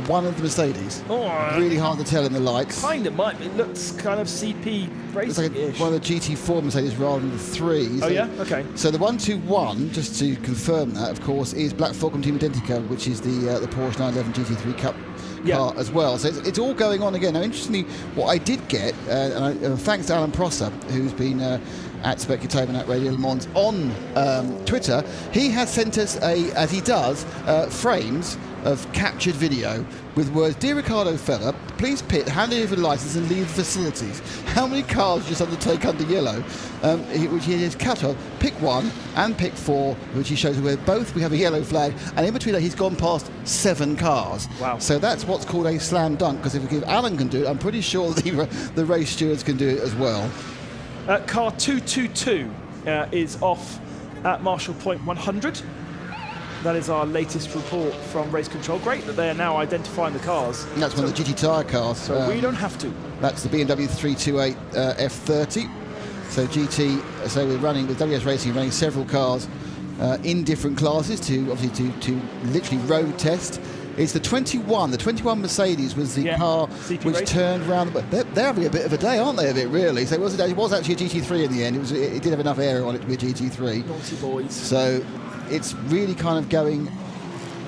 one of the Mercedes. Really hard to tell in the lights. It looks kind of CP racing-ish. Like one of the GT4 Mercedes rather than the 3. Oh, yeah? Okay. So the 121, just to confirm that, of course, is Black Falcon Team Identica, which is the Porsche 911 GT3 Cup car as well. So it's all going on again. Now, interestingly, what I did get, and thanks to Alan Prosser, who's been at Specutator and at Radio Le Mans on Twitter, he has sent us as he does, frames of captured video with words, "Dear Ricardo Feller, please pit, hand over the license and leave the facilities. How many cars just undertake under yellow?" Which he has cut off, pick 1 and pick 4, which he shows where both we have a yellow flag, and in between that he's gone past 7 cars. Wow. So that's what's called a slam dunk, because if Alan can do it, I'm pretty sure the race stewards can do it as well. Car 222 is off at Marshall Point 100. That is our latest report from Race Control. Great that they are now identifying the cars. And that's one of the GT Tyre cars. So we don't have to. That's the BMW 328 F30. So we're running with WS Racing, running several cars in different classes to literally road test. It's the 21. The 21 Mercedes was the car CP which Racing. turned around. But they're having a bit of a day, aren't they? A bit really. So it was actually a GT3 in the end. It did have enough air on it to be a GT3. Naughty boys. So it's really kind of going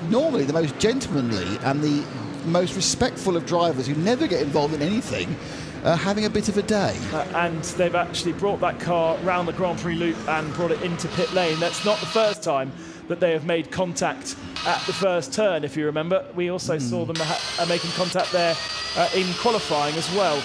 normally the most gentlemanly and the most respectful of drivers who never get involved in anything. having a bit of a day. And they've actually brought that car round the Grand Prix loop and brought it into pit lane. That's not the first time that they have made contact at the first turn, if you remember. We also saw them making contact there in qualifying as well.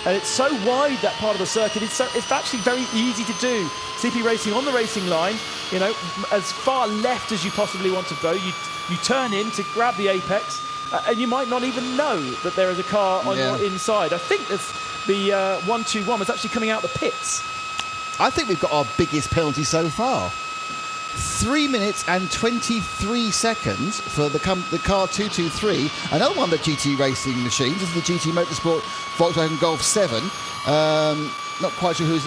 And it's so wide, that part of the circuit. It's actually very easy to do. CP Racing on the racing line, you know, as far left as you possibly want to go. You turn in to grab the apex, and you might not even know that there is a car on your inside. I think that's the 121 was actually coming out the pits. I think we've got our biggest penalty so far. 3 minutes and 23 seconds for the car 223. Another one of the GT Racing machines. This is the GT Motorsport Volkswagen Golf 7. Not quite sure who's